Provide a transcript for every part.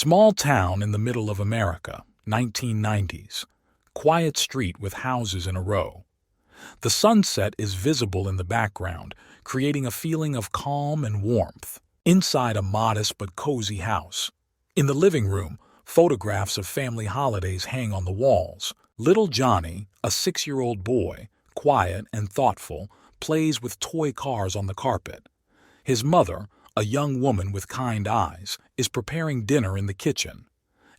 Small town in the middle of America, 1990s. Quiet street with houses in a row. The sunset is visible in the background, creating a feeling of calm and warmth. Inside a modest but cozy house. In the living room, photographs of family holidays hang on the walls. Little Johnny, a 6-year-old boy, quiet and thoughtful, plays with toy cars on the carpet. His mother, a young woman with kind eyes, is preparing dinner in the kitchen.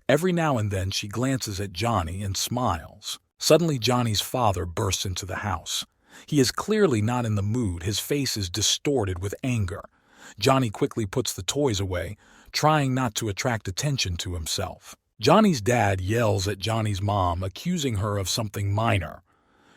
Every now and then she glances at Johnny and smiles. Suddenly Johnny's father bursts into the house. He is clearly not in the mood. His face is distorted with anger. Johnny quickly puts the toys away, trying not to attract attention to himself. Johnny's dad yells at Johnny's mom, accusing her of something minor.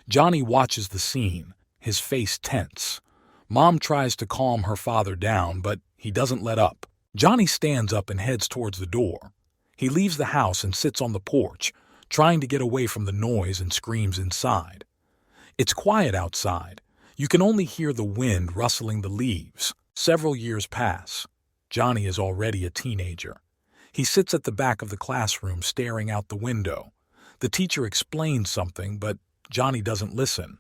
Johnny watches the scene, his face tense. Mom tries to calm her father down, but he doesn't let up. Johnny stands up and heads towards the door. He leaves the house and sits on the porch, trying to get away from the noise and screams inside. It's quiet outside. You can only hear the wind rustling the leaves. Several years pass. Johnny is already a teenager. He sits at the back of the classroom staring out the window. The teacher explains something, but Johnny doesn't listen.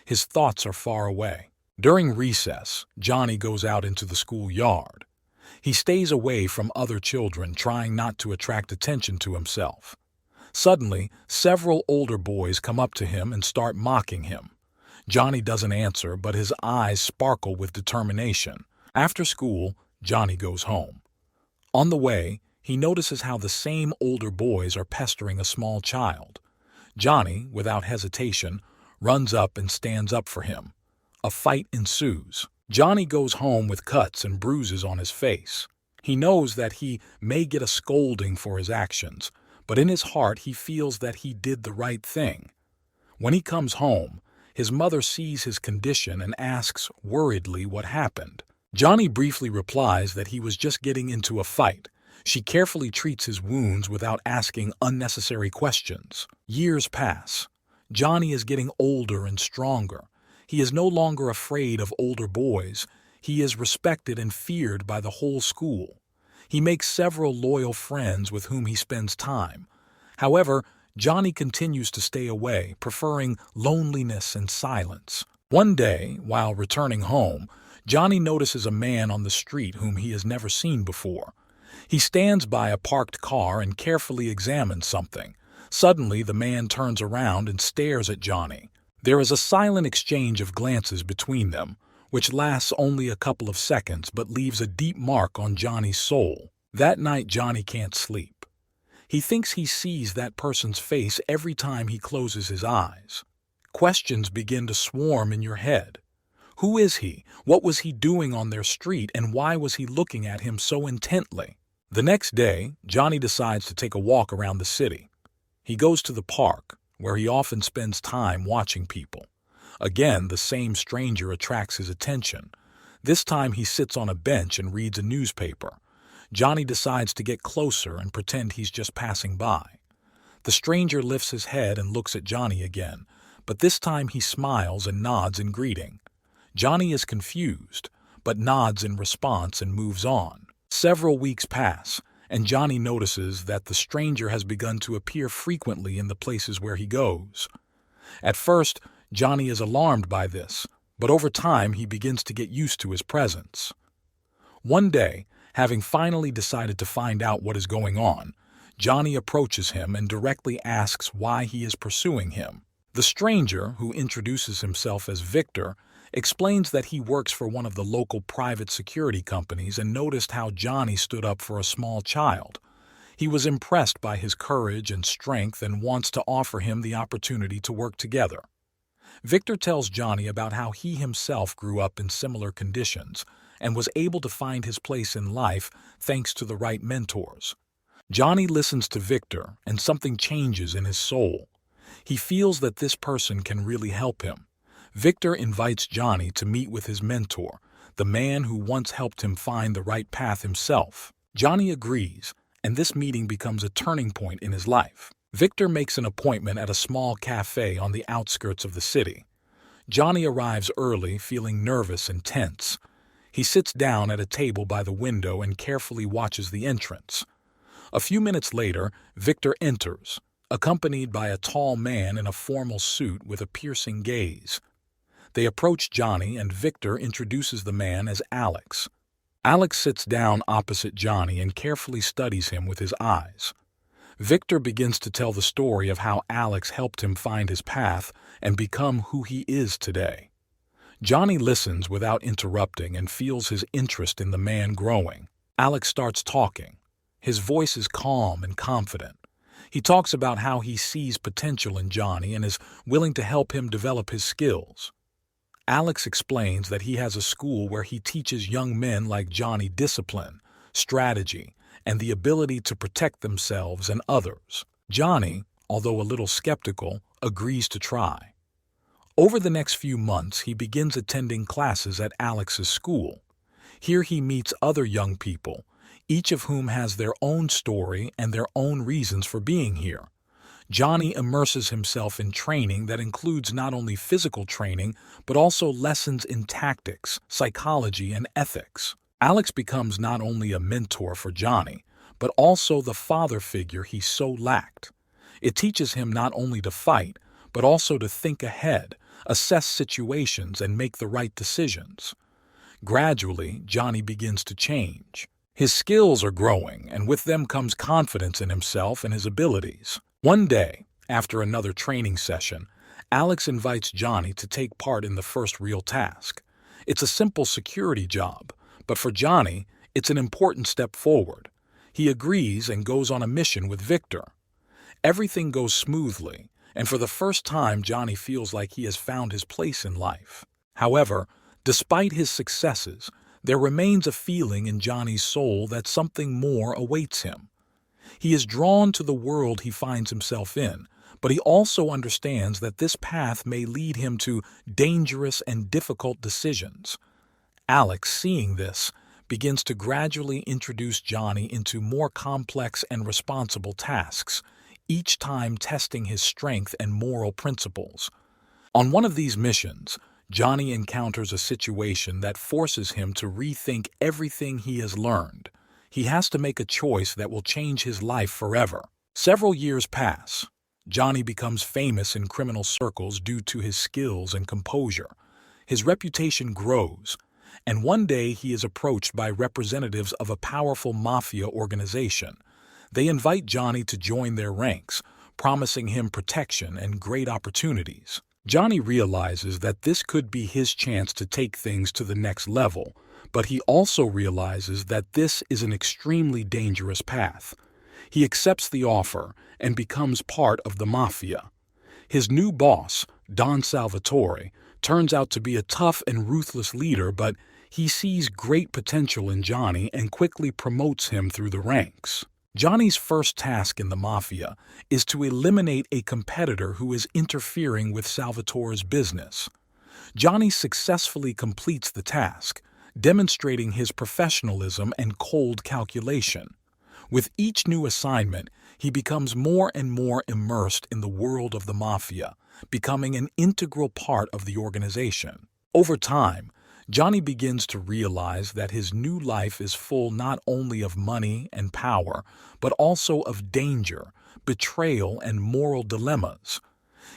His thoughts are far away. During recess, Johnny goes out into the schoolyard. He stays away from other children, trying not to attract attention to himself. Suddenly, several older boys come up to him and start mocking him. Johnny doesn't answer, but his eyes sparkle with determination. After school, Johnny goes home. On the way, he notices how the same older boys are pestering a small child. Johnny, without hesitation, runs up and stands up for him. A fight ensues. Johnny goes home with cuts and bruises on his face. He knows that he may get a scolding for his actions, but in his heart he feels that he did the right thing. When he comes home, his mother sees his condition and asks worriedly what happened. Johnny briefly replies that he was just getting into a fight. She carefully treats his wounds without asking unnecessary questions. Years pass. Johnny is getting older and stronger. He is no longer afraid of older boys. He is respected and feared by the whole school. He makes several loyal friends with whom he spends time. However, Johnny continues to stay away, preferring loneliness and silence. One day, while returning home, Johnny notices a man on the street whom he has never seen before. He stands by a parked car and carefully examines something. Suddenly, the man turns around and stares at Johnny. There is a silent exchange of glances between them, which lasts only a couple of seconds but leaves a deep mark on Johnny's soul. That night, Johnny can't sleep. He thinks he sees that person's face every time he closes his eyes. Questions begin to swarm in your head. Who is he? What was he doing on their street, and why was he looking at him so intently? The next day, Johnny decides to take a walk around the city. He goes to the park, where he often spends time watching people. Again, the same stranger attracts his attention. This time he sits on a bench and reads a newspaper. Johnny decides to get closer and pretend he's just passing by. The stranger lifts his head and looks at Johnny again, but this time he smiles and nods in greeting. Johnny is confused, but nods in response and moves on. Several weeks pass, and Johnny notices that the stranger has begun to appear frequently in the places where he goes. At first, Johnny is alarmed by this, but over time he begins to get used to his presence. One day, having finally decided to find out what is going on, Johnny approaches him and directly asks why he is pursuing him. The stranger, who introduces himself as Victor, explains that he works for one of the local private security companies and noticed how Johnny stood up for a small child. He was impressed by his courage and strength and wants to offer him the opportunity to work together. Victor tells Johnny about how he himself grew up in similar conditions and was able to find his place in life thanks to the right mentors. Johnny listens to Victor, and something changes in his soul. He feels that this person can really help him. Victor invites Johnny to meet with his mentor, the man who once helped him find the right path himself. Johnny agrees, and this meeting becomes a turning point in his life. Victor makes an appointment at a small cafe on the outskirts of the city. Johnny arrives early, feeling nervous and tense. He sits down at a table by the window and carefully watches the entrance. A few minutes later, Victor enters, accompanied by a tall man in a formal suit with a piercing gaze. They approach Johnny, and Victor introduces the man as Alex. Alex sits down opposite Johnny and carefully studies him with his eyes. Victor begins to tell the story of how Alex helped him find his path and become who he is today. Johnny listens without interrupting and feels his interest in the man growing. Alex starts talking. His voice is calm and confident. He talks about how he sees potential in Johnny and is willing to help him develop his skills. Alex explains that he has a school where he teaches young men like Johnny discipline, strategy, and the ability to protect themselves and others. Johnny, although a little skeptical, agrees to try. Over the next few months, he begins attending classes at Alex's school. Here he meets other young people, each of whom has their own story and their own reasons for being here. Johnny immerses himself in training that includes not only physical training, but also lessons in tactics, psychology, and ethics. Alex becomes not only a mentor for Johnny, but also the father figure he so lacked. It teaches him not only to fight, but also to think ahead, assess situations, and make the right decisions. Gradually, Johnny begins to change. His skills are growing, and with them comes confidence in himself and his abilities. One day, after another training session, Alex invites Johnny to take part in the first real task. It's a simple security job, but for Johnny, it's an important step forward. He agrees and goes on a mission with Victor. Everything goes smoothly, and for the first time, Johnny feels like he has found his place in life. However, despite his successes, there remains a feeling in Johnny's soul that something more awaits him. He is drawn to the world he finds himself in, but he also understands that this path may lead him to dangerous and difficult decisions. Alex, seeing this, begins to gradually introduce Johnny into more complex and responsible tasks, each time testing his strength and moral principles. On one of these missions, Johnny encounters a situation that forces him to rethink everything he has learned. He has to make a choice that will change his life forever. Several years pass. Johnny becomes famous in criminal circles due to his skills and composure. His reputation grows, and one day he is approached by representatives of a powerful mafia organization. They invite Johnny to join their ranks, promising him protection and great opportunities. Johnny realizes that this could be his chance to take things to the next level, but he also realizes that this is an extremely dangerous path. He accepts the offer and becomes part of the mafia. His new boss, Don Salvatore, turns out to be a tough and ruthless leader, but he sees great potential in Johnny and quickly promotes him through the ranks. Johnny's first task in the mafia is to eliminate a competitor who is interfering with Salvatore's business. Johnny successfully completes the task, demonstrating his professionalism and cold calculation. With each new assignment, he becomes more and more immersed in the world of the mafia, becoming an integral part of the organization. Over time, Johnny begins to realize that his new life is full not only of money and power, but also of danger, betrayal, and moral dilemmas.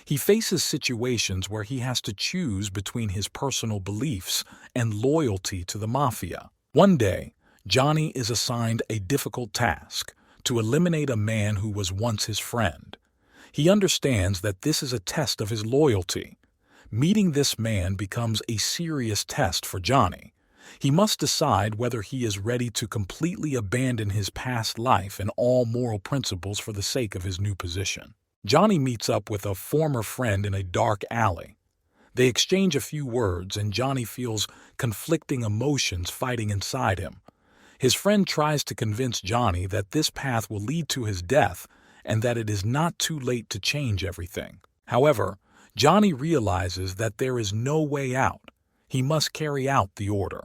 He faces situations where he has to choose between his personal beliefs and loyalty to the mafia. One day, Johnny is assigned a difficult task: to eliminate a man who was once his friend. He understands that this is a test of his loyalty. Meeting this man becomes a serious test for Johnny. He must decide whether he is ready to completely abandon his past life and all moral principles for the sake of his new position. Johnny meets up with a former friend in a dark alley. They exchange a few words, and Johnny feels conflicting emotions fighting inside him. His friend tries to convince Johnny that this path will lead to his death and that it is not too late to change everything. However, Johnny realizes that there is no way out. He must carry out the order.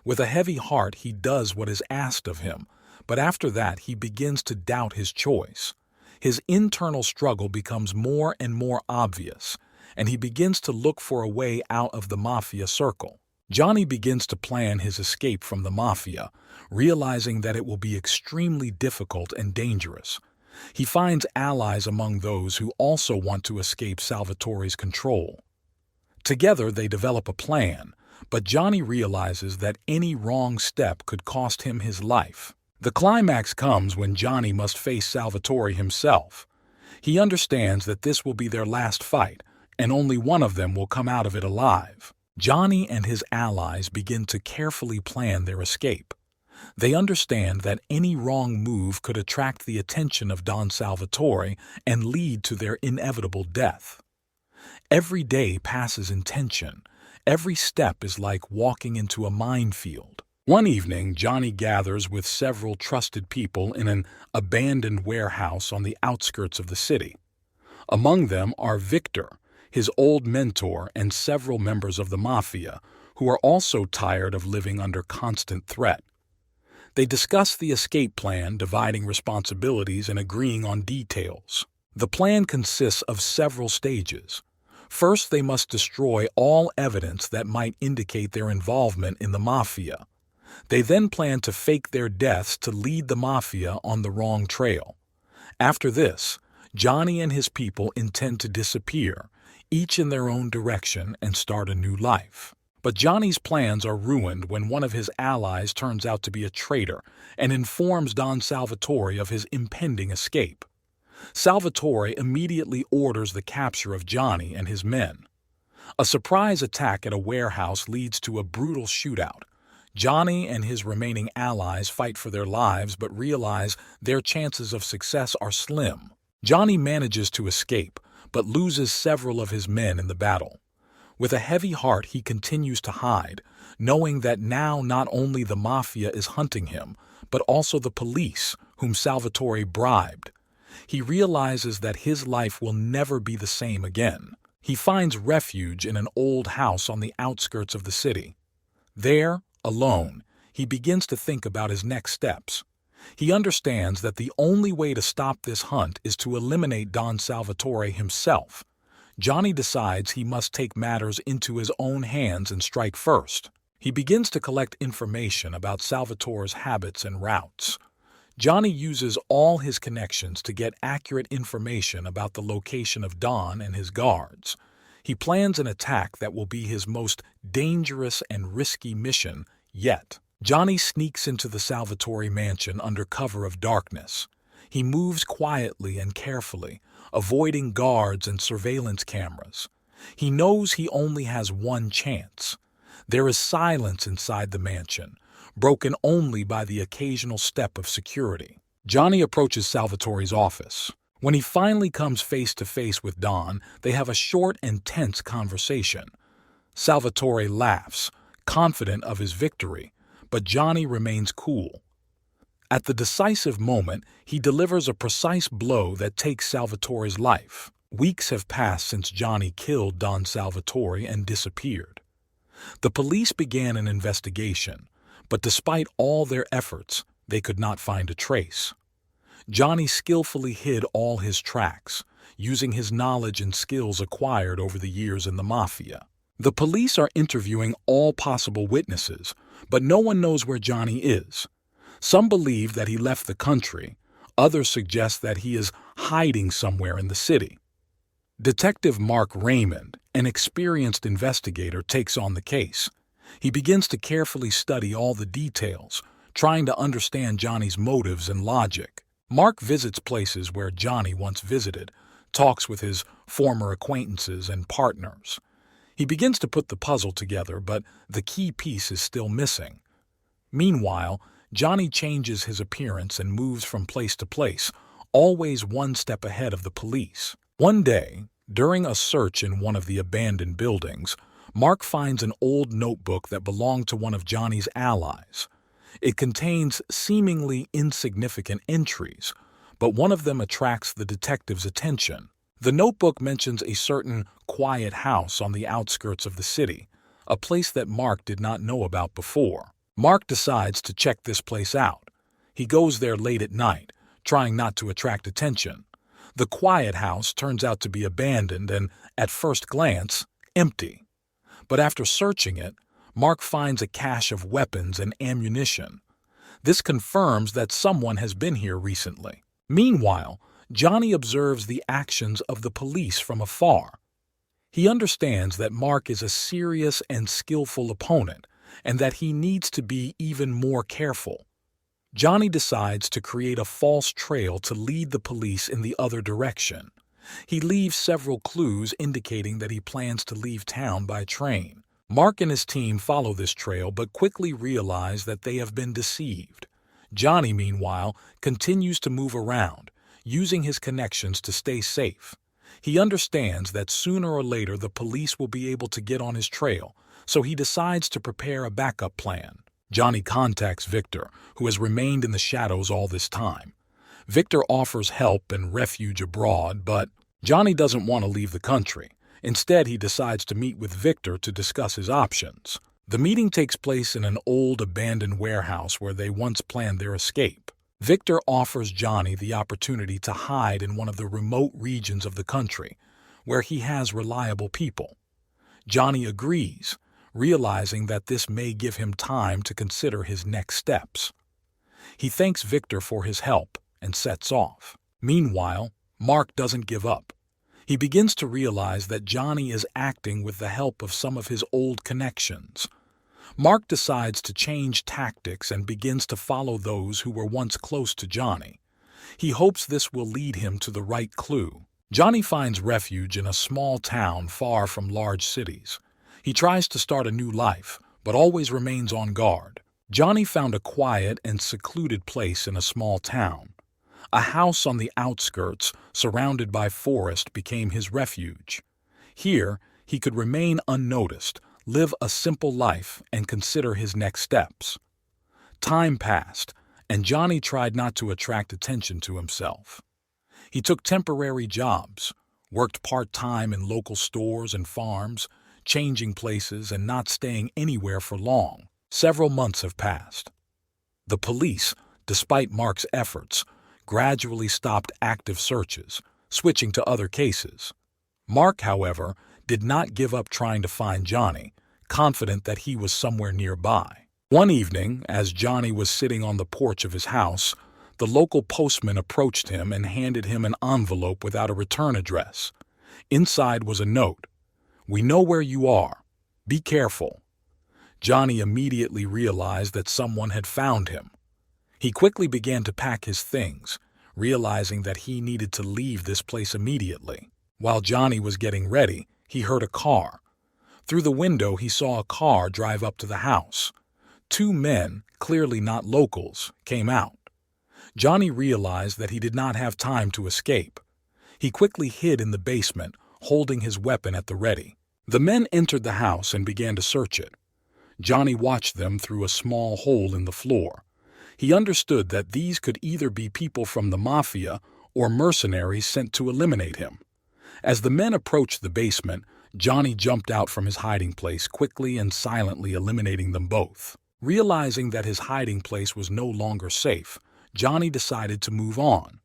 With a heavy heart, he does what is asked of him, but after that he begins to doubt his choice. His internal struggle becomes more and more obvious, and he begins to look for a way out of the mafia circle. Johnny begins to plan his escape from the mafia, realizing that it will be extremely difficult and dangerous. He finds allies among those who also want to escape Salvatore's control. Together they develop a plan, but Johnny realizes that any wrong step could cost him his life. The climax comes when Johnny must face Salvatore himself. He understands that this will be their last fight, and only one of them will come out of it alive. Johnny and his allies begin to carefully plan their escape. They understand that any wrong move could attract the attention of Don Salvatore and lead to their inevitable death. Every day passes in tension. Every step is like walking into a minefield. One evening, Johnny gathers with several trusted people in an abandoned warehouse on the outskirts of the city. Among them are Victor, his old mentor, and several members of the mafia, who are also tired of living under constant threat. They discuss the escape plan, dividing responsibilities and agreeing on details. The plan consists of several stages. First, they must destroy all evidence that might indicate their involvement in the mafia. They then plan to fake their deaths to lead the mafia on the wrong trail. After this, Johnny and his people intend to disappear, each in their own direction, and start a new life. But Johnny's plans are ruined when one of his allies turns out to be a traitor and informs Don Salvatore of his impending escape. Salvatore immediately orders the capture of Johnny and his men. A surprise attack at a warehouse leads to a brutal shootout. Johnny and his remaining allies fight for their lives but realize their chances of success are slim. Johnny manages to escape, but loses several of his men in the battle. With a heavy heart, he continues to hide, knowing that now not only the mafia is hunting him, but also the police, whom Salvatore bribed. He realizes that his life will never be the same again. He finds refuge in an old house on the outskirts of the city. There, alone, he begins to think about his next steps. He understands that the only way to stop this hunt is to eliminate Don Salvatore himself. Johnny decides he must take matters into his own hands and strike first. He begins to collect information about Salvatore's habits and routes. Johnny uses all his connections to get accurate information about the location of Don and his guards. He plans an attack that will be his most dangerous and risky mission yet. Johnny sneaks into the Salvatore mansion under cover of darkness. He moves quietly and carefully, avoiding guards and surveillance cameras. He knows he only has one chance. There is silence inside the mansion, broken only by the occasional step of security. Johnny approaches Salvatore's office. When he finally comes face to face with Don, they have a short and tense conversation. Salvatore laughs, confident of his victory, but Johnny remains cool. At the decisive moment, he delivers a precise blow that takes Salvatore's life. Weeks have passed since Johnny killed Don Salvatore and disappeared. The police began an investigation, but despite all their efforts, they could not find a trace. Johnny skillfully hid all his tracks, using his knowledge and skills acquired over the years in the mafia. The police are interviewing all possible witnesses, but no one knows where Johnny is. Some believe that he left the country. Others suggest that he is hiding somewhere in the city. Detective Mark Raymond, an experienced investigator, takes on the case. He begins to carefully study all the details, trying to understand Johnny's motives and logic. Mark visits places where Johnny once visited, talks with his former acquaintances and partners. He begins to put the puzzle together, but the key piece is still missing. Meanwhile, Johnny changes his appearance and moves from place to place, always one step ahead of the police. One day, during a search in one of the abandoned buildings, Mark finds an old notebook that belonged to one of Johnny's allies. It contains seemingly insignificant entries, but one of them attracts the detective's attention. The notebook mentions a certain quiet house on the outskirts of the city, a place that Mark did not know about before. Mark decides to check this place out. He goes there late at night, trying not to attract attention. The quiet house turns out to be abandoned and, at first glance, empty. But after searching it, Mark finds a cache of weapons and ammunition. This confirms that someone has been here recently. Meanwhile, Johnny observes the actions of the police from afar. He understands that Mark is a serious and skillful opponent, and that he needs to be even more careful. Johnny decides to create a false trail to lead the police in the other direction. He leaves several clues indicating that he plans to leave town by train. Mark and his team follow this trail but quickly realize that they have been deceived. Johnny, meanwhile, continues to move around, using his connections to stay safe. He understands that sooner or later the police will be able to get on his trail, so he decides to prepare a backup plan. Johnny contacts Victor, who has remained in the shadows all this time. Victor offers help and refuge abroad, but Johnny doesn't want to leave the country. Instead, he decides to meet with Victor to discuss his options. The meeting takes place in an old abandoned warehouse where they once planned their escape. Victor offers Johnny the opportunity to hide in one of the remote regions of the country, where he has reliable people. Johnny agrees, realizing that this may give him time to consider his next steps. He thanks Victor for his help and sets off. Meanwhile, Mark doesn't give up. He begins to realize that Johnny is acting with the help of some of his old connections. Mark decides to change tactics and begins to follow those who were once close to Johnny. He hopes this will lead him to the right clue. Johnny finds refuge in a small town far from large cities. He tries to start a new life, but always remains on guard. Johnny found a quiet and secluded place in a small town. A house on the outskirts, surrounded by forest, became his refuge. Here, he could remain unnoticed, live a simple life, and consider his next steps. Time passed, and Johnny tried not to attract attention to himself. He took temporary jobs, worked part-time in local stores and farms, changing places and not staying anywhere for long. Several months have passed. The police, despite Mark's efforts, gradually stopped active searches, switching to other cases. Mark, however, did not give up trying to find Johnny, confident that he was somewhere nearby. One evening, as Johnny was sitting on the porch of his house, the local postman approached him and handed him an envelope without a return address. Inside was a note. "We know where you are. Be careful." Johnny immediately realized that someone had found him. He quickly began to pack his things, realizing that he needed to leave this place immediately. While Johnny was getting ready, he heard a car. Through the window, he saw a car drive up to the house. Two men, clearly not locals, came out. Johnny realized that he did not have time to escape. He quickly hid in the basement, holding his weapon at the ready. The men entered the house and began to search it. Johnny watched them through a small hole in the floor. He understood that these could either be people from the mafia or mercenaries sent to eliminate him. As the men approached the basement, Johnny jumped out from his hiding place, quickly and silently eliminating them both. Realizing that his hiding place was no longer safe, Johnny decided to move on.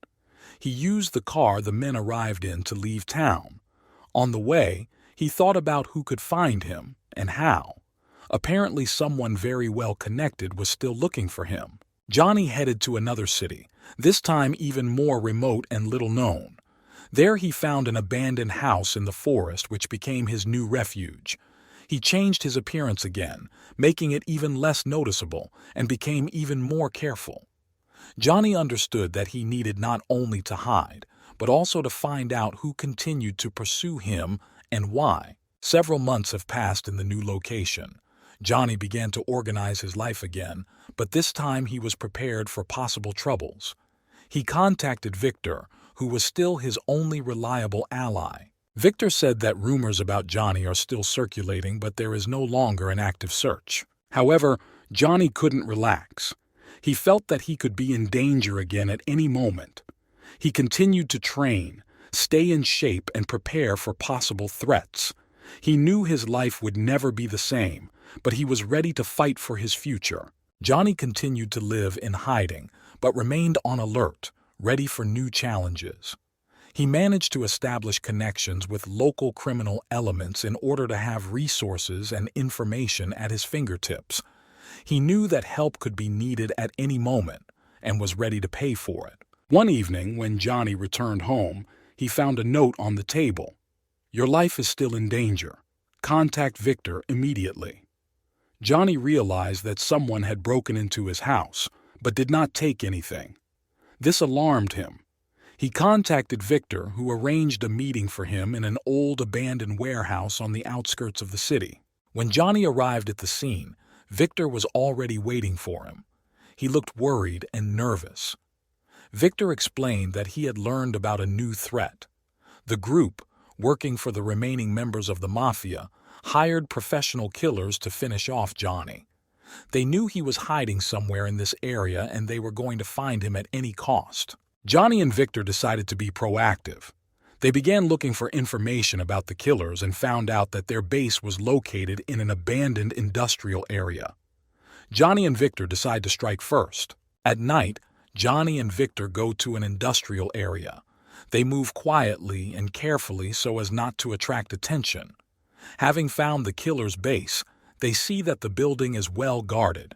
He used the car the men arrived in to leave town. On the way, he thought about who could find him and how. Apparently, someone very well connected was still looking for him. Johnny headed to another city, this time even more remote and little known. There he found an abandoned house in the forest which became his new refuge. He changed his appearance again, making it even less noticeable, and became even more careful. Johnny understood that he needed not only to hide, but also to find out who continued to pursue him and why. Several months have passed in the new location. Johnny began to organize his life again, but this time he was prepared for possible troubles. He contacted Victor, who was still his only reliable ally. Victor said that rumors about Johnny are still circulating, but there is no longer an active search. However, Johnny couldn't relax. He felt that he could be in danger again at any moment. He continued to train, stay in shape, and prepare for possible threats. He knew his life would never be the same, but he was ready to fight for his future. Johnny continued to live in hiding, but remained on alert, ready for new challenges. He managed to establish connections with local criminal elements in order to have resources and information at his fingertips. He knew that help could be needed at any moment and was ready to pay for it. One evening, when Johnny returned home, he found a note on the table. "Your life is still in danger. Contact Victor immediately." Johnny realized that someone had broken into his house, but did not take anything. This alarmed him. He contacted Victor, who arranged a meeting for him in an old abandoned warehouse on the outskirts of the city. When Johnny arrived at the scene, Victor was already waiting for him. He looked worried and nervous. Victor explained that he had learned about a new threat. The group, working for the remaining members of the mafia, hired professional killers to finish off Johnny. They knew he was hiding somewhere in this area and they were going to find him at any cost. Johnny and Victor decided to be proactive. They began looking for information about the killers and found out that their base was located in an abandoned industrial area. Johnny and Victor decide to strike first. At night, Johnny and Victor go to an industrial area. They move quietly and carefully so as not to attract attention. Having found the killer's base, they see that the building is well guarded.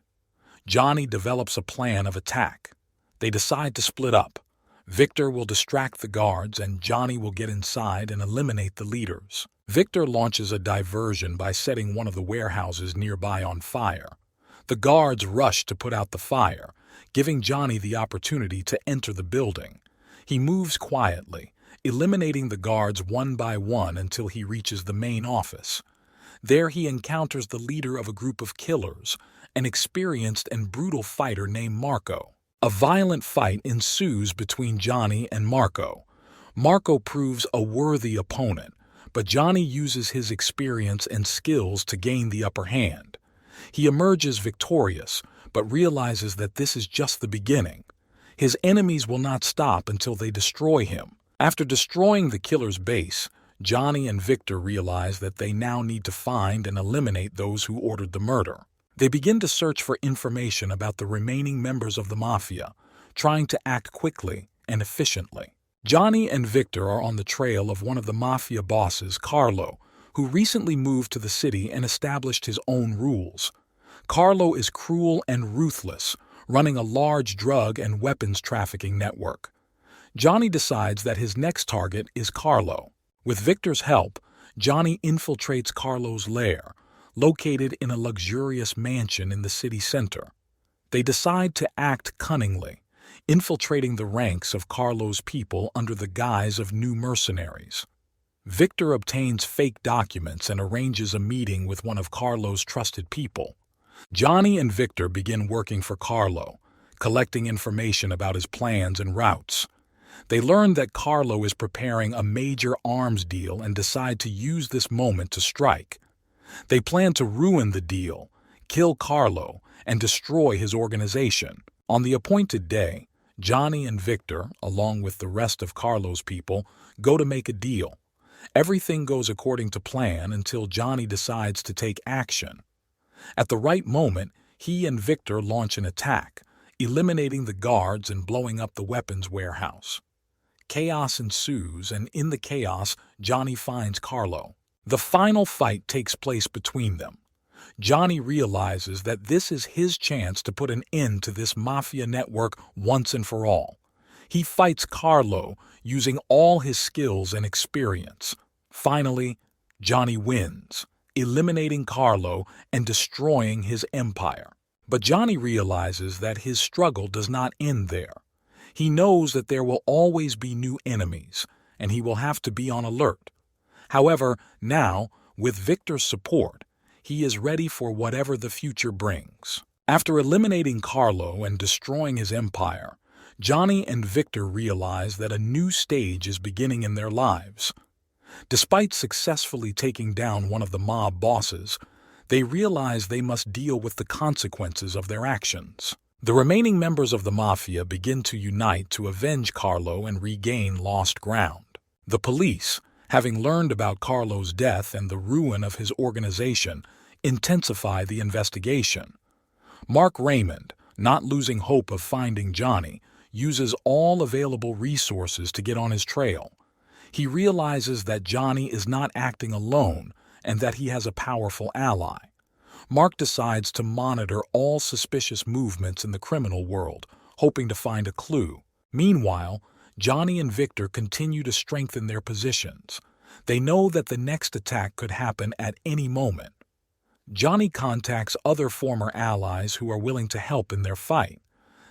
Johnny develops a plan of attack. They decide to split up. Victor will distract the guards and Johnny will get inside and eliminate the leaders. Victor launches a diversion by setting one of the warehouses nearby on fire. The guards rush to put out the fire, giving Johnny the opportunity to enter the building. He moves quietly, eliminating the guards one by one until he reaches the main office. There he encounters the leader of a group of killers, an experienced and brutal fighter named Marco. A violent fight ensues between Johnny and Marco. Marco proves a worthy opponent, but Johnny uses his experience and skills to gain the upper hand. He emerges victorious, but realizes that this is just the beginning. His enemies will not stop until they destroy him. After destroying the killer's base, Johnny and Victor realize that they now need to find and eliminate those who ordered the murder. They begin to search for information about the remaining members of the mafia, trying to act quickly and efficiently. Johnny and Victor are on the trail of one of the mafia bosses, Carlo, who recently moved to the city and established his own rules. Carlo is cruel and ruthless, running a large drug and weapons trafficking network. Johnny decides that his next target is Carlo. With Victor's help, Johnny infiltrates Carlo's lair, located in a luxurious mansion in the city center. They decide to act cunningly, infiltrating the ranks of Carlo's people under the guise of new mercenaries. Victor obtains fake documents and arranges a meeting with one of Carlo's trusted people. Johnny and Victor begin working for Carlo, collecting information about his plans and routes. They learn that Carlo is preparing a major arms deal and decide to use this moment to strike. They plan to ruin the deal, kill Carlo, and destroy his organization. On the appointed day, Johnny and Victor, along with the rest of Carlo's people, go to make a deal. Everything goes according to plan until Johnny decides to take action. At the right moment, he and Victor launch an attack, eliminating the guards and blowing up the weapons warehouse. Chaos ensues, and in the chaos, Johnny finds Carlo. The final fight takes place between them. Johnny realizes that this is his chance to put an end to this mafia network once and for all. He fights Carlo using all his skills and experience. Finally, Johnny wins, eliminating Carlo and destroying his empire. But Johnny realizes that his struggle does not end there. He knows that there will always be new enemies, and he will have to be on alert. However, now, with Victor's support, he is ready for whatever the future brings. After eliminating Carlo and destroying his empire, Johnny and Victor realize that a new stage is beginning in their lives. Despite successfully taking down one of the mob bosses, they realize they must deal with the consequences of their actions. The remaining members of the mafia begin to unite to avenge Carlo and regain lost ground. The police, having learned about Carlo's death and the ruin of his organization, intensify the investigation. Mark Raymond, not losing hope of finding Johnny, uses all available resources to get on his trail. He realizes that Johnny is not acting alone and that he has a powerful ally. Mark decides to monitor all suspicious movements in the criminal world, hoping to find a clue. Meanwhile, Johnny and Victor continue to strengthen their positions. They know that the next attack could happen at any moment. Johnny contacts other former allies who are willing to help in their fight.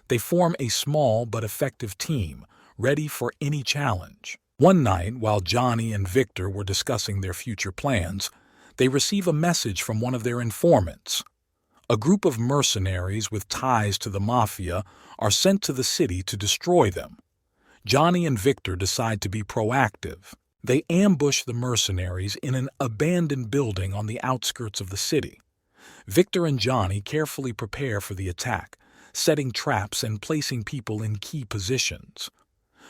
They form a small but effective team, ready for any challenge. One night, while Johnny and Victor were discussing their future plans, they receive a message from one of their informants. A group of mercenaries with ties to the mafia are sent to the city to destroy them. Johnny and Victor decide to be proactive. They ambush the mercenaries in an abandoned building on the outskirts of the city. Victor and Johnny carefully prepare for the attack, setting traps and placing people in key positions.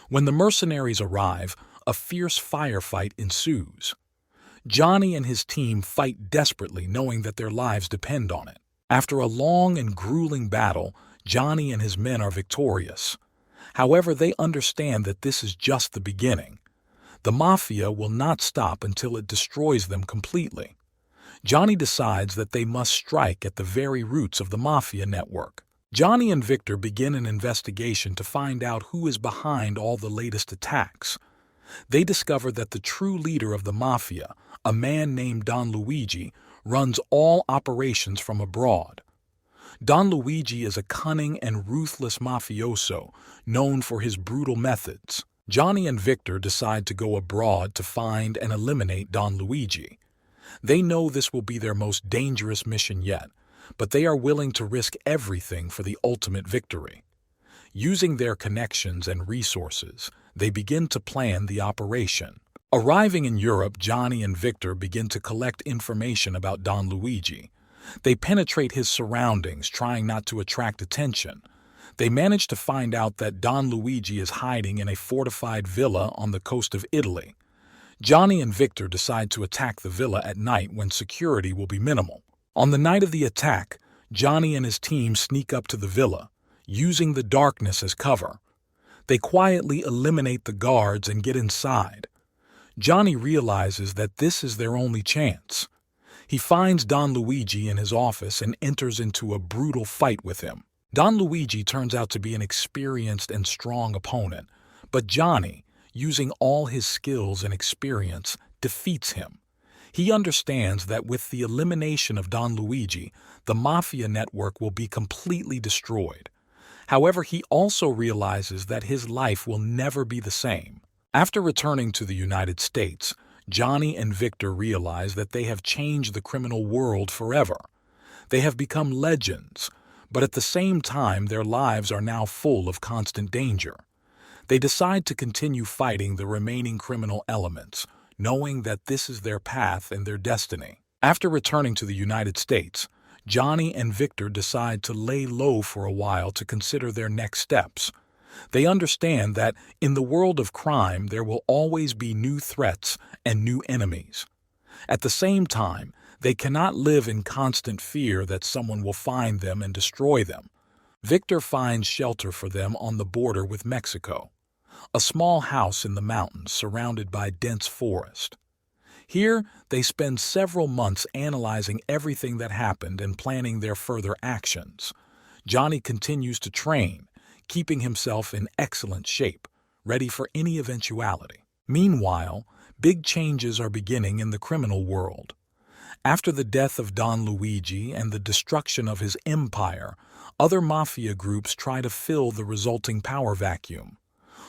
When the mercenaries arrive, a fierce firefight ensues. Johnny and his team fight desperately, knowing that their lives depend on it. After a long and grueling battle, Johnny and his men are victorious. However, they understand that this is just the beginning. The mafia will not stop until it destroys them completely. Johnny decides that they must strike at the very roots of the mafia network. Johnny and Victor begin an investigation to find out who is behind all the latest attacks. They discover that the true leader of the mafia, a man named Don Luigi, runs all operations from abroad. Don Luigi is a cunning and ruthless mafioso known for his brutal methods. Johnny and Victor decide to go abroad to find and eliminate Don Luigi. They know this will be their most dangerous mission yet, but they are willing to risk everything for the ultimate victory. Using their connections and resources, they begin to plan the operation. Arriving in Europe, Johnny and Victor begin to collect information about Don Luigi. They penetrate his surroundings, trying not to attract attention. They manage to find out that Don Luigi is hiding in a fortified villa on the coast of Italy. Johnny and Victor decide to attack the villa at night when security will be minimal. On the night of the attack, Johnny and his team sneak up to the villa, using the darkness as cover. They quietly eliminate the guards and get inside. Johnny realizes that this is their only chance. He finds Don Luigi in his office and enters into a brutal fight with him. Don Luigi turns out to be an experienced and strong opponent, but Johnny, using all his skills and experience, defeats him. He understands that with the elimination of Don Luigi, the mafia network will be completely destroyed. However, he also realizes that his life will never be the same. After returning to the United States, Johnny and Victor realize that they have changed the criminal world forever. They have become legends, but at the same time their lives are now full of constant danger. They decide to continue fighting the remaining criminal elements, knowing that this is their path and their destiny. After returning to the United States, Johnny and Victor decide to lay low for a while to consider their next steps. They understand that in the world of crime there will always be new threats and new enemies. At the same time, they cannot live in constant fear that someone will find them and destroy them. Victor finds shelter for them on the border with Mexico, a small house in the mountains surrounded by dense forest. Here, they spend several months analyzing everything that happened and planning their further actions. Johnny continues to train, keeping himself in excellent shape, ready for any eventuality. Meanwhile, big changes are beginning in the criminal world. After the death of Don Luigi and the destruction of his empire, other mafia groups try to fill the resulting power vacuum.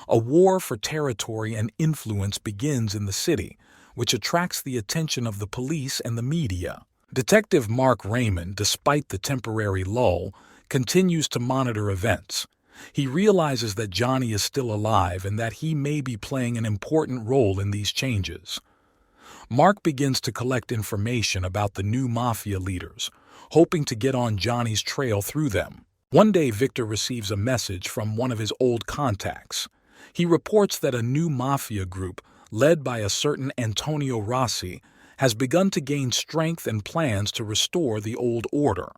A war for territory and influence begins in the city, which attracts the attention of the police and the media. Detective Mark Raymond, despite the temporary lull, continues to monitor events. He realizes that Johnny is still alive and that he may be playing an important role in these changes. Mark begins to collect information about the new mafia leaders, hoping to get on Johnny's trail through them. One day, Victor receives a message from one of his old contacts. He reports that a new mafia group, led by a certain Antonio Rossi, has begun to gain strength and plans to restore the old order.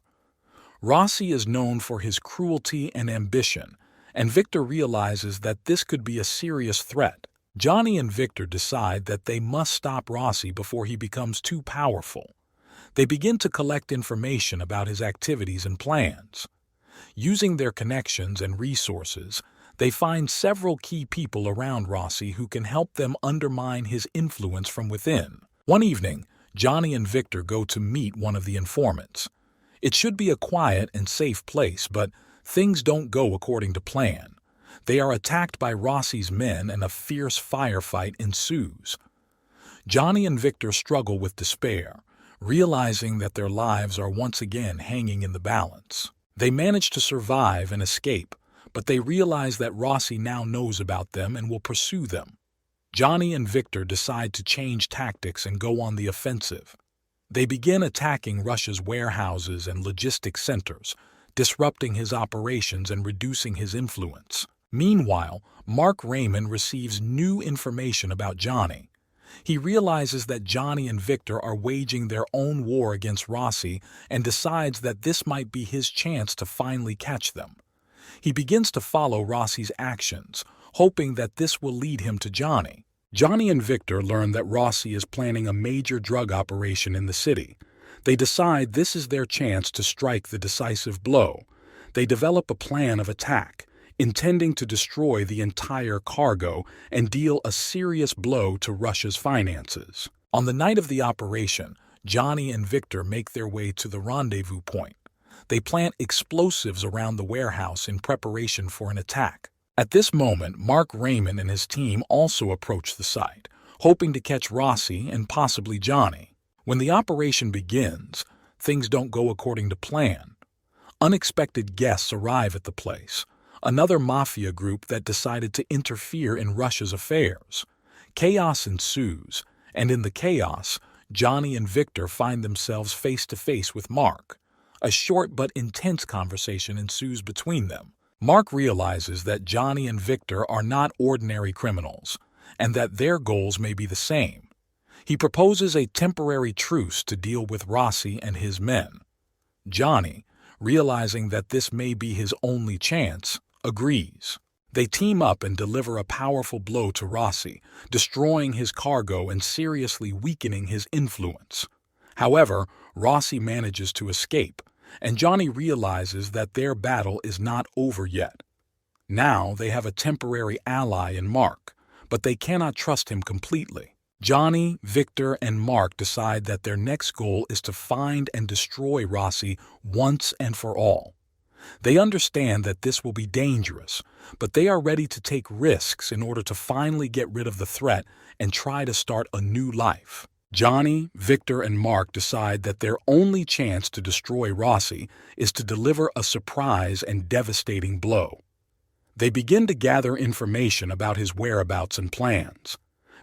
Rossi is known for his cruelty and ambition, and Victor realizes that this could be a serious threat. Johnny and Victor decide that they must stop Rossi before he becomes too powerful. They begin to collect information about his activities and plans. Using their connections and resources, they find several key people around Rossi who can help them undermine his influence from within. One evening, Johnny and Victor go to meet one of the informants. It should be a quiet and safe place, but things don't go according to plan. They are attacked by Rossi's men and a fierce firefight ensues. Johnny and Victor struggle with despair, realizing that their lives are once again hanging in the balance. They manage to survive and escape, but they realize that Rossi now knows about them and will pursue them. Johnny and Victor decide to change tactics and go on the offensive. They begin attacking Russia's warehouses and logistics centers, disrupting his operations and reducing his influence. Meanwhile, Mark Raymond receives new information about Johnny. He realizes that Johnny and Victor are waging their own war against Rossi and decides that this might be his chance to finally catch them. He begins to follow Rossi's actions, hoping that this will lead him to Johnny. Johnny and Victor learn that Rossi is planning a major drug operation in the city. They decide this is their chance to strike the decisive blow. They develop a plan of attack, intending to destroy the entire cargo and deal a serious blow to Russia's finances. On the night of the operation, Johnny and Victor make their way to the rendezvous point. They plant explosives around the warehouse in preparation for an attack. At this moment, Mark Raymond and his team also approach the site, hoping to catch Rossi and possibly Johnny. When the operation begins, things don't go according to plan. Unexpected guests arrive at the place, another mafia group that decided to interfere in Russia's affairs. Chaos ensues, and in the chaos, Johnny and Victor find themselves face to face with Mark. A short but intense conversation ensues between them. Mark realizes that Johnny and Victor are not ordinary criminals, and that their goals may be the same. He proposes a temporary truce to deal with Rossi and his men. Johnny, realizing that this may be his only chance, agrees. They team up and deliver a powerful blow to Rossi, destroying his cargo and seriously weakening his influence. However, Rossi manages to escape, and Johnny realizes that their battle is not over yet. Now they have a temporary ally in Mark, but they cannot trust him completely. Johnny, Victor, and Mark decide that their next goal is to find and destroy Rossi once and for all. They understand that this will be dangerous, but they are ready to take risks in order to finally get rid of the threat and try to start a new life. Johnny, Victor, and Mark decide that their only chance to destroy Rossi is to deliver a surprise and devastating blow. They begin to gather information about his whereabouts and plans.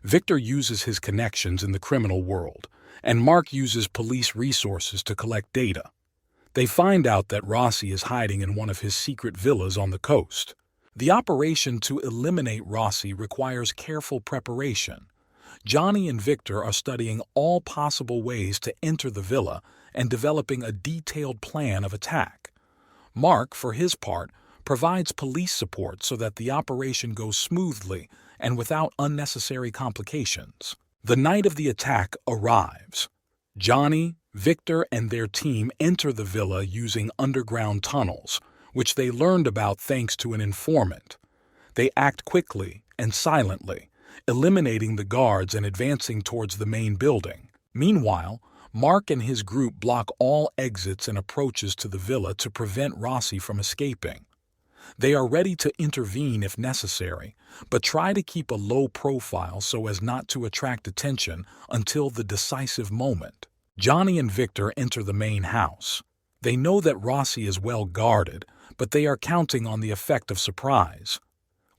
Victor uses his connections in the criminal world, and Mark uses police resources to collect data. They find out that Rossi is hiding in one of his secret villas on the coast. The operation to eliminate Rossi requires careful preparation. Johnny and Victor are studying all possible ways to enter the villa and developing a detailed plan of attack. Mark, for his part, provides police support so that the operation goes smoothly and without unnecessary complications. The night of the attack arrives. Johnny, Victor, and their team enter the villa using underground tunnels, which they learned about thanks to an informant. They act quickly and silently, eliminating the guards and advancing towards the main building. Meanwhile, Mark and his group block all exits and approaches to the villa to prevent Rossi from escaping. They are ready to intervene if necessary, but try to keep a low profile so as not to attract attention until the decisive moment. Johnny and Victor enter the main house. They know that Rossi is well guarded, but they are counting on the effect of surprise.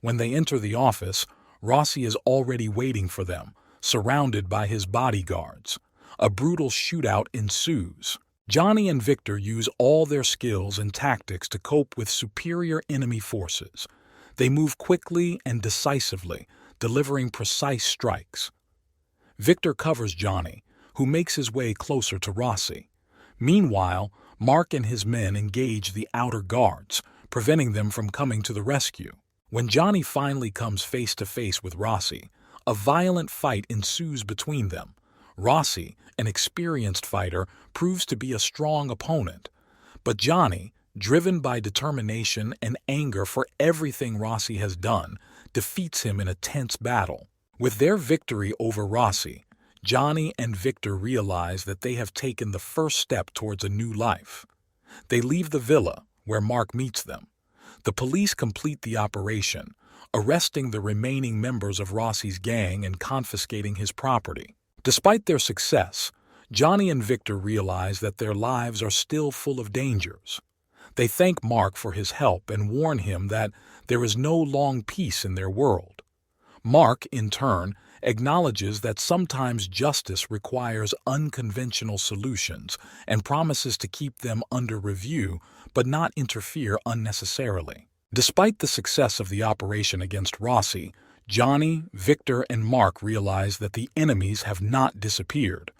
When they enter the office, Rossi is already waiting for them, surrounded by his bodyguards. A brutal shootout ensues. Johnny and Victor use all their skills and tactics to cope with superior enemy forces. They move quickly and decisively, delivering precise strikes. Victor covers Johnny, who makes his way closer to Rossi. Meanwhile, Mark and his men engage the outer guards, preventing them from coming to the rescue. When Johnny finally comes face to face with Rossi, A violent fight ensues between them. Rossi, an experienced fighter, proves to be a strong opponent, but Johnny, driven by determination and anger for everything Rossi has done, defeats him in a tense battle. With their victory over Rossi, Johnny and Victor realize that they have taken the first step towards a new life. They leave the villa, where Mark meets them. The police complete the operation, arresting the remaining members of Rossi's gang and confiscating his property. Despite their success, Johnny and Victor realize that their lives are still full of dangers. They thank Mark for his help and warn him that there is no long peace in their world. Mark, in turn, acknowledges that sometimes justice requires unconventional solutions and promises to keep them under review but not interfere unnecessarily. Despite the success of the operation against Rossi, Johnny, Victor, and Mark realize that the enemies have not disappeared.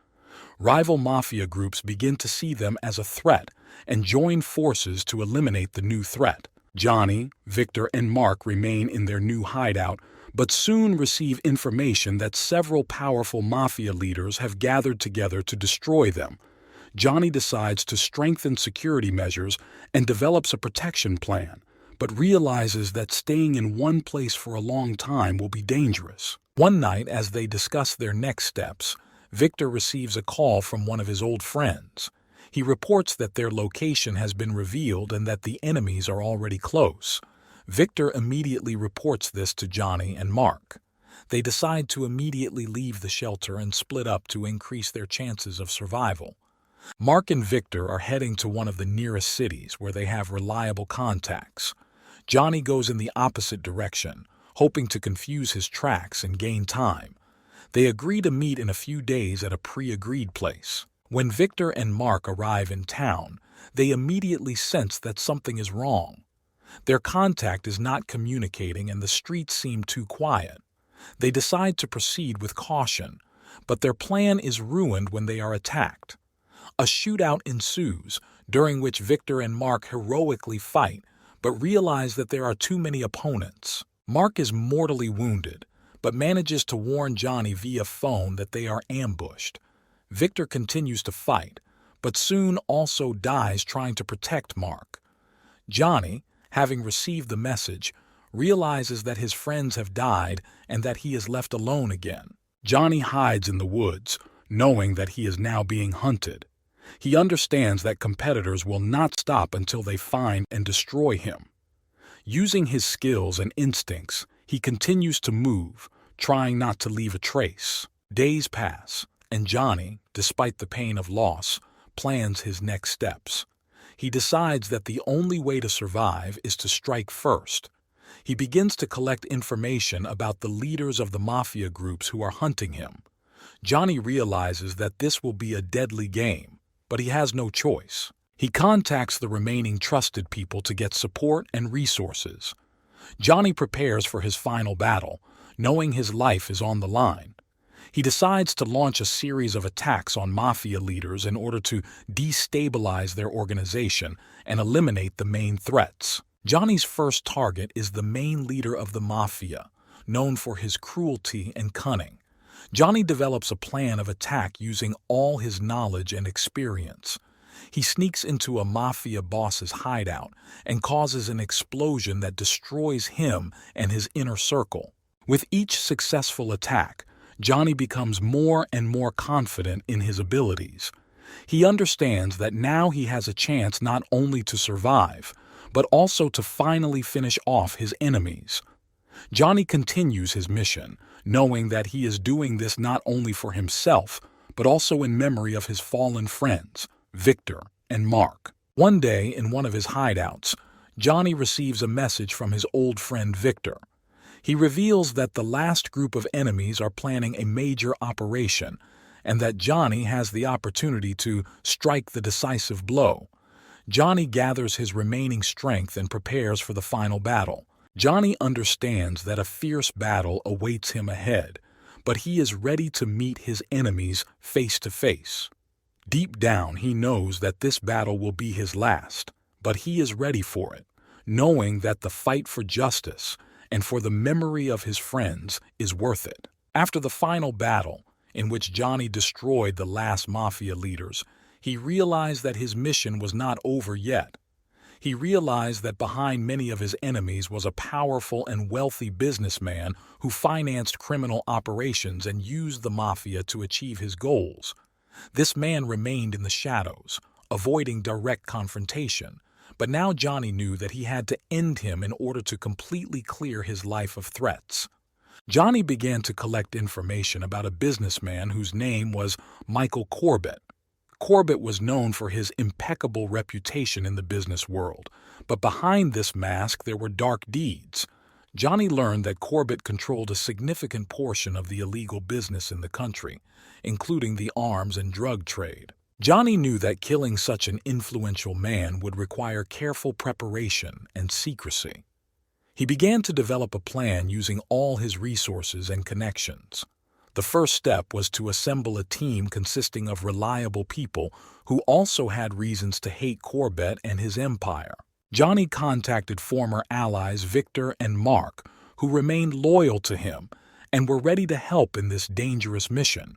Rival mafia groups begin to see them as a threat and join forces to eliminate the new threat. Johnny, Victor, and Mark remain in their new hideout, but soon receive information that several powerful mafia leaders have gathered together to destroy them. Johnny decides to strengthen security measures and develops a protection plan, but realizes that staying in one place for a long time will be dangerous. One night, as they discuss their next steps, Victor receives a call from one of his old friends. He reports that their location has been revealed and that the enemies are already close. Victor immediately reports this to Johnny and Mark. They decide to immediately leave the shelter and split up to increase their chances of survival. Mark and Victor are heading to one of the nearest cities where they have reliable contacts. Johnny goes in the opposite direction, hoping to confuse his tracks and gain time. They agree to meet in a few days at a pre-agreed place. When Victor and Mark arrive in town, they immediately sense that something is wrong. Their contact is not communicating and the streets seem too quiet. They decide to proceed with caution, but their plan is ruined when they are attacked. A shootout ensues, during which Victor and Mark heroically fight, but realize that there are too many opponents. Mark is mortally wounded, but manages to warn Johnny via phone that they are ambushed. Victor continues to fight, but soon also dies trying to protect Mark. Johnny, having received the message, realizes that his friends have died and that he is left alone again. Johnny hides in the woods, knowing that he is now being hunted. He understands that competitors will not stop until they find and destroy him. Using his skills and instincts, he continues to move, trying not to leave a trace. Days pass, and Johnny, despite the pain of loss, plans his next steps. He decides that the only way to survive is to strike first. He begins to collect information about the leaders of the mafia groups who are hunting him. Johnny realizes that this will be a deadly game, but he has no choice. He contacts the remaining trusted people to get support and resources. Johnny prepares for his final battle, knowing his life is on the line. He decides to launch a series of attacks on mafia leaders in order to destabilize their organization and eliminate the main threats. Johnny's first target is the main leader of the mafia, known for his cruelty and cunning. Johnny develops a plan of attack using all his knowledge and experience. He sneaks into a mafia boss's hideout and causes an explosion that destroys him and his inner circle. With each successful attack, Johnny becomes more and more confident in his abilities. He understands that now he has a chance not only to survive, but also to finally finish off his enemies. Johnny continues his mission, knowing that he is doing this not only for himself, but also in memory of his fallen friends, Victor and Mark. One day, in one of his hideouts, Johnny receives a message from his old friend Victor. He reveals that the last group of enemies are planning a major operation, and that Johnny has the opportunity to strike the decisive blow. Johnny gathers his remaining strength and prepares for the final battle. Johnny understands that a fierce battle awaits him ahead, but he is ready to meet his enemies face to face. Deep down, he knows that this battle will be his last, but he is ready for it, knowing that the fight for justice and for the memory of his friends is worth it. After the final battle, in which Johnny destroyed the last mafia leaders, he realized that his mission was not over yet. He realized that behind many of his enemies was a powerful and wealthy businessman who financed criminal operations and used the mafia to achieve his goals. This man remained in the shadows, avoiding direct confrontation, but now Johnny knew that he had to end him in order to completely clear his life of threats. Johnny began to collect information about a businessman whose name was Michael Corbett. Corbett was known for his impeccable reputation in the business world, but behind this mask there were dark deeds. Johnny learned that Corbett controlled a significant portion of the illegal business in the country, including the arms and drug trade. Johnny knew that killing such an influential man would require careful preparation and secrecy. He began to develop a plan using all his resources and connections. The first step was to assemble a team consisting of reliable people who also had reasons to hate Corbett and his empire. Johnny contacted former allies Victor and Mark, who remained loyal to him and were ready to help in this dangerous mission.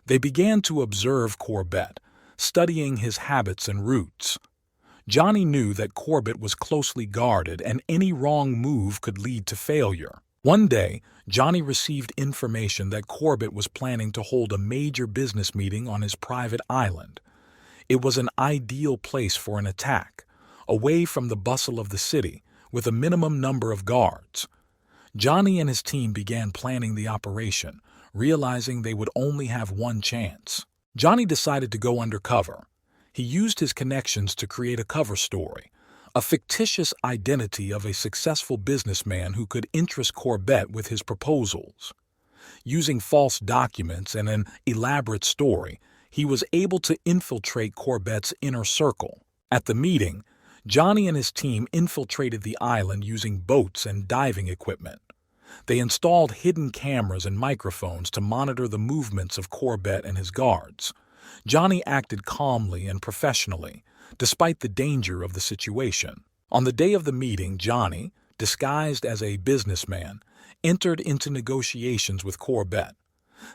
They began to observe Corbett, studying his habits and routes. Johnny knew that Corbett was closely guarded and any wrong move could lead to failure. One day, Johnny received information that Corbett was planning to hold a major business meeting on his private island. It was an ideal place for an attack, away from the bustle of the city, with a minimum number of guards. Johnny and his team began planning the operation, realizing they would only have one chance. Johnny decided to go undercover. He used his connections to create a cover story, a fictitious identity of a successful businessman who could interest Corbett with his proposals. Using false documents and an elaborate story, he was able to infiltrate Corbett's inner circle. At the meeting, Johnny and his team infiltrated the island using boats and diving equipment. They installed hidden cameras and microphones to monitor the movements of Corbett and his guards. Johnny acted calmly and professionally, despite the danger of the situation. On the day of the meeting, Johnny, disguised as a businessman, entered into negotiations with Corbett.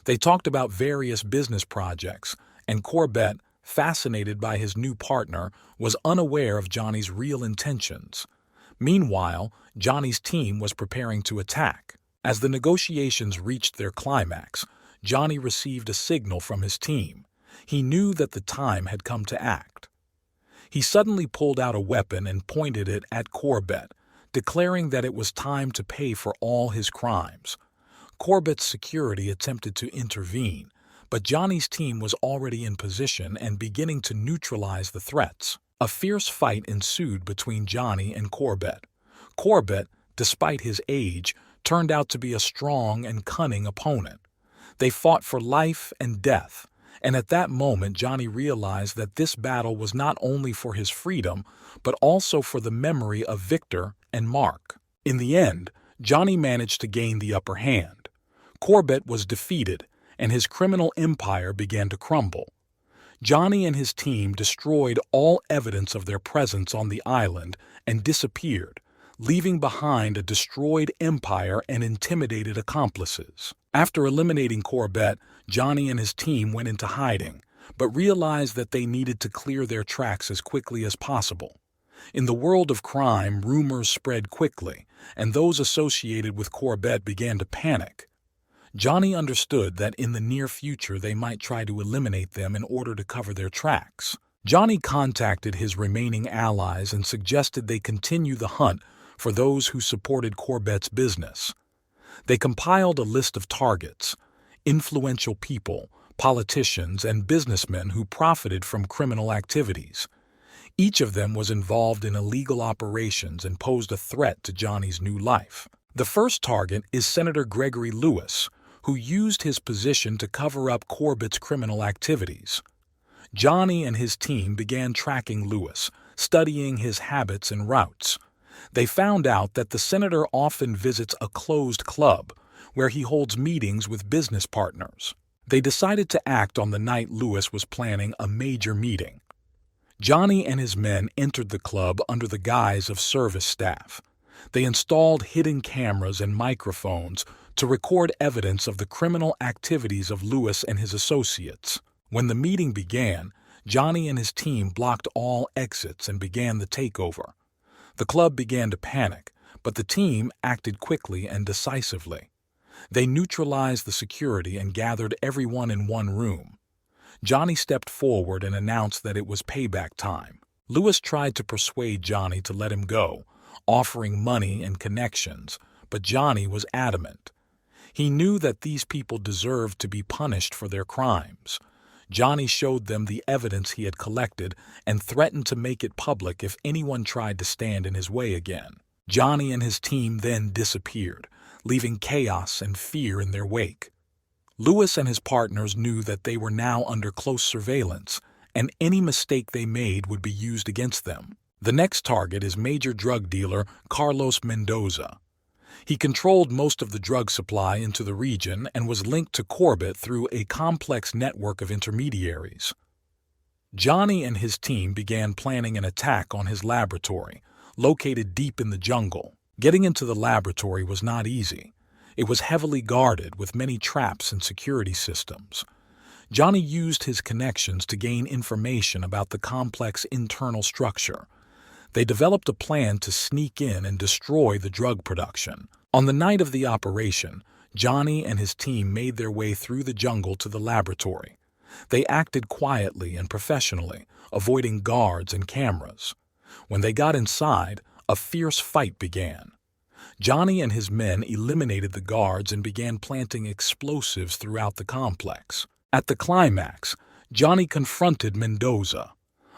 They talked about various business projects, and Corbett, fascinated by his new partner, was unaware of Johnny's real intentions. Meanwhile, Johnny's team was preparing to attack. As the negotiations reached their climax, Johnny received a signal from his team. He knew that the time had come to act. He suddenly pulled out a weapon and pointed it at Corbett, declaring that it was time to pay for all his crimes. Corbett's security attempted to intervene, but Johnny's team was already in position and beginning to neutralize the threats. A fierce fight ensued between Johnny and Corbett. Corbett, despite his age, turned out to be a strong and cunning opponent. They fought for life and death. And at that moment, Johnny realized that this battle was not only for his freedom, but also for the memory of Victor and Mark. In the end, Johnny managed to gain the upper hand. Corbett was defeated, and his criminal empire began to crumble. Johnny and his team destroyed all evidence of their presence on the island and disappeared, leaving behind a destroyed empire and intimidated accomplices. After eliminating Corbett, Johnny and his team went into hiding, but realized that they needed to clear their tracks as quickly as possible. In the world of crime, rumors spread quickly, and those associated with Corbett began to panic. Johnny understood that in the near future they might try to eliminate them in order to cover their tracks. Johnny contacted his remaining allies and suggested they continue the hunt for those who supported Corbett's business. They compiled a list of targets, influential people, politicians, and businessmen who profited from criminal activities. Each of them was involved in illegal operations and posed a threat to Johnny's new life. The first target is Senator Gregory Lewis, who used his position to cover up Corbett's criminal activities. Johnny and his team began tracking Lewis, studying his habits and routes. They found out that the senator often visits a closed club where he holds meetings with business partners. They decided to act on the night Lewis was planning a major meeting. Johnny and his men entered the club under the guise of service staff. They installed hidden cameras and microphones to record evidence of the criminal activities of Lewis and his associates. When the meeting began, Johnny and his team blocked all exits and began the takeover. The club began to panic, but the team acted quickly and decisively. They neutralized the security and gathered everyone in one room. Johnny stepped forward and announced that it was payback time. Lewis tried to persuade Johnny to let him go, offering money and connections, but Johnny was adamant. He knew that these people deserved to be punished for their crimes. Johnny showed them the evidence he had collected and threatened to make it public if anyone tried to stand in his way again. Johnny and his team then disappeared, leaving chaos and fear in their wake. Lewis and his partners knew that they were now under close surveillance, and any mistake they made would be used against them. The next target is major drug dealer Carlos Mendoza. He controlled most of the drug supply into the region and was linked to Corbett through a complex network of intermediaries. Johnny and his team began planning an attack on his laboratory, located deep in the jungle. Getting into the laboratory was not easy. It was heavily guarded with many traps and security systems. Johnny used his connections to gain information about the complex internal structure. They developed a plan to sneak in and destroy the drug production. On the night of the operation, Johnny and his team made their way through the jungle to the laboratory. They acted quietly and professionally, avoiding guards and cameras. When they got inside, a fierce fight began. Johnny and his men eliminated the guards and began planting explosives throughout the complex. At the climax, Johnny confronted Mendoza.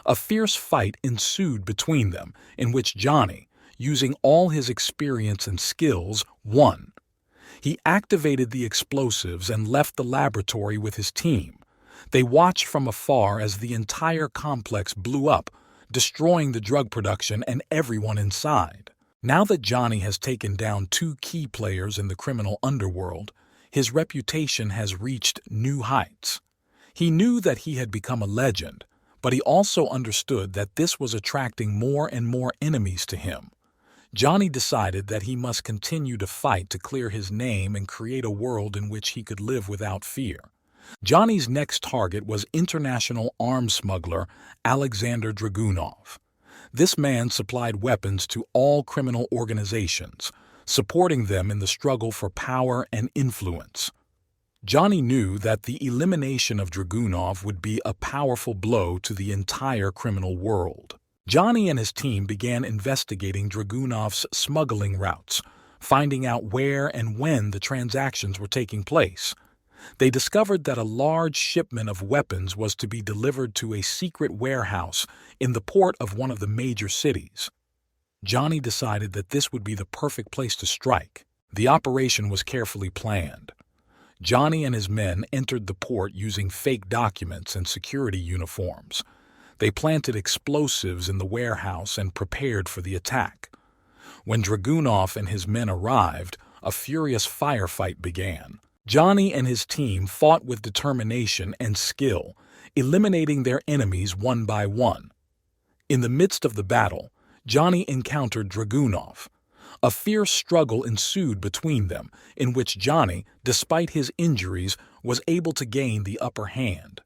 A fierce fight ensued between them, in which Johnny, using all his experience and skills, won. He activated the explosives and left the laboratory with his team. They watched from afar as the entire complex blew up, destroying the drug production and everyone inside. Now that Johnny has taken down two key players in the criminal underworld, his reputation has reached new heights. He knew that he had become a legend, but he also understood that this was attracting more and more enemies to him. Johnny decided that he must continue to fight to clear his name and create a world in which he could live without fear. Johnny's next target was international arms smuggler Alexander Dragunov. This man supplied weapons to all criminal organizations, supporting them in the struggle for power and influence. Johnny knew that the elimination of Dragunov would be a powerful blow to the entire criminal world. Johnny and his team began investigating Dragunov's smuggling routes, finding out where and when the transactions were taking place. They discovered that a large shipment of weapons was to be delivered to a secret warehouse in the port of one of the major cities. Johnny decided that this would be the perfect place to strike. The operation was carefully planned. Johnny and his men entered the port using fake documents and security uniforms. They planted explosives in the warehouse and prepared for the attack. When Dragunov and his men arrived, a furious firefight began. Johnny and his team fought with determination and skill, eliminating their enemies one by one. In the midst of the battle, Johnny encountered Dragunov. A fierce struggle ensued between them, in which Johnny, despite his injuries, was able to gain the upper hand.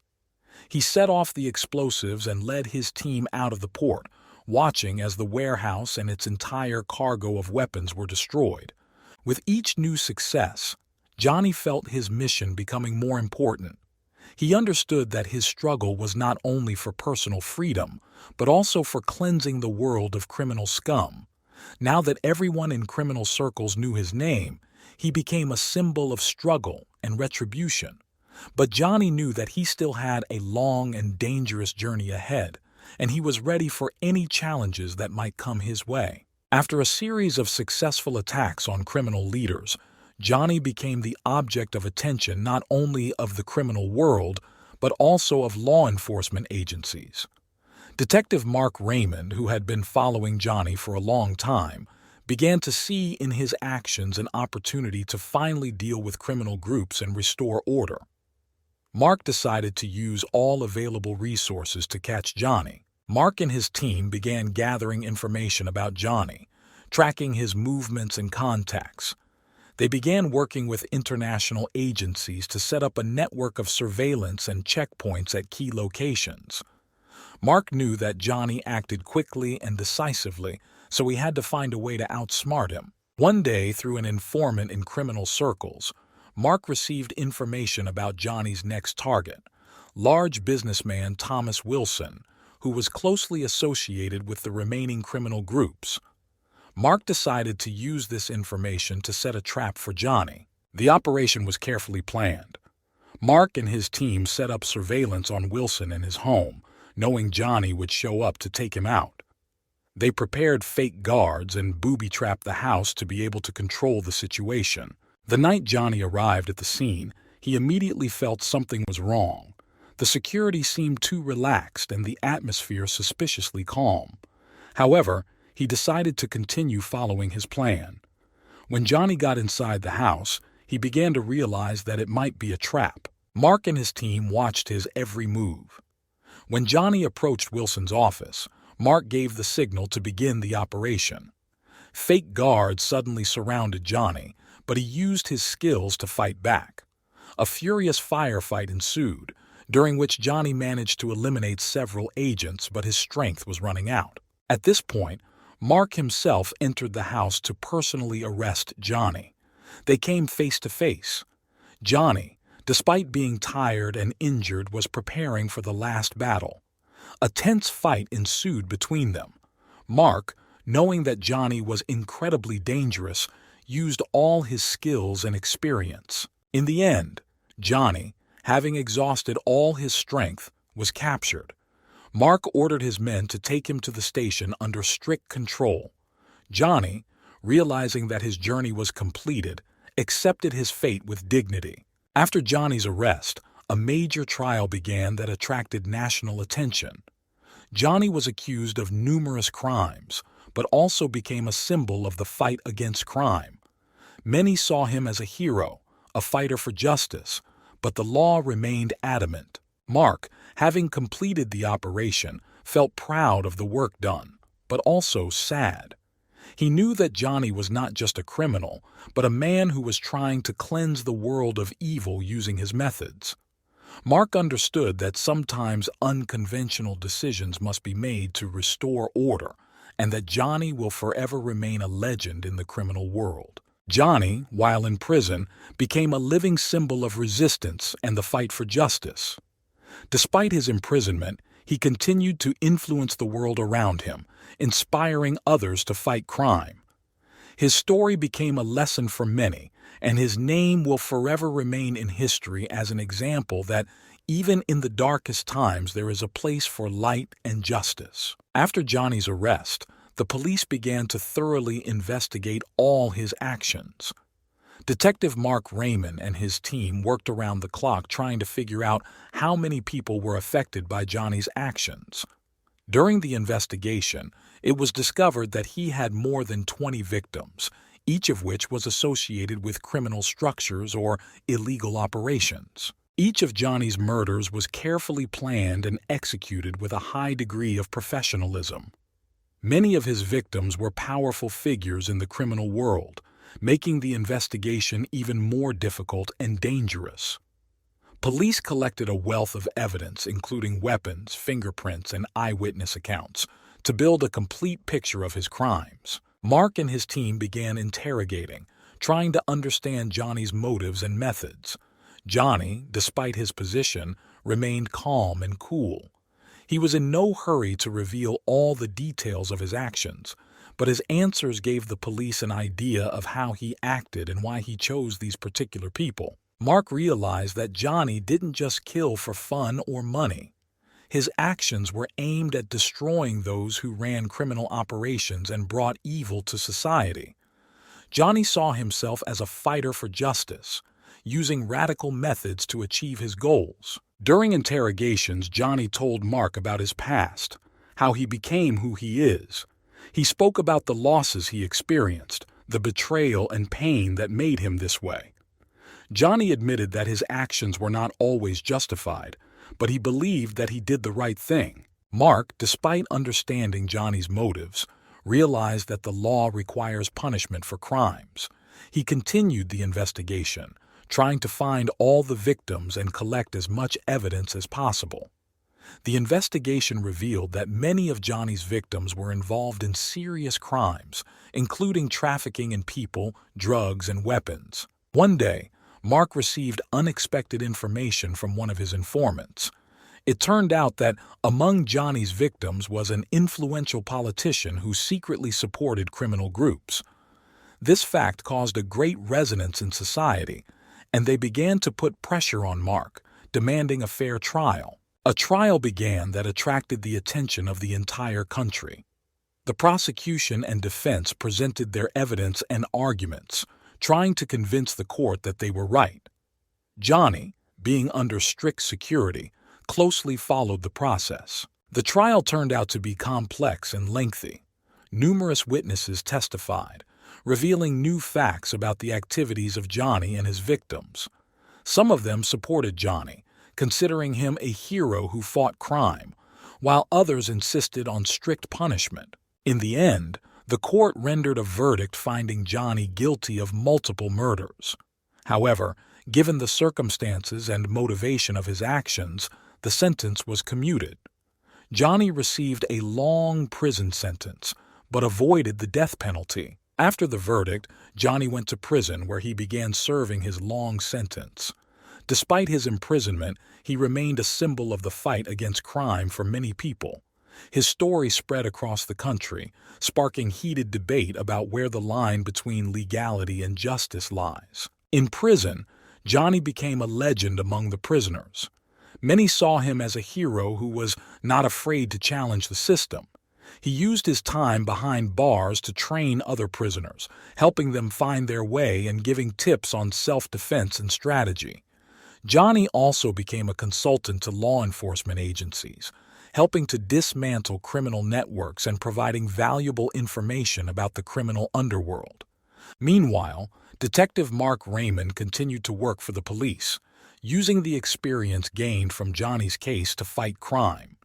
He set off the explosives and led his team out of the port, watching as the warehouse and its entire cargo of weapons were destroyed. With each new success, Johnny felt his mission becoming more important. He understood that his struggle was not only for personal freedom, but also for cleansing the world of criminal scum. Now that everyone in criminal circles knew his name, he became a symbol of struggle and retribution. But Johnny knew that he still had a long and dangerous journey ahead, and he was ready for any challenges that might come his way. After a series of successful attacks on criminal leaders, Johnny became the object of attention not only of the criminal world, but also of law enforcement agencies. Detective Mark Raymond, who had been following Johnny for a long time, began to see in his actions an opportunity to finally deal with criminal groups and restore order. Mark decided to use all available resources to catch Johnny. Mark and his team began gathering information about Johnny, tracking his movements and contacts. They began working with international agencies to set up a network of surveillance and checkpoints at key locations. Mark knew that Johnny acted quickly and decisively, so he had to find a way to outsmart him. One day, through an informant in criminal circles, Mark received information about Johnny's next target, large businessman Thomas Wilson, who was closely associated with the remaining criminal groups. Mark decided to use this information to set a trap for Johnny. The operation was carefully planned. Mark and his team set up surveillance on Wilson in his home, knowing Johnny would show up to take him out. They prepared fake guards and booby-trapped the house to be able to control the situation. The night Johnny arrived at the scene, he immediately felt something was wrong. The security seemed too relaxed and the atmosphere suspiciously calm. However, he decided to continue following his plan. When Johnny got inside the house, he began to realize that it might be a trap. Mark and his team watched his every move. When Johnny approached Wilson's office, Mark gave the signal to begin the operation. Fake guards suddenly surrounded Johnny, but he used his skills to fight back. A furious firefight ensued, during which Johnny managed to eliminate several agents, but his strength was running out. At this point, Mark himself entered the house to personally arrest Johnny. They came face to face. Johnny, despite being tired and injured, was preparing for the last battle. A tense fight ensued between them. Mark, knowing that Johnny was incredibly dangerous, used all his skills and experience. In the end, Johnny, having exhausted all his strength, was captured. Mark ordered his men to take him to the station under strict control. Johnny, realizing that his journey was completed, accepted his fate with dignity. After Johnny's arrest, a major trial began that attracted national attention. Johnny was accused of numerous crimes, but also became a symbol of the fight against crime. Many saw him as a hero, a fighter for justice, but the law remained adamant. Mark, having completed the operation, felt proud of the work done, but also sad. He knew that Johnny was not just a criminal, but a man who was trying to cleanse the world of evil using his methods. Mark understood that sometimes unconventional decisions must be made to restore order, and that Johnny will forever remain a legend in the criminal world. Johnny, while in prison, became a living symbol of resistance and the fight for justice. Despite his imprisonment, he continued to influence the world around him, inspiring others to fight crime. His story became a lesson for many, and his name will forever remain in history as an example that even in the darkest times there is a place for light and justice. After Johnny's arrest, the police began to thoroughly investigate all his actions. Detective Mark Raymond and his team worked around the clock trying to figure out how many people were affected by Johnny's actions. During the investigation, it was discovered that he had more than 20 victims, each of which was associated with criminal structures or illegal operations. Each of Johnny's murders was carefully planned and executed with a high degree of professionalism. Many of his victims were powerful figures in the criminal world, making the investigation even more difficult and dangerous. Police collected a wealth of evidence, including weapons, fingerprints, and eyewitness accounts, to build a complete picture of his crimes. Mark and his team began interrogating, trying to understand Johnny's motives and methods. Johnny, despite his position, remained calm and cool. He was in no hurry to reveal all the details of his actions, but his answers gave the police an idea of how he acted and why he chose these particular people. Mark realized that Johnny didn't just kill for fun or money. His actions were aimed at destroying those who ran criminal operations and brought evil to society. Johnny saw himself as a fighter for justice, using radical methods to achieve his goals. During interrogations, Johnny told Mark about his past, how he became who he is. He spoke about the losses he experienced, the betrayal and pain that made him this way. Johnny admitted that his actions were not always justified, but he believed that he did the right thing. Mark, despite understanding Johnny's motives, realized that the law requires punishment for crimes. He continued the investigation, trying to find all the victims and collect as much evidence as possible. The investigation revealed that many of Johnny's victims were involved in serious crimes, including trafficking in people, drugs, and weapons. One day, Mark received unexpected information from one of his informants. It turned out that among Johnny's victims was an influential politician who secretly supported criminal groups. This fact caused a great resonance in society, and they began to put pressure on Mark, demanding a fair trial. A trial began that attracted the attention of the entire country. The prosecution and defense presented their evidence and arguments, trying to convince the court that they were right. Johnny, being under strict security, closely followed the process. The trial turned out to be complex and lengthy. Numerous witnesses testified, revealing new facts about the activities of Johnny and his victims. Some of them supported Johnny, considering him a hero who fought crime, while others insisted on strict punishment. In the end, the court rendered a verdict finding Johnny guilty of multiple murders. However, given the circumstances and motivation of his actions, the sentence was commuted. Johnny received a long prison sentence, but avoided the death penalty. After the verdict, Johnny went to prison where he began serving his long sentence. Despite his imprisonment, he remained a symbol of the fight against crime for many people. His story spread across the country, sparking heated debate about where the line between legality and justice lies. In prison, Johnny became a legend among the prisoners. Many saw him as a hero who was not afraid to challenge the system. He used his time behind bars to train other prisoners, helping them find their way and giving tips on self-defense and strategy. Johnny also became a consultant to law enforcement agencies, helping to dismantle criminal networks and providing valuable information about the criminal underworld. Meanwhile, Detective Mark Raymond continued to work for the police, using the experience gained from Johnny's case to fight crime.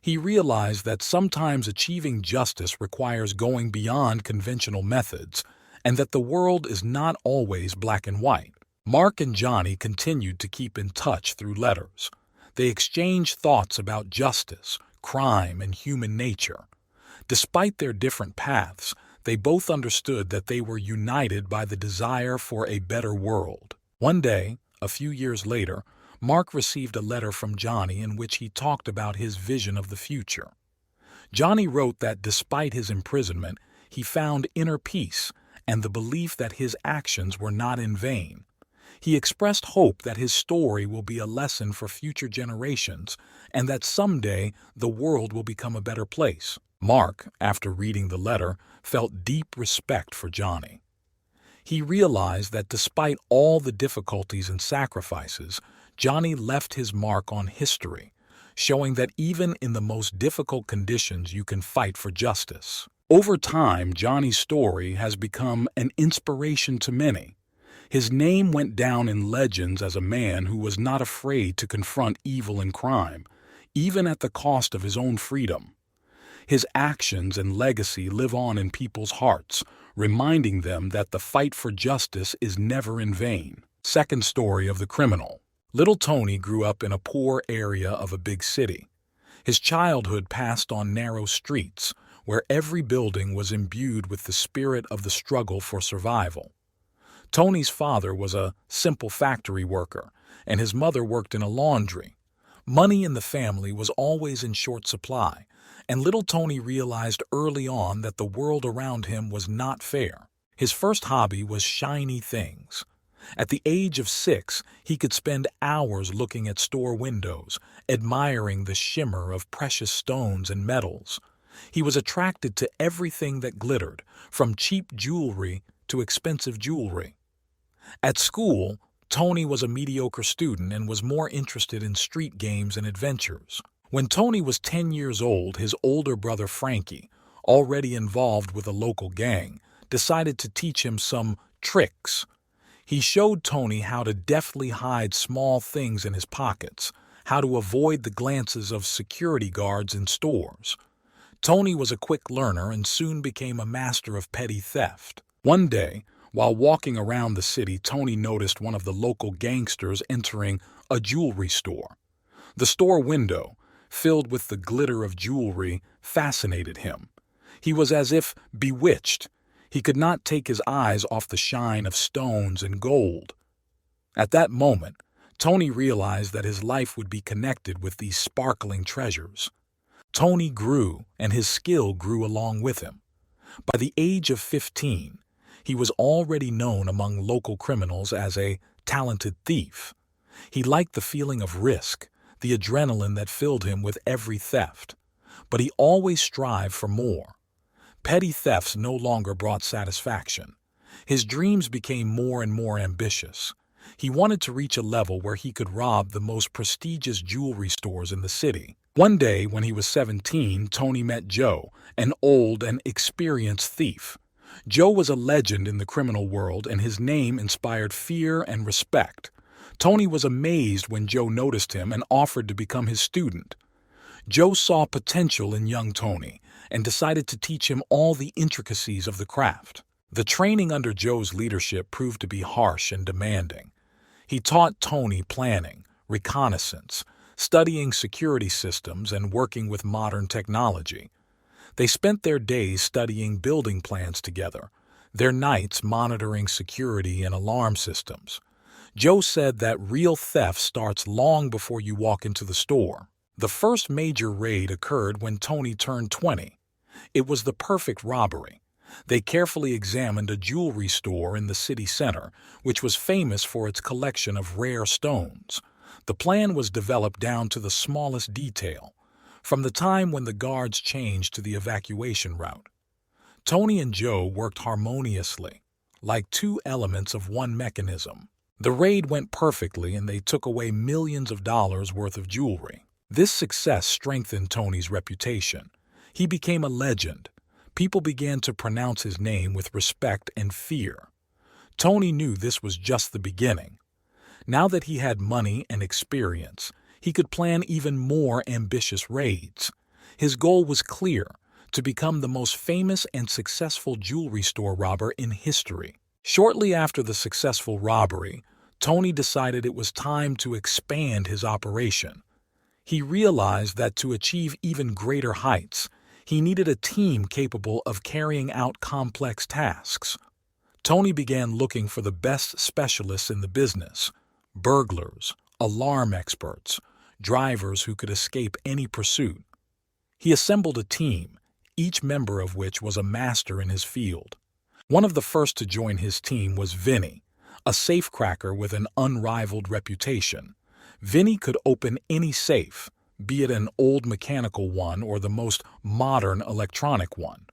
He realized that sometimes achieving justice requires going beyond conventional methods, and that the world is not always black and white. Mark and Johnny continued to keep in touch through letters. They exchanged thoughts about justice, crime, and human nature. Despite their different paths, they both understood that they were united by the desire for a better world. One day, a few years later, Mark received a letter from Johnny in which he talked about his vision of the future. Johnny wrote that despite his imprisonment, he found inner peace and the belief that his actions were not in vain. He expressed hope that his story will be a lesson for future generations and that someday the world will become a better place. Mark, after reading the letter, felt deep respect for Johnny. He realized that despite all the difficulties and sacrifices, Johnny left his mark on history, showing that even in the most difficult conditions you can fight for justice. Over time, Johnny's story has become an inspiration to many. His name went down in legends as a man who was not afraid to confront evil and crime, even at the cost of his own freedom. His actions and legacy live on in people's hearts, reminding them that the fight for justice is never in vain. Second story of the criminal. Little Tony grew up in a poor area of a big city. His childhood passed on narrow streets, where every building was imbued with the spirit of the struggle for survival. Tony's father was a simple factory worker, and his mother worked in a laundry. Money in the family was always in short supply, and little Tony realized early on that the world around him was not fair. His first hobby was shiny things. At the age of 6, he could spend hours looking at store windows, admiring the shimmer of precious stones and metals. He was attracted to everything that glittered, from cheap jewelry to expensive jewelry. At school, Tony was a mediocre student and was more interested in street games and adventures. When Tony was 10 years old, his older brother Frankie, already involved with a local gang, decided to teach him some tricks. He showed Tony how to deftly hide small things in his pockets, how to avoid the glances of security guards in stores. Tony was a quick learner and soon became a master of petty theft. One day, While walking around the city, Tony noticed one of the local gangsters entering a jewelry store. The store window, filled with the glitter of jewelry, fascinated him. He was as if bewitched. He could not take his eyes off the shine of stones and gold. At that moment, Tony realized that his life would be connected with these sparkling treasures. Tony grew, and his skill grew along with him. By the age of 15, he was already known among local criminals as a talented thief. He liked the feeling of risk, the adrenaline that filled him with every theft. But he always strived for more. Petty thefts no longer brought satisfaction. His dreams became more and more ambitious. He wanted to reach a level where he could rob the most prestigious jewelry stores in the city. One day, when he was 17, Tony met Joe, an old and experienced thief. Joe was a legend in the criminal world, and his name inspired fear and respect. Tony was amazed when Joe noticed him and offered to become his student. Joe saw potential in young Tony and decided to teach him all the intricacies of the craft. The training under Joe's leadership proved to be harsh and demanding. He taught Tony planning, reconnaissance, studying security systems, and working with modern technology. They spent their days studying building plans together, their nights monitoring security and alarm systems. Joe said that real theft starts long before you walk into the store. The first major raid occurred when Tony turned 20. It was the perfect robbery. They carefully examined a jewelry store in the city center, which was famous for its collection of rare stones. The plan was developed down to the smallest detail, from the time when the guards changed to the evacuation route. Tony and Joe worked harmoniously, like two elements of one mechanism. The raid went perfectly, and they took away millions of dollars worth of jewelry. This success strengthened Tony's reputation. He became a legend. People began to pronounce his name with respect and fear. Tony knew this was just the beginning. Now that he had money and experience, he could plan even more ambitious raids. His goal was clear: to become the most famous and successful jewelry store robber in history. Shortly after the successful robbery, Tony decided it was time to expand his operation. He realized that to achieve even greater heights, he needed a team capable of carrying out complex tasks. Tony began looking for the best specialists in the business: burglars, alarm experts, drivers who could escape any pursuit. He assembled a team, each member of which was a master in his field. One of the first to join his team was Vinny, a safecracker with an unrivaled reputation. Vinny could open any safe, be it an old mechanical one or the most modern electronic one.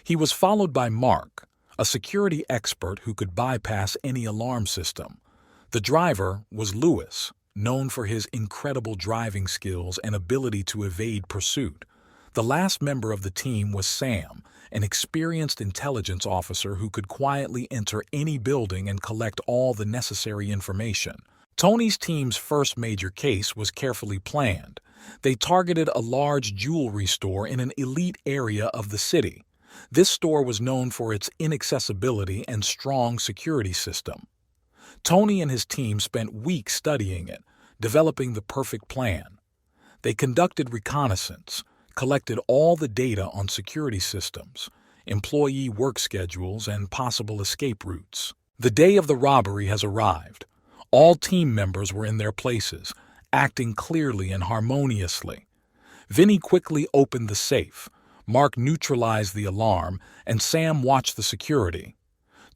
He was followed by Mark, a security expert who could bypass any alarm system. The driver was Lewis, known for his incredible driving skills and ability to evade pursuit. The last member of the team was Sam, an experienced intelligence officer who could quietly enter any building and collect all the necessary information. Tony's team's first major case was carefully planned. They targeted a large jewelry store in an elite area of the city. This store was known for its inaccessibility and strong security system. Tony and his team spent weeks studying it, developing the perfect plan. They conducted reconnaissance, collected all the data on security systems, employee work schedules, and possible escape routes. The day of the robbery has arrived. All team members were in their places, acting clearly and harmoniously. Vinny quickly opened the safe, Mark neutralized the alarm, and Sam watched the security.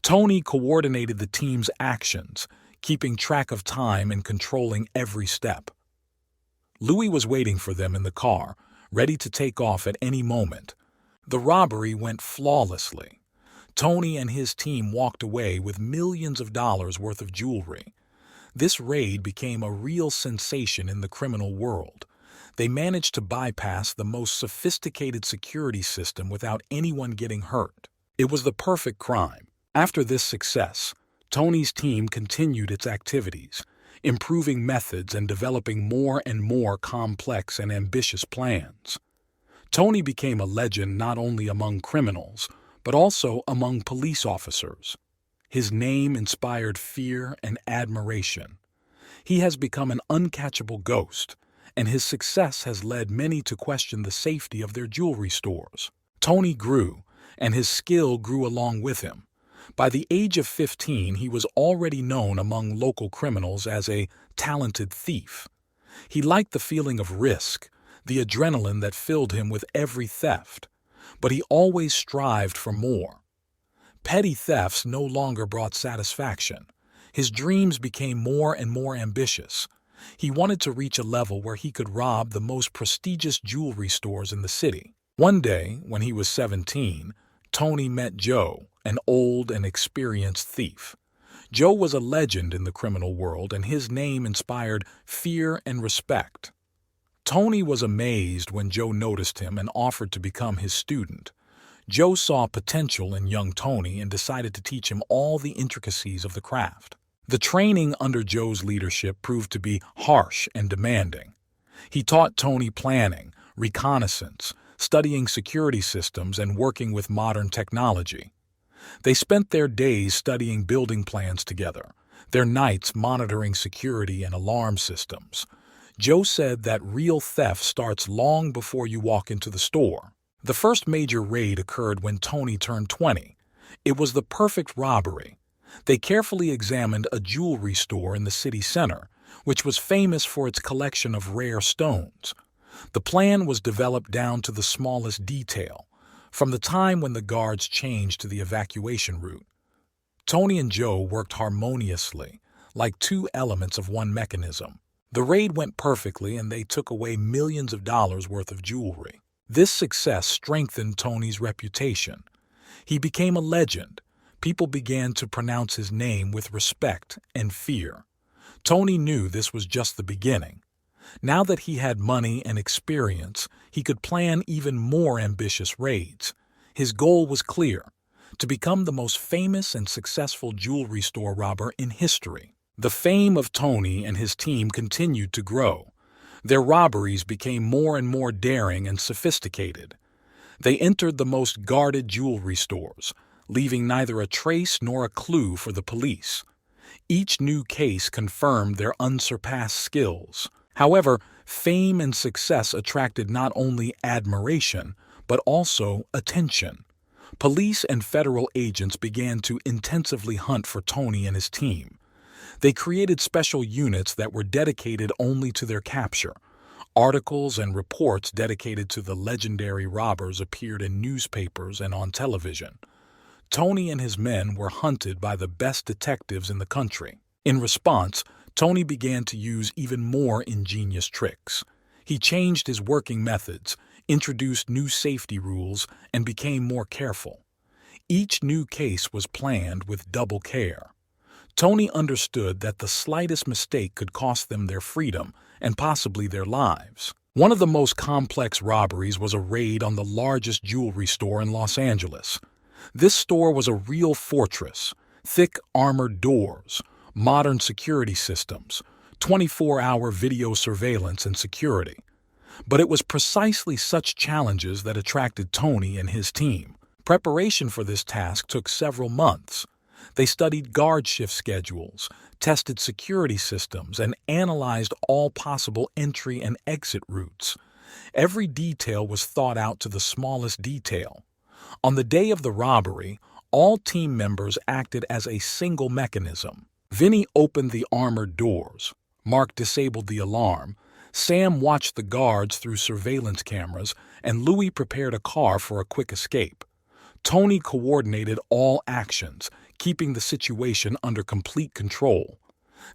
Tony coordinated the team's actions, keeping track of time and controlling every step. Louis was waiting for them in the car, ready to take off at any moment. The robbery went flawlessly. Tony and his team walked away with millions of dollars worth of jewelry. This raid became a real sensation in the criminal world. They managed to bypass the most sophisticated security system without anyone getting hurt. It was the perfect crime. After this success, Tony's team continued its activities, improving methods and developing more and more complex and ambitious plans. Tony became a legend not only among criminals, but also among police officers. His name inspired fear and admiration. He has become an uncatchable ghost, and his success has led many to question the safety of their jewelry stores. Tony grew, and his skill grew along with him. By the age of 15, he was already known among local criminals as a talented thief. He liked the feeling of risk, the adrenaline that filled him with every theft, but he always strived for more. Petty thefts no longer brought satisfaction. His dreams became more and more ambitious. He wanted to reach a level where he could rob the most prestigious jewelry stores in the city. One day, when he was 17, Tony met Joe, an old and experienced thief. Joe was a legend in the criminal world, and his name inspired fear and respect. Tony was amazed when Joe noticed him and offered to become his student. Joe saw potential in young Tony and decided to teach him all the intricacies of the craft. The training under Joe's leadership proved to be harsh and demanding. He taught Tony planning, reconnaissance, studying security systems, and working with modern technology. They spent their days studying building plans together, their nights monitoring security and alarm systems. Joe said that real theft starts long before you walk into the store. The first major raid occurred when Tony turned 20. It was the perfect robbery. They carefully examined a jewelry store in the city center, which was famous for its collection of rare stones. The plan was developed down to the smallest detail, from the time when the guards changed to the evacuation route. Tony and Joe worked harmoniously, like two elements of one mechanism. The raid went perfectly, and they took away millions of dollars worth of jewelry. This success strengthened Tony's reputation. He became a legend. People began to pronounce his name with respect and fear. Tony knew this was just the beginning. Now that he had money and experience, he could plan even more ambitious raids. His goal was clear: to become the most famous and successful jewelry store robber in history. The fame of Tony and his team continued to grow. Their robberies became more and more daring and sophisticated. They entered the most guarded jewelry stores, leaving neither a trace nor a clue for the police. Each new case confirmed their unsurpassed skills. However, fame and success attracted not only admiration, but also attention. Police and federal agents began to intensively hunt for Tony and his team. They created special units that were dedicated only to their capture. Articles and reports dedicated to the legendary robbers appeared in newspapers and on television. Tony and his men were hunted by the best detectives in the country. In response, Tony began to use even more ingenious tricks. He changed his working methods, introduced new safety rules, and became more careful. Each new case was planned with double care. Tony understood that the slightest mistake could cost them their freedom and possibly their lives. One of the most complex robberies was a raid on the largest jewelry store in Los Angeles. This store was a real fortress: thick armored doors, modern security systems, 24-hour video surveillance and security. But it was precisely such challenges that attracted Tony and his team. Preparation for this task took several months. They studied guard shift schedules, tested security systems, and analyzed all possible entry and exit routes. Every detail was thought out to the smallest detail. On the day of the robbery, all team members acted as a single mechanism. Vinny opened the armored doors. Mark disabled the alarm. Sam watched the guards through surveillance cameras, and Louis prepared a car for a quick escape. Tony coordinated all actions, keeping the situation under complete control.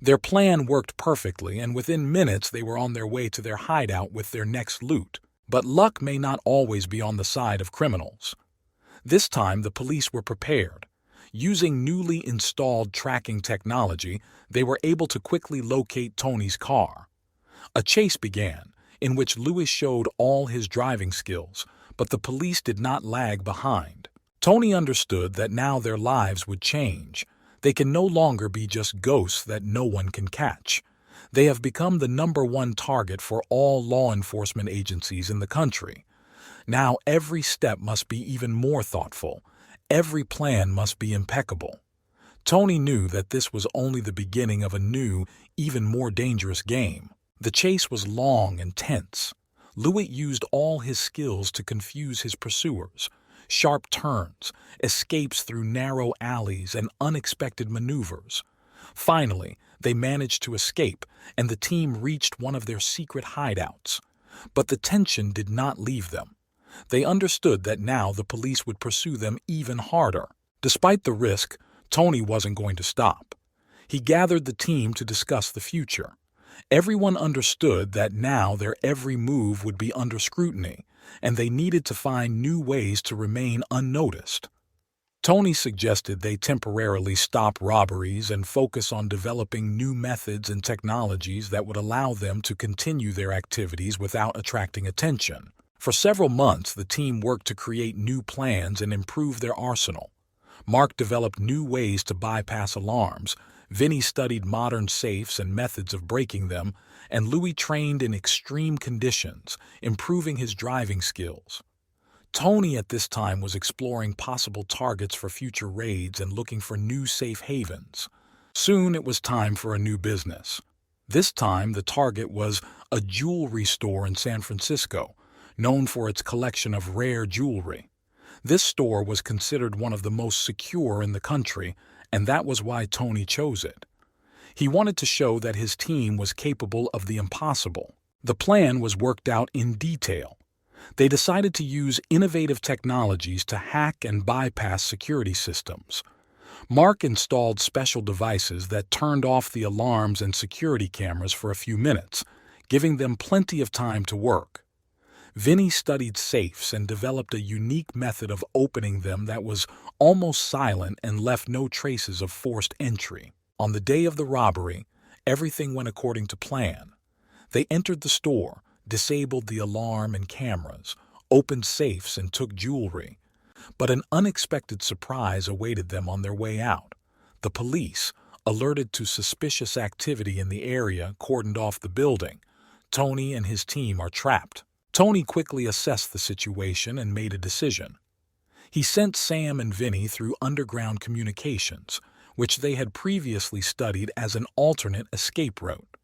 Their plan worked perfectly, and within minutes they were on their way to their hideout with their next loot. But luck may not always be on the side of criminals. This time the police were prepared. Using newly installed tracking technology, they were able to quickly locate Tony's car. A chase began, in which Louis showed all his driving skills, but the police did not lag behind. Tony understood that now their lives would change. They can no longer be just ghosts that no one can catch. They have become the #1 target for all law enforcement agencies in the country. Now every step must be even more thoughtful. Every plan must be impeccable. Tony knew that this was only the beginning of a new, even more dangerous game. The chase was long and tense. Lewitt used all his skills to confuse his pursuers. Sharp turns, escapes through narrow alleys, and unexpected maneuvers. Finally, they managed to escape, and the team reached one of their secret hideouts. But the tension did not leave them. They understood that now the police would pursue them even harder. Despite the risk, Tony wasn't going to stop. He gathered the team to discuss the future. Everyone understood that now their every move would be under scrutiny, and they needed to find new ways to remain unnoticed. Tony suggested they temporarily stop robberies and focus on developing new methods and technologies that would allow them to continue their activities without attracting attention. For several months, the team worked to create new plans and improve their arsenal. Mark developed new ways to bypass alarms, Vinny studied modern safes and methods of breaking them, and Louis trained in extreme conditions, improving his driving skills. Tony at this time was exploring possible targets for future raids and looking for new safe havens. Soon it was time for a new business. This time the target was a jewelry store in San Francisco, known for its collection of rare jewelry. This store was considered one of the most secure in the country, and that was why Tony chose it. He wanted to show that his team was capable of the impossible. The plan was worked out in detail. They decided to use innovative technologies to hack and bypass security systems. Mark installed special devices that turned off the alarms and security cameras for a few minutes, giving them plenty of time to work. Vinny studied safes and developed a unique method of opening them that was almost silent and left no traces of forced entry. On the day of the robbery, everything went according to plan. They entered the store, disabled the alarm and cameras, opened safes and took jewelry. But an unexpected surprise awaited them on their way out. The police, alerted to suspicious activity in the area, cordoned off the building. Tony and his team are trapped. Tony quickly assessed the situation and made a decision. He sent Sam and Vinny through underground communications, which they had previously studied as an alternate escape route.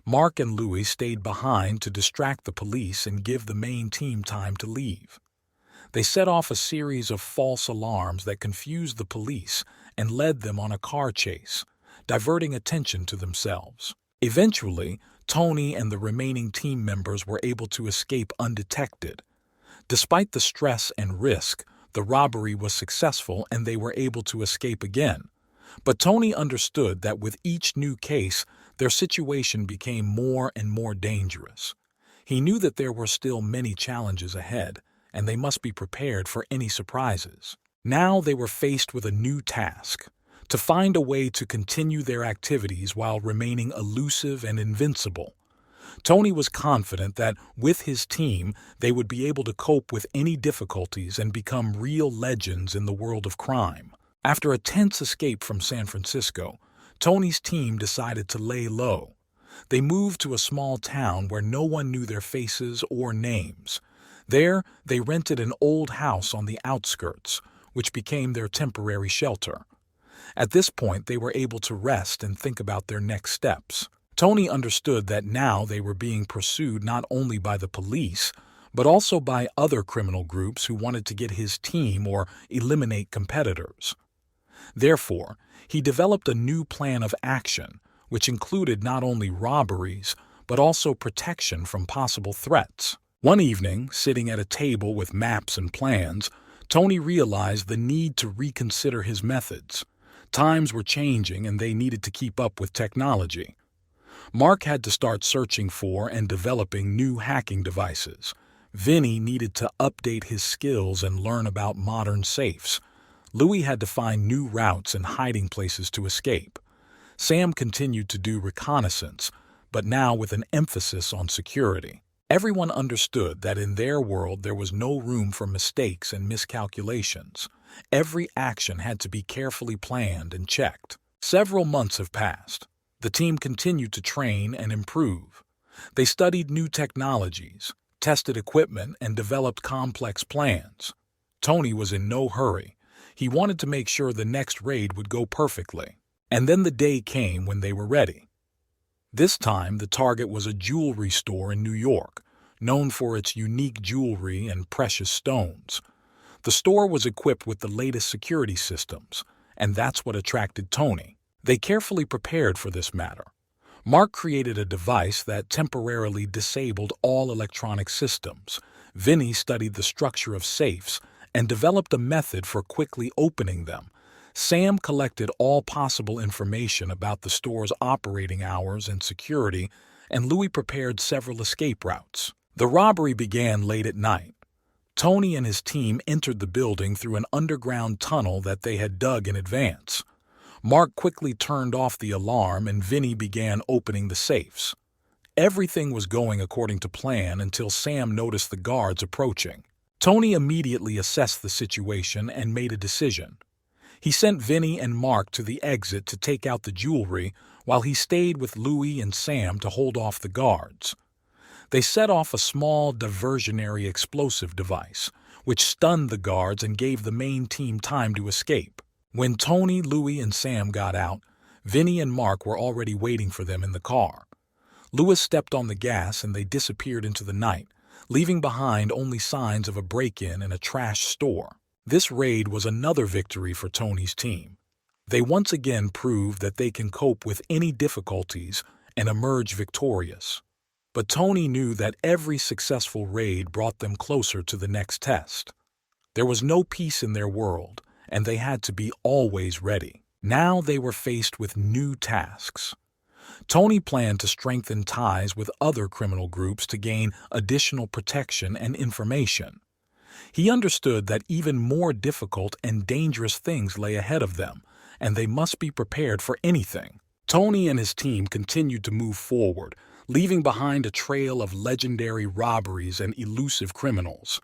Mark and Louis stayed behind to distract the police and give the main team time to leave. They set off a series of false alarms that confused the police and led them on a car chase, diverting attention to themselves. Eventually, Tony and the remaining team members were able to escape undetected. Despite the stress and risk, the robbery was successful and they were able to escape again. But Tony understood that with each new case, their situation became more and more dangerous. He knew that there were still many challenges ahead, and they must be prepared for any surprises. Now they were faced with a new task: to find a way to continue their activities while remaining elusive and invincible. Tony was confident that with his team, they would be able to cope with any difficulties and become real legends in the world of crime. After a tense escape from San Francisco, Tony's team decided to lay low. They moved to a small town where no one knew their faces or names. There, they rented an old house on the outskirts, which became their temporary shelter. At this point, they were able to rest and think about their next steps. Tony understood that now they were being pursued not only by the police, but also by other criminal groups who wanted to get his team or eliminate competitors. Therefore, he developed a new plan of action, which included not only robberies, but also protection from possible threats. One evening, sitting at a table with maps and plans, Tony realized the need to reconsider his methods. Times were changing and they needed to keep up with technology. Mark had to start searching for and developing new hacking devices. Vinny needed to update his skills and learn about modern safes. Louis had to find new routes and hiding places to escape. Sam continued to do reconnaissance, but now with an emphasis on security. Everyone understood that in their world there was no room for mistakes and miscalculations. Every action had to be carefully planned and checked. Several months have passed. The team continued to train and improve. They studied new technologies, tested equipment, and developed complex plans. Tony was in no hurry. He wanted to make sure the next raid would go perfectly. And then the day came when they were ready. This time, the target was a jewelry store in New York, known for its unique jewelry and precious stones. The store was equipped with the latest security systems, and that's what attracted Tony. They carefully prepared for this matter. Mark created a device that temporarily disabled all electronic systems. Vinny studied the structure of safes and developed a method for quickly opening them. Sam collected all possible information about the store's operating hours and security, and Louis prepared several escape routes. The robbery began late at night. Tony and his team entered the building through an underground tunnel that they had dug in advance. Mark quickly turned off the alarm and Vinny began opening the safes. Everything was going according to plan until Sam noticed the guards approaching. Tony immediately assessed the situation and made a decision. He sent Vinny and Mark to the exit to take out the jewelry while he stayed with Louis and Sam to hold off the guards. They set off a small diversionary explosive device, which stunned the guards and gave the main team time to escape. When Tony, Louis, and Sam got out, Vinny and Mark were already waiting for them in the car. Louis stepped on the gas and they disappeared into the night, leaving behind only signs of a break-in in a trash store. This raid was another victory for Tony's team. They once again proved that they can cope with any difficulties and emerge victorious. But Tony knew that every successful raid brought them closer to the next test. There was no peace in their world, and they had to be always ready. Now they were faced with new tasks. Tony planned to strengthen ties with other criminal groups to gain additional protection and information. He understood that even more difficult and dangerous things lay ahead of them, and they must be prepared for anything. Tony and his team continued to move forward, leaving behind a trail of legendary robberies and elusive criminals.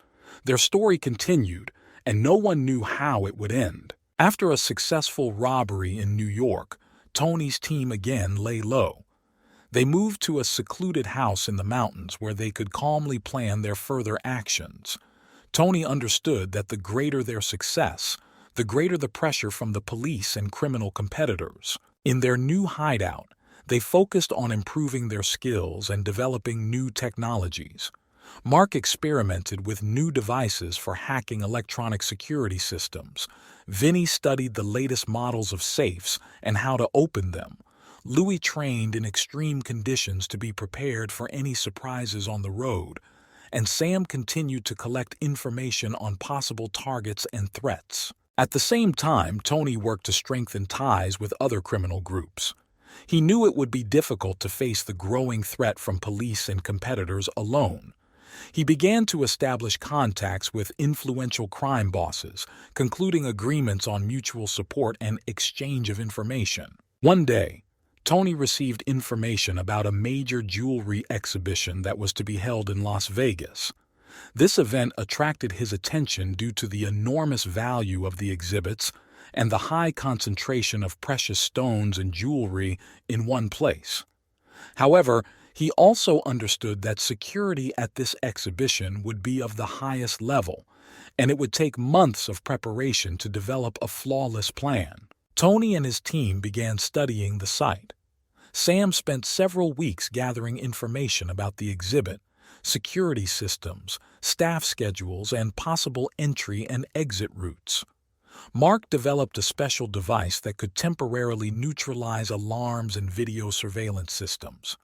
Their story continued, and no one knew how it would end. After a successful robbery in New York, Tony's team again lay low. They moved to a secluded house in the mountains where they could calmly plan their further actions. Tony understood that the greater their success, the greater the pressure from the police and criminal competitors. In their new hideout, they focused on improving their skills and developing new technologies. Mark experimented with new devices for hacking electronic security systems. Vinny studied the latest models of safes and how to open them. Louis trained in extreme conditions to be prepared for any surprises on the road. And Sam continued to collect information on possible targets and threats. At the same time, Tony worked to strengthen ties with other criminal groups. He knew it would be difficult to face the growing threat from police and competitors alone. He began to establish contacts with influential crime bosses, concluding agreements on mutual support and exchange of information. One day, Tony received information about a major jewelry exhibition that was to be held in Las Vegas. This event attracted his attention due to the enormous value of the exhibits and the high concentration of precious stones and jewelry in one place. However, he also understood that security at this exhibition would be of the highest level, and it would take months of preparation to develop a flawless plan. Tony and his team began studying the site. Sam spent several weeks gathering information about the exhibit, security systems, staff schedules, and possible entry and exit routes. Mark developed a special device that could temporarily neutralize alarms and video surveillance systems.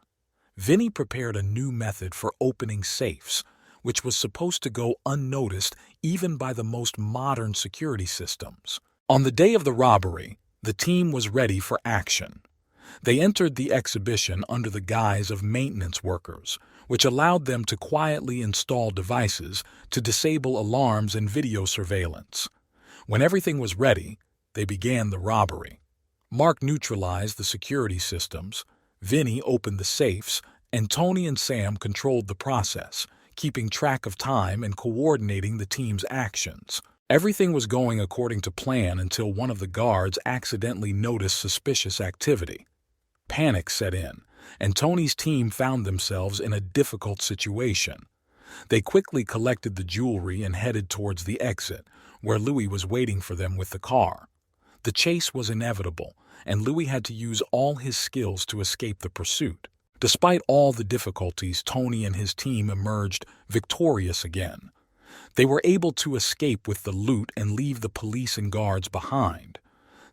Vinny prepared a new method for opening safes, which was supposed to go unnoticed even by the most modern security systems. On the day of the robbery, the team was ready for action. They entered the exhibition under the guise of maintenance workers, which allowed them to quietly install devices to disable alarms and video surveillance. When everything was ready, they began the robbery. Mark neutralized the security systems, Vinny opened the safes, and Tony and Sam controlled the process, keeping track of time and coordinating the team's actions. Everything was going according to plan until one of the guards accidentally noticed suspicious activity. Panic set in, and Tony's team found themselves in a difficult situation. They quickly collected the jewelry and headed towards the exit, where Louis was waiting for them with the car. The chase was inevitable, and Louis had to use all his skills to escape the pursuit. Despite all the difficulties, Tony and his team emerged victorious again. They were able to escape with the loot and leave the police and guards behind.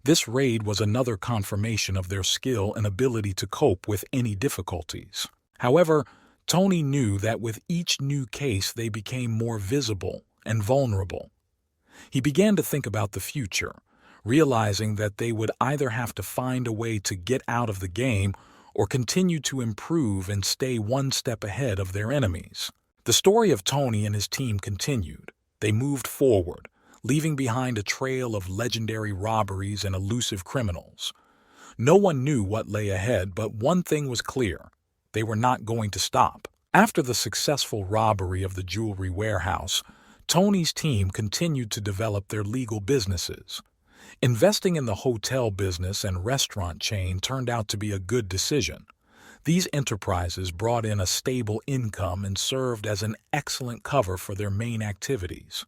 This raid was another confirmation of their skill and ability to cope with any difficulties. However, Tony knew that with each new case they became more visible and vulnerable. He began to think about the future, realizing that they would either have to find a way to get out of the game or continue to improve and stay one step ahead of their enemies. The story of Tony and his team continued. They moved forward, leaving behind a trail of legendary robberies and elusive criminals. No one knew what lay ahead, but one thing was clear: they were not going to stop. After the successful robbery of the jewelry warehouse, Tony's team continued to develop their legal businesses. Investing in the hotel business and restaurant chain turned out to be a good decision. These enterprises brought in a stable income and served as an excellent cover for their main activities.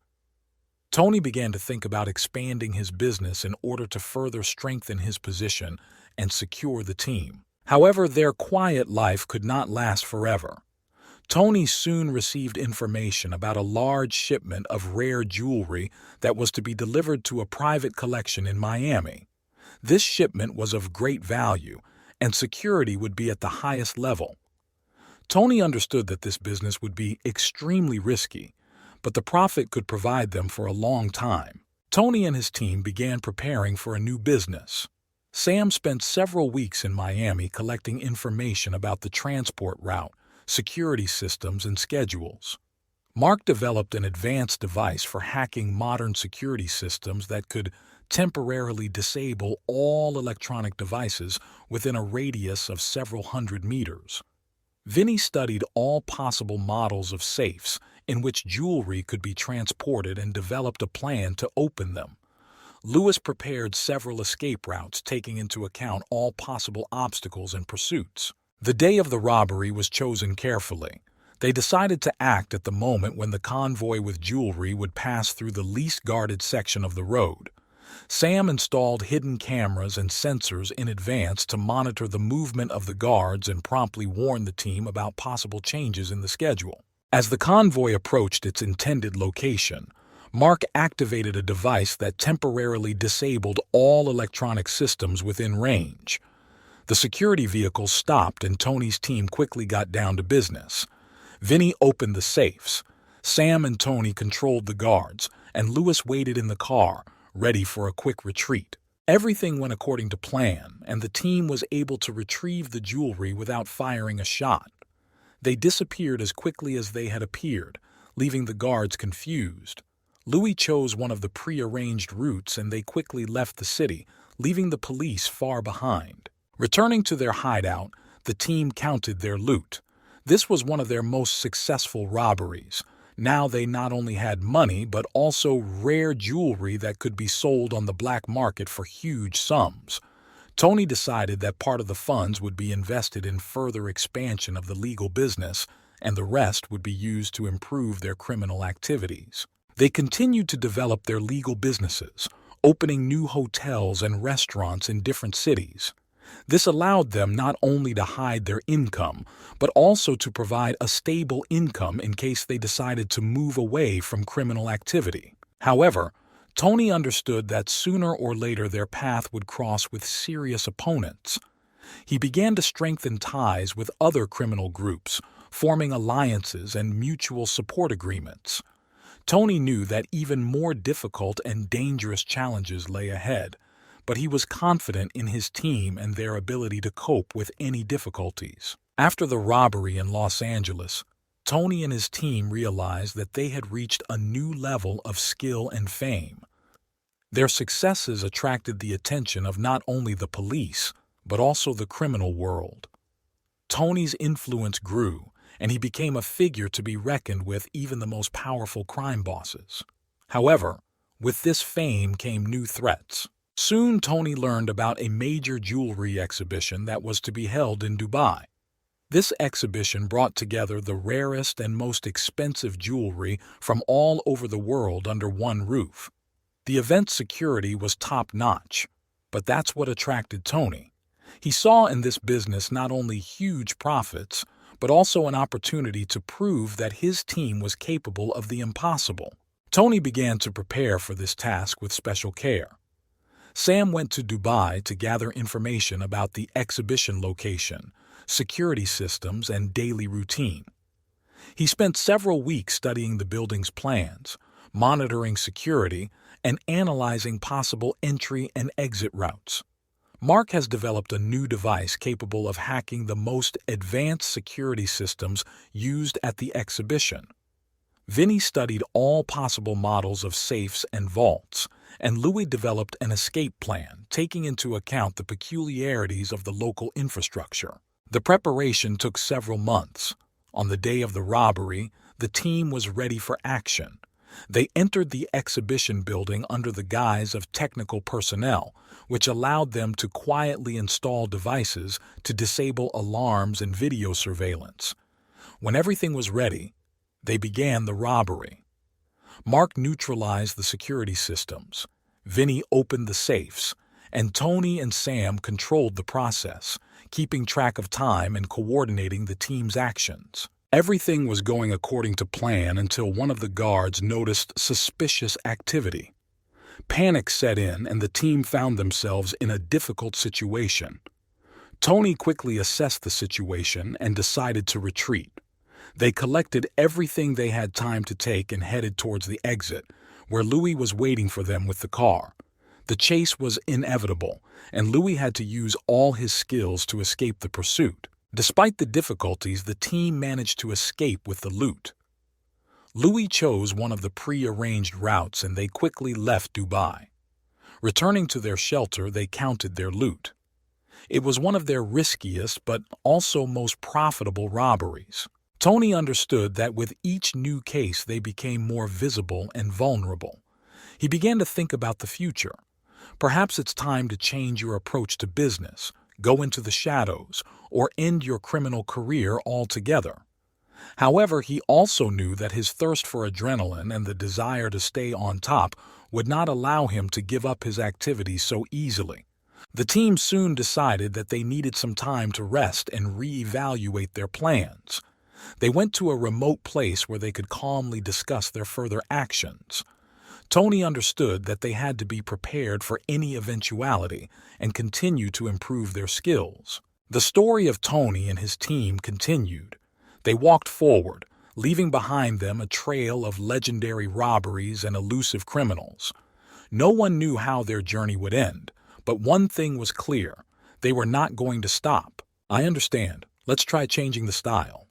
Tony began to think about expanding his business in order to further strengthen his position and secure the team. However, their quiet life could not last forever. Tony soon received information about a large shipment of rare jewelry that was to be delivered to a private collection in Miami. This shipment was of great value, and security would be at the highest level. Tony understood that this business would be extremely risky, but the profit could provide them for a long time. Tony and his team began preparing for a new business. Sam spent several weeks in Miami collecting information about the transport route, security systems, and schedules. Mark developed an advanced device for hacking modern security systems that could temporarily disable all electronic devices within a radius of several hundred meters. Vinny studied all possible models of safes in which jewelry could be transported and developed a plan to open them. Louis prepared several escape routes, taking into account all possible obstacles and pursuits. The day of the robbery was chosen carefully. They decided to act at the moment when the convoy with jewelry would pass through the least guarded section of the road. Sam installed hidden cameras and sensors in advance to monitor the movement of the guards and promptly warn the team about possible changes in the schedule. As the convoy approached its intended location, Mark activated a device that temporarily disabled all electronic systems within range. The security vehicle stopped and Tony's team quickly got down to business. Vinny opened the safes. Sam and Tony controlled the guards, and Louis waited in the car, ready for a quick retreat. Everything went according to plan, and the team was able to retrieve the jewelry without firing a shot. They disappeared as quickly as they had appeared, leaving the guards confused. Louis chose one of the pre-arranged routes and they quickly left the city, leaving the police far behind. Returning to their hideout, the team counted their loot. This was one of their most successful robberies. Now they not only had money, but also rare jewelry that could be sold on the black market for huge sums. Tony decided that part of the funds would be invested in further expansion of the legal business, and the rest would be used to improve their criminal activities. They continued to develop their legal businesses, opening new hotels and restaurants in different cities. This allowed them not only to hide their income, but also to provide a stable income in case they decided to move away from criminal activity. However, Tony understood that sooner or later their path would cross with serious opponents. He began to strengthen ties with other criminal groups, forming alliances and mutual support agreements. Tony knew that even more difficult and dangerous challenges lay ahead, but he was confident in his team and their ability to cope with any difficulties. After the robbery in Los Angeles, Tony and his team realized that they had reached a new level of skill and fame. Their successes attracted the attention of not only the police, but also the criminal world. Tony's influence grew, and he became a figure to be reckoned with even the most powerful crime bosses. However, with this fame came new threats. Soon Tony learned about a major jewelry exhibition that was to be held in Dubai. This exhibition brought together the rarest and most expensive jewelry from all over the world under one roof. The event's security was top-notch, but that's what attracted Tony. He saw in this business not only huge profits, but also an opportunity to prove that his team was capable of the impossible. Tony began to prepare for this task with special care. Sam went to Dubai to gather information about the exhibition location, security systems, and daily routine. He spent several weeks studying the building's plans, monitoring security, and analyzing possible entry and exit routes. Mark has developed a new device capable of hacking the most advanced security systems used at the exhibition. Vinny studied all possible models of safes and vaults, and Louis developed an escape plan, taking into account the peculiarities of the local infrastructure. The preparation took several months. On the day of the robbery, the team was ready for action. They entered the exhibition building under the guise of technical personnel, which allowed them to quietly install devices to disable alarms and video surveillance. When everything was ready, they began the robbery. Mark neutralized the security systems, Vinny opened the safes, and Tony and Sam controlled the process, keeping track of time and coordinating the team's actions. Everything was going according to plan until one of the guards noticed suspicious activity. Panic set in and the team found themselves in a difficult situation. Tony quickly assessed the situation and decided to retreat. They collected everything they had time to take and headed towards the exit, where Louis was waiting for them with the car. The chase was inevitable, and Louis had to use all his skills to escape the pursuit. Despite the difficulties, the team managed to escape with the loot. Louis chose one of the pre-arranged routes and they quickly left Dubai. Returning to their shelter, they counted their loot. It was one of their riskiest but also most profitable robberies. Tony understood that with each new case they became more visible and vulnerable. He began to think about the future. Perhaps it's time to change your approach to business, go into the shadows, or end your criminal career altogether. However, he also knew that his thirst for adrenaline and the desire to stay on top would not allow him to give up his activities so easily. The team soon decided that they needed some time to rest and reevaluate their plans. They went to a remote place where they could calmly discuss their further actions. Tony understood that they had to be prepared for any eventuality and continue to improve their skills. The story of Tony and his team continued. They walked forward, leaving behind them a trail of legendary robberies and elusive criminals. No one knew how their journey would end, but one thing was clear: they were not going to stop. I understand. Let's try changing the style.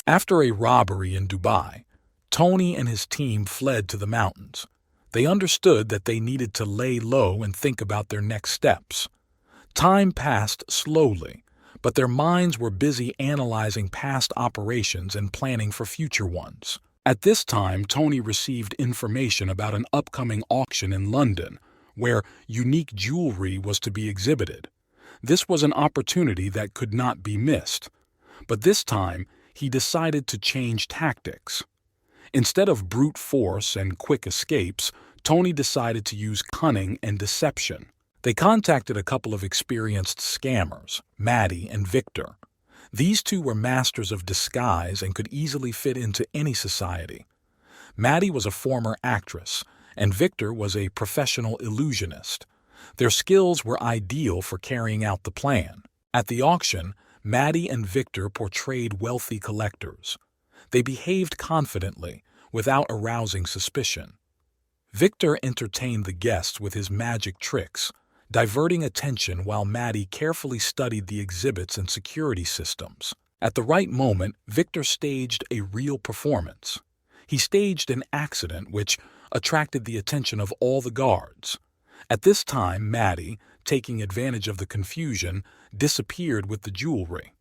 After a robbery in Dubai, Tony and his team fled to the mountains. They understood that they needed to lay low and think about their next steps. Time passed slowly, but their minds were busy analyzing past operations and planning for future ones. At this time, Tony received information about an upcoming auction in London, where unique jewelry was to be exhibited. This was an opportunity that could not be missed. But this time, he decided to change tactics. Instead of brute force and quick escapes, Tony decided to use cunning and deception. They contacted a couple of experienced scammers, Maddie and Victor. These two were masters of disguise and could easily fit into any society. Maddie was a former actress, and Victor was a professional illusionist. Their skills were ideal for carrying out the plan. At the auction, Maddie and Victor portrayed wealthy collectors. They behaved confidently, without arousing suspicion. Victor entertained the guests with his magic tricks, diverting attention while Maddie carefully studied the exhibits and security systems. At the right moment, Victor staged a real performance. He staged an accident which attracted the attention of all the guards. At this time, Maddie, taking advantage of the confusion, disappeared with the jewelry.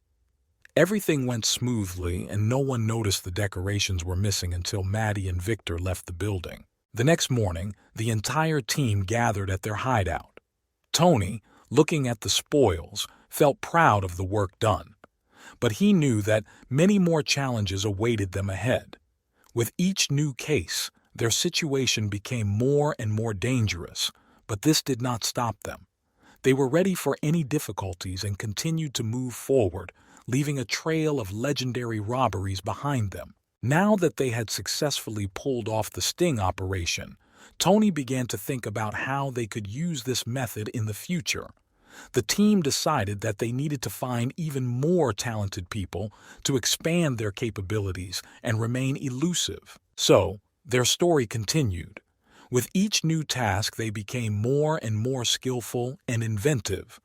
Everything went smoothly and no one noticed the decorations were missing until Maddie and Victor left the building. The next morning, the entire team gathered at their hideout. Tony, looking at the spoils, felt proud of the work done. But he knew that many more challenges awaited them ahead. With each new case, Their situation became more and more dangerous, but this did not stop them. They were ready for any difficulties and continued to move forward, leaving a trail of legendary robberies behind them. Now that they had successfully pulled off the sting operation, Tony began to think about how they could use this method in the future. The team decided that they needed to find even more talented people to expand their capabilities and remain elusive. So, their story continued. With each new task, they became more and more skillful and inventive.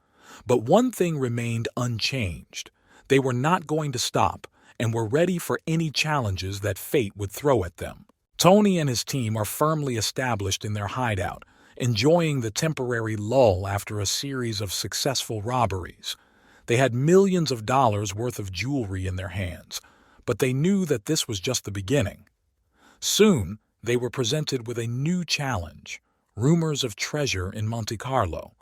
But one thing remained unchanged. They were not going to stop and were ready for any challenges that fate would throw at them. Tony and his team are firmly established in their hideout, enjoying the temporary lull after a series of successful robberies. They had millions of dollars worth of jewelry in their hands, but they knew that this was just the beginning. Soon, they were presented with a new challenge: rumors of treasure in Monte Carlo.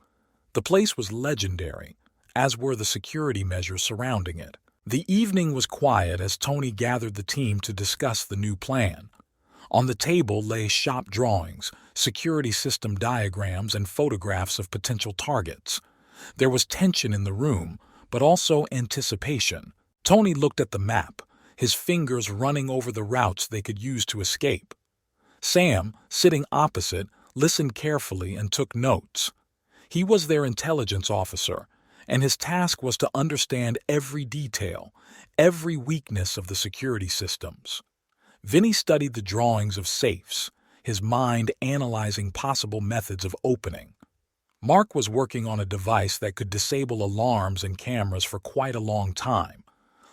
The place was legendary, as were the security measures surrounding it. The evening was quiet as Tony gathered the team to discuss the new plan. On the table lay shop drawings, security system diagrams, and photographs of potential targets. There was tension in the room, but also anticipation. Tony looked at the map, his fingers running over the routes they could use to escape. Sam, sitting opposite, listened carefully and took notes. He was their intelligence officer, and his task was to understand every detail, every weakness of the security systems. Vinny studied the drawings of safes, his mind analyzing possible methods of opening. Mark was working on a device that could disable alarms and cameras for quite a long time.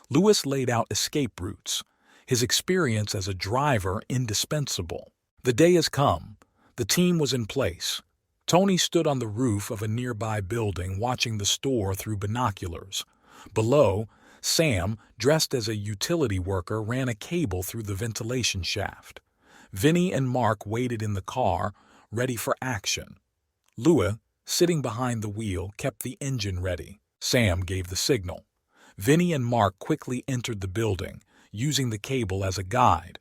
Lewis laid out escape routes, his experience as a driver indispensable. The day has come. The team was in place. Tony stood on the roof of a nearby building watching the store through binoculars. Below, Sam, dressed as a utility worker, ran a cable through the ventilation shaft. Vinny and Mark waited in the car, ready for action. Louis, sitting behind the wheel, kept the engine ready. Sam gave the signal. Vinny and Mark quickly entered the building, using the cable as a guide.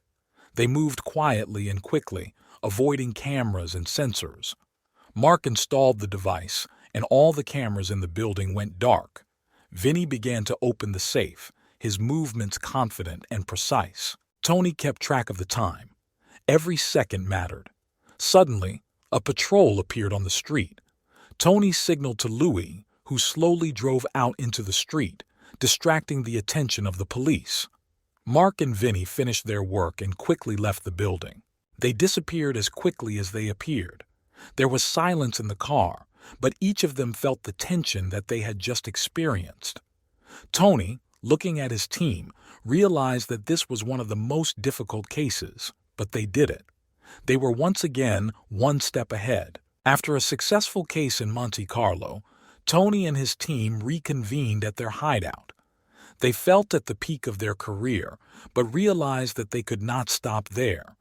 They moved quietly and quickly, avoiding cameras and sensors. Mark installed the device, and all the cameras in the building went dark. Vinny began to open the safe, his movements confident and precise. Tony kept track of the time. Every second mattered. Suddenly, a patrol appeared on the street. Tony signaled to Louis, who slowly drove out into the street, distracting the attention of the police. Mark and Vinny finished their work and quickly left the building. They disappeared as quickly as they appeared. There was silence in the car, but each of them felt the tension that they had just experienced. Tony, looking at his team, realized that this was one of the most difficult cases, but they did it. They were once again one step ahead. After a successful case in Monte Carlo, Tony and his team reconvened at their hideout. They felt at the peak of their career, but realized that they could not stop there.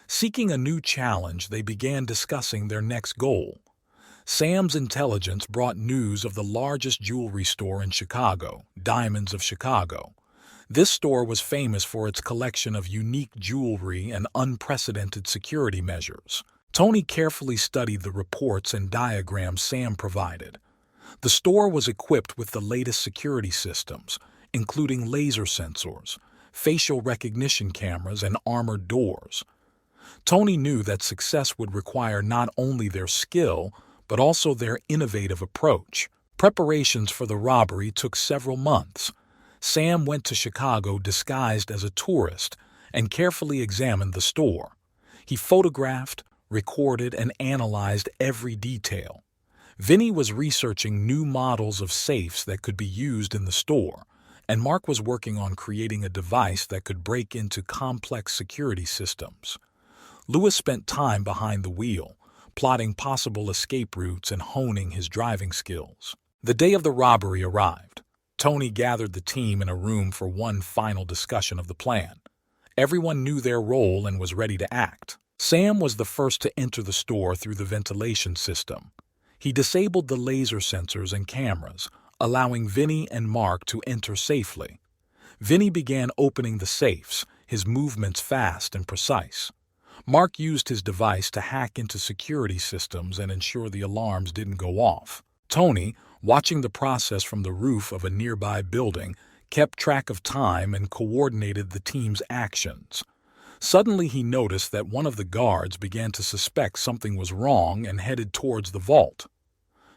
Seeking a new challenge, they began discussing their next goal. Sam's intelligence brought news of the largest jewelry store in Chicago, Diamonds of Chicago. This store was famous for its collection of unique jewelry and unprecedented security measures. Tony carefully studied the reports and diagrams Sam provided. The store was equipped with the latest security systems, including laser sensors, facial recognition cameras, and armored doors. Tony knew that success would require not only their skill, but also their innovative approach. Preparations for the robbery took several months. Sam went to Chicago disguised as a tourist and carefully examined the store. He photographed, recorded, and analyzed every detail. Vinny was researching new models of safes that could be used in the store, and Mark was working on creating a device that could break into complex security systems. Lewis spent time behind the wheel, plotting possible escape routes and honing his driving skills. The day of the robbery arrived. Tony gathered the team in a room for one final discussion of the plan. Everyone knew their role and was ready to act. Sam was the first to enter the store through the ventilation system. He disabled the laser sensors and cameras, allowing Vinny and Mark to enter safely. Vinny began opening the safes, his movements fast and precise. Mark used his device to hack into security systems and ensure the alarms didn't go off. Tony, watching the process from the roof of a nearby building, kept track of time and coordinated the team's actions. Suddenly he noticed that one of the guards began to suspect something was wrong and headed towards the vault.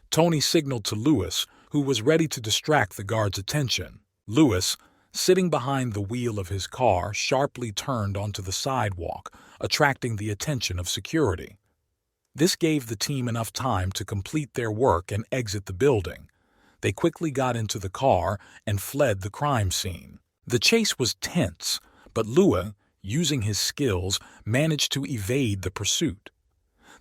Tony signaled to Lewis, who was ready to distract the guard's attention. Lewis, sitting behind the wheel of his car, sharply turned onto the sidewalk, attracting the attention of security. This gave the team enough time to complete their work and exit the building. They quickly got into the car and fled the crime scene. The chase was tense, but Lewis, using his skills, managed to evade the pursuit.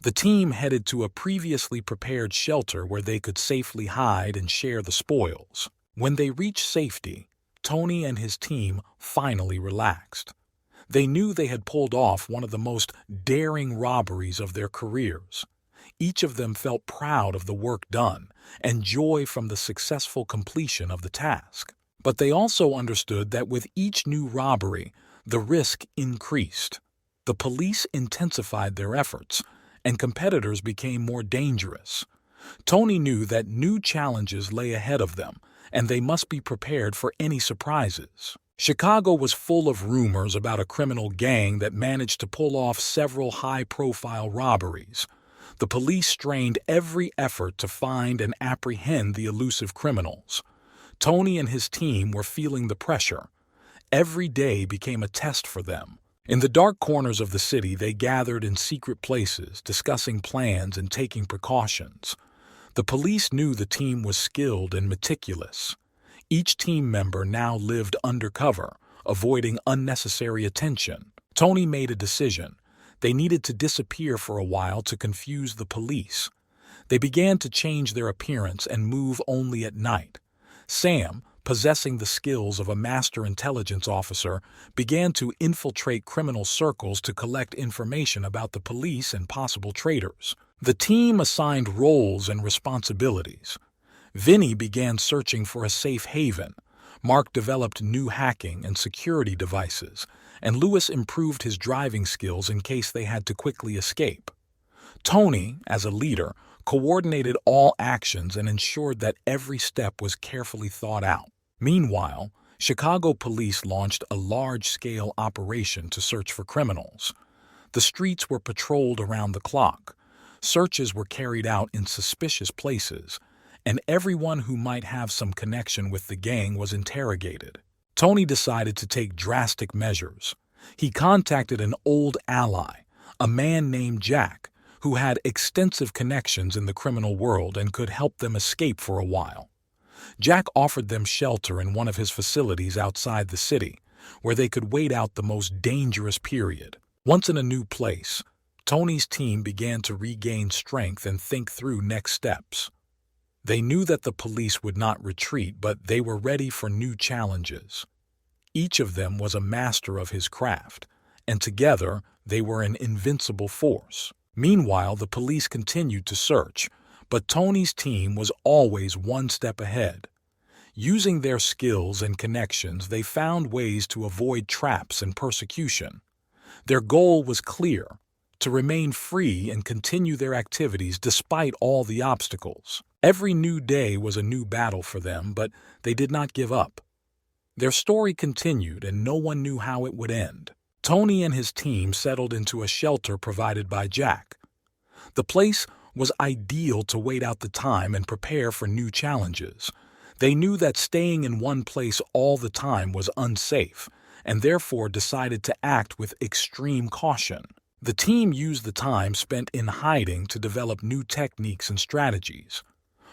The team headed to a previously prepared shelter where they could safely hide and share the spoils. When they reached safety, Tony and his team finally relaxed. They knew they had pulled off one of the most daring robberies of their careers. Each of them felt proud of the work done and joy from the successful completion of the task. But they also understood that with each new robbery, the risk increased. The police intensified their efforts, and competitors became more dangerous. Tony knew that new challenges lay ahead of them, and they must be prepared for any surprises. Chicago was full of rumors about a criminal gang that managed to pull off several high-profile robberies. The police strained every effort to find and apprehend the elusive criminals. Tony and his team were feeling the pressure. Every day became a test for them. In the dark corners of the city, they gathered in secret places, discussing plans and taking precautions. The police knew the team was skilled and meticulous. Each team member now lived undercover, avoiding unnecessary attention. Tony made a decision. They needed to disappear for a while to confuse the police. They began to change their appearance and move only at night. Sam, possessing the skills of a master intelligence officer, began to infiltrate criminal circles to collect information about the police and possible traitors. The team assigned roles and responsibilities. Vinny began searching for a safe haven. Mark developed new hacking and security devices, and Lewis improved his driving skills in case they had to quickly escape. Tony, as a leader, coordinated all actions and ensured that every step was carefully thought out. Meanwhile, Chicago police launched a large-scale operation to search for criminals. The streets were patrolled around the clock. Searches were carried out in suspicious places, and everyone who might have some connection with the gang was interrogated. Tony decided to take drastic measures. He contacted an old ally, a man named Jack, who had extensive connections in the criminal world and could help them escape for a while. Jack offered them shelter in one of his facilities outside the city, where they could wait out the most dangerous period. Once in a new place, Tony's team began to regain strength and think through next steps. They knew that the police would not retreat, but they were ready for new challenges. Each of them was a master of his craft, and together they were an invincible force. Meanwhile, the police continued to search, but Tony's team was always one step ahead. Using their skills and connections, they found ways to avoid traps and persecution. Their goal was clear: to remain free and continue their activities despite all the obstacles. Every new day was a new battle for them, but they did not give up. Their story continued, and no one knew how it would end. Tony and his team settled into a shelter provided by Jack. The place was ideal to wait out the time and prepare for new challenges. They knew that staying in one place all the time was unsafe, and therefore decided to act with extreme caution. The team used the time spent in hiding to develop new techniques and strategies.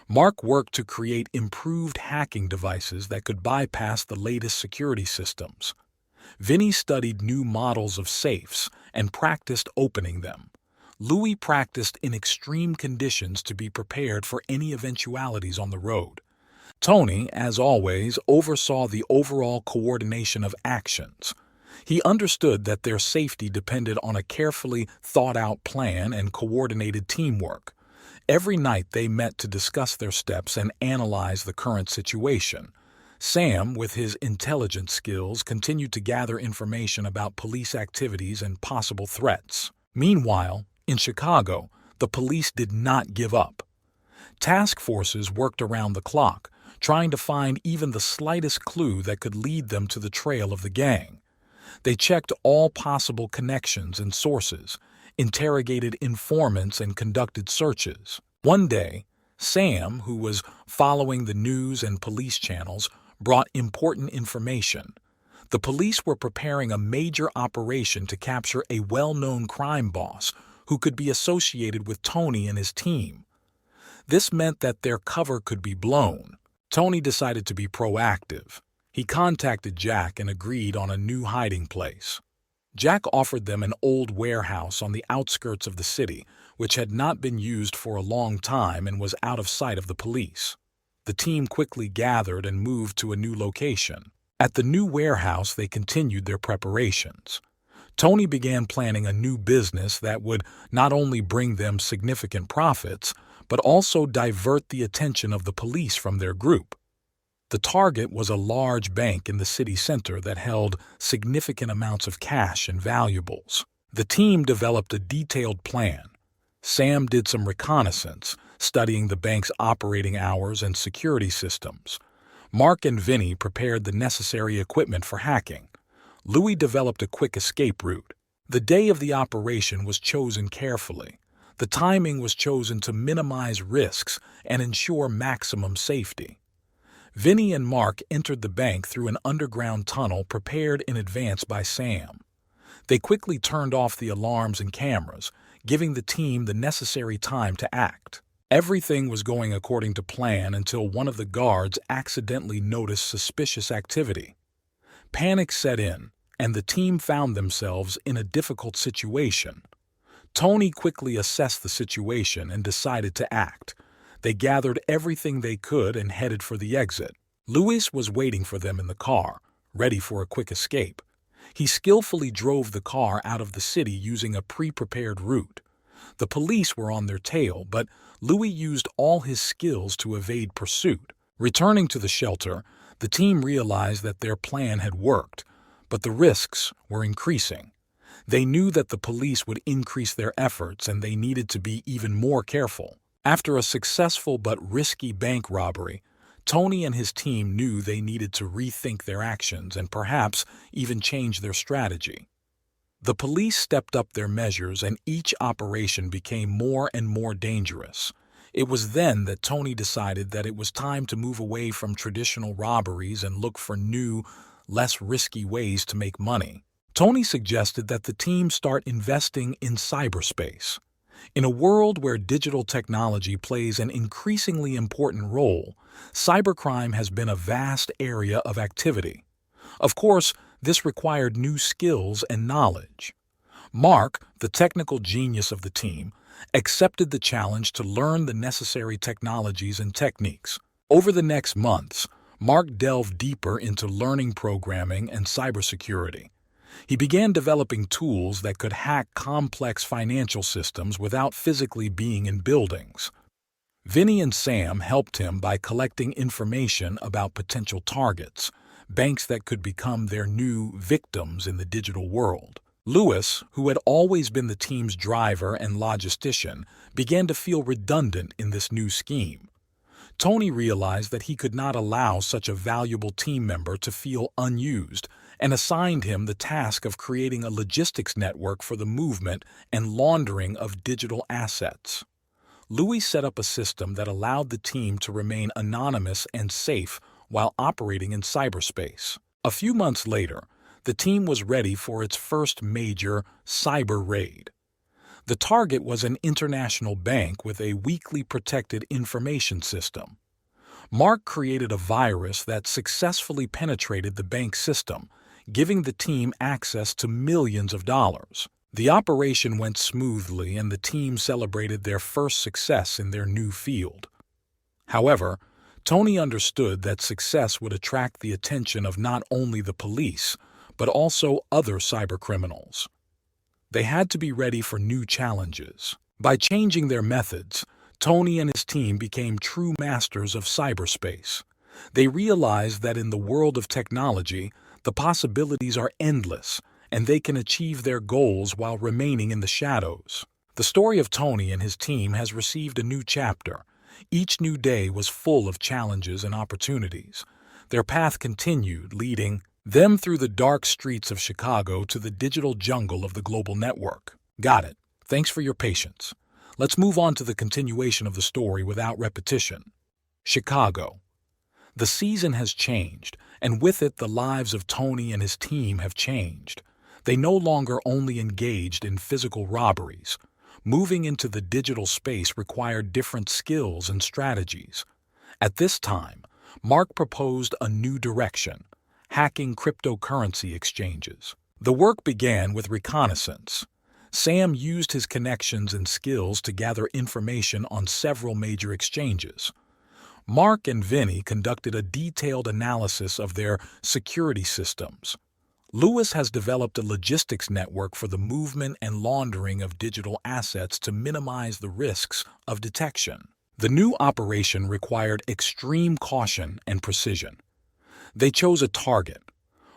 Mark worked to create improved hacking devices that could bypass the latest security systems. Vinny studied new models of safes and practiced opening them. Louis practiced in extreme conditions to be prepared for any eventualities on the road. Tony, as always, oversaw the overall coordination of actions. He understood that their safety depended on a carefully thought-out plan and coordinated teamwork. Every night they met to discuss their steps and analyze the current situation. Sam, with his intelligence skills, continued to gather information about police activities and possible threats. Meanwhile, in Chicago, the police did not give up. Task forces worked around the clock, trying to find even the slightest clue that could lead them to the trail of the gang. They checked all possible connections and sources, interrogated informants, and conducted searches. One day, Sam, who was following the news and police channels, brought important information. The police were preparing a major operation to capture a well-known crime boss who could be associated with Tony and his team. This meant that their cover could be blown. Tony decided to be proactive. He contacted Jack and agreed on a new hiding place. Jack offered them an old warehouse on the outskirts of the city, which had not been used for a long time and was out of sight of the police. The team quickly gathered and moved to a new location. At the new warehouse, they continued their preparations. Tony began planning a new business that would not only bring them significant profits, but also divert the attention of the police from their group. The target was a large bank in the city center that held significant amounts of cash and valuables. The team developed a detailed plan. Sam did some reconnaissance, studying the bank's operating hours and security systems. Mark and Vinny prepared the necessary equipment for hacking. Louis developed a quick escape route. The day of the operation was chosen carefully. The timing was chosen to minimize risks and ensure maximum safety. Vinny and Mark entered the bank through an underground tunnel prepared in advance by Sam. They quickly turned off the alarms and cameras, giving the team the necessary time to act. Everything was going according to plan until one of the guards accidentally noticed suspicious activity. Panic set in, and the team found themselves in a difficult situation. Tony quickly assessed the situation and decided to act. They gathered everything they could and headed for the exit. Louis was waiting for them in the car, ready for a quick escape. He skillfully drove the car out of the city using a pre-prepared route. The police were on their tail, but Louis used all his skills to evade pursuit. Returning to the shelter, the team realized that their plan had worked, but the risks were increasing. They knew that the police would increase their efforts and they needed to be even more careful. After a successful but risky bank robbery, Tony and his team knew they needed to rethink their actions and perhaps even change their strategy. The police stepped up their measures and each operation became more and more dangerous. It was then that Tony decided that it was time to move away from traditional robberies and look for new, less risky ways to make money. Tony suggested that the team start investing in cyberspace. In a world where digital technology plays an increasingly important role, cybercrime has been a vast area of activity. Of course, this required new skills and knowledge. Mark, the technical genius of the team, accepted the challenge to learn the necessary technologies and techniques. Over the next months, Mark delved deeper into learning programming and cybersecurity. He began developing tools that could hack complex financial systems without physically being in buildings. Vinny and Sam helped him by collecting information about potential targets, banks that could become their new victims in the digital world. Louis, who had always been the team's driver and logistician, began to feel redundant in this new scheme. Tony realized that he could not allow such a valuable team member to feel unused and assigned him the task of creating a logistics network for the movement and laundering of digital assets. Louis set up a system that allowed the team to remain anonymous and safe while operating in cyberspace. A few months later, the team was ready for its first major cyber raid. The target was an international bank with a weakly protected information system. Mark created a virus that successfully penetrated the bank system, giving the team access to millions of dollars. The operation went smoothly and the team celebrated their first success in their new field. However, Tony understood that success would attract the attention of not only the police, but also other cybercriminals. They had to be ready for new challenges. By changing their methods, Tony and his team became true masters of cyberspace. They realized that in the world of technology, the possibilities are endless, and they can achieve their goals while remaining in the shadows. The story of Tony and his team has received a new chapter. Each new day was full of challenges and opportunities. Their path continued, leading them through the dark streets of Chicago to the digital jungle of the global network. Got it. Thanks for your patience. Let's move on to the continuation of the story without repetition. Chicago. The season has changed, and with it the lives of Tony and his team have changed. They no longer only engaged in physical robberies. Moving into the digital space required different skills and strategies. At this time, Mark proposed a new direction: hacking cryptocurrency exchanges. The work began with reconnaissance. Sam used his connections and skills to gather information on several major exchanges. Mark and Vinny conducted a detailed analysis of their security systems. Lewis has developed a logistics network for the movement and laundering of digital assets to minimize the risks of detection. The new operation required extreme caution and precision. They chose a target,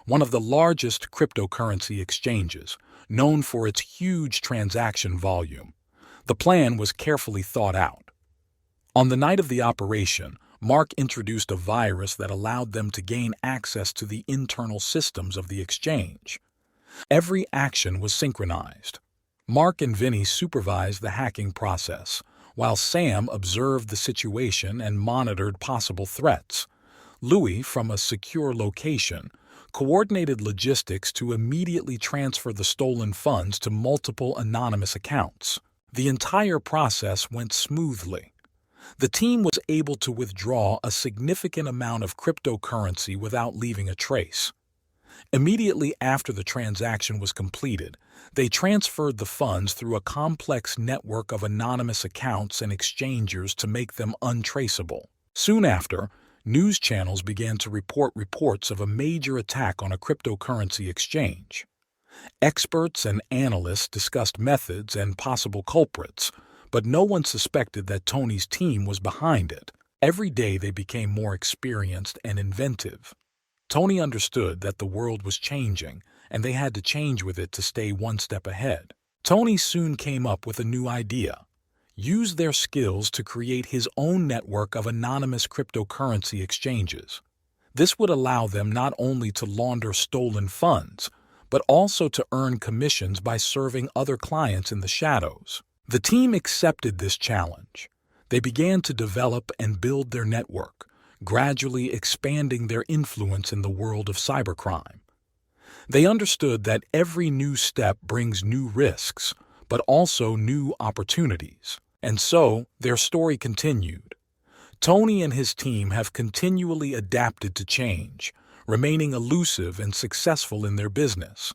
one of the largest cryptocurrency exchanges, known for its huge transaction volume. The plan was carefully thought out. On the night of the operation, Mark introduced a virus that allowed them to gain access to the internal systems of the exchange. Every action was synchronized. Mark and Vinny supervised the hacking process, while Sam observed the situation and monitored possible threats. Louis, from a secure location, coordinated logistics to immediately transfer the stolen funds to multiple anonymous accounts. The entire process went smoothly. The team was able to withdraw a significant amount of cryptocurrency without leaving a trace. Immediately after the transaction was completed, they transferred the funds through a complex network of anonymous accounts and exchangers to make them untraceable. Soon after, news channels began to report reports of a major attack on a cryptocurrency exchange. Experts and analysts discussed methods and possible culprits, but no one suspected that Tony's team was behind it. Every day they became more experienced and inventive. Tony understood that the world was changing, and they had to change with it to stay one step ahead. Tony soon came up with a new idea: use their skills to create his own network of anonymous cryptocurrency exchanges. This would allow them not only to launder stolen funds, but also to earn commissions by serving other clients in the shadows. The team accepted this challenge. They began to develop and build their network, gradually expanding their influence in the world of cybercrime. They understood that every new step brings new risks, but also new opportunities. And so, their story continued. Tony and his team have continually adapted to change, remaining elusive and successful in their business.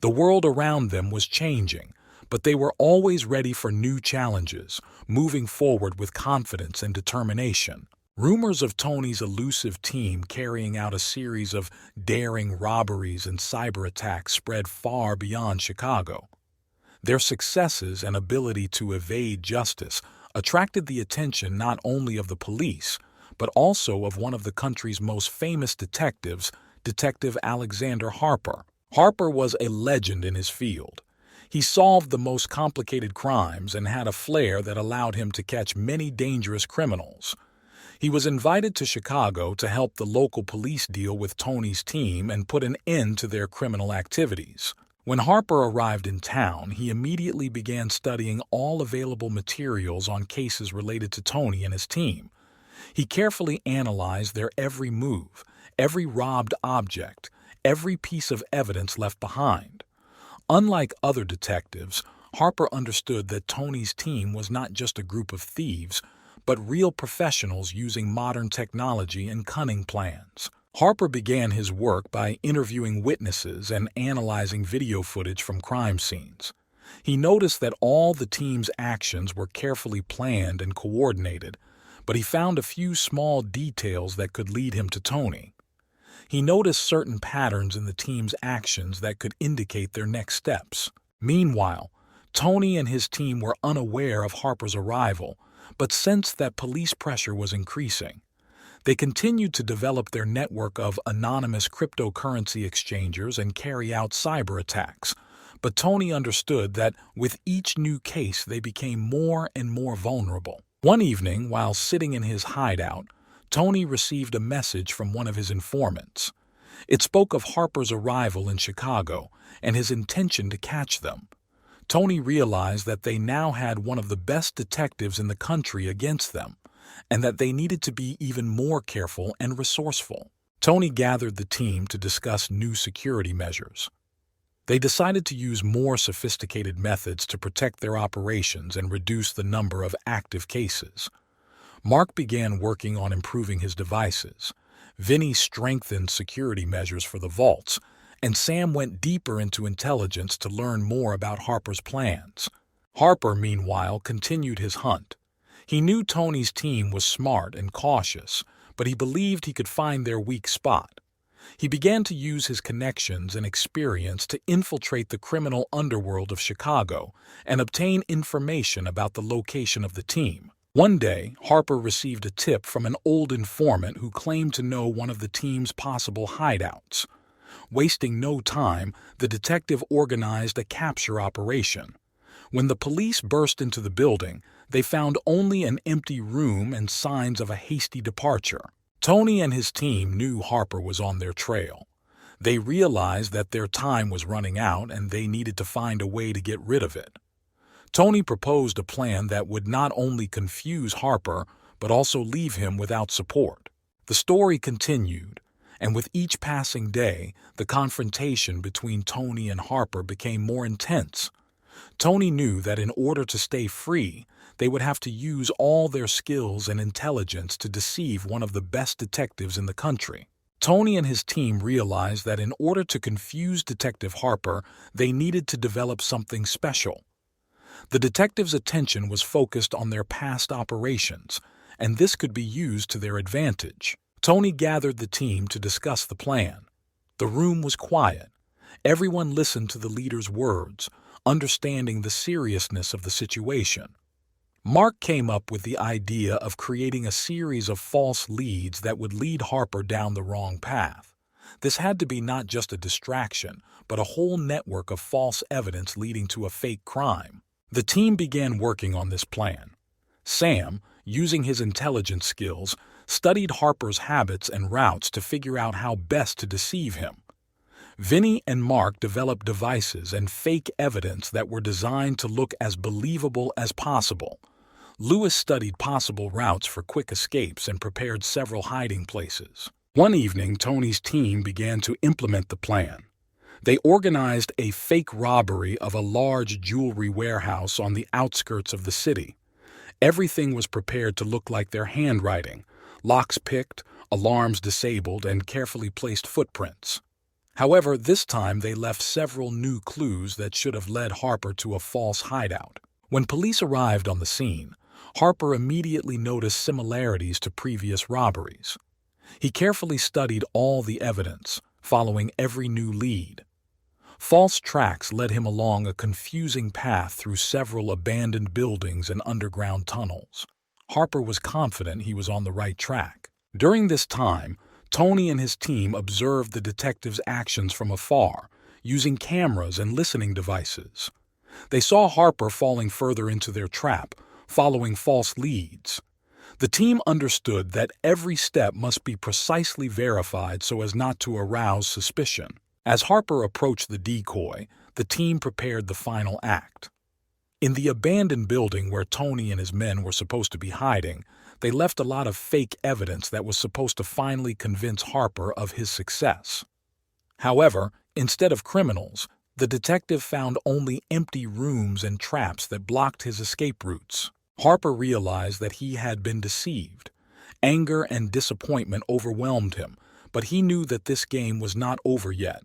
The world around them was changing, but they were always ready for new challenges, moving forward with confidence and determination. Rumors of Tony's elusive team carrying out a series of daring robberies and cyber attacks spread far beyond Chicago. Their successes and ability to evade justice attracted the attention not only of the police, but also of one of the country's most famous detectives, Detective Alexander Harper. Harper was a legend in his field. He solved the most complicated crimes and had a flair that allowed him to catch many dangerous criminals. He was invited to Chicago to help the local police deal with Tony's team and put an end to their criminal activities. When Harper arrived in town, he immediately began studying all available materials on cases related to Tony and his team. He carefully analyzed their every move, every robbed object, every piece of evidence left behind. Unlike other detectives, Harper understood that Tony's team was not just a group of thieves, but real professionals using modern technology and cunning plans. Harper began his work by interviewing witnesses and analyzing video footage from crime scenes. He noticed that all the team's actions were carefully planned and coordinated, but he found a few small details that could lead him to Tony. He noticed certain patterns in the team's actions that could indicate their next steps. Meanwhile, Tony and his team were unaware of Harper's arrival, but sensed that police pressure was increasing. They continued to develop their network of anonymous cryptocurrency exchangers and carry out cyber attacks. But Tony understood that with each new case they became more and more vulnerable. One evening, while sitting in his hideout, Tony received a message from one of his informants. It spoke of Harper's arrival in Chicago and his intention to catch them. Tony realized that they now had one of the best detectives in the country against them, and that they needed to be even more careful and resourceful. Tony gathered the team to discuss new security measures. They decided to use more sophisticated methods to protect their operations and reduce the number of active cases. Mark began working on improving his devices. Vinny strengthened security measures for the vaults, and Sam went deeper into intelligence to learn more about Harper's plans. Harper, meanwhile, continued his hunt. He knew Tony's team was smart and cautious, but he believed he could find their weak spot. He began to use his connections and experience to infiltrate the criminal underworld of Chicago and obtain information about the location of the team. One day, Harper received a tip from an old informant who claimed to know one of the team's possible hideouts. Wasting no time, the detective organized a capture operation. When the police burst into the building, they found only an empty room and signs of a hasty departure. Tony and his team knew Harper was on their trail. They realized that their time was running out and they needed to find a way to get rid of it. Tony proposed a plan that would not only confuse Harper, but also leave him without support. The story continued, and with each passing day, the confrontation between Tony and Harper became more intense. Tony knew that in order to stay free, they would have to use all their skills and intelligence to deceive one of the best detectives in the country. Tony and his team realized that in order to confuse Detective Harper, they needed to develop something special. The detective's attention was focused on their past operations, and this could be used to their advantage. Tony gathered the team to discuss the plan. The room was quiet. Everyone listened to the leader's words, understanding the seriousness of the situation. Mark came up with the idea of creating a series of false leads that would lead Harper down the wrong path. This had to be not just a distraction, but a whole network of false evidence leading to a fake crime. The team began working on this plan. Sam, using his intelligence skills, studied Harper's habits and routes to figure out how best to deceive him. Vinny and Mark developed devices and fake evidence that were designed to look as believable as possible. Lewis studied possible routes for quick escapes and prepared several hiding places. One evening, Tony's team began to implement the plan. They organized a fake robbery of a large jewelry warehouse on the outskirts of the city. Everything was prepared to look like their handwriting: locks picked, alarms disabled, and carefully placed footprints. However, this time they left several new clues that should have led Harper to a false hideout. When police arrived on the scene, Harper immediately noticed similarities to previous robberies. He carefully studied all the evidence, following every new lead. False tracks led him along a confusing path through several abandoned buildings and underground tunnels. Harper was confident he was on the right track. During this time, Tony and his team observed the detective's actions from afar, using cameras and listening devices. They saw Harper falling further into their trap, following false leads. The team understood that every step must be precisely verified so as not to arouse suspicion. As Harper approached the decoy, the team prepared the final act. In the abandoned building where Tony and his men were supposed to be hiding, they left a lot of fake evidence that was supposed to finally convince Harper of his success. However, instead of criminals, the detective found only empty rooms and traps that blocked his escape routes. Harper realized that he had been deceived. Anger and disappointment overwhelmed him, but he knew that this game was not over yet.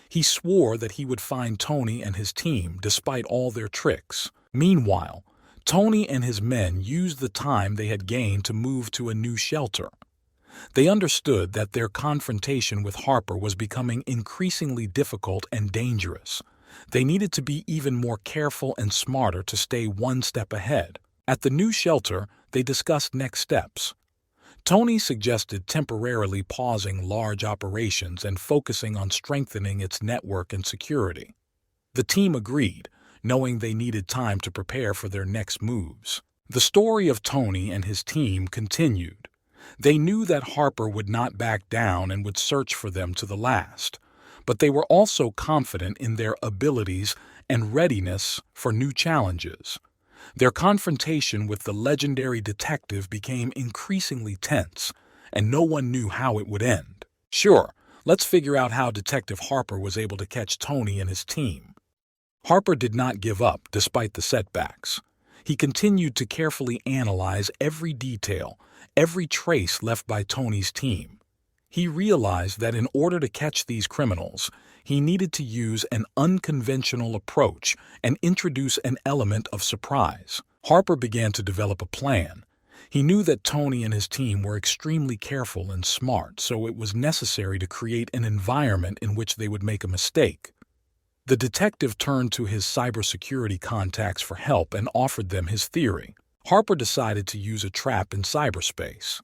He swore that he would find Tony and his team despite all their tricks. Meanwhile, Tony and his men used the time they had gained to move to a new shelter. They understood that their confrontation with Harper was becoming increasingly difficult and dangerous. They needed to be even more careful and smarter to stay one step ahead. At the new shelter, they discussed next steps. Tony suggested temporarily pausing large operations and focusing on strengthening its network and security. The team agreed, knowing they needed time to prepare for their next moves. The story of Tony and his team continued. They knew that Harper would not back down and would search for them to the last, but they were also confident in their abilities and readiness for new challenges. Their confrontation with the legendary detective became increasingly tense, and no one knew how it would end. Sure, let's figure out how Detective Harper was able to catch Tony and his team. Harper did not give up despite the setbacks. He continued to carefully analyze every detail, every trace left by Tony's team. He realized that in order to catch these criminals, he needed to use an unconventional approach and introduce an element of surprise. Harper began to develop a plan. He knew that Tony and his team were extremely careful and smart, so it was necessary to create an environment in which they would make a mistake. The detective turned to his cybersecurity contacts for help and offered them his theory. Harper decided to use a trap in cyberspace.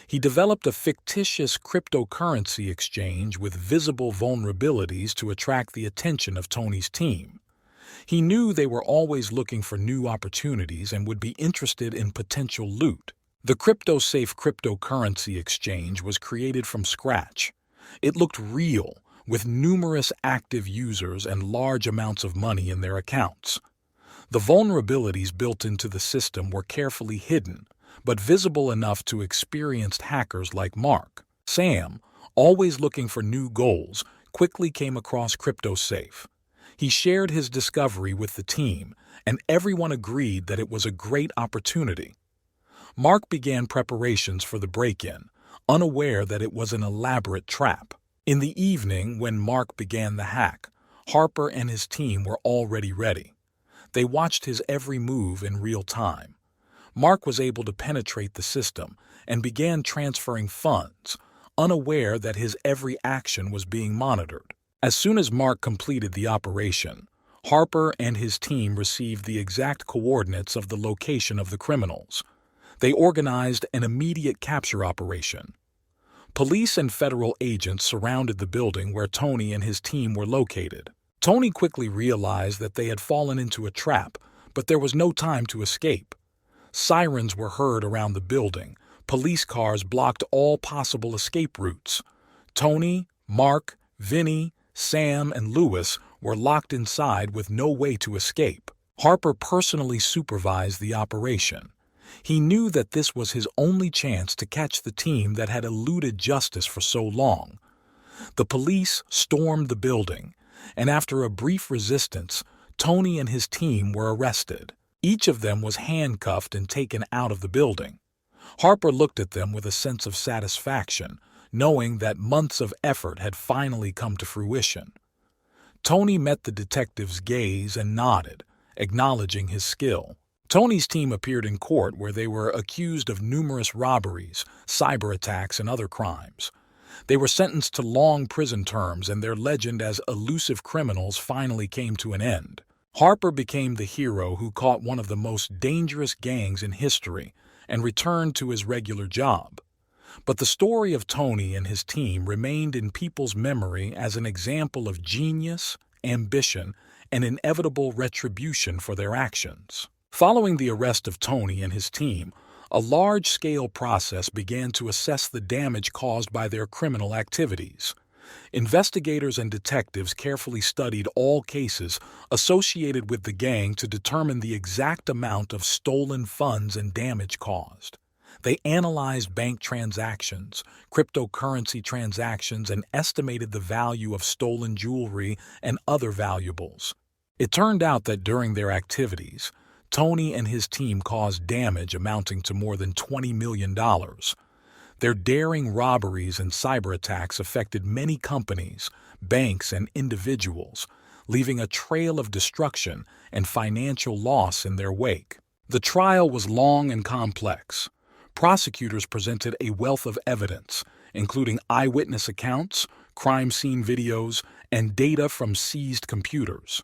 He developed a fictitious cryptocurrency exchange with visible vulnerabilities to attract the attention of Tony's team. He knew they were always looking for new opportunities and would be interested in potential loot. The CryptoSafe cryptocurrency exchange was created from scratch. It looked real, with numerous active users and large amounts of money in their accounts. The vulnerabilities built into the system were carefully hidden, but visible enough to experienced hackers like Mark. Sam, always looking for new goals, quickly came across CryptoSafe. He shared his discovery with the team, and everyone agreed that it was a great opportunity. Mark began preparations for the break-in, unaware that it was an elaborate trap. In the evening, when Mark began the hack, Harper and his team were already ready. They watched his every move in real time. Mark was able to penetrate the system and began transferring funds, unaware that his every action was being monitored. As soon as Mark completed the operation, Harper and his team received the exact coordinates of the location of the criminals. They organized an immediate capture operation. Police and federal agents surrounded the building where Tony and his team were located. Tony quickly realized that they had fallen into a trap, but there was no time to escape. Sirens were heard around the building. Police cars blocked all possible escape routes. Tony, Mark, Vinny, Sam, and Lewis were locked inside with no way to escape. Harper personally supervised the operation. He knew that this was his only chance to catch the team that had eluded justice for so long. The police stormed the building, and after a brief resistance, Tony and his team were arrested. Each of them was handcuffed and taken out of the building. Harper looked at them with a sense of satisfaction, knowing that months of effort had finally come to fruition. Tony met the detective's gaze and nodded, acknowledging his skill. Tony's team appeared in court where they were accused of numerous robberies, cyber attacks, and other crimes. They were sentenced to long prison terms, and their legend as elusive criminals finally came to an end. Harper became the hero who caught one of the most dangerous gangs in history and returned to his regular job. But the story of Tony and his team remained in people's memory as an example of genius, ambition, and inevitable retribution for their actions. Following the arrest of Tony and his team, a large-scale process began to assess the damage caused by their criminal activities. Investigators and detectives carefully studied all cases associated with the gang to determine the exact amount of stolen funds and damage caused. They analyzed bank transactions, cryptocurrency transactions, and estimated the value of stolen jewelry and other valuables. It turned out that during their activities, Tony and his team caused damage amounting to more than $20 million. Their daring robberies and cyber attacks affected many companies, banks, and individuals, leaving a trail of destruction and financial loss in their wake. The trial was long and complex. Prosecutors presented a wealth of evidence, including eyewitness accounts, crime scene videos, and data from seized computers.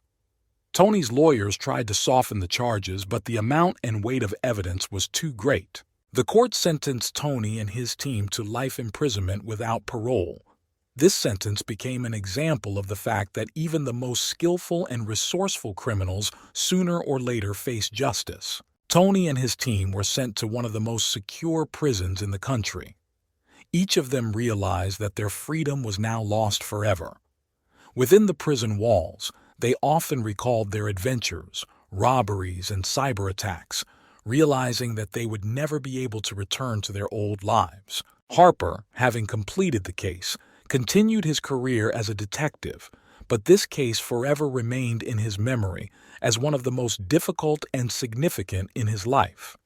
Tony's lawyers tried to soften the charges, but the amount and weight of evidence was too great. The court sentenced Tony and his team to life imprisonment without parole. This sentence became an example of the fact that even the most skillful and resourceful criminals sooner or later face justice. Tony and his team were sent to one of the most secure prisons in the country. Each of them realized that their freedom was now lost forever. Within the prison walls, they often recalled their adventures, robberies, and cyber attacks, realizing that they would never be able to return to their old lives. Harper, having completed the case, continued his career as a detective, but this case forever remained in his memory as one of the most difficult and significant in his life.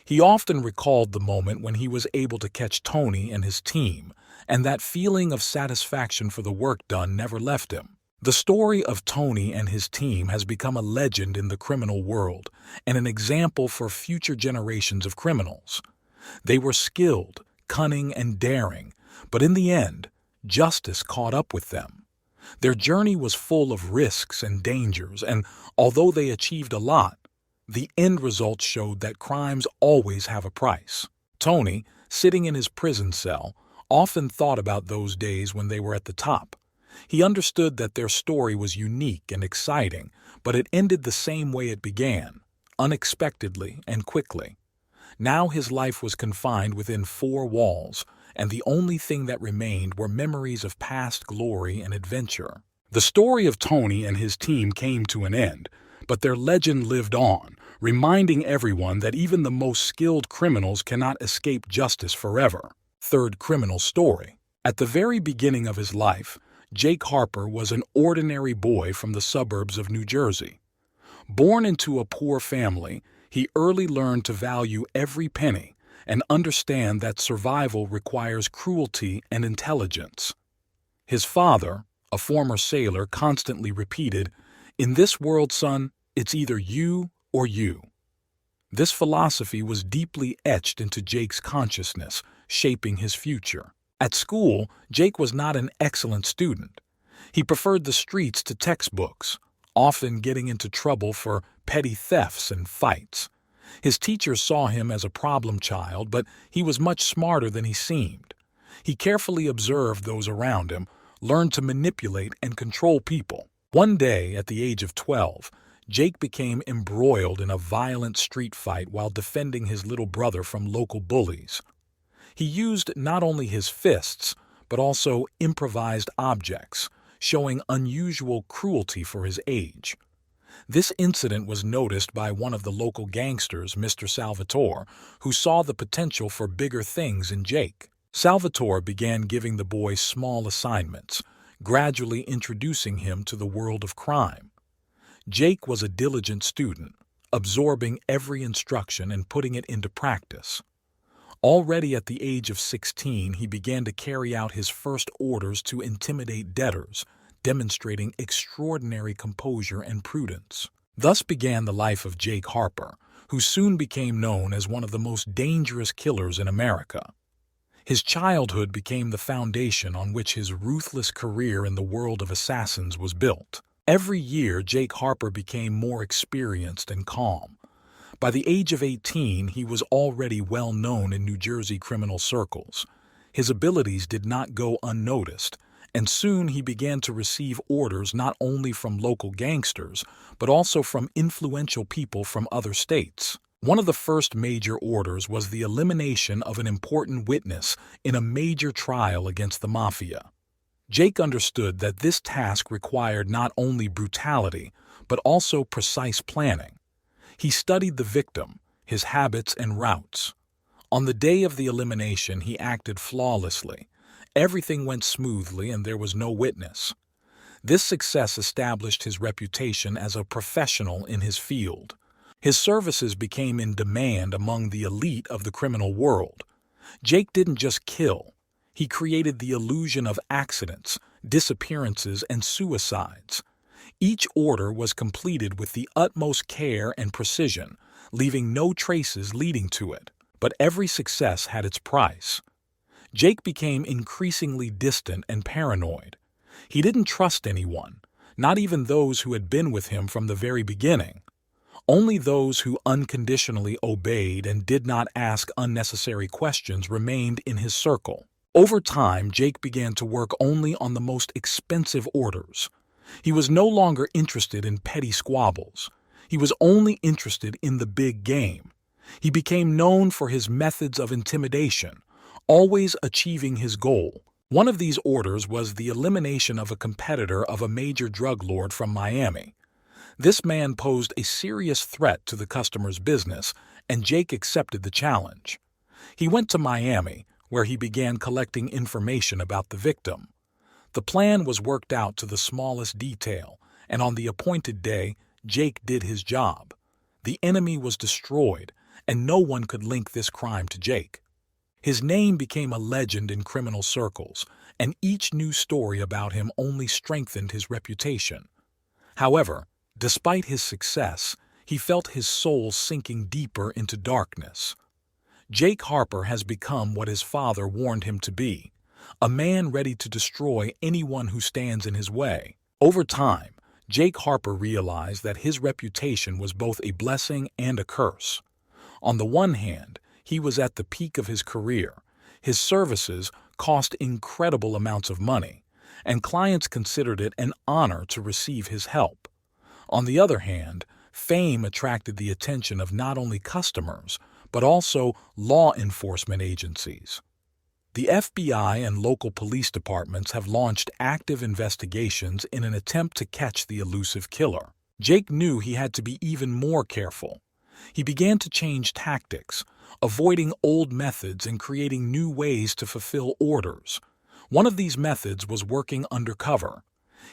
He often recalled the moment when he was able to catch Tony and his team, and that feeling of satisfaction for the work done never left him. The story of Tony and his team has become a legend in the criminal world and an example for future generations of criminals. They were skilled, cunning, and daring, but in the end, justice caught up with them. Their journey was full of risks and dangers, and although they achieved a lot, the end result showed that crimes always have a price. Tony, sitting in his prison cell, often thought about those days when they were at the top. He understood that their story was unique and exciting, but it ended the same way it began, unexpectedly and quickly. Now his life was confined within four walls, and the only thing that remained were memories of past glory and adventure. The story of Tony and his team came to an end, but their legend lived on, reminding everyone that even the most skilled criminals cannot escape justice forever. Third criminal story. At the very beginning of his life, Jake Harper was an ordinary boy from the suburbs of New Jersey. Born into a poor family, he early learned to value every penny and understand that survival requires cruelty and intelligence. His father, a former sailor, constantly repeated, "In this world, son, it's either you or you." This philosophy was deeply etched into Jake's consciousness, shaping his future. At school, Jake was not an excellent student. He preferred the streets to textbooks, often getting into trouble for petty thefts and fights. His teachers saw him as a problem child, but he was much smarter than he seemed. He carefully observed those around him, learned to manipulate and control people. One day, at the age of 12, Jake became embroiled in a violent street fight while defending his little brother from local bullies. He used not only his fists, but also improvised objects, showing unusual cruelty for his age. This incident was noticed by one of the local gangsters, Mr. Salvatore, who saw the potential for bigger things in Jake. Salvatore began giving the boy small assignments, gradually introducing him to the world of crime. Jake was a diligent student, absorbing every instruction and putting it into practice. Already at the age of 16, he began to carry out his first orders to intimidate debtors, demonstrating extraordinary composure and prudence. Thus began the life of Jake Harper, who soon became known as one of the most dangerous killers in America. His childhood became the foundation on which his ruthless career in the world of assassins was built. Every year, Jake Harper became more experienced and calm. By the age of 18, he was already well known in New Jersey criminal circles. His abilities did not go unnoticed, and soon he began to receive orders not only from local gangsters, but also from influential people from other states. One of the first major orders was the elimination of an important witness in a major trial against the mafia. Jake understood that this task required not only brutality, but also precise planning. He studied the victim, his habits and routes. On the day of the elimination, he acted flawlessly. Everything went smoothly and there was no witness. This success established his reputation as a professional in his field. His services became in demand among the elite of the criminal world. Jake didn't just kill. He created the illusion of accidents, disappearances, and suicides. Each order was completed with the utmost care and precision, leaving no traces leading to it. But every success had its price. Jake became increasingly distant and paranoid. He didn't trust anyone, not even those who had been with him from the very beginning. Only those who unconditionally obeyed and did not ask unnecessary questions remained in his circle. Over time, Jake began to work only on the most expensive orders. He was no longer interested in petty squabbles. He was only interested in the big game. He became known for his methods of intimidation, always achieving his goal. One of these orders was the elimination of a competitor of a major drug lord from Miami. This man posed a serious threat to the customer's business, and Jake accepted the challenge. He went to Miami, where he began collecting information about the victim. The plan was worked out to the smallest detail, and on the appointed day, Jake did his job. The enemy was destroyed, and no one could link this crime to Jake. His name became a legend in criminal circles, and each new story about him only strengthened his reputation. However, despite his success, he felt his soul sinking deeper into darkness. Jake Harper has become what his father warned him to be, a man ready to destroy anyone who stands in his way. Over time, Jake Harper realized that his reputation was both a blessing and a curse. On the one hand, he was at the peak of his career. His services cost incredible amounts of money, and clients considered it an honor to receive his help. On the other hand, fame attracted the attention of not only customers, but also law enforcement agencies. The FBI and local police departments have launched active investigations in an attempt to catch the elusive killer. Jake knew he had to be even more careful. He began to change tactics, avoiding old methods and creating new ways to fulfill orders. One of these methods was working undercover.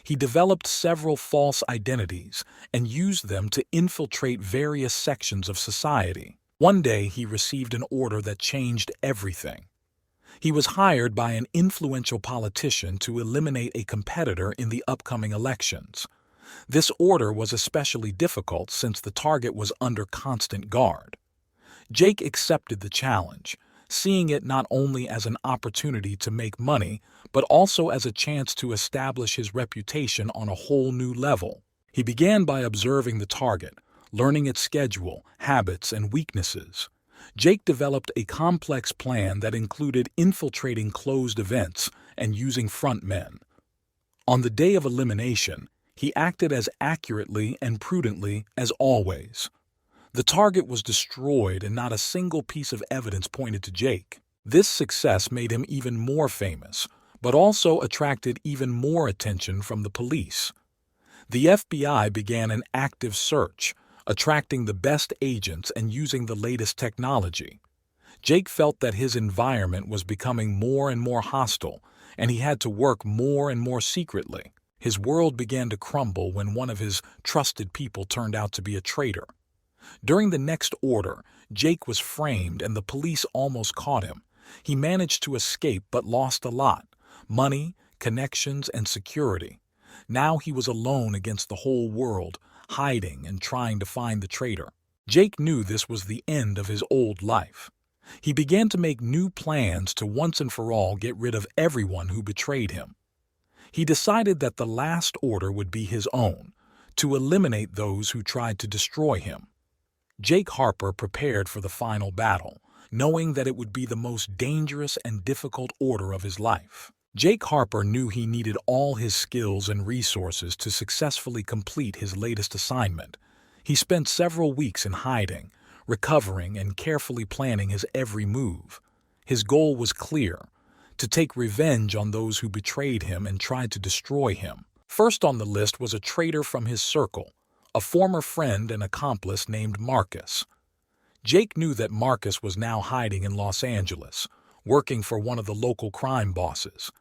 He developed several false identities and used them to infiltrate various sections of society. One day, he received an order that changed everything. He was hired by an influential politician to eliminate a competitor in the upcoming elections. This order was especially difficult since the target was under constant guard. Jake accepted the challenge, seeing it not only as an opportunity to make money, but also as a chance to establish his reputation on a whole new level. He began by observing the target, learning its schedule, habits, and weaknesses. Jake developed a complex plan that included infiltrating closed events and using front men. On the day of elimination, he acted as accurately and prudently as always. The target was destroyed and not a single piece of evidence pointed to Jake. This success made him even more famous, but also attracted even more attention from the police. The FBI began an active search, attracting the best agents and using the latest technology. Jake felt that his environment was becoming more and more hostile, and he had to work more and more secretly. His world began to crumble when one of his trusted people turned out to be a traitor. During the next order, Jake was framed and the police almost caught him. He managed to escape but lost a lot: money, connections, and security. Now he was alone against the whole world, hiding and trying to find the traitor. Jake knew this was the end of his old life. He began to make new plans to once and for all get rid of everyone who betrayed him. He decided that the last order would be his own, to eliminate those who tried to destroy him. Jake Harper prepared for the final battle, knowing that it would be the most dangerous and difficult order of his life. Jake Harper knew he needed all his skills and resources to successfully complete his latest assignment. He spent several weeks in hiding, recovering, and carefully planning his every move. His goal was clear: to take revenge on those who betrayed him and tried to destroy him. First on the list was a traitor from his circle, a former friend and accomplice named Marcus. Jake knew that Marcus was now hiding in Los Angeles, working for one of the local crime bosses.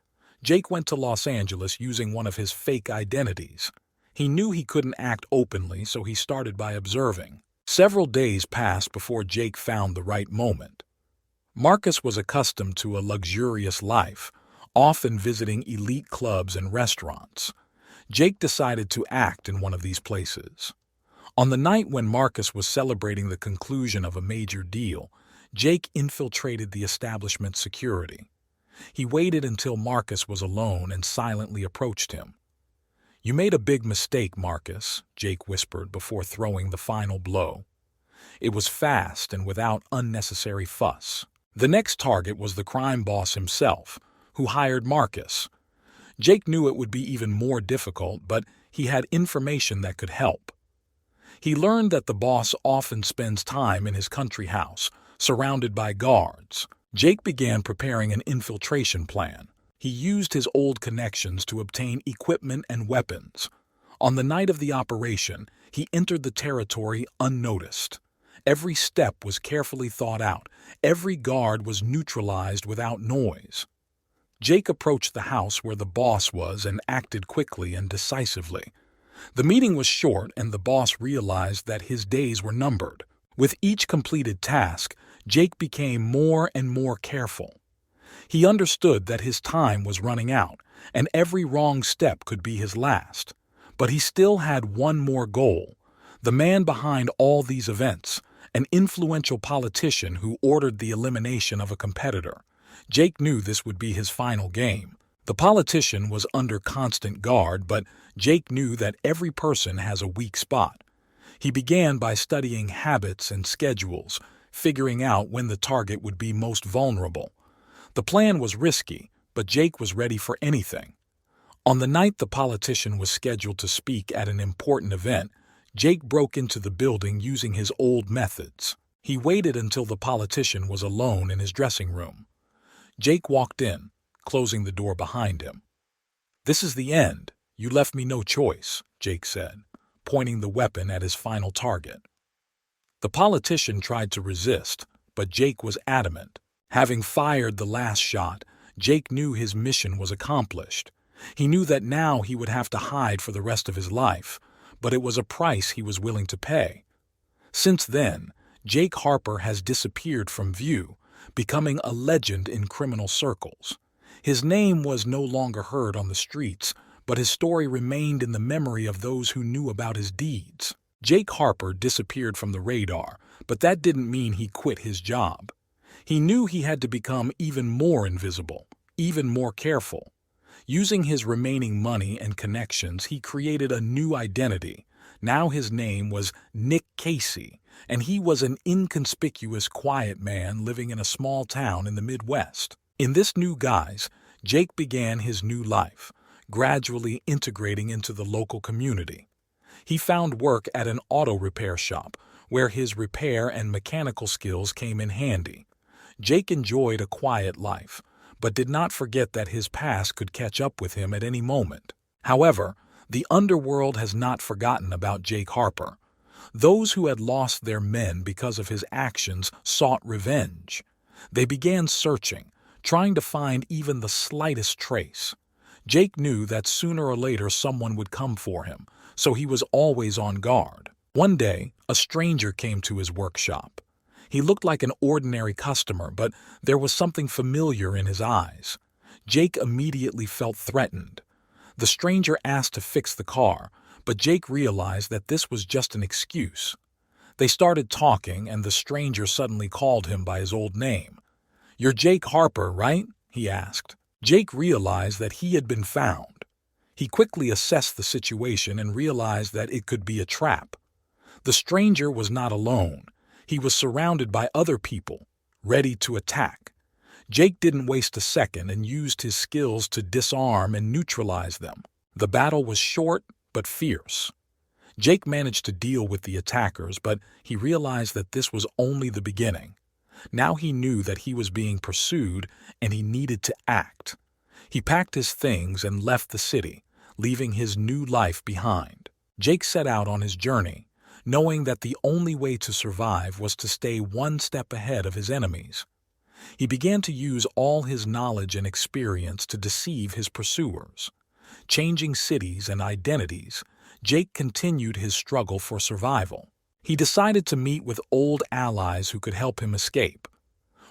Jake went to Los Angeles using one of his fake identities. He knew he couldn't act openly, so he started by observing. Several days passed before Jake found the right moment. Marcus was accustomed to a luxurious life, often visiting elite clubs and restaurants. Jake decided to act in one of these places. On the night when Marcus was celebrating the conclusion of a major deal, Jake infiltrated the establishment's security. He waited until Marcus was alone and silently approached him. "You made a big mistake, Marcus," Jake whispered before throwing the final blow. It was fast and without unnecessary fuss. The next target was the crime boss himself, who hired Marcus. Jake knew it would be even more difficult, but he had information that could help. He learned that the boss often spends time in his country house, surrounded by guards. Jake began preparing an infiltration plan. He used his old connections to obtain equipment and weapons. On the night of the operation, he entered the territory unnoticed. Every step was carefully thought out. Every guard was neutralized without noise. Jake approached the house where the boss was and acted quickly and decisively. The meeting was short, and the boss realized that his days were numbered. With each completed task, Jake became more and more careful. He understood that his time was running out, and every wrong step could be his last. But he still had one more goal. The man behind all these events, an influential politician who ordered the elimination of a competitor. Jake knew this would be his final game. The politician was under constant guard, but Jake knew that every person has a weak spot. He began by studying habits and schedules, figuring out when the target would be most vulnerable. The plan was risky, but Jake was ready for anything. On the night the politician was scheduled to speak at an important event, Jake broke into the building using his old methods. He waited until the politician was alone in his dressing room. Jake walked in, closing the door behind him. "This is the end. You left me no choice," Jake said, pointing the weapon at his final target. The politician tried to resist, but Jake was adamant. Having fired the last shot, Jake knew his mission was accomplished. He knew that now he would have to hide for the rest of his life, but it was a price he was willing to pay. Since then, Jake Harper has disappeared from view, becoming a legend in criminal circles. His name was no longer heard on the streets, but his story remained in the memory of those who knew about his deeds. Jake Harper disappeared from the radar, but that didn't mean he quit his job. He knew he had to become even more invisible, even more careful. Using his remaining money and connections, he created a new identity. Now his name was Nick Casey, and he was an inconspicuous, quiet man living in a small town in the Midwest. In this new guise, Jake began his new life, gradually integrating into the local community. He found work at an auto repair shop, where his repair and mechanical skills came in handy. Jake enjoyed a quiet life, but did not forget that his past could catch up with him at any moment. However, the underworld has not forgotten about Jake Harper. Those who had lost their men because of his actions sought revenge. They began searching, trying to find even the slightest trace. Jake knew that sooner or later someone would come for him, so he was always on guard. One day, a stranger came to his workshop. He looked like an ordinary customer, but there was something familiar in his eyes. Jake immediately felt threatened. The stranger asked to fix the car, but Jake realized that this was just an excuse. They started talking, and the stranger suddenly called him by his old name. "You're Jake Harper, right?" he asked. Jake realized that he had been found. He quickly assessed the situation and realized that it could be a trap. The stranger was not alone. He was surrounded by other people, ready to attack. Jake didn't waste a second and used his skills to disarm and neutralize them. The battle was short but fierce. Jake managed to deal with the attackers, but he realized that this was only the beginning. Now he knew that he was being pursued and he needed to act. He packed his things and left the city, leaving his new life behind. Jake set out on his journey, knowing that the only way to survive was to stay one step ahead of his enemies. He began to use all his knowledge and experience to deceive his pursuers. Changing cities and identities, Jake continued his struggle for survival. He decided to meet with old allies who could help him escape.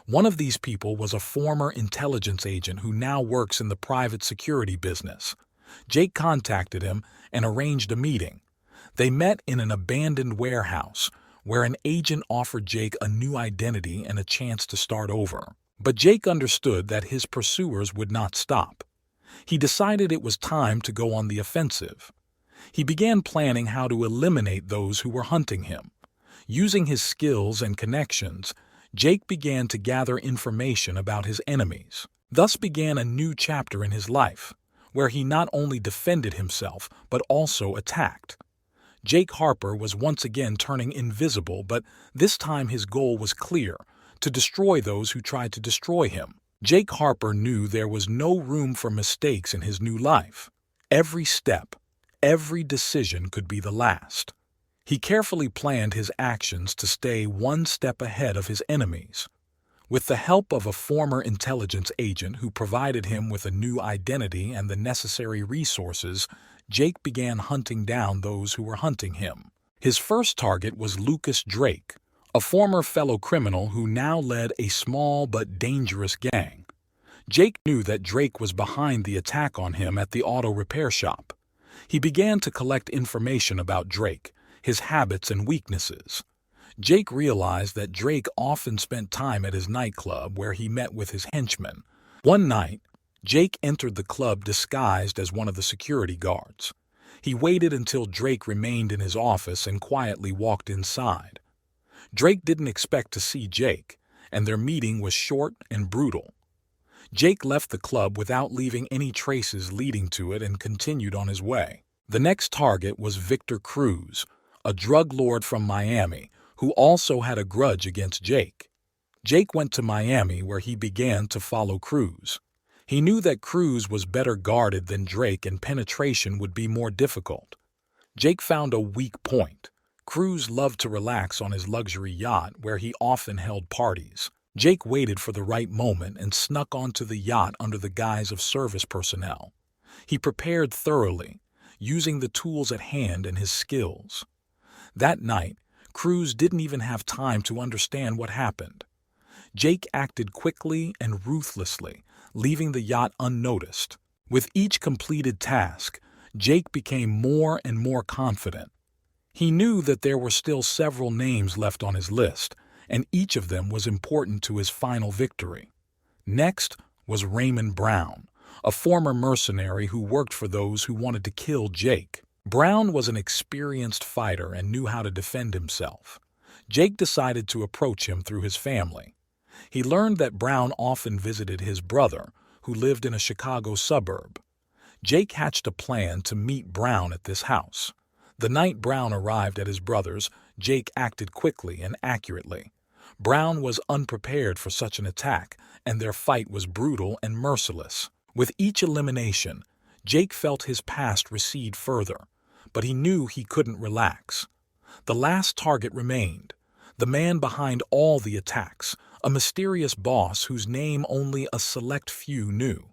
One of these people was a former intelligence agent who now works in the private security business. Jake contacted him and arranged a meeting. They met in an abandoned warehouse, where an agent offered Jake a new identity and a chance to start over. But Jake understood that his pursuers would not stop. He decided it was time to go on the offensive. He began planning how to eliminate those who were hunting him. Using his skills and connections, Jake began to gather information about his enemies. Thus began a new chapter in his life, where he not only defended himself but also attacked. Jake Harper was once again turning invisible, but this time his goal was clear: to destroy those who tried to destroy him. Jake Harper knew there was no room for mistakes in his new life. Every step, every decision could be the last. He carefully planned his actions to stay one step ahead of his enemies. With the help of a former intelligence agent who provided him with a new identity and the necessary resources, Jake began hunting down those who were hunting him. His first target was Lucas Drake, a former fellow criminal who now led a small but dangerous gang. Jake knew that Drake was behind the attack on him at the auto repair shop. He began to collect information about Drake, his habits and weaknesses. Jake realized that Drake often spent time at his nightclub where he met with his henchmen. One night, Jake entered the club disguised as one of the security guards. He waited until Drake remained in his office and quietly walked inside. Drake didn't expect to see Jake, and their meeting was short and brutal. Jake left the club without leaving any traces leading to it and continued on his way. The next target was Victor Cruz, a drug lord from Miami, who also had a grudge against Jake. Jake went to Miami where he began to follow Cruz. He knew that Cruz was better guarded than Drake and penetration would be more difficult. Jake found a weak point. Cruz loved to relax on his luxury yacht where he often held parties. Jake waited for the right moment and snuck onto the yacht under the guise of service personnel. He prepared thoroughly, using the tools at hand and his skills. That night, Cruz didn't even have time to understand what happened. Jake acted quickly and ruthlessly, leaving the yacht unnoticed. With each completed task, Jake became more and more confident. He knew that there were still several names left on his list, and each of them was important to his final victory. Next was Raymond Brown, a former mercenary who worked for those who wanted to kill Jake. Brown was an experienced fighter and knew how to defend himself. Jake decided to approach him through his family. He learned that Brown often visited his brother, who lived in a Chicago suburb. Jake hatched a plan to meet Brown at this house. The night Brown arrived at his brother's, Jake acted quickly and accurately. Brown was unprepared for such an attack, and their fight was brutal and merciless. With each elimination, Jake felt his past recede further, but he knew he couldn't relax. The last target remained, the man behind all the attacks, a mysterious boss whose name only a select few knew.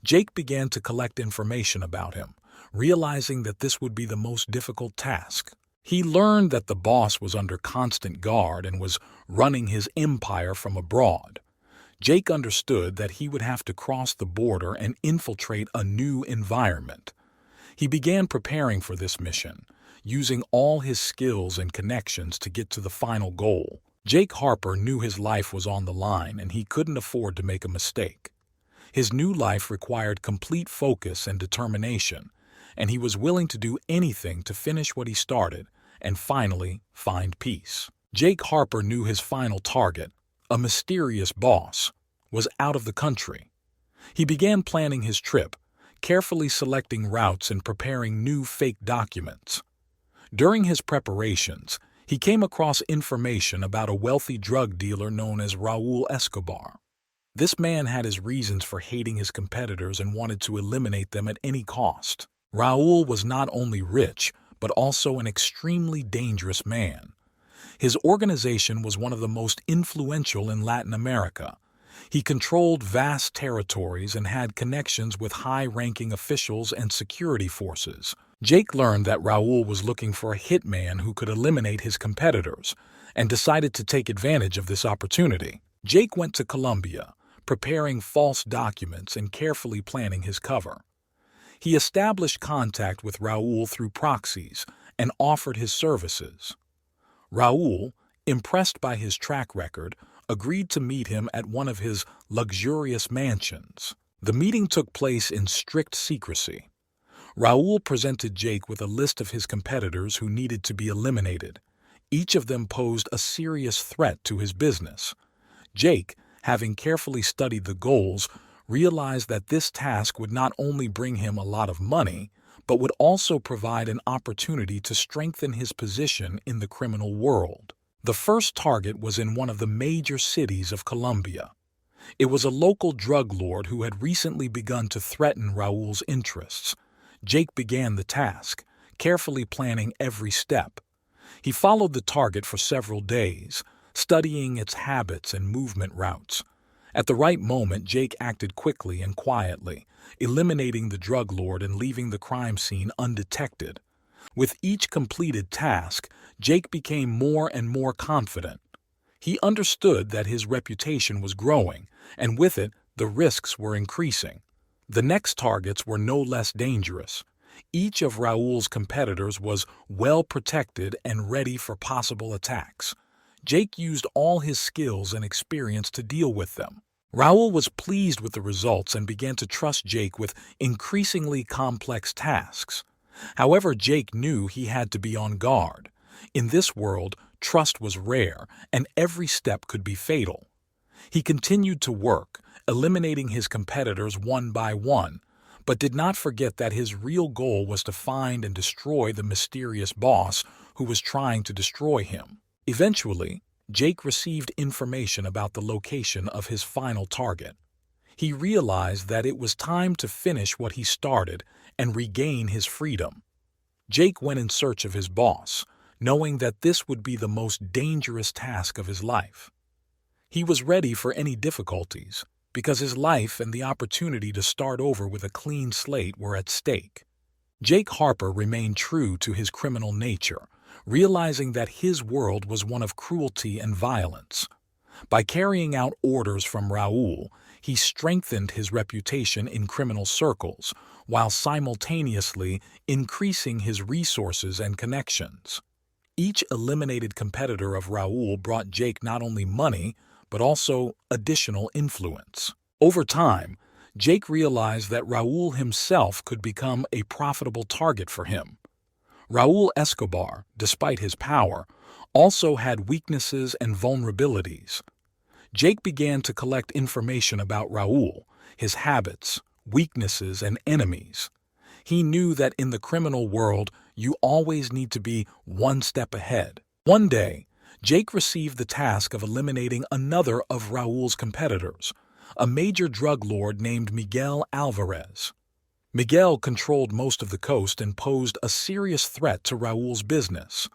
Jake began to collect information about him, realizing that this would be the most difficult task. He learned that the boss was under constant guard and was running his empire from abroad. Jake understood that he would have to cross the border and infiltrate a new environment. He began preparing for this mission, using all his skills and connections to get to the final goal. Jake Harper knew his life was on the line and he couldn't afford to make a mistake. His new life required complete focus and determination, and he was willing to do anything to finish what he started and finally find peace. Jake Harper knew his final target, a mysterious boss, was out of the country. He began planning his trip, carefully selecting routes and preparing new fake documents. During his preparations, he came across information about a wealthy drug dealer known as Raul Escobar. This man had his reasons for hating his competitors and wanted to eliminate them at any cost. Raul was not only rich, but also an extremely dangerous man. His organization was one of the most influential in Latin America. He controlled vast territories and had connections with high-ranking officials and security forces. Jake learned that Raul was looking for a hitman who could eliminate his competitors and decided to take advantage of this opportunity. Jake went to Colombia, preparing false documents and carefully planning his cover. He established contact with Raul through proxies and offered his services. Raul, impressed by his track record, agreed to meet him at one of his luxurious mansions. The meeting took place in strict secrecy. Raoul presented Jake with a list of his competitors who needed to be eliminated. Each of them posed a serious threat to his business. Jake, having carefully studied the goals, realized that this task would not only bring him a lot of money, but would also provide an opportunity to strengthen his position in the criminal world. The first target was in one of the major cities of Colombia. It was a local drug lord who had recently begun to threaten Raoul's interests. Jake began the task, carefully planning every step. He followed the target for several days, studying its habits and movement routes. At the right moment, Jake acted quickly and quietly, eliminating the drug lord and leaving the crime scene undetected. With each completed task, Jake became more and more confident. He understood that his reputation was growing, and with it, the risks were increasing. The next targets were no less dangerous. Each of Raoul's competitors was well protected and ready for possible attacks. Jake used all his skills and experience to deal with them. Raoul was pleased with the results and began to trust Jake with increasingly complex tasks. However, Jake knew he had to be on guard. In this world, trust was rare, and every step could be fatal. He continued to work, eliminating his competitors one by one, but did not forget that his real goal was to find and destroy the mysterious boss who was trying to destroy him. Eventually, Jake received information about the location of his final target. He realized that it was time to finish what he started and regain his freedom. Jake went in search of his boss, knowing that this would be the most dangerous task of his life. He was ready for any difficulties, because his life and the opportunity to start over with a clean slate were at stake. Jake Harper remained true to his criminal nature, realizing that his world was one of cruelty and violence. By carrying out orders from Raoul, he strengthened his reputation in criminal circles, while simultaneously increasing his resources and connections. Each eliminated competitor of Raoul brought Jake not only money, but also additional influence. Over time, Jake realized that Raoul himself could become a profitable target for him. Raoul Escobar, despite his power, also had weaknesses and vulnerabilities. Jake began to collect information about Raoul, his habits, weaknesses, and enemies. He knew that in the criminal world, you always need to be one step ahead. One day, Jake received the task of eliminating another of Raoul's competitors, a major drug lord named Miguel Alvarez. Miguel controlled most of the coast and posed a serious threat to Raoul's business.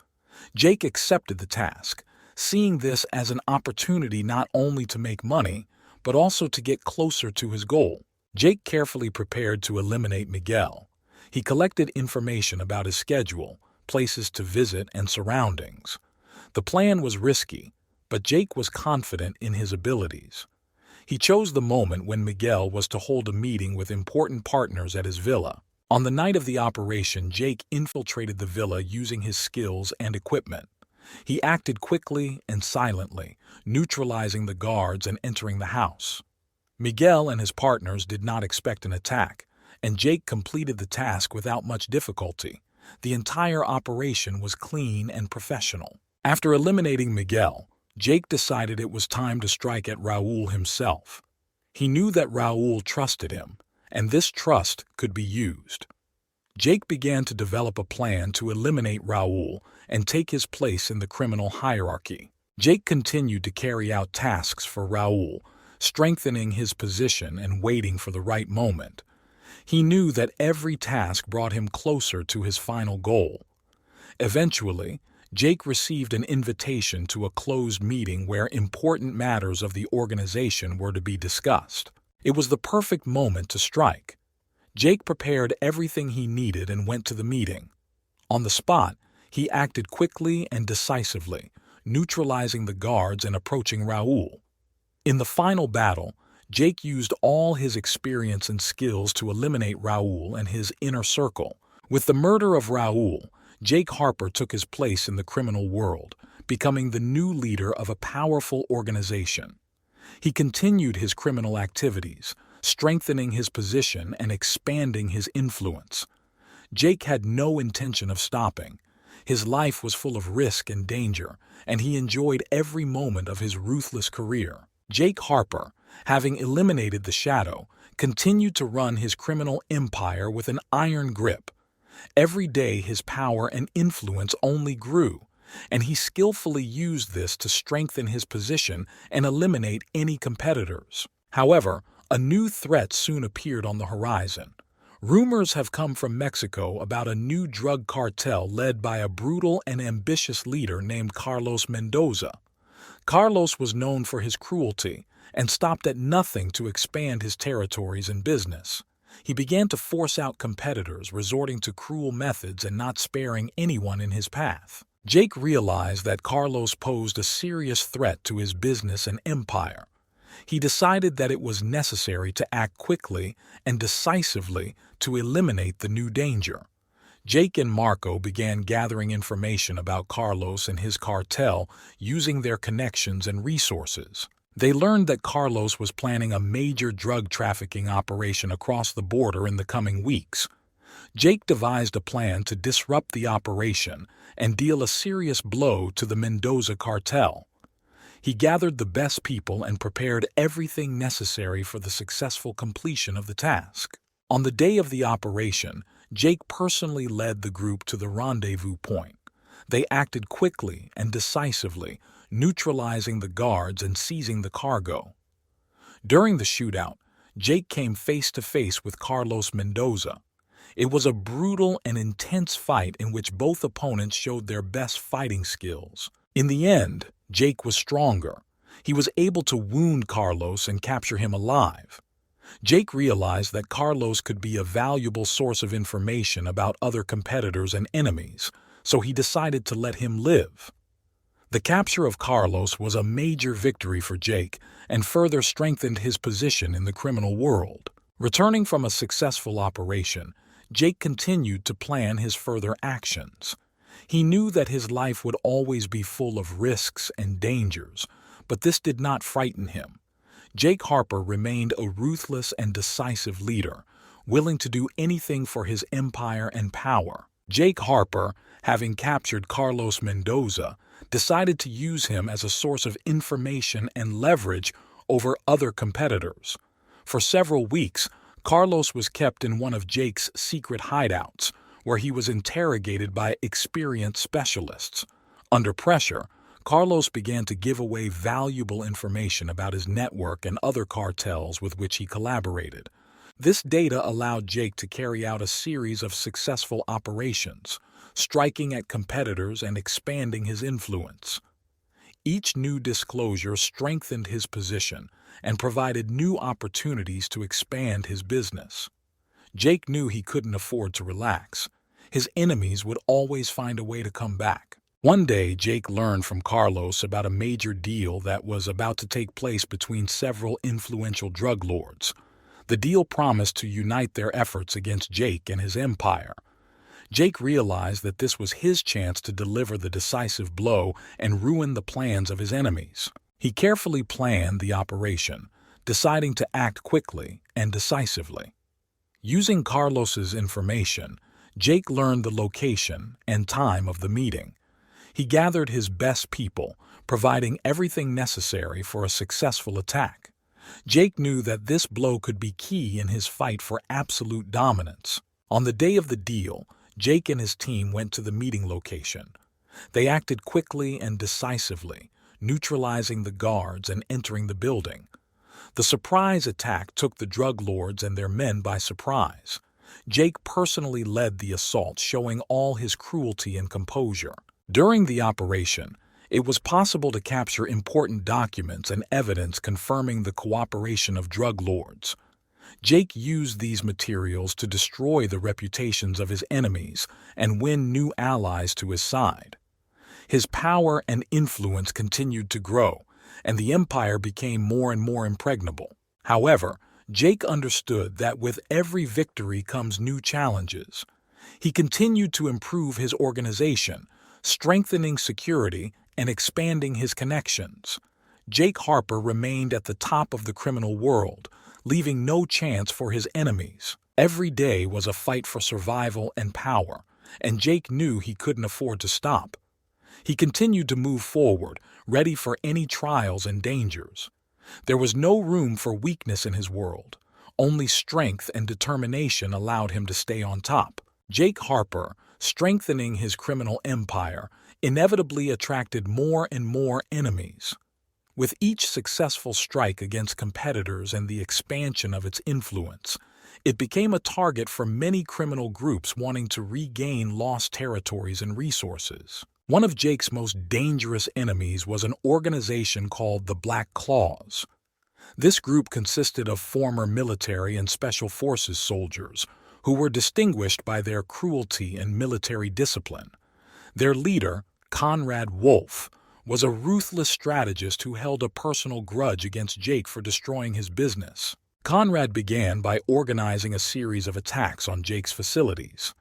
Jake accepted the task, seeing this as an opportunity not only to make money, but also to get closer to his goal. Jake carefully prepared to eliminate Miguel. He collected information about his schedule, places to visit, and surroundings. The plan was risky, but Jake was confident in his abilities. He chose the moment when Miguel was to hold a meeting with important partners at his villa. On the night of the operation, Jake infiltrated the villa using his skills and equipment. He acted quickly and silently, neutralizing the guards and entering the house. Miguel and his partners did not expect an attack, and Jake completed the task without much difficulty. The entire operation was clean and professional. After eliminating Miguel, Jake decided it was time to strike at Raoul himself. He knew that Raoul trusted him, and this trust could be used. Jake began to develop a plan to eliminate Raoul and take his place in the criminal hierarchy. Jake continued to carry out tasks for Raoul, strengthening his position and waiting for the right moment. He knew that every task brought him closer to his final goal. Eventually, Jake received an invitation to a closed meeting where important matters of the organization were to be discussed. It was the perfect moment to strike. Jake prepared everything he needed and went to the meeting. On the spot, he acted quickly and decisively, neutralizing the guards and approaching Raoul. In the final battle, Jake used all his experience and skills to eliminate Raoul and his inner circle. With the murder of Raoul, Jake Harper took his place in the criminal world, becoming the new leader of a powerful organization. He continued his criminal activities, strengthening his position and expanding his influence. Jake had no intention of stopping. His life was full of risk and danger, and he enjoyed every moment of his ruthless career. Jake Harper, having eliminated the shadow, continued to run his criminal empire with an iron grip. Every day his power and influence only grew, and he skillfully used this to strengthen his position and eliminate any competitors. However, a new threat soon appeared on the horizon. Rumors have come from Mexico about a new drug cartel led by a brutal and ambitious leader named Carlos Mendoza. Carlos was known for his cruelty and stopped at nothing to expand his territories and business. He began to force out competitors, resorting to cruel methods and not sparing anyone in his path. Jake realized that Carlos posed a serious threat to his business and empire. He decided that it was necessary to act quickly and decisively to eliminate the new danger. Jake and Marco began gathering information about Carlos and his cartel using their connections and resources. They learned that Carlos was planning a major drug trafficking operation across the border in the coming weeks. Jake devised a plan to disrupt the operation and deal a serious blow to the Mendoza cartel. He gathered the best people and prepared everything necessary for the successful completion of the task. On the day of the operation, Jake personally led the group to the rendezvous point. They acted quickly and decisively, neutralizing the guards and seizing the cargo. During the shootout, Jake came face to face with Carlos Mendoza. It was a brutal and intense fight in which both opponents showed their best fighting skills. In the end, Jake was stronger. He was able to wound Carlos and capture him alive. Jake realized that Carlos could be a valuable source of information about other competitors and enemies, so he decided to let him live. The capture of Carlos was a major victory for Jake and further strengthened his position in the criminal world. Returning from a successful operation, Jake continued to plan his further actions. He knew that his life would always be full of risks and dangers, but this did not frighten him. Jake Harper remained a ruthless and decisive leader, willing to do anything for his empire and power. Jake Harper, having captured Carlos Mendoza, decided to use him as a source of information and leverage over other competitors. For several weeks, Carlos was kept in one of Jake's secret hideouts, where he was interrogated by experienced specialists. Under pressure, Carlos began to give away valuable information about his network and other cartels with which he collaborated. This data allowed Jake to carry out a series of successful operations, striking at competitors and expanding his influence. Each new disclosure strengthened his position and provided new opportunities to expand his business. Jake knew he couldn't afford to relax. His enemies would always find a way to come back. One day, Jake learned from Carlos about a major deal that was about to take place between several influential drug lords. The deal promised to unite their efforts against Jake and his empire. Jake realized that this was his chance to deliver the decisive blow and ruin the plans of his enemies. He carefully planned the operation, deciding to act quickly and decisively. Using Carlos's information, Jake learned the location and time of the meeting. He gathered his best people, providing everything necessary for a successful attack. Jake knew that this blow could be key in his fight for absolute dominance. On the day of the deal, Jake and his team went to the meeting location. They acted quickly and decisively, neutralizing the guards and entering the building. The surprise attack took the drug lords and their men by surprise. Jake personally led the assault, showing all his cruelty and composure. During the operation, it was possible to capture important documents and evidence confirming the cooperation of drug lords. Jake used these materials to destroy the reputations of his enemies and win new allies to his side. His power and influence continued to grow, and the empire became more and more impregnable. However, Jake understood that with every victory comes new challenges. He continued to improve his organization, strengthening security and expanding his connections. Jake Harper remained at the top of the criminal world, leaving no chance for his enemies. Every day was a fight for survival and power, and Jake knew he couldn't afford to stop. He continued to move forward, ready for any trials and dangers. There was no room for weakness in his world. Only strength and determination allowed him to stay on top. Jake Harper, strengthening his criminal empire, inevitably attracted more and more enemies. With each successful strike against competitors and the expansion of its influence, it became a target for many criminal groups wanting to regain lost territories and resources. One of Jake's most dangerous enemies was an organization called the Black Claws. This group consisted of former military and special forces soldiers who were distinguished by their cruelty and military discipline. Their leader, Conrad Wolf, was a ruthless strategist who held a personal grudge against Jake for destroying his business. Conrad began by organizing a series of attacks on Jake's facilities.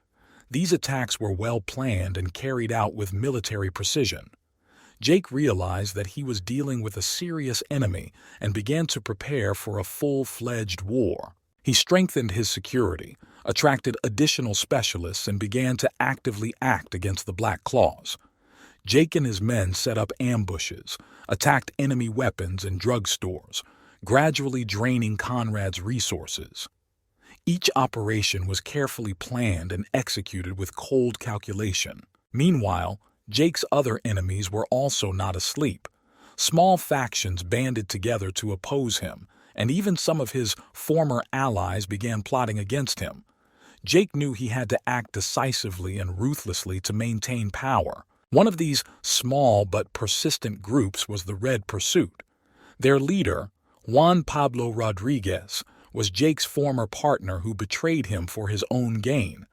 These attacks were well planned and carried out with military precision. Jake realized that he was dealing with a serious enemy and began to prepare for a full-fledged war. He strengthened his security, attracted additional specialists, and began to actively act against the Black Claws. Jake and his men set up ambushes, attacked enemy weapons and drug stores, gradually draining Conrad's resources. Each operation was carefully planned and executed with cold calculation. Meanwhile, Jake's other enemies were also not asleep. Small factions banded together to oppose him, and even some of his former allies began plotting against him. Jake knew he had to act decisively and ruthlessly to maintain power. One of these small but persistent groups was the Red Pursuit. Their leader, Juan Pablo Rodriguez, was Jake's former partner who betrayed him for his own gain.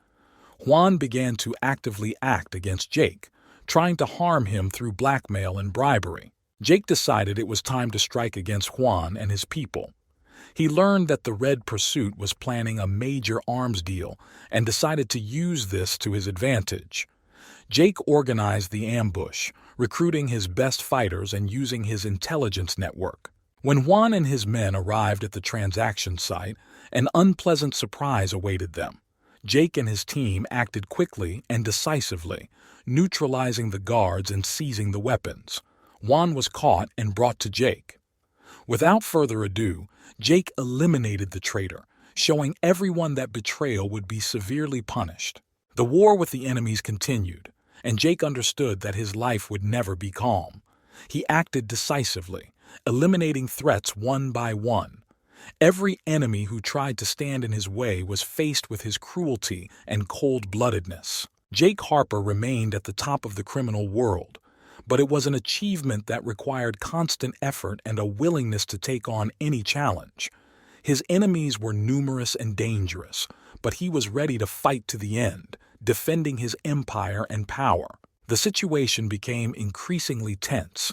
Juan began to actively act against Jake, trying to harm him through blackmail and bribery. Jake decided it was time to strike against Juan and his people. He learned that the Red Pursuit was planning a major arms deal and decided to use this to his advantage. Jake organized the ambush, recruiting his best fighters and using his intelligence network. When Juan and his men arrived at the transaction site, an unpleasant surprise awaited them. Jake and his team acted quickly and decisively, neutralizing the guards and seizing the weapons. Juan was caught and brought to Jake. Without further ado, Jake eliminated the traitor, showing everyone that betrayal would be severely punished. The war with the enemies continued, and Jake understood that his life would never be calm. He acted decisively, eliminating threats one by one. Every enemy who tried to stand in his way was faced with his cruelty and cold-bloodedness. Jake Harper remained at the top of the criminal world, but it was an achievement that required constant effort and a willingness to take on any challenge. His enemies were numerous and dangerous, but he was ready to fight to the end, defending his empire and power. The situation became increasingly tense.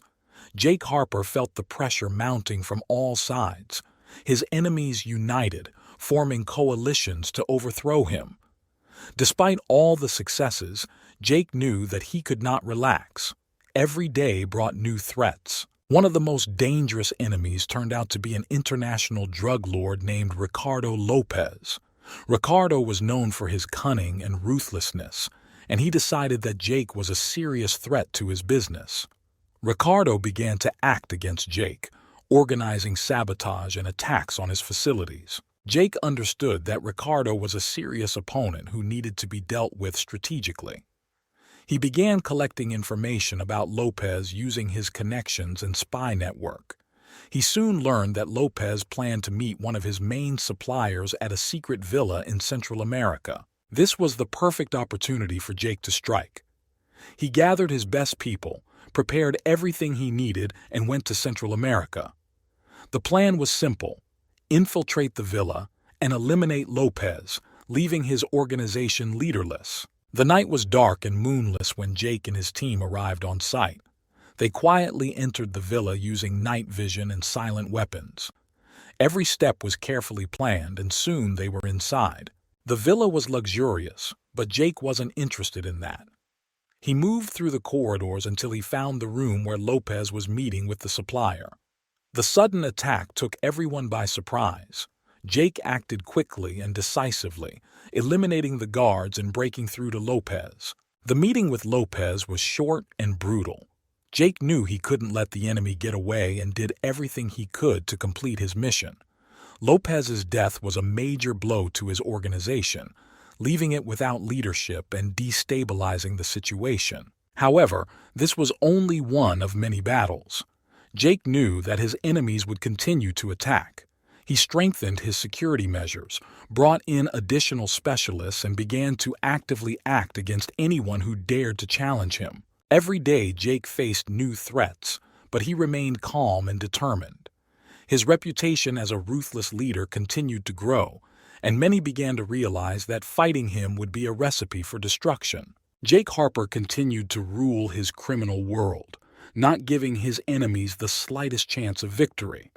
Jake Harper felt the pressure mounting from all sides. His enemies united, forming coalitions to overthrow him. Despite all the successes, Jake knew that he could not relax. Every day brought new threats. One of the most dangerous enemies turned out to be an international drug lord named Ricardo Lopez. Ricardo was known for his cunning and ruthlessness, and he decided that Jake was a serious threat to his business. Ricardo began to act against Jake, organizing sabotage and attacks on his facilities. Jake understood that Ricardo was a serious opponent who needed to be dealt with strategically. He began collecting information about Lopez using his connections and spy network. He soon learned that Lopez planned to meet one of his main suppliers at a secret villa in Central America. This was the perfect opportunity for Jake to strike. He gathered his best people, prepared everything he needed, and went to Central America. The plan was simple: infiltrate the villa and eliminate Lopez, leaving his organization leaderless. The night was dark and moonless when Jake and his team arrived on site. They quietly entered the villa using night vision and silent weapons. Every step was carefully planned, and soon they were inside. The villa was luxurious, but Jake wasn't interested in that. He moved through the corridors until he found the room where Lopez was meeting with the supplier. The sudden attack took everyone by surprise. Jake acted quickly and decisively, eliminating the guards and breaking through to Lopez. The meeting with Lopez was short and brutal. Jake knew he couldn't let the enemy get away and did everything he could to complete his mission. Lopez's death was a major blow to his organization, leaving it without leadership and destabilizing the situation. However, this was only one of many battles. Jake knew that his enemies would continue to attack. He strengthened his security measures, brought in additional specialists, and began to actively act against anyone who dared to challenge him. Every day Jake faced new threats, but he remained calm and determined. His reputation as a ruthless leader continued to grow, and many began to realize that fighting him would be a recipe for destruction. Jake Harper continued to rule his criminal world, not giving his enemies the slightest chance of victory.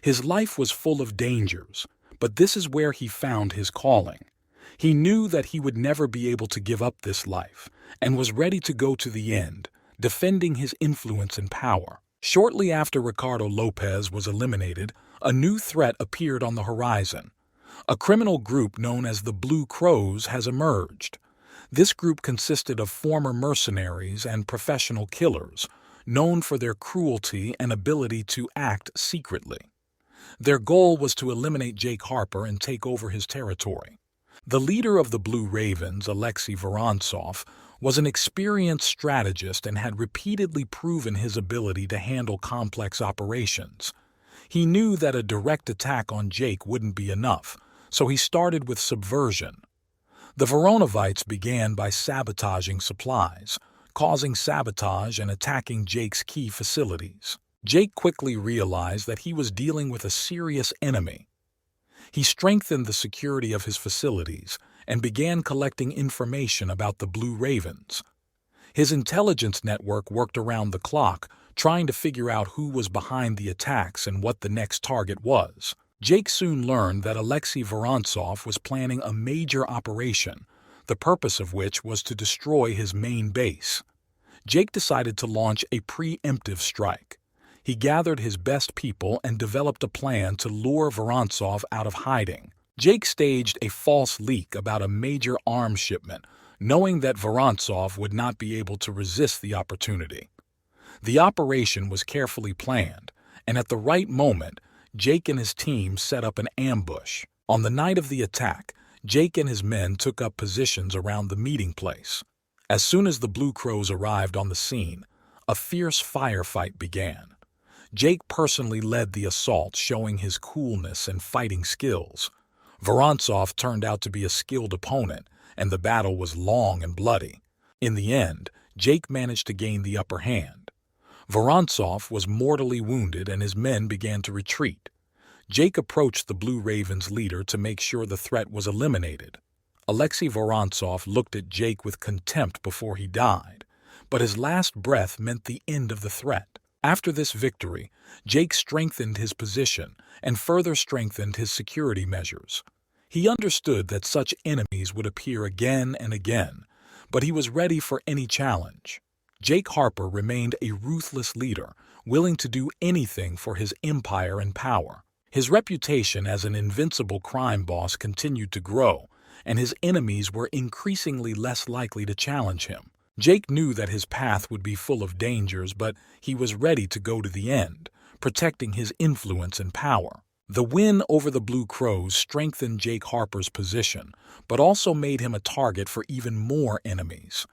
His life was full of dangers, but this is where he found his calling. He knew that he would never be able to give up this life, and was ready to go to the end, defending his influence and power. Shortly after Ricardo Lopez was eliminated, a new threat appeared on the horizon. A criminal group known as the Blue Crows has emerged. This group consisted of former mercenaries and professional killers, known for their cruelty and ability to act secretly. Their goal was to eliminate Jake Harper and take over his territory. The leader of the Blue Ravens, Alexei Vorontsov, was an experienced strategist and had repeatedly proven his ability to handle complex operations. He knew that a direct attack on Jake wouldn't be enough, so he started with subversion. The Voronovites began by sabotaging supplies, causing sabotage and attacking Jake's key facilities. Jake quickly realized that he was dealing with a serious enemy. He strengthened the security of his facilities and began collecting information about the Blue Ravens. His intelligence network worked around the clock, trying to figure out who was behind the attacks and what the next target was. Jake soon learned that Alexei Vorontsov was planning a major operation, the purpose of which was to destroy his main base. Jake decided to launch a preemptive strike. He gathered his best people and developed a plan to lure Vorontsov out of hiding. Jake staged a false leak about a major arms shipment, knowing that Vorontsov would not be able to resist the opportunity. The operation was carefully planned, and at the right moment, Jake and his team set up an ambush. On the night of the attack, Jake and his men took up positions around the meeting place. As soon as the Blue Crows arrived on the scene, a fierce firefight began. Jake personally led the assault, showing his coolness and fighting skills. Vorontsov turned out to be a skilled opponent, and the battle was long and bloody. In the end, Jake managed to gain the upper hand. Vorontsov was mortally wounded and his men began to retreat. Jake approached the Blue Ravens leader to make sure the threat was eliminated. Alexei Vorontsov looked at Jake with contempt before he died, but his last breath meant the end of the threat. After this victory, Jake strengthened his position and further strengthened his security measures. He understood that such enemies would appear again and again, but he was ready for any challenge. Jake Harper remained a ruthless leader, willing to do anything for his empire and power. His reputation as an invincible crime boss continued to grow, and his enemies were increasingly less likely to challenge him. Jake knew that his path would be full of dangers, but he was ready to go to the end, protecting his influence and power. The win over the Blue Crows strengthened Jake Harper's position, but also made him a target for even more enemies.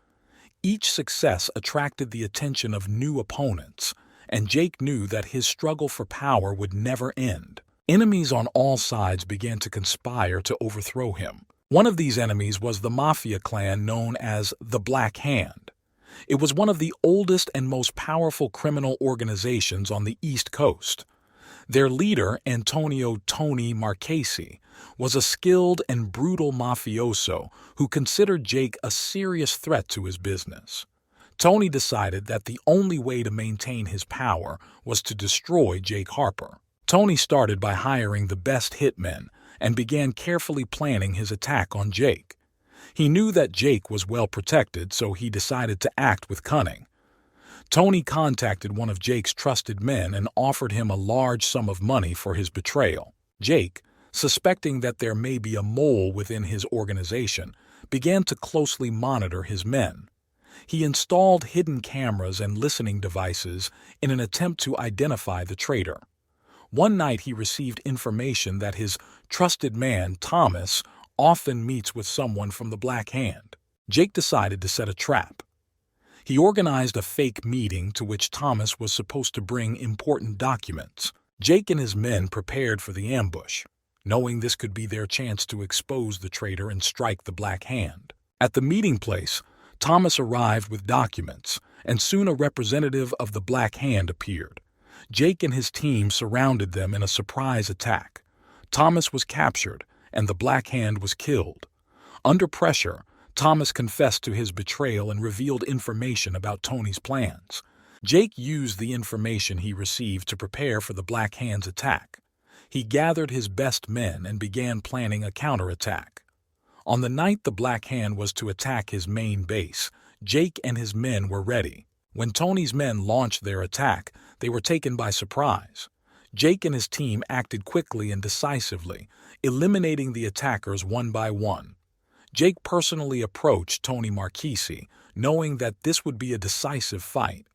Each success attracted the attention of new opponents, and Jake knew that his struggle for power would never end. Enemies on all sides began to conspire to overthrow him. One of these enemies was the mafia clan known as the Black Hand. It was one of the oldest and most powerful criminal organizations on the East Coast. Their leader, Antonio "Tony" Marchesi, was a skilled and brutal mafioso who considered Jake a serious threat to his business. Tony decided that the only way to maintain his power was to destroy Jake Harper. Tony started by hiring the best hitmen and began carefully planning his attack on Jake. He knew that Jake was well protected, so he decided to act with cunning. Tony contacted one of Jake's trusted men and offered him a large sum of money for his betrayal. Jake, suspecting that there may be a mole within his organization, began to closely monitor his men. He installed hidden cameras and listening devices in an attempt to identify the traitor. One night he received information that his trusted man, Thomas, often meets with someone from the Black Hand. Jake decided to set a trap. He organized a fake meeting to which Thomas was supposed to bring important documents. Jake and his men prepared for the ambush, knowing this could be their chance to expose the traitor and strike the Black Hand. At the meeting place, Thomas arrived with documents, and soon a representative of the Black Hand appeared. Jake and his team surrounded them in a surprise attack. Thomas was captured, and the Black Hand was killed. Under pressure, Thomas confessed to his betrayal and revealed information about Tony's plans. Jake used the information he received to prepare for the Black Hand's attack. He gathered his best men and began planning a counterattack. On the night the Black Hand was to attack his main base, Jake and his men were ready. When Tony's men launched their attack, they were taken by surprise. Jake and his team acted quickly and decisively, eliminating the attackers one by one. Jake personally approached Tony Marchese, knowing that this would be a decisive fight.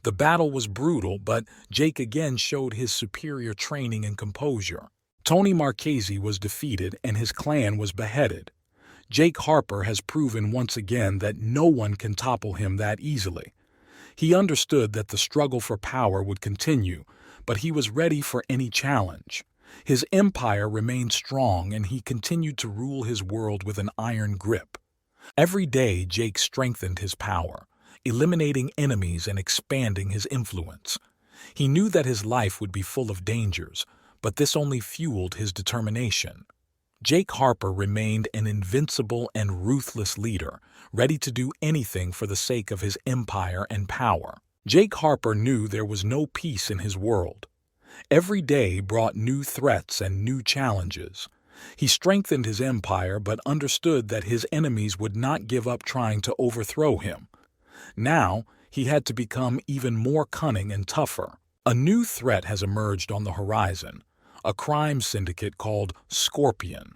The battle was brutal, but Jake again showed his superior training and composure. Tony Marchese was defeated and his clan was beheaded. Jake Harper has proven once again that no one can topple him that easily. He understood that the struggle for power would continue, but he was ready for any challenge. His empire remained strong and he continued to rule his world with an iron grip. Every day Jake strengthened his power, eliminating enemies and expanding his influence. He knew that his life would be full of dangers, but this only fueled his determination. Jake Harper remained an invincible and ruthless leader, ready to do anything for the sake of his empire and power. Jake Harper knew there was no peace in his world. Every day brought new threats and new challenges. He strengthened his empire but understood that his enemies would not give up trying to overthrow him. Now, he had to become even more cunning and tougher. A new threat has emerged on the horizon, a crime syndicate called Scorpion.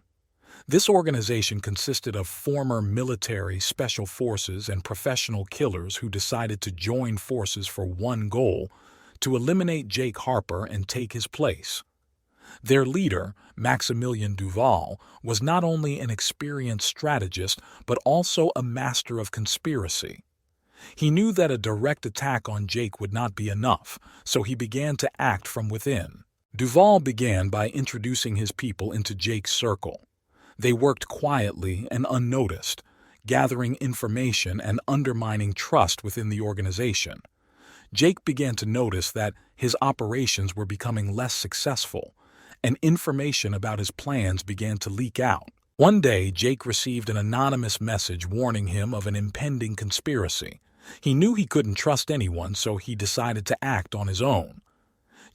This organization consisted of former military, special forces, and professional killers who decided to join forces for one goal: to eliminate Jake Harper and take his place. Their leader, Maximilian Duval, was not only an experienced strategist but also a master of conspiracy. He knew that a direct attack on Jake would not be enough, so he began to act from within. Duval began by introducing his people into Jake's circle. They worked quietly and unnoticed, gathering information and undermining trust within the organization. Jake began to notice that his operations were becoming less successful, and information about his plans began to leak out. One day, Jake received an anonymous message warning him of an impending conspiracy. He knew he couldn't trust anyone, so he decided to act on his own.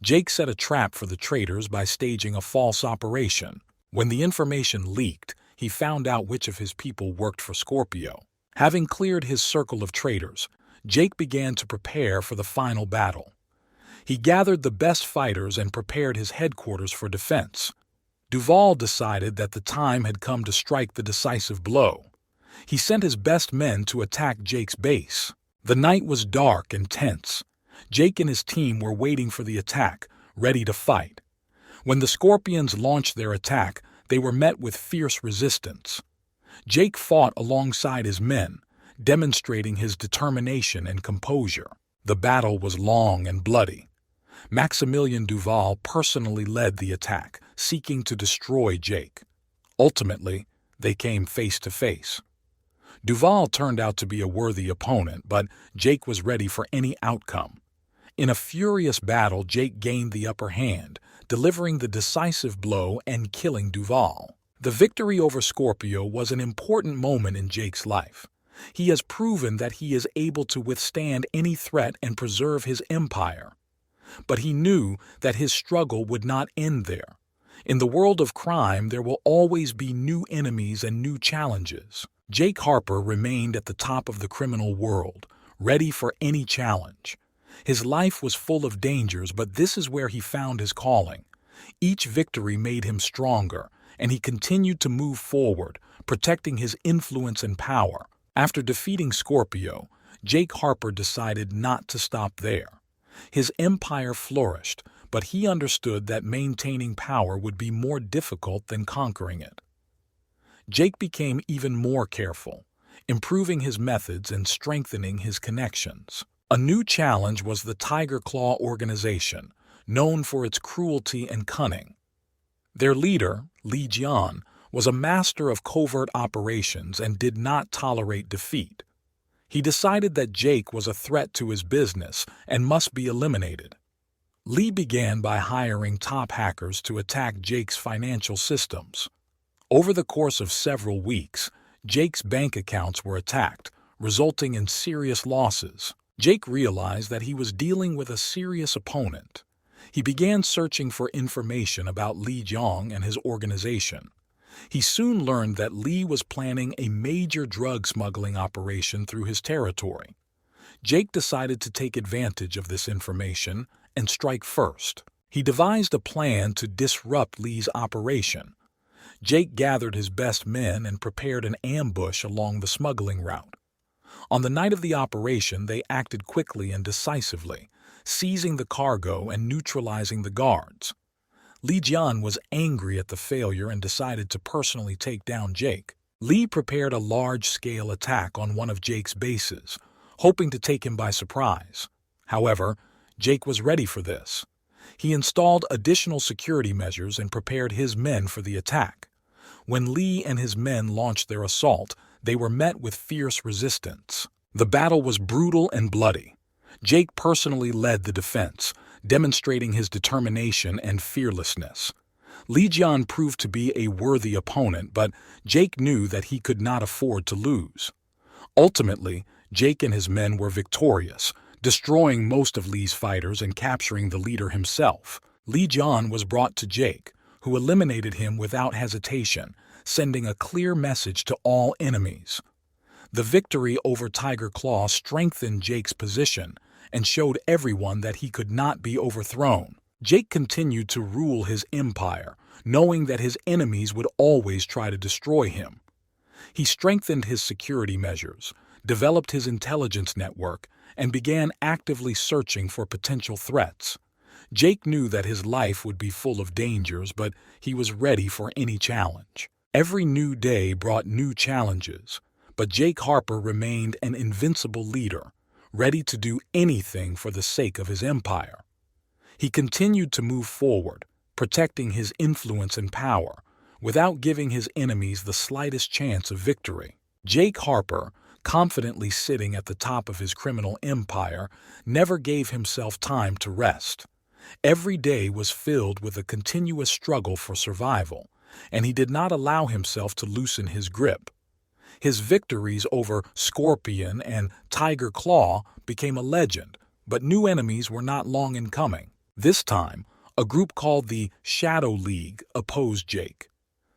Jake set a trap for the traitors by staging a false operation. When the information leaked, he found out which of his people worked for Scorpio. Having cleared his circle of traitors, Jake began to prepare for the final battle. He gathered the best fighters and prepared his headquarters for defense. Duval decided that the time had come to strike the decisive blow. He sent his best men to attack Jake's base. The night was dark and tense. Jake and his team were waiting for the attack, ready to fight. When the Scorpions launched their attack, they were met with fierce resistance. Jake fought alongside his men, demonstrating his determination and composure. The battle was long and bloody. Maximilian Duval personally led the attack, seeking to destroy Jake. Ultimately, they came face to face. Duval turned out to be a worthy opponent, but Jake was ready for any outcome. In a furious battle, Jake gained the upper hand, delivering the decisive blow and killing Duval. The victory over Scorpio was an important moment in Jake's life. He has proven that he is able to withstand any threat and preserve his empire. But he knew that his struggle would not end there. In the world of crime, there will always be new enemies and new challenges. Jake Harper remained at the top of the criminal world, ready for any challenge. His life was full of dangers, but this is where he found his calling. Each victory made him stronger, and he continued to move forward, protecting his influence and power. After defeating Scorpio, Jake Harper decided not to stop there. His empire flourished, but he understood that maintaining power would be more difficult than conquering it. Jake became even more careful, improving his methods and strengthening his connections. A new challenge was the Tiger Claw organization, known for its cruelty and cunning. Their leader, Li Jian, was a master of covert operations and did not tolerate defeat. He decided that Jake was a threat to his business and must be eliminated. Li began by hiring top hackers to attack Jake's financial systems. Over the course of several weeks, Jake's bank accounts were attacked, resulting in serious losses. Jake realized that he was dealing with a serious opponent. He began searching for information about Li Jiang and his organization. He soon learned that Li was planning a major drug smuggling operation through his territory. Jake decided to take advantage of this information and strike first. He devised a plan to disrupt Li's operation. Jake gathered his best men and prepared an ambush along the smuggling route. On the night of the operation, they acted quickly and decisively, seizing the cargo and neutralizing the guards. Li Jian was angry at the failure and decided to personally take down Jake. Li prepared a large-scale attack on one of Jake's bases, hoping to take him by surprise. However, Jake was ready for this. He installed additional security measures and prepared his men for the attack. When Li and his men launched their assault, they were met with fierce resistance. The battle was brutal and bloody. Jake personally led the defense, demonstrating his determination and fearlessness. Li Jian proved to be a worthy opponent, but Jake knew that he could not afford to lose. Ultimately, Jake and his men were victorious, destroying most of Li's fighters and capturing the leader himself. Li Jian was brought to Jake, who eliminated him without hesitation, sending a clear message to all enemies. The victory over Tiger Claw strengthened Jake's position and showed everyone that he could not be overthrown. Jake continued to rule his empire, knowing that his enemies would always try to destroy him. He strengthened his security measures, developed his intelligence network, and began actively searching for potential threats. Jake knew that his life would be full of dangers, but he was ready for any challenge. Every new day brought new challenges, but Jake Harper remained an invincible leader, ready to do anything for the sake of his empire. He continued to move forward, protecting his influence and power, without giving his enemies the slightest chance of victory. Jake Harper, confidently sitting at the top of his criminal empire, never gave himself time to rest. Every day was filled with a continuous struggle for survival, and he did not allow himself to loosen his grip. His victories over Scorpion and Tiger Claw became a legend, but new enemies were not long in coming. This time, a group called the Shadow League opposed Jake.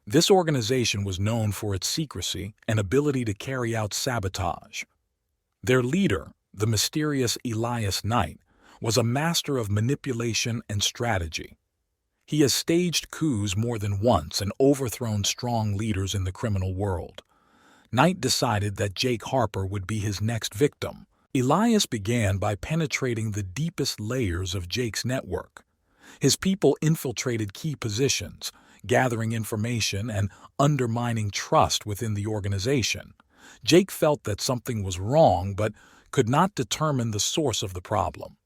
This organization was known for its secrecy and ability to carry out sabotage. Their leader, the mysterious Elias Knight, was a master of manipulation and strategy. He has staged coups more than once and overthrown strong leaders in the criminal world. Knight decided that Jake Harper would be his next victim. Elias began by penetrating the deepest layers of Jake's network. His people infiltrated key positions, gathering information and undermining trust within the organization. Jake felt that something was wrong but could not determine the source of the problem.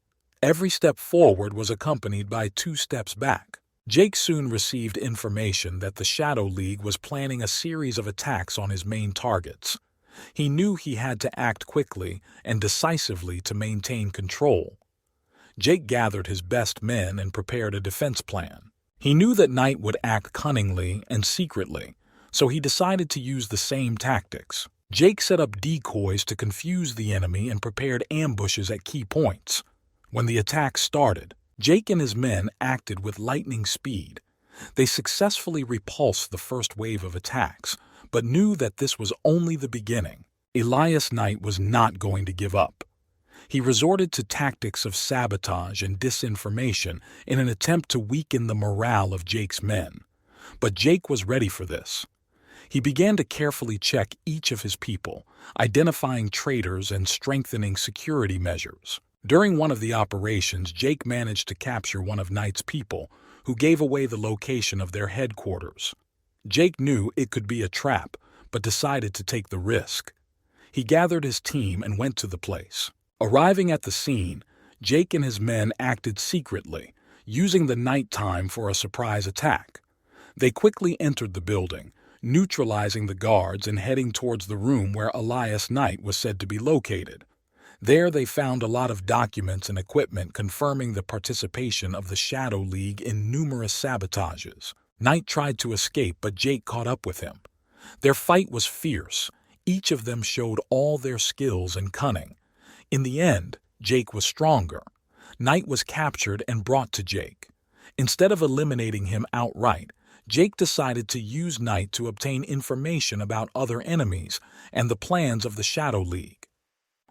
Every step forward was accompanied by 2 steps back. Jake soon received information that the Shadow League was planning a series of attacks on his main targets. He knew he had to act quickly and decisively to maintain control. Jake gathered his best men and prepared a defense plan. He knew that Knight would act cunningly and secretly, so he decided to use the same tactics. Jake set up decoys to confuse the enemy and prepared ambushes at key points. When the attack started, Jake and his men acted with lightning speed. They successfully repulsed the first wave of attacks, but knew that this was only the beginning. Elias Knight was not going to give up. He resorted to tactics of sabotage and disinformation in an attempt to weaken the morale of Jake's men. But Jake was ready for this. He began to carefully check each of his people, identifying traitors and strengthening security measures. During one of the operations, Jake managed to capture one of Knight's people, who gave away the location of their headquarters. Jake knew it could be a trap, but decided to take the risk. He gathered his team and went to the place. Arriving at the scene, Jake and his men acted secretly, using the nighttime for a surprise attack. They quickly entered the building, neutralizing the guards and heading towards the room where Elias Knight was said to be located. There they found a lot of documents and equipment confirming the participation of the Shadow League in numerous sabotages. Knight tried to escape, but Jake caught up with him. Their fight was fierce. Each of them showed all their skills and cunning. In the end, Jake was stronger. Knight was captured and brought to Jake. Instead of eliminating him outright, Jake decided to use Knight to obtain information about other enemies and the plans of the Shadow League.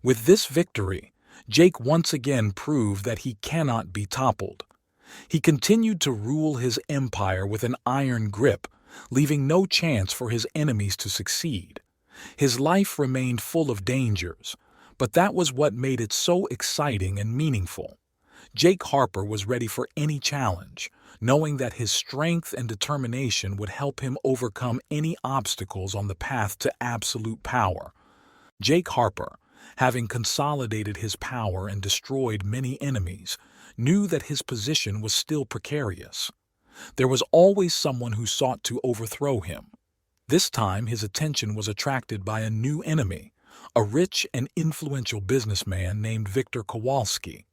With this victory, Jake once again proved that he cannot be toppled. He continued to rule his empire with an iron grip, leaving no chance for his enemies to succeed. His life remained full of dangers, but that was what made it so exciting and meaningful. Jake Harper was ready for any challenge, knowing that his strength and determination would help him overcome any obstacles on the path to absolute power. Jake Harper, having consolidated his power and destroyed many enemies, knew that his position was still precarious. There was always someone who sought to overthrow him. This time his attention was attracted by a new enemy, a rich and influential businessman named Victor Kowalski.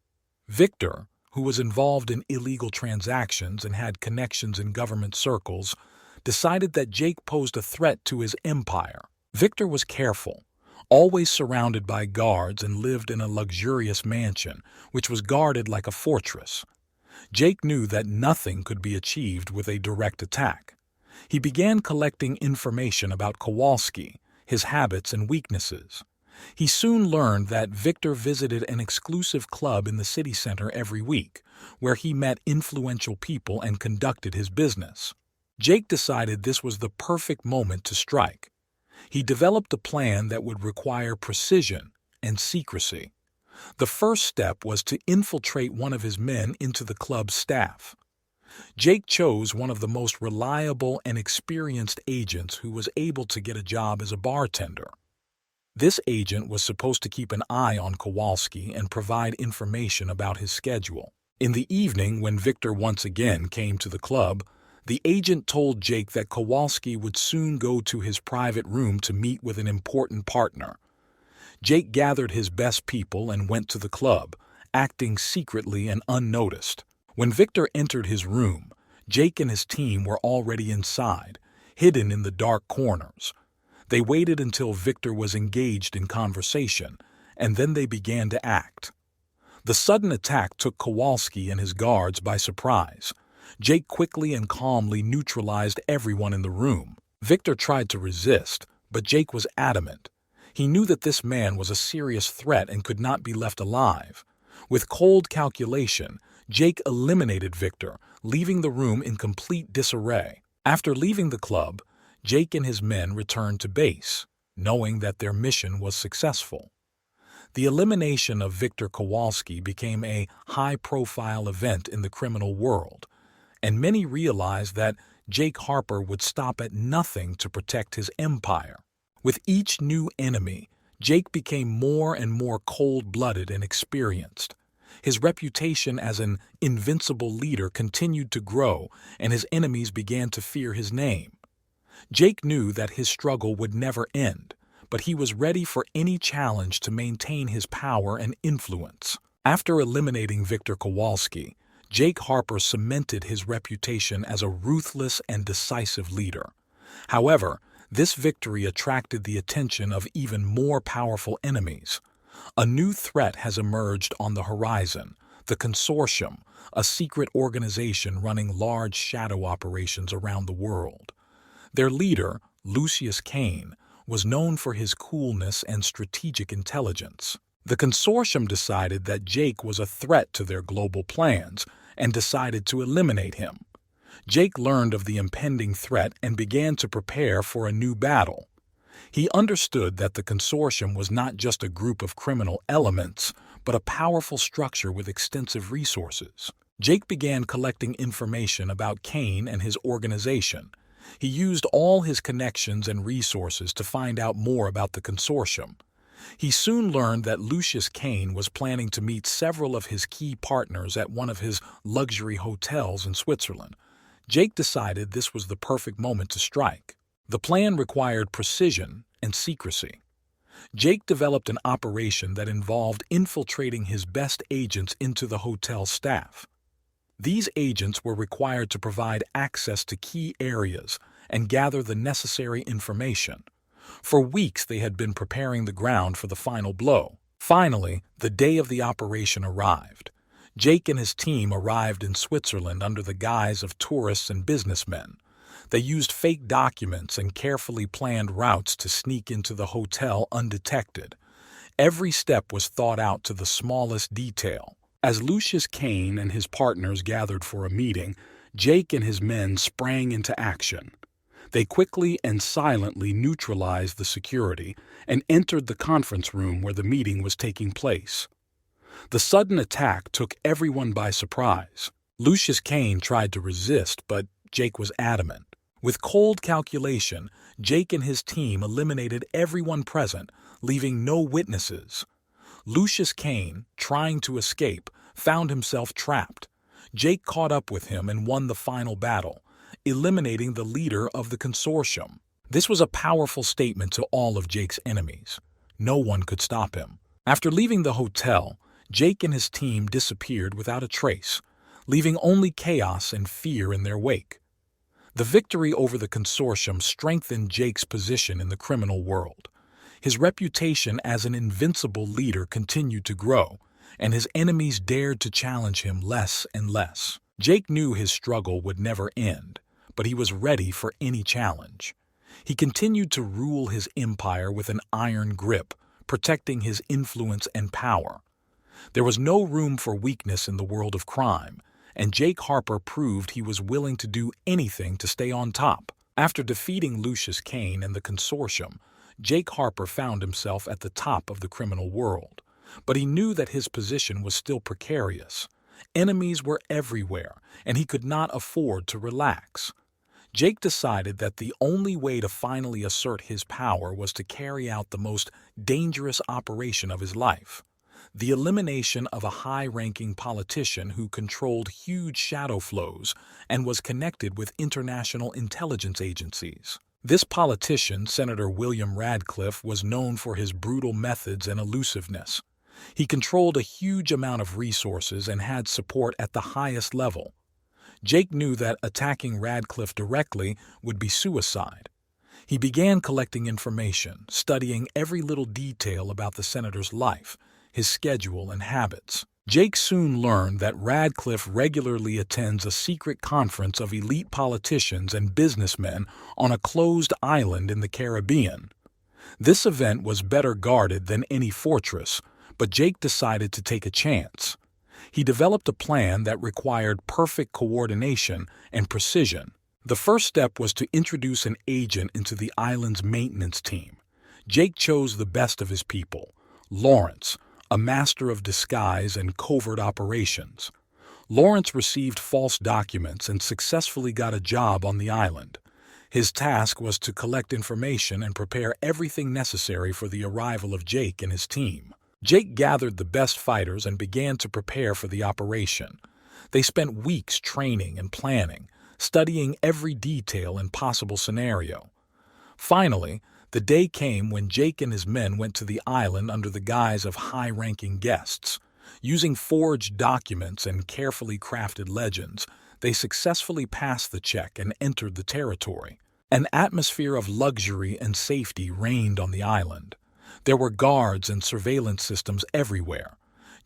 Victor, who was involved in illegal transactions and had connections in government circles, decided that Jake posed a threat to his empire. Victor was careful, always surrounded by guards, and lived in a luxurious mansion, which was guarded like a fortress. Jake knew that nothing could be achieved with a direct attack. He began collecting information about Kowalski, his habits and weaknesses. He soon learned that Victor visited an exclusive club in the city center every week, where he met influential people and conducted his business. Jake decided this was the perfect moment to strike. He developed a plan that would require precision and secrecy. The first step was to infiltrate one of his men into the club's staff. Jake chose one of the most reliable and experienced agents who was able to get a job as a bartender. This agent was supposed to keep an eye on Kowalski and provide information about his schedule. In the evening, when Victor once again came to the club, the agent told Jake that Kowalski would soon go to his private room to meet with an important partner. Jake gathered his best people and went to the club, acting secretly and unnoticed. When Victor entered his room, Jake and his team were already inside, hidden in the dark corners. They waited until Victor was engaged in conversation, and then they began to act. The sudden attack took Kowalski and his guards by surprise. Jake quickly and calmly neutralized everyone in the room. Victor tried to resist, but Jake was adamant. He knew that this man was a serious threat and could not be left alive. With cold calculation, Jake eliminated Victor, leaving the room in complete disarray. After leaving the club, Jake and his men returned to base, knowing that their mission was successful. The elimination of Victor Kowalski became a high-profile event in the criminal world, and many realized that Jake Harper would stop at nothing to protect his empire. With each new enemy, Jake became more and more cold-blooded and experienced. His reputation as an invincible leader continued to grow, and his enemies began to fear his name. Jake knew that his struggle would never end, but he was ready for any challenge to maintain his power and influence. After eliminating Victor Kowalski, Jake Harper cemented his reputation as a ruthless and decisive leader. However, this victory attracted the attention of even more powerful enemies. A new threat has emerged on the horizon: the Consortium, a secret organization running large shadow operations around the world. Their leader, Lucius Kane, was known for his coolness and strategic intelligence. The consortium decided that Jake was a threat to their global plans and decided to eliminate him. Jake learned of the impending threat and began to prepare for a new battle. He understood that the consortium was not just a group of criminal elements, but a powerful structure with extensive resources. Jake began collecting information about Kane and his organization. He used all his connections and resources to find out more about the consortium. He soon learned that Lucius Kane was planning to meet several of his key partners at one of his luxury hotels in Switzerland. Jake decided this was the perfect moment to strike. The plan required precision and secrecy. Jake developed an operation that involved infiltrating his best agents into the hotel staff. These agents were required to provide access to key areas and gather the necessary information. For weeks they had been preparing the ground for the final blow. Finally, the day of the operation arrived. Jake and his team arrived in Switzerland under the guise of tourists and businessmen. They used fake documents and carefully planned routes to sneak into the hotel undetected. Every step was thought out to the smallest detail. As Lucius Kane and his partners gathered for a meeting, Jake and his men sprang into action. They quickly and silently neutralized the security and entered the conference room where the meeting was taking place. The sudden attack took everyone by surprise. Lucius Kane tried to resist, but Jake was adamant. With cold calculation, Jake and his team eliminated everyone present, leaving no witnesses. Lucius Kane, trying to escape, found himself trapped. Jake caught up with him and won the final battle, eliminating the leader of the consortium. This was a powerful statement to all of Jake's enemies. No one could stop him. After leaving the hotel, Jake and his team disappeared without a trace, leaving only chaos and fear in their wake. The victory over the consortium strengthened Jake's position in the criminal world. His reputation as an invincible leader continued to grow, and his enemies dared to challenge him less and less. Jake knew his struggle would never end, but he was ready for any challenge. He continued to rule his empire with an iron grip, protecting his influence and power. There was no room for weakness in the world of crime, and Jake Harper proved he was willing to do anything to stay on top. After defeating Lucius Kane and the consortium, Jake Harper found himself at the top of the criminal world, but he knew that his position was still precarious. Enemies were everywhere, and he could not afford to relax. Jake decided that the only way to finally assert his power was to carry out the most dangerous operation of his life: the elimination of a high-ranking politician who controlled huge shadow flows and was connected with international intelligence agencies. This politician, Senator William Radcliffe, was known for his brutal methods and elusiveness. He controlled a huge amount of resources and had support at the highest level. Jake knew that attacking Radcliffe directly would be suicide. He began collecting information, studying every little detail about the senator's life, his schedule, and habits. Jake soon learned that Radcliffe regularly attends a secret conference of elite politicians and businessmen on a closed island in the Caribbean. This event was better guarded than any fortress, but Jake decided to take a chance. He developed a plan that required perfect coordination and precision. The first step was to introduce an agent into the island's maintenance team. Jake chose the best of his people, Lawrence, a master of disguise and covert operations. Lawrence received false documents and successfully got a job on the island. His task was to collect information and prepare everything necessary for the arrival of Jake and his team. Jake gathered the best fighters and began to prepare for the operation. They spent weeks training and planning, studying every detail and possible scenario. Finally, the day came when Jake and his men went to the island under the guise of high-ranking guests. Using forged documents and carefully crafted legends, they successfully passed the check and entered the territory. An atmosphere of luxury and safety reigned on the island. There were guards and surveillance systems everywhere.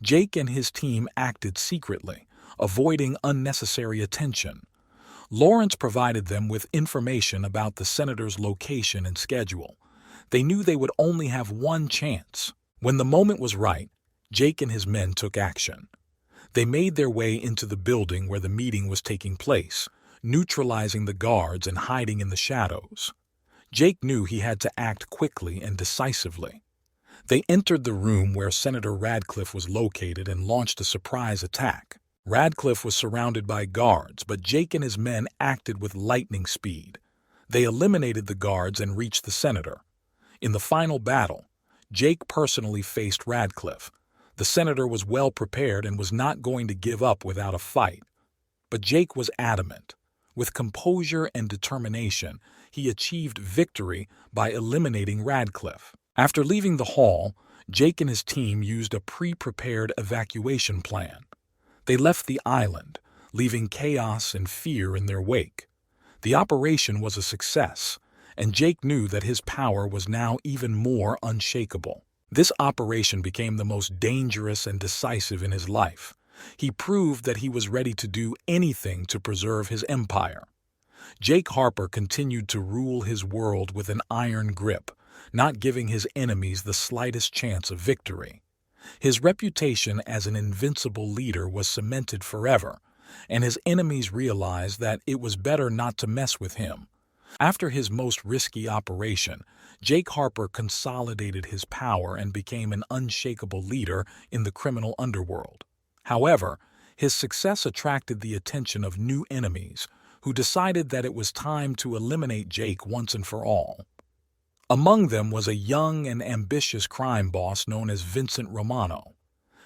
Jake and his team acted secretly, avoiding unnecessary attention. Lawrence provided them with information about the senator's location and schedule. They knew they would only have one chance. When the moment was right, Jake and his men took action. They made their way into the building where the meeting was taking place, neutralizing the guards and hiding in the shadows. Jake knew he had to act quickly and decisively. They entered the room where Senator Radcliffe was located and launched a surprise attack. Radcliffe was surrounded by guards, but Jake and his men acted with lightning speed. They eliminated the guards and reached the senator. In the final battle, Jake personally faced Radcliffe. The senator was well prepared and was not going to give up without a fight. But Jake was adamant. With composure and determination, he achieved victory by eliminating Radcliffe. After leaving the hall, Jake and his team used a pre-prepared evacuation plan. They left the island, leaving chaos and fear in their wake. The operation was a success, and Jake knew that his power was now even more unshakable. This operation became the most dangerous and decisive in his life. He proved that he was ready to do anything to preserve his empire. Jake Harper continued to rule his world with an iron grip, not giving his enemies the slightest chance of victory. His reputation as an invincible leader was cemented forever, and his enemies realized that it was better not to mess with him. After his most risky operation, Jake Harper consolidated his power and became an unshakable leader in the criminal underworld. However, his success attracted the attention of new enemies, who decided that it was time to eliminate Jake once and for all. Among them was a young and ambitious crime boss known as Vincent Romano.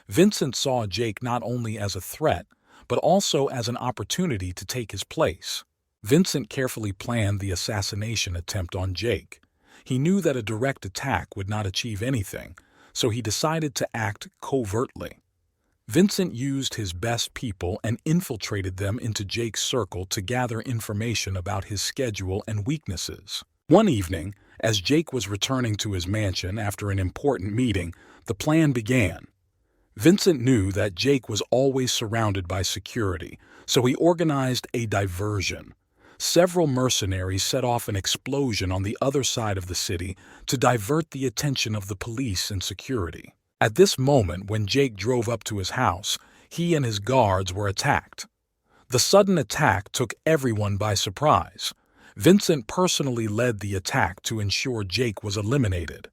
Vincent saw Jake not only as a threat, but also as an opportunity to take his place. Vincent carefully planned the assassination attempt on Jake. He knew that a direct attack would not achieve anything, so he decided to act covertly. Vincent used his best people and infiltrated them into Jake's circle to gather information about his schedule and weaknesses. One evening, as Jake was returning to his mansion after an important meeting, the plan began. Vincent knew that Jake was always surrounded by security, so he organized a diversion. Several mercenaries set off an explosion on the other side of the city to divert the attention of the police and security. At this moment, when Jake drove up to his house, he and his guards were attacked. The sudden attack took everyone by surprise. Vincent personally led the attack to ensure Jake was eliminated.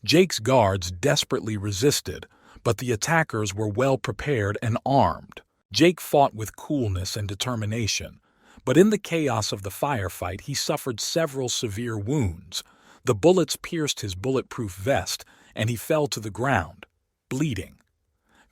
Jake's guards desperately resisted, but the attackers were well prepared and armed. Jake fought with coolness and determination, but in the chaos of the firefight he suffered several severe wounds. The bullets pierced his bulletproof vest, and he fell to the ground, bleeding.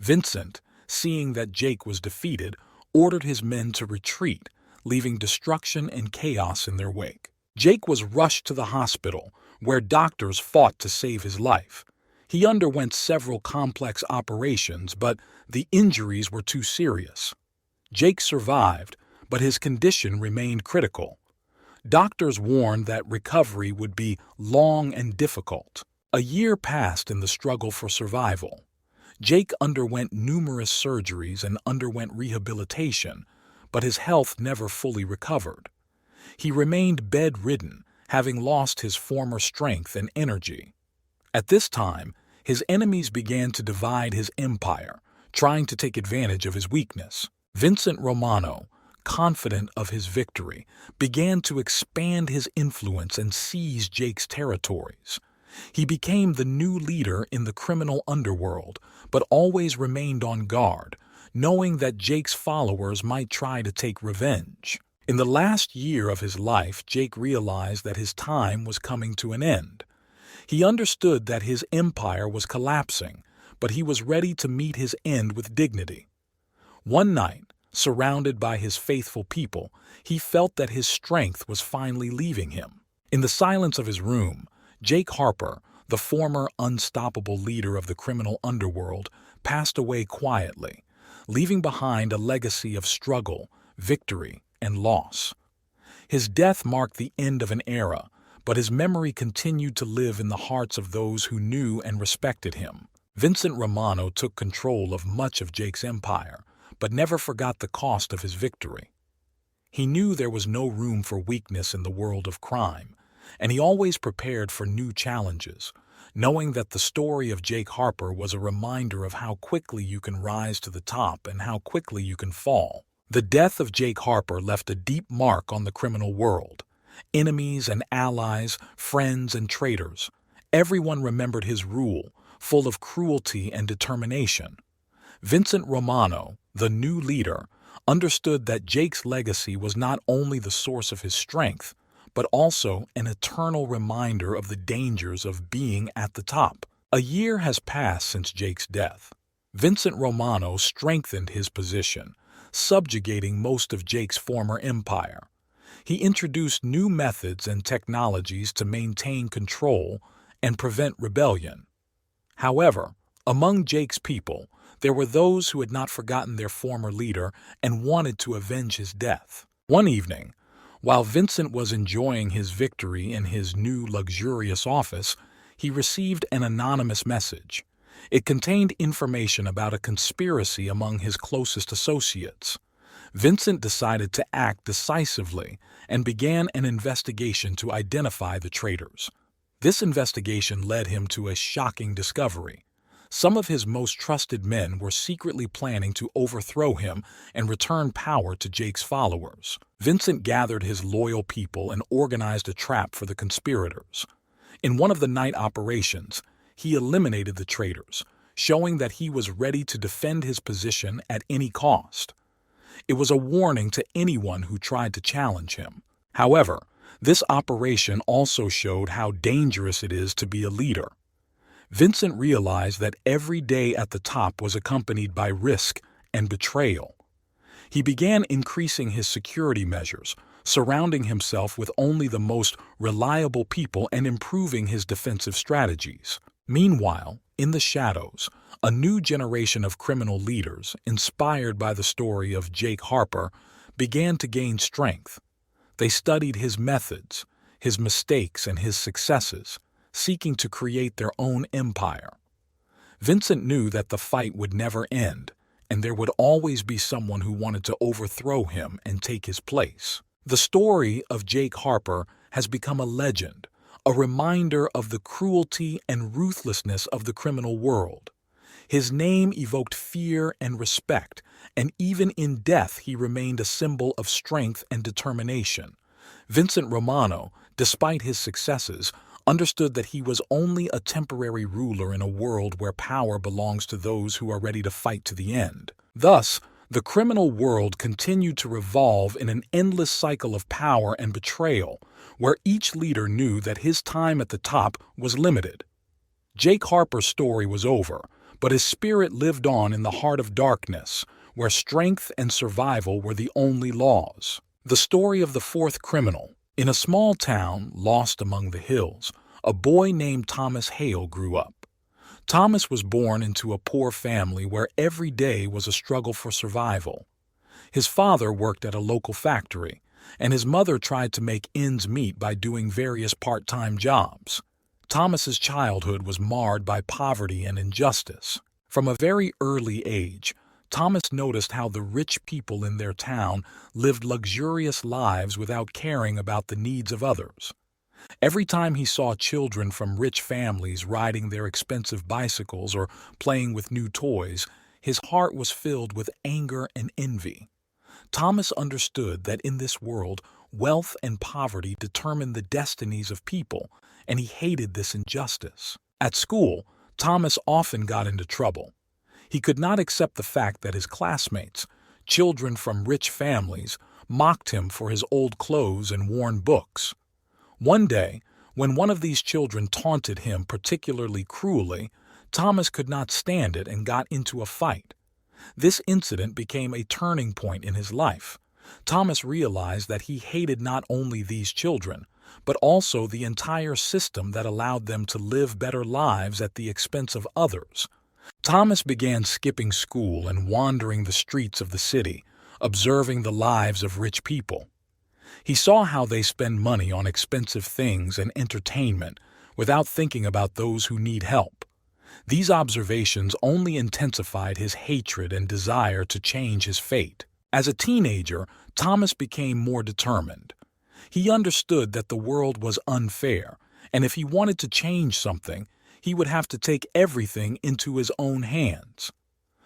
Vincent, seeing that Jake was defeated, ordered his men to retreat, leaving destruction and chaos in their wake. Jake was rushed to the hospital, where doctors fought to save his life. He underwent several complex operations, but the injuries were too serious. Jake survived, but his condition remained critical. Doctors warned that recovery would be long and difficult. A year passed in the struggle for survival. Jake underwent numerous surgeries and underwent rehabilitation, but his health never fully recovered. He remained bedridden, having lost his former strength and energy. At this time, his enemies began to divide his empire, trying to take advantage of his weakness. Vincent Romano, confident of his victory, began to expand his influence and seize Jake's territories. He became the new leader in the criminal underworld, but always remained on guard, knowing that Jake's followers might try to take revenge. In the last year of his life, Jake realized that his time was coming to an end. He understood that his empire was collapsing, but he was ready to meet his end with dignity. One night, surrounded by his faithful people, he felt that his strength was finally leaving him. In the silence of his room, Jake Harper, the former unstoppable leader of the criminal underworld, passed away quietly, leaving behind a legacy of struggle, victory, and loss. His death marked the end of an era, but his memory continued to live in the hearts of those who knew and respected him. Vincent Romano took control of much of Jake's empire, but never forgot the cost of his victory. He knew there was no room for weakness in the world of crime, and he always prepared for new challenges, knowing that the story of Jake Harper was a reminder of how quickly you can rise to the top and how quickly you can fall. The death of Jake Harper left a deep mark on the criminal world. Enemies and allies, friends and traitors. Everyone remembered his rule, full of cruelty and determination. Vincent Romano, the new leader, understood that Jake's legacy was not only the source of his strength, but also an eternal reminder of the dangers of being at the top. A year has passed since Jake's death. Vincent Romano strengthened his position, subjugating most of Jake's former empire. He introduced new methods and technologies to maintain control and prevent rebellion. However, among Jake's people, there were those who had not forgotten their former leader and wanted to avenge his death. One evening, while Vincent was enjoying his victory in his new luxurious office, he received an anonymous message. It contained information about a conspiracy among his closest associates. Vincent decided to act decisively and began an investigation to identify the traitors. This investigation led him to a shocking discovery. Some of his most trusted men were secretly planning to overthrow him and return power to Jake's followers. Vincent gathered his loyal people and organized a trap for the conspirators. In one of the night operations, he eliminated the traitors, showing that he was ready to defend his position at any cost. It was a warning to anyone who tried to challenge him. However, this operation also showed how dangerous it is to be a leader. Vincent realized that every day at the top was accompanied by risk and betrayal. He began increasing his security measures, surrounding himself with only the most reliable people and improving his defensive strategies. Meanwhile, in the shadows, a new generation of criminal leaders, inspired by the story of Jake Harper, began to gain strength. They studied his methods, his mistakes, and his successes, seeking to create their own empire. Vincent knew that the fight would never end, and there would always be someone who wanted to overthrow him and take his place. The story of Jake Harper has become a legend, a reminder of the cruelty and ruthlessness of the criminal world. His name evoked fear and respect, and even in death he remained a symbol of strength and determination. Vincent Romano, despite his successes, understood that he was only a temporary ruler in a world where power belongs to those who are ready to fight to the end. Thus, the criminal world continued to revolve in an endless cycle of power and betrayal, where each leader knew that his time at the top was limited. Jake Harper's story was over, but his spirit lived on in the heart of darkness, where strength and survival were the only laws. The story of the fourth criminal. In a small town lost among the hills, a boy named Thomas Hale grew up. Thomas was born into a poor family where every day was a struggle for survival. His father worked at a local factory, and his mother tried to make ends meet by doing various part-time jobs. Thomas's childhood was marred by poverty and injustice. From a very early age, Thomas noticed how the rich people in their town lived luxurious lives without caring about the needs of others. Every time he saw children from rich families riding their expensive bicycles or playing with new toys, his heart was filled with anger and envy. Thomas understood that in this world, wealth and poverty determine the destinies of people, and he hated this injustice. At school, Thomas often got into trouble. He could not accept the fact that his classmates, children from rich families, mocked him for his old clothes and worn books. One day, when one of these children taunted him particularly cruelly, Thomas could not stand it and got into a fight. This incident became a turning point in his life. Thomas realized that he hated not only these children, but also the entire system that allowed them to live better lives at the expense of others. Thomas began skipping school and wandering the streets of the city, observing the lives of rich people. He saw how they spend money on expensive things and entertainment without thinking about those who need help. These observations only intensified his hatred and desire to change his fate. As a teenager, Thomas became more determined. He understood that the world was unfair, and if he wanted to change something, he would have to take everything into his own hands.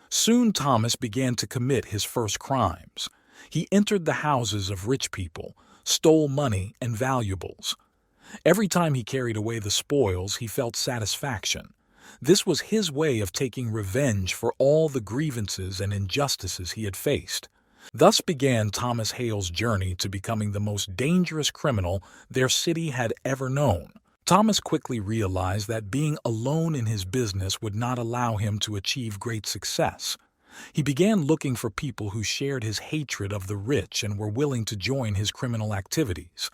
Soon Thomas began to commit his first crimes. He entered the houses of rich people, stole money and valuables. Every time he carried away the spoils, he felt satisfaction. This was his way of taking revenge for all the grievances and injustices he had faced. Thus began Thomas Hale's journey to becoming the most dangerous criminal their city had ever known. Thomas quickly realized that being alone in his business would not allow him to achieve great success. He began looking for people who shared his hatred of the rich and were willing to join his criminal activities.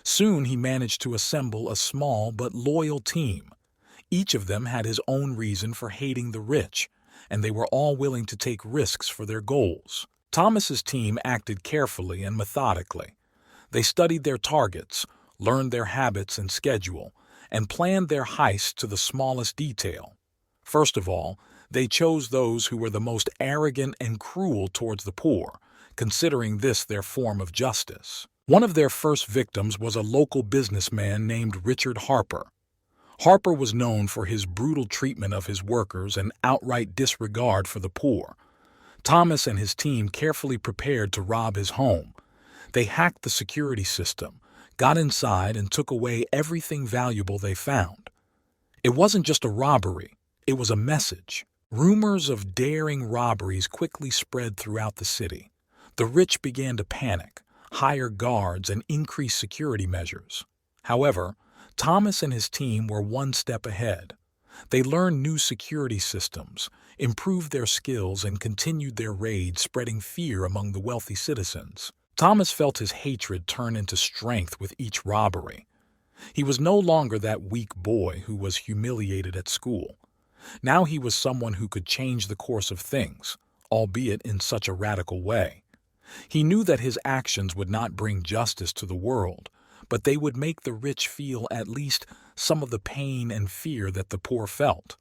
Soon he managed to assemble a small but loyal team. Each of them had his own reason for hating the rich, and they were all willing to take risks for their goals. Thomas's team acted carefully and methodically. They studied their targets, learned their habits and schedule, and planned their heists to the smallest detail. First of all, they chose those who were the most arrogant and cruel towards the poor, considering this their form of justice. One of their first victims was a local businessman named Richard Harper. Harper was known for his brutal treatment of his workers and outright disregard for the poor. Thomas and his team carefully prepared to rob his home. They hacked the security system, got inside, and took away everything valuable they found. It wasn't just a robbery, it was a message. Rumors of daring robberies quickly spread throughout the city. The rich began to panic, hire guards, and increase security measures. However, Thomas and his team were one step ahead. They learned new security systems, improved their skills, and continued their raids, spreading fear among the wealthy citizens. Thomas felt his hatred turn into strength with each robbery. He was no longer that weak boy who was humiliated at school. Now he was someone who could change the course of things, albeit in such a radical way. He knew that his actions would not bring justice to the world, but they would make the rich feel at least some of the pain and fear that the poor felt.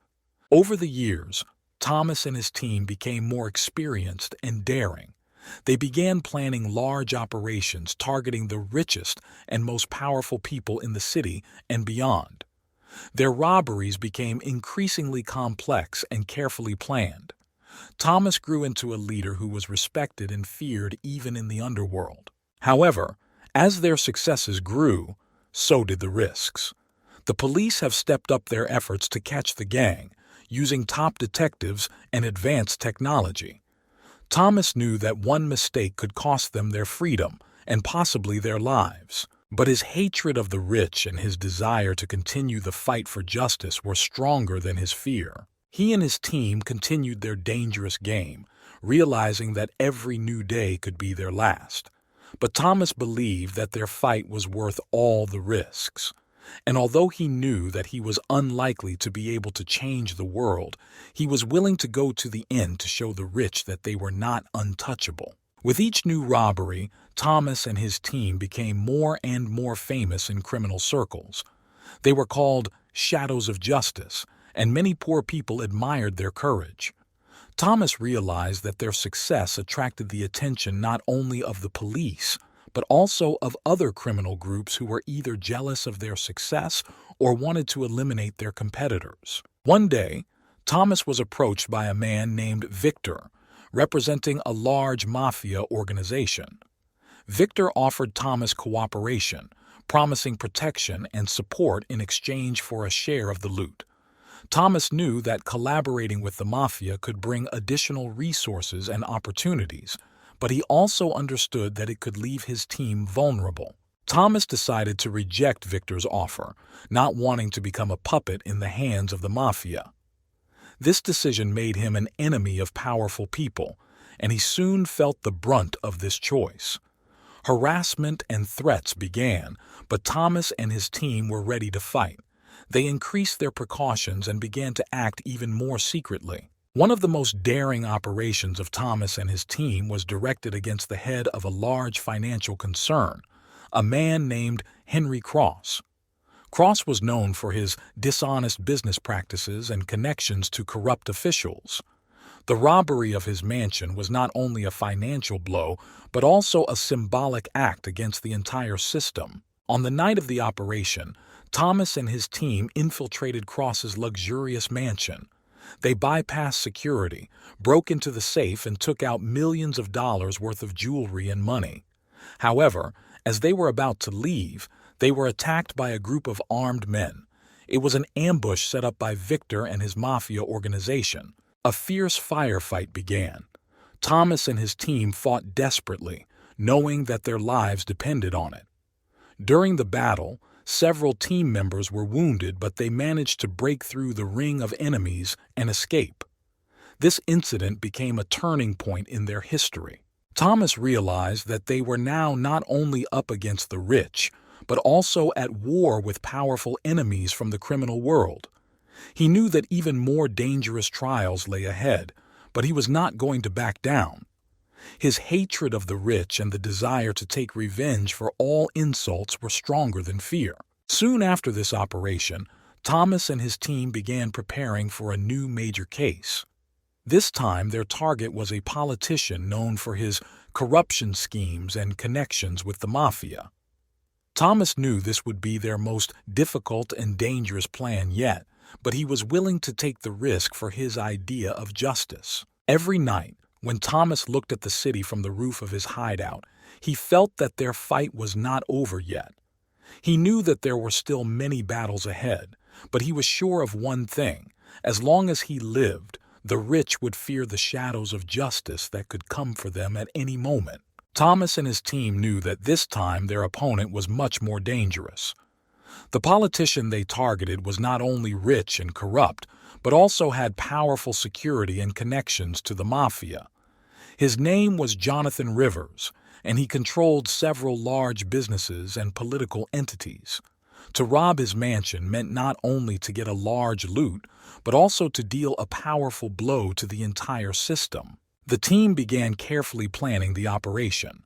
Over the years, Thomas and his team became more experienced and daring. They began planning large operations targeting the richest and most powerful people in the city and beyond. Their robberies became increasingly complex and carefully planned. Thomas grew into a leader who was respected and feared even in the underworld. However, as their successes grew, so did the risks. The police have stepped up their efforts to catch the gang, using top detectives and advanced technology. Thomas knew that one mistake could cost them their freedom and possibly their lives. But his hatred of the rich and his desire to continue the fight for justice were stronger than his fear. He and his team continued their dangerous game, realizing that every new day could be their last. But Thomas believed that their fight was worth all the risks. And although he knew that he was unlikely to be able to change the world, he was willing to go to the end to show the rich that they were not untouchable. With each new robbery, Thomas and his team became more and more famous in criminal circles. They were called shadows of justice, and many poor people admired their courage. Thomas realized that their success attracted the attention not only of the police, but also of other criminal groups who were either jealous of their success or wanted to eliminate their competitors. One day, Thomas was approached by a man named Victor, representing a large mafia organization. Victor offered Thomas cooperation, promising protection and support in exchange for a share of the loot. Thomas knew that collaborating with the mafia could bring additional resources and opportunities, but he also understood that it could leave his team vulnerable. Thomas decided to reject Victor's offer, not wanting to become a puppet in the hands of the mafia. This decision made him an enemy of powerful people, and he soon felt the brunt of this choice. Harassment and threats began, but Thomas and his team were ready to fight. They increased their precautions and began to act even more secretly. One of the most daring operations of Thomas and his team was directed against the head of a large financial concern, a man named Henry Cross. Cross was known for his dishonest business practices and connections to corrupt officials. The robbery of his mansion was not only a financial blow, but also a symbolic act against the entire system. On the night of the operation, Thomas and his team infiltrated Cross's luxurious mansion. They bypassed security, broke into the safe, and took out millions of dollars worth of jewelry and money. However, as they were about to leave, they were attacked by a group of armed men. It was an ambush set up by Victor and his mafia organization. A fierce firefight began. Thomas and his team fought desperately, knowing that their lives depended on it. During the battle, several team members were wounded, but they managed to break through the ring of enemies and escape. This incident became a turning point in their history. Thomas realized that they were now not only up against the rich, but also at war with powerful enemies from the criminal world. He knew that even more dangerous trials lay ahead, but he was not going to back down. His hatred of the rich and the desire to take revenge for all insults were stronger than fear. Soon after this operation, Thomas and his team began preparing for a new major case. This time, their target was a politician known for his corruption schemes and connections with the mafia. Thomas knew this would be their most difficult and dangerous plan yet, but he was willing to take the risk for his idea of justice. Every night, when Thomas looked at the city from the roof of his hideout, he felt that their fight was not over yet. He knew that there were still many battles ahead, but he was sure of one thing: as long as he lived, the rich would fear the shadows of justice that could come for them at any moment. Thomas and his team knew that this time their opponent was much more dangerous. The politician they targeted was not only rich and corrupt, but also had powerful security and connections to the mafia. His name was Jonathan Rivers, and he controlled several large businesses and political entities. To rob his mansion meant not only to get a large loot, but also to deal a powerful blow to the entire system. The team began carefully planning the operation.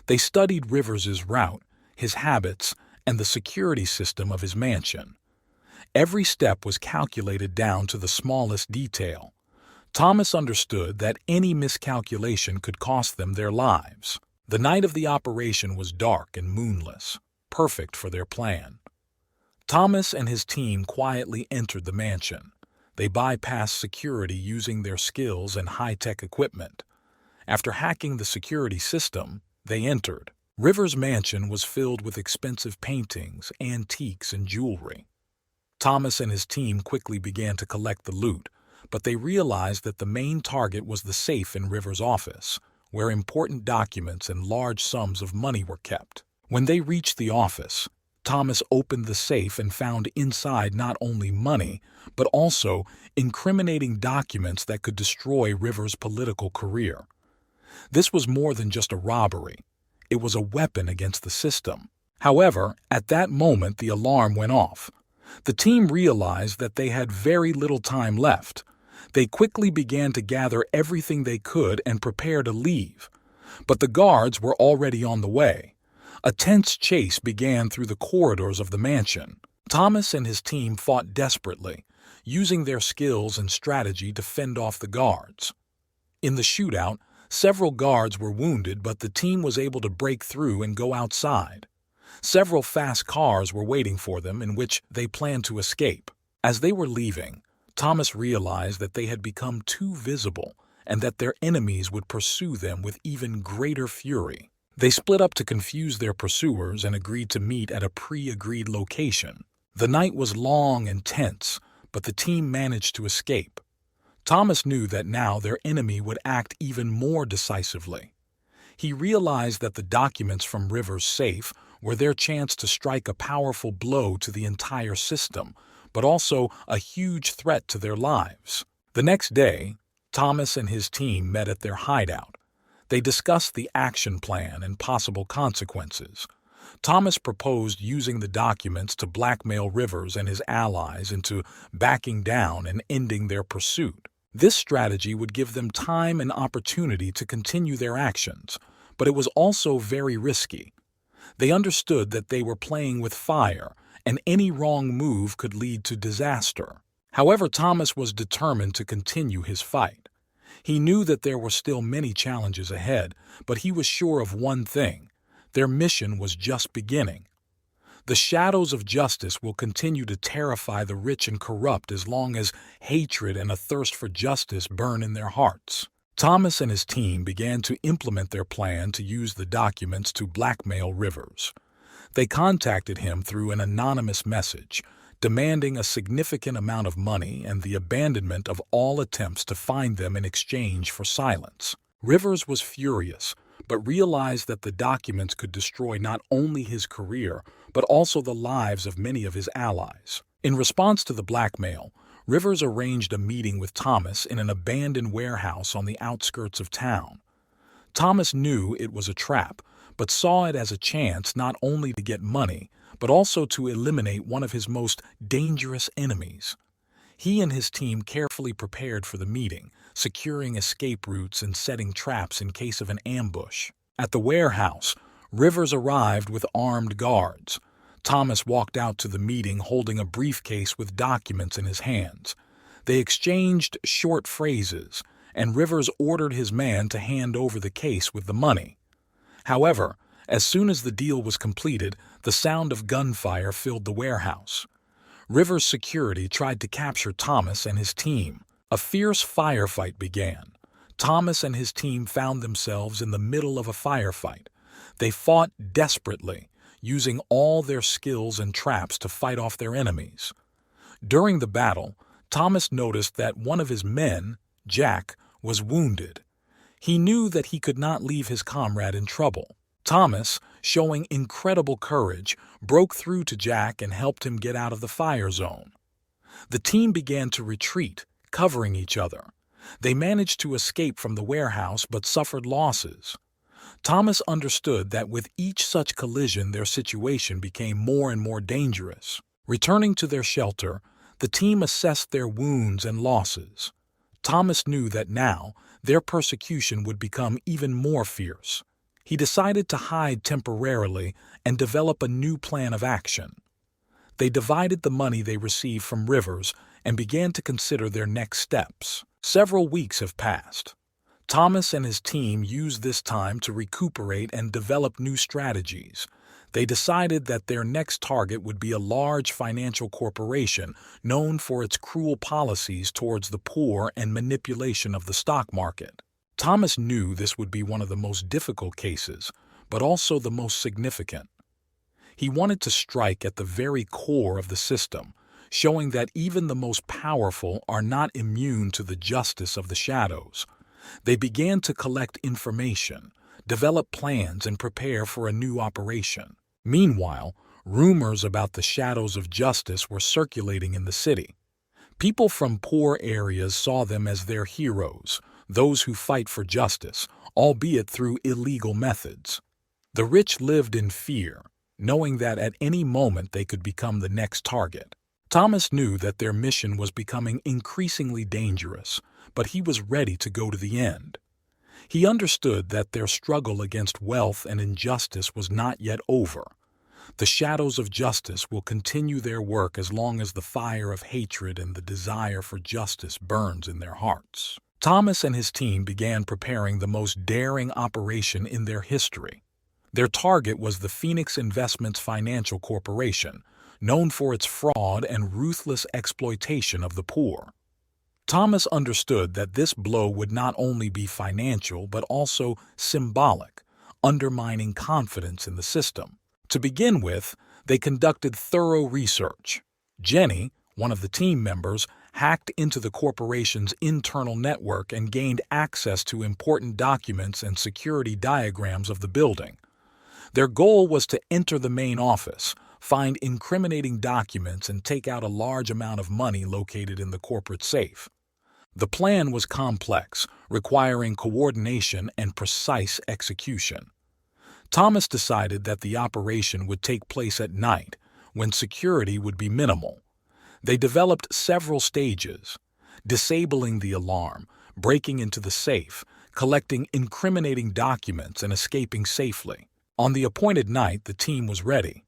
They studied Rivers's route, his habits, and the security system of his mansion. Every step was calculated down to the smallest detail. Thomas understood that any miscalculation could cost them their lives. The night of the operation was dark and moonless, perfect for their plan. Thomas and his team quietly entered the mansion. They bypassed security using their skills and high-tech equipment. After hacking the security system, they entered. Rivers' mansion was filled with expensive paintings, antiques, and jewelry. Thomas and his team quickly began to collect the loot, but they realized that the main target was the safe in Rivers' office, where important documents and large sums of money were kept. When they reached the office, Thomas opened the safe and found inside not only money, but also incriminating documents that could destroy Rivers' political career. This was more than just a robbery. It was a weapon against the system. However, at that moment the alarm went off. The team realized that they had very little time left. They quickly began to gather everything they could and prepare to leave. But the guards were already on the way. A tense chase began through the corridors of the mansion. Thomas and his team fought desperately, using their skills and strategy to fend off the guards. In the shootout, several guards were wounded, but the team was able to break through and go outside. Several fast cars were waiting for them in which they planned to escape. As they were leaving, Thomas realized that they had become too visible and that their enemies would pursue them with even greater fury. They split up to confuse their pursuers and agreed to meet at a pre-agreed location. The night was long and tense, but the team managed to escape. Thomas knew that now their enemy would act even more decisively. He realized that the documents from Rivers' safe were their chance to strike a powerful blow to the entire system, but also a huge threat to their lives. The next day, Thomas and his team met at their hideout. They discussed the action plan and possible consequences. Thomas proposed using the documents to blackmail Rivers and his allies into backing down and ending their pursuit. This strategy would give them time and opportunity to continue their actions, but it was also very risky. They understood that they were playing with fire, and any wrong move could lead to disaster. However, Thomas was determined to continue his fight. He knew that there were still many challenges ahead, but he was sure of one thing: their mission was just beginning. The shadows of justice will continue to terrify the rich and corrupt as long as hatred and a thirst for justice burn in their hearts. Thomas and his team began to implement their plan to use the documents to blackmail Rivers. They contacted him through an anonymous message, demanding a significant amount of money and the abandonment of all attempts to find them in exchange for silence. Rivers was furious, but realized that the documents could destroy not only his career, but also the lives of many of his allies. In response to the blackmail, Rivers arranged a meeting with Thomas in an abandoned warehouse on the outskirts of town. Thomas knew it was a trap, but saw it as a chance not only to get money, but also to eliminate one of his most dangerous enemies. He and his team carefully prepared for the meeting, securing escape routes and setting traps in case of an ambush. At the warehouse, Rivers arrived with armed guards. Thomas walked out to the meeting holding a briefcase with documents in his hands. They exchanged short phrases, and Rivers ordered his man to hand over the case with the money. However, as soon as the deal was completed, the sound of gunfire filled the warehouse. Rivers' security tried to capture Thomas and his team. A fierce firefight began. Thomas and his team found themselves in the middle of a firefight. They fought desperately, using all their skills and traps to fight off their enemies. During the battle, Thomas noticed that one of his men, Jack, was wounded. He knew that he could not leave his comrade in trouble. Thomas, showing incredible courage, broke through to Jack and helped him get out of the fire zone. The team began to retreat, covering each other. They managed to escape from the warehouse but suffered losses. Thomas understood that with each such collision their situation became more and more dangerous. Returning to their shelter, the team assessed their wounds and losses. Thomas knew that now their persecution would become even more fierce. He decided to hide temporarily and develop a new plan of action. They divided the money they received from Rivers and began to consider their next steps. Several weeks have passed. Thomas and his team used this time to recuperate and develop new strategies. They decided that their next target would be a large financial corporation known for its cruel policies towards the poor and manipulation of the stock market. Thomas knew this would be one of the most difficult cases, but also the most significant. He wanted to strike at the very core of the system, showing that even the most powerful are not immune to the justice of the shadows. They began to collect information, develop plans, and prepare for a new operation. Meanwhile, rumors about the shadows of justice were circulating in the city. People from poor areas saw them as their heroes, those who fight for justice, albeit through illegal methods. The rich lived in fear, knowing that at any moment they could become the next target. Thomas knew that their mission was becoming increasingly dangerous, but he was ready to go to the end. He understood that their struggle against wealth and injustice was not yet over. The shadows of justice will continue their work as long as the fire of hatred and the desire for justice burns in their hearts. Thomas and his team began preparing the most daring operation in their history. Their target was the Phoenix Investments Financial Corporation, known for its fraud and ruthless exploitation of the poor. Thomas understood that this blow would not only be financial but also symbolic, undermining confidence in the system. To begin with, they conducted thorough research. Jenny, one of the team members, hacked into the corporation's internal network and gained access to important documents and security diagrams of the building. Their goal was to enter the main office, find incriminating documents, and take out a large amount of money located in the corporate safe. The plan was complex, requiring coordination and precise execution. Thomas decided that the operation would take place at night, when security would be minimal. They developed several stages: disabling the alarm, breaking into the safe, collecting incriminating documents, and escaping safely. On the appointed night, the team was ready.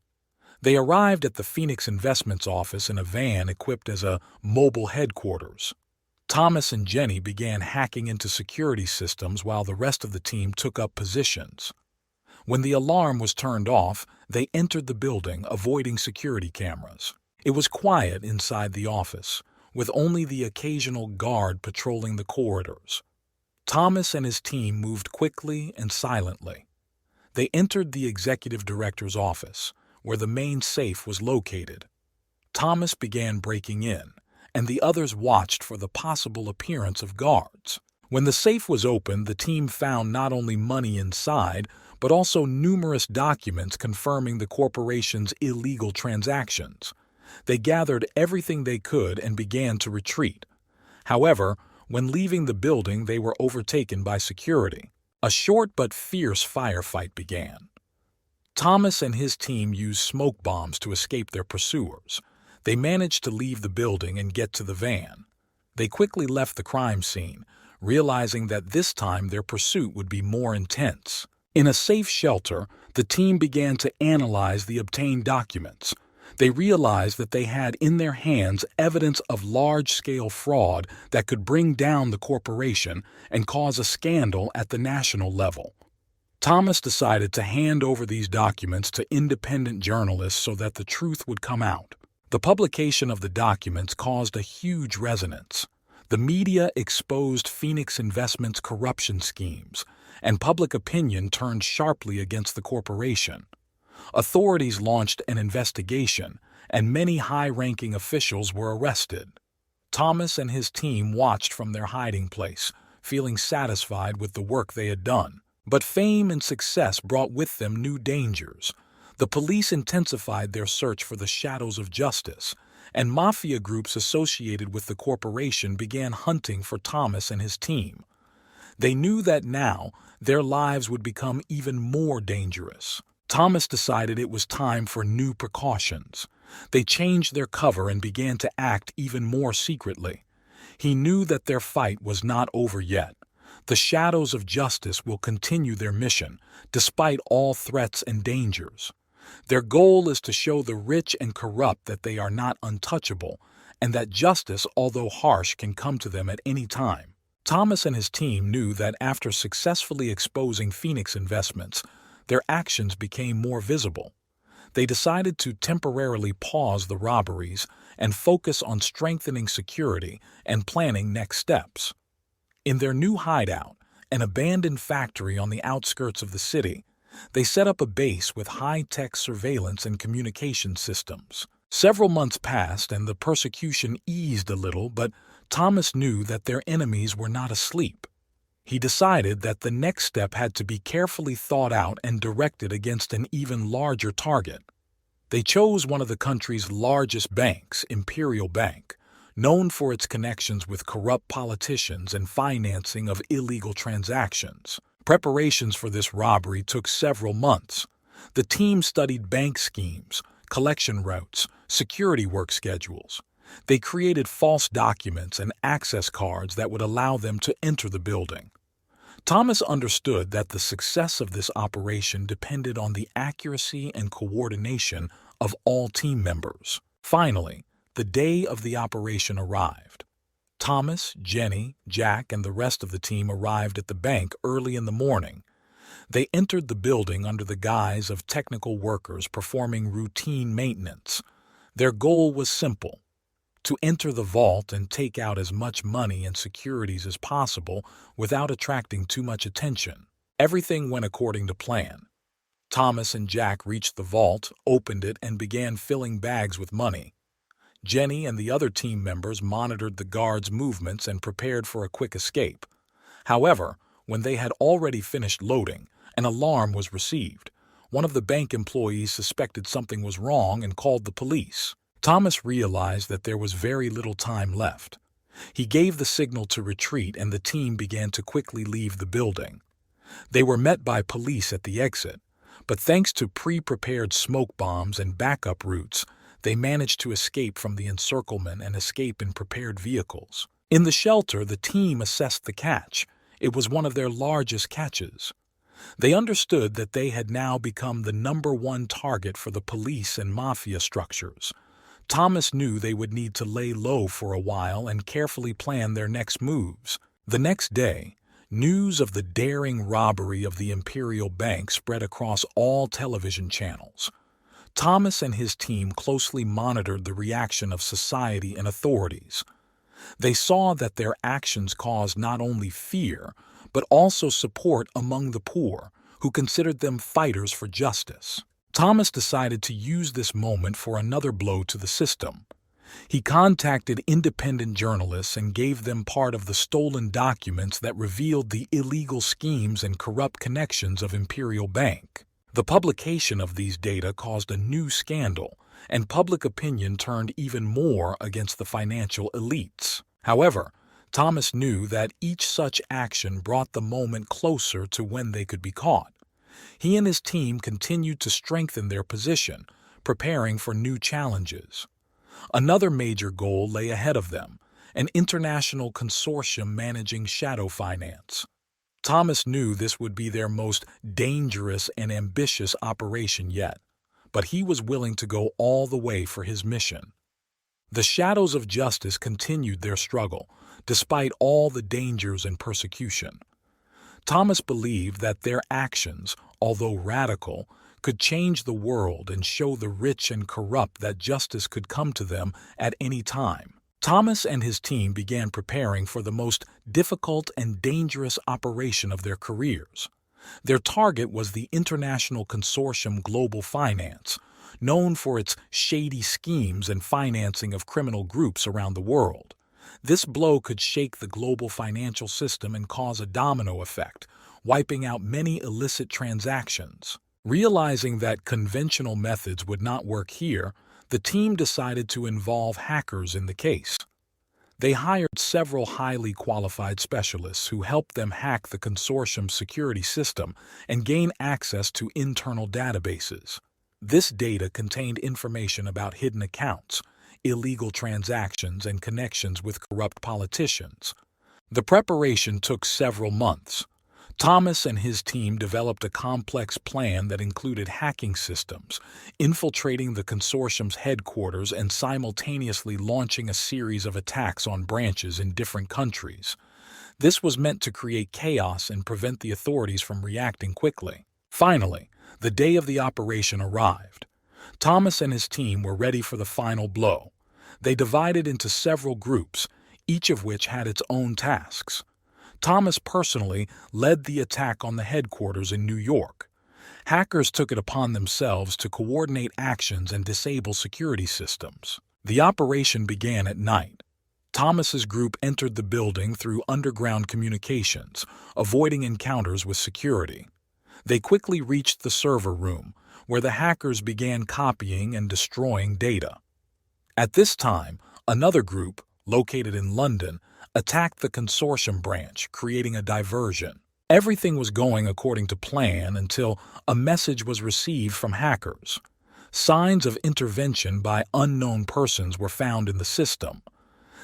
They arrived at the Phoenix Investments office in a van equipped as a mobile headquarters. Thomas and Jenny began hacking into security systems while the rest of the team took up positions. When the alarm was turned off, they entered the building, avoiding security cameras. It was quiet inside the office, with only the occasional guard patrolling the corridors. Thomas and his team moved quickly and silently. They entered the executive director's office, where the main safe was located. Thomas began breaking in, and the others watched for the possible appearance of guards. When the safe was opened, the team found not only money inside, but also numerous documents confirming the corporation's illegal transactions. They gathered everything they could and began to retreat. However, when leaving the building, they were overtaken by security. A short but fierce firefight began. Thomas and his team used smoke bombs to escape their pursuers. They managed to leave the building and get to the van. They quickly left the crime scene, realizing that this time their pursuit would be more intense. In a safe shelter, the team began to analyze the obtained documents. They realized that they had in their hands evidence of large-scale fraud that could bring down the corporation and cause a scandal at the national level. Thomas decided to hand over these documents to independent journalists so that the truth would come out. The publication of the documents caused a huge resonance. The media exposed Phoenix Investment's corruption schemes, and public opinion turned sharply against the corporation. Authorities launched an investigation, and many high-ranking officials were arrested. Thomas and his team watched from their hiding place, feeling satisfied with the work they had done. But fame and success brought with them new dangers. The police intensified their search for the shadows of justice, and mafia groups associated with the corporation began hunting for Thomas and his team. They knew that now their lives would become even more dangerous. Thomas decided it was time for new precautions. They changed their cover and began to act even more secretly. He knew that their fight was not over yet. The shadows of justice will continue their mission, despite all threats and dangers. Their goal is to show the rich and corrupt that they are not untouchable, and that justice, although harsh, can come to them at any time. Thomas and his team knew that after successfully exposing Phoenix Investments, their actions became more visible. They decided to temporarily pause the robberies and focus on strengthening security and planning next steps. In their new hideout, an abandoned factory on the outskirts of the city, they set up a base with high-tech surveillance and communication systems. Several months passed and the persecution eased a little, but Thomas knew that their enemies were not asleep. He decided that the next step had to be carefully thought out and directed against an even larger target. They chose one of the country's largest banks, Imperial Bank, known for its connections with corrupt politicians and financing of illegal transactions. Preparations for this robbery took several months. The team studied bank schemes, collection routes, security work schedules. They created false documents and access cards that would allow them to enter the building. Thomas understood that the success of this operation depended on the accuracy and coordination of all team members. Finally, the day of the operation arrived. Thomas, Jenny, Jack, and the rest of the team arrived at the bank early in the morning. They entered the building under the guise of technical workers performing routine maintenance. Their goal was simple: to enter the vault and take out as much money and securities as possible without attracting too much attention. Everything went according to plan. Thomas and Jack reached the vault, opened it, and began filling bags with money. Jenny and the other team members monitored the guards' movements and prepared for a quick escape. However, when they had already finished loading, an alarm was received. One of the bank employees suspected something was wrong and called the police. Thomas realized that there was very little time left. He gave the signal to retreat and the team began to quickly leave the building. They were met by police at the exit, but thanks to pre-prepared smoke bombs and backup routes, they managed to escape from the encirclement and escape in prepared vehicles. In the shelter, the team assessed the catch. It was one of their largest catches. They understood that they had now become the #1 target for the police and mafia structures. Thomas knew they would need to lay low for a while and carefully plan their next moves. The next day, News of the daring robbery of the Imperial Bank spread across all television channels. Thomas and his team closely monitored the reaction of society and authorities. They saw that their actions caused not only fear, but also support among the poor, who considered them fighters for justice. Thomas decided to use this moment for another blow to the system. He contacted independent journalists and gave them part of the stolen documents that revealed the illegal schemes and corrupt connections of Imperial Bank. The publication of these data caused a new scandal, and public opinion turned even more against the financial elites. However, Thomas knew that each such action brought the moment closer to when they could be caught. He and his team continued to strengthen their position, preparing for new challenges. Another major goal lay ahead of them, an international consortium managing shadow finance. Thomas knew this would be their most dangerous and ambitious operation yet, but he was willing to go all the way for his mission. The shadows of justice continued their struggle, despite all the dangers and persecution. Thomas believed that their actions, although radical, could change the world and show the rich and corrupt that justice could come to them at any time. Thomas and his team began preparing for the most difficult and dangerous operation of their careers. Their target was the international consortium Global Finance, known for its shady schemes and financing of criminal groups around the world. This blow could shake the global financial system and cause a domino effect, wiping out many illicit transactions. Realizing that conventional methods would not work here, the team decided to involve hackers in the case. They hired several highly qualified specialists who helped them hack the consortium's security system and gain access to internal databases. This data contained information about hidden accounts, illegal transactions, and connections with corrupt politicians. The preparation took several months. Thomas and his team developed a complex plan that included hacking systems, infiltrating the consortium's headquarters, and simultaneously launching a series of attacks on branches in different countries. This was meant to create chaos and prevent the authorities from reacting quickly. Finally, the day of the operation arrived. Thomas and his team were ready for the final blow. They divided into several groups, each of which had its own tasks. Thomas personally led the attack on the headquarters in New York. Hackers took it upon themselves to coordinate actions and disable security systems. The operation began at night. Thomas's group entered the building through underground communications, avoiding encounters with security. They quickly reached the server room, where the hackers began copying and destroying data. At this time, another group, located in London, attacked the consortium branch, creating a diversion. Everything was going according to plan until a message was received from hackers. Signs of intervention by unknown persons were found in the system.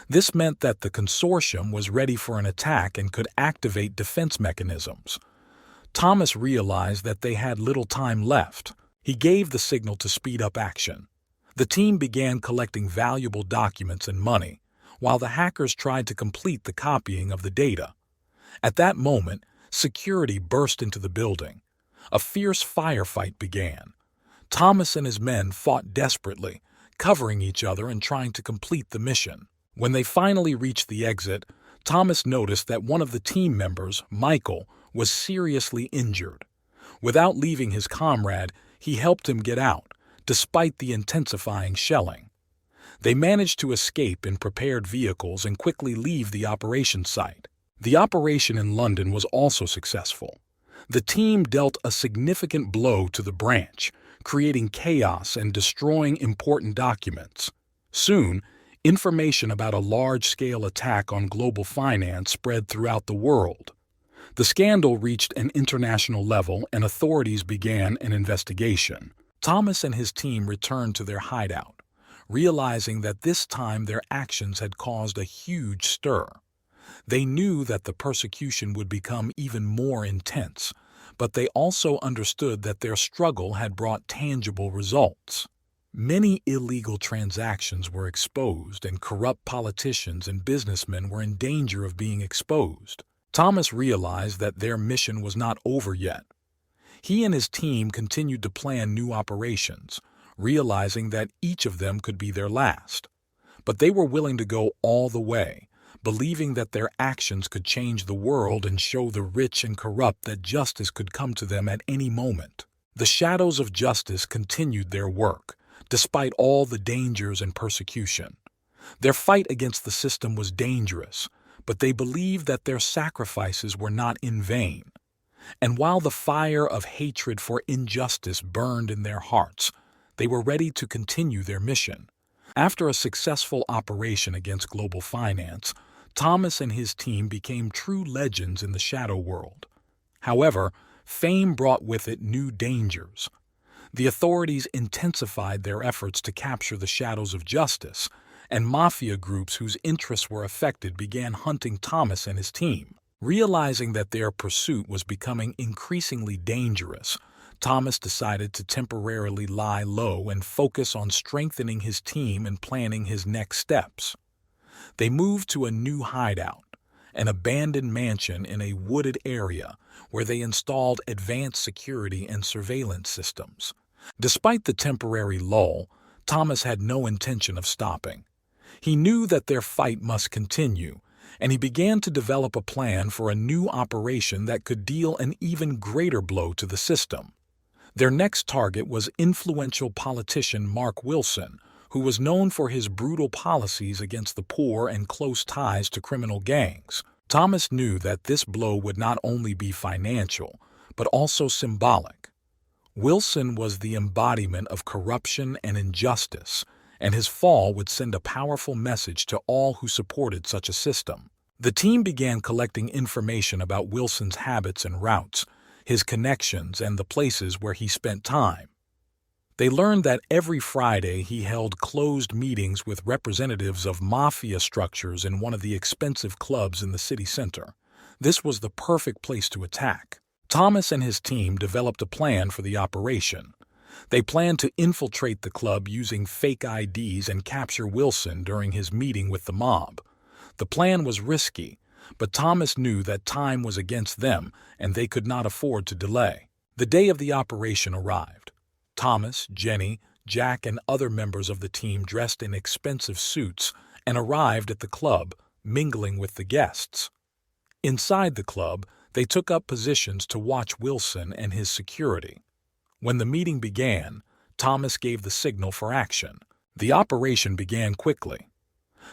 This meant that the consortium was ready for an attack and could activate defense mechanisms. Thomas realized that they had little time left. He gave the signal to speed up action. The team began collecting valuable documents and money, while the hackers tried to complete the copying of the data. At that moment, security burst into the building. A fierce firefight began. Thomas and his men fought desperately, covering each other and trying to complete the mission. When they finally reached the exit, Thomas noticed that one of the team members, Michael, was seriously injured. Without leaving his comrade, he helped him get out, despite the intensifying shelling. They managed to escape in prepared vehicles and quickly leave the operation site. The operation in London was also successful. The team dealt a significant blow to the branch, creating chaos and destroying important documents. Soon, information about a large-scale attack on global finance spread throughout the world. The scandal reached an international level and authorities began an investigation. Thomas and his team returned to their hideout, realizing that this time their actions had caused a huge stir. They knew that the persecution would become even more intense, but they also understood that their struggle had brought tangible results. Many illegal transactions were exposed, and corrupt politicians and businessmen were in danger of being exposed. Thomas realized that their mission was not over yet. He and his team continued to plan new operations, realizing that each of them could be their last. But they were willing to go all the way, believing that their actions could change the world and show the rich and corrupt that justice could come to them at any moment. The shadows of justice continued their work, despite all the dangers and persecution. Their fight against the system was dangerous, but they believed that their sacrifices were not in vain. And while the fire of hatred for injustice burned in their hearts, they were ready to continue their mission. After a successful operation against global finance, Thomas and his team became true legends in the shadow world. However, fame brought with it new dangers. The authorities intensified their efforts to capture the shadows of justice, and mafia groups whose interests were affected began hunting Thomas and his team. Realizing that their pursuit was becoming increasingly dangerous, Thomas decided to temporarily lie low and focus on strengthening his team and planning his next steps. They moved to a new hideout, an abandoned mansion in a wooded area where they installed advanced security and surveillance systems. Despite the temporary lull, Thomas had no intention of stopping. He knew that their fight must continue, and he began to develop a plan for a new operation that could deal an even greater blow to the system. Their next target was influential politician Mark Wilson, who was known for his brutal policies against the poor and close ties to criminal gangs. Thomas knew that this blow would not only be financial, but also symbolic. Wilson was the embodiment of corruption and injustice, and his fall would send a powerful message to all who supported such a system. The team began collecting information about Wilson's habits and routes, his connections, and the places where he spent time. They learned that every Friday he held closed meetings with representatives of mafia structures in one of the expensive clubs in the city center. This was the perfect place to attack. Thomas and his team developed a plan for the operation. They planned to infiltrate the club using fake IDs and capture Wilson during his meeting with the mob. The plan was risky, but Thomas knew that time was against them and they could not afford to delay. The day of the operation arrived. Thomas, Jenny, Jack, and other members of the team dressed in expensive suits and arrived at the club, mingling with the guests. Inside the club, they took up positions to watch Wilson and his security. When the meeting began, Thomas gave the signal for action. The operation began quickly.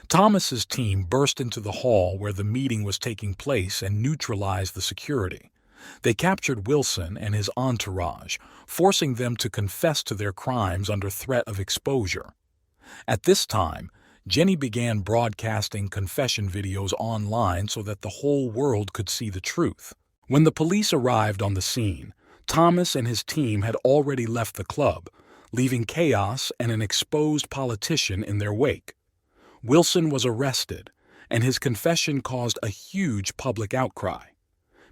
Thomas's team burst into the hall where the meeting was taking place and neutralized the security. They captured Wilson and his entourage, forcing them to confess to their crimes under threat of exposure. At this time, Jenny began broadcasting confession videos online so that the whole world could see the truth. When the police arrived on the scene, Thomas and his team had already left the club, leaving chaos and an exposed politician in their wake. Wilson was arrested, and his confession caused a huge public outcry.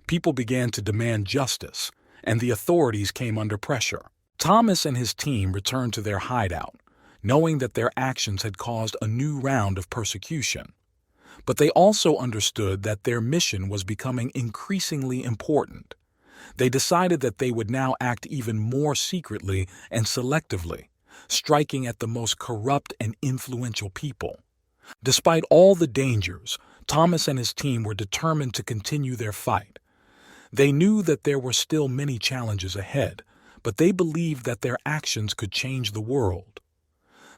People began to demand justice, and the authorities came under pressure. Thomas and his team returned to their hideout, knowing that their actions had caused a new round of persecution. But they also understood that their mission was becoming increasingly important. They decided that they would now act even more secretly and selectively, striking at the most corrupt and influential people. Despite all the dangers, Thomas and his team were determined to continue their fight. They knew that there were still many challenges ahead, but they believed that their actions could change the world.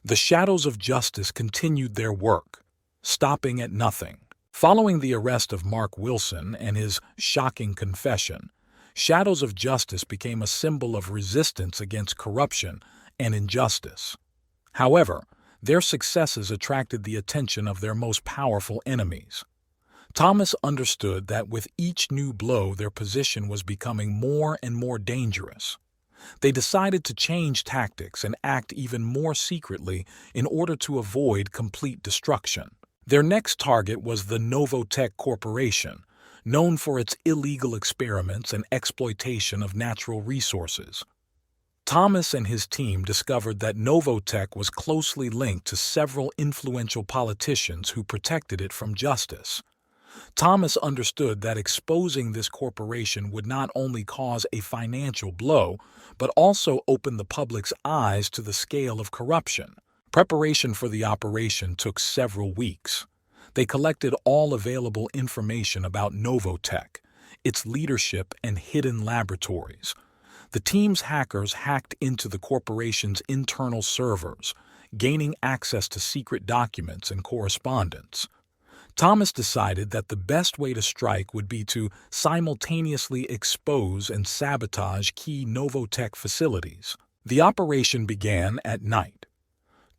The shadows of justice continued their work, stopping at nothing. Following the arrest of Mark Wilson and his shocking confession, shadows of justice became a symbol of resistance against corruption and injustice. However, their successes attracted the attention of their most powerful enemies. Thomas understood that with each new blow their position was becoming more and more dangerous. They decided to change tactics and act even more secretly in order to avoid complete destruction. Their next target was the Novotech Corporation, known for its illegal experiments and exploitation of natural resources. Thomas and his team discovered that Novotech was closely linked to several influential politicians who protected it from justice. Thomas understood that exposing this corporation would not only cause a financial blow, but also open the public's eyes to the scale of corruption. Preparation for the operation took several weeks. They collected all available information about Novotech, its leadership and hidden laboratories. The team's hackers hacked into the corporation's internal servers, gaining access to secret documents and correspondence. Thomas decided that the best way to strike would be to simultaneously expose and sabotage key Novotech facilities. The operation began at night.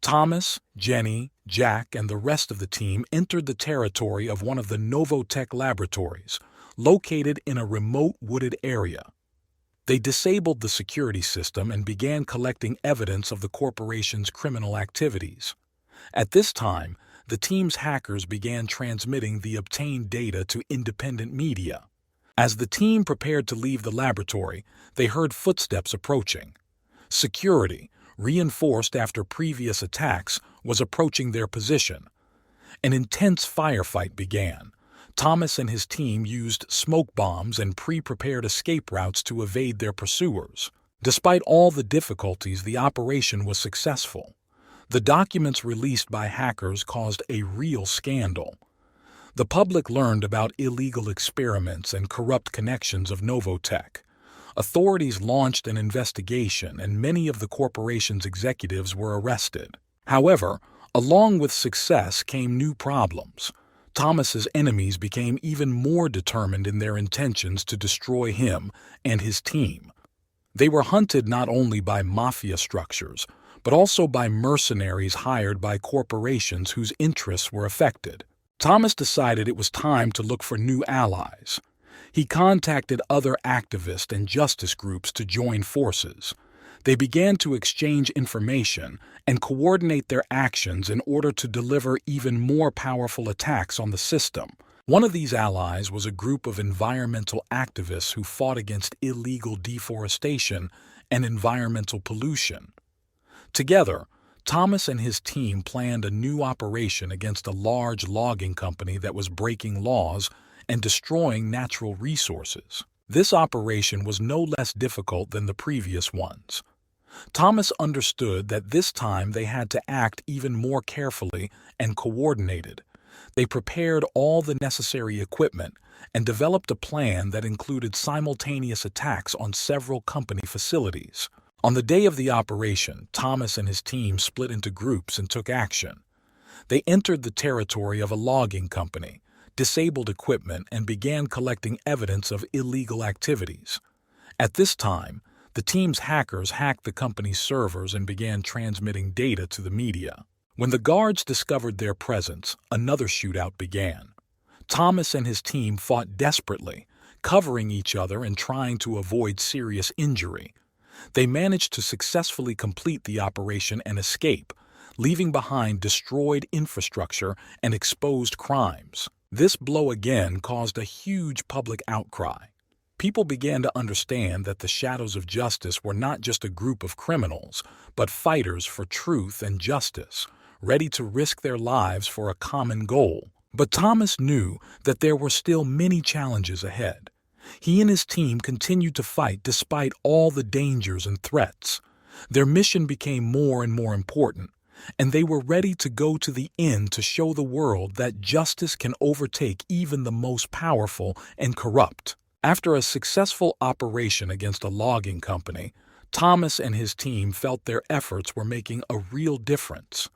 Thomas, Jenny, Jack, and the rest of the team entered the territory of one of the Novotech laboratories, located in a remote wooded area. They disabled the security system and began collecting evidence of the corporation's criminal activities. At this time, the team's hackers began transmitting the obtained data to independent media. As the team prepared to leave the laboratory, they heard footsteps approaching. Security, reinforced after previous attacks, was approaching their position. An intense firefight began. Thomas and his team used smoke bombs and pre-prepared escape routes to evade their pursuers. Despite all the difficulties, the operation was successful. The documents released by hackers caused a real scandal. The public learned about illegal experiments and corrupt connections of Novotech. Authorities launched an investigation, and many of the corporation's executives were arrested. However, along with success came new problems. Thomas's enemies became even more determined in their intentions to destroy him and his team. They were hunted not only by mafia structures, but also by mercenaries hired by corporations whose interests were affected. Thomas decided it was time to look for new allies. He contacted other activist and justice groups to join forces. They began to exchange information and coordinate their actions in order to deliver even more powerful attacks on the system. One of these allies was a group of environmental activists who fought against illegal deforestation and environmental pollution. Together, Thomas and his team planned a new operation against a large logging company that was breaking laws and destroying natural resources. This operation was no less difficult than the previous ones. Thomas understood that this time they had to act even more carefully and coordinated. They prepared all the necessary equipment and developed a plan that included simultaneous attacks on several company facilities. On the day of the operation, Thomas and his team split into groups and took action. They entered the territory of a logging company, disabled equipment, and began collecting evidence of illegal activities. At this time, the team's hackers hacked the company's servers and began transmitting data to the media. When the guards discovered their presence, another shootout began. Thomas and his team fought desperately, covering each other and trying to avoid serious injury. They managed to successfully complete the operation and escape, leaving behind destroyed infrastructure and exposed crimes. This blow again caused a huge public outcry. People began to understand that the Shadows of Justice were not just a group of criminals, but fighters for truth and justice, ready to risk their lives for a common goal. But Thomas knew that there were still many challenges ahead. He and his team continued to fight despite all the dangers and threats. Their mission became more and more important, and they were ready to go to the end to show the world that justice can overtake even the most powerful and corrupt. After a successful operation against a logging company, Thomas and his team felt their efforts were making a real difference.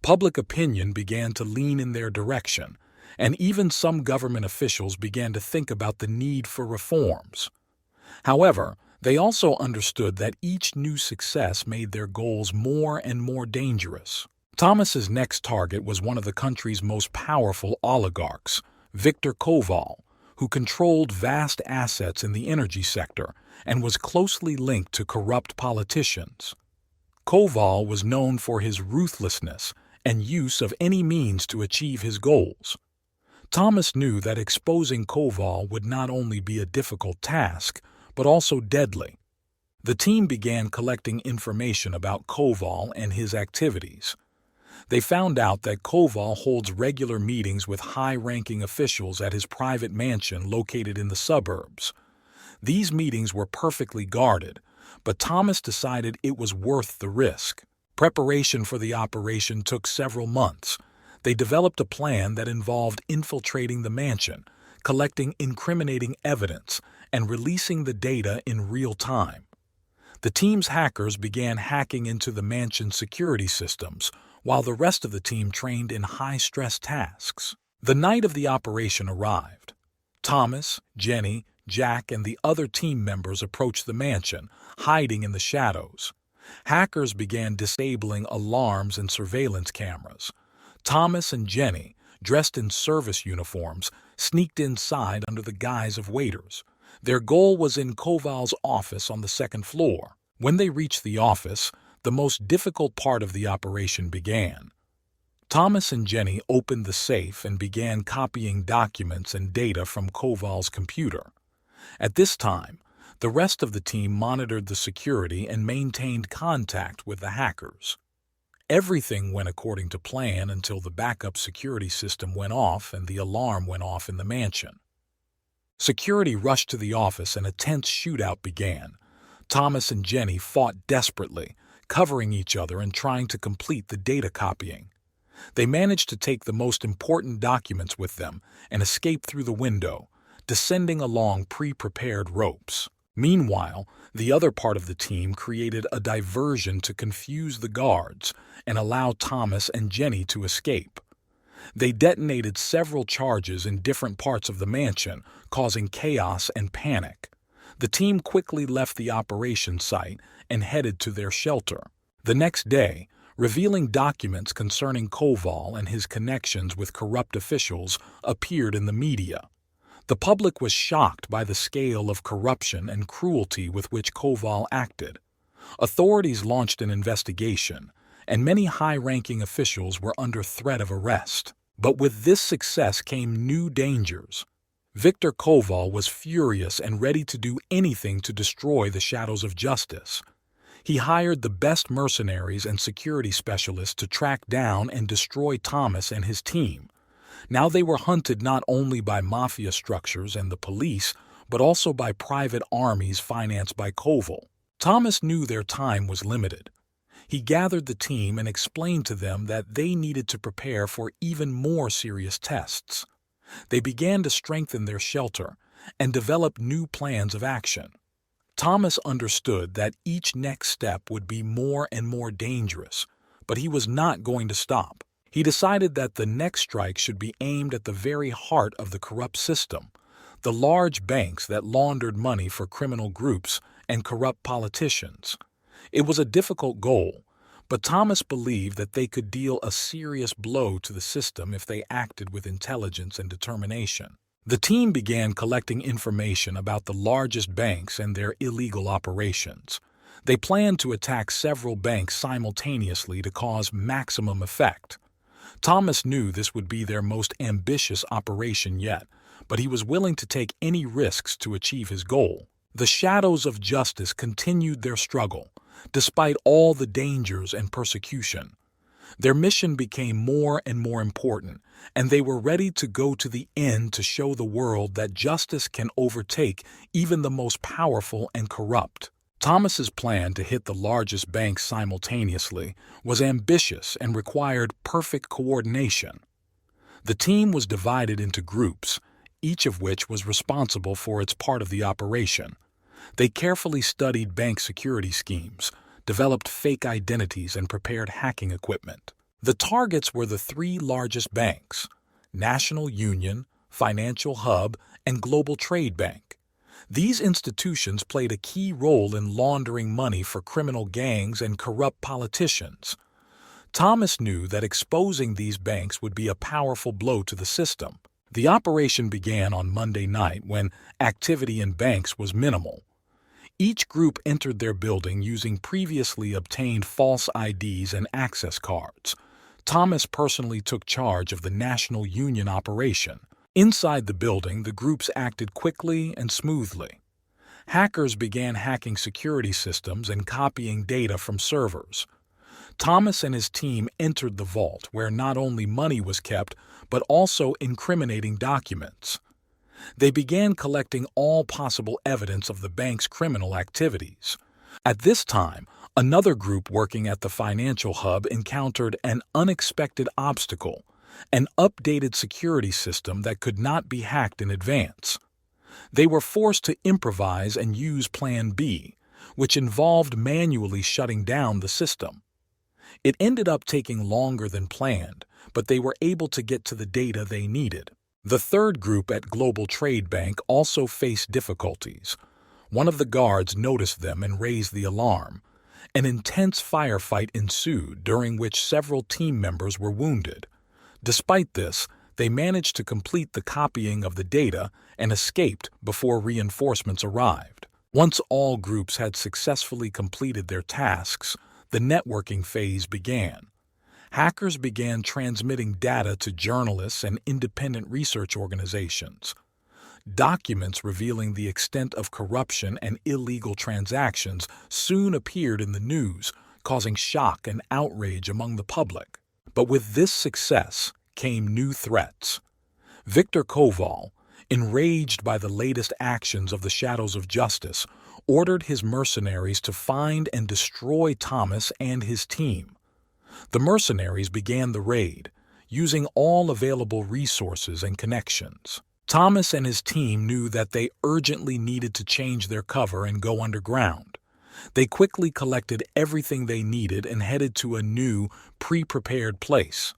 Public opinion began to lean in their direction, and even some government officials began to think about the need for reforms. However, they also understood that each new success made their goals more and more dangerous. Thomas's next target was one of the country's most powerful oligarchs, Viktor Koval, who controlled vast assets in the energy sector and was closely linked to corrupt politicians. Koval was known for his ruthlessness and use of any means to achieve his goals. Thomas knew that exposing Koval would not only be a difficult task, but also deadly. The team began collecting information about Koval and his activities. They found out that Koval holds regular meetings with high-ranking officials at his private mansion located in the suburbs. These meetings were perfectly guarded, but Thomas decided it was worth the risk. Preparation for the operation took several months. They developed a plan that involved infiltrating the mansion, collecting incriminating evidence, and releasing the data in real time. The team's hackers began hacking into the mansion's security systems, while the rest of the team trained in high-stress tasks. The night of the operation arrived. Thomas, Jenny, Jack, and the other team members approached the mansion, hiding in the shadows. Hackers began disabling alarms and surveillance cameras. Thomas and Jenny, dressed in service uniforms, sneaked inside under the guise of waiters. Their goal was in Koval's office on the second floor. When they reached the office, the most difficult part of the operation began. Thomas and Jenny opened the safe and began copying documents and data from Koval's computer. At this time, the rest of the team monitored the security and maintained contact with the hackers. Everything went according to plan until the backup security system went off and the alarm went off in the mansion. Security rushed to the office and a tense shootout began. Thomas and Jenny fought desperately, covering each other and trying to complete the data copying. They managed to take the most important documents with them and escape through the window, descending along pre-prepared ropes. Meanwhile, the other part of the team created a diversion to confuse the guards and allow Thomas and Jenny to escape. They detonated several charges in different parts of the mansion, causing chaos and panic. The team quickly left the operation site and headed to their shelter. The next day, revealing documents concerning Koval and his connections with corrupt officials appeared in the media. The public was shocked by the scale of corruption and cruelty with which Koval acted. Authorities launched an investigation, and many high-ranking officials were under threat of arrest. But with this success came new dangers. Viktor Koval was furious and ready to do anything to destroy the shadows of justice. He hired the best mercenaries and security specialists to track down and destroy Thomas and his team. Now they were hunted not only by mafia structures and the police, but also by private armies financed by Koval. Thomas knew their time was limited. He gathered the team and explained to them that they needed to prepare for even more serious tests. They began to strengthen their shelter and develop new plans of action. Thomas understood that each next step would be more and more dangerous, but he was not going to stop. He decided that the next strike should be aimed at the very heart of the corrupt system, the large banks that laundered money for criminal groups and corrupt politicians. It was a difficult goal, but Thomas believed that they could deal a serious blow to the system if they acted with intelligence and determination. The team began collecting information about the largest banks and their illegal operations. They planned to attack several banks simultaneously to cause maximum effect. Thomas knew this would be their most ambitious operation yet, but he was willing to take any risks to achieve his goal. The shadows of justice continued their struggle, despite all the dangers and persecution. Their mission became more and more important, and they were ready to go to the end to show the world that justice can overtake even the most powerful and corrupt. Thomas's plan to hit the largest banks simultaneously was ambitious and required perfect coordination. The team was divided into groups, each of which was responsible for its part of the operation. They carefully studied bank security schemes, developed fake identities, and prepared hacking equipment. The targets were the three largest banks: National Union, Financial Hub, and Global Trade Bank. These institutions played a key role in laundering money for criminal gangs and corrupt politicians. Thomas knew that exposing these banks would be a powerful blow to the system. The operation began on Monday night when activity in banks was minimal. Each group entered their building using previously obtained false IDs and access cards. Thomas personally took charge of the National Union operation. Inside the building, the groups acted quickly and smoothly. Hackers began hacking security systems and copying data from servers. Thomas and his team entered the vault where not only money was kept, but also incriminating documents. They began collecting all possible evidence of the bank's criminal activities. At this time, another group working at the financial hub encountered an unexpected obstacle, an updated security system that could not be hacked in advance. They were forced to improvise and use Plan B, which involved manually shutting down the system. It ended up taking longer than planned, but they were able to get to the data they needed. The third group at Global Trade Bank also faced difficulties. One of the guards noticed them and raised the alarm. An intense firefight ensued, during which several team members were wounded. Despite this, they managed to complete the copying of the data and escaped before reinforcements arrived. Once all groups had successfully completed their tasks, the networking phase began. Hackers began transmitting data to journalists and independent research organizations. Documents revealing the extent of corruption and illegal transactions soon appeared in the news, causing shock and outrage among the public. But with this success came new threats. Victor Koval, enraged by the latest actions of the Shadows of Justice, ordered his mercenaries to find and destroy Thomas and his team. The mercenaries began the raid, using all available resources and connections. Thomas and his team knew that they urgently needed to change their cover and go underground. They quickly collected everything they needed and headed to a new, pre-prepared place.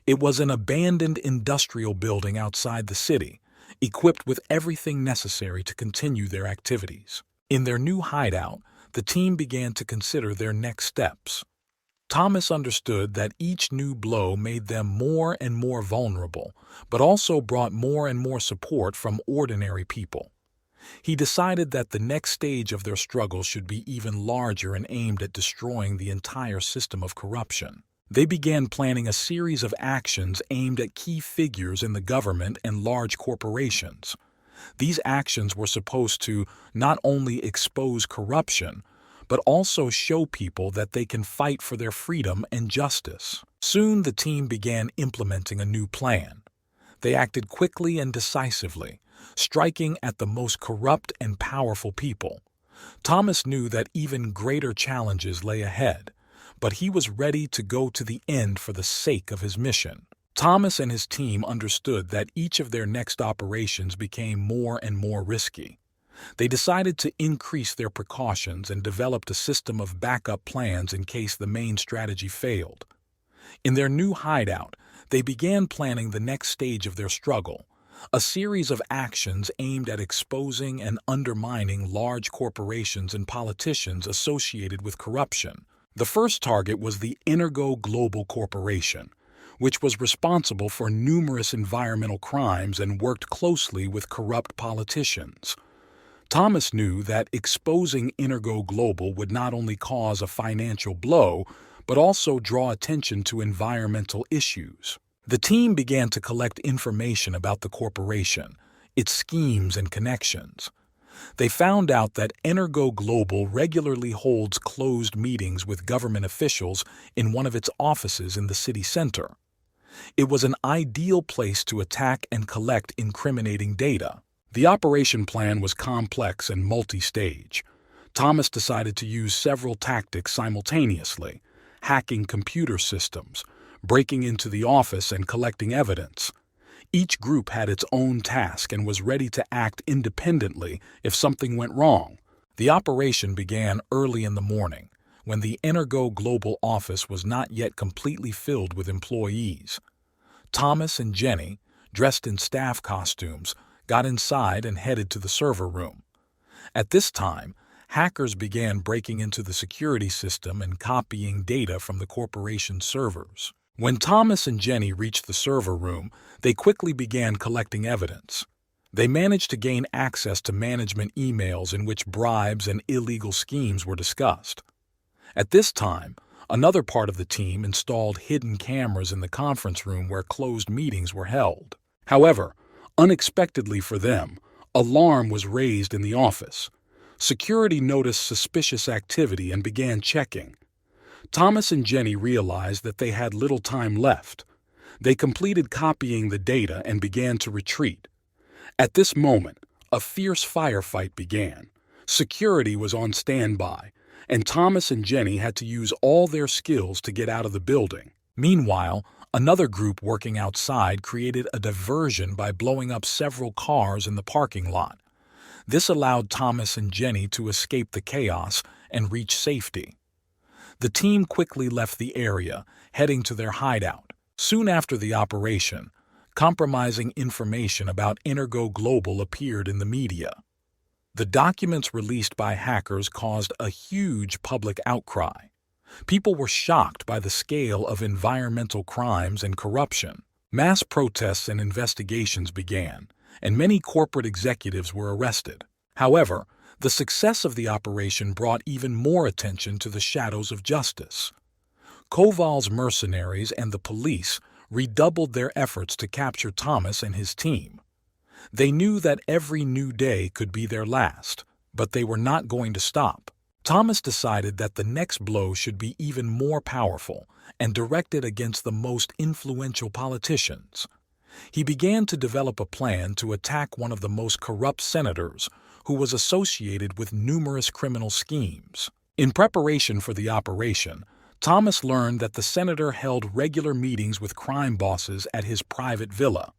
It was an abandoned industrial building outside the city, equipped with everything necessary to continue their activities. In their new hideout, the team began to consider their next steps. Thomas understood that each new blow made them more and more vulnerable, but also brought more and more support from ordinary people. He decided that the next stage of their struggle should be even larger and aimed at destroying the entire system of corruption. They began planning a series of actions aimed at key figures in the government and large corporations. These actions were supposed to not only expose corruption, but also show people that they can fight for their freedom and justice. Soon the team began implementing a new plan. They acted quickly and decisively, striking at the most corrupt and powerful people. Thomas knew that even greater challenges lay ahead, but he was ready to go to the end for the sake of his mission. Thomas and his team understood that each of their next operations became more and more risky. They decided to increase their precautions and developed a system of backup plans in case the main strategy failed. In their new hideout, they began planning the next stage of their struggle, a series of actions aimed at exposing and undermining large corporations and politicians associated with corruption. The first target was the Energo Global Corporation, which was responsible for numerous environmental crimes and worked closely with corrupt politicians. Thomas knew that exposing Energo Global would not only cause a financial blow, but also draw attention to environmental issues. The team began to collect information about the corporation, its schemes and connections. They found out that Energo Global regularly holds closed meetings with government officials in one of its offices in the city center. It was an ideal place to attack and collect incriminating data. The operation plan was complex and multi-stage. Thomas decided to use several tactics simultaneously: hacking computer systems, breaking into the office, and collecting evidence. Each group had its own task and was ready to act independently if something went wrong. The operation began early in the morning, when the Energo Global office was not yet completely filled with employees. Thomas and Jenny, dressed in staff costumes, got inside and headed to the server room. At this time, hackers began breaking into the security system and copying data from the corporation's servers. When Thomas and Jenny reached the server room, they quickly began collecting evidence. They managed to gain access to management emails in which bribes and illegal schemes were discussed. At this time, another part of the team installed hidden cameras in the conference room where closed meetings were held. However, unexpectedly for them, alarm was raised in the office. Security noticed suspicious activity and began checking. Thomas and Jenny realized that they had little time left. They completed copying the data and began to retreat. At this moment, a fierce firefight began. Security was on standby, and Thomas and Jenny had to use all their skills to get out of the building. Meanwhile, another group working outside created a diversion by blowing up several cars in the parking lot. This allowed Thomas and Jenny to escape the chaos and reach safety. The team quickly left the area, heading to their hideout. Soon after the operation, compromising information about Energo Global appeared in the media. The documents released by hackers caused a huge public outcry. People were shocked by the scale of environmental crimes and corruption. Mass protests and investigations began, and many corporate executives were arrested. However, the success of the operation brought even more attention to the shadows of justice. Koval's mercenaries and the police redoubled their efforts to capture Thomas and his team. They knew that every new day could be their last, but they were not going to stop. Thomas decided that the next blow should be even more powerful and directed against the most influential politicians. He began to develop a plan to attack one of the most corrupt senators, who was associated with numerous criminal schemes. In preparation for the operation, Thomas learned that the senator held regular meetings with crime bosses at his private villa.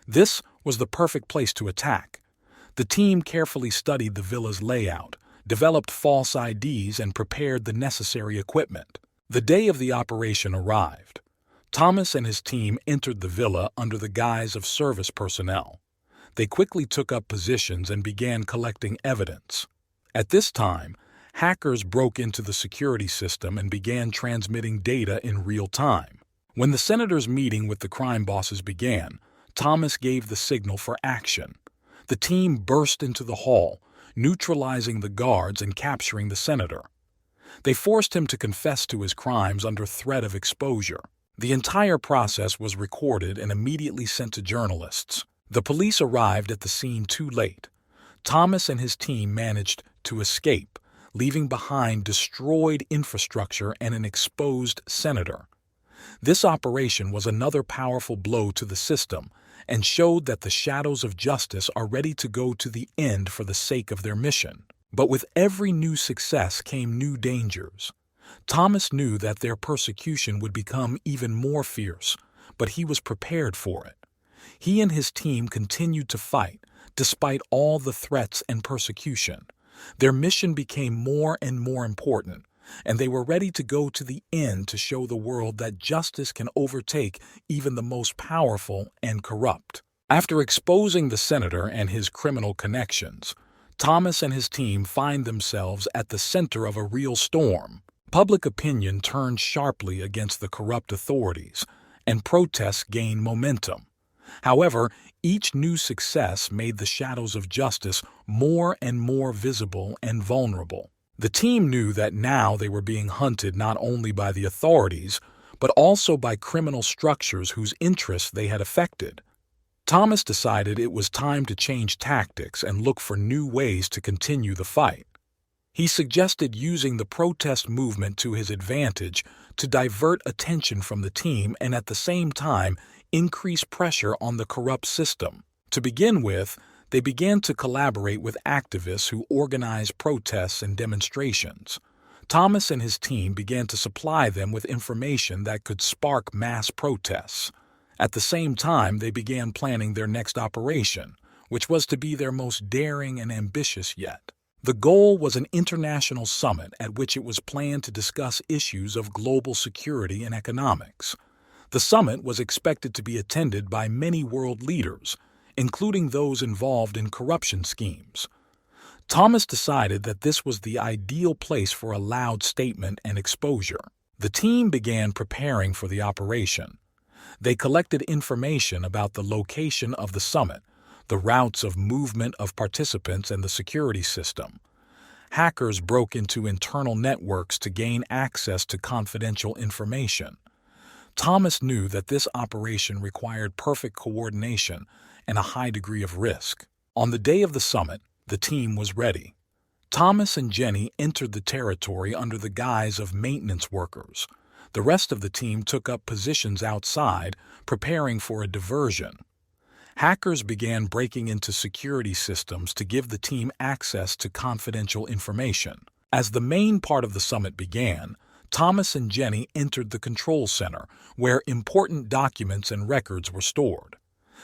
This was the perfect place to attack. The team carefully studied the villa's layout, developed false IDs, and prepared the necessary equipment. The day of the operation arrived. Thomas and his team entered the villa under the guise of service personnel. They quickly took up positions and began collecting evidence. At this time, hackers broke into the security system and began transmitting data in real time. When the senator's meeting with the crime bosses began, Thomas gave the signal for action. The team burst into the hall, neutralizing the guards and capturing the senator. They forced him to confess to his crimes under threat of exposure. The entire process was recorded and immediately sent to journalists. The police arrived at the scene too late. Thomas and his team managed to escape, leaving behind destroyed infrastructure and an exposed senator. This operation was another powerful blow to the system and showed that the shadows of justice are ready to go to the end for the sake of their mission. But with every new success came new dangers. Thomas knew that their persecution would become even more fierce, but he was prepared for it. He and his team continued to fight, despite all the threats and persecution. Their mission became more and more important, and they were ready to go to the end to show the world that justice can overtake even the most powerful and corrupt. After exposing the senator and his criminal connections, Thomas and his team find themselves at the center of a real storm. Public opinion turned sharply against the corrupt authorities, and protests gained momentum. However, each new success made the shadows of justice more and more visible and vulnerable. The team knew that now they were being hunted not only by the authorities, but also by criminal structures whose interests they had affected. Thomas decided it was time to change tactics and look for new ways to continue the fight. He suggested using the protest movement to his advantage to divert attention from the team and at the same time increase pressure on the corrupt system. To begin with, they began to collaborate with activists who organized protests and demonstrations. Thomas and his team began to supply them with information that could spark mass protests. At the same time, they began planning their next operation, which was to be their most daring and ambitious yet. The goal was an international summit at which it was planned to discuss issues of global security and economics. The summit was expected to be attended by many world leaders, including those involved in corruption schemes. Thomas decided that this was the ideal place for a loud statement and exposure. The team began preparing for the operation. They collected information about the location of the summit, the routes of movement of participants, and the security system. Hackers broke into internal networks to gain access to confidential information. Thomas knew that this operation required perfect coordination and a high degree of risk. On the day of the summit, the team was ready. Thomas and Jenny entered the territory under the guise of maintenance workers. The rest of the team took up positions outside, preparing for a diversion. Hackers began breaking into security systems to give the team access to confidential information. As the main part of the summit began, Thomas and Jenny entered the control center, where important documents and records were stored.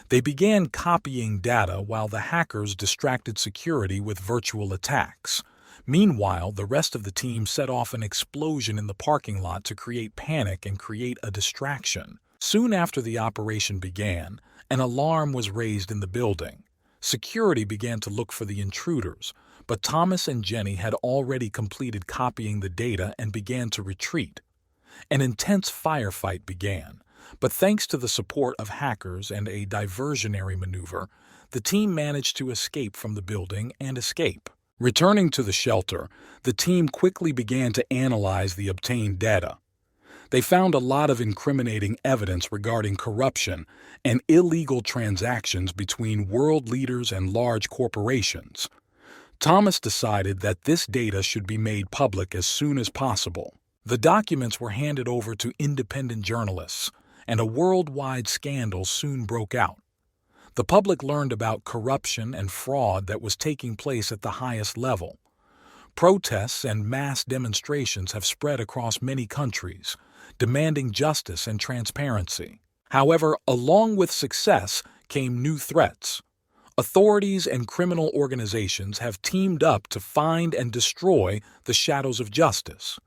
They began copying data while the hackers distracted security with virtual attacks. Meanwhile, the rest of the team set off an explosion in the parking lot to create panic and create a distraction. Soon after the operation began, an alarm was raised in the building. Security began to look for the intruders, but Thomas and Jenny had already completed copying the data and began to retreat. An intense firefight began, but thanks to the support of hackers and a diversionary maneuver, the team managed to escape from the building and escape. Returning to the shelter, the team quickly began to analyze the obtained data. They found a lot of incriminating evidence regarding corruption and illegal transactions between world leaders and large corporations. Thomas decided that this data should be made public as soon as possible. The documents were handed over to independent journalists, and a worldwide scandal soon broke out. The public learned about corruption and fraud that was taking place at the highest level. Protests and mass demonstrations have spread across many countries, demanding justice and transparency. However, along with success came new threats. Authorities and criminal organizations have teamed up to find and destroy the shadows of justice.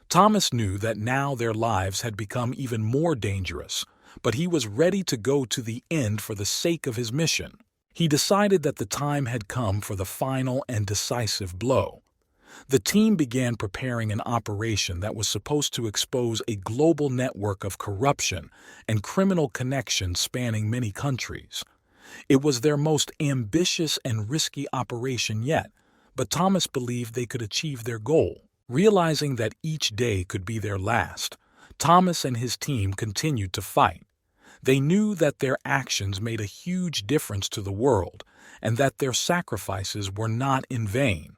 Thomas knew that now their lives had become even more dangerous, but he was ready to go to the end for the sake of his mission. He decided that the time had come for the final and decisive blow. The team began preparing an operation that was supposed to expose a global network of corruption and criminal connections spanning many countries. It was their most ambitious and risky operation yet, but Thomas believed they could achieve their goal. Realizing that each day could be their last, Thomas and his team continued to fight. They knew that their actions made a huge difference to the world and that their sacrifices were not in vain.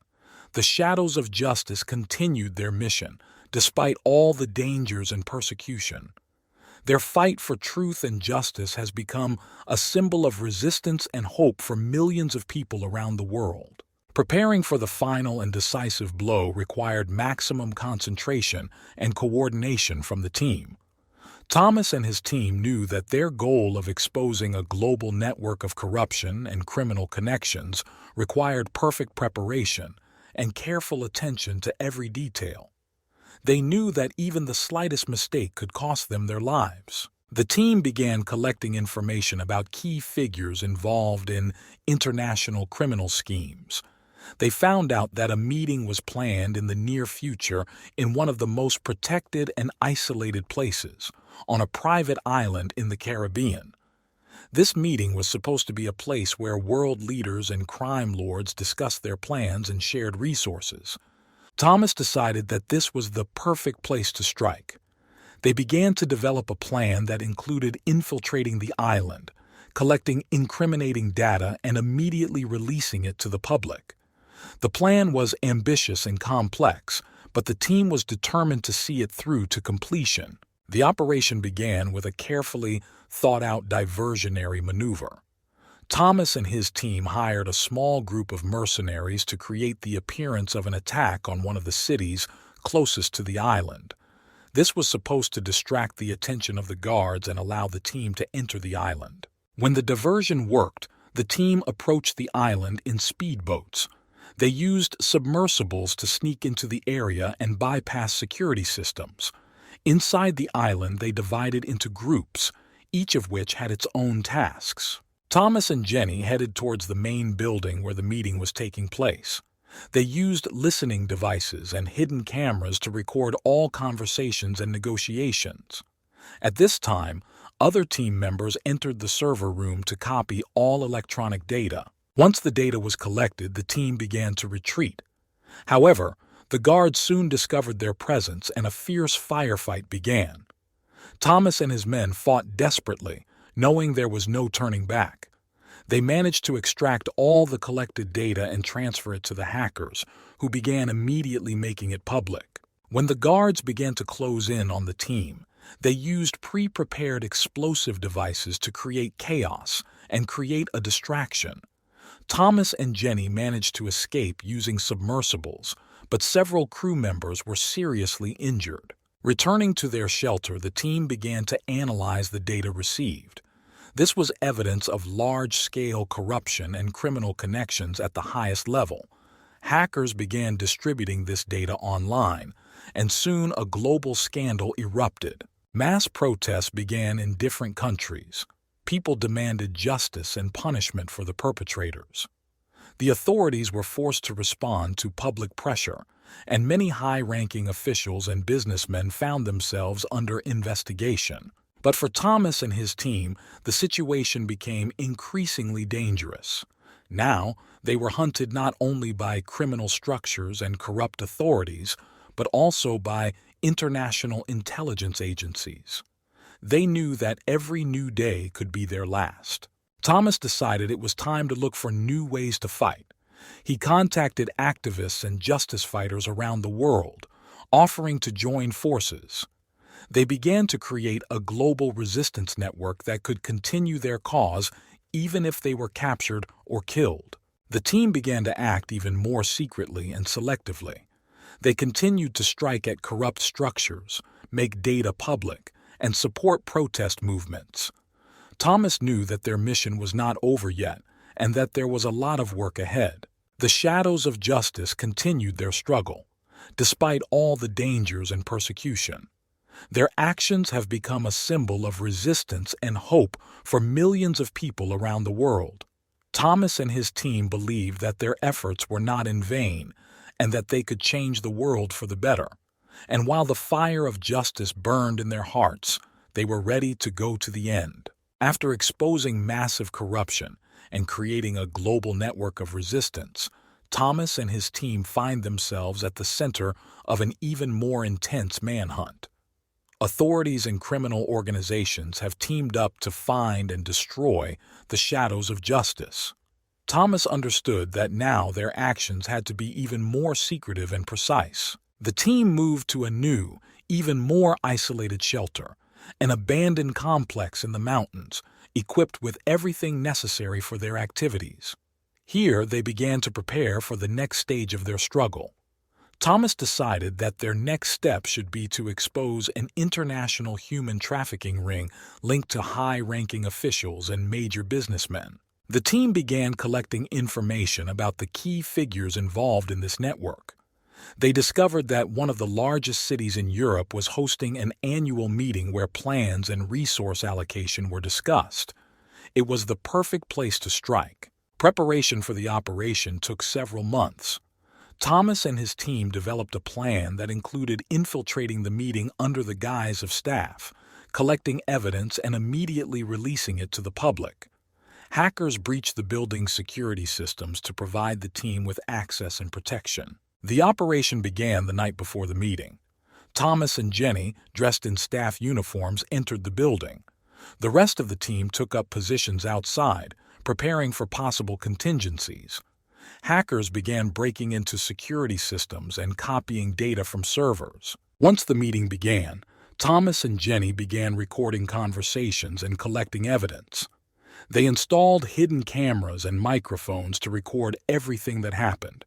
The shadows of justice continued their mission, despite all the dangers and persecution. Their fight for truth and justice has become a symbol of resistance and hope for millions of people around the world. Preparing for the final and decisive blow required maximum concentration and coordination from the team. Thomas and his team knew that their goal of exposing a global network of corruption and criminal connections required perfect preparation and careful attention to every detail. They knew that even the slightest mistake could cost them their lives. The team began collecting information about key figures involved in international criminal schemes. They found out that a meeting was planned in the near future in one of the most protected and isolated places, on a private island in the Caribbean. This meeting was supposed to be a place where world leaders and crime lords discussed their plans and shared resources. Thomas decided that this was the perfect place to strike. They began to develop a plan that included infiltrating the island, collecting incriminating data, and immediately releasing it to the public. The plan was ambitious and complex, but the team was determined to see it through to completion. The operation began with a carefully thought-out diversionary maneuver. Thomas and his team hired a small group of mercenaries to create the appearance of an attack on one of the cities closest to the island. This was supposed to distract the attention of the guards and allow the team to enter the island. When the diversion worked, the team approached the island in speedboats. They used submersibles to sneak into the area and bypass security systems. Inside the island, they divided into groups, each of which had its own tasks. Thomas and Jenny headed towards the main building where the meeting was taking place. They used listening devices and hidden cameras to record all conversations and negotiations. At this time, other team members entered the server room to copy all electronic data. Once the data was collected, the team began to retreat. However, the guards soon discovered their presence and a fierce firefight began. Thomas and his men fought desperately, knowing there was no turning back. They managed to extract all the collected data and transfer it to the hackers, who began immediately making it public. When the guards began to close in on the team, they used pre-prepared explosive devices to create chaos and create a distraction. Thomas and Jenny managed to escape using submersibles, but several crew members were seriously injured. Returning to their shelter, the team began to analyze the data received. This was evidence of large-scale corruption and criminal connections at the highest level. Hackers began distributing this data online, and soon a global scandal erupted. Mass protests began in different countries. People demanded justice and punishment for the perpetrators. The authorities were forced to respond to public pressure, and many high-ranking officials and businessmen found themselves under investigation. But for Thomas and his team, the situation became increasingly dangerous. Now, they were hunted not only by criminal structures and corrupt authorities, but also by international intelligence agencies. They knew that every new day could be their last. Thomas decided it was time to look for new ways to fight. He contacted activists and justice fighters around the world, offering to join forces. They began to create a global resistance network that could continue their cause even if they were captured or killed. The team began to act even more secretly and selectively. They continued to strike at corrupt structures, make data public, and support protest movements. Thomas knew that their mission was not over yet, and that there was a lot of work ahead. The shadows of justice continued their struggle, despite all the dangers and persecution. Their actions have become a symbol of resistance and hope for millions of people around the world. Thomas and his team believed that their efforts were not in vain, and that they could change the world for the better. And while the fire of justice burned in their hearts, they were ready to go to the end. After exposing massive corruption and creating a global network of resistance, Thomas and his team find themselves at the center of an even more intense manhunt. Authorities and criminal organizations have teamed up to find and destroy the shadows of justice. Thomas understood that now their actions had to be even more secretive and precise. The team moved to a new, even more isolated shelter, an abandoned complex in the mountains, equipped with everything necessary for their activities. Here they began to prepare for the next stage of their struggle. Thomas decided that their next step should be to expose an international human trafficking ring linked to high-ranking officials and major businessmen. The team began collecting information about the key figures involved in this network. They discovered that one of the largest cities in Europe was hosting an annual meeting where plans and resource allocation were discussed. It was the perfect place to strike. Preparation for the operation took several months. Thomas and his team developed a plan that included infiltrating the meeting under the guise of staff, collecting evidence, and immediately releasing it to the public. Hackers breached the building's security systems to provide the team with access and protection. The operation began the night before the meeting. Thomas and Jenny, dressed in staff uniforms, entered the building. The rest of the team took up positions outside, preparing for possible contingencies. Hackers began breaking into security systems and copying data from servers. Once the meeting began, Thomas and Jenny began recording conversations and collecting evidence. They installed hidden cameras and microphones to record everything that happened.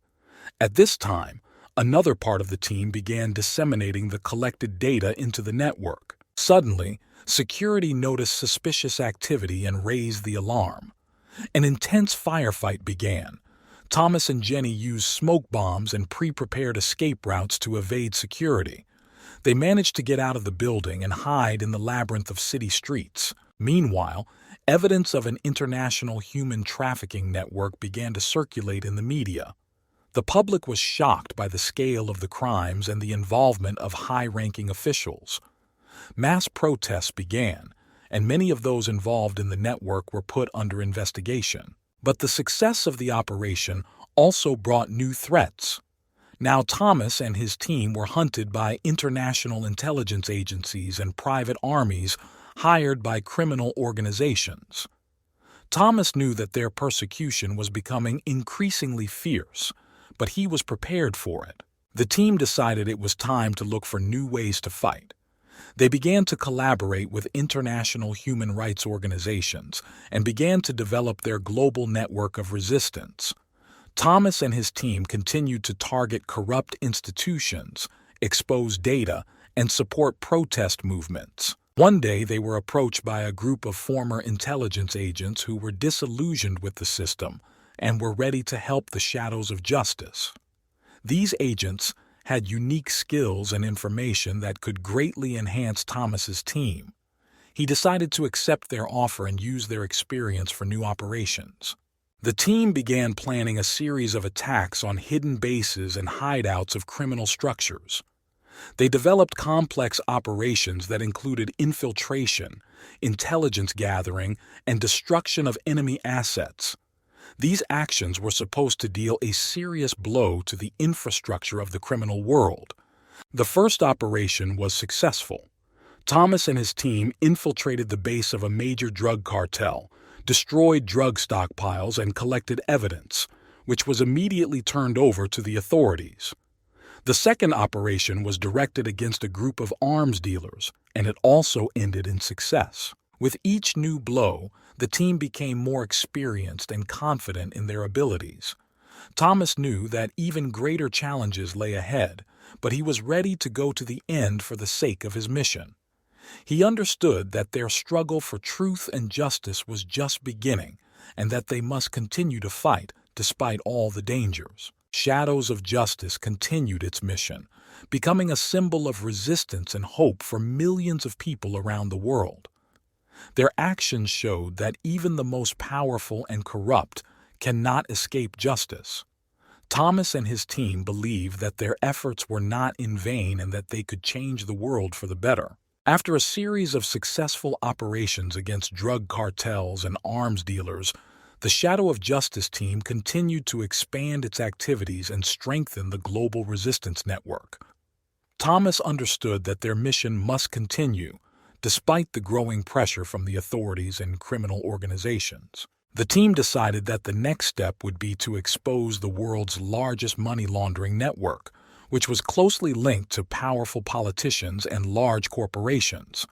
At this time, another part of the team began disseminating the collected data into the network. Suddenly, security noticed suspicious activity and raised the alarm. An intense firefight began. Thomas and Jenny used smoke bombs and pre-prepared escape routes to evade security. They managed to get out of the building and hide in the labyrinth of city streets. Meanwhile, evidence of an international human trafficking network began to circulate in the media. The public was shocked by the scale of the crimes and the involvement of high-ranking officials. Mass protests began, and many of those involved in the network were put under investigation. But the success of the operation also brought new threats. Now Thomas and his team were hunted by international intelligence agencies and private armies hired by criminal organizations. Thomas knew that their persecution was becoming increasingly fierce, but he was prepared for it. The team decided it was time to look for new ways to fight. They began to collaborate with international human rights organizations and began to develop their global network of resistance. Thomas and his team continued to target corrupt institutions, expose data, and support protest movements. One day they were approached by a group of former intelligence agents who were disillusioned with the system and were ready to help the shadows of justice. These agents had unique skills and information that could greatly enhance Thomas's team. He decided to accept their offer and use their experience for new operations. The team began planning a series of attacks on hidden bases and hideouts of criminal structures. They developed complex operations that included infiltration, intelligence gathering, and destruction of enemy assets. These actions were supposed to deal a serious blow to the infrastructure of the criminal world. The first operation was successful. Thomas and his team infiltrated the base of a major drug cartel, destroyed drug stockpiles, and collected evidence, which was immediately turned over to the authorities. The second operation was directed against a group of arms dealers, and it also ended in success. With each new blow, the team became more experienced and confident in their abilities. Thomas knew that even greater challenges lay ahead, but he was ready to go to the end for the sake of his mission. He understood that their struggle for truth and justice was just beginning, and that they must continue to fight despite all the dangers. Shadows of Justice continued its mission, becoming a symbol of resistance and hope for millions of people around the world. Their actions showed that even the most powerful and corrupt cannot escape justice. Thomas and his team believed that their efforts were not in vain and that they could change the world for the better. After a series of successful operations against drug cartels and arms dealers, the Shadow of Justice team continued to expand its activities and strengthen the global resistance network. Thomas understood that their mission must continue, despite the growing pressure from the authorities and criminal organizations. The team decided that the next step would be to expose the world's largest money laundering network, which was closely linked to powerful politicians and large corporations.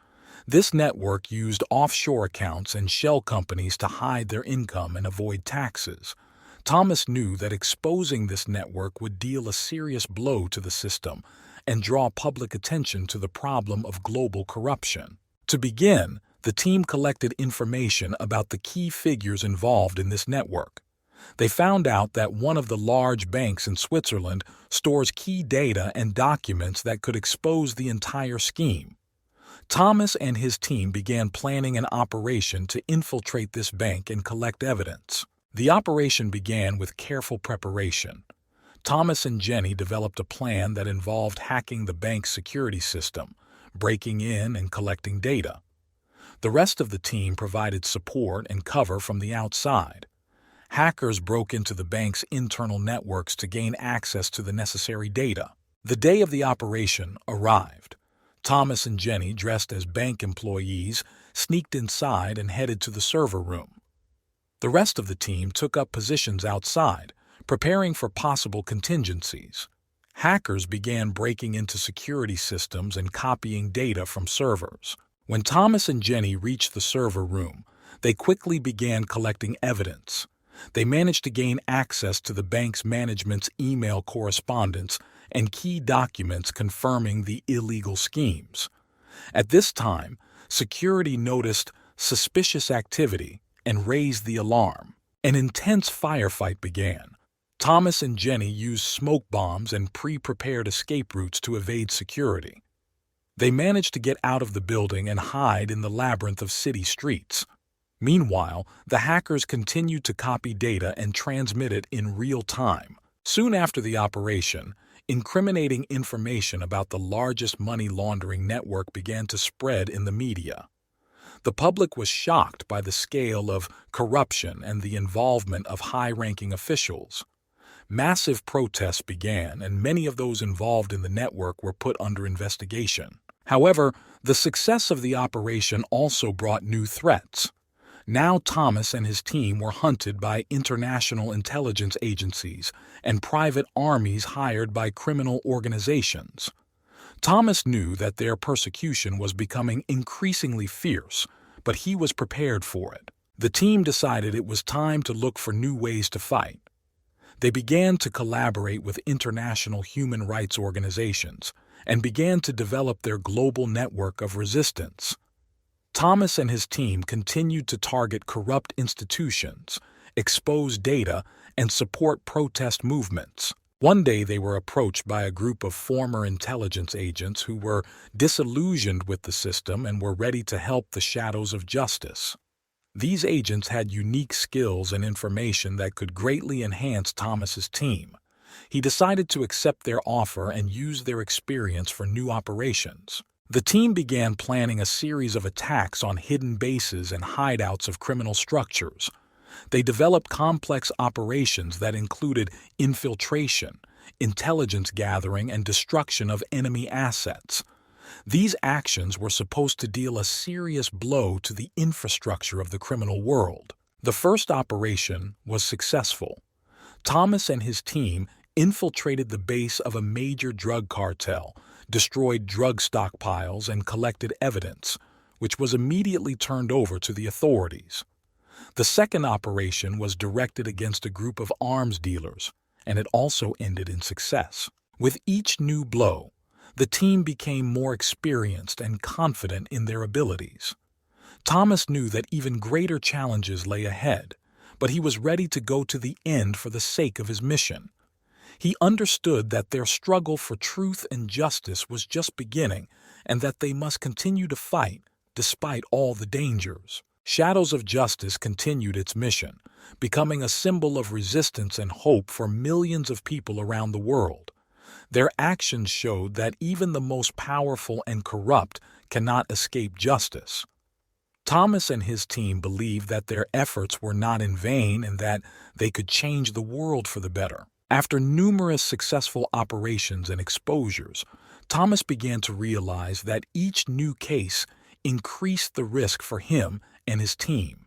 This network used offshore accounts and shell companies to hide their income and avoid taxes. Thomas knew that exposing this network would deal a serious blow to the system and draw public attention to the problem of global corruption. To begin, the team collected information about the key figures involved in this network. They found out that one of the large banks in Switzerland stores key data and documents that could expose the entire scheme. Thomas and his team began planning an operation to infiltrate this bank and collect evidence. The operation began with careful preparation. Thomas and Jenny developed a plan that involved hacking the bank's security system, breaking in and collecting data. The rest of the team provided support and cover from the outside. Hackers broke into the bank's internal networks to gain access to the necessary data. The day of the operation arrived. Thomas and Jenny, dressed as bank employees, sneaked inside and headed to the server room. The rest of the team took up positions outside, preparing for possible contingencies. Hackers began breaking into security systems and copying data from servers. When Thomas and Jenny reached the server room, they quickly began collecting evidence. They managed to gain access to the bank's management's email correspondence and key documents confirming the illegal schemes. At this time, security noticed suspicious activity and raised the alarm. An intense firefight began. Thomas and Jenny used smoke bombs and pre-prepared escape routes to evade security. They managed to get out of the building and hide in the labyrinth of city streets. Meanwhile, the hackers continued to copy data and transmit it in real time. Soon after the operation, incriminating information about the largest money laundering network began to spread in the media. The public was shocked by the scale of corruption and the involvement of high-ranking officials. Massive protests began, and many of those involved in the network were put under investigation. However, the success of the operation also brought new threats. Now Thomas and his team were hunted by international intelligence agencies and private armies hired by criminal organizations. Thomas knew that their persecution was becoming increasingly fierce, but he was prepared for it. The team decided it was time to look for new ways to fight. They began to collaborate with international human rights organizations and began to develop their global network of resistance. Thomas and his team continued to target corrupt institutions, expose data, and support protest movements. One day they were approached by a group of former intelligence agents who were disillusioned with the system and were ready to help the shadows of justice. These agents had unique skills and information that could greatly enhance Thomas's team. He decided to accept their offer and use their experience for new operations. The team began planning a series of attacks on hidden bases and hideouts of criminal structures. They developed complex operations that included infiltration, intelligence gathering, and destruction of enemy assets. These actions were supposed to deal a serious blow to the infrastructure of the criminal world. The first operation was successful. Thomas and his team infiltrated the base of a major drug cartel, destroyed drug stockpiles, and collected evidence, which was immediately turned over to the authorities. The second operation was directed against a group of arms dealers, and it also ended in success. With each new blow, the team became more experienced and confident in their abilities. Thomas knew that even greater challenges lay ahead, but he was ready to go to the end for the sake of his mission. He understood that their struggle for truth and justice was just beginning, and that they must continue to fight despite all the dangers. Shadows of Justice continued its mission, becoming a symbol of resistance and hope for millions of people around the world. Their actions showed that even the most powerful and corrupt cannot escape justice. Thomas and his team believed that their efforts were not in vain and that they could change the world for the better. After numerous successful operations and exposures, Thomas began to realize that each new case increased the risk for him and his team.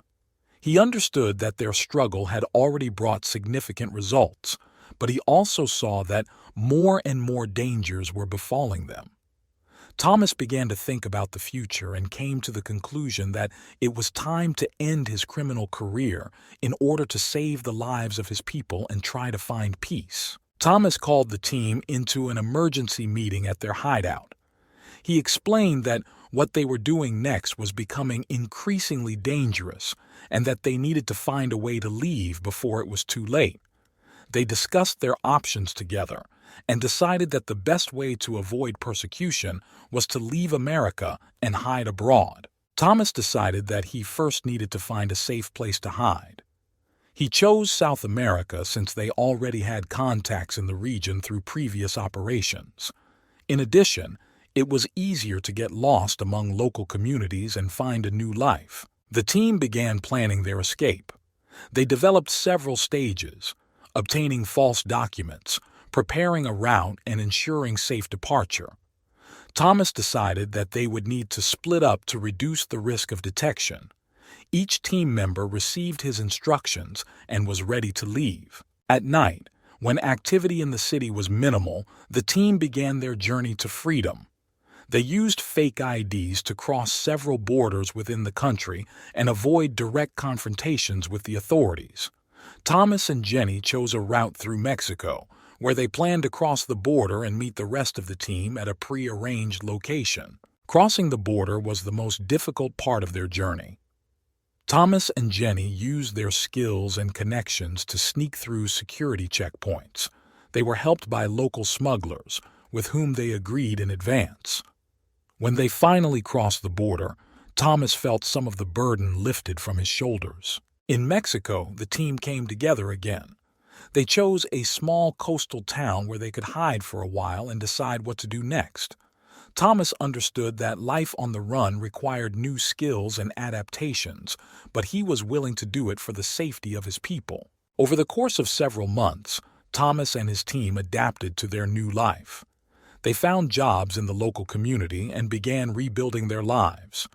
He understood that their struggle had already brought significant results, but he also saw that more and more dangers were befalling them. Thomas began to think about the future and came to the conclusion that it was time to end his criminal career in order to save the lives of his people and try to find peace. Thomas called the team into an emergency meeting at their hideout. He explained that what they were doing next was becoming increasingly dangerous and that they needed to find a way to leave before it was too late. They discussed their options together and decided that the best way to avoid persecution was to leave America and hide abroad. Thomas decided that he first needed to find a safe place to hide. He chose South America since they already had contacts in the region through previous operations. In addition, it was easier to get lost among local communities and find a new life. The team began planning their escape. They developed several stages: obtaining false documents, preparing a route, and ensuring safe departure. Thomas decided that they would need to split up to reduce the risk of detection. Each team member received his instructions and was ready to leave. At night, when activity in the city was minimal, the team began their journey to freedom. They used fake IDs to cross several borders within the country and avoid direct confrontations with the authorities. Thomas and Jenny chose a route through Mexico, where they planned to cross the border and meet the rest of the team at a pre-arranged location. Crossing the border was the most difficult part of their journey. Thomas and Jenny used their skills and connections to sneak through security checkpoints. They were helped by local smugglers, with whom they agreed in advance. When they finally crossed the border, Thomas felt some of the burden lifted from his shoulders. In Mexico, the team came together again. They chose a small coastal town where they could hide for a while and decide what to do next. Thomas understood that life on the run required new skills and adaptations, but he was willing to do it for the safety of his people. Over the course of several months, Thomas and his team adapted to their new life. They found jobs in the local community and began rebuilding their lives.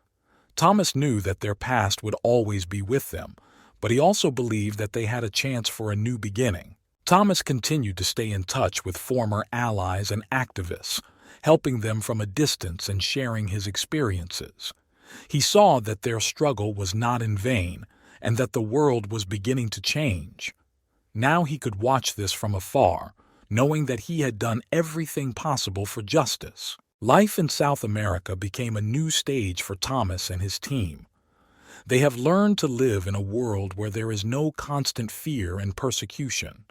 Thomas knew that their past would always be with them, but he also believed that they had a chance for a new beginning. Thomas continued to stay in touch with former allies and activists, helping them from a distance and sharing his experiences. He saw that their struggle was not in vain and that the world was beginning to change. Now he could watch this from afar, knowing that he had done everything possible for justice. Life in South America became a new stage for Thomas and his team. They have learned to live in a world where there is no constant fear and persecution.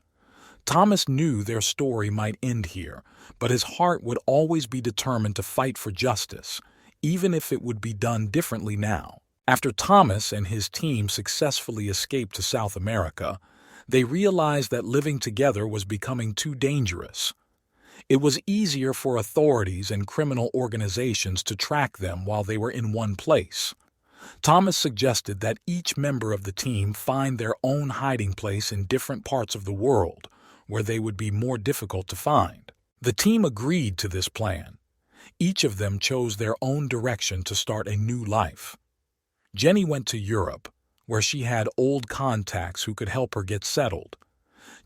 Thomas knew their story might end here, but his heart would always be determined to fight for justice, even if it would be done differently now. After Thomas and his team successfully escaped to South America, they realized that living together was becoming too dangerous. It was easier for authorities and criminal organizations to track them while they were in one place. Thomas suggested that each member of the team find their own hiding place in different parts of the world, where they would be more difficult to find. The team agreed to this plan. Each of them chose their own direction to start a new life. Jenny went to Europe, where she had old contacts who could help her get settled.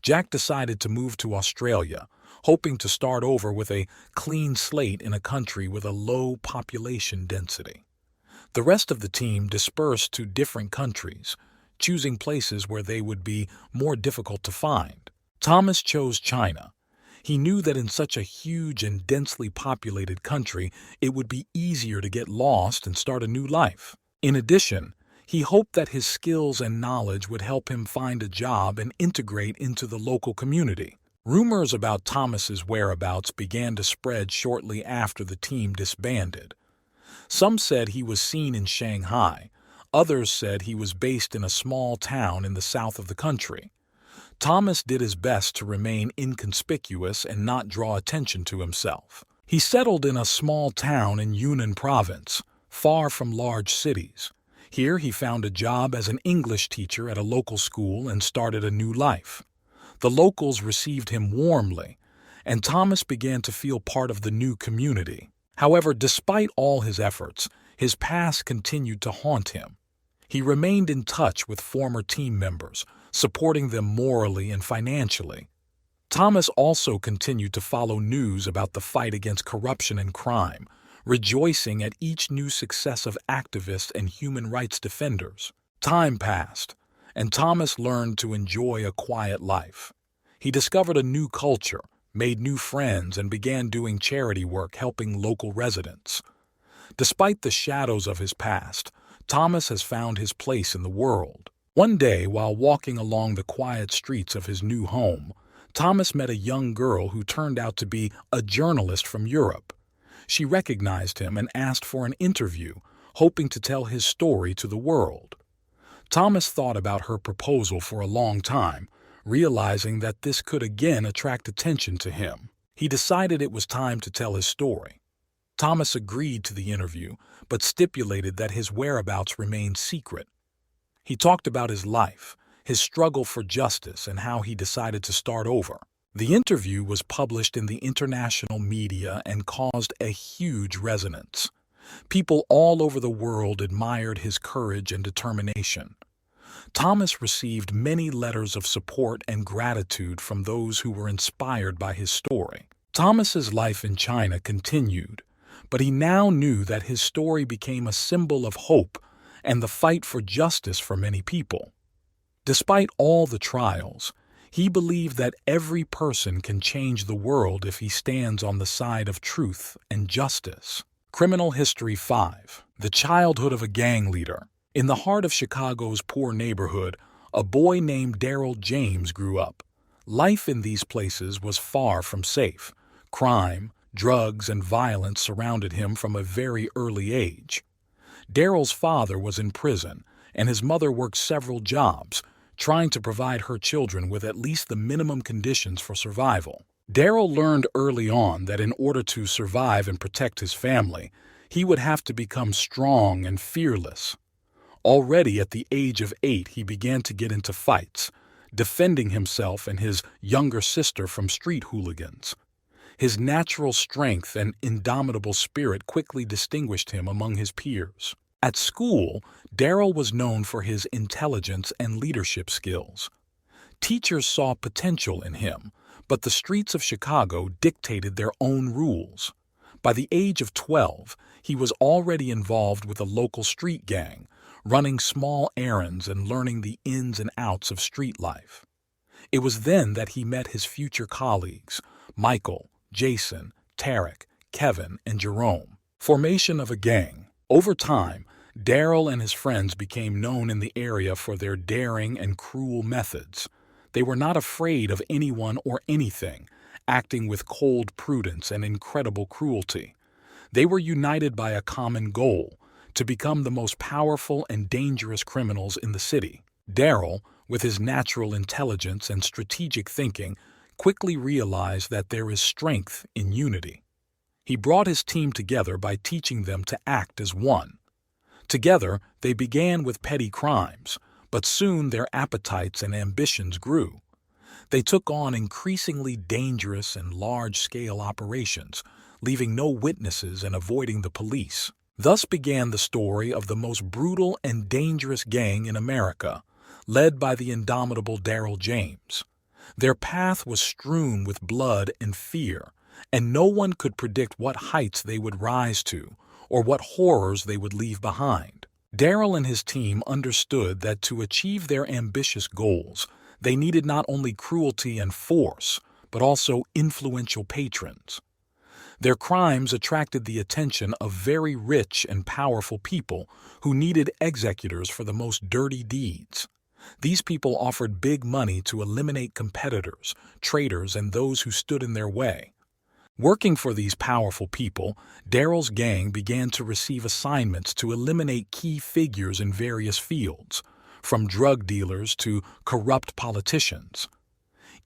Jack decided to move to Australia, hoping to start over with a clean slate in a country with a low population density. The rest of the team dispersed to different countries, choosing places where they would be more difficult to find. Thomas chose China. He knew that in such a huge and densely populated country, it would be easier to get lost and start a new life. In addition, he hoped that his skills and knowledge would help him find a job and integrate into the local community. Rumors about Thomas's whereabouts began to spread shortly after the team disbanded. Some said he was seen in Shanghai. Others said he was based in a small town in the south of the country. Thomas did his best to remain inconspicuous and not draw attention to himself. He settled in a small town in Yunnan province, far from large cities. Here he found a job as an English teacher at a local school and started a new life. The locals received him warmly, and Thomas began to feel part of the new community. However, despite all his efforts, his past continued to haunt him. He remained in touch with former team members, supporting them morally and financially. Thomas also continued to follow news about the fight against corruption and crime, rejoicing at each new success of activists and human rights defenders. Time passed, and Thomas learned to enjoy a quiet life. He discovered a new culture, made new friends, and began doing charity work helping local residents. Despite the shadows of his past, Thomas has found his place in the world. One day, while walking along the quiet streets of his new home, Thomas met a young girl who turned out to be a journalist from Europe. She recognized him and asked for an interview, hoping to tell his story to the world. Thomas thought about her proposal for a long time, realizing that this could again attract attention to him. He decided it was time to tell his story. Thomas agreed to the interview, but stipulated that his whereabouts remain secret. He talked about his life, his struggle for justice, and how he decided to start over. The interview was published in the international media and caused a huge resonance. People all over the world admired his courage and determination. Thomas received many letters of support and gratitude from those who were inspired by his story. Thomas's life in China continued, but he now knew that his story became a symbol of hope and the fight for justice for many people. Despite all the trials, he believed that every person can change the world if he stands on the side of truth and justice. Criminal History 5. The childhood of a gang leader. In the heart of Chicago's poor neighborhood, a boy named Daryl James grew up. Life in these places was far from safe. Crime, drugs, and violence surrounded him from a very early age. Daryl's father was in prison, and his mother worked several jobs, trying to provide her children with at least the minimum conditions for survival. Daryl learned early on that in order to survive and protect his family, he would have to become strong and fearless. Already at the age of 8, he began to get into fights, defending himself and his younger sister from street hooligans. His natural strength and indomitable spirit quickly distinguished him among his peers. At school, Daryl was known for his intelligence and leadership skills. Teachers saw potential in him, but the streets of Chicago dictated their own rules. By the age of 12, he was already involved with a local street gang, running small errands and learning the ins and outs of street life. It was then that he met his future colleagues, Michael, Jason, Tarek, Kevin, and Jerome. Formation of a gang. Over time, Daryl and his friends became known in the area for their daring and cruel methods. They were not afraid of anyone or anything, acting with cold prudence and incredible cruelty. They were united by a common goal: to become the most powerful and dangerous criminals in the city. Daryl, with his natural intelligence and strategic thinking, quickly realized that there is strength in unity. He brought his team together by teaching them to act as one. Together, they began with petty crimes, but soon their appetites and ambitions grew. They took on increasingly dangerous and large-scale operations, leaving no witnesses and avoiding the police. Thus began the story of the most brutal and dangerous gang in America, led by the indomitable Daryl James. Their path was strewn with blood and fear, and no one could predict what heights they would rise to or what horrors they would leave behind. Daryl and his team understood that to achieve their ambitious goals, they needed not only cruelty and force, but also influential patrons. Their crimes attracted the attention of very rich and powerful people who needed executors for the most dirty deeds. These people offered big money to eliminate competitors, traitors, and those who stood in their way. Working for these powerful people, Daryl's gang began to receive assignments to eliminate key figures in various fields, from drug dealers to corrupt politicians.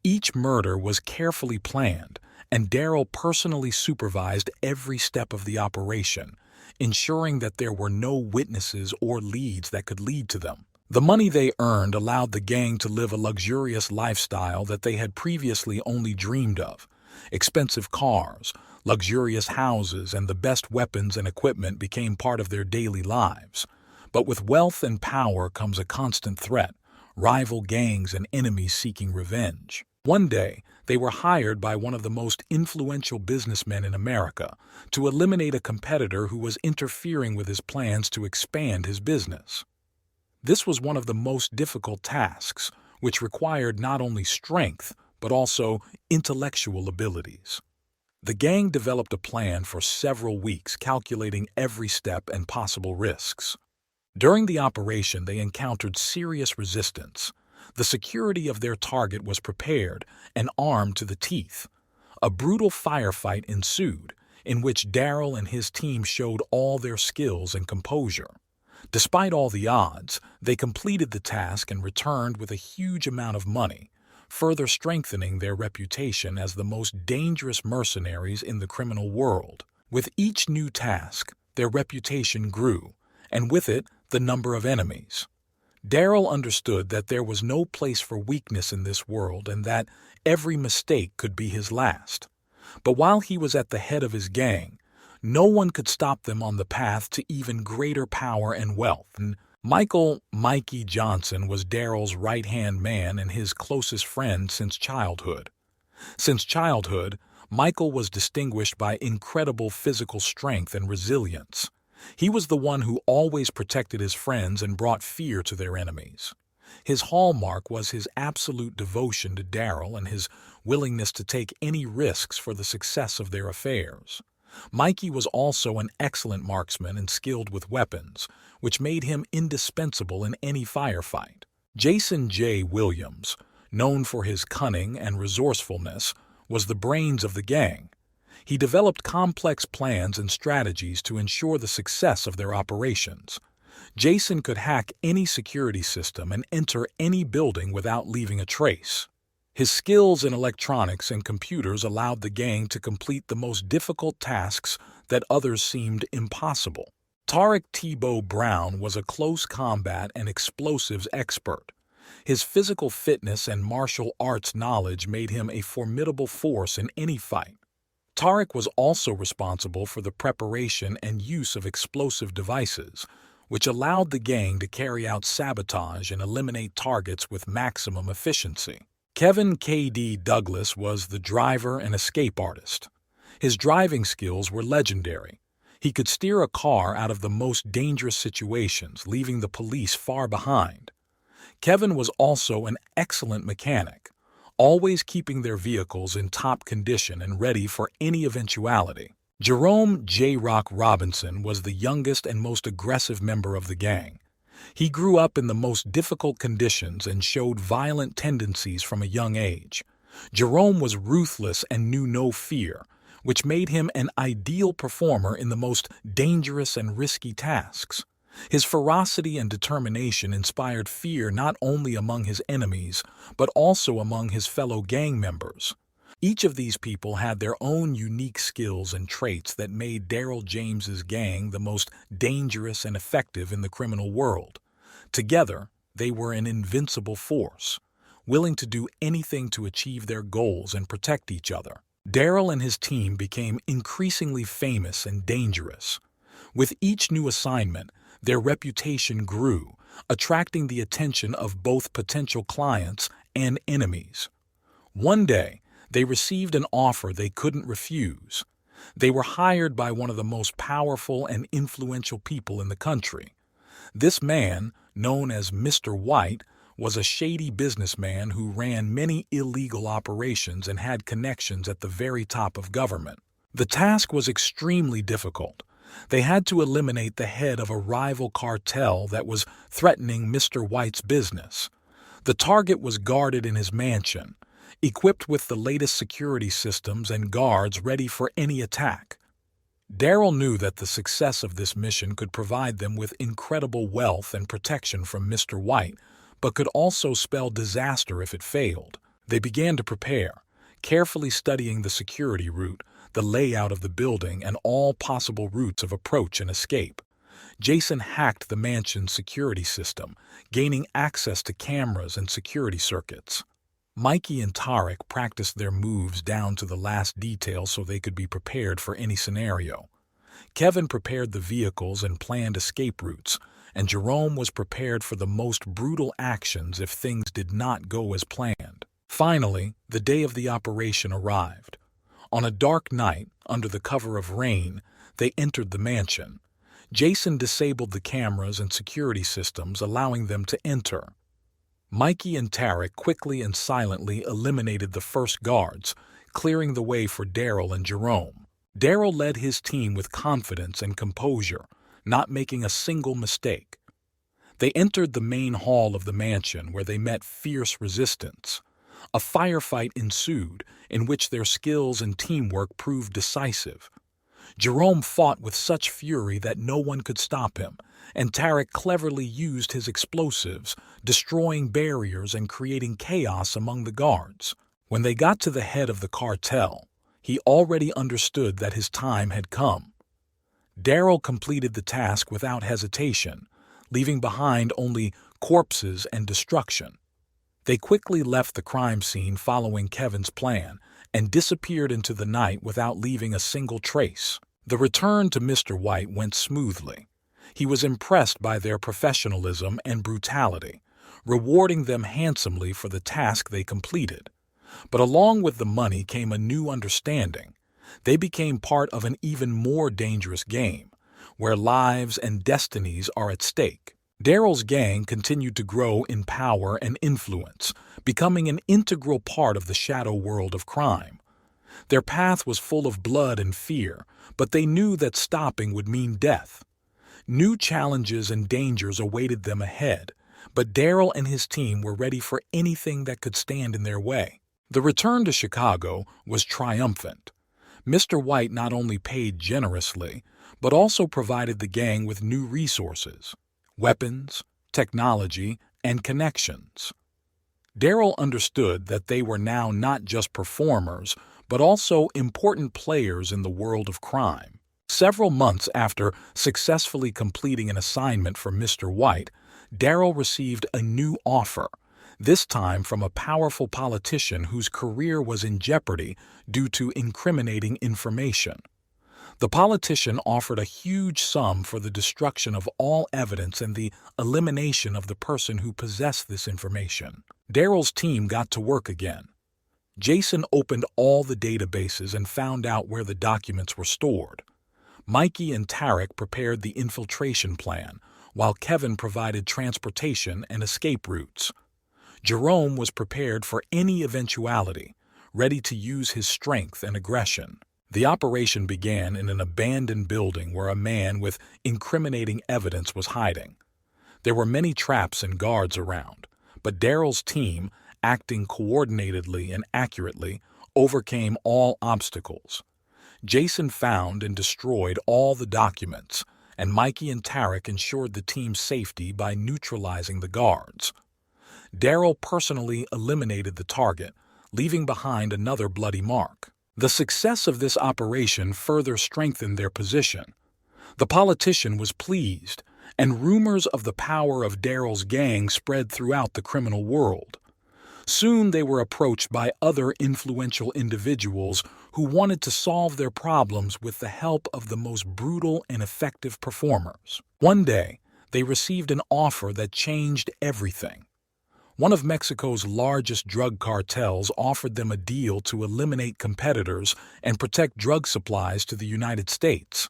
Each murder was carefully planned, and Daryl personally supervised every step of the operation, ensuring that there were no witnesses or leads that could lead to them. The money they earned allowed the gang to live a luxurious lifestyle that they had previously only dreamed of. Expensive cars, luxurious houses, and the best weapons and equipment became part of their daily lives. But with wealth and power comes a constant threat: rival gangs and enemies seeking revenge. One day, they were hired by one of the most influential businessmen in America to eliminate a competitor who was interfering with his plans to expand his business. This was one of the most difficult tasks, which required not only strength, but also intellectual abilities. The gang developed a plan for several weeks, calculating every step and possible risks. During the operation, they encountered serious resistance. The security of their target was prepared and armed to the teeth. A brutal firefight ensued, in which Daryl and his team showed all their skills and composure. Despite all the odds, they completed the task and returned with a huge amount of money, further strengthening their reputation as the most dangerous mercenaries in the criminal world. With each new task, their reputation grew, and with it, the number of enemies. Daryl understood that there was no place for weakness in this world and that every mistake could be his last. But while he was at the head of his gang, no one could stop them on the path to even greater power and wealth. Michael "Mikey" Johnson was Daryl's right-hand man and his closest friend since childhood. Michael was distinguished by incredible physical strength and resilience. He was the one who always protected his friends and brought fear to their enemies. His hallmark was his absolute devotion to Daryl and his willingness to take any risks for the success of their affairs. Mikey was also an excellent marksman and skilled with weapons, which made him indispensable in any firefight. Jason J. Williams, known for his cunning and resourcefulness, was the brains of the gang. He developed complex plans and strategies to ensure the success of their operations. Jason could hack any security system and enter any building without leaving a trace. His skills in electronics and computers allowed the gang to complete the most difficult tasks that others seemed impossible. Tarek Tebow Brown was a close combat and explosives expert. His physical fitness and martial arts knowledge made him a formidable force in any fight. Tarek was also responsible for the preparation and use of explosive devices, which allowed the gang to carry out sabotage and eliminate targets with maximum efficiency. Kevin K.D. Douglas was the driver and escape artist. His driving skills were legendary. He could steer a car out of the most dangerous situations, leaving the police far behind. Kevin was also an excellent mechanic, always keeping their vehicles in top condition and ready for any eventuality. Jerome J. Rock Robinson was the youngest and most aggressive member of the gang. He grew up in the most difficult conditions and showed violent tendencies from a young age. Jerome was ruthless and knew no fear, which made him an ideal performer in the most dangerous and risky tasks. His ferocity and determination inspired fear not only among his enemies, but also among his fellow gang members. Each of these people had their own unique skills and traits that made Daryl James's gang the most dangerous and effective in the criminal world. Together, they were an invincible force, willing to do anything to achieve their goals and protect each other. Daryl and his team became increasingly famous and dangerous. With each new assignment, their reputation grew, attracting the attention of both potential clients and enemies. One day, they received an offer they couldn't refuse. They were hired by one of the most powerful and influential people in the country. This man, known as Mr. White, was a shady businessman who ran many illegal operations and had connections at the very top of government. The task was extremely difficult. They had to eliminate the head of a rival cartel that was threatening Mr. White's business. The target was guarded in his mansion, equipped with the latest security systems and guards ready for any attack. Daryl knew that the success of this mission could provide them with incredible wealth and protection from Mr. White, but could also spell disaster if it failed. They began to prepare, carefully studying the security route, the layout of the building, and all possible routes of approach and escape. Jason hacked the mansion's security system, gaining access to cameras and security circuits. Mikey and Tarek practiced their moves down to the last detail so they could be prepared for any scenario. Kevin prepared the vehicles and planned escape routes, and Jerome was prepared for the most brutal actions if things did not go as planned. Finally, the day of the operation arrived. On a dark night, under the cover of rain, they entered the mansion. Jason disabled the cameras and security systems, allowing them to enter. Mikey and Tarek quickly and silently eliminated the first guards, clearing the way for Daryl and Jerome. Daryl led his team with confidence and composure, not making a single mistake. They entered the main hall of the mansion where they met fierce resistance. A firefight ensued, in which their skills and teamwork proved decisive. Jerome fought with such fury that no one could stop him, and Tarek cleverly used his explosives, destroying barriers and creating chaos among the guards. When they got to the head of the cartel, he already understood that his time had come. Daryl completed the task without hesitation, leaving behind only corpses and destruction. They quickly left the crime scene following Kevin's plan and disappeared into the night without leaving a single trace. The return to Mr. White went smoothly. He was impressed by their professionalism and brutality, rewarding them handsomely for the task they completed. But along with the money came a new understanding. They became part of an even more dangerous game, where lives and destinies are at stake. Daryl's gang continued to grow in power and influence, becoming an integral part of the shadow world of crime. Their path was full of blood and fear, but they knew that stopping would mean death. New challenges and dangers awaited them ahead, but Daryl and his team were ready for anything that could stand in their way. The return to Chicago was triumphant. Mr. White not only paid generously, but also provided the gang with new resources, weapons, technology, and connections. Daryl understood that they were now not just performers, but also important players in the world of crime. Several months after successfully completing an assignment for Mr. White, Daryl received a new offer, this time from a powerful politician whose career was in jeopardy due to incriminating information. The politician offered a huge sum for the destruction of all evidence and the elimination of the person who possessed this information. Daryl's team got to work again. Jason opened all the databases and found out where the documents were stored. Mikey and Tarek prepared the infiltration plan, while Kevin provided transportation and escape routes. Jerome was prepared for any eventuality, ready to use his strength and aggression. The operation began in an abandoned building where a man with incriminating evidence was hiding. There were many traps and guards around, but Daryl's team, acting coordinatedly and accurately, overcame all obstacles. Jason found and destroyed all the documents, and Mikey and Tarek ensured the team's safety by neutralizing the guards. Daryl personally eliminated the target, leaving behind another bloody mark. The success of this operation further strengthened their position. The politician was pleased, and rumors of the power of Daryl's gang spread throughout the criminal world. Soon they were approached by other influential individuals who wanted to solve their problems with the help of the most brutal and effective performers. One day, they received an offer that changed everything. One of Mexico's largest drug cartels offered them a deal to eliminate competitors and protect drug supplies to the United States.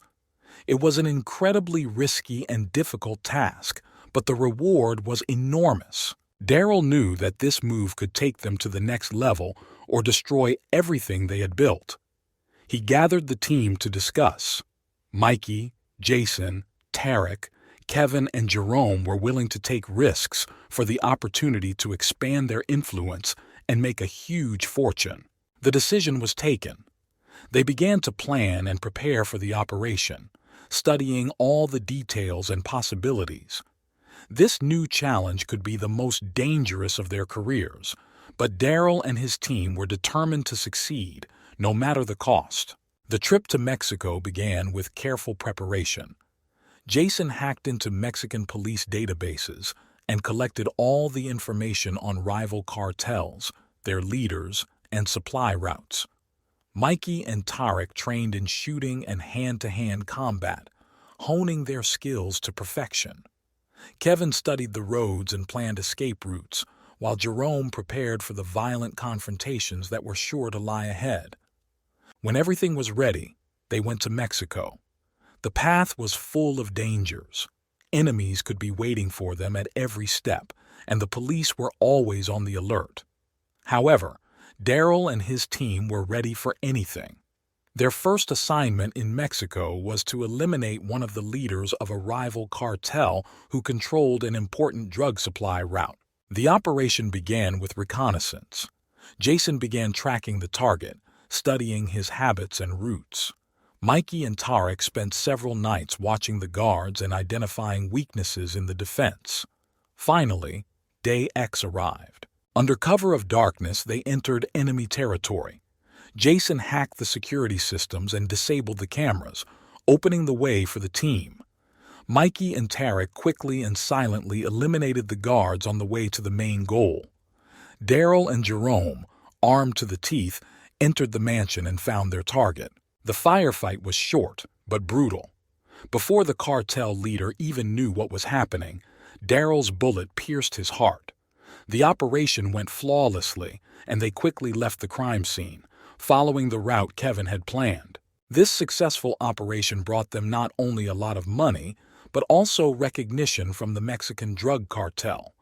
It was an incredibly risky and difficult task, but the reward was enormous. Daryl knew that this move could take them to the next level or destroy everything they had built. He gathered the team to discuss. Mikey, Jason, Tarek, Kevin, and Jerome were willing to take risks for the opportunity to expand their influence and make a huge fortune. The decision was taken. They began to plan and prepare for the operation, studying all the details and possibilities. This new challenge could be the most dangerous of their careers, but Daryl and his team were determined to succeed, no matter the cost. The trip to Mexico began with careful preparation. Jason hacked into Mexican police databases and collected all the information on rival cartels, their leaders, and supply routes. Mikey and Tarek trained in shooting and hand-to-hand combat, honing their skills to perfection. Kevin studied the roads and planned escape routes, while Jerome prepared for the violent confrontations that were sure to lie ahead. When everything was ready, they went to Mexico. The path was full of dangers. Enemies could be waiting for them at every step, and the police were always on the alert. However, Daryl and his team were ready for anything. Their first assignment in Mexico was to eliminate one of the leaders of a rival cartel who controlled an important drug supply route. The operation began with reconnaissance. Jason began tracking the target, studying his habits and routes. Mikey and Tarek spent several nights watching the guards and identifying weaknesses in the defense. Finally, Day X arrived. Under cover of darkness, they entered enemy territory. Jason hacked the security systems and disabled the cameras, opening the way for the team. Mikey and Tarek quickly and silently eliminated the guards on the way to the main goal. Daryl and Jerome, armed to the teeth, entered the mansion and found their target. The firefight was short, but brutal. Before the cartel leader even knew what was happening, Daryl's bullet pierced his heart. The operation went flawlessly, and they quickly left the crime scene, following the route Kevin had planned. This successful operation brought them not only a lot of money, but also recognition from the Mexican drug cartel.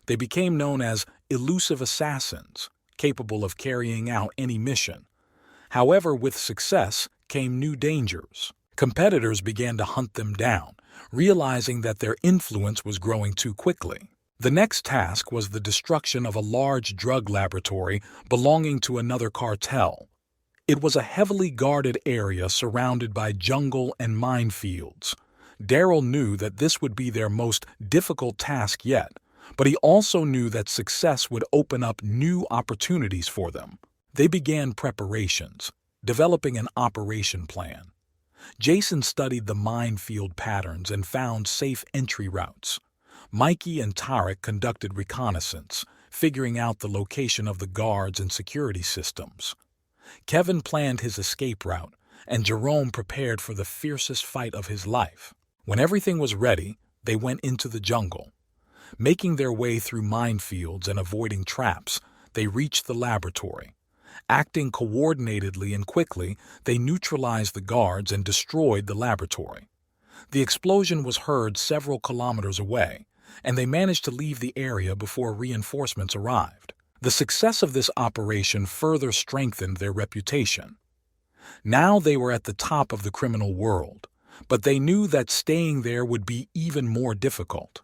They became known as elusive assassins, capable of carrying out any mission. However, with success came new dangers. Competitors began to hunt them down, realizing that their influence was growing too quickly. The next task was the destruction of a large drug laboratory belonging to another cartel. It was a heavily guarded area surrounded by jungle and minefields. Daryl knew that this would be their most difficult task yet, but he also knew that success would open up new opportunities for them. They began preparations, developing an operation plan. Jason studied the minefield patterns and found safe entry routes. Mikey and Tarek conducted reconnaissance, figuring out the location of the guards and security systems. Kevin planned his escape route, and Jerome prepared for the fiercest fight of his life. When everything was ready, they went into the jungle. Making their way through minefields and avoiding traps, they reached the laboratory. Acting coordinatedly and quickly, they neutralized the guards and destroyed the laboratory. The explosion was heard several kilometers away, and they managed to leave the area before reinforcements arrived. The success of this operation further strengthened their reputation. Now they were at the top of the criminal world, but they knew that staying there would be even more difficult.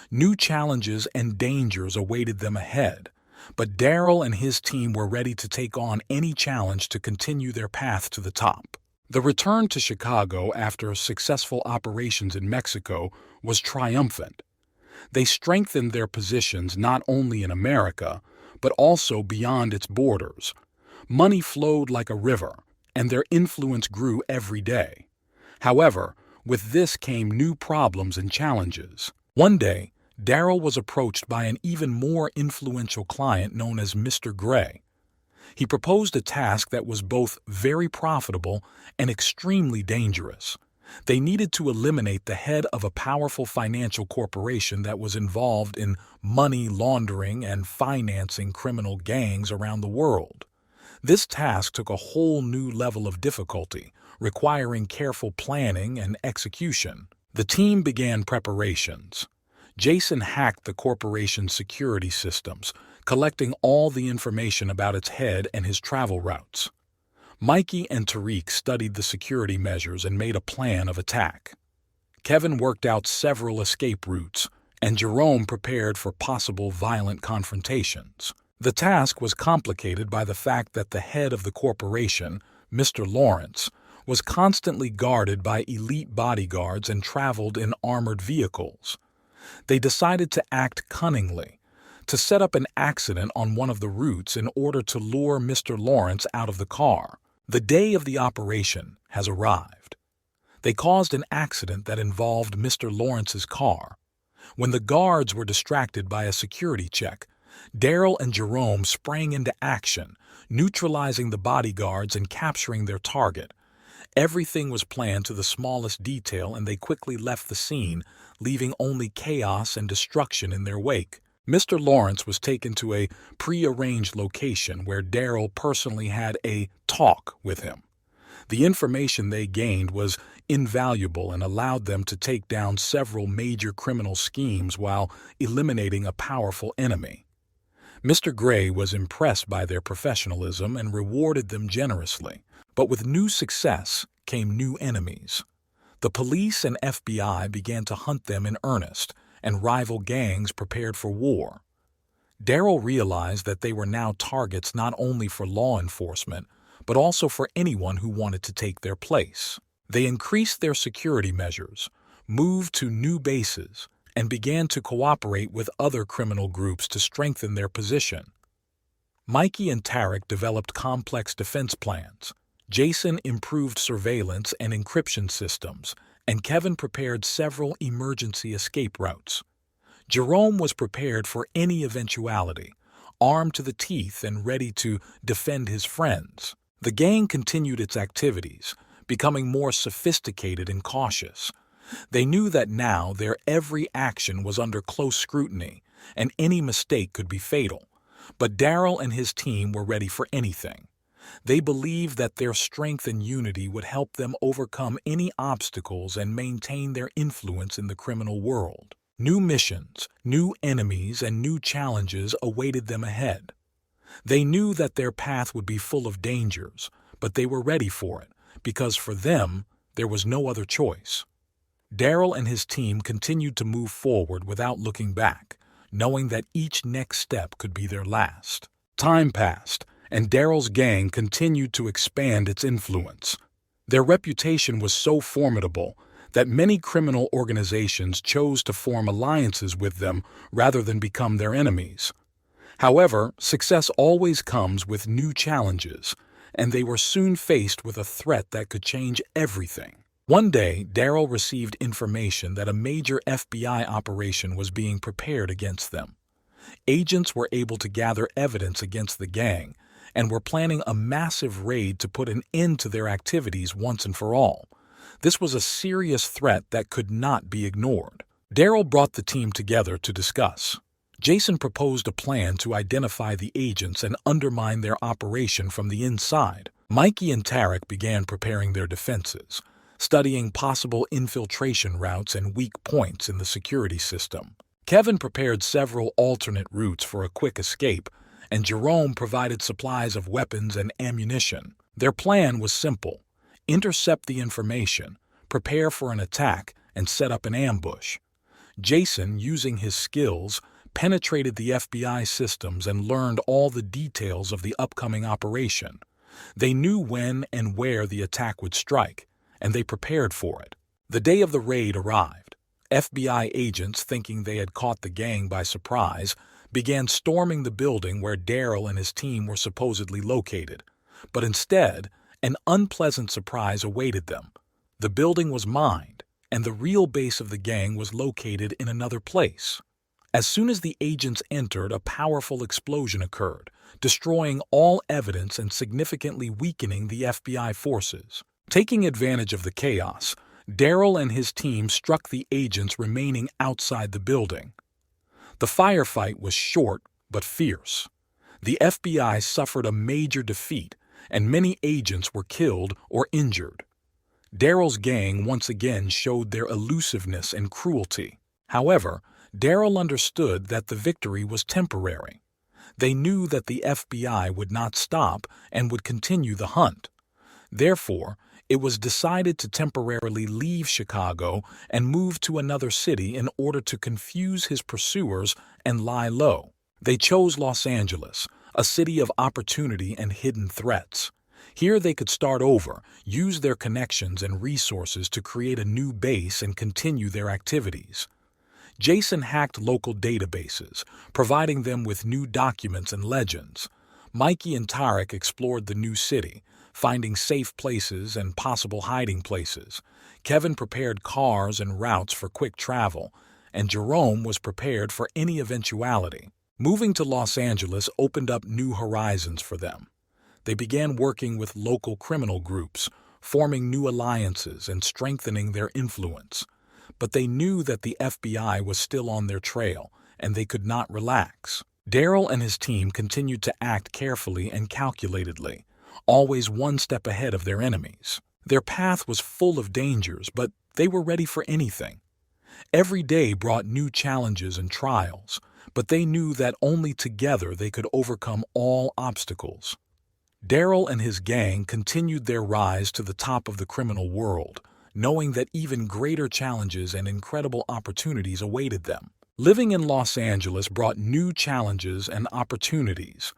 New challenges and dangers awaited them ahead, but Daryl and his team were ready to take on any challenge to continue their path to the top. The return to Chicago after successful operations in Mexico was triumphant. They strengthened their positions not only in America, but also beyond its borders. Money flowed like a river, and their influence grew every day. However, with this came new problems and challenges. One day, Daryl was approached by an even more influential client known as Mr. Gray. He proposed a task that was both very profitable and extremely dangerous. They needed to eliminate the head of a powerful financial corporation that was involved in money laundering and financing criminal gangs around the world. This task took a whole new level of difficulty, requiring careful planning and execution. The team began preparations. Jason hacked the corporation's security systems, collecting all the information about its head and his travel routes. Mikey and Tariq studied the security measures and made a plan of attack. Kevin worked out several escape routes, and Jerome prepared for possible violent confrontations. The task was complicated by the fact that the head of the corporation, Mr. Lawrence, was constantly guarded by elite bodyguards and traveled in armored vehicles. They decided to act cunningly, to set up an accident on one of the routes in order to lure Mr. Lawrence out of the car. The day of the operation has arrived. They caused an accident that involved Mr. Lawrence's car. When the guards were distracted by a security check, Daryl and Jerome sprang into action, neutralizing the bodyguards and capturing their target. Everything was planned to the smallest detail, and they quickly left the scene, leaving only chaos and destruction in their wake. Mr. Lawrence was taken to a pre-arranged location where Daryl personally had a talk with him. The information they gained was invaluable and allowed them to take down several major criminal schemes while eliminating a powerful enemy. Mr. Gray was impressed by their professionalism and rewarded them generously. But with new success came new enemies. The police and FBI began to hunt them in earnest, and rival gangs prepared for war. Daryl realized that they were now targets not only for law enforcement, but also for anyone who wanted to take their place. They increased their security measures, moved to new bases, and began to cooperate with other criminal groups to strengthen their position. Mikey and Tarek developed complex defense plans. Jason improved surveillance and encryption systems, and Kevin prepared several emergency escape routes. Jerome was prepared for any eventuality, armed to the teeth and ready to defend his friends. The gang continued its activities, becoming more sophisticated and cautious. They knew that now their every action was under close scrutiny, and any mistake could be fatal. But Daryl and his team were ready for anything. They believed that their strength and unity would help them overcome any obstacles and maintain their influence in the criminal world. New missions, new enemies, and new challenges awaited them ahead. They knew that their path would be full of dangers, but they were ready for it, because for them, there was no other choice. Daryl and his team continued to move forward without looking back, knowing that each next step could be their last. Time passed, and Daryl's gang continued to expand its influence. Their reputation was so formidable that many criminal organizations chose to form alliances with them rather than become their enemies. However, success always comes with new challenges, and they were soon faced with a threat that could change everything. One day, Daryl received information that a major FBI operation was being prepared against them. Agents were able to gather evidence against the gang, and were planning a massive raid to put an end to their activities once and for all. This was a serious threat that could not be ignored. Daryl brought the team together to discuss. Jason proposed a plan to identify the agents and undermine their operation from the inside. Mikey and Tarek began preparing their defenses, studying possible infiltration routes and weak points in the security system. Kevin prepared several alternate routes for a quick escape, and Jerome provided supplies of weapons and ammunition. Their plan was simple: intercept the information, prepare for an attack, and set up an ambush. Jason, using his skills, penetrated the FBI systems and learned all the details of the upcoming operation. They knew when and where the attack would strike, and they prepared for it. The day of the raid arrived. FBI agents, thinking they had caught the gang by surprise, began storming the building where Daryl and his team were supposedly located. But instead, an unpleasant surprise awaited them. The building was mined, and the real base of the gang was located in another place. As soon as the agents entered, a powerful explosion occurred, destroying all evidence and significantly weakening the FBI forces. Taking advantage of the chaos, Daryl and his team struck the agents remaining outside the building. The firefight was short but fierce. The FBI suffered a major defeat, and many agents were killed or injured. Daryl's gang once again showed their elusiveness and cruelty. However, Daryl understood that the victory was temporary. They knew that the FBI would not stop and would continue the hunt. Therefore, it was decided to temporarily leave Chicago and move to another city in order to confuse his pursuers and lie low. They chose Los Angeles, a city of opportunity and hidden threats. Here they could start over, use their connections and resources to create a new base and continue their activities. Jason hacked local databases, providing them with new documents and legends. Mikey and Tarek explored the new city, finding safe places and possible hiding places. Kevin prepared cars and routes for quick travel, and Jerome was prepared for any eventuality. Moving to Los Angeles opened up new horizons for them. They began working with local criminal groups, forming new alliances and strengthening their influence. But they knew that the FBI was still on their trail, and they could not relax. Daryl and his team continued to act carefully and calculatedly, always one step ahead of their enemies. Their path was full of dangers, but they were ready for anything. Every day brought new challenges and trials, but they knew that only together they could overcome all obstacles. Daryl and his gang continued their rise to the top of the criminal world, knowing that even greater challenges and incredible opportunities awaited them. Living in Los Angeles brought new challenges and opportunities.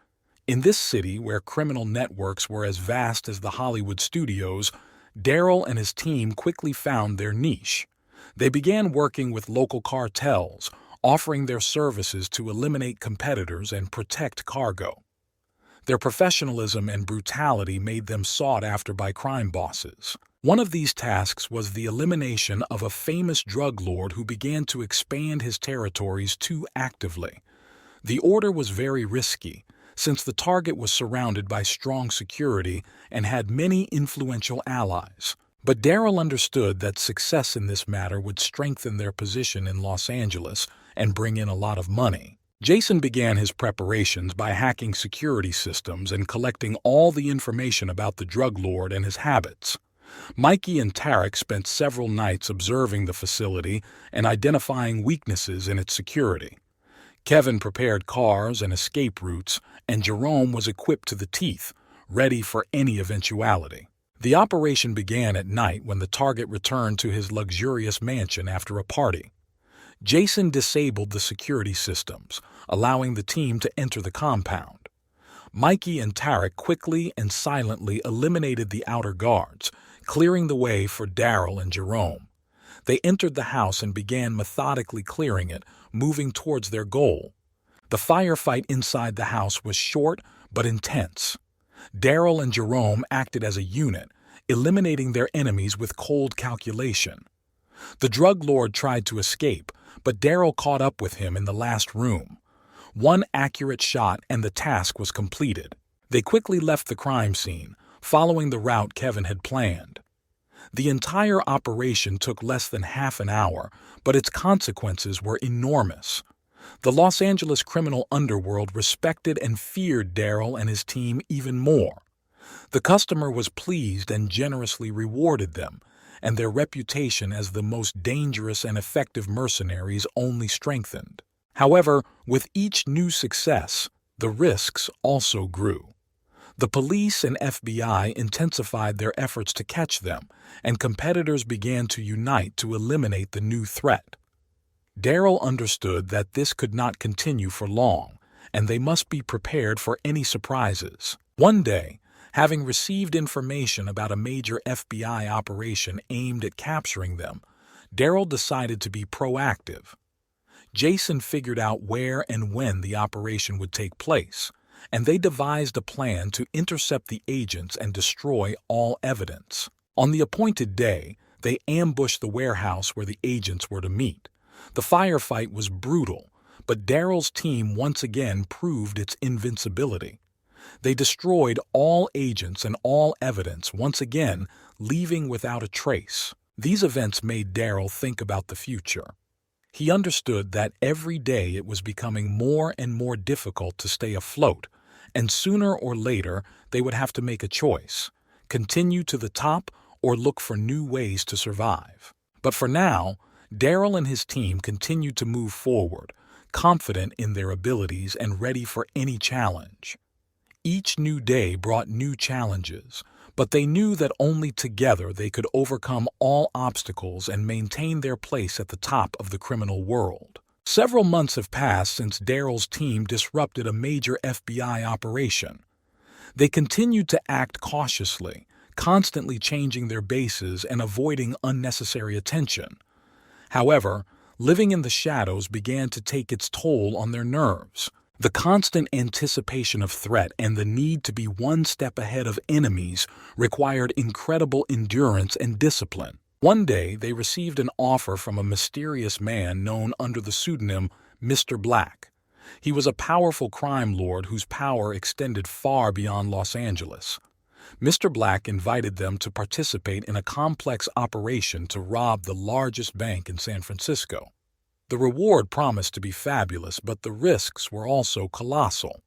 In this city, where criminal networks were as vast as the Hollywood studios, Daryl and his team quickly found their niche. They began working with local cartels, offering their services to eliminate competitors and protect cargo. Their professionalism and brutality made them sought after by crime bosses. One of these tasks was the elimination of a famous drug lord who began to expand his territories too actively. The order was very risky, since the target was surrounded by strong security and had many influential allies. But Daryl understood that success in this matter would strengthen their position in Los Angeles and bring in a lot of money. Jason began his preparations by hacking security systems and collecting all the information about the drug lord and his habits. Mikey and Tarek spent several nights observing the facility and identifying weaknesses in its security. Kevin prepared cars and escape routes, and Jerome was equipped to the teeth, ready for any eventuality. The operation began at night when the target returned to his luxurious mansion after a party. Jason disabled the security systems, allowing the team to enter the compound. Mikey and Tarek quickly and silently eliminated the outer guards, clearing the way for Daryl and Jerome. They entered the house and began methodically clearing it, moving towards their goal. The firefight inside the house was short but intense. Daryl and Jerome acted as a unit, eliminating their enemies with cold calculation. The drug lord tried to escape, but Daryl caught up with him in the last room. One accurate shot and the task was completed. They quickly left the crime scene, following the route Kevin had planned. The entire operation took less than half an hour, but its consequences were enormous. The Los Angeles criminal underworld respected and feared Darryl and his team even more. The customer was pleased and generously rewarded them, and their reputation as the most dangerous and effective mercenaries only strengthened. However, with each new success, the risks also grew. The police and FBI intensified their efforts to catch them, and competitors began to unite to eliminate the new threat. Darryl understood that this could not continue for long, and they must be prepared for any surprises. One day, having received information about a major FBI operation aimed at capturing them, Darryl decided to be proactive. Jason figured out where and when the operation would take place, and they devised a plan to intercept the agents and destroy all evidence. On the appointed day, they ambushed the warehouse where the agents were to meet. The firefight was brutal, but Darryl's team once again proved its invincibility. They destroyed all agents and all evidence, once again leaving without a trace. These events made Darryl think about the future. He understood that every day it was becoming more and more difficult to stay afloat, and sooner or later they would have to make a choice: continue to the top or look for new ways to survive. But for now, Darryl and his team continued to move forward, confident in their abilities and ready for any challenge. Each new day brought new challenges, but they knew that only together they could overcome all obstacles and maintain their place at the top of the criminal world. Several months have passed since Darryl's team disrupted a major FBI operation. They continued to act cautiously, constantly changing their bases and avoiding unnecessary attention. However, living in the shadows began to take its toll on their nerves. The constant anticipation of threat and the need to be one step ahead of enemies required incredible endurance and discipline. One day, they received an offer from a mysterious man known under the pseudonym Mr. Black. He was a powerful crime lord whose power extended far beyond Los Angeles. Mr. Black invited them to participate in a complex operation to rob the largest bank in San Francisco. The reward promised to be fabulous, but the risks were also colossal.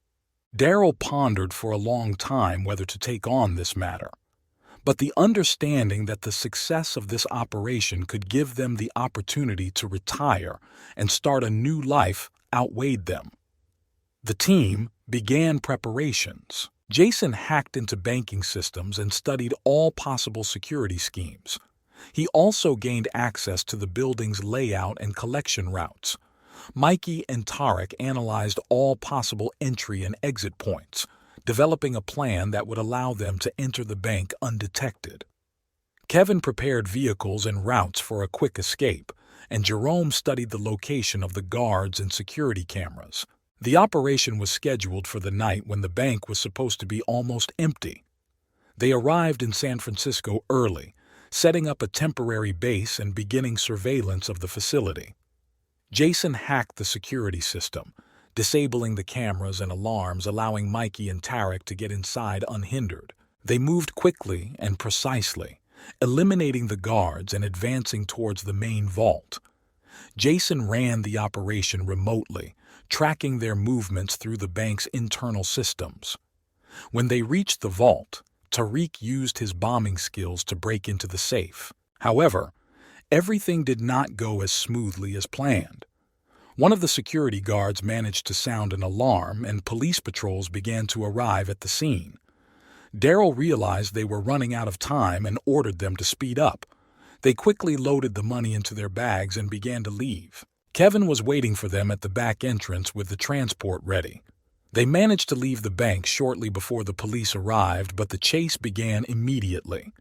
Darryl pondered for a long time whether to take on this matter. But the understanding that the success of this operation could give them the opportunity to retire and start a new life outweighed them. The team began preparations. Jason hacked into banking systems and studied all possible security schemes. He also gained access to the building's layout and collection routes. Mikey and Tarek analyzed all possible entry and exit points, developing a plan that would allow them to enter the bank undetected. Kevin prepared vehicles and routes for a quick escape, and Jerome studied the location of the guards and security cameras. The operation was scheduled for the night when the bank was supposed to be almost empty. They arrived in San Francisco early, setting up a temporary base and beginning surveillance of the facility. Jason hacked the security system, disabling the cameras and alarms, allowing Mikey and Tarek to get inside unhindered. They moved quickly and precisely, eliminating the guards and advancing towards the main vault. Jason ran the operation remotely, tracking their movements through the bank's internal systems. When they reached the vault, Tariq used his bombing skills to break into the safe. However, everything did not go as smoothly as planned. One of the security guards managed to sound an alarm, and police patrols began to arrive at the scene. Darryl realized they were running out of time and ordered them to speed up. They quickly loaded the money into their bags and began to leave. Kevin was waiting for them at the back entrance with the transport ready. They managed to leave the bank shortly before the police arrived, but the chase began immediately.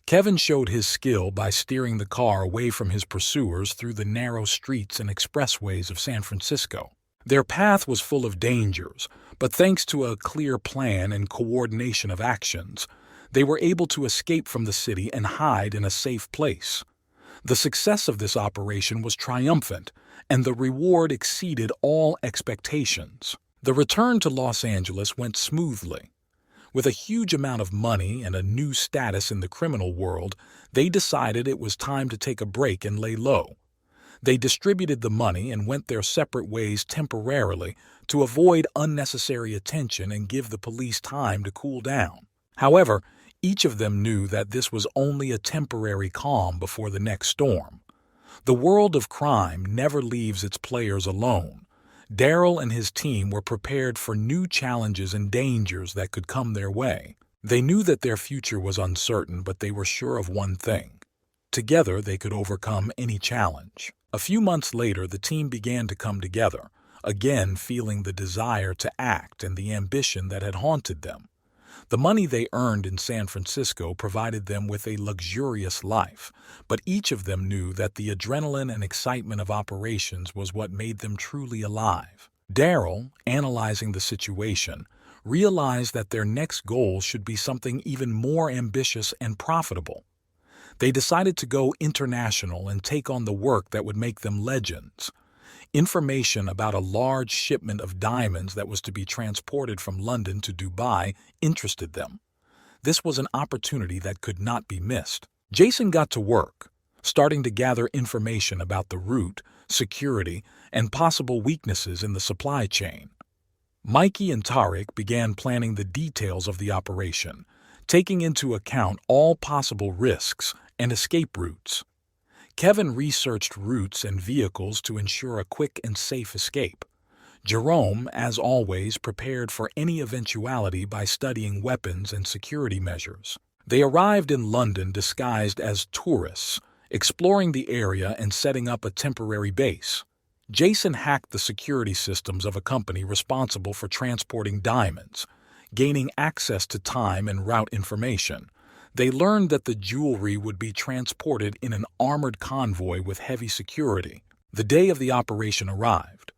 Kevin showed his skill by steering the car away from his pursuers through the narrow streets and expressways of San Francisco. Their path was full of dangers, but thanks to a clear plan and coordination of actions, they were able to escape from the city and hide in a safe place. The success of this operation was triumphant, and the reward exceeded all expectations. The return to Los Angeles went smoothly. With a huge amount of money and a new status in the criminal world, they decided it was time to take a break and lay low. They distributed the money and went their separate ways temporarily to avoid unnecessary attention and give the police time to cool down. However, each of them knew that this was only a temporary calm before the next storm. The world of crime never leaves its players alone. Daryl and his team were prepared for new challenges and dangers that could come their way. They knew that their future was uncertain, but they were sure of one thing. Together, they could overcome any challenge. A few months later, the team began to come together, again feeling the desire to act and the ambition that had haunted them. The money they earned in San Francisco provided them with a luxurious life, but each of them knew that the adrenaline and excitement of operations was what made them truly alive. Daryl, analyzing the situation, realized that their next goal should be something even more ambitious and profitable. They decided to go international and take on the work that would make them legends. Information about a large shipment of diamonds that was to be transported from London to Dubai interested them. This was an opportunity that could not be missed. Jason got to work, starting to gather information about the route, security, and possible weaknesses in the supply chain. Mikey and Tarek began planning the details of the operation, taking into account all possible risks and escape routes. Kevin researched routes and vehicles to ensure a quick and safe escape. Jerome, as always, prepared for any eventuality by studying weapons and security measures. They arrived in London disguised as tourists, exploring the area and setting up a temporary base. Jason hacked the security systems of a company responsible for transporting diamonds, gaining access to time and route information. They learned that the jewelry would be transported in an armored convoy with heavy security. The day of the operation arrived.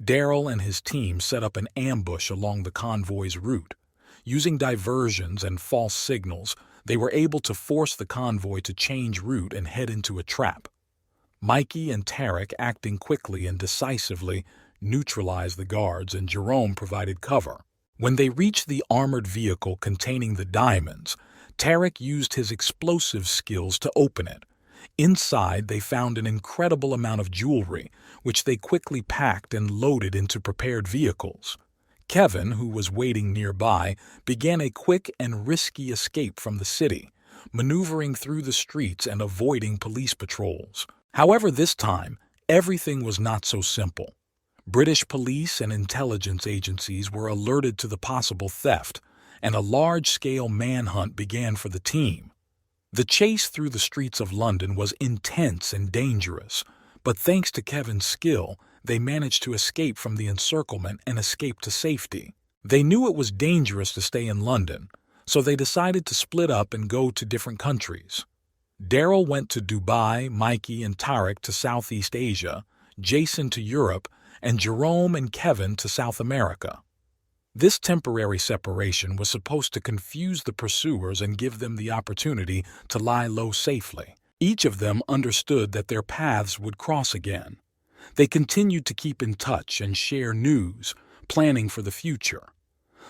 Daryl and his team set up an ambush along the convoy's route. Using diversions and false signals, they were able to force the convoy to change route and head into a trap. Mikey and Tarek, acting quickly and decisively, neutralized the guards, and Jerome provided cover. When they reached the armored vehicle containing the diamonds, Tarek used his explosive skills to open it. Inside, they found an incredible amount of jewelry, which they quickly packed and loaded into prepared vehicles. Kevin, who was waiting nearby, began a quick and risky escape from the city, maneuvering through the streets and avoiding police patrols. However, this time, everything was not so simple. British police and intelligence agencies were alerted to the possible theft, and a large-scale manhunt began for the team. The chase through the streets of London was intense and dangerous, but thanks to Kevin's skill, they managed to escape from the encirclement and escape to safety. They knew it was dangerous to stay in London, so they decided to split up and go to different countries. Daryl went to Dubai, Mikey and Tarek to Southeast Asia, Jason to Europe, and Jerome and Kevin to South America. This temporary separation was supposed to confuse the pursuers and give them the opportunity to lie low safely. Each of them understood that their paths would cross again. They continued to keep in touch and share news, planning for the future.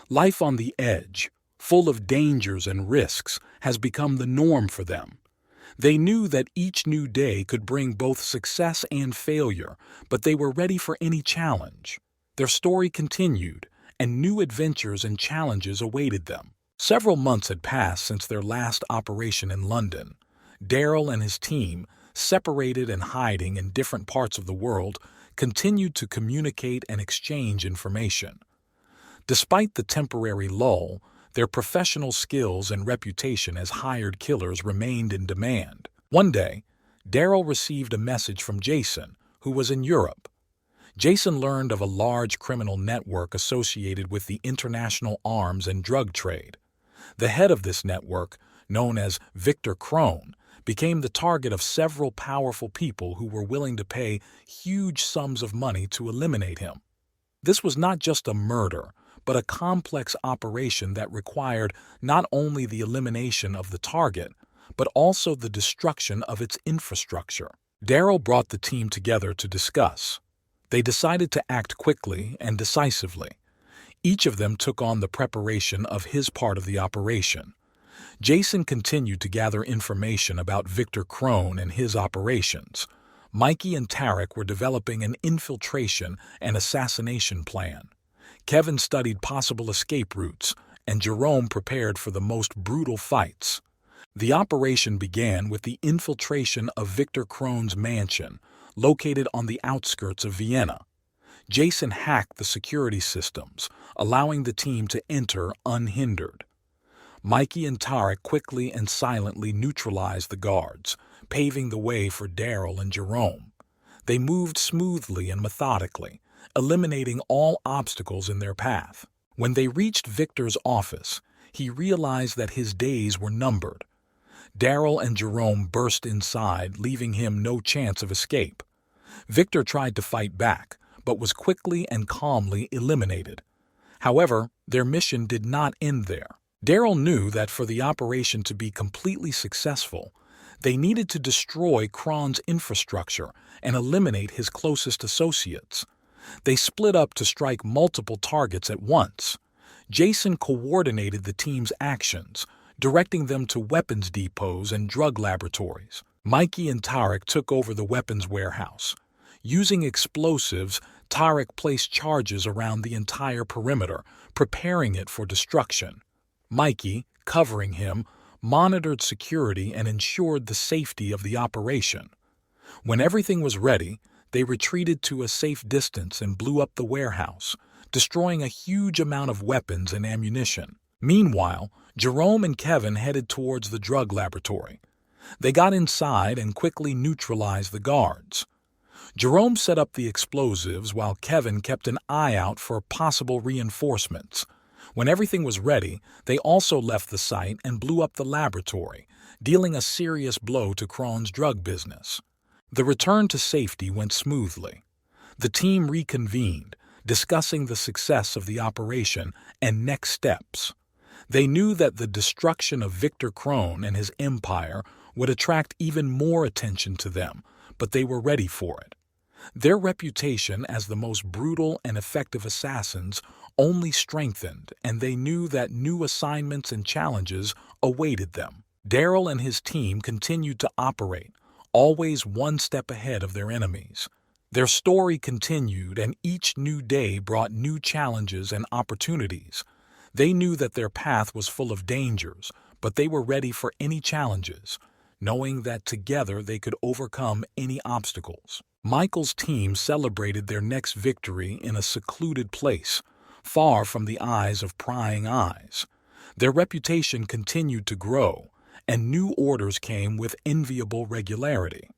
Life on the edge, full of dangers and risks, has become the norm for them. They knew that each new day could bring both success and failure, but they were ready for any challenge. Their story continued, and new adventures and challenges awaited them. Several months had passed since their last operation in London. Daryl and his team, separated and hiding in different parts of the world, continued to communicate and exchange information. Despite the temporary lull, their professional skills and reputation as hired killers remained in demand. One day, Daryl received a message from Jason, who was in Europe. Jason learned of a large criminal network associated with the international arms and drug trade. The head of this network, known as Victor Crone, became the target of several powerful people who were willing to pay huge sums of money to eliminate him. This was not just a murder, but a complex operation that required not only the elimination of the target, but also the destruction of its infrastructure. Daryl brought the team together to discuss. They decided to act quickly and decisively. Each of them took on the preparation of his part of the operation. Jason continued to gather information about Victor Crone and his operations. Mikey and Tarek were developing an infiltration and assassination plan. Kevin studied possible escape routes, and Jerome prepared for the most brutal fights. The operation began with the infiltration of Victor Crone's mansion, located on the outskirts of Vienna. Jason hacked the security systems, allowing the team to enter unhindered. Mikey and Tarek quickly and silently neutralized the guards, paving the way for Daryl and Jerome. They moved smoothly and methodically, eliminating all obstacles in their path. When they reached Victor's office, he realized that his days were numbered. Daryl and Jerome burst inside, leaving him no chance of escape. Victor tried to fight back, but was quickly and calmly eliminated. However, their mission did not end there. Daryl knew that for the operation to be completely successful, they needed to destroy Crone's infrastructure and eliminate his closest associates. They split up to strike multiple targets at once. Jason coordinated the team's actions, directing them to weapons depots and drug laboratories. Mikey and Tarek took over the weapons warehouse. Using explosives, Tarek placed charges around the entire perimeter, preparing it for destruction. Mikey, covering him, monitored security and ensured the safety of the operation. When everything was ready, they retreated to a safe distance and blew up the warehouse, destroying a huge amount of weapons and ammunition. Meanwhile, Jerome and Kevin headed towards the drug laboratory. They got inside and quickly neutralized the guards. Jerome set up the explosives while Kevin kept an eye out for possible reinforcements. When everything was ready, they also left the site and blew up the laboratory, dealing a serious blow to Crone's drug business. The return to safety went smoothly. The team reconvened, discussing the success of the operation and next steps. They knew that the destruction of Victor Crone and his empire would attract even more attention to them, but they were ready for it. Their reputation as the most brutal and effective assassins only strengthened, and they knew that new assignments and challenges awaited them. Daryl and his team continued to operate, always one step ahead of their enemies. Their story continued, and each new day brought new challenges and opportunities. They knew that their path was full of dangers, but they were ready for any challenges, knowing that together they could overcome any obstacles. Michael's team celebrated their next victory in a secluded place, far from the eyes of prying eyes. Their reputation continued to grow, and new orders came with enviable regularity.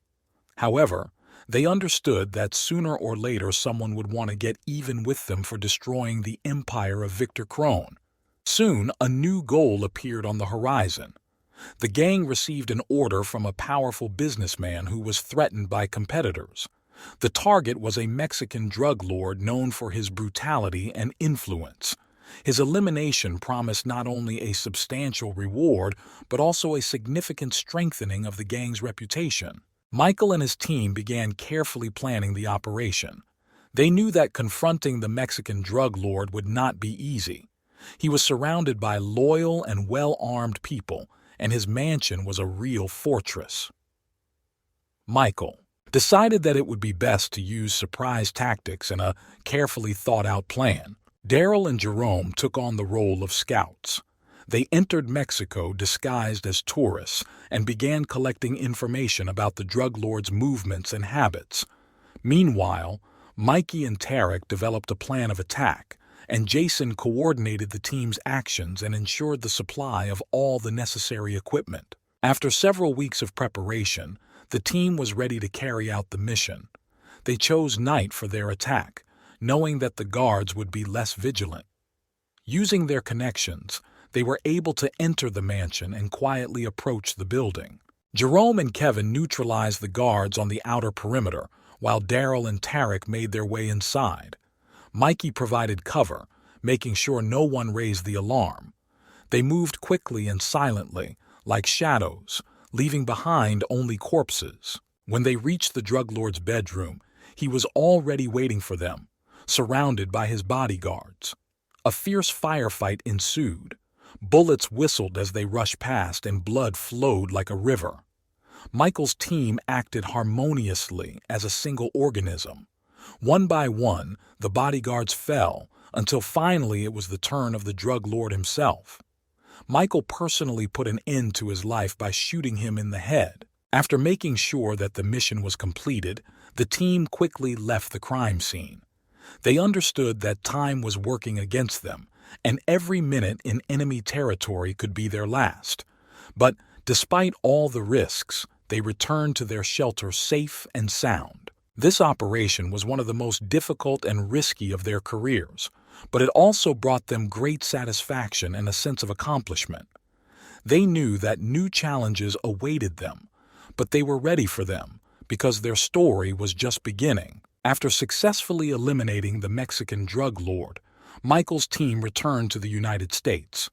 However, they understood that sooner or later someone would want to get even with them for destroying the empire of Victor Crone. Soon, a new goal appeared on the horizon. The gang received an order from a powerful businessman who was threatened by competitors. The target was a Mexican drug lord known for his brutality and influence. His elimination promised not only a substantial reward, but also a significant strengthening of the gang's reputation. Michael and his team began carefully planning the operation. They knew that confronting the Mexican drug lord would not be easy. He was surrounded by loyal and well-armed people, and his mansion was a real fortress. Michael decided that it would be best to use surprise tactics and a carefully thought-out plan. Daryl and Jerome took on the role of scouts. They entered Mexico disguised as tourists and began collecting information about the drug lord's movements and habits. Meanwhile, Mikey and Tarek developed a plan of attack, and Jason coordinated the team's actions and ensured the supply of all the necessary equipment. After several weeks of preparation, the team was ready to carry out the mission. They chose night for their attack, knowing that the guards would be less vigilant. Using their connections, they were able to enter the mansion and quietly approach the building. Jerome and Kevin neutralized the guards on the outer perimeter, while Daryl and Tarek made their way inside. Mikey provided cover, making sure no one raised the alarm. They moved quickly and silently, like shadows, leaving behind only corpses. When they reached the drug lord's bedroom, he was already waiting for them, surrounded by his bodyguards. A fierce firefight ensued. Bullets whistled as they rushed past and blood flowed like a river. Michael's team acted harmoniously as a single organism. One by one, the bodyguards fell, until finally it was the turn of the drug lord himself. Michael personally put an end to his life by shooting him in the head. After making sure that the mission was completed, the team quickly left the crime scene. They understood that time was working against them, and every minute in enemy territory could be their last. But despite all the risks, they returned to their shelter safe and sound. This operation was one of the most difficult and risky of their careers, but it also brought them great satisfaction and a sense of accomplishment. They knew that new challenges awaited them, but they were ready for them because their story was just beginning. After successfully eliminating the Mexican drug lord, Michael's team returned to the United States.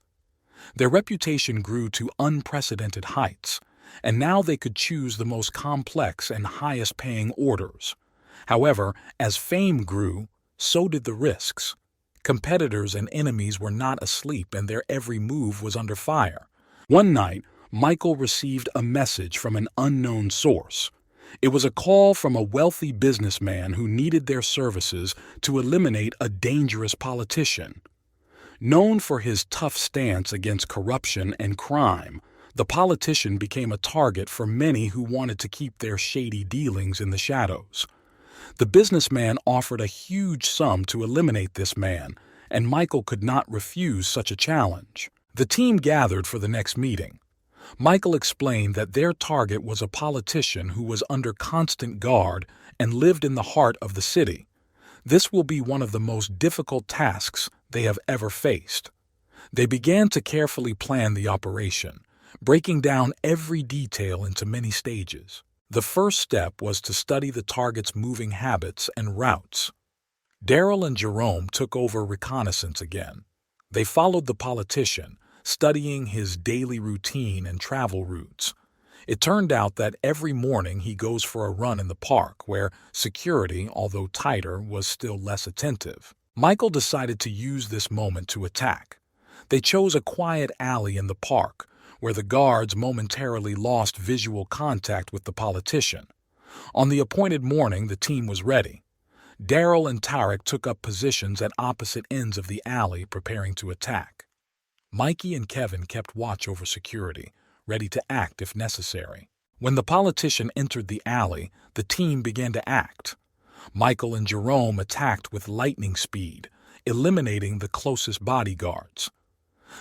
Their reputation grew to unprecedented heights, and now they could choose the most complex and highest-paying orders. However, as fame grew, so did the risks. Competitors and enemies were not asleep, and their every move was under fire. One night, Michael received a message from an unknown source. It was a call from a wealthy businessman who needed their services to eliminate a dangerous politician. Known for his tough stance against corruption and crime, the politician became a target for many who wanted to keep their shady dealings in the shadows. The businessman offered a huge sum to eliminate this man, and Michael could not refuse such a challenge. The team gathered for the next meeting. Michael explained that their target was a politician who was under constant guard and lived in the heart of the city. This will be one of the most difficult tasks they have ever faced. They began to carefully plan the operation, breaking down every detail into many stages. The first step was to study the target's moving habits and routes. Daryl and Jerome took over reconnaissance again. They followed the politician, studying his daily routine and travel routes. It turned out that every morning he goes for a run in the park, where security, although tighter, was still less attentive. Michael decided to use this moment to attack. They chose a quiet alley in the park, where the guards momentarily lost visual contact with the politician. On the appointed morning, the team was ready. Daryl and Tarek took up positions at opposite ends of the alley, preparing to attack. Mikey and Kevin kept watch over security, ready to act if necessary. When the politician entered the alley, the team began to act. Michael and Jerome attacked with lightning speed, eliminating the closest bodyguards.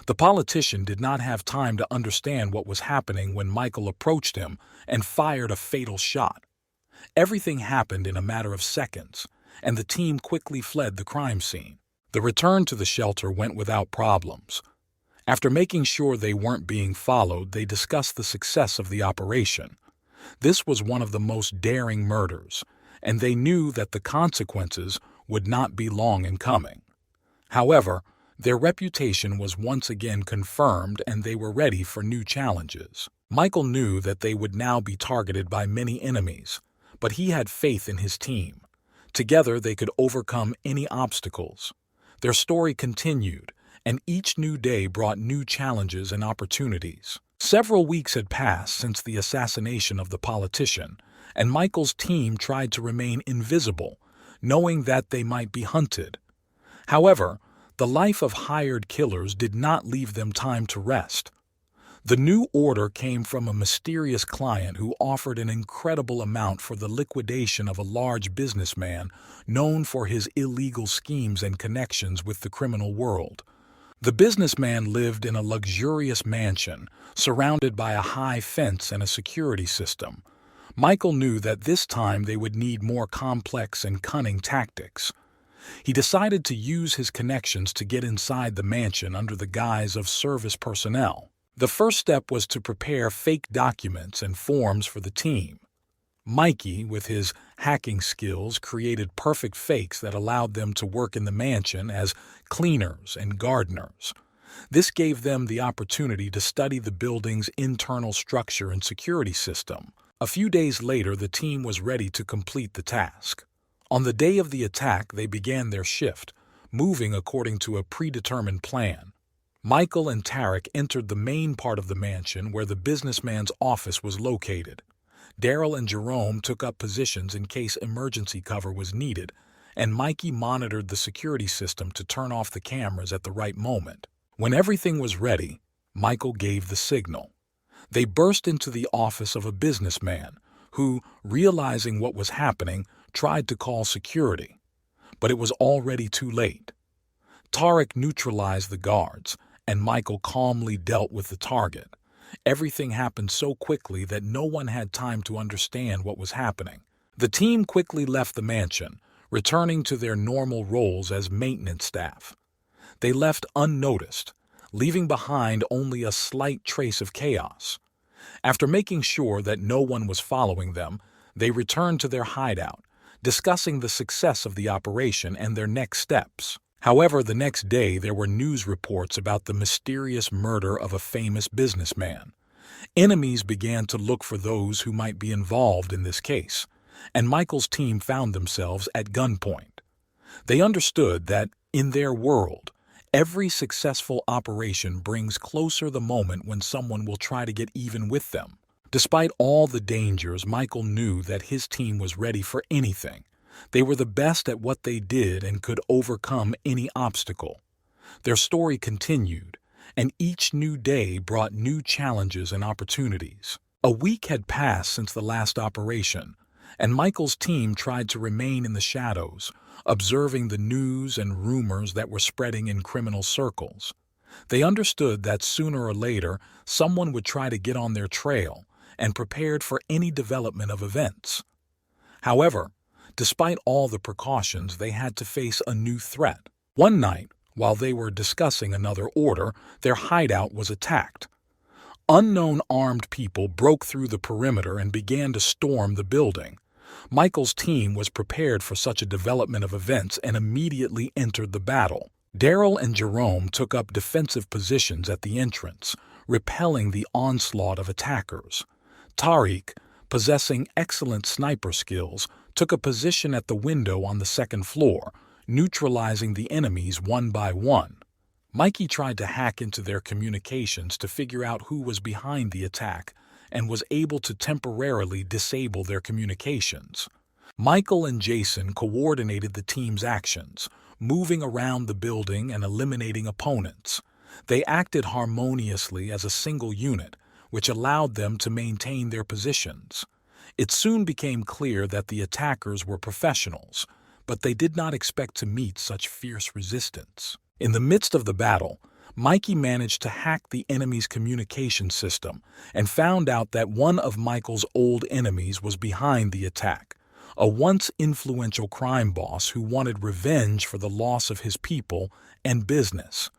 The politician did not have time to understand what was happening when Michael approached him and fired a fatal shot. Everything happened in a matter of seconds, and the team quickly fled the crime scene. The return to the shelter went without problems. After making sure they weren't being followed, they discussed the success of the operation. This was one of the most daring murders, and they knew that the consequences would not be long in coming. However, their reputation was once again confirmed, and they were ready for new challenges. Michael knew that they would now be targeted by many enemies, but he had faith in his team. Together they could overcome any obstacles. Their story continued, and each new day brought new challenges and opportunities. Several weeks had passed since the assassination of the politician, and Michael's team tried to remain invisible, knowing that they might be hunted. However, the life of hired killers did not leave them time to rest. The new order came from a mysterious client who offered an incredible amount for the liquidation of a large businessman known for his illegal schemes and connections with the criminal world. The businessman lived in a luxurious mansion, surrounded by a high fence and a security system. Michael knew that this time they would need more complex and cunning tactics. He decided to use his connections to get inside the mansion under the guise of service personnel. The first step was to prepare fake documents and forms for the team. Mikey, with his hacking skills, created perfect fakes that allowed them to work in the mansion as cleaners and gardeners. This gave them the opportunity to study the building's internal structure and security system. A few days later, the team was ready to complete the task. On the day of the attack, they began their shift, moving according to a predetermined plan. Michael and Tarek entered the main part of the mansion where the businessman's office was located. Daryl and Jerome took up positions in case emergency cover was needed, and Mikey monitored the security system to turn off the cameras at the right moment. When everything was ready, Michael gave the signal. They burst into the office of a businessman who, realizing what was happening, tried to call security. But it was already too late. Tarek neutralized the guards, and Michael calmly dealt with the target. Everything happened so quickly that no one had time to understand what was happening. The team quickly left the mansion, returning to their normal roles as maintenance staff. They left unnoticed, leaving behind only a slight trace of chaos. After making sure that no one was following them, they returned to their hideout, discussing the success of the operation and their next steps. However, the next day there were news reports about the mysterious murder of a famous businessman. Enemies began to look for those who might be involved in this case, and Michael's team found themselves at gunpoint. They understood that, in their world, every successful operation brings closer the moment when someone will try to get even with them. Despite all the dangers, Michael knew that his team was ready for anything. They were the best at what they did and could overcome any obstacle. Their story continued, and each new day brought new challenges and opportunities. A week had passed since the last operation, and Michael's team tried to remain in the shadows, observing the news and rumors that were spreading in criminal circles. They understood that sooner or later someone would try to get on their trail, and prepared for any development of events. However, despite all the precautions, they had to face a new threat. One night, while they were discussing another order, their hideout was attacked. Unknown armed people broke through the perimeter and began to storm the building. Michael's team was prepared for such a development of events and immediately entered the battle. Daryl and Jerome took up defensive positions at the entrance, repelling the onslaught of attackers. Tariq, possessing excellent sniper skills, took a position at the window on the second floor, neutralizing the enemies one by one. Mikey tried to hack into their communications to figure out who was behind the attack and was able to temporarily disable their communications. Michael and Jason coordinated the team's actions, moving around the building and eliminating opponents. They acted harmoniously as a single unit, which allowed them to maintain their positions. It soon became clear that the attackers were professionals, but they did not expect to meet such fierce resistance. In the midst of the battle, Mikey managed to hack the enemy's communication system and found out that one of Michael's old enemies was behind the attack, a once influential crime boss who wanted revenge for the loss of his people and business.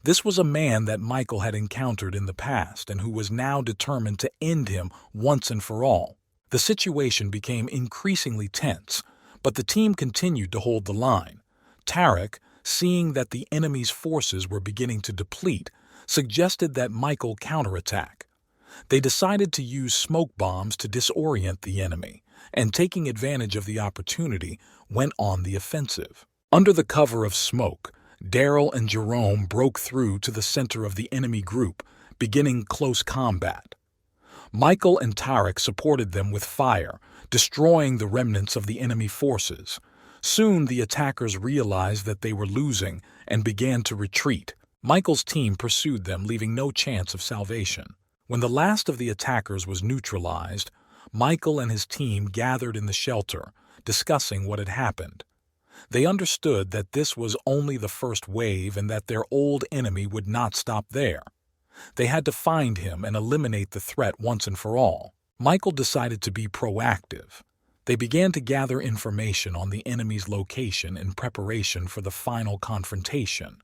This was a man that Michael had encountered in the past and who was now determined to end him once and for all. The situation became increasingly tense, but the team continued to hold the line. Tarek, seeing that the enemy's forces were beginning to deplete, suggested that Michael counterattack. They decided to use smoke bombs to disorient the enemy, and taking advantage of the opportunity, went on the offensive. Under the cover of smoke, Daryl and Jerome broke through to the center of the enemy group, beginning close combat. Michael and Tarek supported them with fire, destroying the remnants of the enemy forces. Soon the attackers realized that they were losing and began to retreat. Michael's team pursued them, leaving no chance of salvation. When the last of the attackers was neutralized, Michael and his team gathered in the shelter, discussing what had happened. They understood that this was only the first wave and that their old enemy would not stop there. They had to find him and eliminate the threat once and for all. Michael decided to be proactive. They began to gather information on the enemy's location in preparation for the final confrontation.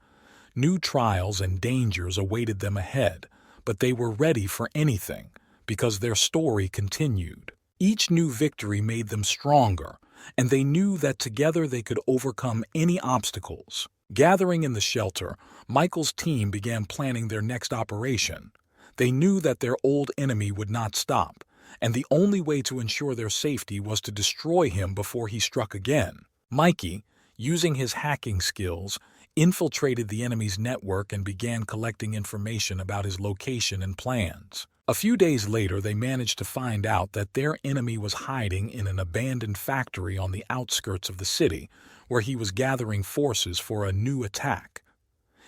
New trials and dangers awaited them ahead, but they were ready for anything because their story continued. Each new victory made them stronger, and they knew that together they could overcome any obstacles. Gathering in the shelter, Michael's team began planning their next operation. They knew that their old enemy would not stop, and the only way to ensure their safety was to destroy him before he struck again. Mikey, using his hacking skills, infiltrated the enemy's network and began collecting information about his location and plans. A few days later, they managed to find out that their enemy was hiding in an abandoned factory on the outskirts of the city, where he was gathering forces for a new attack.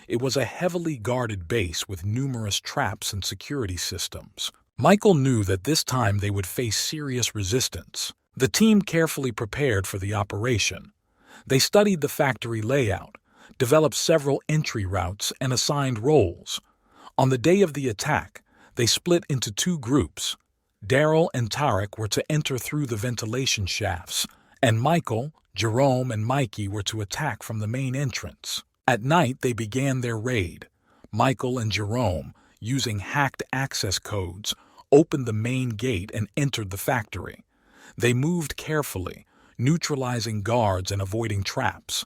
It was a heavily guarded base with numerous traps and security systems. Michael knew that this time they would face serious resistance. The team carefully prepared for the operation. They studied the factory layout, developed several entry routes, and assigned roles. On the day of the attack, they split into two groups. Daryl and Tarek were to enter through the ventilation shafts, and Michael, Jerome, and Mikey were to attack from the main entrance. At night, they began their raid. Michael and Jerome, using hacked access codes, opened the main gate and entered the factory. They moved carefully, neutralizing guards and avoiding traps.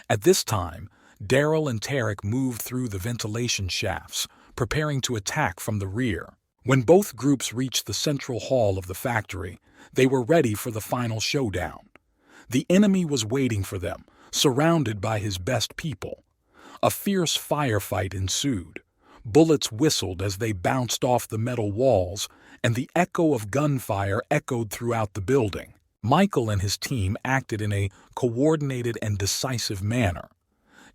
At this time, Daryl and Tarek moved through the ventilation shafts, preparing to attack from the rear. When both groups reached the central hall of the factory, they were ready for the final showdown. The enemy was waiting for them, surrounded by his best people. A fierce firefight ensued. Bullets whistled as they bounced off the metal walls, and the echo of gunfire echoed throughout the building. Michael and his team acted in a coordinated and decisive manner.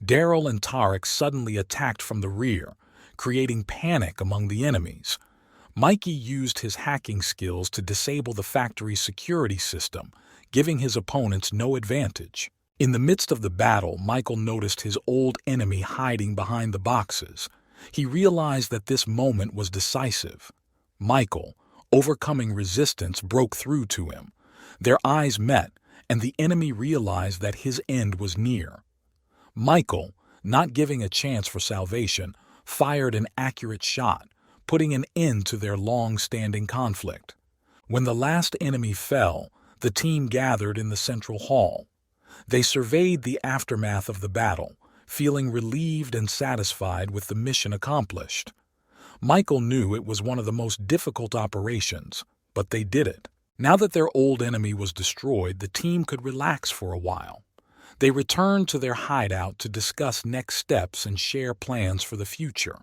Daryl and Tarek suddenly attacked from the rear, creating panic among the enemies. Mikey used his hacking skills to disable the factory's security system, giving his opponents no advantage. In the midst of the battle, Michael noticed his old enemy hiding behind the boxes. He realized that this moment was decisive. Michael, overcoming resistance, broke through to him. Their eyes met, and the enemy realized that his end was near. Michael, not giving a chance for salvation, fired an accurate shot, putting an end to their long-standing conflict. When the last enemy fell, the team gathered in the central hall. They surveyed the aftermath of the battle, feeling relieved and satisfied with the mission accomplished. Michael knew it was one of the most difficult operations, but they did it. Now that their old enemy was destroyed, the team could relax for a while. They returned to their hideout to discuss next steps and share plans for the future.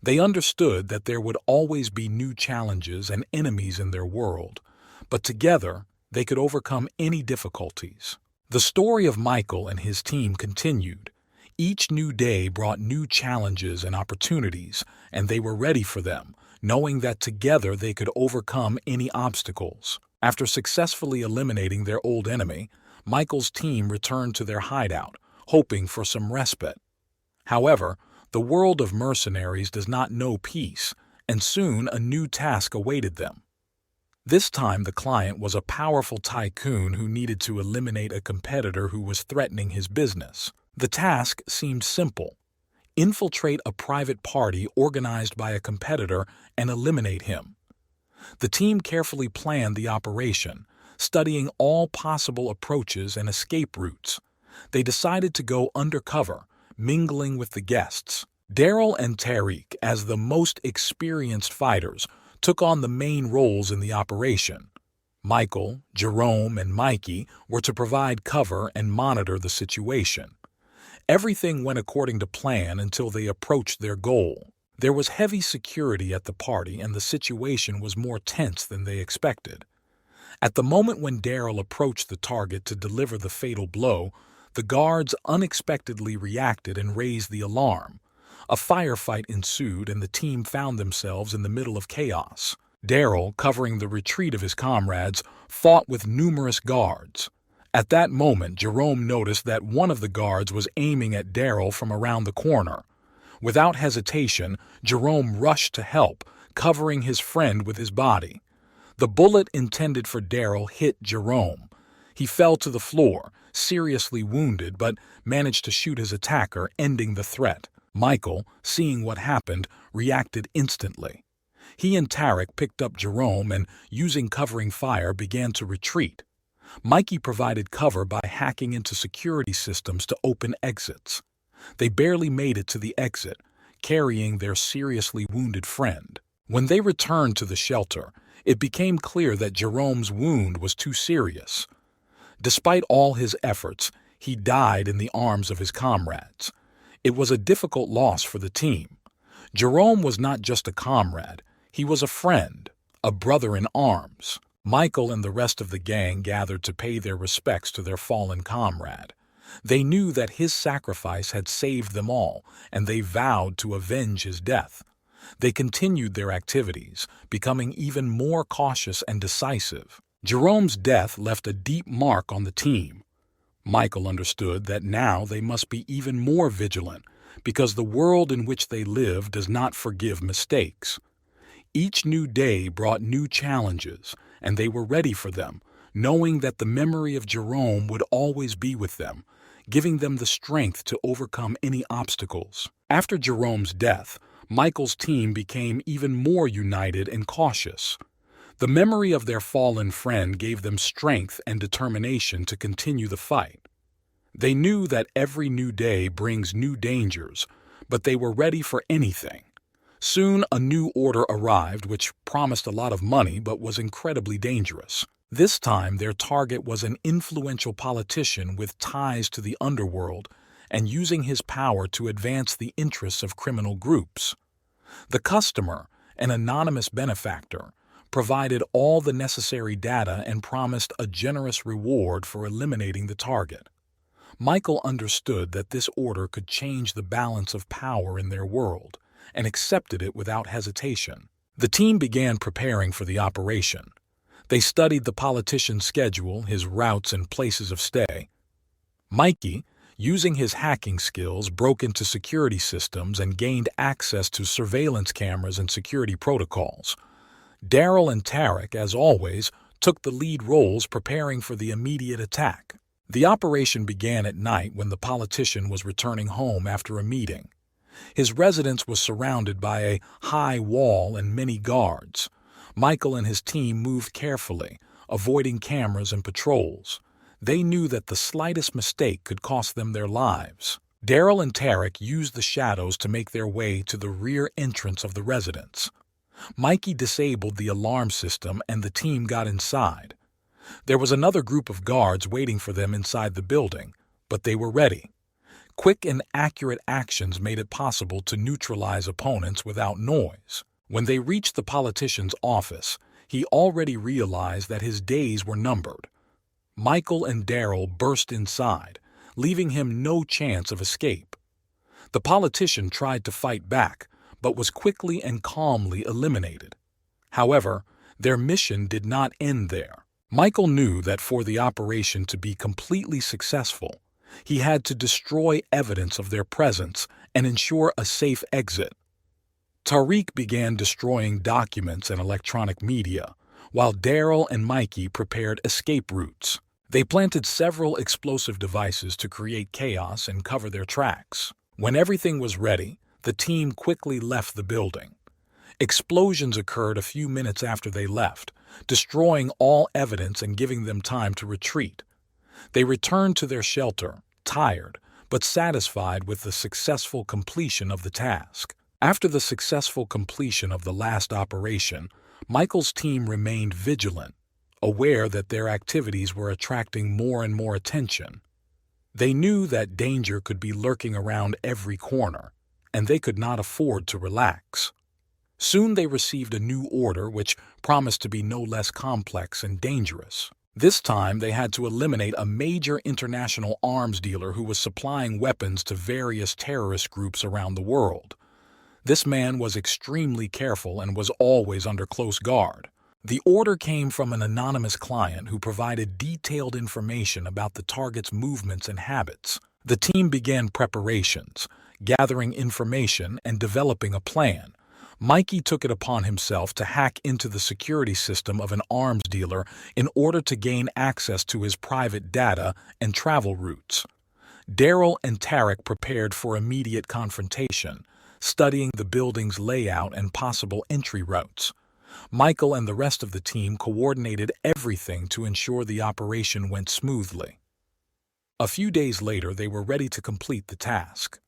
They understood that there would always be new challenges and enemies in their world, but together they could overcome any difficulties. The story of Michael and his team continued. Each new day brought new challenges and opportunities, and they were ready for them, knowing that together they could overcome any obstacles. After successfully eliminating their old enemy, Michael's team returned to their hideout, hoping for some respite. However, the world of mercenaries does not know peace, and soon a new task awaited them. This time the client was a powerful tycoon who needed to eliminate a competitor who was threatening his business. The task seemed simple: infiltrate a private party organized by a competitor and eliminate him. The team carefully planned the operation, studying all possible approaches and escape routes. They decided to go undercover, mingling with the guests. Daryl and Tariq, as the most experienced fighters, took on the main roles in the operation. Michael, Jerome, and Mikey were to provide cover and monitor the situation. Everything went according to plan until they approached their goal. There was heavy security at the party, and the situation was more tense than they expected. At the moment when Daryl approached the target to deliver the fatal blow, the guards unexpectedly reacted and raised the alarm. A firefight ensued, and the team found themselves in the middle of chaos. Daryl, covering the retreat of his comrades, fought with numerous guards. At that moment, Jerome noticed that one of the guards was aiming at Daryl from around the corner. Without hesitation, Jerome rushed to help, covering his friend with his body. The bullet intended for Daryl hit Jerome. He fell to the floor, seriously wounded, but managed to shoot his attacker, ending the threat. Michael, seeing what happened, reacted instantly. He and Tarek picked up Jerome and, using covering fire, began to retreat. Mikey provided cover by hacking into security systems to open exits. They barely made it to the exit, carrying their seriously wounded friend. When they returned to the shelter, it became clear that Jerome's wound was too serious. Despite all his efforts, He died in the arms of his comrades. It was a difficult loss for the team. Jerome was not just a comrade, he was a friend, a brother in arms. Michael and the rest of the gang gathered to pay their respects to their fallen comrade. They knew that his sacrifice had saved them all, and they vowed to avenge his death. They continued their activities, becoming even more cautious and decisive. Jerome's death left a deep mark on the team. Michael understood that now they must be even more vigilant, because the world in which they live does not forgive mistakes. Each new day brought new challenges, and they were ready for them, knowing that the memory of Jerome would always be with them, giving them the strength to overcome any obstacles. After Jerome's death, Michael's team became even more united and cautious. The memory of their fallen friend gave them strength and determination to continue the fight. They knew that every new day brings new dangers, but they were ready for anything. Soon a new order arrived which promised a lot of money but was incredibly dangerous. This time their target was an influential politician with ties to the underworld and using his power to advance the interests of criminal groups. The customer, an anonymous benefactor, provided all the necessary data and promised a generous reward for eliminating the target. Michael understood that this order could change the balance of power in their world, and accepted it without hesitation. The team began preparing for the operation. They studied the politician's schedule, his routes and places of stay. Mikey, using his hacking skills, broke into security systems and gained access to surveillance cameras and security protocols. Daryl and Tarek, as always, took the lead roles preparing for the immediate attack. The operation began at night when the politician was returning home after a meeting. His residence was surrounded by a high wall and many guards. Michael and his team moved carefully, avoiding cameras and patrols. They knew that the slightest mistake could cost them their lives. Daryl and Tarek used the shadows to make their way to the rear entrance of the residence. Mikey disabled the alarm system and the team got inside. There was another group of guards waiting for them inside the building, but they were ready. Quick and accurate actions made it possible to neutralize opponents without noise. When they reached the politician's office, he already realized that his days were numbered. Michael and Daryl burst inside, leaving him no chance of escape. The politician tried to fight back, but was quickly and calmly eliminated. However, their mission did not end there. Michael knew that for the operation to be completely successful, he had to destroy evidence of their presence and ensure a safe exit. Tariq began destroying documents and electronic media, while Daryl and Mikey prepared escape routes. They planted several explosive devices to create chaos and cover their tracks. When everything was ready, the team quickly left the building. Explosions occurred a few minutes after they left, destroying all evidence and giving them time to retreat. They returned to their shelter, tired, but satisfied with the successful completion of the task. After the successful completion of the last operation, Michael's team remained vigilant, aware that their activities were attracting more and more attention. They knew that danger could be lurking around every corner, and they could not afford to relax. Soon they received a new order which promised to be no less complex and dangerous. This time they had to eliminate a major international arms dealer who was supplying weapons to various terrorist groups around the world. This man was extremely careful and was always under close guard. The order came from an anonymous client who provided detailed information about the target's movements and habits. The team began preparations, gathering information and developing a plan. Mikey took it upon himself to hack into the security system of an arms dealer in order to gain access to his private data and travel routes. Daryl and Tarek prepared for immediate confrontation, studying the building's layout and possible entry routes. Michael and the rest of the team coordinated everything to ensure the operation went smoothly. A few days later, they were ready to complete the task.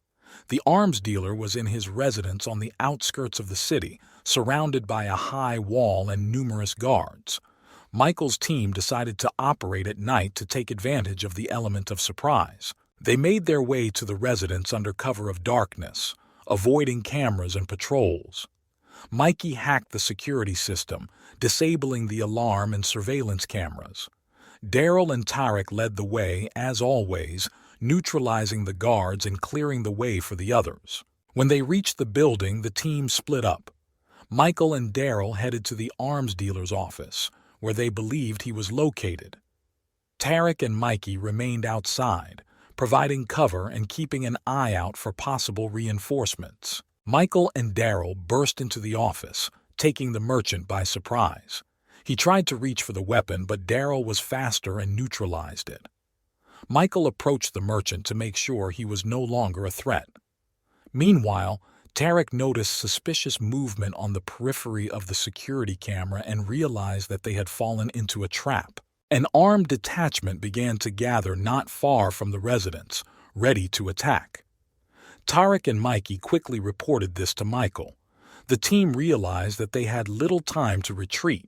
The arms dealer was in his residence on the outskirts of the city, surrounded by a high wall and numerous guards. Michael's team decided to operate at night to take advantage of the element of surprise. They made their way to the residence under cover of darkness, avoiding cameras and patrols. Mikey hacked the security system, disabling the alarm and surveillance cameras. Daryl and Tarek led the way, as always, neutralizing the guards and clearing the way for the others. When they reached the building, the team split up. Michael and Daryl headed to the arms dealer's office, where they believed he was located. Tarek and Mikey remained outside, providing cover and keeping an eye out for possible reinforcements. Michael and Daryl burst into the office, taking the merchant by surprise. He tried to reach for the weapon, but Daryl was faster and neutralized it. Michael approached the merchant to make sure he was no longer a threat. Meanwhile, Tarek noticed suspicious movement on the periphery of the security camera and realized that they had fallen into a trap. An armed detachment began to gather not far from the residence, ready to attack. Tarek and Mikey quickly reported this to Michael. The team realized that they had little time to retreat.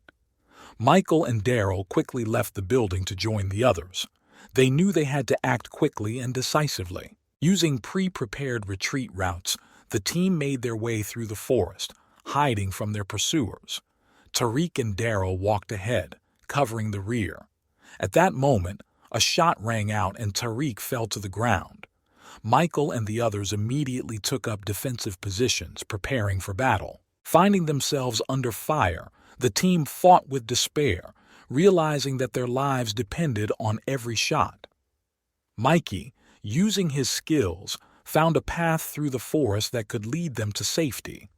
Michael and Daryl quickly left the building to join the others. They knew they had to act quickly and decisively. Using pre-prepared retreat routes, the team made their way through the forest, hiding from their pursuers. Tariq and Daryl walked ahead, covering the rear. At that moment, a shot rang out and Tariq fell to the ground. Michael and the others immediately took up defensive positions, preparing for battle. Finding themselves under fire, the team fought with despair, realizing that their lives depended on every shot. Mikey, using his skills, found a path through the forest that could lead them to safety.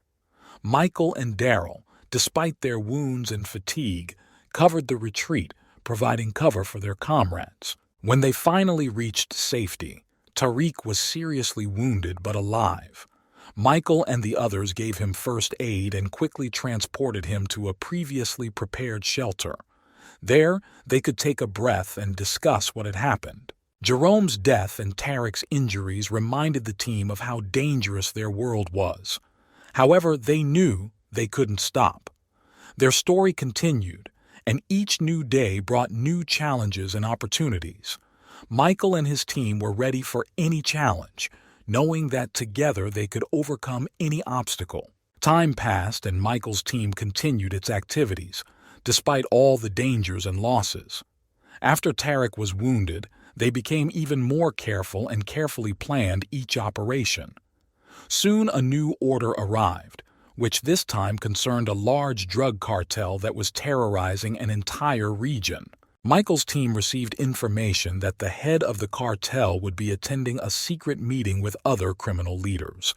Michael and Daryl, despite their wounds and fatigue, covered the retreat, providing cover for their comrades. When they finally reached safety, Tariq was seriously wounded but alive. Michael and the others gave him first aid and quickly transported him to a previously prepared shelter. There, they could take a breath and discuss what had happened. Jerome's death and Tarek's injuries reminded the team of how dangerous their world was. However, they knew they couldn't stop. Their story continued, and each new day brought new challenges and opportunities. Michael and his team were ready for any challenge, knowing that together they could overcome any obstacle. Time passed and Michael's team continued its activities, despite all the dangers and losses. After Tarek was wounded, they became even more careful and carefully planned each operation. Soon a new order arrived, which this time concerned a large drug cartel that was terrorizing an entire region. Michael's team received information that the head of the cartel would be attending a secret meeting with other criminal leaders.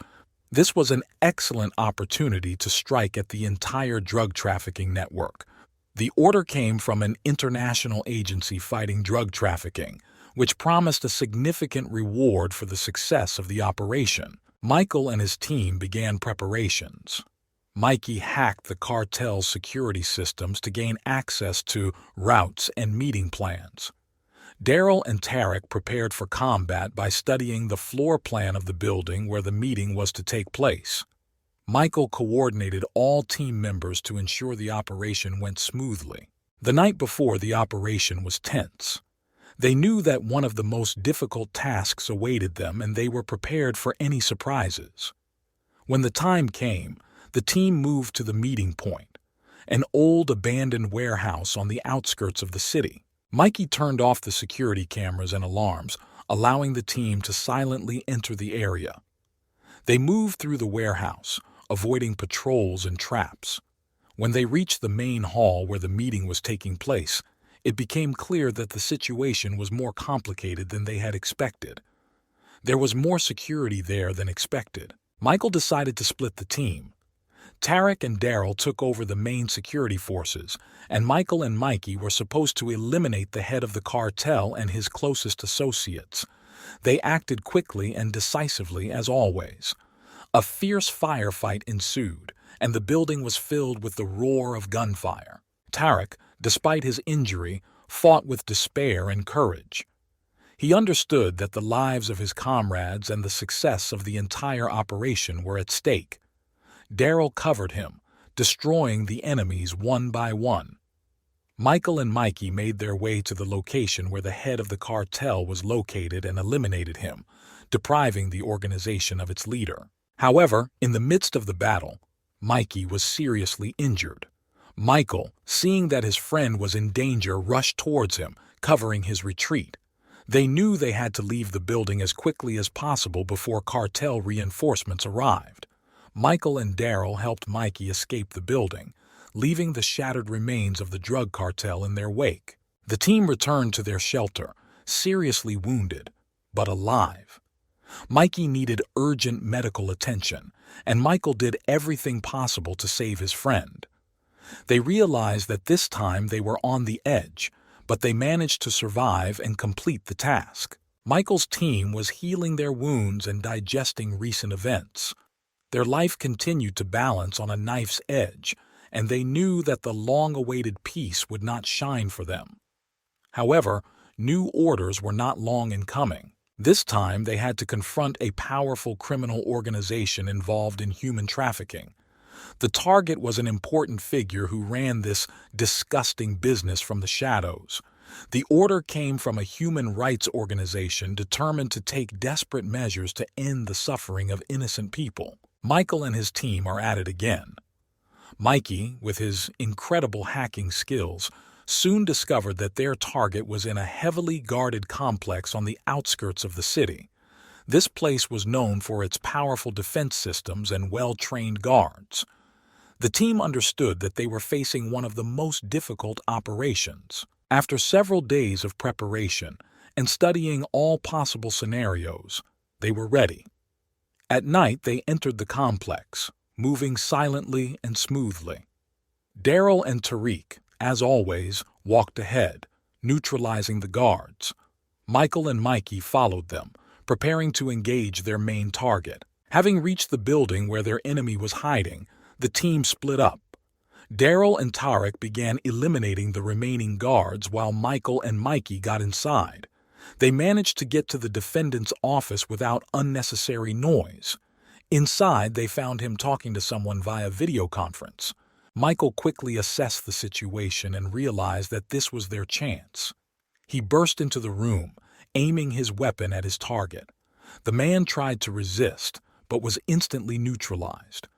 This was an excellent opportunity to strike at the entire drug trafficking network. The order came from an international agency fighting drug trafficking, which promised a significant reward for the success of the operation. Michael and his team began preparations. Mikey hacked the cartel's security systems to gain access to routes and meeting plans. Daryl and Tarek prepared for combat by studying the floor plan of the building where the meeting was to take place. Michael coordinated all team members to ensure the operation went smoothly. The night before the operation was tense. They knew that one of the most difficult tasks awaited them, and they were prepared for any surprises. When the time came, the team moved to the meeting point, an old abandoned warehouse on the outskirts of the city. Mikey turned off the security cameras and alarms, allowing the team to silently enter the area. They moved through the warehouse, avoiding patrols and traps. When they reached the main hall where the meeting was taking place, it became clear that the situation was more complicated than they had expected. There was more security there than expected. Michael decided to split the team. Tarek and Daryl took over the main security forces, and Michael and Mikey were supposed to eliminate the head of the cartel and his closest associates. They acted quickly and decisively as always. A fierce firefight ensued, and the building was filled with the roar of gunfire. Tarek, despite his injury, fought with despair and courage. He understood that the lives of his comrades and the success of the entire operation were at stake. Daryl covered him, destroying the enemies one by one. Michael and Mikey made their way to the location where the head of the cartel was located and eliminated him, depriving the organization of its leader. However, in the midst of the battle, Mikey was seriously injured. Michael, seeing that his friend was in danger, rushed towards him, covering his retreat. They knew they had to leave the building as quickly as possible before cartel reinforcements arrived. Michael and Daryl helped Mikey escape the building, leaving the shattered remains of the drug cartel in their wake. The team returned to their shelter, seriously wounded, but alive. Mikey needed urgent medical attention, and Michael did everything possible to save his friend. They realized that this time they were on the edge, but they managed to survive and complete the task. Michael's team was healing their wounds and digesting recent events. Their life continued to balance on a knife's edge, and they knew that the long-awaited peace would not shine for them. However, new orders were not long in coming. This time they had to confront a powerful criminal organization involved in human trafficking. The target was an important figure who ran this disgusting business from the shadows. The order came from a human rights organization determined to take desperate measures to end the suffering of innocent people. Michael and his team are at it again. Mikey, with his incredible hacking skills, soon discovered that their target was in a heavily guarded complex on the outskirts of the city. This place was known for its powerful defense systems and well-trained guards. The team understood that they were facing one of the most difficult operations. After several days of preparation and studying all possible scenarios, they were ready. At night, they entered the complex, moving silently and smoothly. Daryl and Tariq, as always, walked ahead, neutralizing the guards. Michael and Mikey followed them, preparing to engage their main target. Having reached the building where their enemy was hiding, the team split up. Daryl and Tariq began eliminating the remaining guards while Michael and Mikey got inside. They managed to get to the defendant's office without unnecessary noise. Inside, they found him talking to someone via video conference. Michael quickly assessed the situation and realized that this was their chance. He burst into the room, aiming his weapon at his target. The man tried to resist, but was instantly neutralized.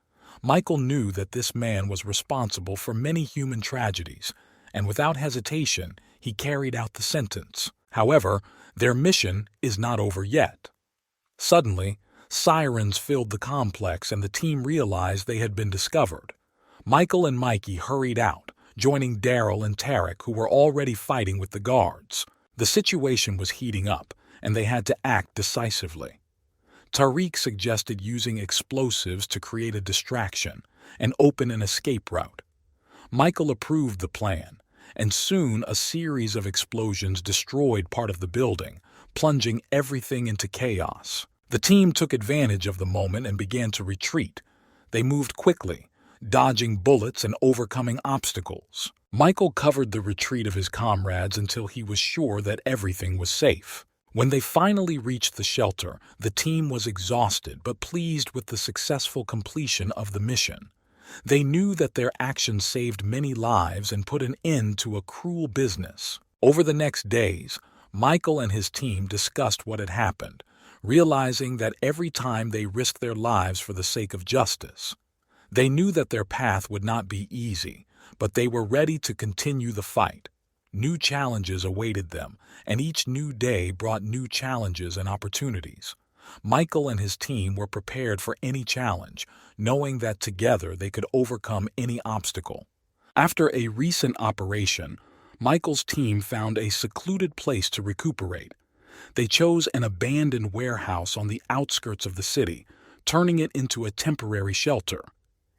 Michael knew that this man was responsible for many human tragedies, and without hesitation, he carried out the sentence. However, their mission is not over yet. Suddenly, sirens filled the complex and the team realized they had been discovered. Michael and Mikey hurried out, joining Daryl and Tariq, who were already fighting with the guards. The situation was heating up, and they had to act decisively. Tariq suggested using explosives to create a distraction and open an escape route. Michael approved the plan, and soon a series of explosions destroyed part of the building, plunging everything into chaos. The team took advantage of the moment and began to retreat. They moved quickly, dodging bullets and overcoming obstacles. Michael covered the retreat of his comrades until he was sure that everything was safe. When they finally reached the shelter, the team was exhausted but pleased with the successful completion of the mission. They knew that their actions saved many lives and put an end to a cruel business. Over the next days, Michael and his team discussed what had happened, realizing that every time they risked their lives for the sake of justice. They knew that their path would not be easy, but they were ready to continue the fight. New challenges awaited them, and each new day brought new challenges and opportunities. Michael and his team were prepared for any challenge, knowing that together they could overcome any obstacle. After a recent operation, Michael's team found a secluded place to recuperate. They chose an abandoned warehouse on the outskirts of the city, turning it into a temporary shelter.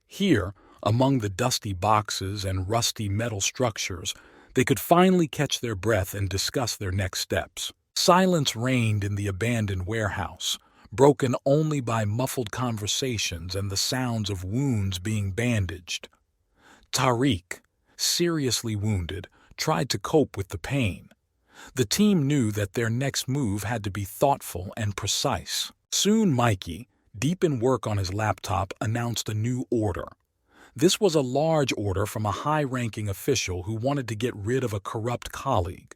Here, among the dusty boxes and rusty metal structures, they could finally catch their breath and discuss their next steps. Silence reigned in the abandoned warehouse, broken only by muffled conversations and the sounds of wounds being bandaged. Tariq, seriously wounded, tried to cope with the pain. The team knew that their next move had to be thoughtful and precise. Soon Mikey, deep in work on his laptop, announced a new order. This was a large order from a high-ranking official who wanted to get rid of a corrupt colleague.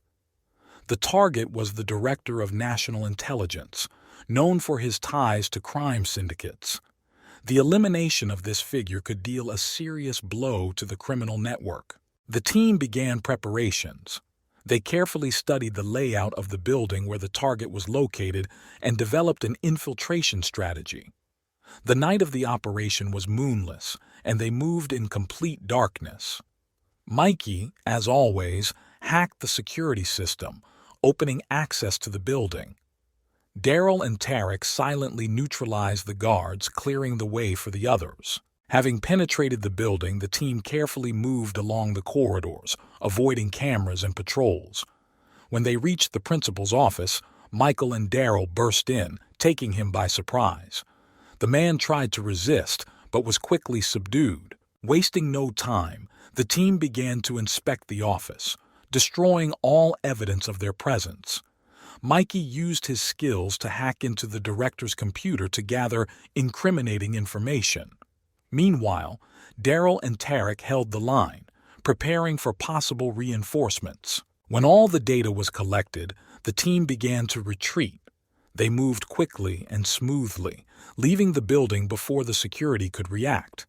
The target was the Director of National Intelligence, known for his ties to crime syndicates. The elimination of this figure could deal a serious blow to the criminal network. The team began preparations. They carefully studied the layout of the building where the target was located and developed an infiltration strategy. The night of the operation was moonless, and they moved in complete darkness. Mikey, as always, hacked the security system, opening access to the building. Daryl and Tarek silently neutralized the guards, clearing the way for the others. Having penetrated the building, the team carefully moved along the corridors, avoiding cameras and patrols. When they reached the principal's office, Michael and Daryl burst in, taking him by surprise. The man tried to resist, but was quickly subdued. Wasting no time, the team began to inspect the office, destroying all evidence of their presence. Mikey used his skills to hack into the director's computer to gather incriminating information. Meanwhile, Daryl and Tarek held the line, preparing for possible reinforcements. When all the data was collected, the team began to retreat. They moved quickly and smoothly, leaving the building before the security could react.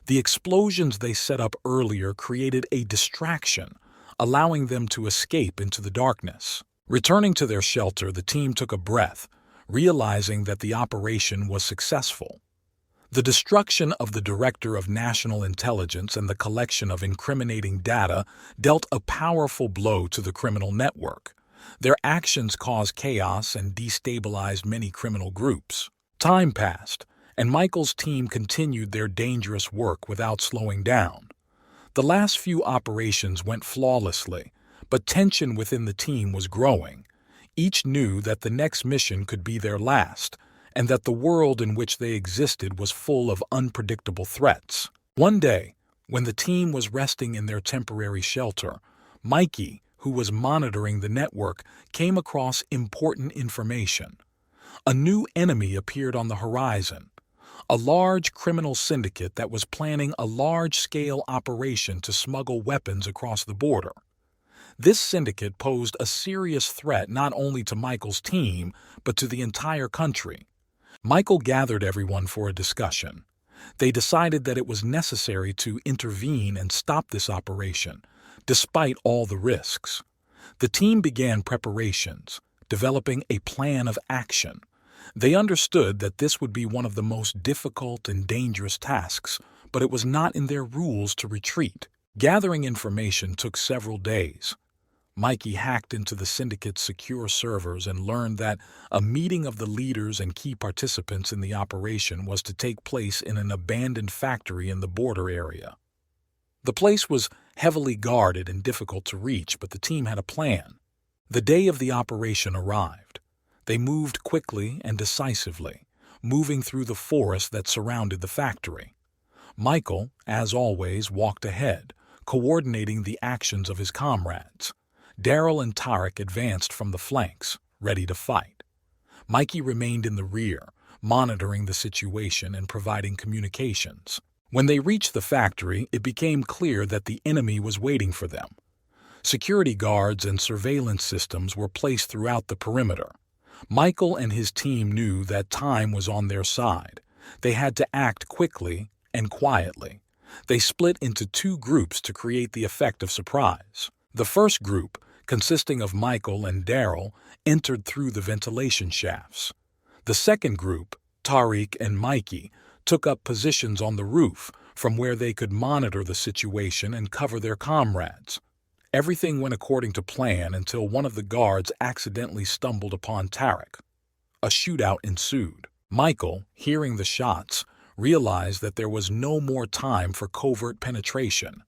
The explosions they set up earlier created a distraction, allowing them to escape into the darkness. Returning to their shelter, the team took a breath, realizing that the operation was successful. The destruction of the Director of National Intelligence and the collection of incriminating data dealt a powerful blow to the criminal network. Their actions caused chaos and destabilized many criminal groups. Time passed, and Michael's team continued their dangerous work without slowing down. The last few operations went flawlessly, but tension within the team was growing. Each knew that the next mission could be their last, and that the world in which they existed was full of unpredictable threats. One day, when the team was resting in their temporary shelter, Mikey, who was monitoring the network, came across important information. A new enemy appeared on the horizon, a large criminal syndicate that was planning a large-scale operation to smuggle weapons across the border. This syndicate posed a serious threat not only to Michael's team, but to the entire country. Michael gathered everyone for a discussion. They decided that it was necessary to intervene and stop this operation, despite all the risks. The team began preparations, developing a plan of action. They understood that this would be one of the most difficult and dangerous tasks, but it was not in their rules to retreat. Gathering information took several days. Mikey hacked into the syndicate's secure servers and learned that a meeting of the leaders and key participants in the operation was to take place in an abandoned factory in the border area. The place was heavily guarded and difficult to reach, but the team had a plan. The day of the operation arrived. They moved quickly and decisively, moving through the forest that surrounded the factory. Michael, as always, walked ahead, coordinating the actions of his comrades. Daryl and Tarek advanced from the flanks, ready to fight. Mikey remained in the rear, monitoring the situation and providing communications. When they reached the factory, it became clear that the enemy was waiting for them. Security guards and surveillance systems were placed throughout the perimeter. Michael and his team knew that time was on their side. They had to act quickly and quietly. They split into two groups to create the effect of surprise. The first group, consisting of Michael and Daryl, entered through the ventilation shafts. The second group, Tariq and Mikey, took up positions on the roof from where they could monitor the situation and cover their comrades. Everything went according to plan until one of the guards accidentally stumbled upon Tarek. A shootout ensued. Michael, hearing the shots, realized that there was no more time for covert penetration.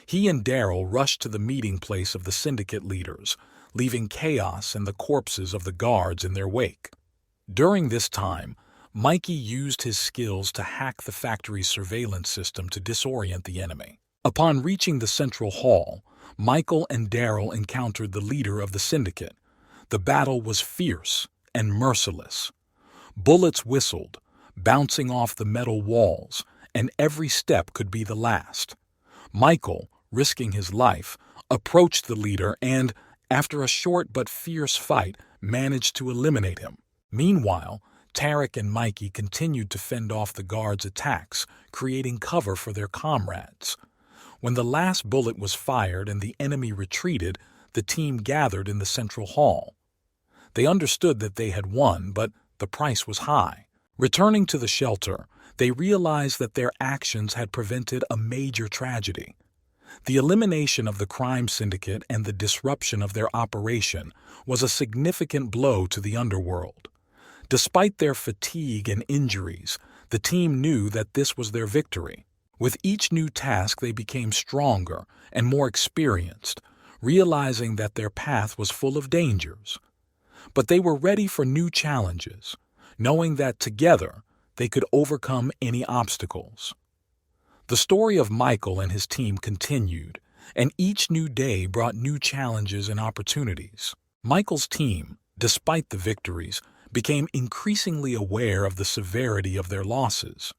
He and Daryl rushed to the meeting place of the syndicate leaders, leaving chaos and the corpses of the guards in their wake. During this time, Mikey used his skills to hack the factory's surveillance system to disorient the enemy. Upon reaching the central hall, Michael and Daryl encountered the leader of the syndicate. The battle was fierce and merciless. Bullets whistled, bouncing off the metal walls, and every step could be the last. Michael, risking his life, approached the leader and, after a short but fierce fight, managed to eliminate him. Meanwhile, Tarek and Mikey continued to fend off the guards' attacks, creating cover for their comrades. When the last bullet was fired and the enemy retreated, the team gathered in the central hall. They understood that they had won, but the price was high. Returning to the shelter, they realized that their actions had prevented a major tragedy. The elimination of the crime syndicate and the disruption of their operation was a significant blow to the underworld. Despite their fatigue and injuries, the team knew that this was their victory. With each new task, they became stronger and more experienced, realizing that their path was full of dangers. But they were ready for new challenges, knowing that together they could overcome any obstacles. The story of Michael and his team continued, and each new day brought new challenges and opportunities. Michael's team, despite the victories, became increasingly aware of the severity of their losses.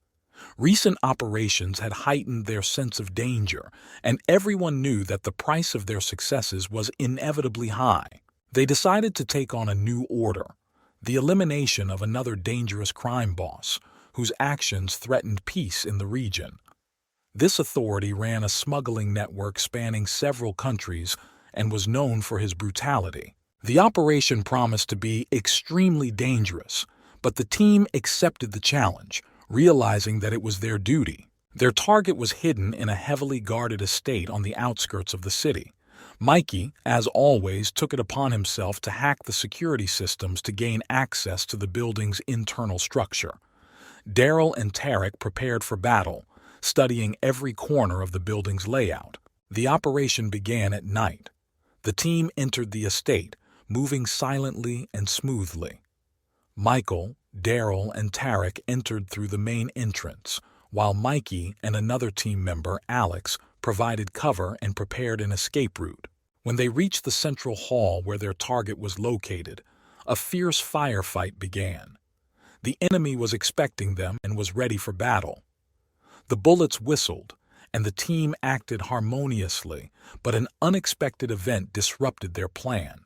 Recent operations had heightened their sense of danger, and everyone knew that the price of their successes was inevitably high. They decided to take on a new order, the elimination of another dangerous crime boss, whose actions threatened peace in the region. This authority ran a smuggling network spanning several countries and was known for his brutality. The operation promised to be extremely dangerous, but the team accepted the challenge, realizing that it was their duty. Their target was hidden in a heavily guarded estate on the outskirts of the city. Mikey, as always, took it upon himself to hack the security systems to gain access to the building's internal structure. Daryl and Tarek prepared for battle, studying every corner of the building's layout. The operation began at night. The team entered the estate, moving silently and smoothly. Michael, Daryl, and Tarek entered through the main entrance, while Mikey and another team member, Alex, provided cover and prepared an escape route. When they reached the central hall where their target was located, a fierce firefight began. The enemy was expecting them and was ready for battle. The bullets whistled, and the team acted harmoniously, but an unexpected event disrupted their plan.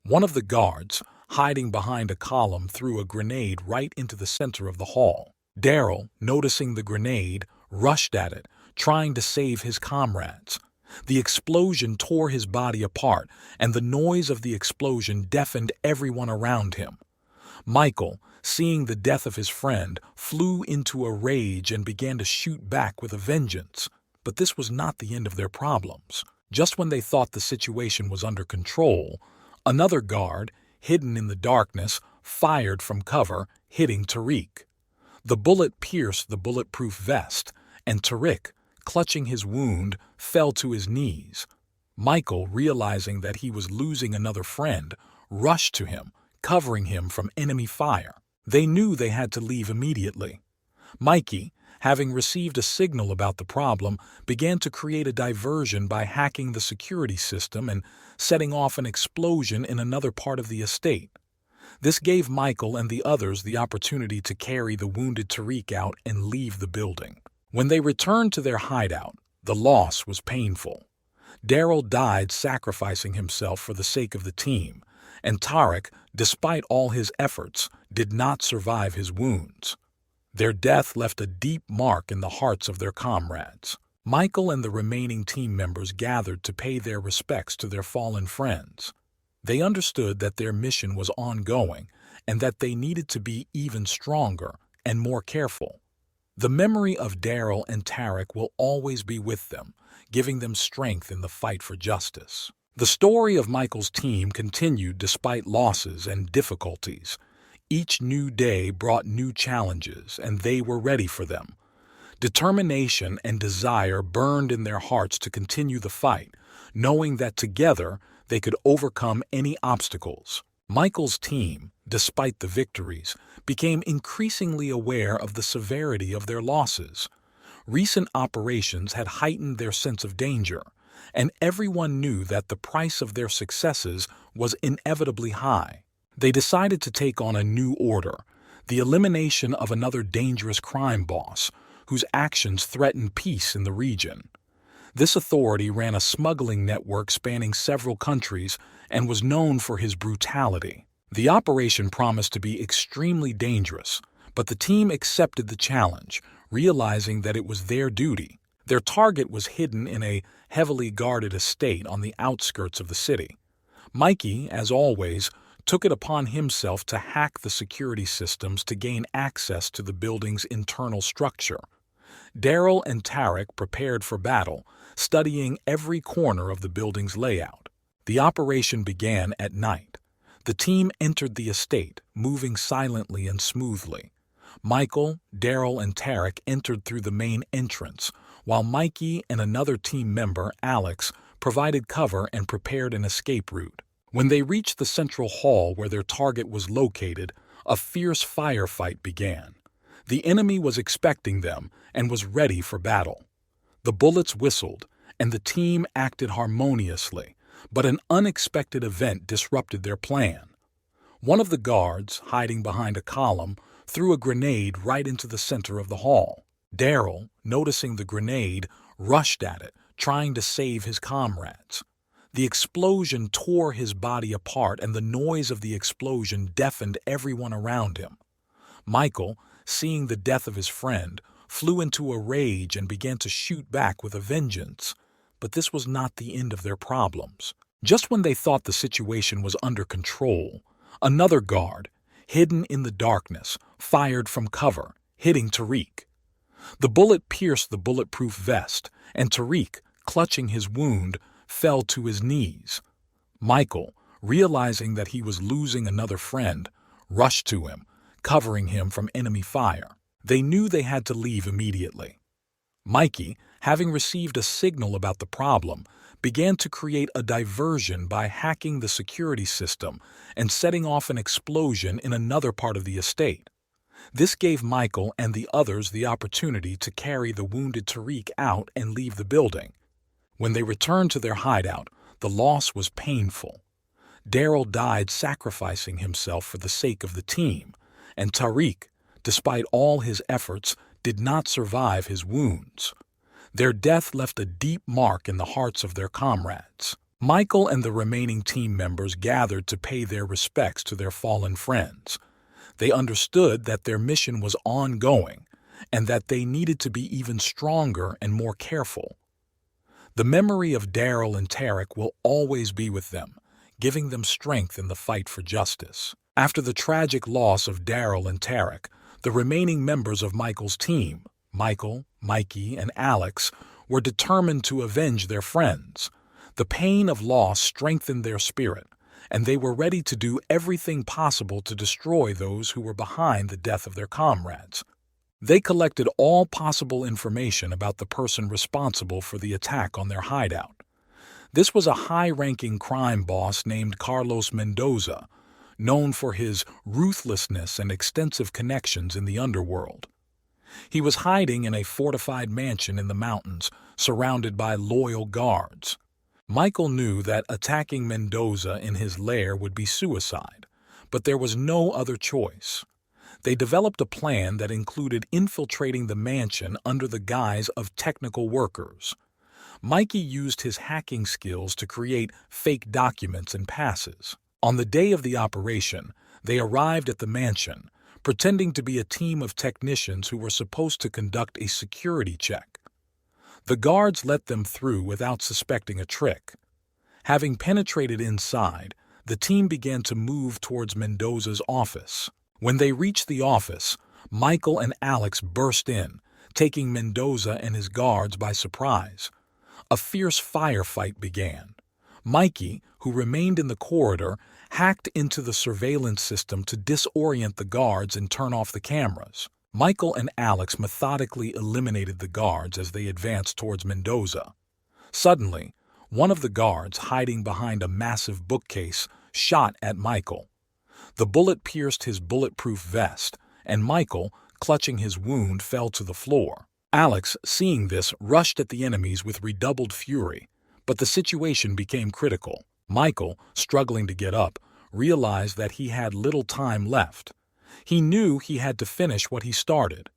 One of the guards, hiding behind a column, threw a grenade right into the center of the hall. Daryl, noticing the grenade, rushed at it, trying to save his comrades. The explosion tore his body apart, and the noise of the explosion deafened everyone around him. Michael, seeing the death of his friend, flew into a rage and began to shoot back with a vengeance. But this was not the end of their problems. Just when they thought the situation was under control, another guard, hidden in the darkness, fired from cover, hitting Tariq. The bullet pierced the bulletproof vest, and Tariq, clutching his wound, fell to his knees. Michael, realizing that he was losing another friend, rushed to him, covering him from enemy fire. They knew they had to leave immediately. Mikey, having received a signal about the problem, began to create a diversion by hacking the security system and setting off an explosion in another part of the estate. This gave Michael and the others the opportunity to carry the wounded Tariq out and leave the building. When they returned to their hideout, the loss was painful. Daryl died sacrificing himself for the sake of the team, and Tarek, despite all his efforts, did not survive his wounds. Their death left a deep mark in the hearts of their comrades. Michael and the remaining team members gathered to pay their respects to their fallen friends. They understood that their mission was ongoing and that they needed to be even stronger and more careful. The memory of Daryl and Tarek will always be with them, giving them strength in the fight for justice. The story of Michael's team continued despite losses and difficulties. Each new day brought new challenges, and they were ready for them. Determination and desire burned in their hearts to continue the fight, knowing that together they could overcome any obstacles. Michael's team, despite the victories, became increasingly aware of the severity of their losses. Recent operations had heightened their sense of danger, and everyone knew that the price of their successes was inevitably high. They decided to take on a new order, the elimination of another dangerous crime boss, whose actions threatened peace in the region. This authority ran a smuggling network spanning several countries and was known for his brutality. The operation promised to be extremely dangerous, but the team accepted the challenge, realizing that it was their duty. Their target was hidden in a heavily guarded estate on the outskirts of the city. Mikey, as always, took it upon himself to hack the security systems to gain access to the building's internal structure. Daryl and Tarek prepared for battle, studying every corner of the building's layout. The operation began at night. The team entered the estate, moving silently and smoothly. Michael, Daryl, and Tarek entered through the main entrance, while Mikey and another team member, Alex, provided cover and prepared an escape route. When they reached the central hall where their target was located, a fierce firefight began. The enemy was expecting them and was ready for battle. The bullets whistled, and the team acted harmoniously, but an unexpected event disrupted their plan. One of the guards, hiding behind a column, threw a grenade right into the center of the hall. Daryl, noticing the grenade, rushed at it, trying to save his comrades. The explosion tore his body apart, and the noise of the explosion deafened everyone around him. Michael, seeing the death of his friend, flew into a rage and began to shoot back with a vengeance. But this was not the end of their problems. Just when they thought the situation was under control, another guard, hidden in the darkness, fired from cover, hitting Tariq. The bullet pierced the bulletproof vest, and Tariq, clutching his wound, fell to his knees. Michael, realizing that he was losing another friend, rushed to him, covering him from enemy fire. They knew they had to leave immediately. Mikey, having received a signal about the problem, began to create a diversion by hacking the security system and setting off an explosion in another part of the estate. This gave Michael and the others the opportunity to carry the wounded Tariq out and leave the building. When they returned to their hideout, the loss was painful. Daryl died sacrificing himself for the sake of the team, and Tariq, despite all his efforts, did not survive his wounds. Their death left a deep mark in the hearts of their comrades. Michael and the remaining team members gathered to pay their respects to their fallen friends. They understood that their mission was ongoing and that they needed to be even stronger and more careful. The memory of Daryl and Tarek will always be with them, giving them strength in the fight for justice. After the tragic loss of Daryl and Tarek, the remaining members of Michael's team, Michael, Mikey, and Alex, were determined to avenge their friends. The pain of loss strengthened their spirit, and they were ready to do everything possible to destroy those who were behind the death of their comrades. They collected all possible information about the person responsible for the attack on their hideout. This was a high-ranking crime boss named Carlos Mendoza, known for his ruthlessness and extensive connections in the underworld. He was hiding in a fortified mansion in the mountains, surrounded by loyal guards. Michael knew that attacking Mendoza in his lair would be suicide, but there was no other choice. They developed a plan that included infiltrating the mansion under the guise of technical workers. Mikey used his hacking skills to create fake documents and passes. On the day of the operation, they arrived at the mansion, pretending to be a team of technicians who were supposed to conduct a security check. The guards let them through without suspecting a trick. Having penetrated inside, the team began to move towards Mendoza's office. When they reached the office, Michael and Alex burst in, taking Mendoza and his guards by surprise. A fierce firefight began. Mikey, who remained in the corridor, hacked into the surveillance system to disorient the guards and turn off the cameras. Michael and Alex methodically eliminated the guards as they advanced towards Mendoza. Suddenly, one of the guards, hiding behind a massive bookcase, shot at Michael. The bullet pierced his bulletproof vest, and Michael, clutching his wound, fell to the floor. Alex, seeing this, rushed at the enemies with redoubled fury, but the situation became critical. Michael, struggling to get up, realized that he had little time left. He knew he had to finish what he started.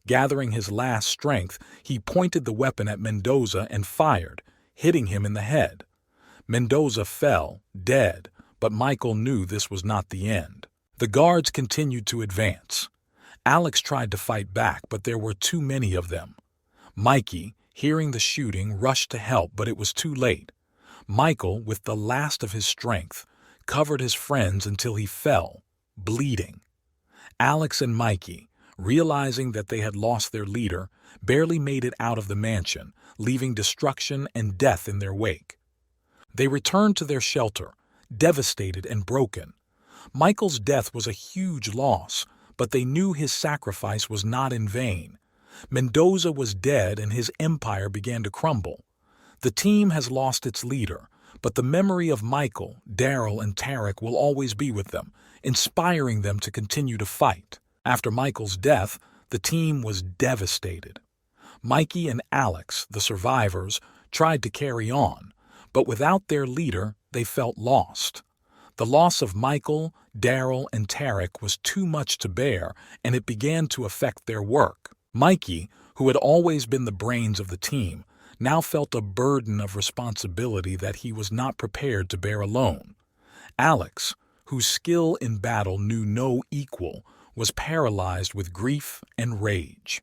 Gathering his last strength, he pointed the weapon at Mendoza and fired, hitting him in the head. Mendoza fell, dead, but Michael knew this was not the end. The guards continued to advance. Alex tried to fight back, but there were too many of them. Mikey, hearing the shooting, rushed to help, but it was too late. Michael, with the last of his strength, covered his friends until he fell, bleeding. Alex and Mikey, realizing that they had lost their leader, barely made it out of the mansion, leaving destruction and death in their wake. They returned to their shelter, devastated and broken. Michael's death was a huge loss, but they knew his sacrifice was not in vain. Mendoza was dead and his empire began to crumble. The team has lost its leader, but the memory of Michael, Daryl, and Tarek will always be with them, inspiring them to continue to fight. After Michael's death, the team was devastated. Mikey and Alex, the survivors, tried to carry on, but without their leader, they felt lost. The loss of Michael, Daryl, and Tarek was too much to bear, and it began to affect their work. Mikey, who had always been the brains of the team, now felt a burden of responsibility that he was not prepared to bear alone. Alex, whose skill in battle knew no equal, was paralyzed with grief and rage.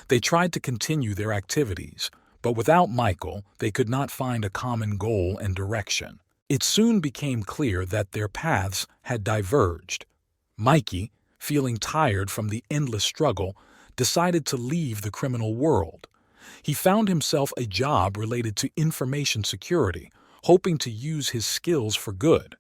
They tried to continue their activities, but without Michael, they could not find a common goal and direction. It soon became clear that their paths had diverged. Mikey, feeling tired from the endless struggle, decided to leave the criminal world. He found himself a job related to information security, hoping to use his skills for good.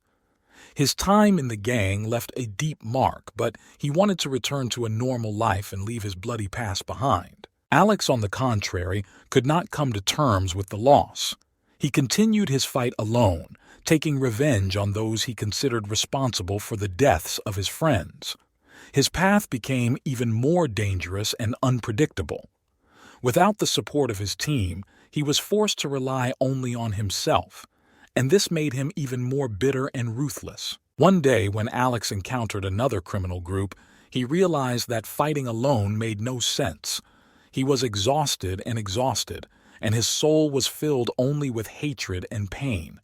His time in the gang left a deep mark, but he wanted to return to a normal life and leave his bloody past behind. Alex, on the contrary, could not come to terms with the loss. He continued his fight alone, taking revenge on those he considered responsible for the deaths of his friends. His path became even more dangerous and unpredictable. Without the support of his team, he was forced to rely only on himself, and this made him even more bitter and ruthless. One day, when Alex encountered another criminal group, he realized that fighting alone made no sense. He was exhausted, and his soul was filled only with hatred and pain.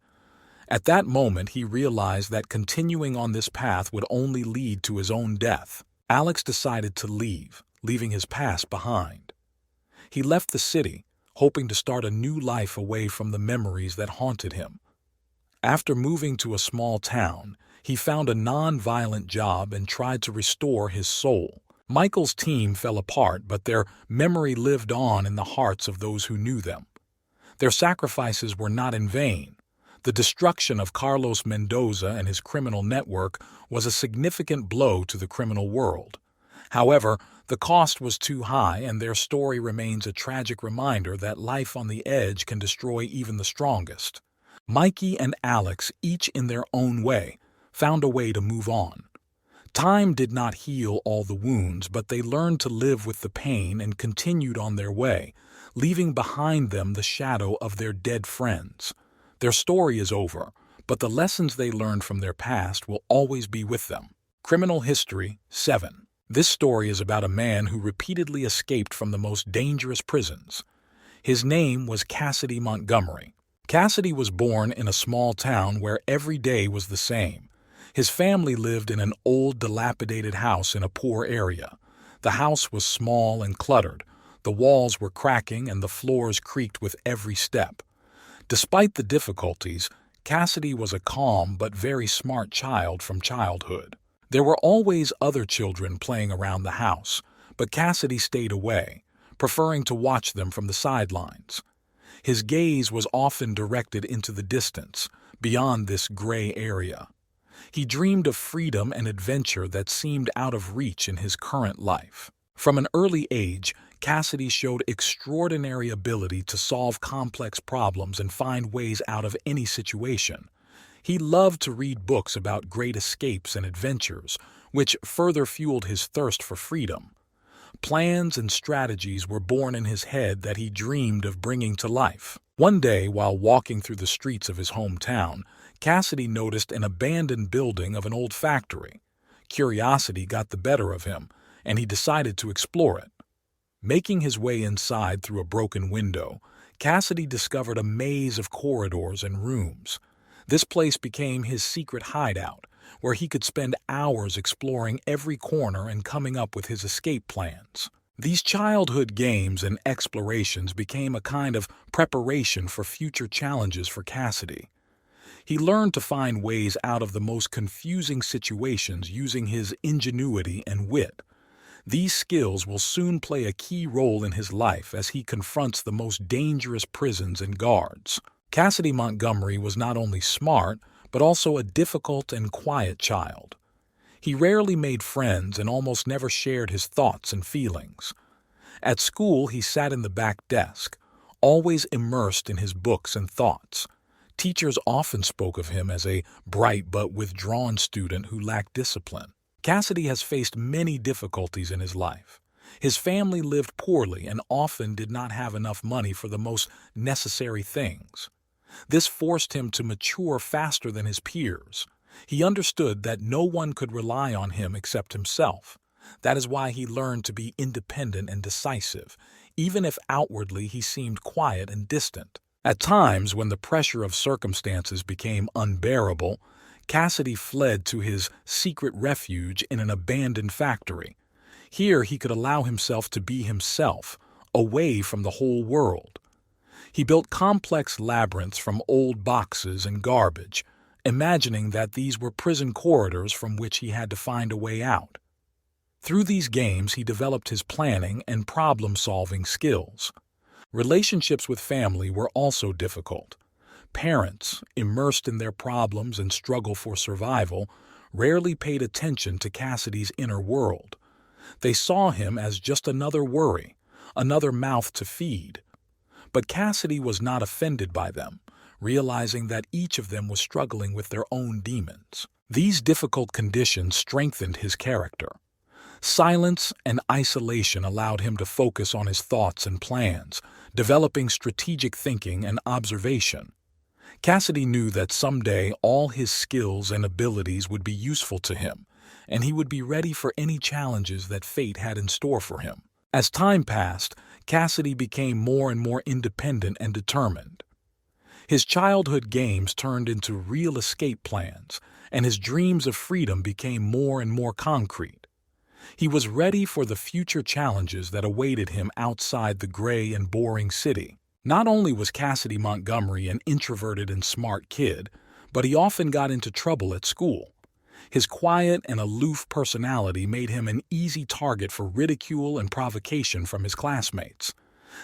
At that moment, he realized that continuing on this path would only lead to his own death. Alex decided to leave, leaving his past behind. He left the city, hoping to start a new life away from the memories that haunted him. After moving to a small town, he found a non-violent job and tried to restore his soul. Michael's team fell apart, but their memory lived on in the hearts of those who knew them. Their sacrifices were not in vain. The destruction of Carlos Mendoza and his criminal network was a significant blow to the criminal world. However, the cost was too high, and their story remains a tragic reminder that life on the edge can destroy even the strongest. Mikey and Alex, each in their own way, found a way to move on. Time did not heal all the wounds, but they learned to live with the pain and continued on their way, leaving behind them the shadow of their dead friends. Their story is over, but the lessons they learned from their past will always be with them. Criminal History 7. This story is about a man who repeatedly escaped from the most dangerous prisons. His name was Cassidy Montgomery. Cassidy was born in a small town where every day was the same. His family lived in an old, dilapidated house in a poor area. The house was small and cluttered. The walls were cracking and the floors creaked with every step. Despite the difficulties, Cassidy was a calm but very smart child from childhood. There were always other children playing around the house, but Cassidy stayed away, preferring to watch them from the sidelines. His gaze was often directed into the distance, beyond this gray area. He dreamed of freedom and adventure that seemed out of reach in his current life. From an early age, Cassidy showed extraordinary ability to solve complex problems and find ways out of any situation. He loved to read books about great escapes and adventures, which further fueled his thirst for freedom. Plans and strategies were born in his head that he dreamed of bringing to life. One day, while walking through the streets of his hometown, Cassidy noticed an abandoned building of an old factory. Curiosity got the better of him, and he decided to explore it. Making his way inside through a broken window, Cassidy discovered a maze of corridors and rooms. This place became his secret hideout, where he could spend hours exploring every corner and coming up with his escape plans. These childhood games and explorations became a kind of preparation for future challenges for Cassidy. He learned to find ways out of the most confusing situations using his ingenuity and wit. These skills will soon play a key role in his life as he confronts the most dangerous prisons and guards. Cassidy Montgomery was not only smart, but also a difficult and quiet child. He rarely made friends and almost never shared his thoughts and feelings. At school, he sat in the back desk, always immersed in his books and thoughts. Teachers often spoke of him as a bright but withdrawn student who lacked discipline. Cassidy has faced many difficulties in his life. His family lived poorly and often did not have enough money for the most necessary things. This forced him to mature faster than his peers. He understood that no one could rely on him except himself. That is why he learned to be independent and decisive, even if outwardly he seemed quiet and distant. At times, when the pressure of circumstances became unbearable, Cassidy fled to his secret refuge in an abandoned factory. Here he could allow himself to be himself, away from the whole world. He built complex labyrinths from old boxes and garbage, imagining that these were prison corridors from which he had to find a way out. Through these games, he developed his planning and problem-solving skills. Relationships with family were also difficult. Parents, immersed in their problems and struggle for survival, rarely paid attention to Cassidy's inner world. They saw him as just another worry, another mouth to feed. But Cassidy was not offended by them, realizing that each of them was struggling with their own demons. These difficult conditions strengthened his character. Silence and isolation allowed him to focus on his thoughts and plans, developing strategic thinking and observation. Cassidy knew that someday all his skills and abilities would be useful to him, and he would be ready for any challenges that fate had in store for him. As time passed, Cassidy became more and more independent and determined. His childhood games turned into real escape plans, and his dreams of freedom became more and more concrete. He was ready for the future challenges that awaited him outside the gray and boring city. Not only was Cassidy Montgomery an introverted and smart kid, but he often got into trouble at school. His quiet and aloof personality made him an easy target for ridicule and provocation from his classmates.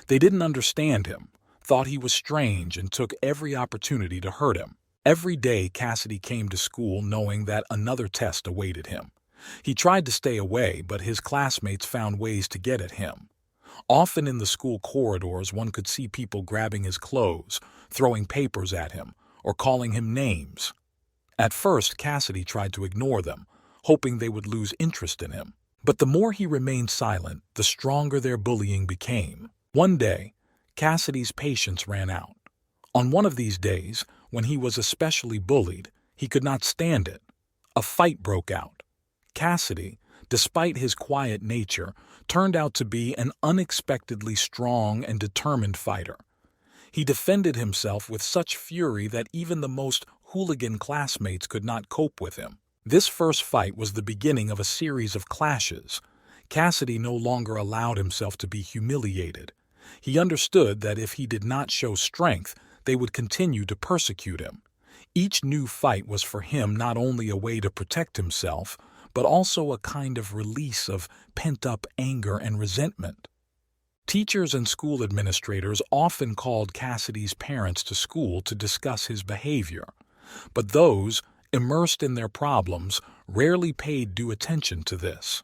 They didn't understand him, thought he was strange, and took every opportunity to hurt him. Every day Cassidy came to school knowing that another test awaited him. He tried to stay away, but his classmates found ways to get at him. Often in the school corridors, one could see people grabbing his clothes, throwing papers at him, or calling him names. At first, Cassidy tried to ignore them, hoping they would lose interest in him. But the more he remained silent, the stronger their bullying became. One day, Cassidy's patience ran out. On one of these days, when he was especially bullied, he could not stand it. A fight broke out. Cassidy, despite his quiet nature, turned out to be an unexpectedly strong and determined fighter. He defended himself with such fury that even the most hooligan classmates could not cope with him. This first fight was the beginning of a series of clashes. Cassidy no longer allowed himself to be humiliated. He understood that if he did not show strength, they would continue to persecute him. Each new fight was for him not only a way to protect himself, but also a kind of release of pent-up anger and resentment. Teachers and school administrators often called Cassidy's parents to school to discuss his behavior, but those, immersed in their problems, rarely paid due attention to this.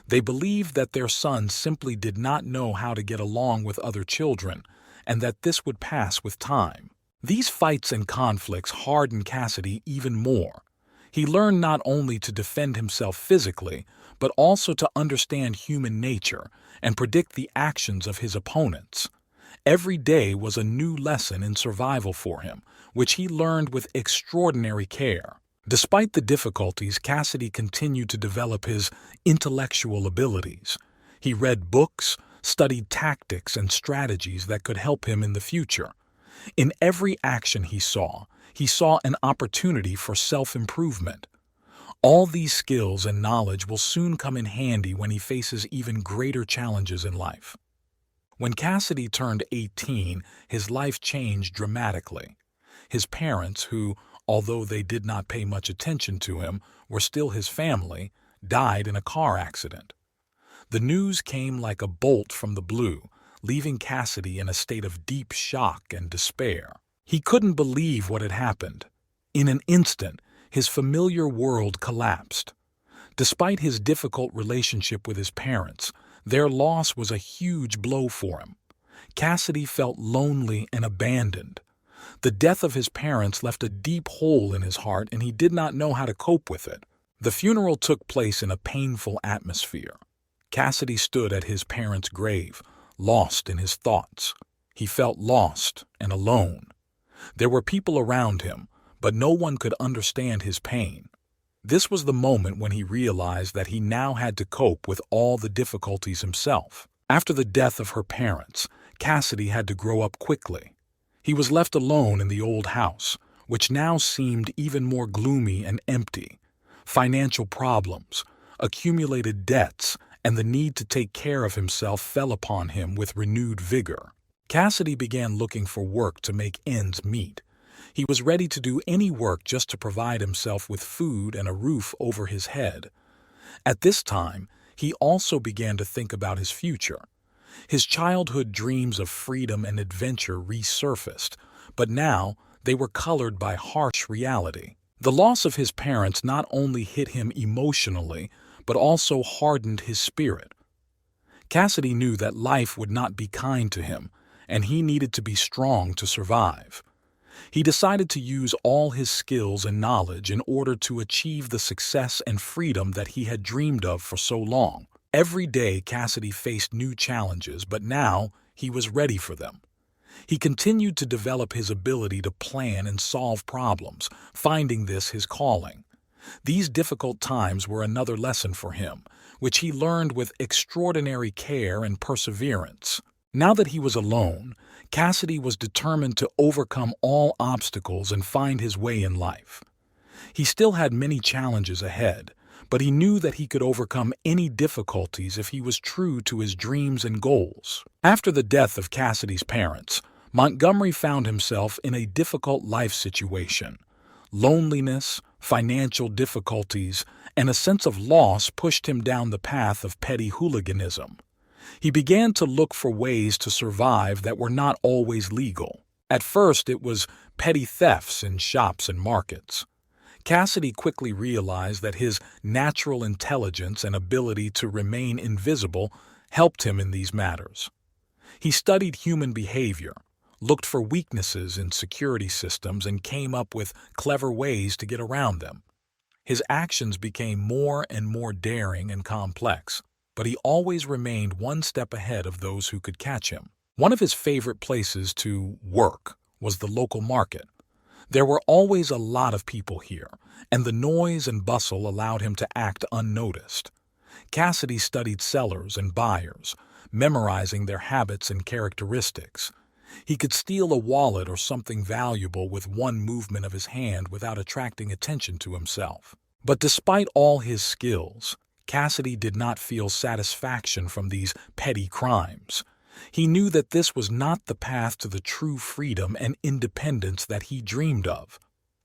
They believed that their son simply did not know how to get along with other children, and that this would pass with time. These fights and conflicts hardened Cassidy even more. He learned not only to defend himself physically, but also to understand human nature and predict the actions of his opponents. Every day was a new lesson in survival for him, which he learned with extraordinary care. Despite the difficulties, Cassidy continued to develop his intellectual abilities. He read books, studied tactics and strategies that could help him in the future. In every action he saw an opportunity for self-improvement. All these skills and knowledge will soon come in handy when he faces even greater challenges in life. When Cassidy turned 18, his life changed dramatically. His parents, who, although they did not pay much attention to him, were still his family, died in a car accident. The news came like a bolt from the blue, leaving Cassidy in a state of deep shock and despair. He couldn't believe what had happened. In an instant, his familiar world collapsed. Despite his difficult relationship with his parents, their loss was a huge blow for him. Cassidy felt lonely and abandoned. The death of his parents left a deep hole in his heart, and he did not know how to cope with it. The funeral took place in a painful atmosphere. Cassidy stood at his parents' grave, lost in his thoughts. He felt lost and alone. There were people around him, but no one could understand his pain. This was the moment when he realized that he now had to cope with all the difficulties himself. After the death of her parents, Cassidy had to grow up quickly. He was left alone in the old house, which now seemed even more gloomy and empty. Financial problems, accumulated debts, and the need to take care of himself fell upon him with renewed vigor. Cassidy began looking for work to make ends meet. He was ready to do any work just to provide himself with food and a roof over his head. At this time, he also began to think about his future. His childhood dreams of freedom and adventure resurfaced, but now they were colored by harsh reality. The loss of his parents not only hit him emotionally, but also hardened his spirit. Cassidy knew that life would not be kind to him, and he needed to be strong to survive. He decided to use all his skills and knowledge in order to achieve the success and freedom that he had dreamed of for so long. Every day Cassidy faced new challenges, but now he was ready for them. He continued to develop his ability to plan and solve problems, finding this his calling. These difficult times were another lesson for him, which he learned with extraordinary care and perseverance. Now that he was alone, Cassidy was determined to overcome all obstacles and find his way in life. He still had many challenges ahead, but he knew that he could overcome any difficulties if he was true to his dreams and goals. After the death of Cassidy's parents, Montgomery found himself in a difficult life situation. Loneliness, financial difficulties, and a sense of loss pushed him down the path of petty hooliganism. He began to look for ways to survive that were not always legal. At first, it was petty thefts in shops and markets. Cassidy quickly realized that his natural intelligence and ability to remain invisible helped him in these matters. He studied human behavior, looked for weaknesses in security systems, and came up with clever ways to get around them. His actions became more and more daring and complex, but he always remained one step ahead of those who could catch him. One of his favorite places to work was the local market. There were always a lot of people here, and the noise and bustle allowed him to act unnoticed. Cassidy studied sellers and buyers, memorizing their habits and characteristics. He could steal a wallet or something valuable with one movement of his hand without attracting attention to himself. But despite all his skills, Cassidy did not feel satisfaction from these petty crimes. He knew that this was not the path to the true freedom and independence that he dreamed of.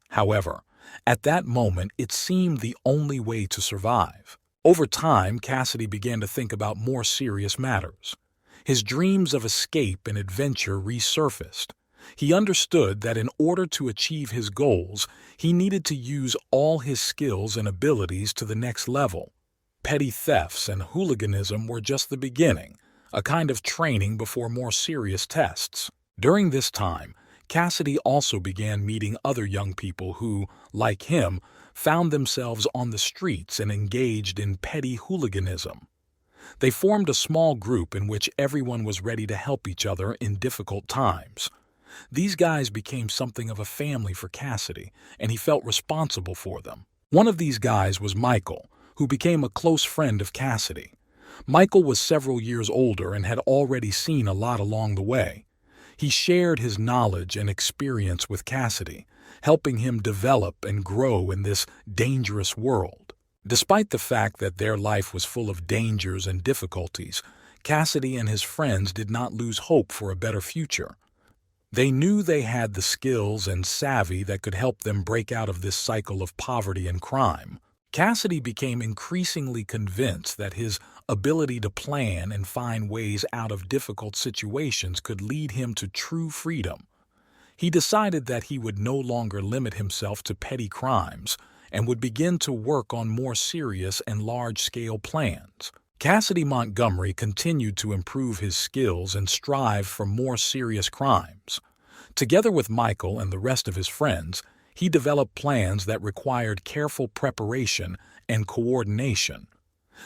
However, at that moment, it seemed the only way to survive. Over time, Cassidy began to think about more serious matters. His dreams of escape and adventure resurfaced. He understood that in order to achieve his goals, he needed to use all his skills and abilities to the next level. Petty thefts and hooliganism were just the beginning, a kind of training before more serious tests. During this time, Cassidy also began meeting other young people who, like him, found themselves on the streets and engaged in petty hooliganism. They formed a small group in which everyone was ready to help each other in difficult times. These guys became something of a family for Cassidy, and he felt responsible for them. One of these guys was Michael, who became a close friend of Cassidy. Michael was several years older and had already seen a lot along the way. He shared his knowledge and experience with Cassidy, helping him develop and grow in this dangerous world. Despite the fact that their life was full of dangers and difficulties, Cassidy and his friends did not lose hope for a better future. They knew they had the skills and savvy that could help them break out of this cycle of poverty and crime. Cassidy became increasingly convinced that his ability to plan and find ways out of difficult situations could lead him to true freedom. He decided that he would no longer limit himself to petty crimes and would begin to work on more serious and large-scale plans. Cassidy Montgomery continued to improve his skills and strive for more serious crimes. Together with Michael and the rest of his friends, he developed plans that required careful preparation and coordination.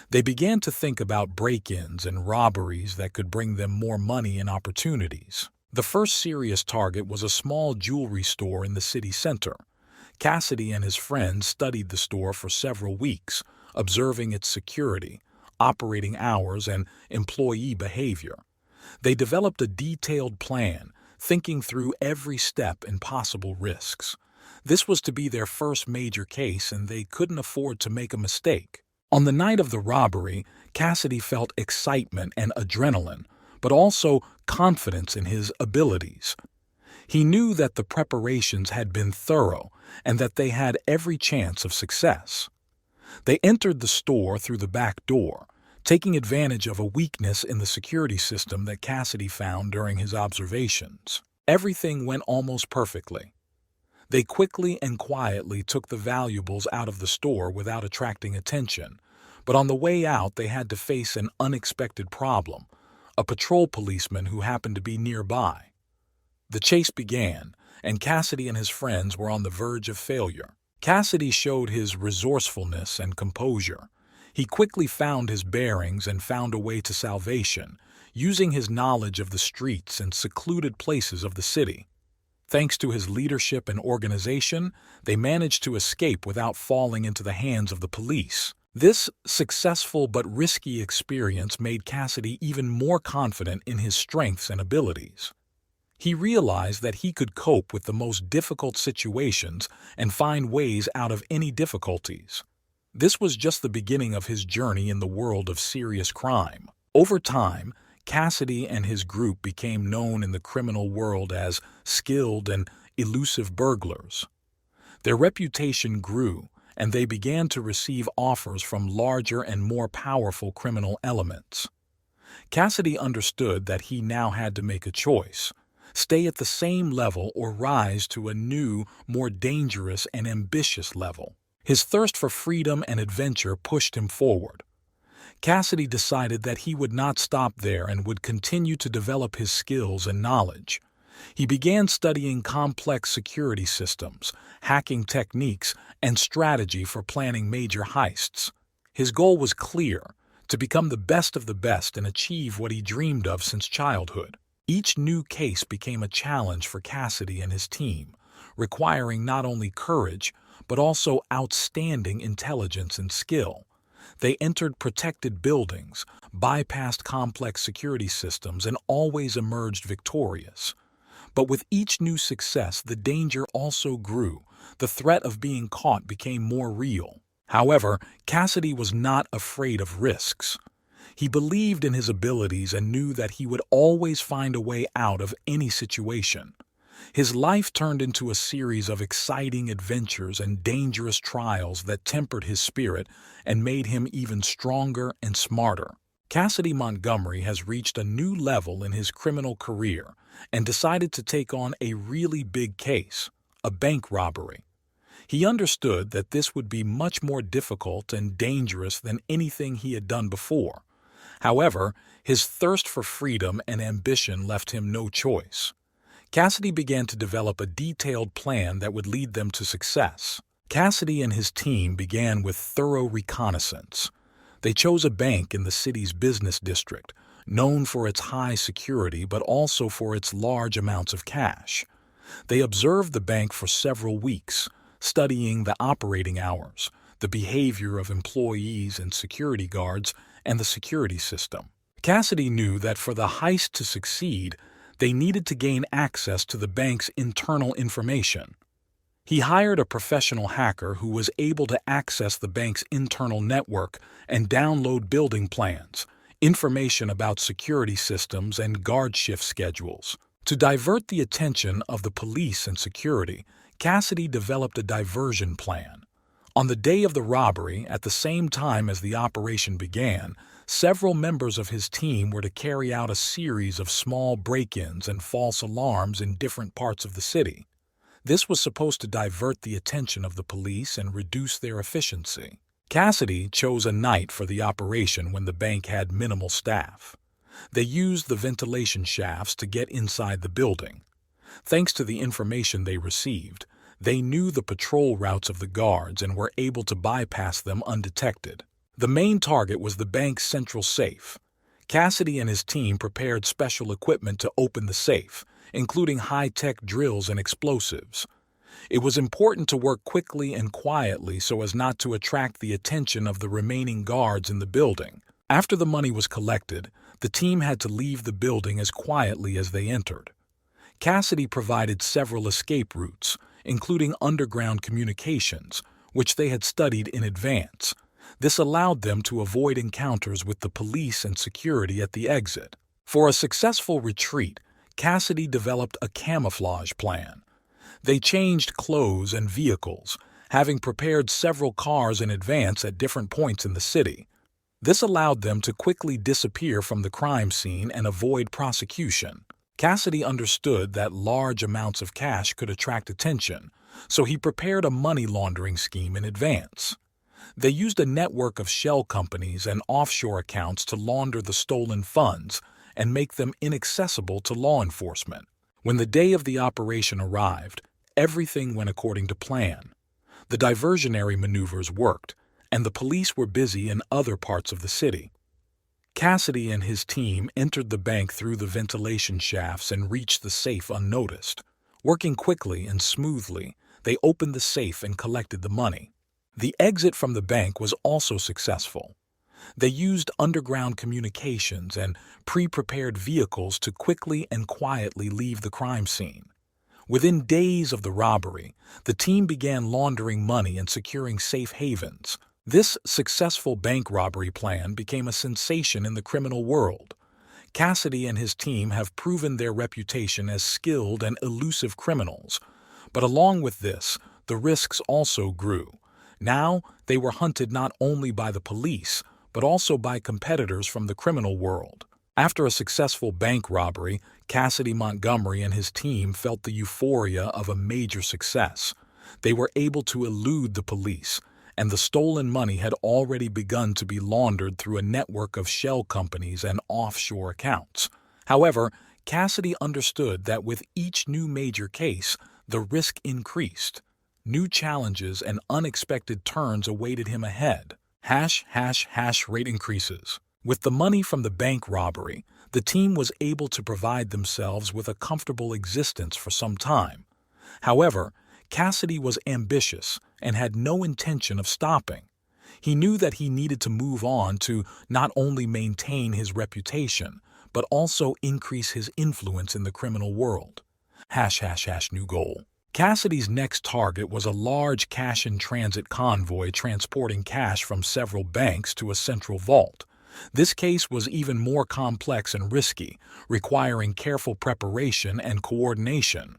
They began to think about break-ins and robberies that could bring them more money and opportunities. The first serious target was a small jewelry store in the city center. Cassidy and his friends studied the store for several weeks, observing its security, operating hours, and employee behavior. They developed a detailed plan, thinking through every step and possible risks. This was to be their first major case, and they couldn't afford to make a mistake. On the night of the robbery, Cassidy felt excitement and adrenaline, but also confidence in his abilities. He knew that the preparations had been thorough and that they had every chance of success. They entered the store through the back door, taking advantage of a weakness in the security system that Cassidy found during his observations. Everything went almost perfectly. They quickly and quietly took the valuables out of the store without attracting attention, but on the way out they had to face an unexpected problem: a patrol policeman who happened to be nearby. The chase began, and Cassidy and his friends were on the verge of failure. Cassidy showed his resourcefulness and composure. He quickly found his bearings and found a way to salvation, using his knowledge of the streets and secluded places of the city. Thanks to his leadership and organization, they managed to escape without falling into the hands of the police. This successful but risky experience made Cassidy even more confident in his strengths and abilities. He realized that he could cope with the most difficult situations and find ways out of any difficulties. This was just the beginning of his journey in the world of serious crime. Over time, Cassidy and his group became known in the criminal world as skilled and elusive burglars. Their reputation grew, and they began to receive offers from larger and more powerful criminal elements. Cassidy understood that he now had to make a choice: stay at the same level or rise to a new, more dangerous and ambitious level. His thirst for freedom and adventure pushed him forward. Cassidy decided that he would not stop there and would continue to develop his skills and knowledge. He began studying complex security systems, hacking techniques, and strategy for planning major heists. His goal was clear: to become the best of the best and achieve what he dreamed of since childhood. Each new case became a challenge for Cassidy and his team, requiring not only courage, but also outstanding intelligence and skill. They entered protected buildings, bypassed complex security systems, and always emerged victorious. But with each new success, the danger also grew. The threat of being caught became more real. However, Cassidy was not afraid of risks. He believed in his abilities and knew that he would always find a way out of any situation. His life turned into a series of exciting adventures and dangerous trials that tempered his spirit and made him even stronger and smarter. Cassidy Montgomery has reached a new level in his criminal career and decided to take on a really big case: a bank robbery. He understood that this would be much more difficult and dangerous than anything he had done before. However, his thirst for freedom and ambition left him no choice. Cassidy began to develop a detailed plan that would lead them to success. Cassidy and his team began with thorough reconnaissance. They chose a bank in the city's business district, known for its high security but also for its large amounts of cash. They observed the bank for several weeks, studying the operating hours, the behavior of employees and security guards, and the security system. Cassidy knew that for the heist to succeed, they needed to gain access to the bank's internal information. He hired a professional hacker who was able to access the bank's internal network and download building plans, information about security systems, and guard shift schedules. To divert the attention of the police and security, Cassidy developed a diversion plan. On the day of the robbery, at the same time as the operation began, several members of his team were to carry out a series of small break-ins and false alarms in different parts of the city. This was supposed to divert the attention of the police and reduce their efficiency. Cassidy chose a night for the operation when the bank had minimal staff. They used the ventilation shafts to get inside the building. Thanks to the information they received, they knew the patrol routes of the guards and were able to bypass them undetected. The main target was the bank's central safe. Cassidy and his team prepared special equipment to open the safe, including high-tech drills and explosives. It was important to work quickly and quietly so as not to attract the attention of the remaining guards in the building. After the money was collected, the team had to leave the building as quietly as they entered. Cassidy provided several escape routes, including underground communications, which they had studied in advance. This allowed them to avoid encounters with the police and security at the exit. For a successful retreat, Cassidy developed a camouflage plan. They changed clothes and vehicles, having prepared several cars in advance at different points in the city. This allowed them to quickly disappear from the crime scene and avoid prosecution. Cassidy understood that large amounts of cash could attract attention, so he prepared a money laundering scheme in advance. They used a network of shell companies and offshore accounts to launder the stolen funds and make them inaccessible to law enforcement. When the day of the operation arrived, everything went according to plan. The diversionary maneuvers worked, and the police were busy in other parts of the city. Cassidy and his team entered the bank through the ventilation shafts and reached the safe unnoticed. Working quickly and smoothly, they opened the safe and collected the money. The exit from the bank was also successful. They used underground communications and pre-prepared vehicles to quickly and quietly leave the crime scene. Within days of the robbery, the team began laundering money and securing safe havens. This successful bank robbery plan became a sensation in the criminal world. Cassidy and his team have proven their reputation as skilled and elusive criminals. But along with this, the risks also grew. Now, they were hunted not only by the police, but also by competitors from the criminal world. After a successful bank robbery, Cassidy Montgomery and his team felt the euphoria of a major success. They were able to elude the police, and the stolen money had already begun to be laundered through a network of shell companies and offshore accounts. However, Cassidy understood that with each new major case, the risk increased. New challenges and unexpected turns awaited him ahead. Rate increases. With the money from the bank robbery, the team was able to provide themselves with a comfortable existence for some time. However, Cassidy was ambitious and had no intention of stopping. He knew that he needed to move on to not only maintain his reputation, but also increase his influence in the criminal world. New goal. Cassidy's next target was a large cash-in-transit convoy transporting cash from several banks to a central vault. This case was even more complex and risky, requiring careful preparation and coordination.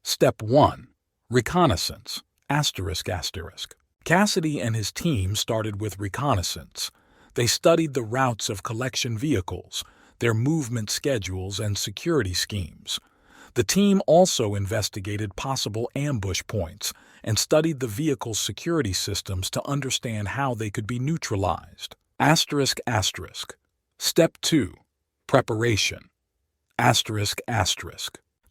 Step 1. Reconnaissance. Cassidy and his team started with reconnaissance. They studied the routes of collection vehicles, their movement schedules, and security schemes. The team also investigated possible ambush points and studied the vehicle's security systems to understand how they could be neutralized. Step 2. Preparation.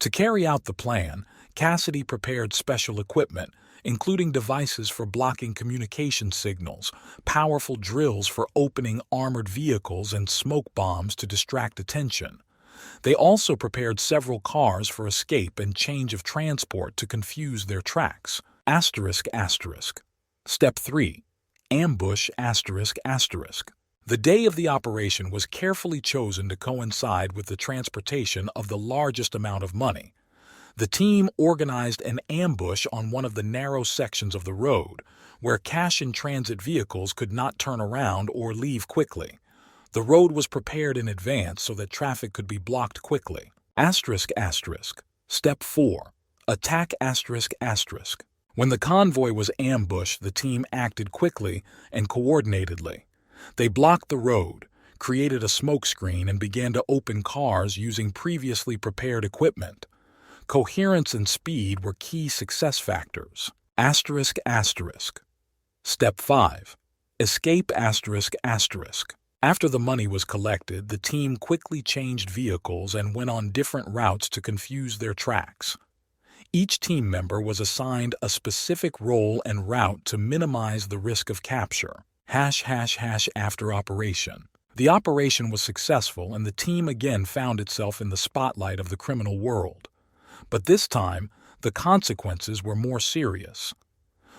To carry out the plan, Cassidy prepared special equipment, including devices for blocking communication signals, powerful drills for opening armored vehicles, and smoke bombs to distract attention. They also prepared several cars for escape and change of transport to confuse their tracks. Step 3. Ambush asterisk asterisk. The day of the operation was carefully chosen to coincide with the transportation of the largest amount of money. The team organized an ambush on one of the narrow sections of the road, where cash-in-transit vehicles could not turn around or leave quickly. The road was prepared in advance so that traffic could be blocked quickly. Asterisk asterisk. Step 4. Attack asterisk asterisk. When the convoy was ambushed, the team acted quickly and coordinatedly. They blocked the road, created a smokescreen, and began to open cars using previously prepared equipment. Coherence and speed were key success factors. Asterisk asterisk. Step 5. Escape asterisk asterisk. After the money was collected, the team quickly changed vehicles and went on different routes to confuse their tracks. Each team member was assigned a specific role and route to minimize the risk of capture. After operation. The operation was successful and the team again found itself in the spotlight of the criminal world. But this time, the consequences were more serious.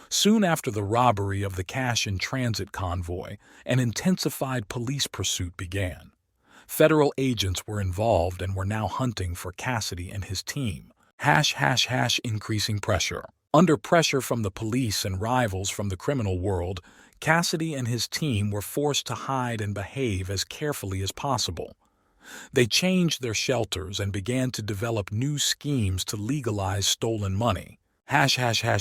Soon after the robbery of the cash-in-transit convoy, an intensified police pursuit began. Federal agents were involved and were now hunting for Cassidy and his team. Increasing pressure. Under pressure from the police and rivals from the criminal world, Cassidy and his team were forced to hide and behave as carefully as possible. They changed their shelters and began to develop new schemes to legalize stolen money.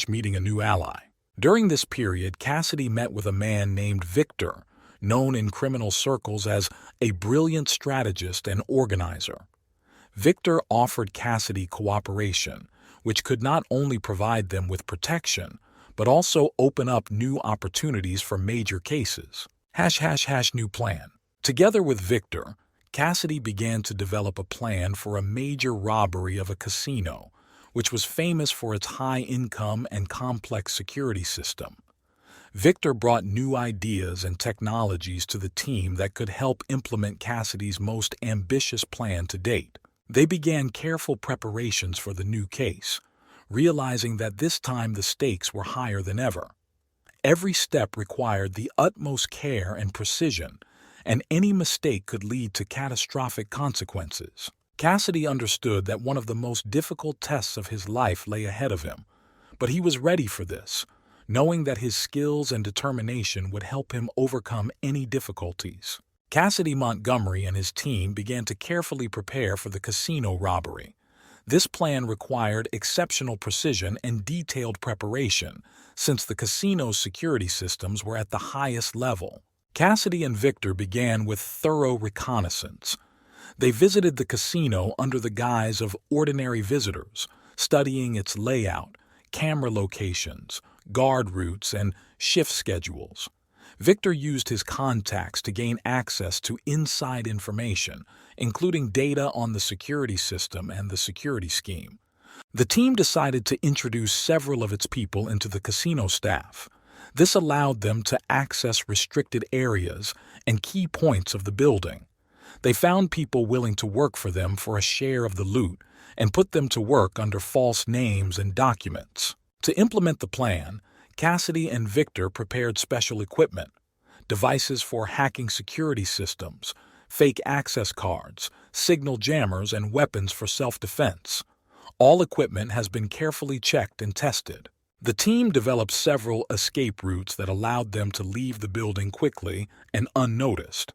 Meeting a new ally. During this period, Cassidy met with a man named Victor, known in criminal circles as a brilliant strategist and organizer. Victor offered Cassidy cooperation, which could not only provide them with protection, but also open up new opportunities for major cases. New plan. Together with Victor, Cassidy began to develop a plan for a major robbery of a casino, which was famous for its high income and complex security system. Victor brought new ideas and technologies to the team that could help implement Cassidy's most ambitious plan to date. They began careful preparations for the new case, realizing that this time the stakes were higher than ever. Every step required the utmost care and precision, and any mistake could lead to catastrophic consequences. Cassidy understood that one of the most difficult tests of his life lay ahead of him, but he was ready for this, knowing that his skills and determination would help him overcome any difficulties. Cassidy Montgomery and his team began to carefully prepare for the casino robbery. This plan required exceptional precision and detailed preparation, since the casino's security systems were at the highest level. Cassidy and Victor began with thorough reconnaissance. They visited the casino under the guise of ordinary visitors, studying its layout, camera locations, guard routes, and shift schedules. Victor used his contacts to gain access to inside information, including data on the security system and the security scheme. The team decided to introduce several of its people into the casino staff. This allowed them to access restricted areas and key points of the building. They found people willing to work for them for a share of the loot and put them to work under false names and documents. To implement the plan, Cassidy and Victor prepared special equipment, devices for hacking security systems, fake access cards, signal jammers, and weapons for self-defense. All equipment has been carefully checked and tested. The team developed several escape routes that allowed them to leave the building quickly and unnoticed.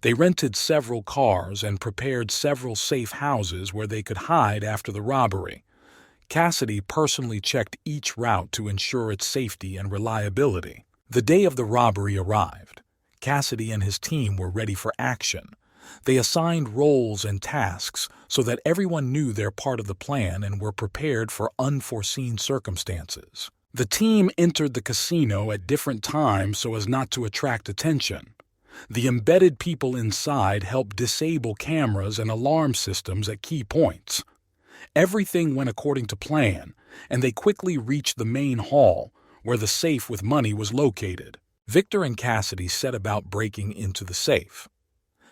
They rented several cars and prepared several safe houses where they could hide after the robbery. Cassidy personally checked each route to ensure its safety and reliability. The day of the robbery arrived. Cassidy and his team were ready for action. They assigned roles and tasks so that everyone knew their part of the plan and were prepared for unforeseen circumstances. The team entered the casino at different times so as not to attract attention. The embedded people inside helped disable cameras and alarm systems at key points. Everything went according to plan, and they quickly reached the main hall, where the safe with money was located. Victor and Cassidy set about breaking into the safe.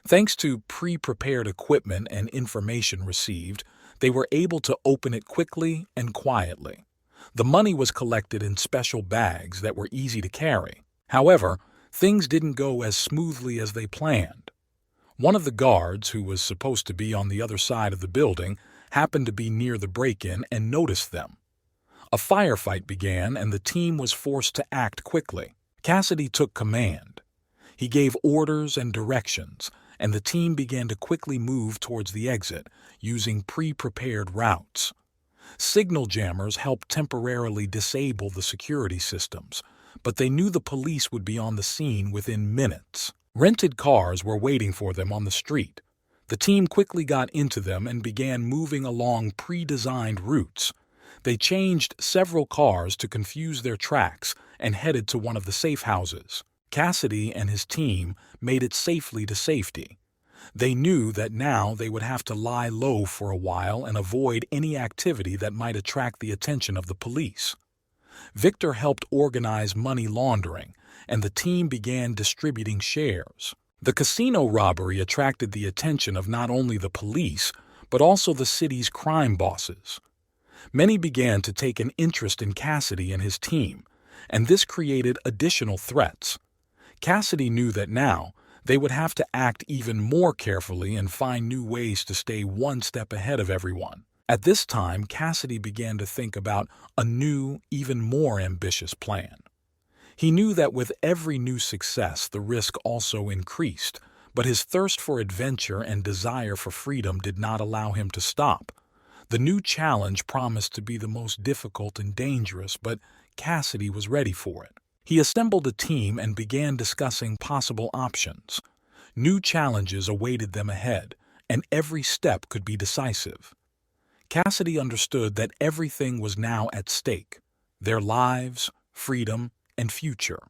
Thanks to pre-prepared equipment and information received, they were able to open it quickly and quietly. The money was collected in special bags that were easy to carry. However, things didn't go as smoothly as they planned. One of the guards, who was supposed to be on the other side of the building, happened to be near the break-in and noticed them. A firefight began and the team was forced to act quickly. Cassidy took command. He gave orders and directions, and the team began to quickly move towards the exit, using pre-prepared routes. Signal jammers helped temporarily disable the security systems, but they knew the police would be on the scene within minutes. Rented cars were waiting for them on the street. The team quickly got into them and began moving along pre-designed routes. They changed several cars to confuse their tracks and headed to one of the safe houses. Cassidy and his team made it safely to safety. They knew that now they would have to lie low for a while and avoid any activity that might attract the attention of the police. Victor helped organize money laundering, and the team began distributing shares. The casino robbery attracted the attention of not only the police, but also the city's crime bosses. Many began to take an interest in Cassidy and his team, and this created additional threats. Cassidy knew that now they would have to act even more carefully and find new ways to stay one step ahead of everyone. At this time, Cassidy began to think about a new, even more ambitious plan. He knew that with every new success, the risk also increased, but his thirst for adventure and desire for freedom did not allow him to stop. The new challenge promised to be the most difficult and dangerous, but Cassidy was ready for it. He assembled a team and began discussing possible options. New challenges awaited them ahead, and every step could be decisive. Cassidy understood that everything was now at stake: their lives, freedom, and future.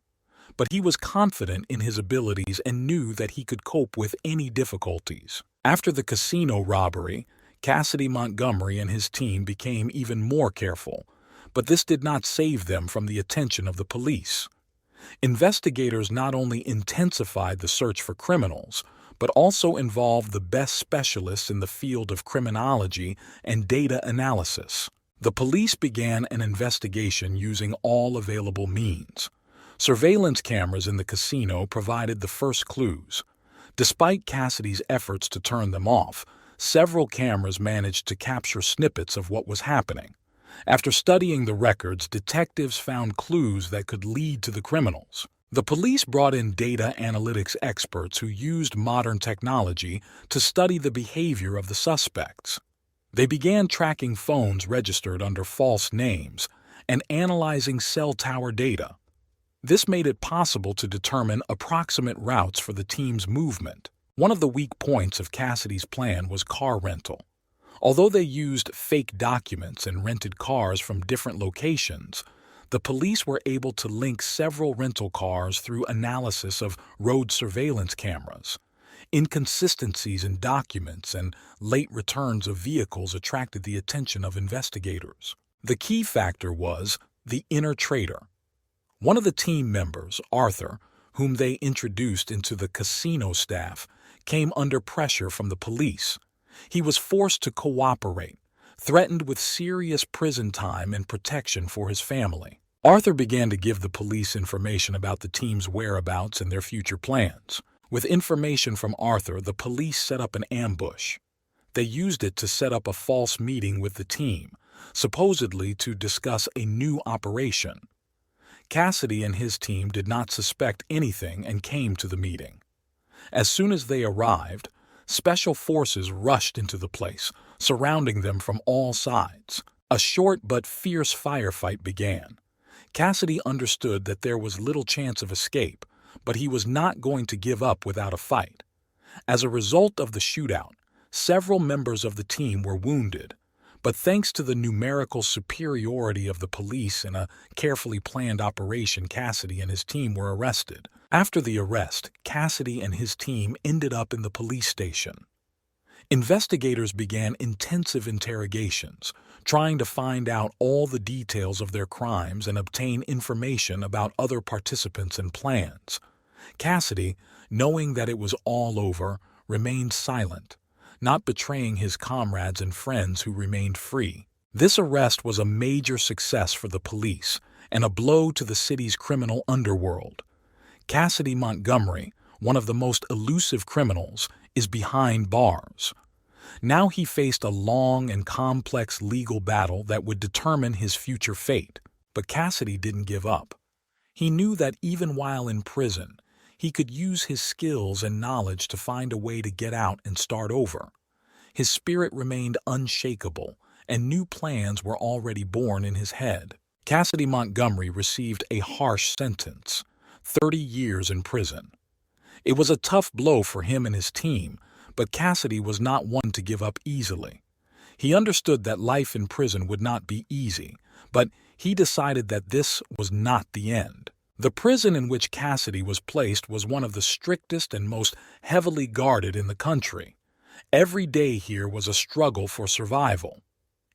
But he was confident in his abilities and knew that he could cope with any difficulties. After the casino robbery, Cassidy Montgomery and his team became even more careful, but this did not save them from the attention of the police. Investigators not only intensified the search for criminals, but also involved the best specialists in the field of criminology and data analysis. The police began an investigation using all available means. Surveillance cameras in the casino provided the first clues. Despite Cassidy's efforts to turn them off, several cameras managed to capture snippets of what was happening. After studying the records, detectives found clues that could lead to the criminals. The police brought in data analytics experts who used modern technology to study the behavior of the suspects. They began tracking phones registered under false names and analyzing cell tower data. This made it possible to determine approximate routes for the team's movement. One of the weak points of Cassidy's plan was car rental. Although they used fake documents and rented cars from different locations, the police were able to link several rental cars through analysis of road surveillance cameras. Inconsistencies in documents and late returns of vehicles attracted the attention of investigators. The key factor was the inner traitor. One of the team members, Arthur, whom they introduced into the casino staff, came under pressure from the police. He was forced to cooperate, threatened with serious prison time and protection for his family. Arthur began to give the police information about the team's whereabouts and their future plans. With information from Arthur, the police set up an ambush. They used it to set up a false meeting with the team, supposedly to discuss a new operation. Cassidy and his team did not suspect anything and came to the meeting. As soon as they arrived, special forces rushed into the place, surrounding them from all sides. A short but fierce firefight began. Cassidy understood that there was little chance of escape, but he was not going to give up without a fight. As a result of the shootout, several members of the team were wounded, but thanks to the numerical superiority of the police in a carefully planned operation, Cassidy and his team were arrested. After the arrest, Cassidy and his team ended up in the police station. Investigators began intensive interrogations, trying to find out all the details of their crimes and obtain information about other participants and plans. Cassidy, knowing that it was all over, remained silent, not betraying his comrades and friends who remained free. This arrest was a major success for the police and a blow to the city's criminal underworld. Cassidy Montgomery, one of the most elusive criminals, is behind bars. Now he faced a long and complex legal battle that would determine his future fate. But Cassidy didn't give up. He knew that even while in prison, he could use his skills and knowledge to find a way to get out and start over. His spirit remained unshakable, and new plans were already born in his head. Cassidy Montgomery received a harsh sentence, 30 years in prison. It was a tough blow for him and his team, but Cassidy was not one to give up easily. He understood that life in prison would not be easy, but he decided that this was not the end. The prison in which Cassidy was placed was one of the strictest and most heavily guarded in the country. Every day here was a struggle for survival.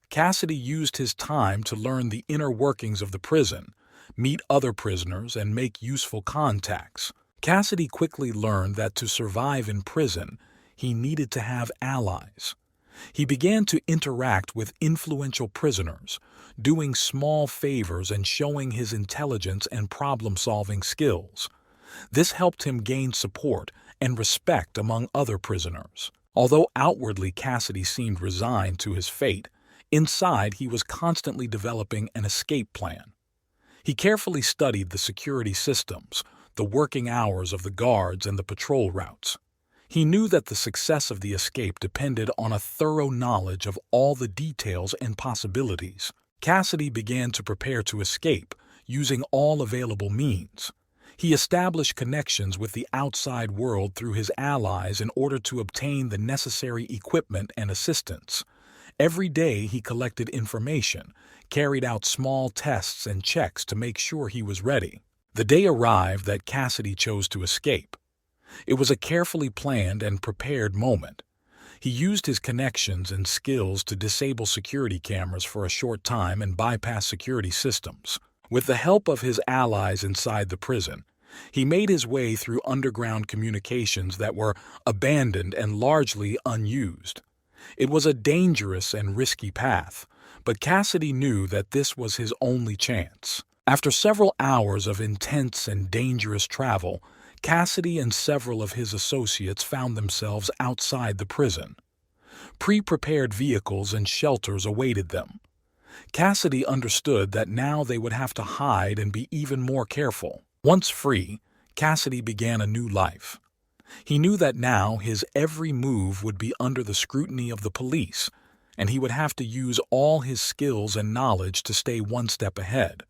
Cassidy used his time to learn the inner workings of the prison, meet other prisoners, and make useful contacts. Cassidy quickly learned that to survive in prison, he needed to have allies. He began to interact with influential prisoners, doing small favors and showing his intelligence and problem-solving skills. This helped him gain support and respect among other prisoners. Although outwardly Cassidy seemed resigned to his fate, inside he was constantly developing an escape plan. He carefully studied the security systems, the working hours of the guards, and the patrol routes. He knew that the success of the escape depended on a thorough knowledge of all the details and possibilities. Cassidy began to prepare to escape, using all available means. He established connections with the outside world through his allies in order to obtain the necessary equipment and assistance. Every day he collected information, carried out small tests and checks to make sure he was ready. The day arrived that Cassidy chose to escape. It was a carefully planned and prepared moment. He used his connections and skills to disable security cameras for a short time and bypass security systems. With the help of his allies inside the prison, he made his way through underground communications that were abandoned and largely unused. It was a dangerous and risky path, but Cassidy knew that this was his only chance. After several hours of intense and dangerous travel, Cassidy and several of his associates found themselves outside the prison. Pre-prepared vehicles and shelters awaited them. Cassidy understood that now they would have to hide and be even more careful. Once free, Cassidy began a new life. He knew that now his every move would be under the scrutiny of the police, and he would have to use all his skills and knowledge to stay one step ahead.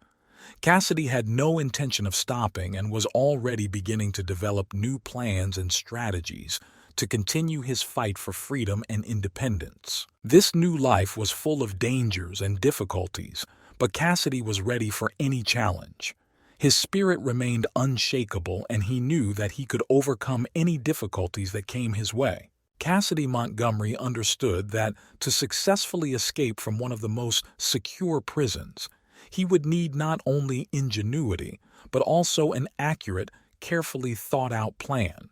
Cassidy had no intention of stopping and was already beginning to develop new plans and strategies to continue his fight for freedom and independence. This new life was full of dangers and difficulties, but Cassidy was ready for any challenge. His spirit remained unshakable, and he knew that he could overcome any difficulties that came his way. Cassidy Montgomery understood that to successfully escape from one of the most secure prisons, he would need not only ingenuity, but also an accurate, carefully thought-out plan.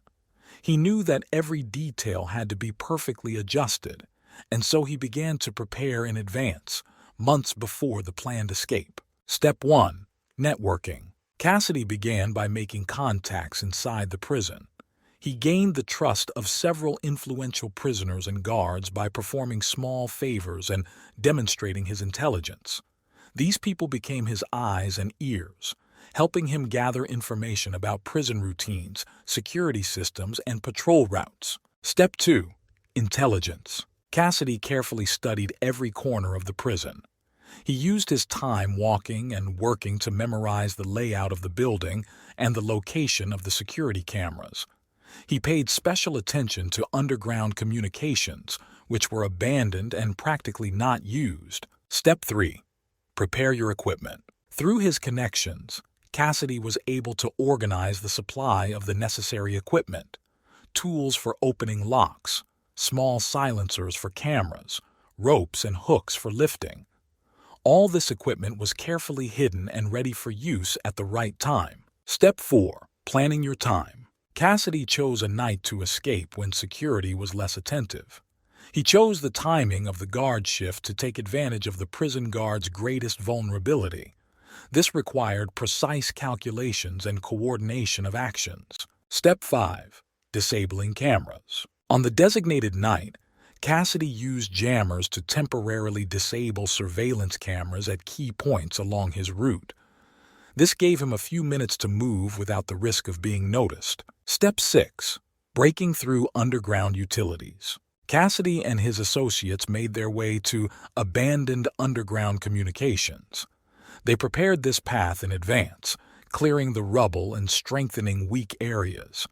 He knew that every detail had to be perfectly adjusted, and so he began to prepare in advance, months before the planned escape. Step 1. Networking. Cassidy began by making contacts inside the prison. He gained the trust of several influential prisoners and guards by performing small favors and demonstrating his intelligence. These people became his eyes and ears, helping him gather information about prison routines, security systems, and patrol routes. Step 2. Intelligence. Cassidy carefully studied every corner of the prison. He used his time walking and working to memorize the layout of the building and the location of the security cameras. He paid special attention to underground communications, which were abandoned and practically not used. Step 3. Prepare your equipment. Through his connections, Cassidy was able to organize the supply of the necessary equipment: tools for opening locks, small silencers for cameras, ropes and hooks for lifting. All this equipment was carefully hidden and ready for use at the right time. Step 4. Planning your time. Cassidy chose a night to escape when security was less attentive. He chose the timing of the guard shift to take advantage of the prison guard's greatest vulnerability. This required precise calculations and coordination of actions. Step 5. Disabling cameras. On the designated night, Cassidy used jammers to temporarily disable surveillance cameras at key points along his route. This gave him a few minutes to move without the risk of being noticed. Step 6. Breaking through underground utilities. Cassidy and his associates made their way to abandoned underground communications. They prepared this path in advance, clearing the rubble and strengthening weak areas.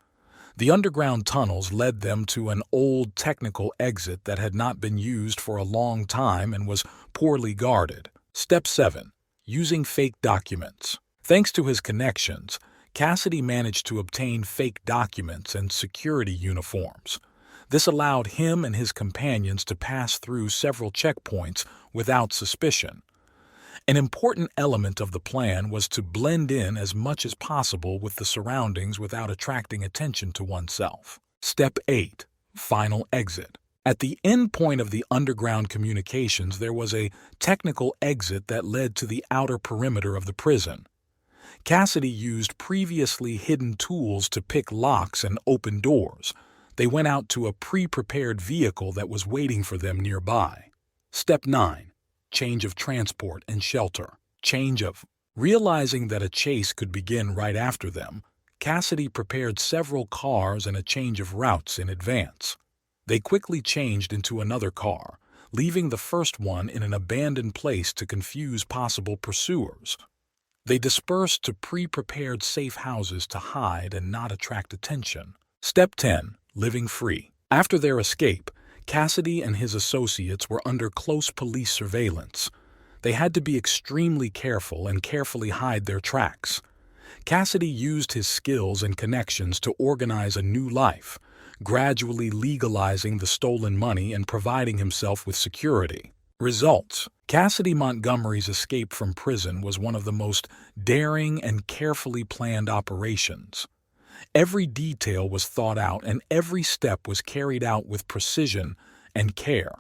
The underground tunnels led them to an old technical exit that had not been used for a long time and was poorly guarded. Step 7. Using fake documents. Thanks to his connections, Cassidy managed to obtain fake documents and security uniforms. This allowed him and his companions to pass through several checkpoints without suspicion. An important element of the plan was to blend in as much as possible with the surroundings without attracting attention to oneself. Step 8. Final exit. At the end point of the underground communications, there was a technical exit that led to the outer perimeter of the prison. Cassidy used previously hidden tools to pick locks and open doors. They went out to a pre-prepared vehicle that was waiting for them nearby. Step 9. Change of transport and shelter. Realizing that a chase could begin right after them, Cassidy prepared several cars and a change of routes in advance. They quickly changed into another car, leaving the first one in an abandoned place to confuse possible pursuers. They dispersed to pre-prepared safe houses to hide and not attract attention. Step 10. Living free. After their escape, Cassidy and his associates were under close police surveillance. They had to be extremely careful and carefully hide their tracks. Cassidy used his skills and connections to organize a new life, gradually legalizing the stolen money and providing himself with security. Results: Cassidy Montgomery's escape from prison was one of the most daring and carefully planned operations. Every detail was thought out and every step was carried out with precision and care.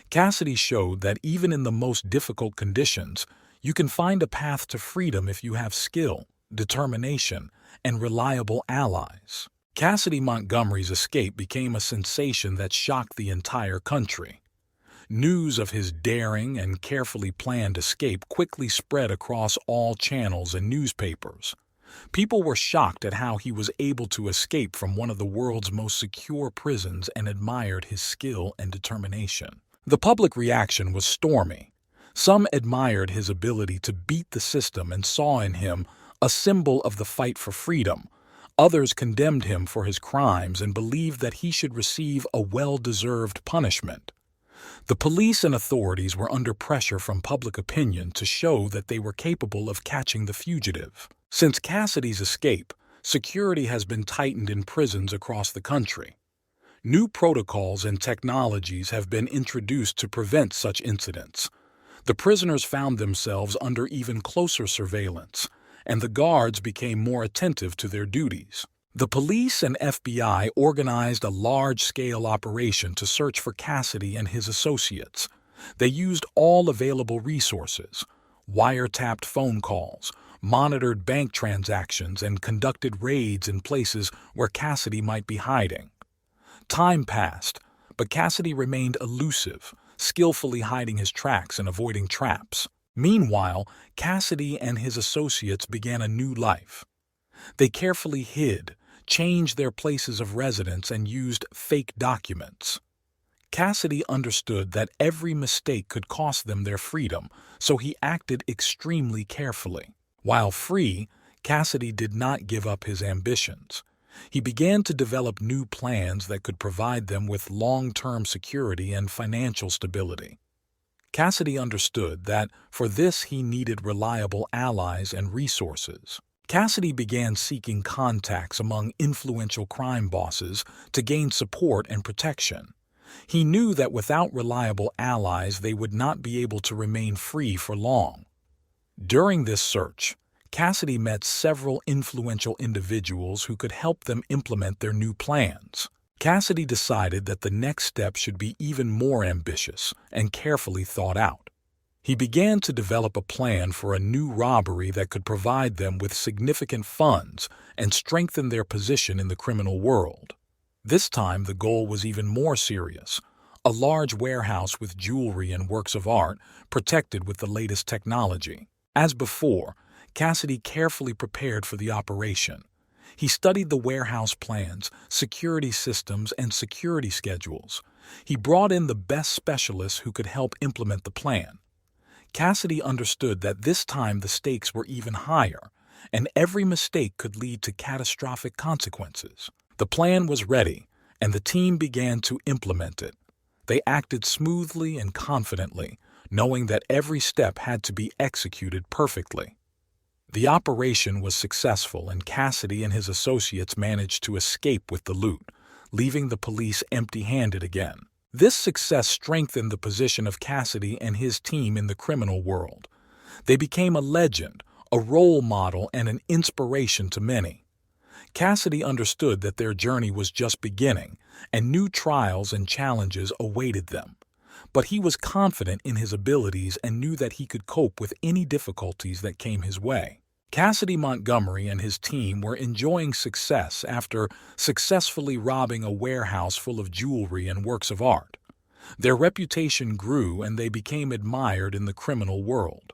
Cassidy showed that even in the most difficult conditions, you can find a path to freedom if you have skill, determination, and reliable allies. Cassidy Montgomery's escape became a sensation that shocked the entire country. News of his daring and carefully planned escape quickly spread across all channels and newspapers. People were shocked at how he was able to escape from one of the world's most secure prisons and admired his skill and determination. The public reaction was stormy. Some admired his ability to beat the system and saw in him a symbol of the fight for freedom. Others condemned him for his crimes and believed that he should receive a well-deserved punishment. The police and authorities were under pressure from public opinion to show that they were capable of catching the fugitive. Since Cassidy's escape, security has been tightened in prisons across the country. New protocols and technologies have been introduced to prevent such incidents. The prisoners found themselves under even closer surveillance, and the guards became more attentive to their duties. The police and FBI organized a large-scale operation to search for Cassidy and his associates. They used all available resources, wiretapped phone calls, monitored bank transactions, and conducted raids in places where Cassidy might be hiding. Time passed, but Cassidy remained elusive, skillfully hiding his tracks and avoiding traps. Meanwhile, Cassidy and his associates began a new life. They carefully hid, changed their places of residence, and used fake documents. Cassidy understood that every mistake could cost them their freedom, so he acted extremely carefully. While free, Cassidy did not give up his ambitions. He began to develop new plans that could provide them with long-term security and financial stability. Cassidy understood that for this he needed reliable allies and resources. Cassidy began seeking contacts among influential crime bosses to gain support and protection. He knew that without reliable allies they would not be able to remain free for long. During this search, Cassidy met several influential individuals who could help them implement their new plans. Cassidy decided that the next step should be even more ambitious and carefully thought out. He began to develop a plan for a new robbery that could provide them with significant funds and strengthen their position in the criminal world. This time, the goal was even more serious: a large warehouse with jewelry and works of art protected with the latest technology. As before, Cassidy carefully prepared for the operation. He studied the warehouse plans, security systems, and security schedules. He brought in the best specialists who could help implement the plan. Cassidy understood that this time the stakes were even higher, and every mistake could lead to catastrophic consequences. The plan was ready, and the team began to implement it. They acted smoothly and confidently, knowing that every step had to be executed perfectly. The operation was successful, and Cassidy and his associates managed to escape with the loot, leaving the police empty-handed again. This success strengthened the position of Cassidy and his team in the criminal world. They became a legend, a role model, and an inspiration to many. Cassidy understood that their journey was just beginning, and new trials and challenges awaited them. But he was confident in his abilities and knew that he could cope with any difficulties that came his way. Cassidy Montgomery and his team were enjoying success after successfully robbing a warehouse full of jewelry and works of art. Their reputation grew and they became admired in the criminal world.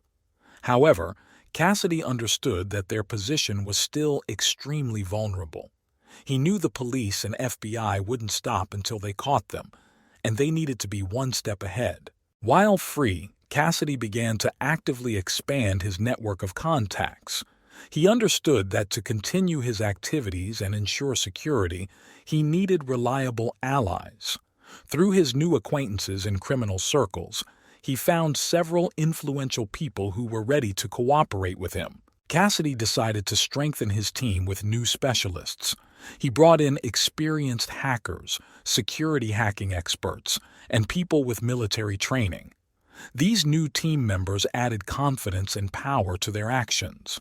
However, Cassidy understood that their position was still extremely vulnerable. He knew the police and FBI wouldn't stop until they caught them, and they needed to be one step ahead. While free, Cassidy began to actively expand his network of contacts. He understood that to continue his activities and ensure security, he needed reliable allies. Through his new acquaintances in criminal circles, he found several influential people who were ready to cooperate with him. Cassidy decided to strengthen his team with new specialists. He brought in experienced hackers, security hacking experts, and people with military training. These new team members added confidence and power to their actions.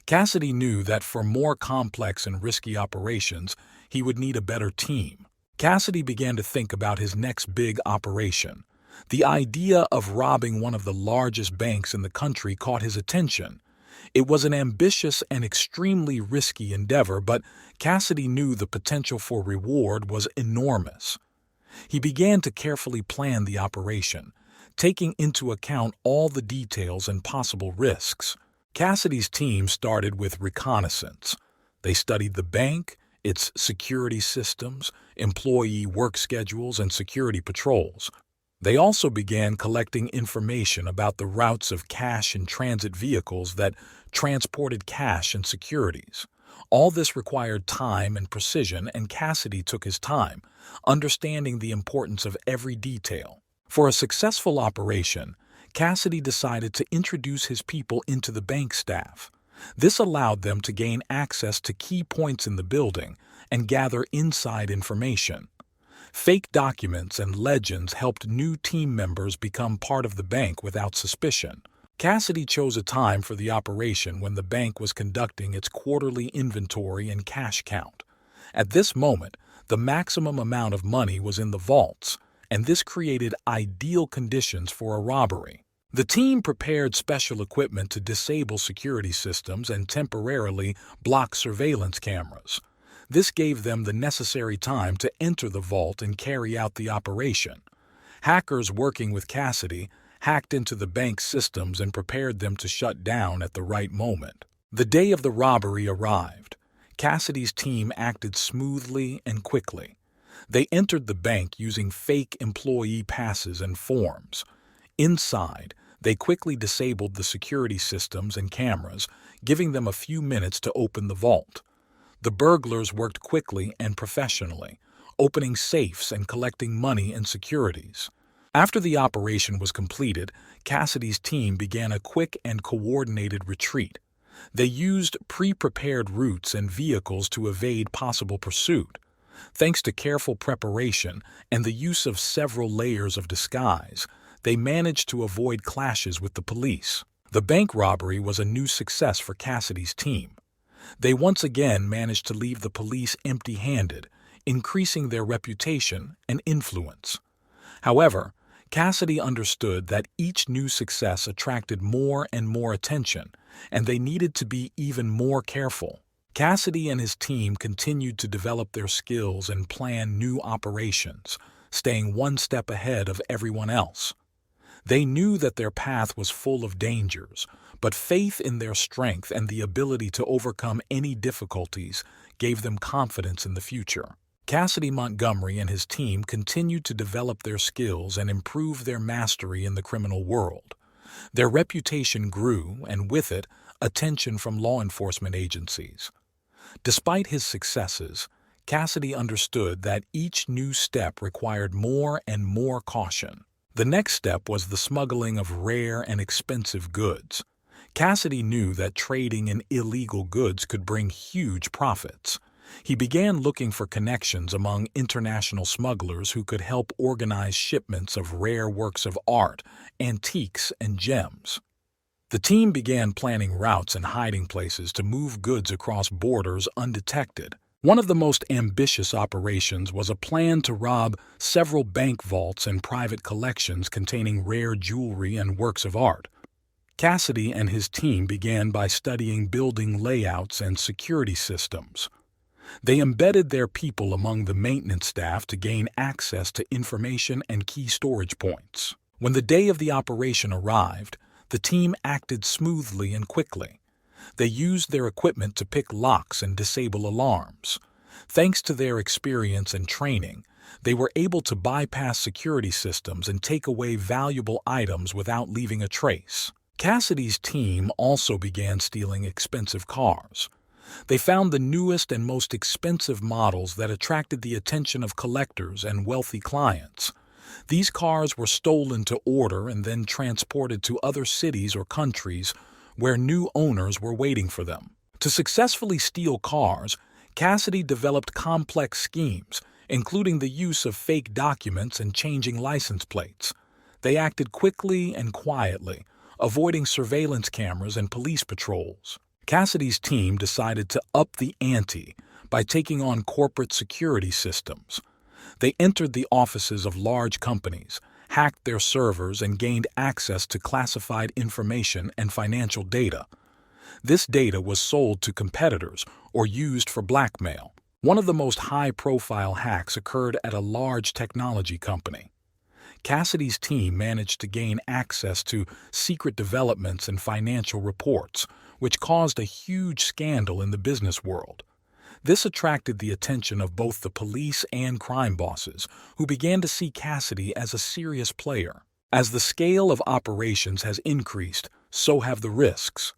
Cassidy knew that for more complex and risky operations, he would need a better team. Cassidy began to think about his next big operation. The idea of robbing one of the largest banks in the country caught his attention. It was an ambitious and extremely risky endeavor, but Cassidy knew the potential for reward was enormous. He began to carefully plan the operation, taking into account all the details and possible risks. Cassidy's team started with reconnaissance. They studied the bank, its security systems, employee work schedules, and security patrols. They also began collecting information about the routes of cash and transit vehicles that transported cash and securities. All this required time and precision, and Cassidy took his time, understanding the importance of every detail. For a successful operation, Cassidy decided to introduce his people into the bank staff. This allowed them to gain access to key points in the building and gather inside information. Fake documents and legends helped new team members become part of the bank without suspicion. Cassidy chose a time for the operation when the bank was conducting its quarterly inventory and cash count. At this moment, the maximum amount of money was in the vaults, and this created ideal conditions for a robbery. The team prepared special equipment to disable security systems and temporarily block surveillance cameras. This gave them the necessary time to enter the vault and carry out the operation. Hackers working with Cassidy hacked into the bank's systems and prepared them to shut down at the right moment. The day of the robbery arrived. Cassidy's team acted smoothly and quickly. They entered the bank using fake employee passes and forms. Inside, they quickly disabled the security systems and cameras, giving them a few minutes to open the vault. The burglars worked quickly and professionally, opening safes and collecting money and securities. After the operation was completed, Cassidy's team began a quick and coordinated retreat. They used pre-prepared routes and vehicles to evade possible pursuit. Thanks to careful preparation and the use of several layers of disguise, they managed to avoid clashes with the police. The bank robbery was a new success for Cassidy's team. They once again managed to leave the police empty-handed, increasing their reputation and influence. However, Cassidy understood that each new success attracted more and more attention, and they needed to be even more careful. Cassidy and his team continued to develop their skills and plan new operations, staying one step ahead of everyone else. They knew that their path was full of dangers, but faith in their strength and the ability to overcome any difficulties gave them confidence in the future. Cassidy Montgomery and his team continued to develop their skills and improve their mastery in the criminal world. Their reputation grew, and with it, attention from law enforcement agencies. Despite his successes, Cassidy understood that each new step required more and more caution. The next step was the smuggling of rare and expensive goods. Cassidy knew that trading in illegal goods could bring huge profits. He began looking for connections among international smugglers who could help organize shipments of rare works of art, antiques, and gems. The team began planning routes and hiding places to move goods across borders undetected. One of the most ambitious operations was a plan to rob several bank vaults and private collections containing rare jewelry and works of art. Cassidy and his team began by studying building layouts and security systems. They embedded their people among the maintenance staff to gain access to information and key storage points. When the day of the operation arrived, the team acted smoothly and quickly. They used their equipment to pick locks and disable alarms. Thanks to their experience and training, they were able to bypass security systems and take away valuable items without leaving a trace. Cassidy's team also began stealing expensive cars. They found the newest and most expensive models that attracted the attention of collectors and wealthy clients. These cars were stolen to order and then transported to other cities or countries where new owners were waiting for them. To successfully steal cars, Cassidy developed complex schemes, including the use of fake documents and changing license plates. They acted quickly and quietly, avoiding surveillance cameras and police patrols. Cassidy's team decided to up the ante by taking on corporate security systems. They entered the offices of large companies, hacked their servers, and gained access to classified information and financial data. This data was sold to competitors or used for blackmail. One of the most high-profile hacks occurred at a large technology company. Cassidy's team managed to gain access to secret developments and financial reports, which caused a huge scandal in the business world. This attracted the attention of both the police and crime bosses, who began to see Cassidy as a serious player. As the scale of operations has increased, so have the risks.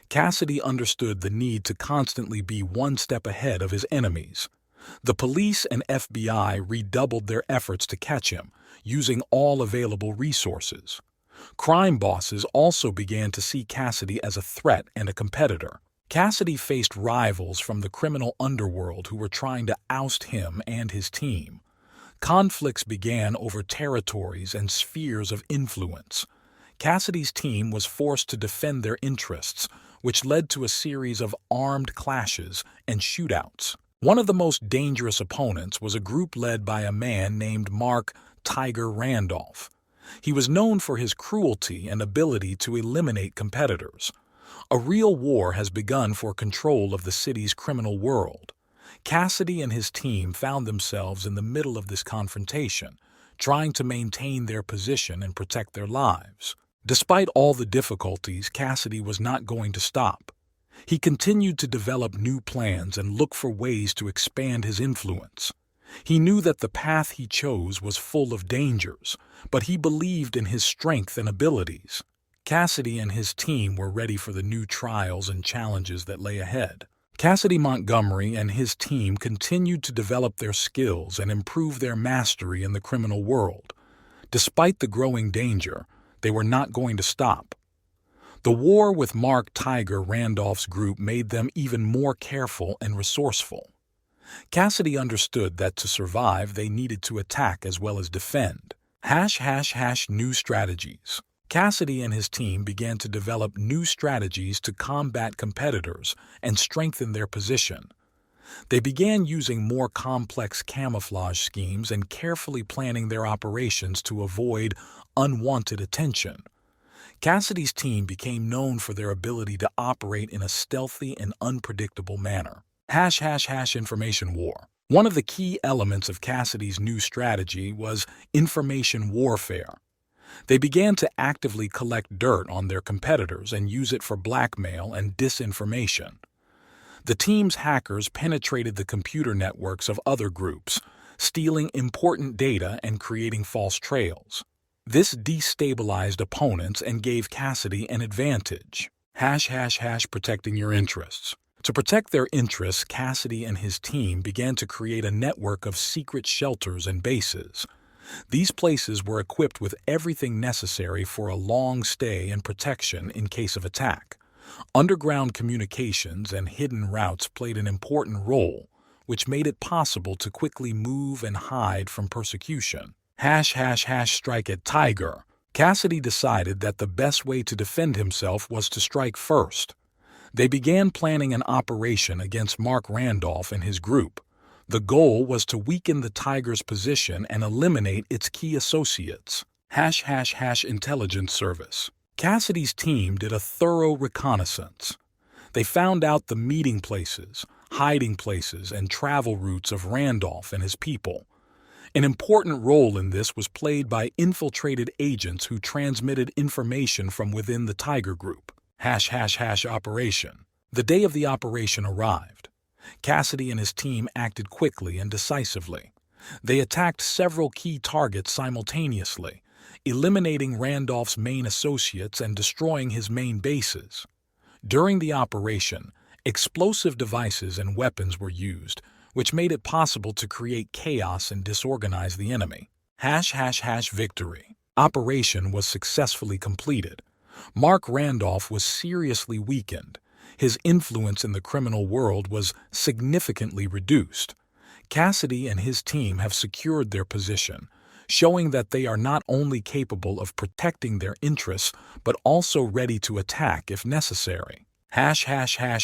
Cassidy understood the need to constantly be one step ahead of his enemies. The police and FBI redoubled their efforts to catch him, using all available resources. Crime bosses also began to see Cassidy as a threat and a competitor. Cassidy faced rivals from the criminal underworld who were trying to oust him and his team. Conflicts began over territories and spheres of influence. Cassidy's team was forced to defend their interests, which led to a series of armed clashes and shootouts. One of the most dangerous opponents was a group led by a man named Mark "Tiger" Randolph. He was known for his cruelty and ability to eliminate competitors. A real war has begun for control of the city's criminal world. Cassidy and his team found themselves in the middle of this confrontation, trying to maintain their position and protect their lives. Despite all the difficulties, Cassidy was not going to stop. He continued to develop new plans and look for ways to expand his influence. He knew that the path he chose was full of dangers, but he believed in his strength and abilities. Cassidy and his team were ready for the new trials and challenges that lay ahead. Cassidy Montgomery and his team continued to develop their skills and improve their mastery in the criminal world. Despite the growing danger, they were not going to stop. The war with Mark "Tiger" Randolph's group made them even more careful and resourceful. Cassidy understood that to survive, they needed to attack as well as defend. New strategies. Cassidy and his team began to develop new strategies to combat competitors and strengthen their position. They began using more complex camouflage schemes and carefully planning their operations to avoid unwanted attention. Cassidy's team became known for their ability to operate in a stealthy and unpredictable manner. Information war. One of the key elements of Cassidy's new strategy was information warfare. They began to actively collect dirt on their competitors and use it for blackmail and disinformation. The team's hackers penetrated the computer networks of other groups, stealing important data and creating false trails. This destabilized opponents and gave Cassidy an advantage. Protecting your interests. To protect their interests, Cassidy and his team began to create a network of secret shelters and bases. These places were equipped with everything necessary for a long stay and protection in case of attack. Underground communications and hidden routes played an important role, which made it possible to quickly move and hide from persecution. Strike at Tiger. Cassidy decided that the best way to defend himself was to strike first. They began planning an operation against Mark Randolph and his group. The goal was to weaken the Tiger's position and eliminate its key associates. Intelligence service. Cassidy's team did a thorough reconnaissance. They found out the meeting places, hiding places, and travel routes of Randolph and his people. An important role in this was played by infiltrated agents who transmitted information from within the Tiger Group. Operation. The day of the operation arrived. Cassidy and his team acted quickly and decisively. They attacked several key targets simultaneously, eliminating Randolph's main associates and destroying his main bases. During the operation, explosive devices and weapons were used, which made it possible to create chaos and disorganize the enemy. Victory. Operation was successfully completed. Mark Randolph was seriously weakened. His influence in the criminal world was significantly reduced. Cassidy and his team have secured their position, showing that they are not only capable of protecting their interests, but also ready to attack if necessary.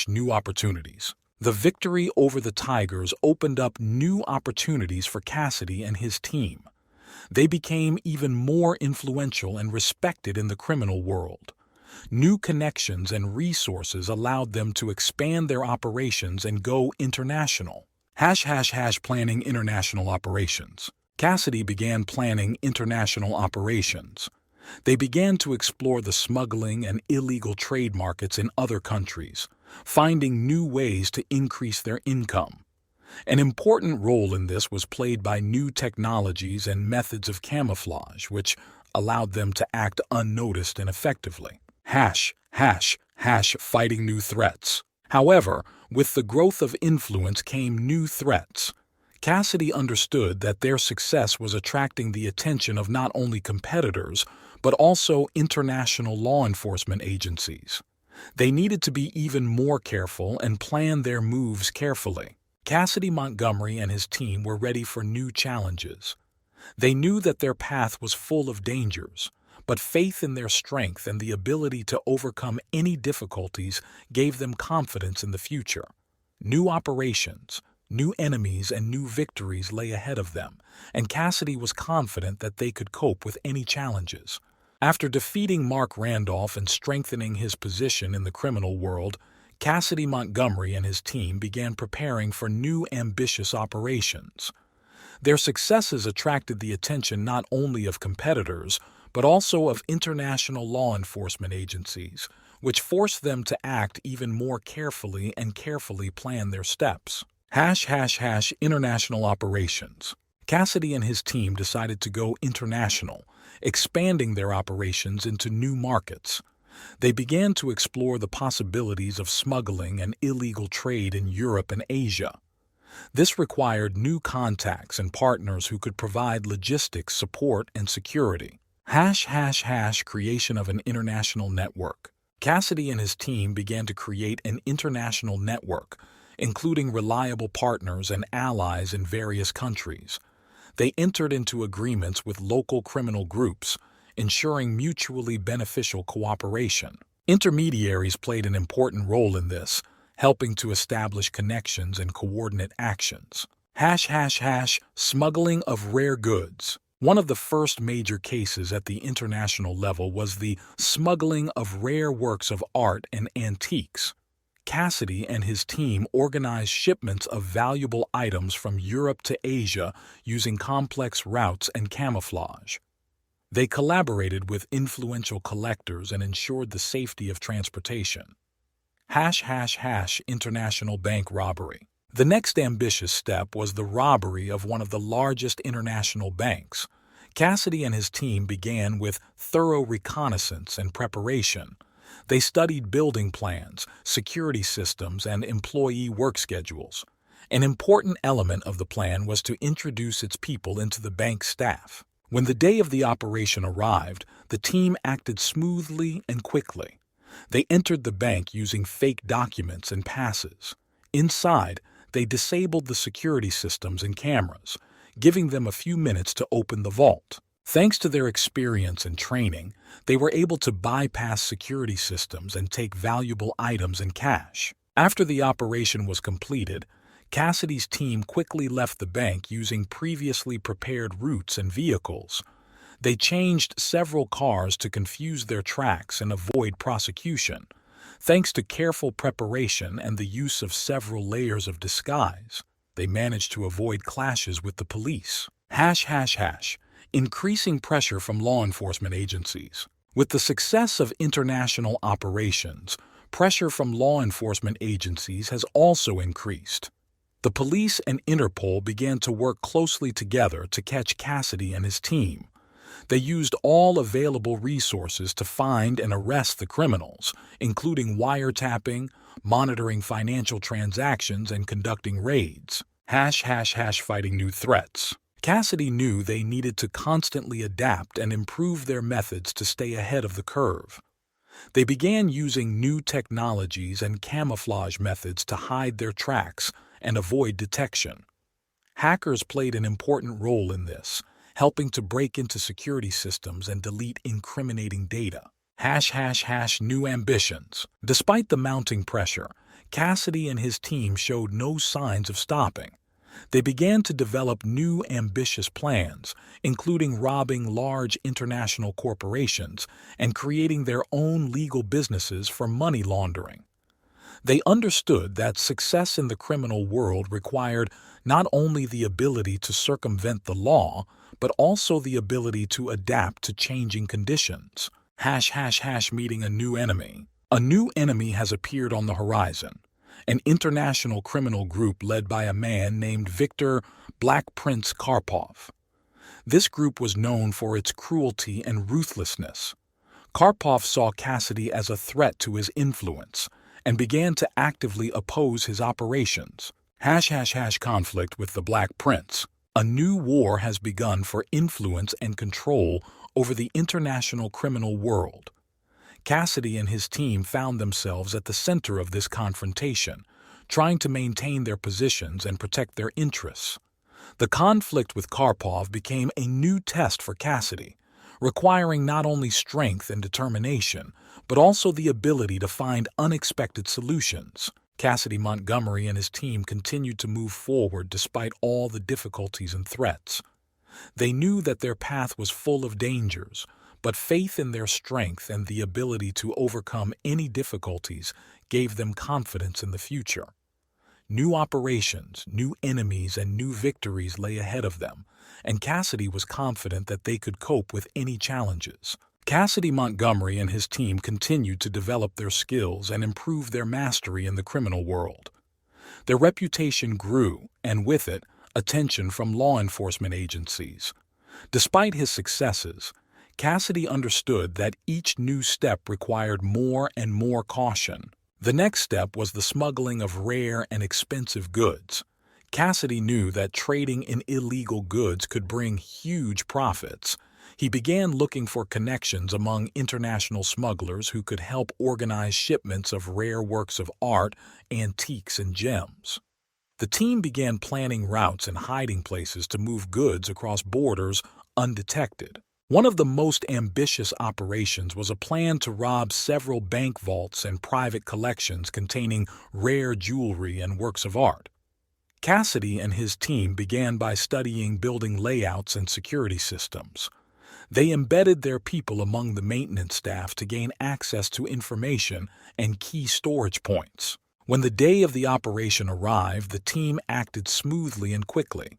New opportunities. The victory over the Tigers opened up new opportunities for Cassidy and his team. They became even more influential and respected in the criminal world. New connections and resources allowed them to expand their operations and go international. Planning international operations. Cassidy began planning international operations. They began to explore the smuggling and illegal trade markets in other countries, finding new ways to increase their income. An important role in this was played by new technologies and methods of camouflage, which allowed them to act unnoticed and effectively. Fighting new threats. However, with the growth of influence came new threats. Cassidy understood that their success was attracting the attention of not only competitors, but also international law enforcement agencies. They needed to be even more careful and plan their moves carefully. Cassidy Montgomery and his team were ready for new challenges. They knew that their path was full of dangers, but faith in their strength and the ability to overcome any difficulties gave them confidence in the future. New operations, new enemies, and new victories lay ahead of them, and Cassidy was confident that they could cope with any challenges. After defeating Mark Randolph and strengthening his position in the criminal world, Cassidy Montgomery and his team began preparing for new ambitious operations. Their successes attracted the attention not only of competitors, but also of international law enforcement agencies, which forced them to act even more carefully and carefully plan their steps. International operations. Cassidy and his team decided to go international, expanding their operations into new markets. They began to explore the possibilities of smuggling and illegal trade in Europe and Asia. This required new contacts and partners who could provide logistics, support, and security. Creation of an international network. Cassidy and his team began to create an international network, including reliable partners and allies in various countries. They entered into agreements with local criminal groups, ensuring mutually beneficial cooperation. Intermediaries played an important role in this, helping to establish connections and coordinate actions. Smuggling of rare goods. One of the first major cases at the international level was the smuggling of rare works of art and antiques. Cassidy and his team organized shipments of valuable items from Europe to Asia using complex routes and camouflage. They collaborated with influential collectors and ensured the safety of transportation. International bank robbery. The next ambitious step was the robbery of one of the largest international banks. Cassidy and his team began with thorough reconnaissance and preparation. They studied building plans, security systems, and employee work schedules. An important element of the plan was to introduce its people into the bank staff. When the day of the operation arrived, the team acted smoothly and quickly. They entered the bank using fake documents and passes. Inside, they disabled the security systems and cameras, giving them a few minutes to open the vault. Thanks to their experience and training, they were able to bypass security systems and take valuable items and cash. After the operation was completed, Cassidy's team quickly left the bank using previously prepared routes and vehicles. They changed several cars to confuse their tracks and avoid prosecution. Thanks to careful preparation and the use of several layers of disguise, they managed to avoid clashes with the police. Increasing pressure from law enforcement agencies. With the success of international operations, pressure from law enforcement agencies has also increased. The police and Interpol began to work closely together to catch Cassidy and his team. They used all available resources to find and arrest the criminals, including wiretapping, monitoring financial transactions, and conducting raids. Fighting new threats. Cassidy knew they needed to constantly adapt and improve their methods to stay ahead of the curve. They began using new technologies and camouflage methods to hide their tracks and avoid detection. Hackers played an important role in this, helping to break into security systems and delete incriminating data. New ambitions. Despite the mounting pressure, Cassidy and his team showed no signs of stopping. They began to develop new ambitious plans, including robbing large international corporations and creating their own legal businesses for money laundering. They understood that success in the criminal world required not only the ability to circumvent the law, but also the ability to adapt to changing conditions. Meeting a new enemy. A new enemy has appeared on the horizon. An international criminal group led by a man named Victor Black Prince Karpov. This group was known for its cruelty and ruthlessness. Karpov saw Cassidy as a threat to his influence and began to actively oppose his operations. Conflict with the Black Prince. A new war has begun for influence and control over the international criminal world. Cassidy and his team found themselves at the center of this confrontation, trying to maintain their positions and protect their interests. The conflict with Karpov became a new test for Cassidy, requiring not only strength and determination, but also the ability to find unexpected solutions. Cassidy Montgomery and his team continued to move forward despite all the difficulties and threats. They knew that their path was full of dangers, but faith in their strength and the ability to overcome any difficulties gave them confidence in the future. New operations, new enemies, and new victories lay ahead of them, and Cassidy was confident that they could cope with any challenges. Cassidy Montgomery and his team continued to develop their skills and improve their mastery in the criminal world. Their reputation grew, and with it, attention from law enforcement agencies. Despite his successes, Cassidy understood that each new step required more and more caution. The next step was the smuggling of rare and expensive goods. Cassidy knew that trading in illegal goods could bring huge profits. He began looking for connections among international smugglers who could help organize shipments of rare works of art, antiques, and gems. The team began planning routes and hiding places to move goods across borders undetected. One of the most ambitious operations was a plan to rob several bank vaults and private collections containing rare jewelry and works of art. Cassidy and his team began by studying building layouts and security systems. They embedded their people among the maintenance staff to gain access to information and key storage points. When the day of the operation arrived, the team acted smoothly and quickly.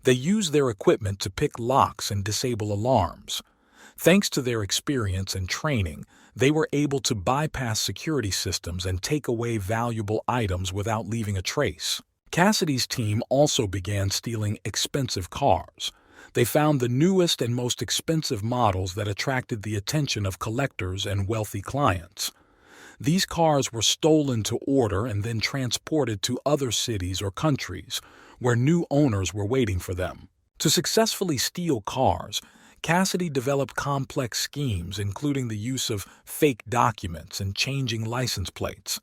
They used their equipment to pick locks and disable alarms. Thanks to their experience and training, they were able to bypass security systems and take away valuable items without leaving a trace. Cassidy's team also began stealing expensive cars. They found the newest and most expensive models that attracted the attention of collectors and wealthy clients. These cars were stolen to order and then transported to other cities or countries, where new owners were waiting for them. To successfully steal cars, Cassidy developed complex schemes, including the use of fake documents and changing license plates.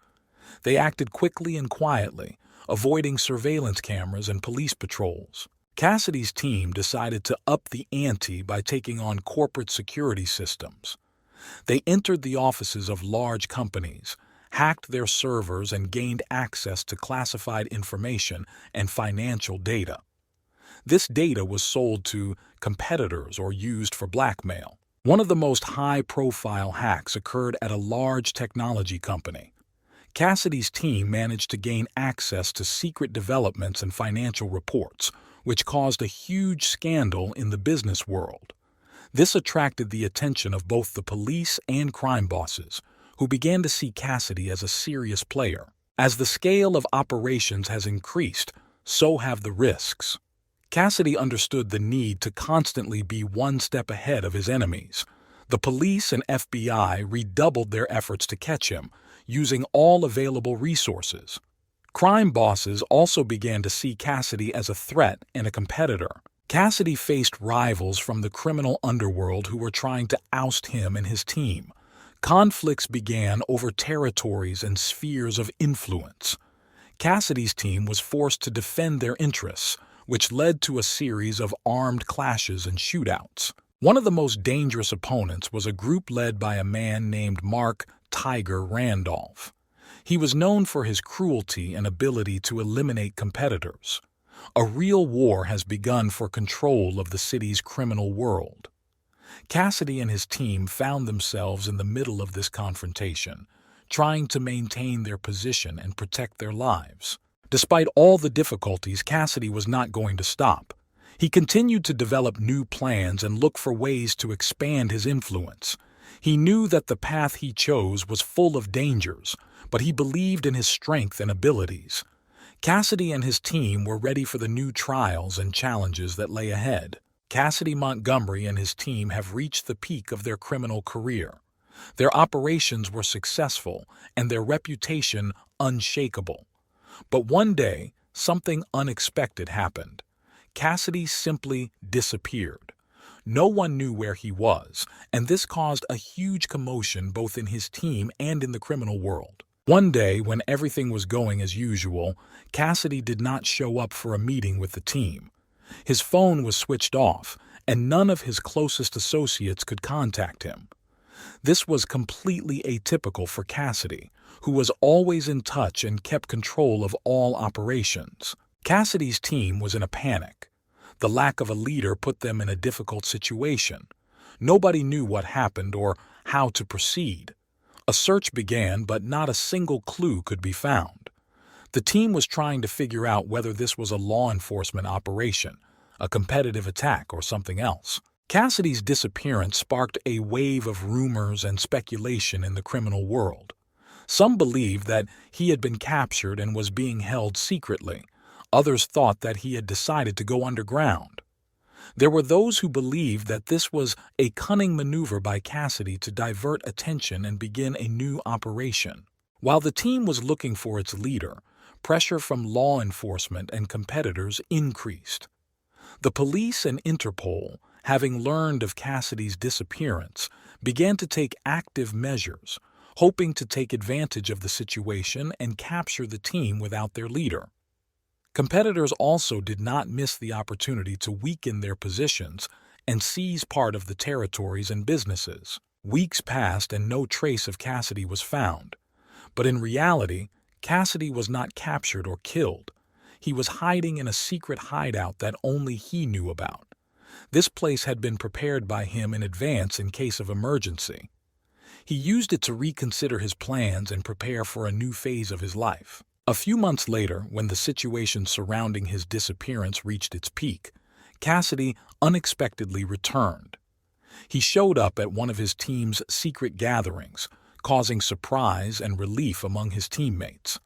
They acted quickly and quietly, avoiding surveillance cameras and police patrols. Cassidy's team decided to up the ante by taking on corporate security systems. They entered the offices of large companies, hacked their servers, and gained access to classified information and financial data. This data was sold to competitors or used for blackmail. One of the most high-profile hacks occurred at a large technology company. Cassidy's team managed to gain access to secret developments and financial reports, which caused a huge scandal in the business world. This attracted the attention of both the police and crime bosses, who began to see Cassidy as a serious player. As the scale of operations has increased, so have the risks. Cassidy understood the need to constantly be one step ahead of his enemies. The police and FBI redoubled their efforts to catch him, using all available resources. Crime bosses also began to see Cassidy as a threat and a competitor. Cassidy faced rivals from the criminal underworld who were trying to oust him and his team. Conflicts began over territories and spheres of influence. Cassidy's team was forced to defend their interests, which led to a series of armed clashes and shootouts. One of the most dangerous opponents was a group led by a man named Mark "Tiger" Randolph. He was known for his cruelty and ability to eliminate competitors. A real war has begun for control of the city's criminal world. Cassidy and his team found themselves in the middle of this confrontation, trying to maintain their position and protect their lives. Despite all the difficulties, Cassidy was not going to stop. He continued to develop new plans and look for ways to expand his influence. He knew that the path he chose was full of dangers, but he believed in his strength and abilities. Cassidy and his team were ready for the new trials and challenges that lay ahead. Cassidy Montgomery and his team have reached the peak of their criminal career. Their operations were successful and their reputation unshakable. But one day, something unexpected happened. Cassidy simply disappeared. No one knew where he was, and this caused a huge commotion both in his team and in the criminal world. One day, when everything was going as usual, Cassidy did not show up for a meeting with the team. His phone was switched off, and none of his closest associates could contact him. This was completely atypical for Cassidy, who was always in touch and kept control of all operations. Cassidy's team was in a panic. The lack of a leader put them in a difficult situation. Nobody knew what happened or how to proceed. A search began, but not a single clue could be found. The team was trying to figure out whether this was a law enforcement operation, a competitive attack, or something else. Cassidy's disappearance sparked a wave of rumors and speculation in the criminal world. Some believed that he had been captured and was being held secretly. Others thought that he had decided to go underground. There were those who believed that this was a cunning maneuver by Cassidy to divert attention and begin a new operation. While the team was looking for its leader, pressure from law enforcement and competitors increased. The police and Interpol, having learned of Cassidy's disappearance, began to take active measures, hoping to take advantage of the situation and capture the team without their leader. Competitors also did not miss the opportunity to weaken their positions and seize part of the territories and businesses. Weeks passed and no trace of Cassidy was found. But in reality, Cassidy was not captured or killed. He was hiding in a secret hideout that only he knew about. This place had been prepared by him in advance in case of emergency. He used it to reconsider his plans and prepare for a new phase of his life. A few months later, when the situation surrounding his disappearance reached its peak, Cassidy unexpectedly returned. He showed up at one of his team's secret gatherings, causing surprise and relief among his teammates.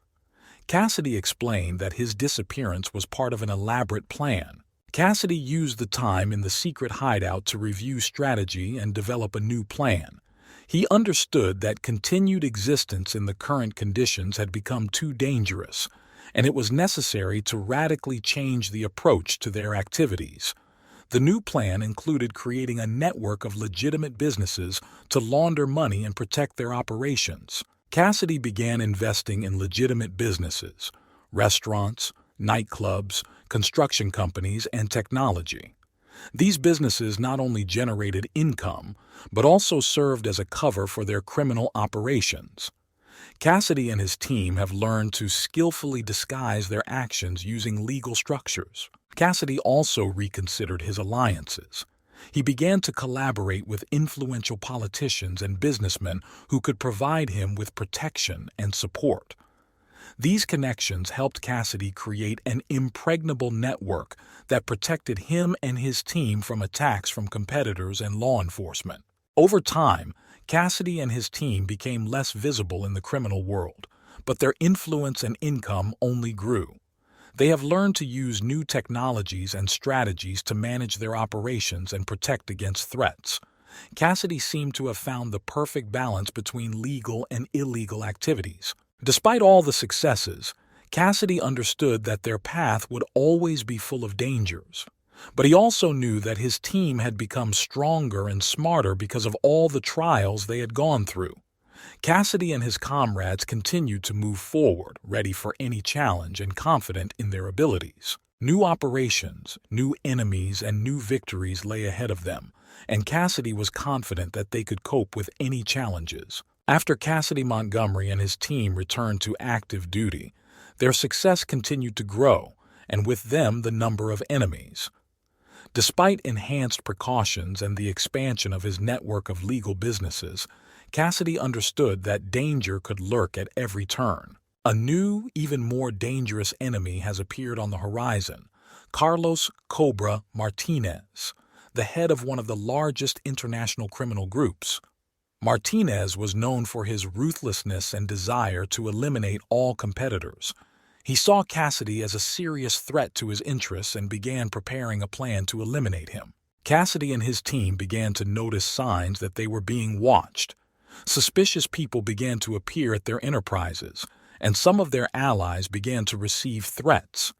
Cassidy explained that his disappearance was part of an elaborate plan. Cassidy used the time in the secret hideout to review strategy and develop a new plan. He understood that continued existence in the current conditions had become too dangerous, and it was necessary to radically change the approach to their activities. The new plan included creating a network of legitimate businesses to launder money and protect their operations. Cassidy began investing in legitimate businesses, restaurants, nightclubs, construction companies, and technology. These businesses not only generated income, but also served as a cover for their criminal operations. Cassidy and his team have learned to skillfully disguise their actions using legal structures. Cassidy also reconsidered his alliances. He began to collaborate with influential politicians and businessmen who could provide him with protection and support. These connections helped Cassidy create an impregnable network that protected him and his team from attacks from competitors and law enforcement. Over time, Cassidy and his team became less visible in the criminal world, but their influence and income only grew. They have learned to use new technologies and strategies to manage their operations and protect against threats. Cassidy seemed to have found the perfect balance between legal and illegal activities. Despite all the successes, Cassidy understood that their path would always be full of dangers. But he also knew that his team had become stronger and smarter because of all the trials they had gone through. Cassidy and his comrades continued to move forward, ready for any challenge and confident in their abilities. New operations, new enemies, and new victories lay ahead of them, and Cassidy was confident that they could cope with any challenges. After Cassidy Montgomery and his team returned to active duty, their success continued to grow, and with them the number of enemies. Despite enhanced precautions and the expansion of his network of legal businesses, Cassidy understood that danger could lurk at every turn. A new, even more dangerous enemy has appeared on the horizon: Carlos "Cobra" Martinez, the head of one of the largest international criminal groups. Martinez was known for his ruthlessness and desire to eliminate all competitors. He saw Cassidy as a serious threat to his interests and began preparing a plan to eliminate him. Cassidy and his team began to notice signs that they were being watched. Suspicious people began to appear at their enterprises, and some of their allies began to receive threats.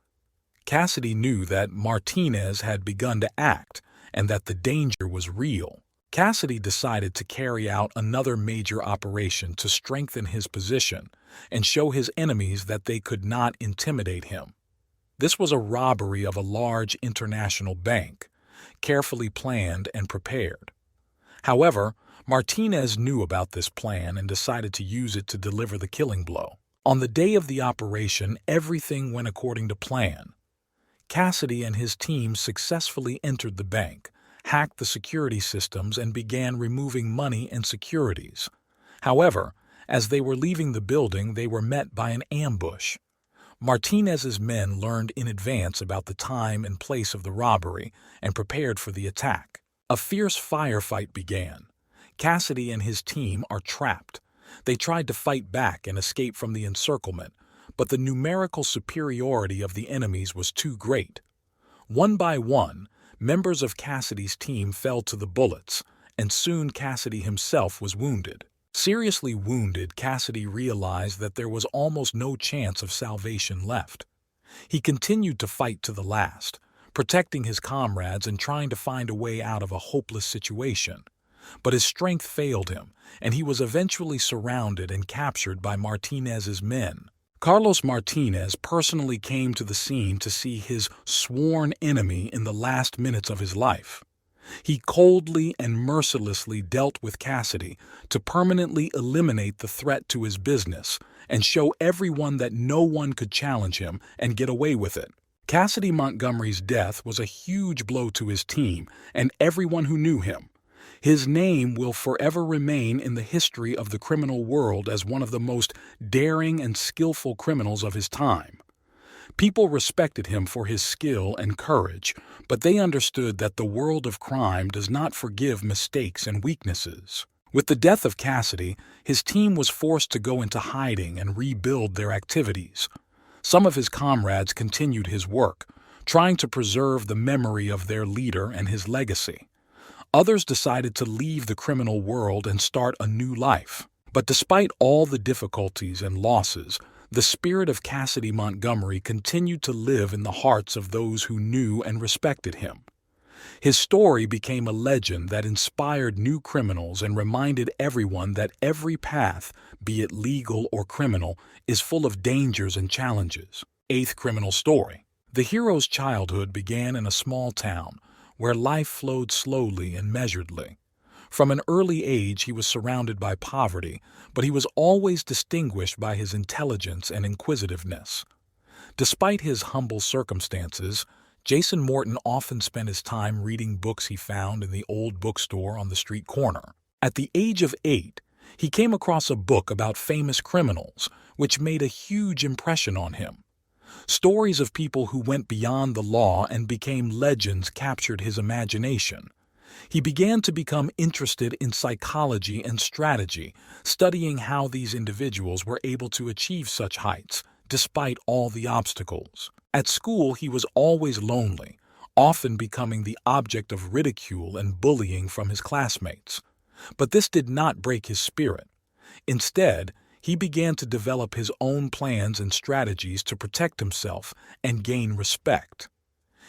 Cassidy knew that Martinez had begun to act and that the danger was real. Cassidy decided to carry out another major operation to strengthen his position and show his enemies that they could not intimidate him. This was a robbery of a large international bank, carefully planned and prepared. However, Martinez knew about this plan and decided to use it to deliver the killing blow. On the day of the operation, everything went according to plan. Cassidy and his team successfully entered the bank, hacked the security systems, and began removing money and securities. However, as they were leaving the building, they were met by an ambush. Martinez's men learned in advance about the time and place of the robbery and prepared for the attack. A fierce firefight began. Cassidy and his team are trapped. They tried to fight back and escape from the encirclement, but the numerical superiority of the enemies was too great. One by one, members of Cassidy's team fell to the bullets, and soon Cassidy himself was wounded. Seriously wounded, Cassidy realized that there was almost no chance of salvation left. He continued to fight to the last, protecting his comrades and trying to find a way out of a hopeless situation. But his strength failed him, and he was eventually surrounded and captured by Martinez's men. Carlos Martinez personally came to the scene to see his sworn enemy in the last minutes of his life. He coldly and mercilessly dealt with Cassidy to permanently eliminate the threat to his business and show everyone that no one could challenge him and get away with it. Cassidy Montgomery's death was a huge blow to his team and everyone who knew him. His name will forever remain in the history of the criminal world as one of the most daring and skillful criminals of his time. People respected him for his skill and courage, but they understood that the world of crime does not forgive mistakes and weaknesses. With the death of Cassidy, his team was forced to go into hiding and rebuild their activities. Some of his comrades continued his work, trying to preserve the memory of their leader and his legacy. Others decided to leave the criminal world and start a new life. But despite all the difficulties and losses, the spirit of Cassidy Montgomery continued to live in the hearts of those who knew and respected him. His story became a legend that inspired new criminals and reminded everyone that every path, be it legal or criminal, is full of dangers and challenges. Eighth criminal story. The hero's childhood began in a small town where life flowed slowly and measuredly. From an early age, he was surrounded by poverty, but he was always distinguished by his intelligence and inquisitiveness. Despite his humble circumstances, Jason Morton often spent his time reading books he found in the old bookstore on the street corner. At the age of 8, he came across a book about famous criminals, which made a huge impression on him. Stories of people who went beyond the law and became legends captured his imagination. He began to become interested in psychology and strategy, studying how these individuals were able to achieve such heights, despite all the obstacles. At school, he was always lonely, often becoming the object of ridicule and bullying from his classmates. But this did not break his spirit. Instead, he began to develop his own plans and strategies to protect himself and gain respect.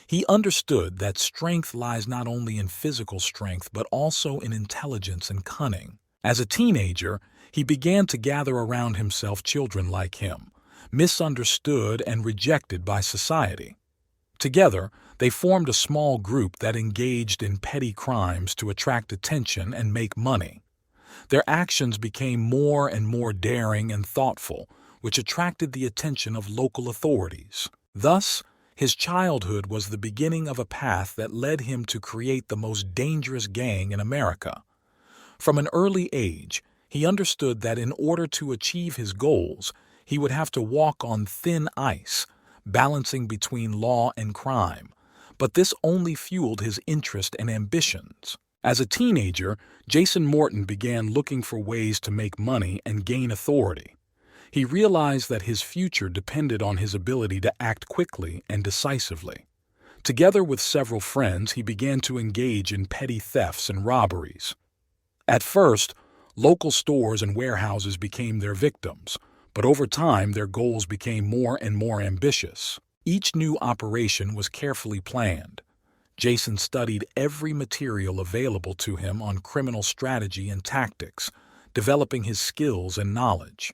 He understood that strength lies not only in physical strength but also in intelligence and cunning. As a teenager, he began to gather around himself children like him, misunderstood and rejected by society. Together, they formed a small group that engaged in petty crimes to attract attention and make money. Their actions became more and more daring and thoughtful, which attracted the attention of local authorities. Thus, his childhood was the beginning of a path that led him to create the most dangerous gang in America. From an early age, he understood that in order to achieve his goals, he would have to walk on thin ice, balancing between law and crime. But this only fueled his interest and ambitions. As a teenager, Jason Morton began looking for ways to make money and gain authority. He realized that his future depended on his ability to act quickly and decisively. Together with several friends, he began to engage in petty thefts and robberies. At first, local stores and warehouses became their victims, but over time their goals became more and more ambitious. Each new operation was carefully planned. Jason studied every material available to him on criminal strategy and tactics, developing his skills and knowledge.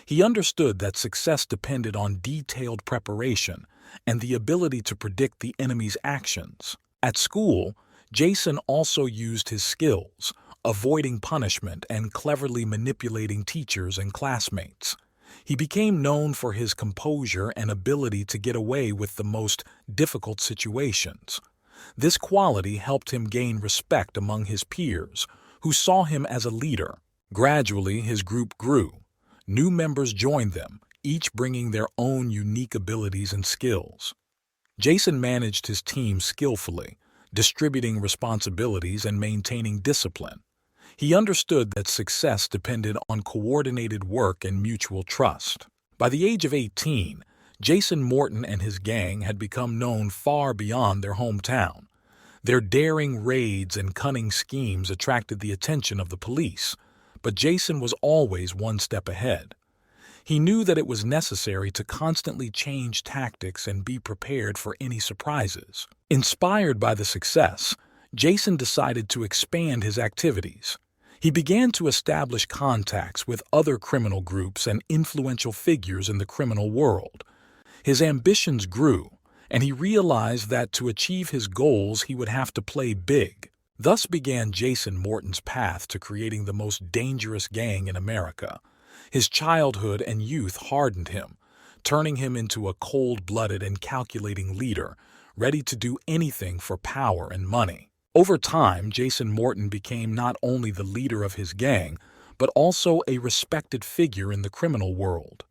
He understood that success depended on detailed preparation and the ability to predict the enemy's actions. At school, Jason also used his skills, avoiding punishment and cleverly manipulating teachers and classmates. He became known for his composure and ability to get away with the most difficult situations. This quality helped him gain respect among his peers, who saw him as a leader. Gradually, his group grew. New members joined them, each bringing their own unique abilities and skills. Jason managed his team skillfully, distributing responsibilities and maintaining discipline. He understood that success depended on coordinated work and mutual trust. By the age of 18, Jason Morton and his gang had become known far beyond their hometown. Their daring raids and cunning schemes attracted the attention of the police, but Jason was always one step ahead. He knew that it was necessary to constantly change tactics and be prepared for any surprises. Inspired by the success, Jason decided to expand his activities. He began to establish contacts with other criminal groups and influential figures in the criminal world. His ambitions grew, and he realized that to achieve his goals he would have to play big. Thus began Jason Morton's path to creating the most dangerous gang in America. His childhood and youth hardened him, turning him into a cold-blooded and calculating leader, ready to do anything for power and money. Over time, Jason Morton became not only the leader of his gang, but also a respected figure in the criminal world.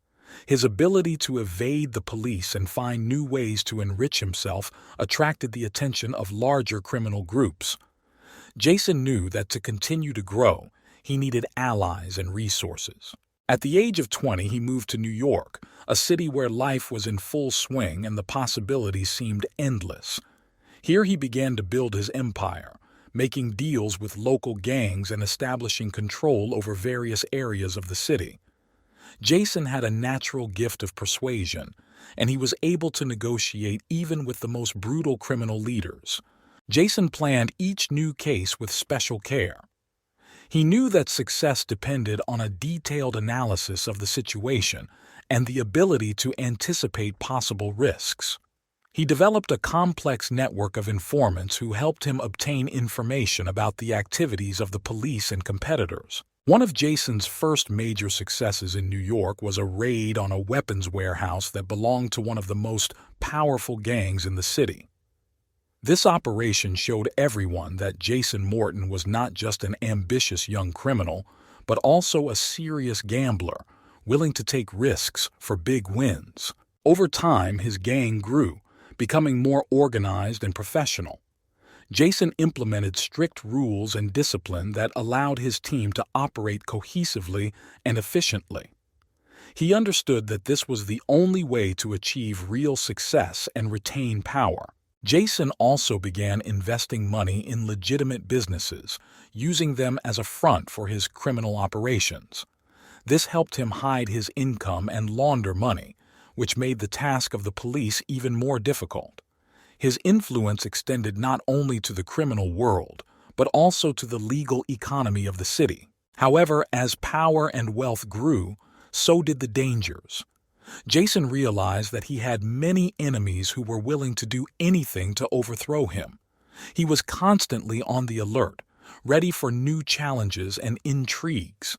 His ability to evade the police and find new ways to enrich himself attracted the attention of larger criminal groups. Jason knew that to continue to grow, he needed allies and resources. At the age of 20, he moved to New York, a city where life was in full swing and the possibilities seemed endless. Here he began to build his empire, making deals with local gangs and establishing control over various areas of the city. Jason had a natural gift of persuasion, and he was able to negotiate even with the most brutal criminal leaders. Jason planned each new case with special care. He knew that success depended on a detailed analysis of the situation and the ability to anticipate possible risks. He developed a complex network of informants who helped him obtain information about the activities of the police and competitors. One of Jason's first major successes in New York was a raid on a weapons warehouse that belonged to one of the most powerful gangs in the city. This operation showed everyone that Jason Morton was not just an ambitious young criminal, but also a serious gambler, willing to take risks for big wins. Over time, his gang grew, becoming more organized and professional. Jason implemented strict rules and discipline that allowed his team to operate cohesively and efficiently. He understood that this was the only way to achieve real success and retain power. Jason also began investing money in legitimate businesses, using them as a front for his criminal operations. This helped him hide his income and launder money, which made the task of the police even more difficult. His influence extended not only to the criminal world, but also to the legal economy of the city. However, as power and wealth grew, so did the dangers. Jason realized that he had many enemies who were willing to do anything to overthrow him. He was constantly on the alert, ready for new challenges and intrigues.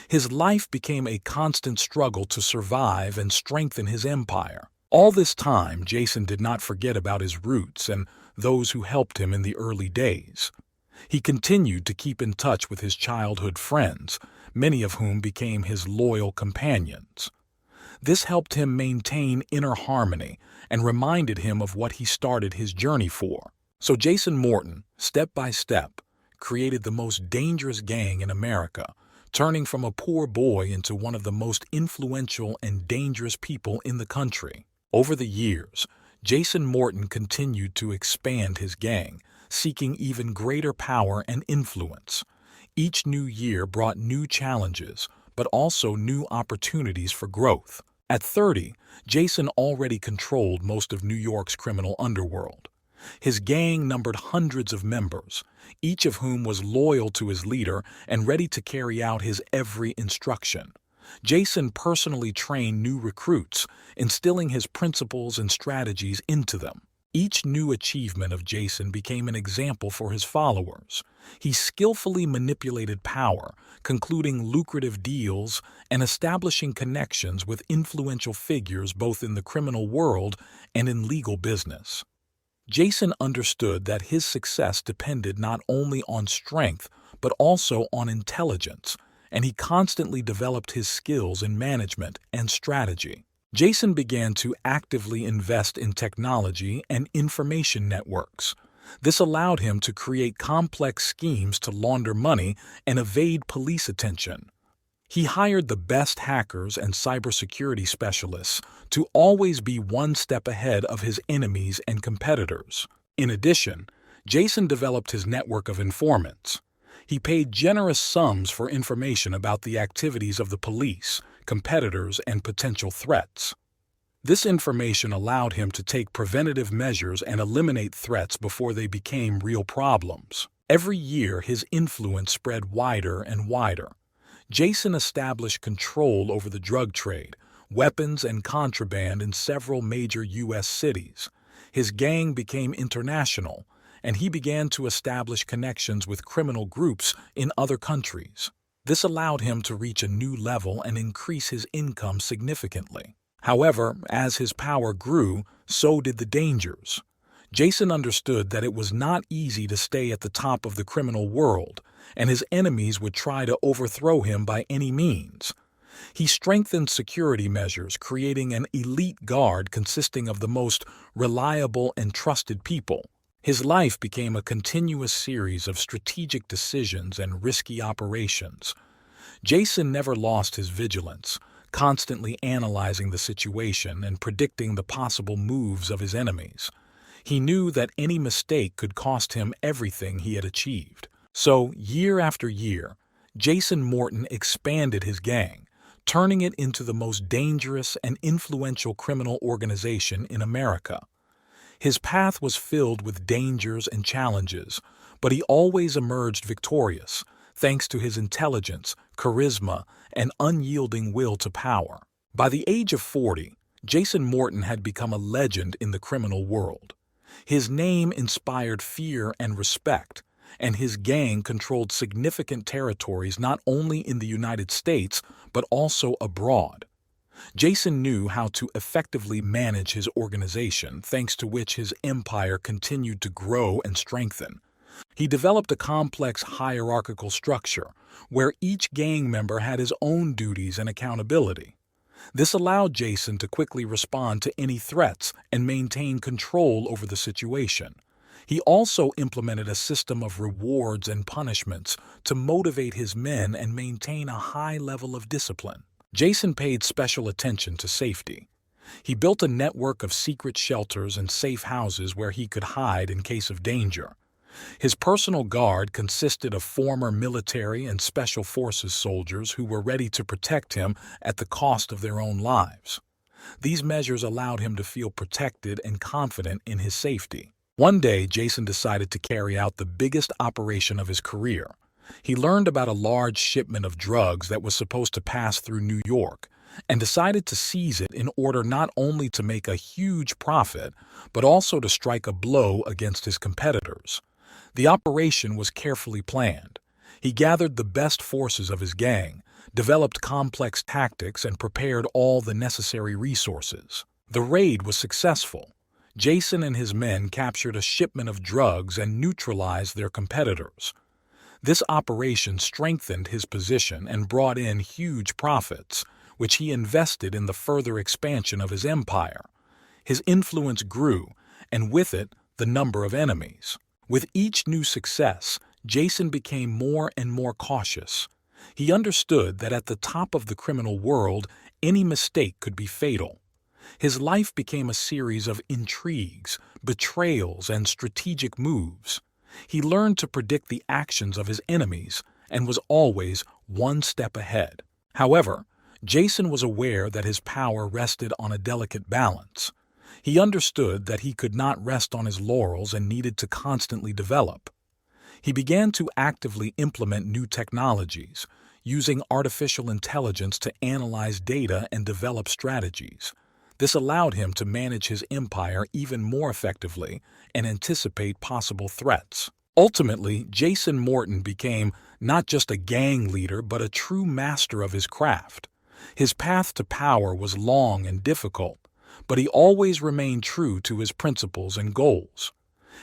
His life became a constant struggle to survive and strengthen his empire. All this time, Jason did not forget about his roots and those who helped him in the early days. He continued to keep in touch with his childhood friends, many of whom became his loyal companions. This helped him maintain inner harmony and reminded him of what he started his journey for. So Jason Morton, step by step, created the most dangerous gang in America, turning from a poor boy into one of the most influential and dangerous people in the country. Over the years, Jason Morton continued to expand his gang, seeking even greater power and influence. Each new year brought new challenges, but also new opportunities for growth. At 30, Jason already controlled most of New York's criminal underworld. His gang numbered hundreds of members, each of whom was loyal to his leader and ready to carry out his every instruction. Jason personally trained new recruits, instilling his principles and strategies into them. Each new achievement of Jason became an example for his followers. He skillfully manipulated power, concluding lucrative deals and establishing connections with influential figures both in the criminal world and in legal business. Jason understood that his success depended not only on strength but also on intelligence, and he constantly developed his skills in management and strategy. Jason began to actively invest in technology and information networks. This allowed him to create complex schemes to launder money and evade police attention. He hired the best hackers and cybersecurity specialists to always be one step ahead of his enemies and competitors. In addition, Jason developed his network of informants. He paid generous sums for information about the activities of the police, competitors, and potential threats. This information allowed him to take preventative measures and eliminate threats before they became real problems. Every year, his influence spread wider and wider. Jason established control over the drug trade, weapons, and contraband in several major U.S. cities. His gang became international, and he began to establish connections with criminal groups in other countries. This allowed him to reach a new level and increase his income significantly. However, as his power grew, so did the dangers. Jason understood that it was not easy to stay at the top of the criminal world, and his enemies would try to overthrow him by any means. He strengthened security measures, creating an elite guard consisting of the most reliable and trusted people. His life became a continuous series of strategic decisions and risky operations. Jason never lost his vigilance, constantly analyzing the situation and predicting the possible moves of his enemies. He knew that any mistake could cost him everything he had achieved. So, year after year, Jason Morton expanded his gang, turning it into the most dangerous and influential criminal organization in America. His path was filled with dangers and challenges, but he always emerged victorious, thanks to his intelligence, charisma, and unyielding will to power. By the age of 40, Jason Morton had become a legend in the criminal world. His name inspired fear and respect, and his gang controlled significant territories not only in the United States but also abroad. Jason knew how to effectively manage his organization, thanks to which his empire continued to grow and strengthen. He developed a complex hierarchical structure, where each gang member had his own duties and accountability. This allowed Jason to quickly respond to any threats and maintain control over the situation. He also implemented a system of rewards and punishments to motivate his men and maintain a high level of discipline. Jason paid special attention to safety. He built a network of secret shelters and safe houses where he could hide in case of danger. His personal guard consisted of former military and special forces soldiers who were ready to protect him at the cost of their own lives. These measures allowed him to feel protected and confident in his safety. One day, Jason decided to carry out the biggest operation of his career. He learned about a large shipment of drugs that was supposed to pass through New York and decided to seize it in order not only to make a huge profit, but also to strike a blow against his competitors. The operation was carefully planned. He gathered the best forces of his gang, developed complex tactics, and prepared all the necessary resources. The raid was successful. Jason and his men captured a shipment of drugs and neutralized their competitors. This operation strengthened his position and brought in huge profits, which he invested in the further expansion of his empire. His influence grew, and with it, the number of enemies. With each new success, Jason became more and more cautious. He understood that at the top of the criminal world, any mistake could be fatal. His life became a series of intrigues, betrayals, and strategic moves. He learned to predict the actions of his enemies and was always one step ahead. However, Jason was aware that his power rested on a delicate balance. He understood that he could not rest on his laurels and needed to constantly develop. He began to actively implement new technologies, using artificial intelligence to analyze data and develop strategies. This allowed him to manage his empire even more effectively and anticipate possible threats. Ultimately, Jason Morton became not just a gang leader but a true master of his craft. His path to power was long and difficult, but he always remained true to his principles and goals.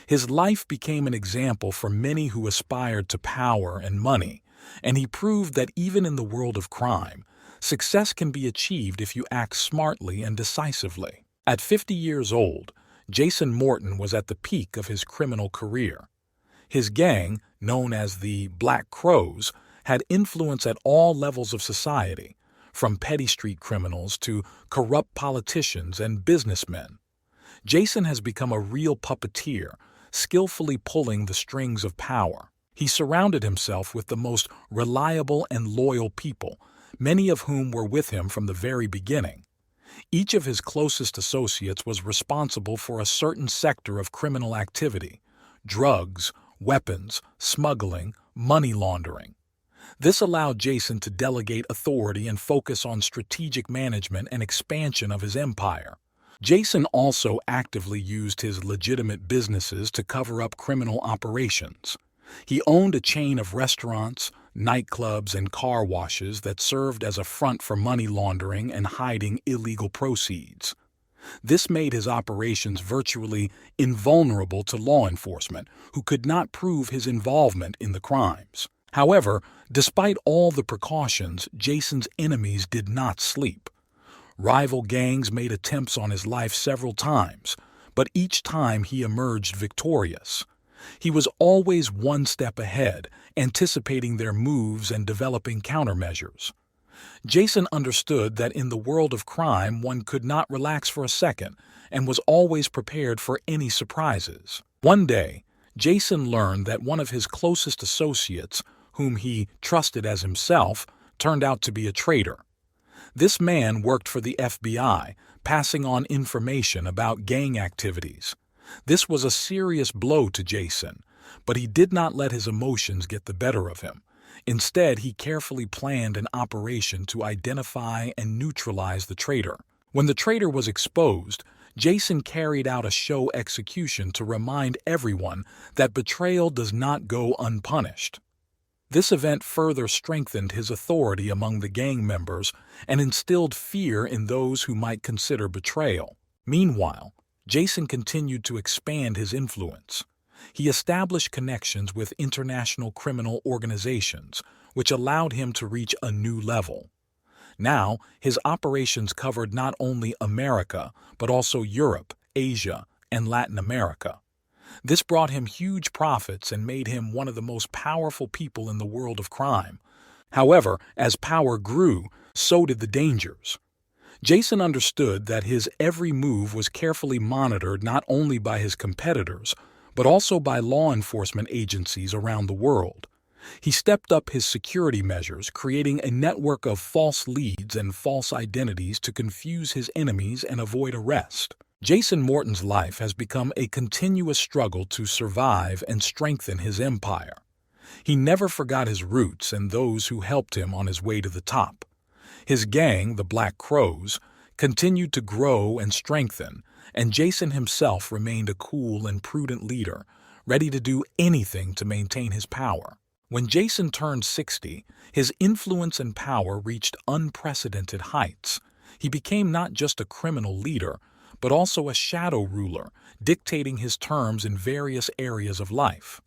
His life became an example for many who aspired to power and money, and he proved that even in the world of crime, success can be achieved if you act smartly and decisively. At 50 years old, Jason Morton was at the peak of his criminal career. His gang, known as the Black Crows, had influence at all levels of society, from petty street criminals to corrupt politicians and businessmen. Jason has become a real puppeteer, skillfully pulling the strings of power. He surrounded himself with the most reliable and loyal people, many of whom were with him from the very beginning. Each of his closest associates was responsible for a certain sector of criminal activity: drugs, weapons, smuggling, money laundering. This allowed Jason to delegate authority and focus on strategic management and expansion of his empire. Jason also actively used his legitimate businesses to cover up criminal operations. He owned a chain of restaurants, nightclubs, and car washes that served as a front for money laundering and hiding illegal proceeds. This made his operations virtually invulnerable to law enforcement, who could not prove his involvement in the crimes. However, despite all the precautions, Jason's enemies did not sleep. Rival gangs made attempts on his life several times, but each time he emerged victorious. He was always one step ahead, anticipating their moves and developing countermeasures. Jason understood that in the world of crime one could not relax for a second and was always prepared for any surprises. One day, Jason learned that one of his closest associates, whom he trusted as himself, turned out to be a traitor. This man worked for the FBI, passing on information about gang activities. This was a serious blow to Jason, but he did not let his emotions get the better of him. Instead, he carefully planned an operation to identify and neutralize the traitor. When the traitor was exposed, Jason carried out a show execution to remind everyone that betrayal does not go unpunished. This event further strengthened his authority among the gang members and instilled fear in those who might consider betrayal. Meanwhile, Jason continued to expand his influence. He established connections with international criminal organizations, which allowed him to reach a new level. Now, his operations covered not only America, but also Europe, Asia, and Latin America. This brought him huge profits and made him one of the most powerful people in the world of crime. However, as power grew, so did the dangers. Jason understood that his every move was carefully monitored not only by his competitors, but also by law enforcement agencies around the world. He stepped up his security measures, creating a network of false leads and false identities to confuse his enemies and avoid arrest. Jason Morton's life has become a continuous struggle to survive and strengthen his empire. He never forgot his roots and those who helped him on his way to the top. His gang, the Black Crows, continued to grow and strengthen, and Jason himself remained a cool and prudent leader, ready to do anything to maintain his power. When Jason turned 60, his influence and power reached unprecedented heights. He became not just a criminal leader, but also a shadow ruler, dictating his terms in various areas of life.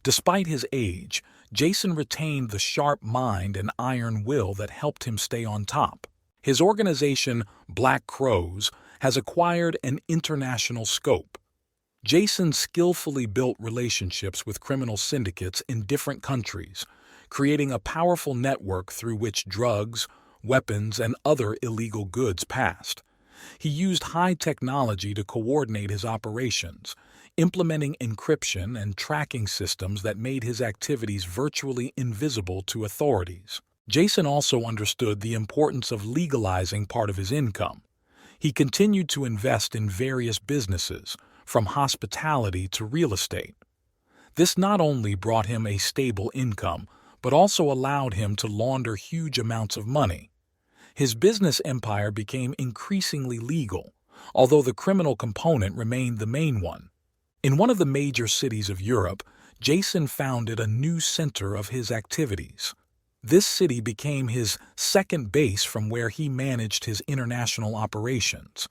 Despite his age, Jason retained the sharp mind and iron will that helped him stay on top. His organization, Black Crows, has acquired an international scope. Jason skillfully built relationships with criminal syndicates in different countries, creating a powerful network through which drugs, weapons, and other illegal goods passed. He used high technology to coordinate his operations, implementing encryption and tracking systems that made his activities virtually invisible to authorities. Jason also understood the importance of legalizing part of his income. He continued to invest in various businesses, from hospitality to real estate. This not only brought him a stable income, but also allowed him to launder huge amounts of money. His business empire became increasingly legal, although the criminal component remained the main one. In one of the major cities of Europe, Jason founded a new center of his activities. This city became his second base from where he managed his international operations.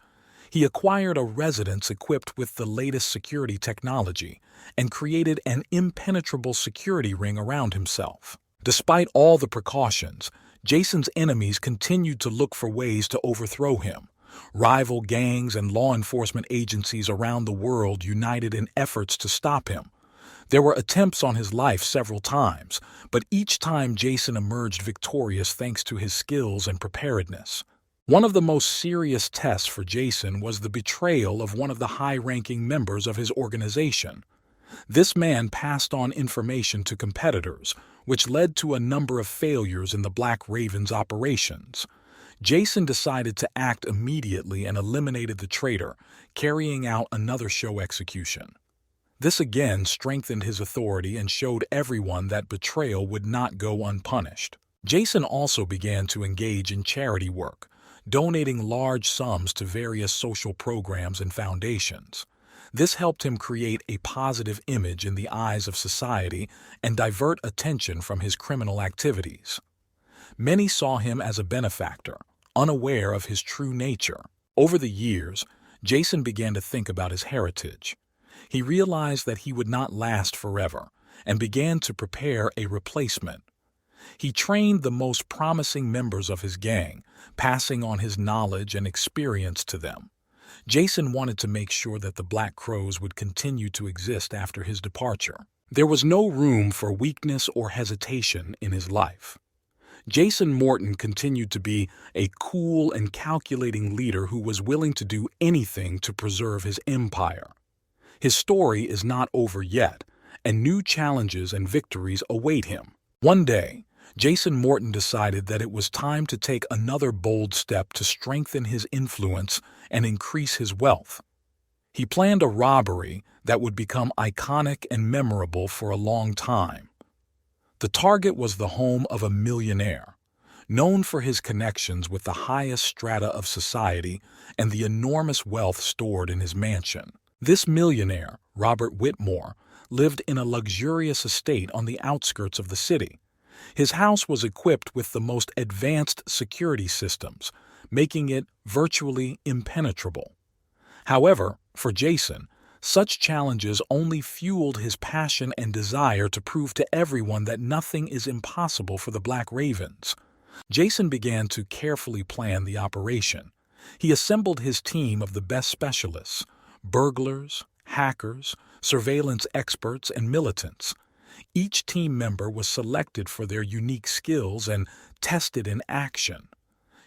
He acquired a residence equipped with the latest security technology and created an impenetrable security ring around himself. Despite all the precautions, Jason's enemies continued to look for ways to overthrow him. Rival gangs and law enforcement agencies around the world united in efforts to stop him. There were attempts on his life several times, but each time Jason emerged victorious thanks to his skills and preparedness. One of the most serious tests for Jason was the betrayal of one of the high-ranking members of his organization. This man passed on information to competitors, which led to a number of failures in the Black Raven's operations. Jason decided to act immediately and eliminated the traitor, carrying out another show execution. This again strengthened his authority and showed everyone that betrayal would not go unpunished. Jason also began to engage in charity work, donating large sums to various social programs and foundations. This helped him create a positive image in the eyes of society and divert attention from his criminal activities. Many saw him as a benefactor, unaware of his true nature. Over the years, Jason began to think about his heritage. He realized that he would not last forever and began to prepare a replacement. He trained the most promising members of his gang, passing on his knowledge and experience to them. Jason wanted to make sure that the Black Crows would continue to exist after his departure. There was no room for weakness or hesitation in his life. Jason Morton continued to be a cool and calculating leader who was willing to do anything to preserve his empire. His story is not over yet, and new challenges and victories await him. One day, Jason Morton decided that it was time to take another bold step to strengthen his influence and increase his wealth. He planned a robbery that would become iconic and memorable for a long time. The target was the home of a millionaire, known for his connections with the highest strata of society and the enormous wealth stored in his mansion. This millionaire, Robert Whitmore, lived in a luxurious estate on the outskirts of the city. His house was equipped with the most advanced security systems, making it virtually impenetrable. However, for Jason, such challenges only fueled his passion and desire to prove to everyone that nothing is impossible for the Black Ravens. Jason began to carefully plan the operation. He assembled his team of the best specialists, burglars, hackers, surveillance experts, and militants. Each team member was selected for their unique skills and tested in action.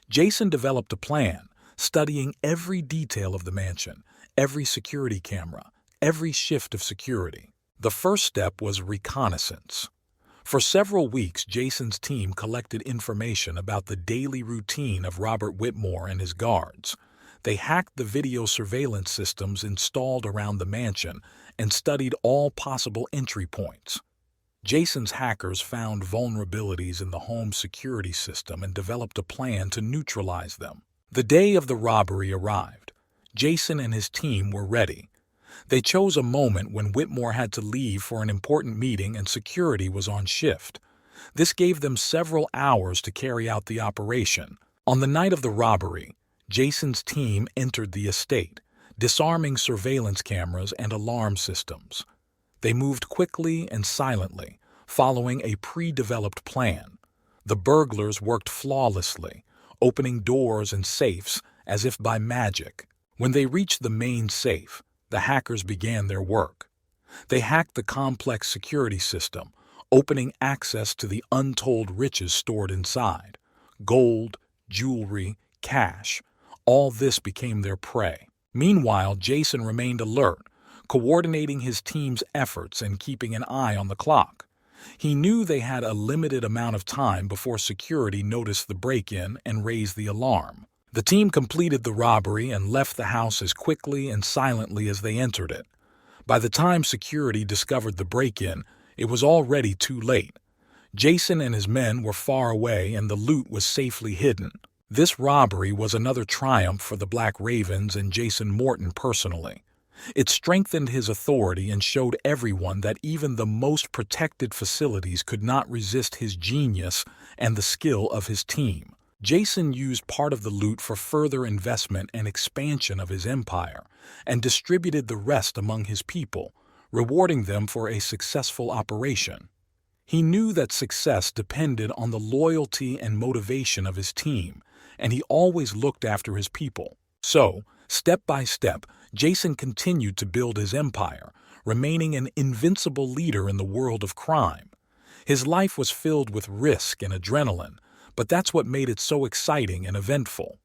Jason developed a plan, studying every detail of the mansion, every security camera, every shift of security. The first step was reconnaissance. For several weeks, Jason's team collected information about the daily routine of Robert Whitmore and his guards. They hacked the video surveillance systems installed around the mansion and studied all possible entry points. Jason's hackers found vulnerabilities in the home security system and developed a plan to neutralize them. The day of the robbery arrived. Jason and his team were ready. They chose a moment when Whitmore had to leave for an important meeting and security was on shift. This gave them several hours to carry out the operation. On the night of the robbery, Jason's team entered the estate, disarming surveillance cameras and alarm systems. They moved quickly and silently, following a pre-developed plan. The burglars worked flawlessly, opening doors and safes as if by magic. When they reached the main safe, the hackers began their work. They hacked the complex security system, opening access to the untold riches stored inside. Gold, jewelry, cash, all this became their prey. Meanwhile, Jason remained alert, coordinating his team's efforts and keeping an eye on the clock. He knew they had a limited amount of time before security noticed the break-in and raised the alarm. The team completed the robbery and left the house as quickly and silently as they entered it. By the time security discovered the break-in, it was already too late. Jason and his men were far away and the loot was safely hidden. This robbery was another triumph for the Black Ravens and Jason Morton personally. It strengthened his authority and showed everyone that even the most protected facilities could not resist his genius and the skill of his team. Jason used part of the loot for further investment and expansion of his empire, and distributed the rest among his people, rewarding them for a successful operation. He knew that success depended on the loyalty and motivation of his team, and he always looked after his people. So, step by step, Jason continued to build his empire, remaining an invincible leader in the world of crime. His life was filled with risk and adrenaline, but that's what made it so exciting and eventful.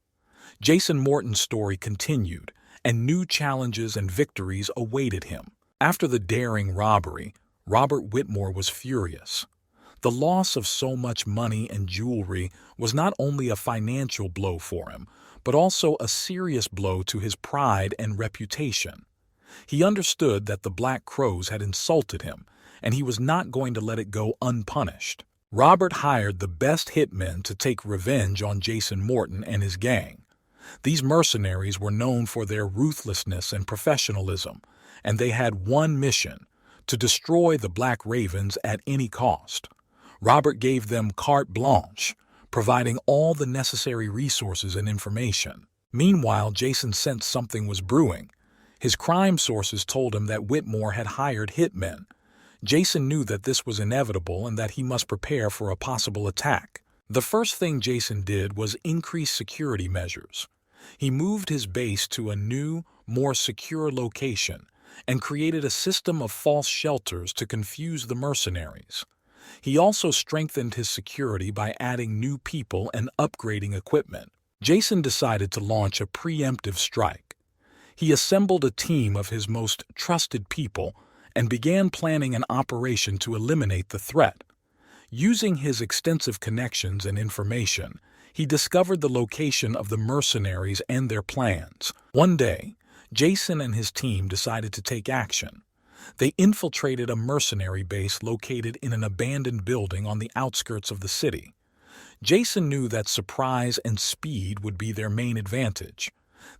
Jason Morton's story continued, and new challenges and victories awaited him. After the daring robbery, Robert Whitmore was furious. The loss of so much money and jewelry was not only a financial blow for him, but also a serious blow to his pride and reputation. He understood that the Black Crows had insulted him, and he was not going to let it go unpunished. Robert hired the best hitmen to take revenge on Jason Morton and his gang. These mercenaries were known for their ruthlessness and professionalism, and they had one mission: to destroy the Black Ravens at any cost. Robert gave them carte blanche, providing all the necessary resources and information. Meanwhile, Jason sensed something was brewing. His crime sources told him that Whitmore had hired hitmen. Jason knew that this was inevitable and that he must prepare for a possible attack. The first thing Jason did was increase security measures. He moved his base to a new, more secure location and created a system of false shelters to confuse the mercenaries. He also strengthened his security by adding new people and upgrading equipment. Jason decided to launch a preemptive strike. He assembled a team of his most trusted people and began planning an operation to eliminate the threat. Using his extensive connections and information, he discovered the location of the mercenaries and their plans. One day, Jason and his team decided to take action. They infiltrated a mercenary base located in an abandoned building on the outskirts of the city. Jason knew that surprise and speed would be their main advantage.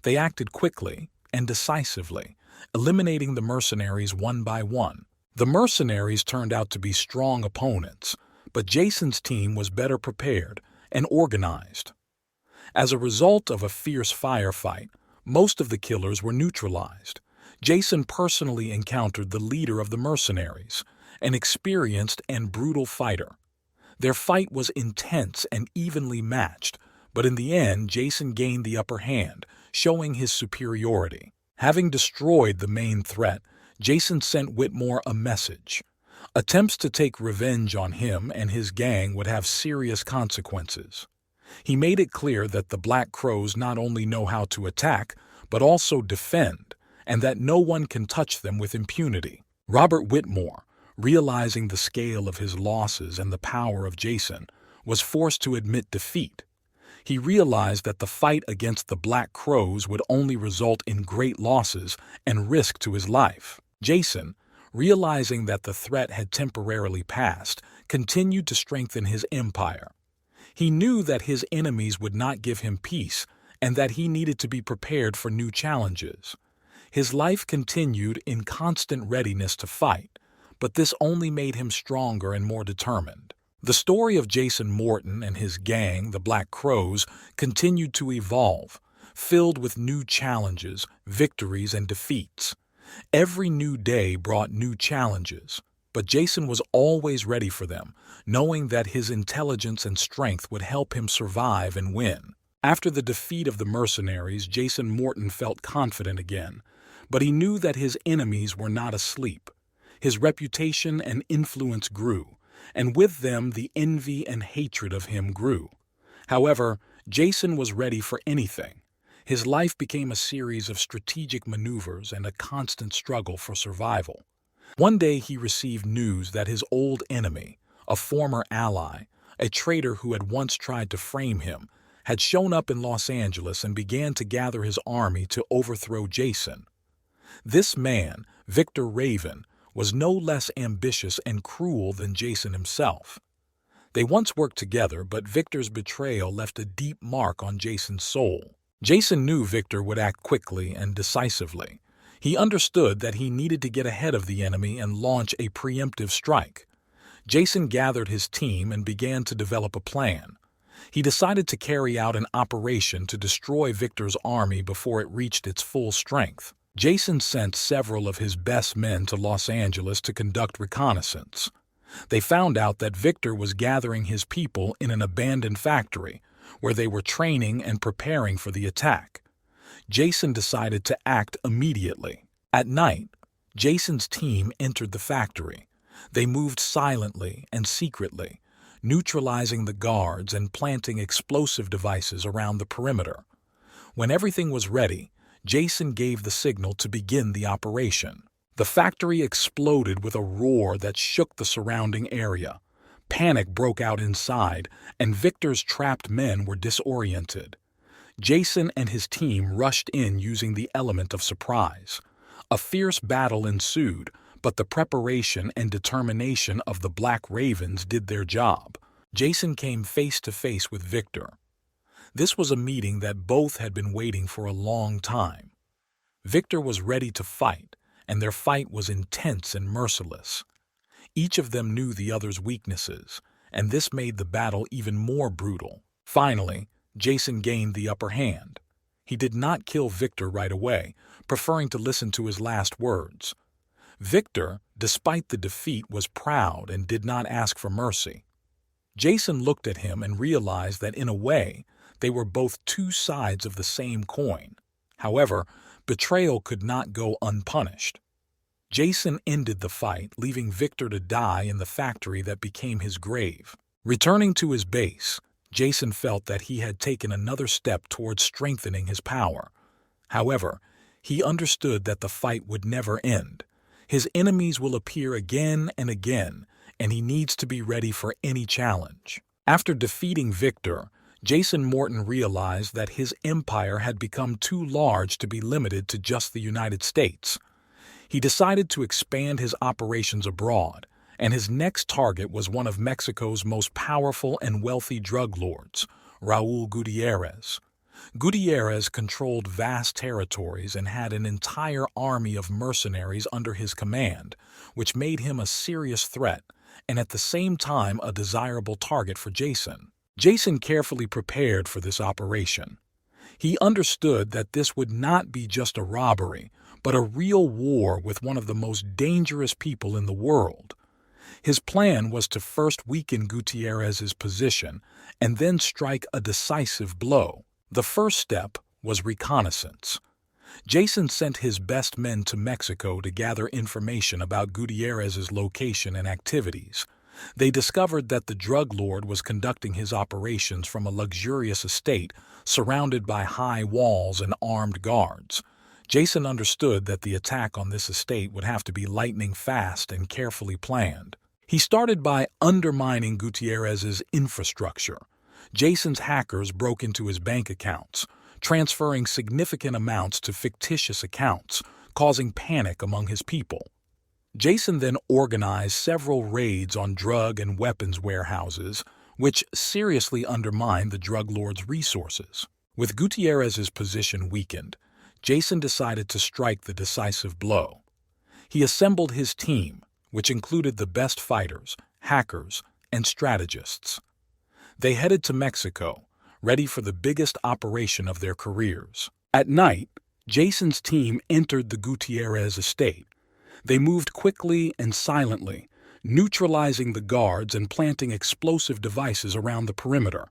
They acted quickly and decisively, eliminating the mercenaries one by one. The mercenaries turned out to be strong opponents, but Jason's team was better prepared and organized. As a result of a fierce firefight, most of the killers were neutralized. Jason personally encountered the leader of the mercenaries, an experienced and brutal fighter. Their fight was intense and evenly matched, but in the end, Jason gained the upper hand, showing his superiority. Having destroyed the main threat, Jason sent Whitmore a message. Attempts to take revenge on him and his gang would have serious consequences. He made it clear that the Black Crows not only know how to attack, but also defend, and that no one can touch them with impunity. Robert Whitmore, realizing the scale of his losses and the power of Jason, was forced to admit defeat. He realized that the fight against the Black Crows would only result in great losses and risk to his life. Jason, realizing that the threat had temporarily passed, continued to strengthen his empire. He knew that his enemies would not give him peace and that he needed to be prepared for new challenges. His life continued in constant readiness to fight, but this only made him stronger and more determined. The story of Jason Morton and his gang, the Black Crows, continued to evolve, filled with new challenges, victories, and defeats. Every new day brought new challenges, but Jason was always ready for them, knowing that his intelligence and strength would help him survive and win. After the defeat of the mercenaries, Jason Morton felt confident again, but he knew that his enemies were not asleep. His reputation and influence grew, and with them the envy and hatred of him grew. However, Jason was ready for anything. His life became a series of strategic maneuvers and a constant struggle for survival. One day he received news that his old enemy, a former ally, a traitor who had once tried to frame him, had shown up in Los Angeles and began to gather his army to overthrow Jason. This man, Victor Raven, was no less ambitious and cruel than Jason himself. They once worked together, but Victor's betrayal left a deep mark on Jason's soul. Jason knew Victor would act quickly and decisively. He understood that he needed to get ahead of the enemy and launch a preemptive strike. Jason gathered his team and began to develop a plan. He decided to carry out an operation to destroy Victor's army before it reached its full strength. Jason sent several of his best men to Los Angeles to conduct reconnaissance. They found out that Victor was gathering his people in an abandoned factory, where they were training and preparing for the attack. Jason decided to act immediately. At night, Jason's team entered the factory. They moved silently and secretly, neutralizing the guards and planting explosive devices around the perimeter. When everything was ready, Jason gave the signal to begin the operation. The factory exploded with a roar that shook the surrounding area. Panic broke out inside, and Victor's trapped men were disoriented. Jason and his team rushed in using the element of surprise. A fierce battle ensued, but the preparation and determination of the Black Ravens did their job. Jason came face to face with Victor. This was a meeting that both had been waiting for a long time. Victor was ready to fight, and their fight was intense and merciless. Each of them knew the other's weaknesses, and this made the battle even more brutal. Finally, Jason gained the upper hand. He did not kill Victor right away, preferring to listen to his last words. Victor, despite the defeat, was proud and did not ask for mercy. Jason looked at him and realized that in a way, they were both two sides of the same coin. However, betrayal could not go unpunished. Jason ended the fight, leaving Victor to die in the factory that became his grave. Returning to his base, Jason felt that he had taken another step towards strengthening his power. However, he understood that the fight would never end. His enemies will appear again and again, and he needs to be ready for any challenge. After defeating Victor, Jason Morton realized that his empire had become too large to be limited to just the United States. He decided to expand his operations abroad, and his next target was one of Mexico's most powerful and wealthy drug lords, Raul Gutierrez. Gutierrez controlled vast territories and had an entire army of mercenaries under his command, which made him a serious threat and at the same time a desirable target for Jason. Jason carefully prepared for this operation. He understood that this would not be just a robbery, but a real war with one of the most dangerous people in the world. His plan was to first weaken Gutierrez's position and then strike a decisive blow. The first step was reconnaissance. Jason sent his best men to Mexico to gather information about Gutierrez's location and activities. They discovered that the drug lord was conducting his operations from a luxurious estate surrounded by high walls and armed guards. Jason understood that the attack on this estate would have to be lightning fast and carefully planned. He started by undermining Gutierrez's infrastructure. Jason's hackers broke into his bank accounts, transferring significant amounts to fictitious accounts, causing panic among his people. Jason then organized several raids on drug and weapons warehouses, which seriously undermined the drug lord's resources. With Gutierrez's position weakened, Jason decided to strike the decisive blow. He assembled his team, which included the best fighters, hackers, and strategists. They headed to Mexico, ready for the biggest operation of their careers. At night, Jason's team entered the Gutierrez estate. They moved quickly and silently, neutralizing the guards and planting explosive devices around the perimeter.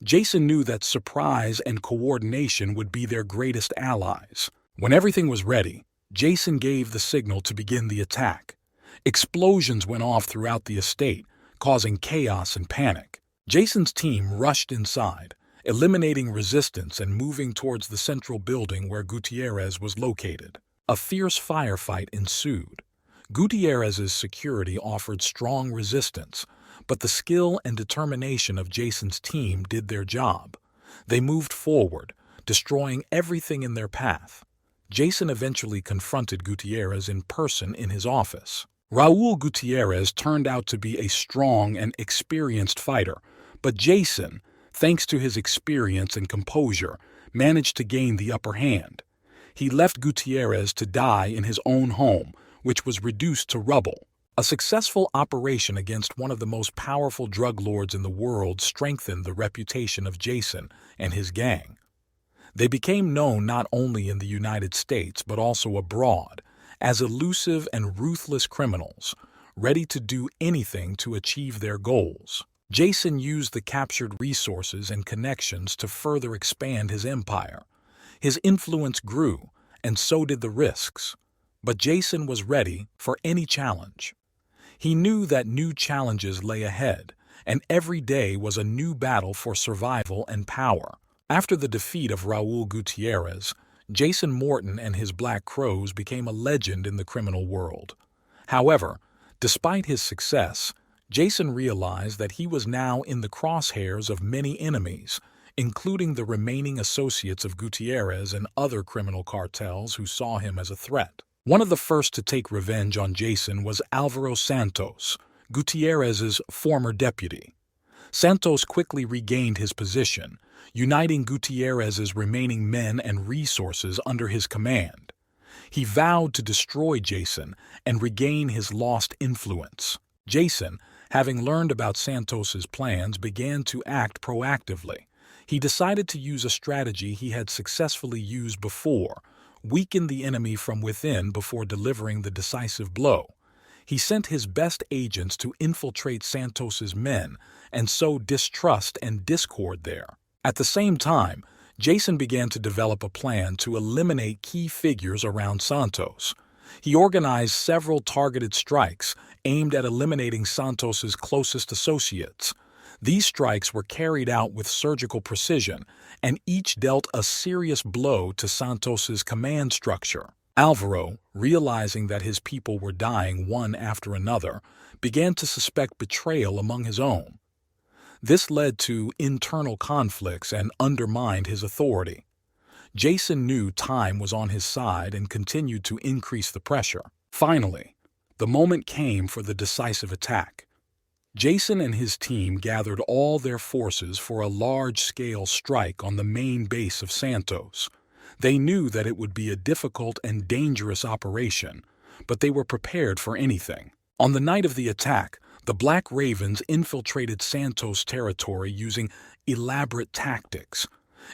Jason knew that surprise and coordination would be their greatest allies. When everything was ready, Jason gave the signal to begin the attack. Explosions went off throughout the estate, causing chaos and panic. Jason's team rushed inside, eliminating resistance and moving towards the central building where Gutierrez was located. A fierce firefight ensued. Gutierrez's security offered strong resistance, but the skill and determination of Jason's team did their job. They moved forward, destroying everything in their path. Jason eventually confronted Gutierrez in person in his office. Raul Gutierrez turned out to be a strong and experienced fighter, but Jason, thanks to his experience and composure, managed to gain the upper hand. He left Gutierrez to die in his own home, which was reduced to rubble. A successful operation against one of the most powerful drug lords in the world strengthened the reputation of Jason and his gang. They became known not only in the United States but also abroad as elusive and ruthless criminals, ready to do anything to achieve their goals. Jason used the captured resources and connections to further expand his empire. His influence grew, and so did the risks. But Jason was ready for any challenge. He knew that new challenges lay ahead, and every day was a new battle for survival and power. After the defeat of Raul Gutierrez, Jason Morton and his Black Crows became a legend in the criminal world. However, despite his success, Jason realized that he was now in the crosshairs of many enemies, including the remaining associates of Gutierrez and other criminal cartels who saw him as a threat. One of the first to take revenge on Jason was Alvaro Santos, Gutierrez's former deputy. Santos quickly regained his position, uniting Gutierrez's remaining men and resources under his command. He vowed to destroy Jason and regain his lost influence. Jason, having learned about Santos's plans, began to act proactively. He decided to use a strategy he had successfully used before: weaken the enemy from within before delivering the decisive blow. He sent his best agents to infiltrate Santos's men and sow distrust and discord there. At the same time, Jason began to develop a plan to eliminate key figures around Santos. He organized several targeted strikes aimed at eliminating Santos's closest associates. These strikes were carried out with surgical precision, and each dealt a serious blow to Santos's command structure. Alvaro, realizing that his people were dying one after another, began to suspect betrayal among his own. This led to internal conflicts and undermined his authority. Jason knew time was on his side and continued to increase the pressure. Finally, the moment came for the decisive attack. Jason and his team gathered all their forces for a large-scale strike on the main base of Santos. They knew that it would be a difficult and dangerous operation, but they were prepared for anything. On the night of the attack, the Black Ravens infiltrated Santos territory using elaborate tactics.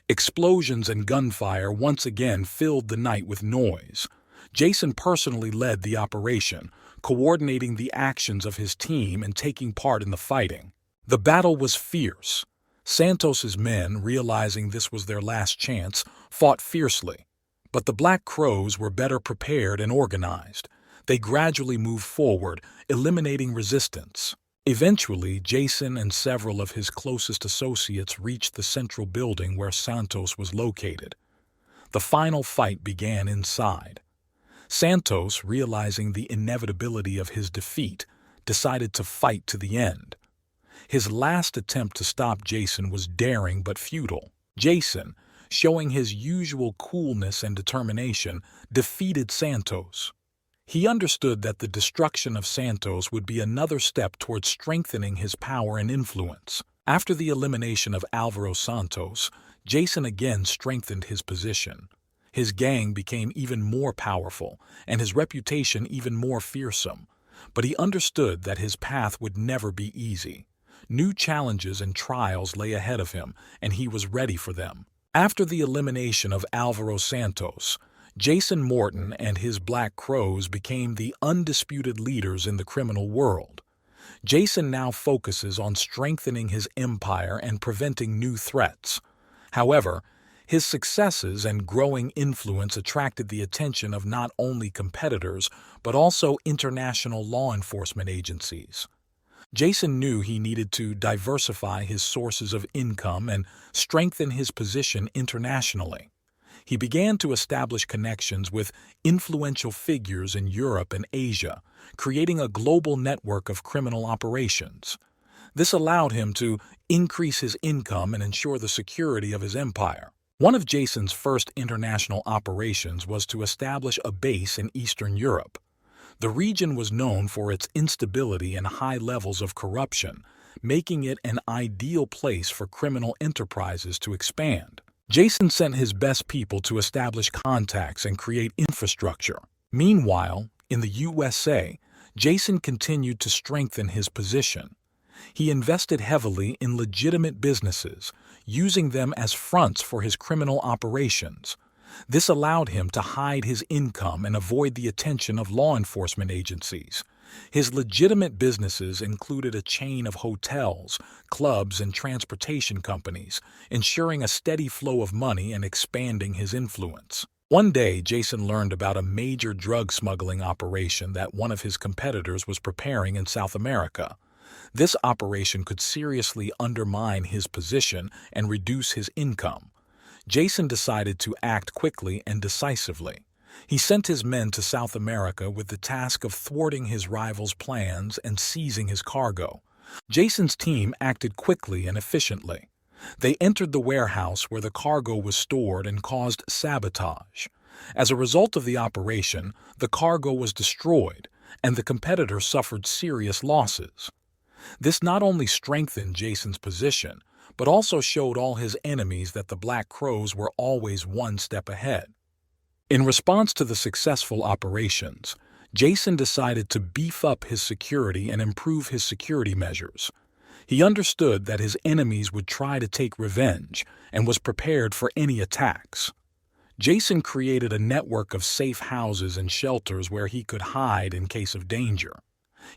Explosions and gunfire once again filled the night with noise. Jason personally led the operation, coordinating the actions of his team and taking part in the fighting. The battle was fierce. Santos's men, realizing this was their last chance, fought fiercely. But the Black Crows were better prepared and organized. They gradually moved forward, eliminating resistance. Eventually, Jason and several of his closest associates reached the central building where Santos was located. The final fight began inside. Santos, realizing the inevitability of his defeat, decided to fight to the end. His last attempt to stop Jason was daring but futile. Jason, showing his usual coolness and determination, defeated Santos. He understood that the destruction of Santos would be another step towards strengthening his power and influence. After the elimination of Alvaro Santos, Jason again strengthened his position. His gang became even more powerful, and his reputation even more fearsome. But he understood that his path would never be easy. New challenges and trials lay ahead of him, and he was ready for them. After the elimination of Alvaro Santos, Jason Morton and his Black Crows became the undisputed leaders in the criminal world. Jason now focuses on strengthening his empire and preventing new threats. However, his successes and growing influence attracted the attention of not only competitors, but also international law enforcement agencies. Jason knew he needed to diversify his sources of income and strengthen his position internationally. He began to establish connections with influential figures in Europe and Asia, creating a global network of criminal operations. This allowed him to increase his income and ensure the security of his empire. One of Jason's first international operations was to establish a base in Eastern Europe. The region was known for its instability and high levels of corruption, making it an ideal place for criminal enterprises to expand. Jason sent his best people to establish contacts and create infrastructure. Meanwhile, in the USA, Jason continued to strengthen his position. He invested heavily in legitimate businesses, using them as fronts for his criminal operations. This allowed him to hide his income and avoid the attention of law enforcement agencies. His legitimate businesses included a chain of hotels, clubs, and transportation companies, ensuring a steady flow of money and expanding his influence. One day, Jason learned about a major drug smuggling operation that one of his competitors was preparing in South America. This operation could seriously undermine his position and reduce his income. Jason decided to act quickly and decisively. He sent his men to South America with the task of thwarting his rival's plans and seizing his cargo. Jason's team acted quickly and efficiently. They entered the warehouse where the cargo was stored and caused sabotage. As a result of the operation, the cargo was destroyed, and the competitor suffered serious losses. This not only strengthened Jason's position, but also showed all his enemies that the Black Crows were always one step ahead. In response to the successful operations, Jason decided to beef up his security and improve his security measures. He understood that his enemies would try to take revenge and was prepared for any attacks. Jason created a network of safe houses and shelters where he could hide in case of danger.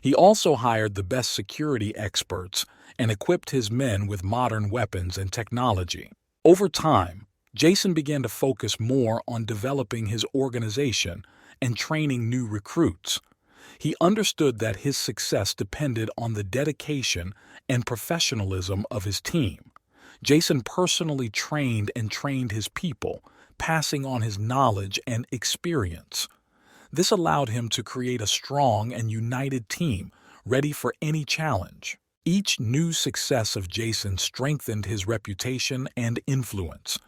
He also hired the best security experts and equipped his men with modern weapons and technology. Over time, Jason began to focus more on developing his organization and training new recruits. He understood that his success depended on the dedication and professionalism of his team. Jason personally trained his people, passing on his knowledge and experience. This allowed him to create a strong and united team, ready for any challenge. Each new success of Jason strengthened his reputation and influence.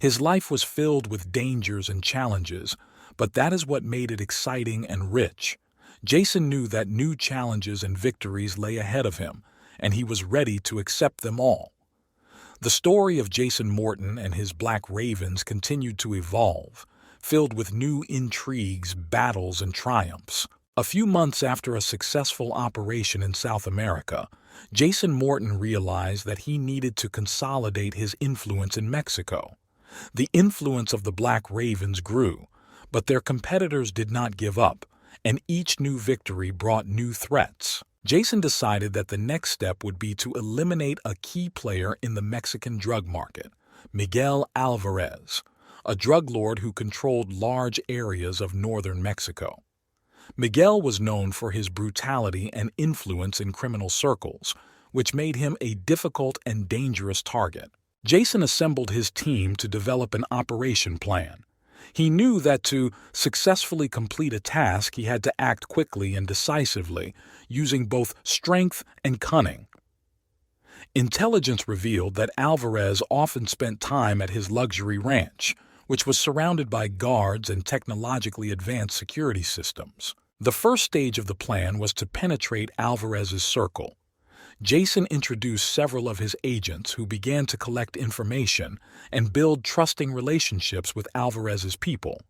His life was filled with dangers and challenges, but that is what made it exciting and rich. Jason knew that new challenges and victories lay ahead of him, and he was ready to accept them all. The story of Jason Morton and his Black Ravens continued to evolve, filled with new intrigues, battles, and triumphs. A few months after a successful operation in South America, Jason Morton realized that he needed to consolidate his influence in Mexico. The influence of the Black Ravens grew, but their competitors did not give up, and each new victory brought new threats. Jason decided that the next step would be to eliminate a key player in the Mexican drug market, Miguel Alvarez, a drug lord who controlled large areas of northern Mexico. Miguel was known for his brutality and influence in criminal circles, which made him a difficult and dangerous target. Jason assembled his team to develop an operation plan. He knew that to successfully complete a task, he had to act quickly and decisively, using both strength and cunning. Intelligence revealed that Alvarez often spent time at his luxury ranch, which was surrounded by guards and technologically advanced security systems. The first stage of the plan was to penetrate Alvarez's circle. Jason introduced several of his agents who began to collect information and build trusting relationships with Alvarez's people.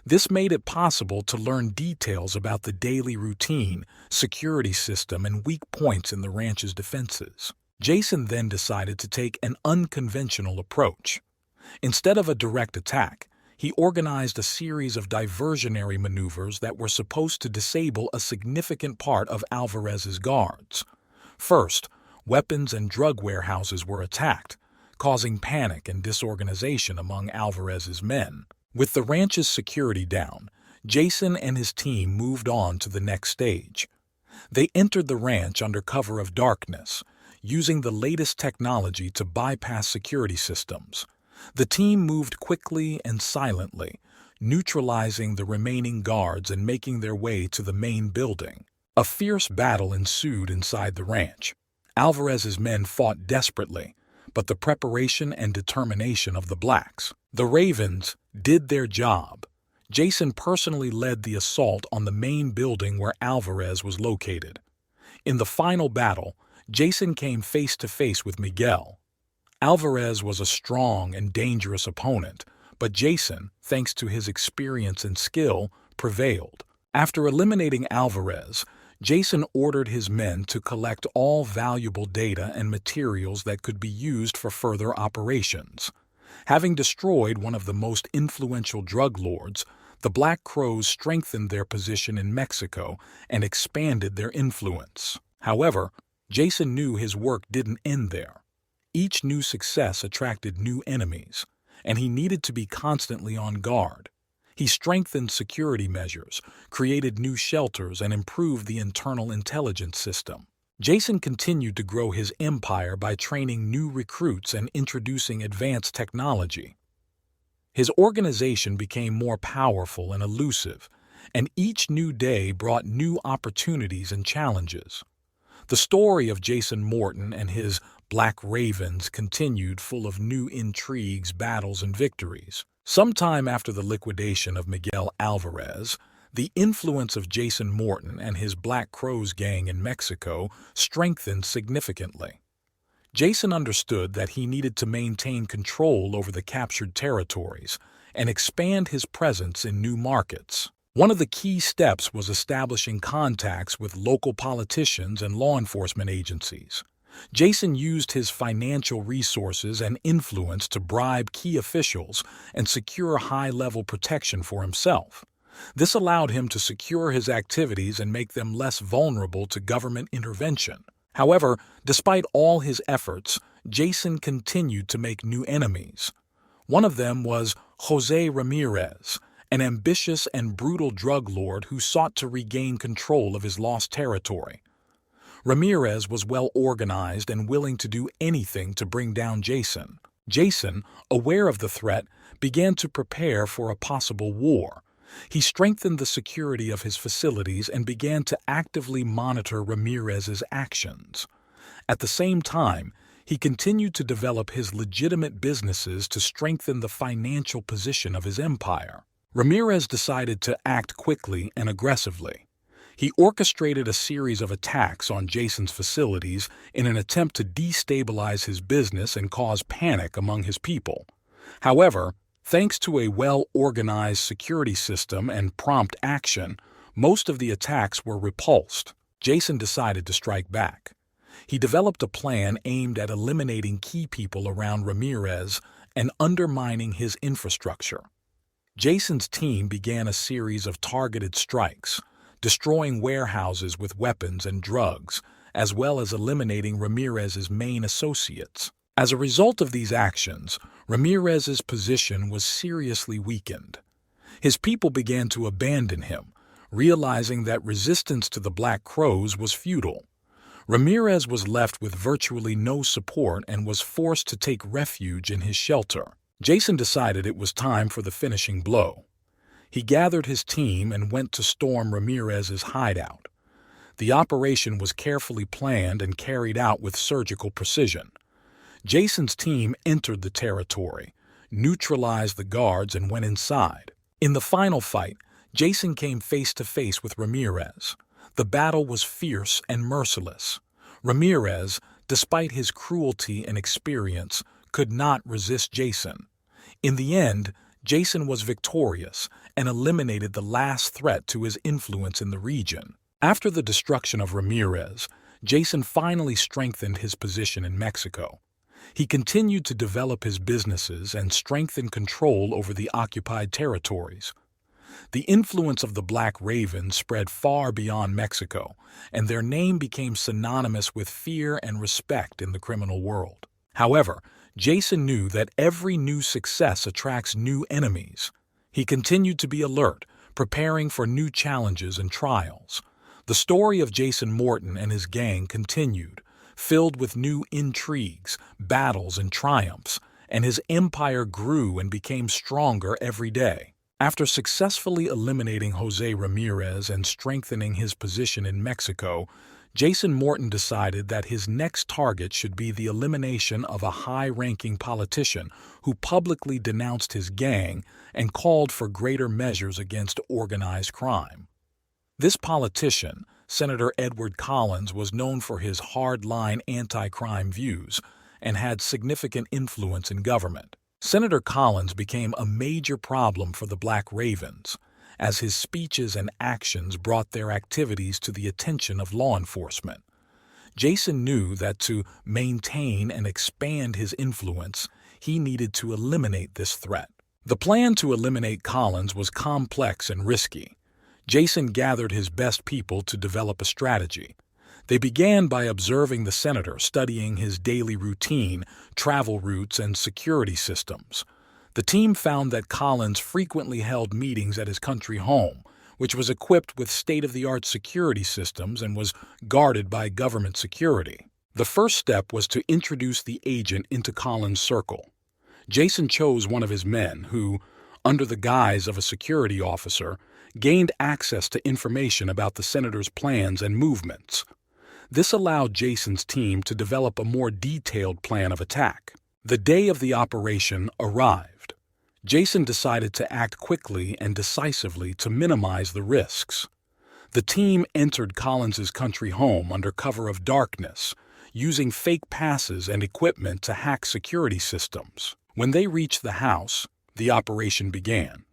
This made it possible to learn details about the daily routine, security system, and weak points in the ranch's defenses. Jason then decided to take an unconventional approach. Instead of a direct attack, he organized a series of diversionary maneuvers that were supposed to disable a significant part of Alvarez's guards. First, weapons and drug warehouses were attacked, causing panic and disorganization among Alvarez's men. With the ranch's security down, Jason and his team moved on to the next stage. They entered the ranch under cover of darkness, using the latest technology to bypass security systems. The team moved quickly and silently, neutralizing the remaining guards and making their way to the main building. A fierce battle ensued inside the ranch. Alvarez's men fought desperately, but the preparation and determination of the Blacks, the Ravens, did their job. Jason personally led the assault on the main building where Alvarez was located. In the final battle, Jason came face to face with Miguel. Alvarez was a strong and dangerous opponent, but Jason, thanks to his experience and skill, prevailed. After eliminating Alvarez, Jason ordered his men to collect all valuable data and materials that could be used for further operations. Having destroyed one of the most influential drug lords, the Black Crows strengthened their position in Mexico and expanded their influence. However, Jason knew his work didn't end there. Each new success attracted new enemies, and he needed to be constantly on guard. He strengthened security measures, created new shelters, and improved the internal intelligence system. Jason continued to grow his empire by training new recruits and introducing advanced technology. His organization became more powerful and elusive, and each new day brought new opportunities and challenges. The story of Jason Morton and his Black Ravens continued, full of new intrigues, battles, and victories. Sometime after the liquidation of Miguel Alvarez, The influence of Jason Morton and his Black Crows gang in Mexico strengthened significantly. Jason understood that he needed to maintain control over the captured territories and expand his presence in new markets. One of the key steps was establishing contacts with local politicians and law enforcement agencies. Jason used his financial resources and influence to bribe key officials and secure high-level protection for himself. This allowed him to secure his activities and make them less vulnerable to government intervention. However, despite all his efforts, Jason continued to make new enemies. One of them was José Ramirez, an ambitious and brutal drug lord who sought to regain control of his lost territory. Ramirez was well organized and willing to do anything to bring down Jason. Jason, aware of the threat, began to prepare for a possible war. He strengthened the security of his facilities and began to actively monitor Ramirez's actions. At the same time, he continued to develop his legitimate businesses to strengthen the financial position of his empire. Ramirez decided to act quickly and aggressively. He orchestrated a series of attacks on Jason's facilities in an attempt to destabilize his business and cause panic among his people. However, thanks to a well-organized security system and prompt action, most of the attacks were repulsed. Jason decided to strike back. He developed a plan aimed at eliminating key people around Ramirez and undermining his infrastructure. Jason's team began a series of targeted strikes, destroying warehouses with weapons and drugs, as well as eliminating Ramirez's main associates. As a result of these actions, Ramirez's position was seriously weakened. His people began to abandon him, realizing that resistance to the Black Crows was futile. Ramirez was left with virtually no support and was forced to take refuge in his shelter. Jason decided it was time for the finishing blow. He gathered his team and went to storm Ramirez's hideout. The operation was carefully planned and carried out with surgical precision. Jason's team entered the territory, neutralized the guards, and went inside. In the final fight, Jason came face to face with Ramirez. The battle was fierce and merciless. Ramirez, despite his cruelty and experience, could not resist Jason. In the end, Jason was victorious and eliminated the last threat to his influence in the region. After the destruction of Ramirez, Jason finally strengthened his position in Mexico. He continued to develop his businesses and strengthen control over the occupied territories. The influence of the Black Ravens spread far beyond Mexico, and their name became synonymous with fear and respect in the criminal world. However, Jason knew that every new success attracts new enemies. He continued to be alert, preparing for new challenges and trials. The story of Jason Morton and his gang continued, filled with new intrigues, battles, and triumphs, and his empire grew and became stronger every day. After successfully eliminating José Ramirez and strengthening his position in Mexico, Jason Morton decided that his next target should be the elimination of a high-ranking politician who publicly denounced his gang and called for greater measures against organized crime. This politician, Senator Edward Collins, was known for his hard-line anti-crime views and had significant influence in government. Senator Collins became a major problem for the Black Ravens, as his speeches and actions brought their activities to the attention of law enforcement. Jason knew that to maintain and expand his influence, he needed to eliminate this threat. The plan to eliminate Collins was complex and risky. Jason gathered his best people to develop a strategy. They began by observing the senator, studying his daily routine, travel routes, and security systems. The team found that Collins frequently held meetings at his country home, which was equipped with state-of-the-art security systems and was guarded by government security. The first step was to introduce the agent into Collins' circle. Jason chose one of his men who, under the guise of a security officer, gained access to information about the senator's plans and movements. This allowed Jason's team to develop a more detailed plan of attack. The day of the operation arrived. Jason decided to act quickly and decisively to minimize the risks. The team entered Collins's country home under cover of darkness, using fake passes and equipment to hack security systems. When they reached the house, the operation began.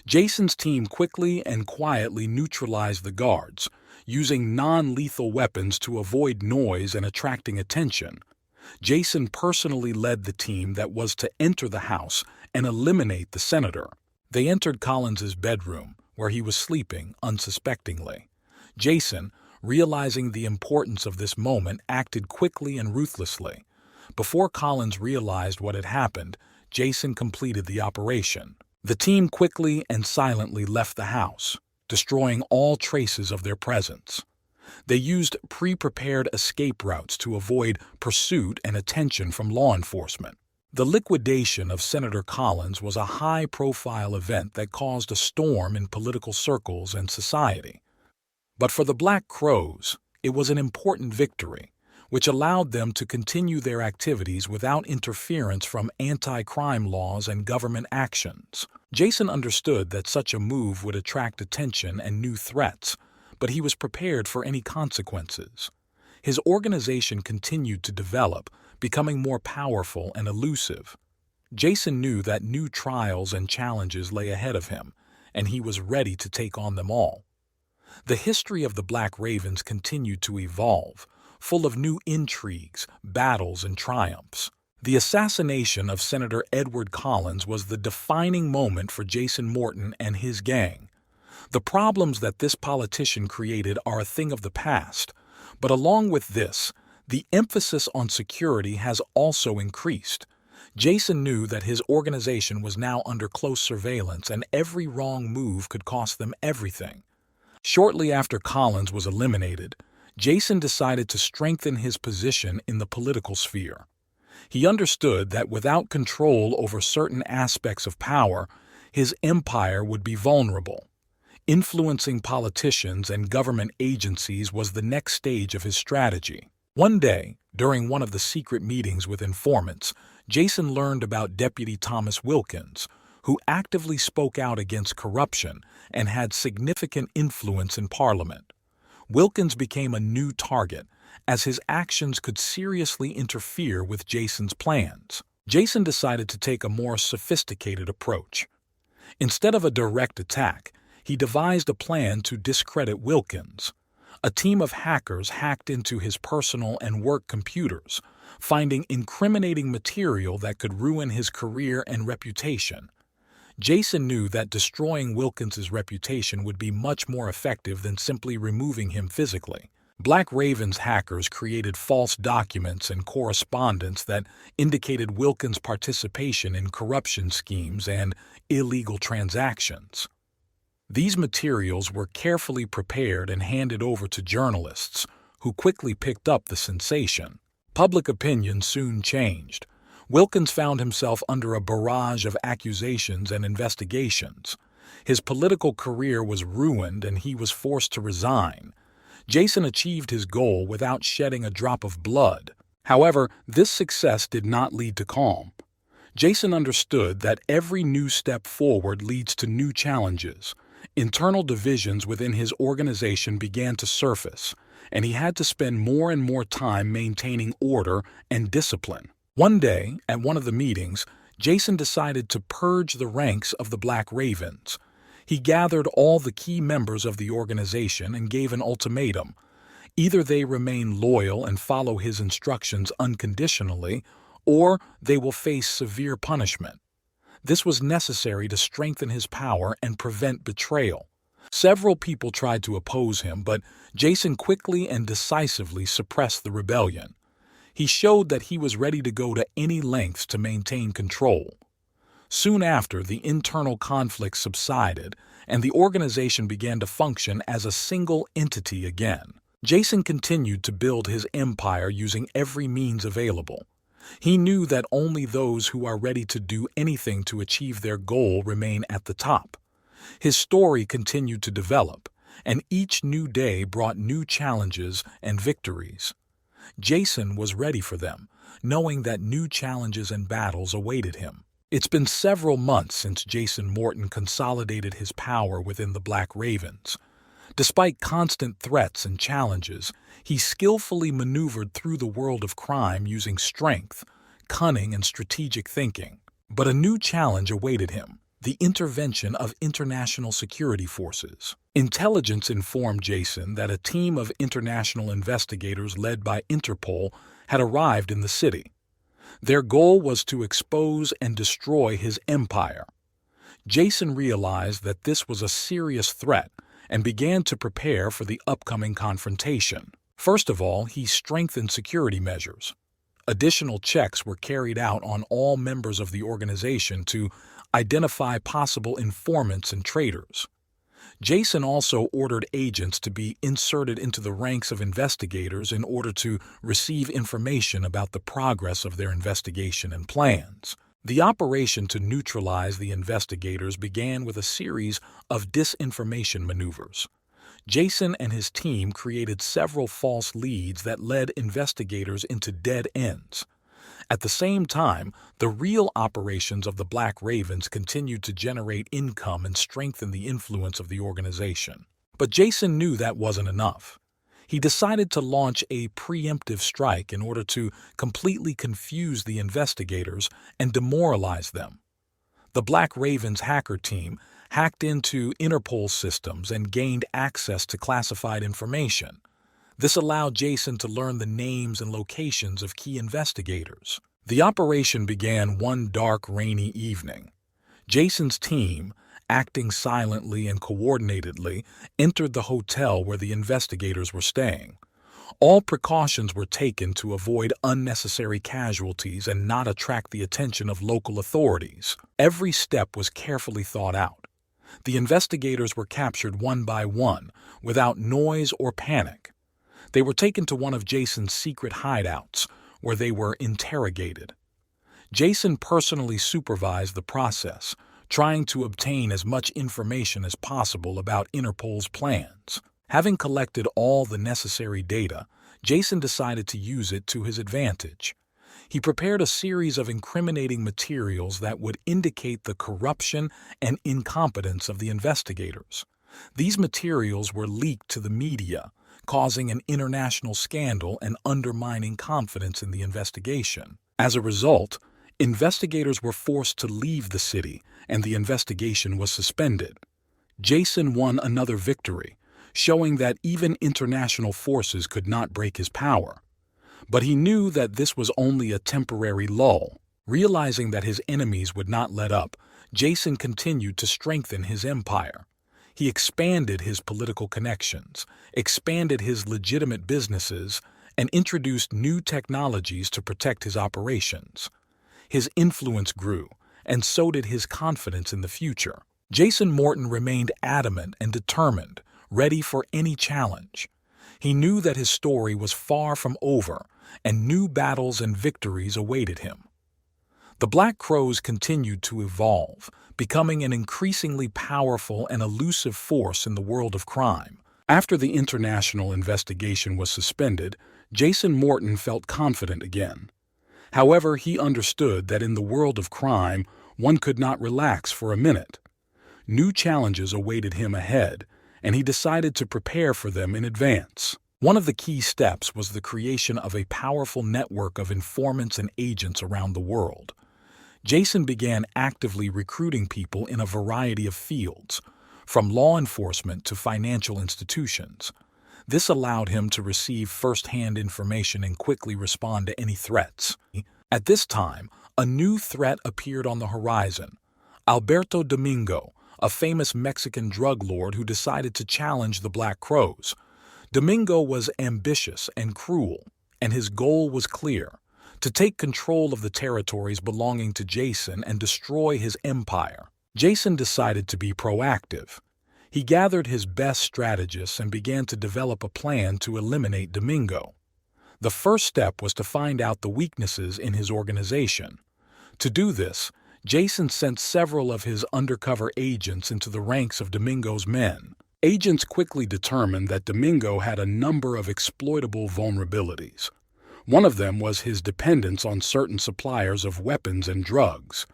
Jason's team quickly and quietly neutralized the guards, using non-lethal weapons to avoid noise and attracting attention. Jason personally led the team that was to enter the house and eliminate the senator. They entered Collins's bedroom, where he was sleeping unsuspectingly. Jason, realizing the importance of this moment, acted quickly and ruthlessly. Before Collins realized what had happened, Jason completed the operation. The team quickly and silently left the house, destroying all traces of their presence. They used pre-prepared escape routes to avoid pursuit and attention from law enforcement. The liquidation of Senator Collins was a high-profile event that caused a storm in political circles and society. But for the Black Crows, it was an important victory, which allowed them to continue their activities without interference from anti-crime laws and government actions. Jason understood that such a move would attract attention and new threats, but he was prepared for any consequences. His organization continued to develop, becoming more powerful and elusive. Jason knew that new trials and challenges lay ahead of him, and he was ready to take on them all. The history of the Black Ravens continued to evolve, full of new intrigues, battles, and triumphs. The assassination of Senator Edward Collins was the defining moment for Jason Morton and his gang. The problems that this politician created are a thing of the past, but along with this, the emphasis on security has also increased. Jason knew that his organization was now under close surveillance and every wrong move could cost them everything. Shortly after Collins was eliminated, Jason decided to strengthen his position in the political sphere. He understood that without control over certain aspects of power, his empire would be vulnerable. Influencing politicians and government agencies was the next stage of his strategy. One day, during one of the secret meetings with informants, Jason learned about Deputy Thomas Wilkins, who actively spoke out against corruption and had significant influence in Parliament. Wilkins became a new target, as his actions could seriously interfere with Jason's plans. Jason decided to take a more sophisticated approach. Instead of a direct attack, he devised a plan to discredit Wilkins. A team of hackers hacked into his personal and work computers, finding incriminating material that could ruin his career and reputation. Jason knew that destroying Wilkins's reputation would be much more effective than simply removing him physically. Black Raven's hackers created false documents and correspondence that indicated Wilkins' participation in corruption schemes and illegal transactions. These materials were carefully prepared and handed over to journalists, who quickly picked up the sensation. Public opinion soon changed. Wilkins found himself under a barrage of accusations and investigations. His political career was ruined and he was forced to resign. Jason achieved his goal without shedding a drop of blood. However, this success did not lead to calm. Jason understood that every new step forward leads to new challenges. Internal divisions within his organization began to surface, and he had to spend more and more time maintaining order and discipline. One day, at one of the meetings, Jason decided to purge the ranks of the Black Ravens. He gathered all the key members of the organization and gave an ultimatum. Either they remain loyal and follow his instructions unconditionally, or they will face severe punishment. This was necessary to strengthen his power and prevent betrayal. Several people tried to oppose him, but Jason quickly and decisively suppressed the rebellion. He showed that he was ready to go to any lengths to maintain control. Soon after, the internal conflict subsided, and the organization began to function as a single entity again. Jason continued to build his empire using every means available. He knew that only those who are ready to do anything to achieve their goal remain at the top. His story continued to develop, and each new day brought new challenges and victories. Jason was ready for them, knowing that new challenges and battles awaited him. It's been several months since Jason Morton consolidated his power within the Black Ravens. Despite constant threats and challenges, he skillfully maneuvered through the world of crime using strength, cunning, and strategic thinking. But a new challenge awaited him: the intervention of international security forces. Intelligence informed Jason that a team of international investigators led by Interpol had arrived in the city. Their goal was to expose and destroy his empire. Jason realized that this was a serious threat and began to prepare for the upcoming confrontation. First of all, he strengthened security measures. Additional checks were carried out on all members of the organization to identify possible informants and traitors. Jason also ordered agents to be inserted into the ranks of investigators in order to receive information about the progress of their investigation and plans. The operation to neutralize the investigators began with a series of disinformation maneuvers. Jason and his team created several false leads that led investigators into dead ends. At the same time, the real operations of the Black Ravens continued to generate income and strengthen the influence of the organization. But Jason knew that wasn't enough. He decided to launch a preemptive strike in order to completely confuse the investigators and demoralize them. The Black Ravens hacker team hacked into Interpol systems and gained access to classified information. This allowed Jason to learn the names and locations of key investigators. The operation began one dark, rainy evening. Jason's team, acting silently and coordinatedly, entered the hotel where the investigators were staying. All precautions were taken to avoid unnecessary casualties and not attract the attention of local authorities. Every step was carefully thought out. The investigators were captured one by one, without noise or panic. They were taken to one of Jason's secret hideouts, where they were interrogated. Jason personally supervised the process, trying to obtain as much information as possible about Interpol's plans. Having collected all the necessary data, Jason decided to use it to his advantage. He prepared a series of incriminating materials that would indicate the corruption and incompetence of the investigators. These materials were leaked to the media, causing an international scandal and undermining confidence in the investigation. As a result, investigators were forced to leave the city, and the investigation was suspended. Jason won another victory, showing that even international forces could not break his power. But he knew that this was only a temporary lull. Realizing that his enemies would not let up, Jason continued to strengthen his empire. He expanded his political connections, expanded his legitimate businesses, and introduced new technologies to protect his operations. His influence grew, and so did his confidence in the future. Jason Morton remained adamant and determined, ready for any challenge. He knew that his story was far from over, and new battles and victories awaited him. The Black Crows continued to evolve, becoming an increasingly powerful and elusive force in the world of crime. After the international investigation was suspended, Jason Morton felt confident again. However, he understood that in the world of crime, one could not relax for a minute. New challenges awaited him ahead, and he decided to prepare for them in advance. One of the key steps was the creation of a powerful network of informants and agents around the world. Jason began actively recruiting people in a variety of fields, from law enforcement to financial institutions. This allowed him to receive first-hand information and quickly respond to any threats. At this time, a new threat appeared on the horizon: Alberto Domingo, a famous Mexican drug lord who decided to challenge the Black Crows. Domingo was ambitious and cruel, and his goal was clear: to take control of the territories belonging to Jason and destroy his empire. Jason decided to be proactive. He gathered his best strategists and began to develop a plan to eliminate Domingo. The first step was to find out the weaknesses in his organization. To do this, Jason sent several of his undercover agents into the ranks of Domingo's men. Agents quickly determined that Domingo had a number of exploitable vulnerabilities. One of them was his dependence on certain suppliers of weapons and drugs.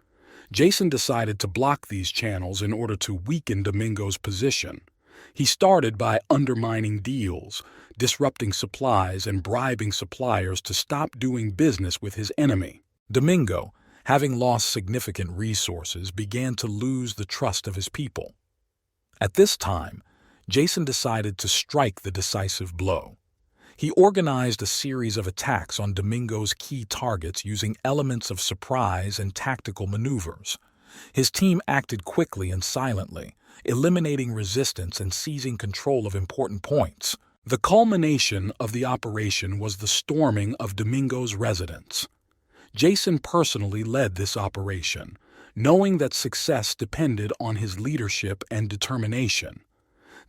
Jason decided to block these channels in order to weaken Domingo's position. He started by undermining deals, disrupting supplies, and bribing suppliers to stop doing business with his enemy. Domingo, having lost significant resources, began to lose the trust of his people. At this time, Jason decided to strike the decisive blow. He organized a series of attacks on Domingo's key targets using elements of surprise and tactical maneuvers. His team acted quickly and silently, eliminating resistance and seizing control of important points. The culmination of the operation was the storming of Domingo's residence. Jason personally led this operation, knowing that success depended on his leadership and determination.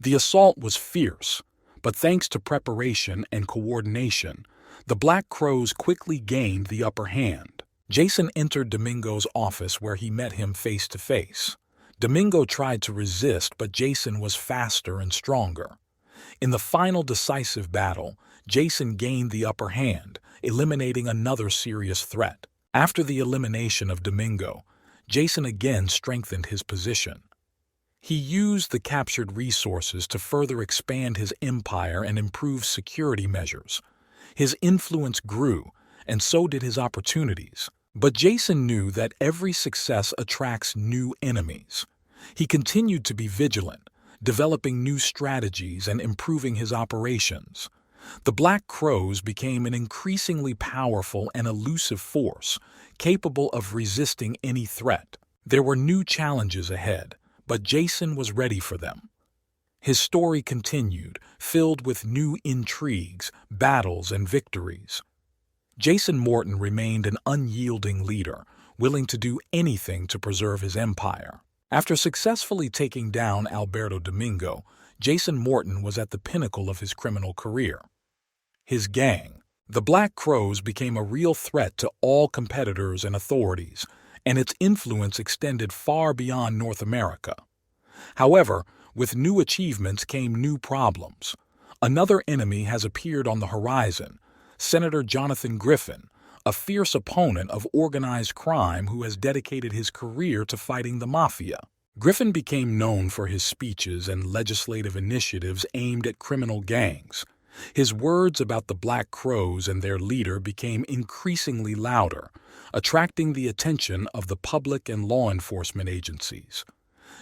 The assault was fierce, but thanks to preparation and coordination, the Black Crows quickly gained the upper hand. Jason entered Domingo's office where he met him face to face. Domingo tried to resist, but Jason was faster and stronger. In the final decisive battle, Jason gained the upper hand, eliminating another serious threat. After the elimination of Domingo, Jason again strengthened his position. He used the captured resources to further expand his empire and improve security measures. His influence grew, and so did his opportunities. But Jason knew that every success attracts new enemies. He continued to be vigilant, developing new strategies and improving his operations. The Black Crows became an increasingly powerful and elusive force, capable of resisting any threat. There were new challenges ahead, but Jason was ready for them. His story continued, filled with new intrigues, battles, and victories. Jason Morton remained an unyielding leader, willing to do anything to preserve his empire. After successfully taking down Alberto Domingo, Jason Morton was at the pinnacle of his criminal career. His gang, the Black Crows, became a real threat to all competitors and authorities, and its influence extended far beyond North America. However, with new achievements came new problems. Another enemy has appeared on the horizon: Senator Jonathan Griffin, a fierce opponent of organized crime who has dedicated his career to fighting the mafia. Griffin became known for his speeches and legislative initiatives aimed at criminal gangs. His words about the Black Crows and their leader became increasingly louder, attracting the attention of the public and law enforcement agencies.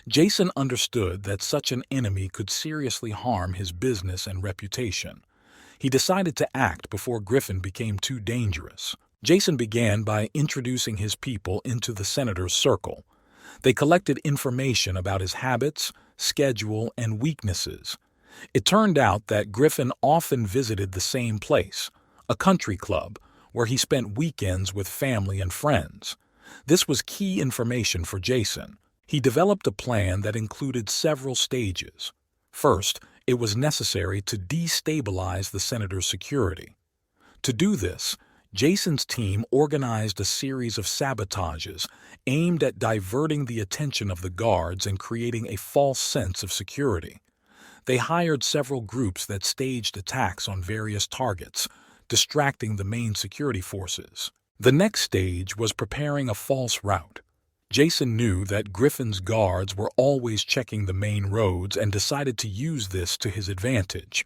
Jason understood that such an enemy could seriously harm his business and reputation. He decided to act before Griffin became too dangerous. Jason began by introducing his people into the senator's circle. They collected information about his habits, schedule, and weaknesses. It turned out that Griffin often visited the same place, a country club, where he spent weekends with family and friends. This was key information for Jason. He developed a plan that included several stages. First, it was necessary to destabilize the senator's security. To do this, Jason's team organized a series of sabotages aimed at diverting the attention of the guards and creating a false sense of security. They hired several groups that staged attacks on various targets, distracting the main security forces. The next stage was preparing a false route. Jason knew that Griffin's guards were always checking the main roads and decided to use this to his advantage.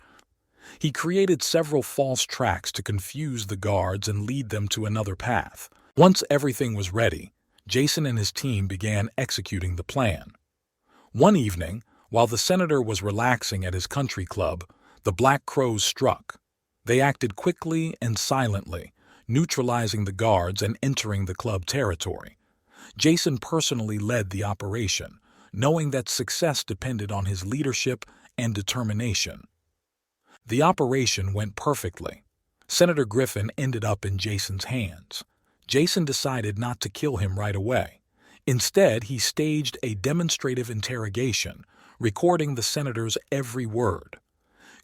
He created several false tracks to confuse the guards and lead them to another path. Once everything was ready, Jason and his team began executing the plan. One evening, while the senator was relaxing at his country club, the Black Crows struck. They acted quickly and silently, neutralizing the guards and entering the club territory. Jason personally led the operation, knowing that success depended on his leadership and determination. The operation went perfectly. Senator Griffin ended up in Jason's hands. Jason decided not to kill him right away. Instead, he staged a demonstrative interrogation, recording the senator's every word.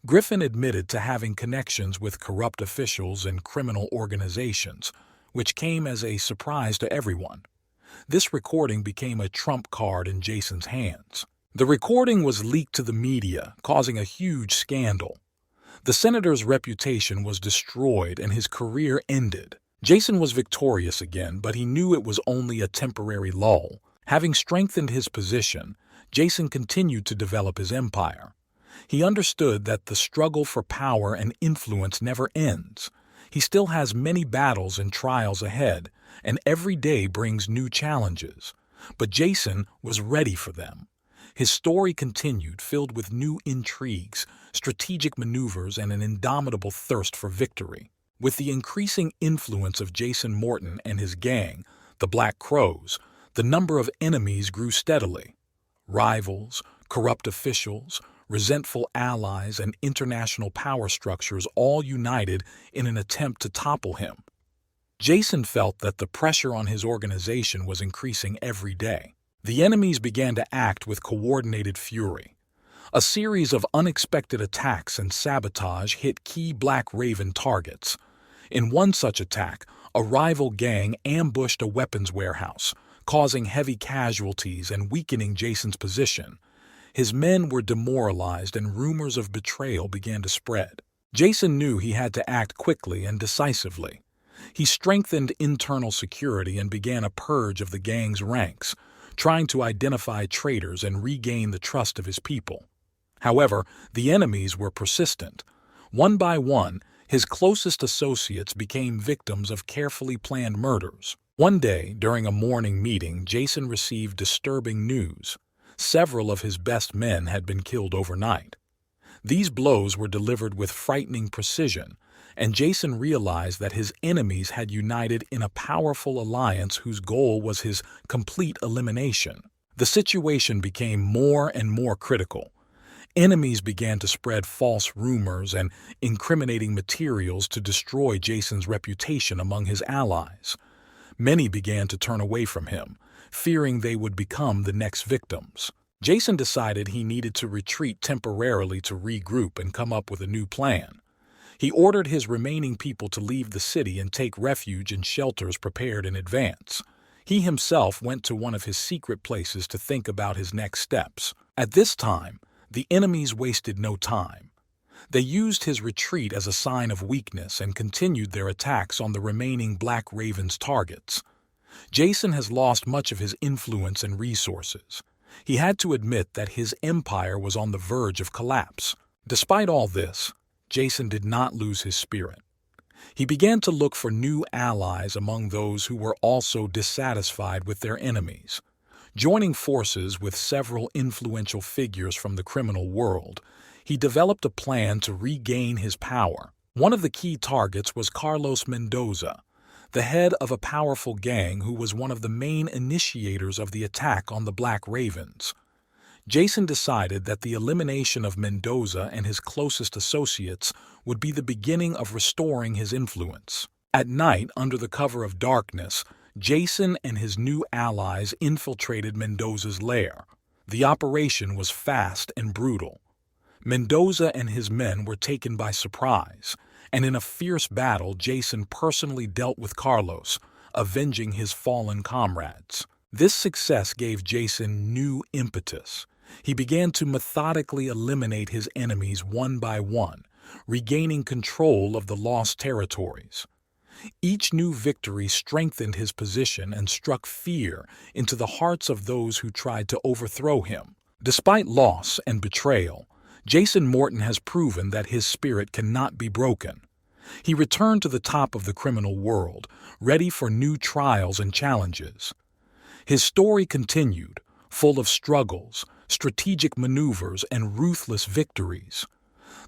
Griffin admitted to having connections with corrupt officials and criminal organizations, which came as a surprise to everyone. This recording became a trump card in Jason's hands. The recording was leaked to the media, causing a huge scandal. The senator's reputation was destroyed and his career ended. Jason was victorious again, but he knew it was only a temporary lull. Having strengthened his position, Jason continued to develop his empire. He understood that the struggle for power and influence never ends. He still has many battles and trials ahead, and every day brings new challenges. But Jason was ready for them. His story continued, filled with new intrigues, strategic maneuvers, and an indomitable thirst for victory. With the increasing influence of Jason Morton and his gang, the Black Crows, the number of enemies grew steadily. Rivals, corrupt officials, resentful allies, and international power structures all united in an attempt to topple him. Jason felt that the pressure on his organization was increasing every day. The enemies began to act with coordinated fury. A series of unexpected attacks and sabotage hit key Black Raven targets. In one such attack, a rival gang ambushed a weapons warehouse, causing heavy casualties and weakening Jason's position. His men were demoralized and rumors of betrayal began to spread. Jason knew he had to act quickly and decisively. He strengthened internal security and began a purge of the gang's ranks, trying to identify traitors and regain the trust of his people. However, the enemies were persistent. One by one, his closest associates became victims of carefully planned murders. One day, during a morning meeting, Jason received disturbing news. Several of his best men had been killed overnight. These blows were delivered with frightening precision, and Jason realized that his enemies had united in a powerful alliance whose goal was his complete elimination. The situation became more and more critical. Enemies began to spread false rumors and incriminating materials to destroy Jason's reputation among his allies. Many began to turn away from him, fearing they would become the next victims. Jason decided he needed to retreat temporarily to regroup and come up with a new plan. He ordered his remaining people to leave the city and take refuge in shelters prepared in advance. He himself went to one of his secret places to think about his next steps. At this time, the enemies wasted no time. They used his retreat as a sign of weakness and continued their attacks on the remaining Black Raven's targets. Jason has lost much of his influence and resources. He had to admit that his empire was on the verge of collapse. Despite all this, Jason did not lose his spirit. He began to look for new allies among those who were also dissatisfied with their enemies. Joining forces with several influential figures from the criminal world, he developed a plan to regain his power. One of the key targets was Carlos Mendoza, the head of a powerful gang who was one of the main initiators of the attack on the Black Ravens. Jason decided that the elimination of Mendoza and his closest associates would be the beginning of restoring his influence. At night, under the cover of darkness, Jason and his new allies infiltrated Mendoza's lair. The operation was fast and brutal. Mendoza and his men were taken by surprise, and in a fierce battle, Jason personally dealt with Carlos, avenging his fallen comrades. This success gave Jason new impetus. He began to methodically eliminate his enemies one by one, regaining control of the lost territories. Each new victory strengthened his position and struck fear into the hearts of those who tried to overthrow him. Despite loss and betrayal, Jason Morton has proven that his spirit cannot be broken. He returned to the top of the criminal world, ready for new trials and challenges. His story continued, full of struggles, strategic maneuvers, and ruthless victories.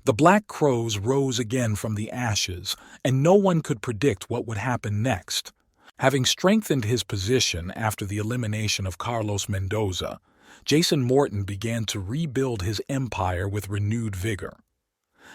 The Black Crows rose again from the ashes, and no one could predict what would happen next. Having strengthened his position after the elimination of Carlos Mendoza, Jason Morton began to rebuild his empire with renewed vigor.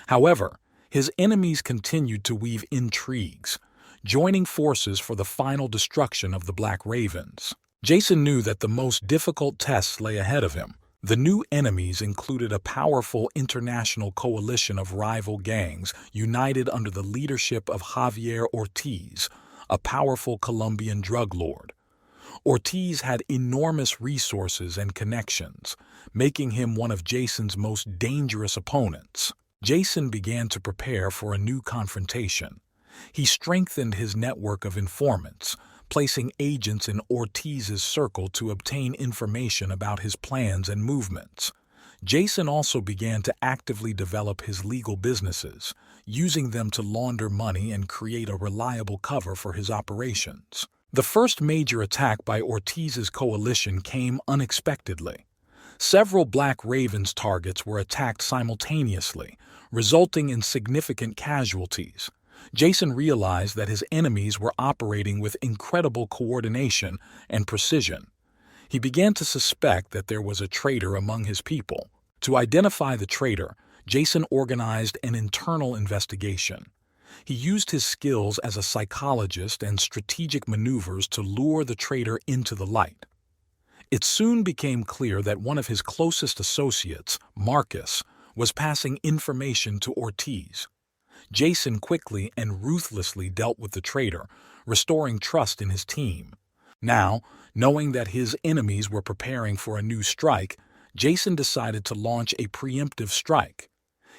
However, his enemies continued to weave intrigues, joining forces for the final destruction of the Black Ravens. Jason knew that the most difficult tests lay ahead of him. The new enemies included a powerful international coalition of rival gangs united under the leadership of Javier Ortiz, a powerful Colombian drug lord. Ortiz had enormous resources and connections, making him one of Jason's most dangerous opponents. Jason began to prepare for a new confrontation. He strengthened his network of informants, placing agents in Ortiz's circle to obtain information about his plans and movements. Jason also began to actively develop his legal businesses, using them to launder money and create a reliable cover for his operations. The first major attack by Ortiz's coalition came unexpectedly. Several Black Ravens targets were attacked simultaneously, resulting in significant casualties. Jason realized that his enemies were operating with incredible coordination and precision. He began to suspect that there was a traitor among his people. To identify the traitor, Jason organized an internal investigation. He used his skills as a psychologist and strategic maneuvers to lure the traitor into the light. It soon became clear that one of his closest associates, Marcus, was passing information to Ortiz. Jason quickly and ruthlessly dealt with the traitor, restoring trust in his team. Now, knowing that his enemies were preparing for a new strike, Jason decided to launch a preemptive strike.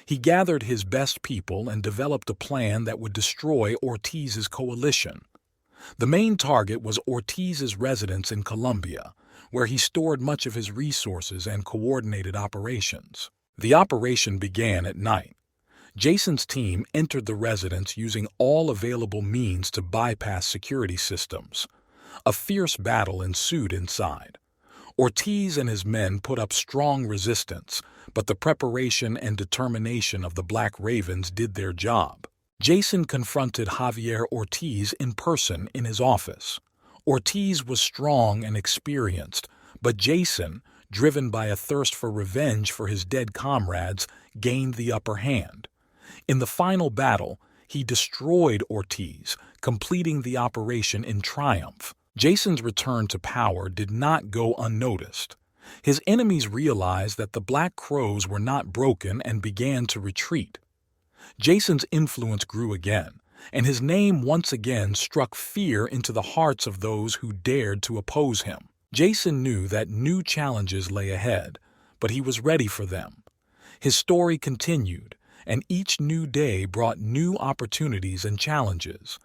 He gathered his best people and developed a plan that would destroy Ortiz's coalition. The main target was Ortiz's residence in Colombia, where he stored much of his resources and coordinated operations. The operation began at night. Jason's team entered the residence using all available means to bypass security systems. A fierce battle ensued inside. Ortiz and his men put up strong resistance, but the preparation and determination of the Black Ravens did their job. Jason confronted Javier Ortiz in person in his office. Ortiz was strong and experienced, but Jason, driven by a thirst for revenge for his dead comrades, gained the upper hand. In the final battle, he destroyed Ortiz, completing the operation in triumph. Jason's return to power did not go unnoticed. His enemies realized that the Black Crows were not broken and began to retreat. Jason's influence grew again, and his name once again struck fear into the hearts of those who dared to oppose him. Jason knew that new challenges lay ahead, but he was ready for them. His story continued, and each new day brought new opportunities and challenges.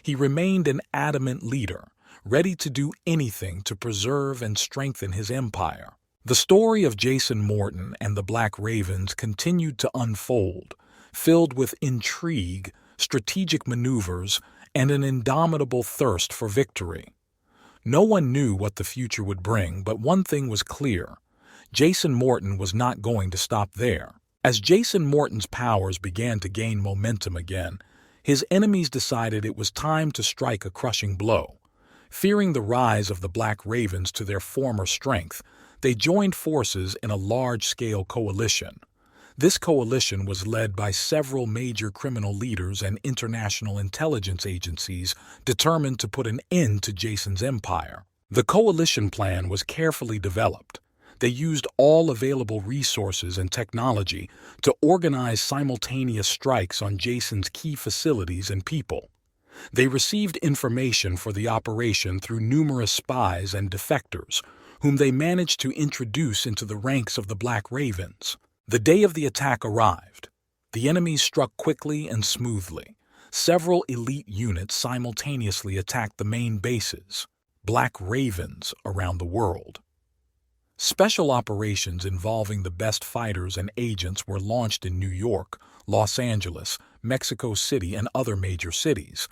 He remained an adamant leader, ready to do anything to preserve and strengthen his empire. The story of Jason Morton and the Black Ravens continued to unfold, filled with intrigue, strategic maneuvers, and an indomitable thirst for victory. No one knew what the future would bring, but one thing was clear: Jason Morton was not going to stop there. As Jason Morton's powers began to gain momentum again, his enemies decided it was time to strike a crushing blow. Fearing the rise of the Black Ravens to their former strength, they joined forces in a large-scale coalition. This coalition was led by several major criminal leaders and international intelligence agencies determined to put an end to Jason's empire. The coalition plan was carefully developed. They used all available resources and technology to organize simultaneous strikes on Jason's key facilities and people. They received information for the operation through numerous spies and defectors, whom they managed to introduce into the ranks of the Black Ravens. The day of the attack arrived. The enemies struck quickly and smoothly. Several elite units simultaneously attacked the main bases, Black Ravens, around the world. Special operations involving the best fighters and agents were launched in New York, Los Angeles, Mexico City, and other major cities.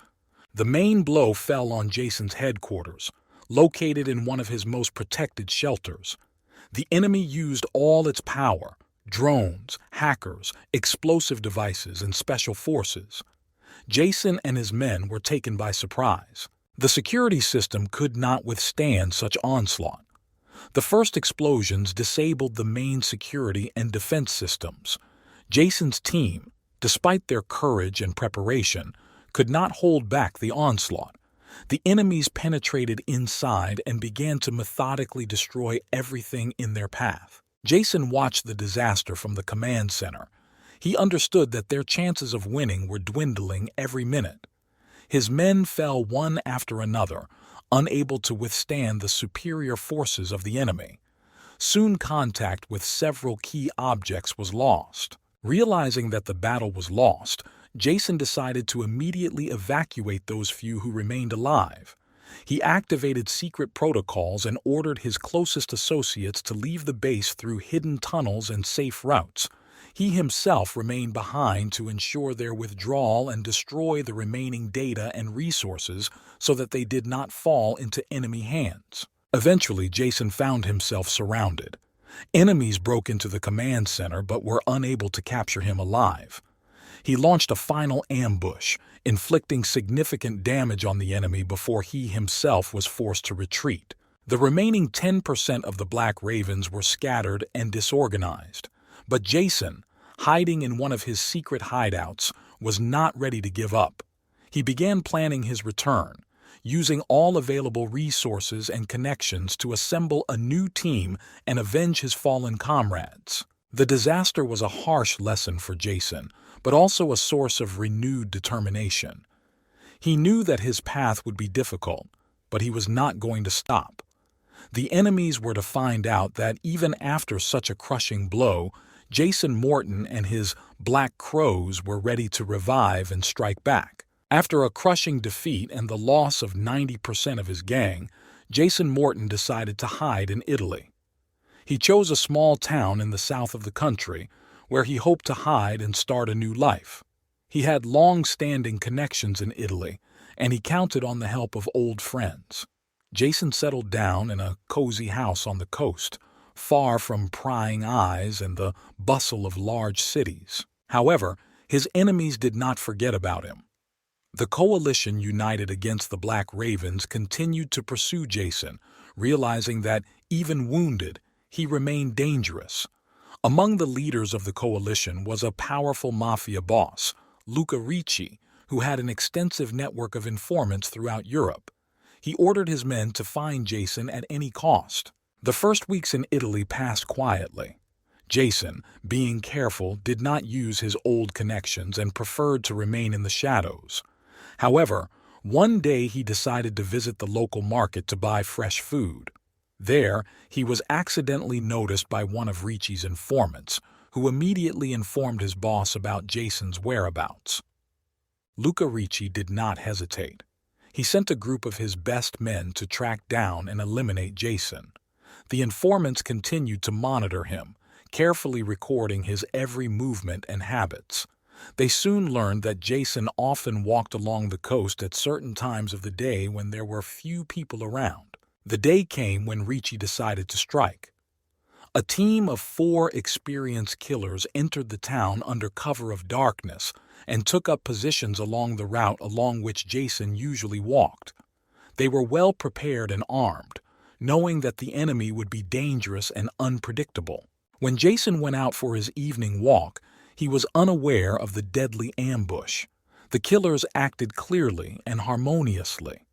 The main blow fell on Jason's headquarters, located in one of his most protected shelters. The enemy used all its power: drones, hackers, explosive devices, and special forces. Jason and his men were taken by surprise. The security system could not withstand such onslaught. The first explosions disabled the main security and defense systems. Jason's team, despite their courage and preparation, could not hold back the onslaught. The enemies penetrated inside and began to methodically destroy everything in their path. Jason watched the disaster from the command center. He understood that their chances of winning were dwindling every minute. His men fell one after another, unable to withstand the superior forces of the enemy. Soon contact with several key objects was lost. Realizing that the battle was lost, Jason decided to immediately evacuate those few who remained alive. He activated secret protocols and ordered his closest associates to leave the base through hidden tunnels and safe routes. He himself remained behind to ensure their withdrawal and destroy the remaining data and resources so that they did not fall into enemy hands. Eventually, Jason found himself surrounded. Enemies broke into the command center but were unable to capture him alive. He launched a final ambush, inflicting significant damage on the enemy before he himself was forced to retreat. The remaining 10% of the Black Ravens were scattered and disorganized, but Jason, hiding in one of his secret hideouts, was not ready to give up. He began planning his return, using all available resources and connections to assemble a new team and avenge his fallen comrades. The disaster was a harsh lesson for Jason, but also a source of renewed determination. He knew that his path would be difficult, but he was not going to stop. The enemies were to find out that even after such a crushing blow, Jason Morton and his Black Crows were ready to revive and strike back. After a crushing defeat and the loss of 90% of his gang, Jason Morton decided to hide in Italy. He chose a small town in the south of the country, where he hoped to hide and start a new life. He had long-standing connections in Italy, and he counted on the help of old friends. Jason settled down in a cozy house on the coast, far from prying eyes and the bustle of large cities. However, his enemies did not forget about him. The coalition united against the Black Ravens continued to pursue Jason, realizing that, even wounded, he remained dangerous. Among the leaders of the coalition was a powerful mafia boss, Luca Ricci, who had an extensive network of informants throughout Europe. He ordered his men to find Jason at any cost. The first weeks in Italy passed quietly. Jason, being careful, did not use his old connections and preferred to remain in the shadows. However, one day he decided to visit the local market to buy fresh food. There, he was accidentally noticed by one of Ricci's informants, who immediately informed his boss about Jason's whereabouts. Luca Ricci did not hesitate. He sent a group of his best men to track down and eliminate Jason. The informants continued to monitor him, carefully recording his every movement and habits. They soon learned that Jason often walked along the coast at certain times of the day when there were few people around. The day came when Ricci decided to strike. A team of 4 experienced killers entered the town under cover of darkness and took up positions along the route along which Jason usually walked. They were well prepared and armed, knowing that the enemy would be dangerous and unpredictable. When Jason went out for his evening walk, he was unaware of the deadly ambush. The killers acted clearly and harmoniously.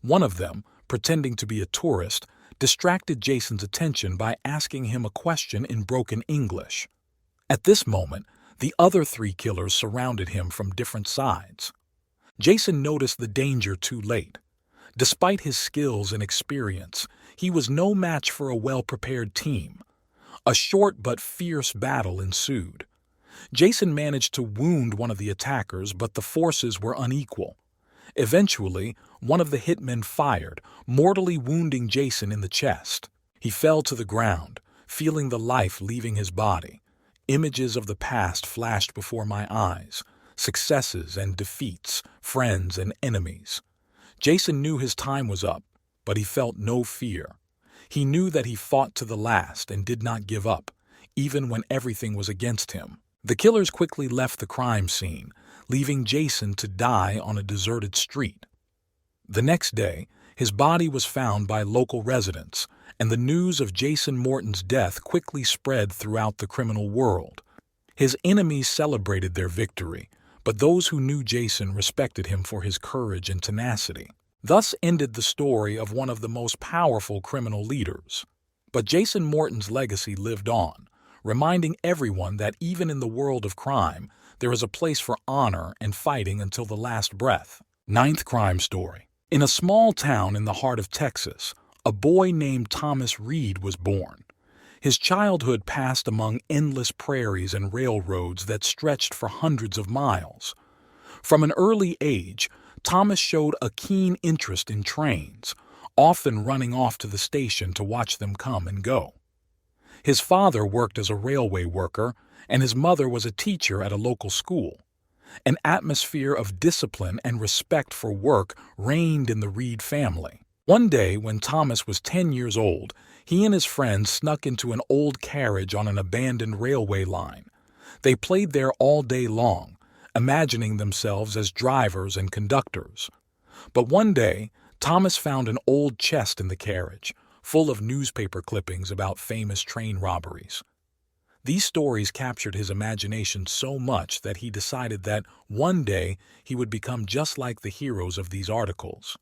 One of them, pretending to be a tourist, distracted Jason's attention by asking him a question in broken English. At this moment, the other 3 killers surrounded him from different sides. Jason noticed the danger too late. Despite his skills and experience, he was no match for a well-prepared team. A short but fierce battle ensued. Jason managed to wound one of the attackers, but the forces were unequal. Eventually, one of the hitmen fired, mortally wounding Jason in the chest. He fell to the ground, feeling the life leaving his body. Images of the past flashed before my eyes, successes and defeats, friends and enemies. Jason knew his time was up, but he felt no fear. He knew that he fought to the last and did not give up, even when everything was against him. The killers quickly left the crime scene, leaving Jason to die on a deserted street. The next day, his body was found by local residents, and the news of Jason Morton's death quickly spread throughout the criminal world. His enemies celebrated their victory, but those who knew Jason respected him for his courage and tenacity. Thus ended the story of one of the most powerful criminal leaders. But Jason Morton's legacy lived on, reminding everyone that even in the world of crime, there is a place for honor and fighting until the last breath. 9th crime story. In a small town in the heart of Texas, a boy named Thomas Reed was born. His childhood passed among endless prairies and railroads that stretched for hundreds of miles. From an early age, Thomas showed a keen interest in trains, often running off to the station to watch them come and go. His father worked as a railway worker, and his mother was a teacher at a local school. An atmosphere of discipline and respect for work reigned in the Reed family. One day, when Thomas was 10 years old, he and his friends snuck into an old carriage on an abandoned railway line. They played there all day long, imagining themselves as drivers and conductors. But one day, Thomas found an old chest in the carriage, full of newspaper clippings about famous train robberies. These stories captured his imagination so much that he decided that one day he would become just like the heroes of these articles.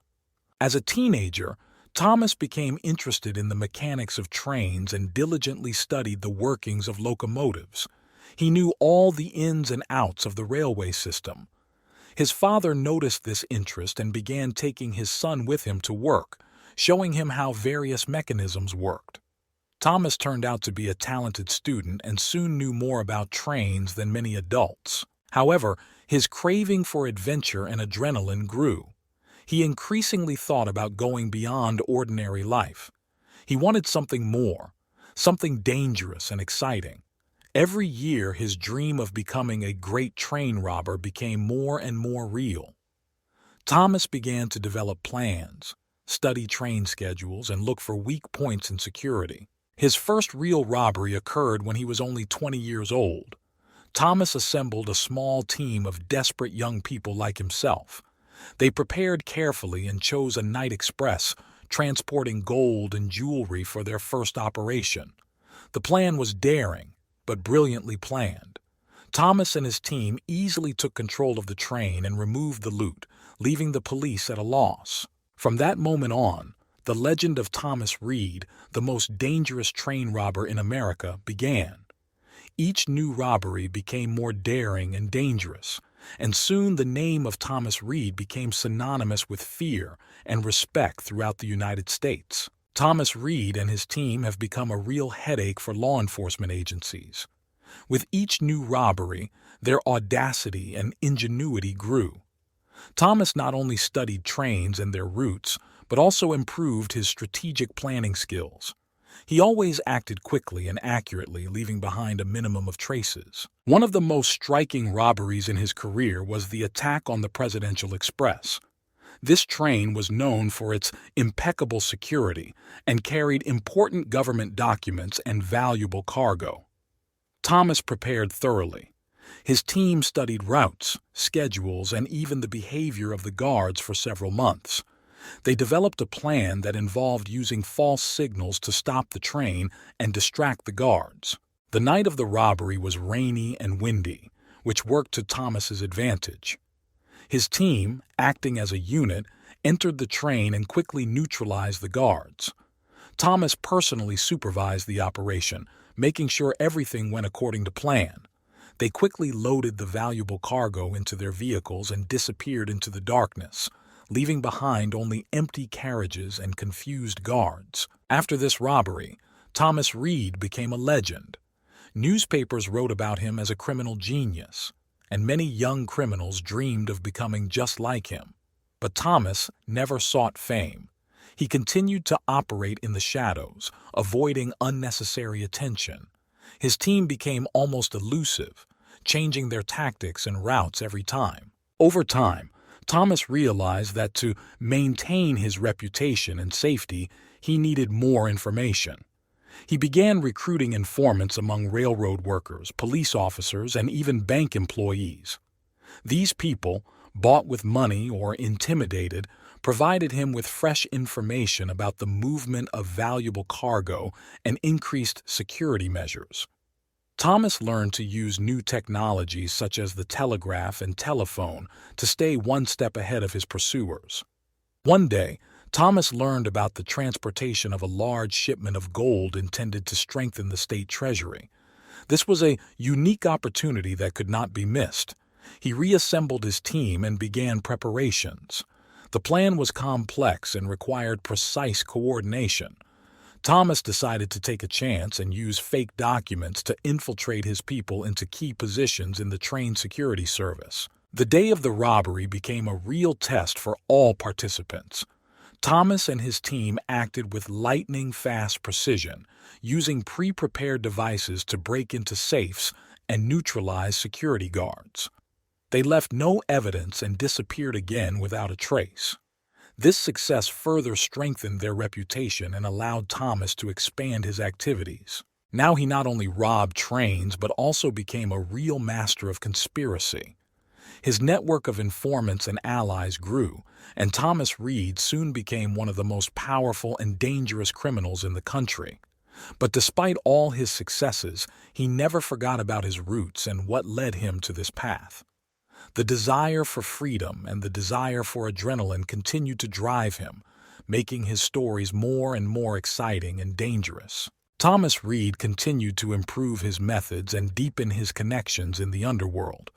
As a teenager, Thomas became interested in the mechanics of trains and diligently studied the workings of locomotives. He knew all the ins and outs of the railway system. His father noticed this interest and began taking his son with him to work, showing him how various mechanisms worked. Thomas turned out to be a talented student and soon knew more about trains than many adults. However, his craving for adventure and adrenaline grew. He increasingly thought about going beyond ordinary life. He wanted something more, something dangerous and exciting. Every year, his dream of becoming a great train robber became more and more real. Thomas began to develop plans, study train schedules, and look for weak points in security. His first real robbery occurred when he was only 20 years old. Thomas assembled a small team of desperate young people like himself. They prepared carefully and chose a night express, transporting gold and jewelry for their first operation. The plan was daring, but brilliantly planned. Thomas and his team easily took control of the train and removed the loot, leaving the police at a loss. From that moment on, the legend of Thomas Reed, the most dangerous train robber in America, began. Each new robbery became more daring and dangerous, and soon the name of Thomas Reed became synonymous with fear and respect throughout the United States. Thomas Reed and his team have become a real headache for law enforcement agencies. With each new robbery, their audacity and ingenuity grew. Thomas not only studied trains and their routes, but also improved his strategic planning skills. He always acted quickly and accurately, leaving behind a minimum of traces. One of the most striking robberies in his career was the attack on the Presidential Express. This train was known for its impeccable security and carried important government documents and valuable cargo. Thomas prepared thoroughly. His team studied routes, schedules, and even the behavior of the guards for several months. They developed a plan that involved using false signals to stop the train and distract the guards. The night of the robbery was rainy and windy, which worked to Thomas's advantage. His team, acting as a unit, entered the train and quickly neutralized the guards. Thomas personally supervised the operation, making sure everything went according to plan. They quickly loaded the valuable cargo into their vehicles and disappeared into the darkness, leaving behind only empty carriages and confused guards. After this robbery, Thomas Reed became a legend. Newspapers wrote about him as a criminal genius, and many young criminals dreamed of becoming just like him. But Thomas never sought fame. He continued to operate in the shadows, avoiding unnecessary attention. His team became almost elusive, changing their tactics and routes every time. Over time, Thomas realized that to maintain his reputation and safety, he needed more information. He began recruiting informants among railroad workers, police officers, and even bank employees. These people, bought with money or intimidated, provided him with fresh information about the movement of valuable cargo and increased security measures. Thomas learned to use new technologies such as the telegraph and telephone to stay one step ahead of his pursuers. One day, Thomas learned about the transportation of a large shipment of gold intended to strengthen the state treasury. This was a unique opportunity that could not be missed. He reassembled his team and began preparations. The plan was complex and required precise coordination. Thomas decided to take a chance and use fake documents to infiltrate his people into key positions in the train security service. The day of the robbery became a real test for all participants. Thomas and his team acted with lightning-fast precision, using pre-prepared devices to break into safes and neutralize security guards. They left no evidence and disappeared again without a trace. This success further strengthened their reputation and allowed Thomas to expand his activities. Now he not only robbed trains but also became a real master of conspiracy. His network of informants and allies grew, and Thomas Reed soon became one of the most powerful and dangerous criminals in the country. But despite all his successes, he never forgot about his roots and what led him to this path. The desire for freedom and the desire for adrenaline continued to drive him, making his stories more and more exciting and dangerous. Thomas Reed continued to improve his methods and deepen his connections in the underworld.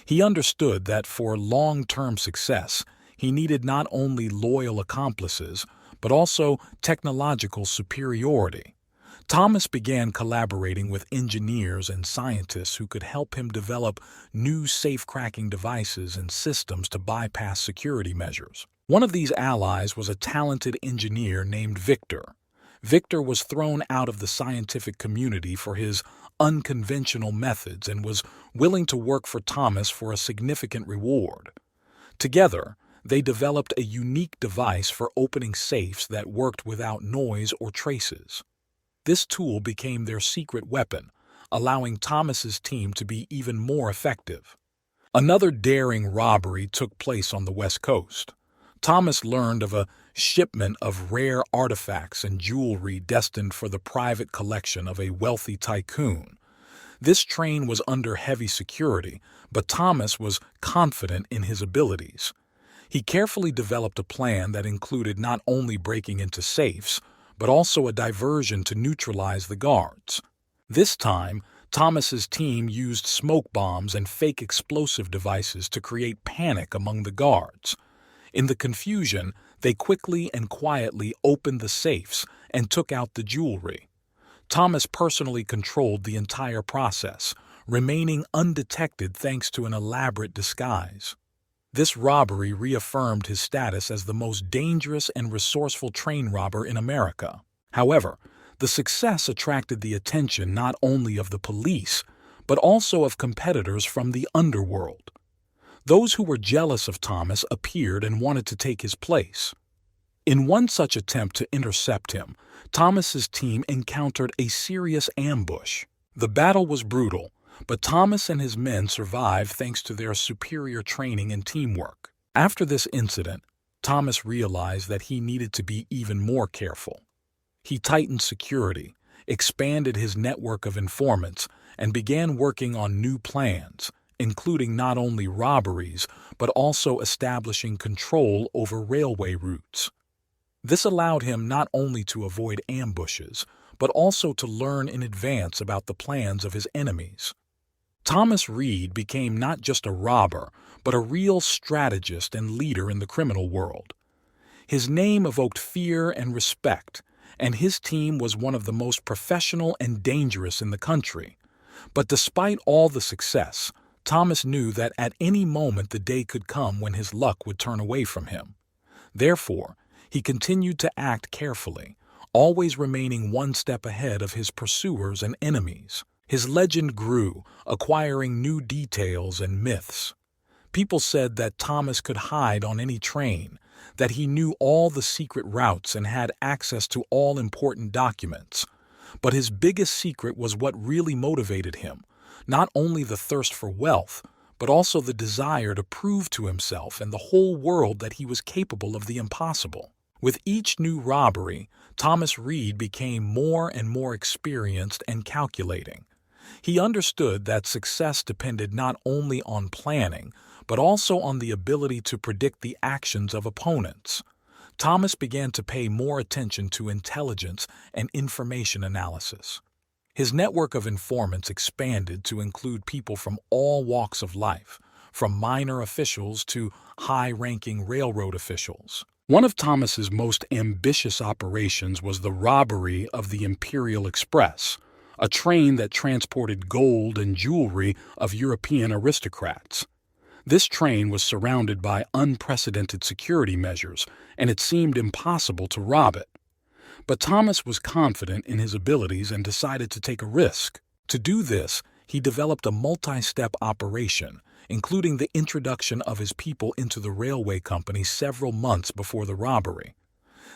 He understood that for long-term success, he needed not only loyal accomplices, but also technological superiority. Thomas began collaborating with engineers and scientists who could help him develop new safe-cracking devices and systems to bypass security measures. One of these allies was a talented engineer named Victor. Victor was thrown out of the scientific community for his unconventional methods and was willing to work for Thomas for a significant reward. Together, they developed a unique device for opening safes that worked without noise or traces. This tool became their secret weapon, allowing Thomas's team to be even more effective. Another daring robbery took place on the West Coast. Thomas learned of a shipment of rare artifacts and jewelry destined for the private collection of a wealthy tycoon. This train was under heavy security, but Thomas was confident in his abilities. He carefully developed a plan that included not only breaking into safes, but also a diversion to neutralize the guards. This time, Thomas's team used smoke bombs and fake explosive devices to create panic among the guards. In the confusion, they quickly and quietly opened the safes and took out the jewelry. Thomas personally controlled the entire process, remaining undetected thanks to an elaborate disguise. This robbery reaffirmed his status as the most dangerous and resourceful train robber in America. However, the success attracted the attention not only of the police, but also of competitors from the underworld. Those who were jealous of Thomas appeared and wanted to take his place. In one such attempt to intercept him, Thomas's team encountered a serious ambush. The battle was brutal, but Thomas and his men survived thanks to their superior training and teamwork. After this incident, Thomas realized that he needed to be even more careful. He tightened security, expanded his network of informants, and began working on new plans, including not only robberies, but also establishing control over railway routes. This allowed him not only to avoid ambushes, but also to learn in advance about the plans of his enemies. Thomas Reed became not just a robber, but a real strategist and leader in the criminal world. His name evoked fear and respect, and his team was one of the most professional and dangerous in the country. But despite all the success, Thomas knew that at any moment the day could come when his luck would turn away from him. Therefore, he continued to act carefully, always remaining one step ahead of his pursuers and enemies. His legend grew, acquiring new details and myths. People said that Thomas could hide on any train, that he knew all the secret routes and had access to all important documents. But his biggest secret was what really motivated him, not only the thirst for wealth, but also the desire to prove to himself and the whole world that he was capable of the impossible. With each new robbery, Thomas Reed became more and more experienced and calculating. He understood that success depended not only on planning, but also on the ability to predict the actions of opponents. Thomas began to pay more attention to intelligence and information analysis. His network of informants expanded to include people from all walks of life, from minor officials to high-ranking railroad officials. One of Thomas's most ambitious operations was the robbery of the Imperial Express, a train that transported gold and jewelry of European aristocrats. This train was surrounded by unprecedented security measures, and it seemed impossible to rob it. But Thomas was confident in his abilities and decided to take a risk. To do this, he developed a multi-step operation, including the introduction of his people into the railway company several months before the robbery.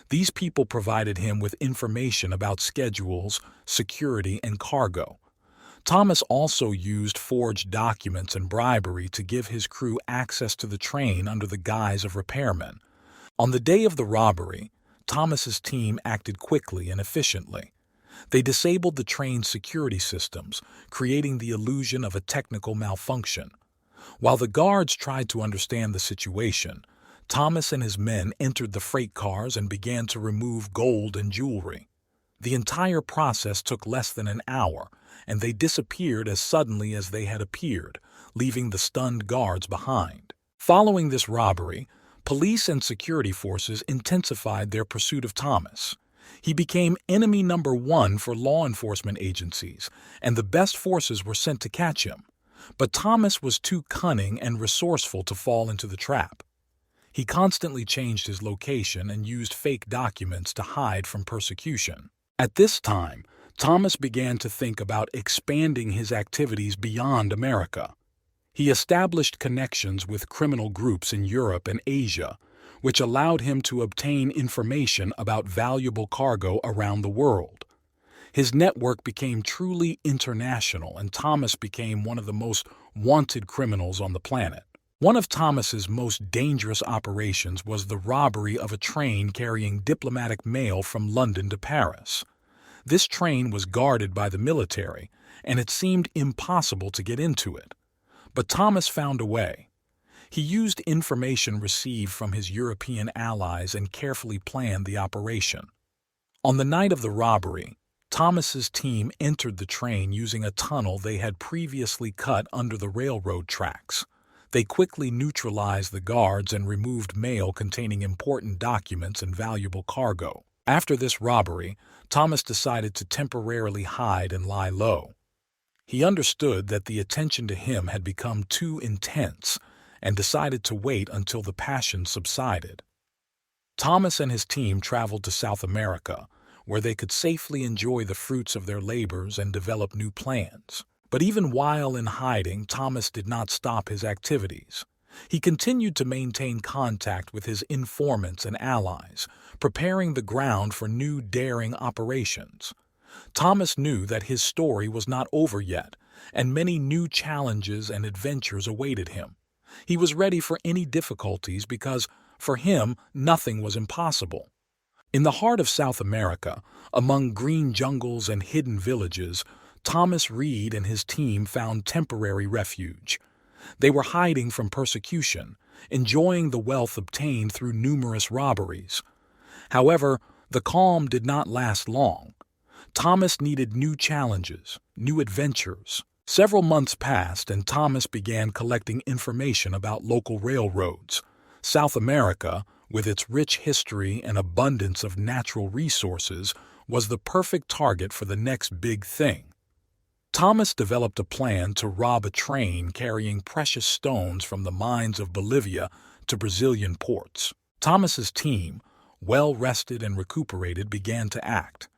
These people provided him with information about schedules, security, and cargo. Thomas also used forged documents and bribery to give his crew access to the train under the guise of repairmen. On the day of the robbery, Thomas's team acted quickly and efficiently. They disabled the train's security systems, creating the illusion of a technical malfunction. While the guards tried to understand the situation, Thomas and his men entered the freight cars and began to remove gold and jewelry. The entire process took less than an hour, and they disappeared as suddenly as they had appeared, leaving the stunned guards behind. Following this robbery, police and security forces intensified their pursuit of Thomas. He became enemy number one for law enforcement agencies, and the best forces were sent to catch him. But Thomas was too cunning and resourceful to fall into the trap. He constantly changed his location and used fake documents to hide from persecution. At this time, Thomas began to think about expanding his activities beyond America. He established connections with criminal groups in Europe and Asia, which allowed him to obtain information about valuable cargo around the world. His network became truly international, and Thomas became one of the most wanted criminals on the planet. One of Thomas's most dangerous operations was the robbery of a train carrying diplomatic mail from London to Paris. This train was guarded by the military, and it seemed impossible to get into it. But Thomas found a way. He used information received from his European allies and carefully planned the operation. On the night of the robbery, Thomas's team entered the train using a tunnel they had previously cut under the railroad tracks. They quickly neutralized the guards and removed mail containing important documents and valuable cargo. After this robbery, Thomas decided to temporarily hide and lie low. He understood that the attention to him had become too intense and decided to wait until the passion subsided. Thomas and his team traveled to South America, where they could safely enjoy the fruits of their labors and develop new plans. But even while in hiding, Thomas did not stop his activities. He continued to maintain contact with his informants and allies, preparing the ground for new daring operations. Thomas knew that his story was not over yet, and many new challenges and adventures awaited him. He was ready for any difficulties because, for him, nothing was impossible. In the heart of South America, among green jungles and hidden villages, Thomas Reed and his team found temporary refuge. They were hiding from persecution, enjoying the wealth obtained through numerous robberies. However, the calm did not last long. Thomas needed new challenges, new adventures. Several months passed, and Thomas began collecting information about local railroads. South America, with its rich history and abundance of natural resources, was the perfect target for the next big thing. Thomas developed a plan to rob a train carrying precious stones from the mines of Bolivia to Brazilian ports. Thomas's team, well-rested and recuperated, began to act.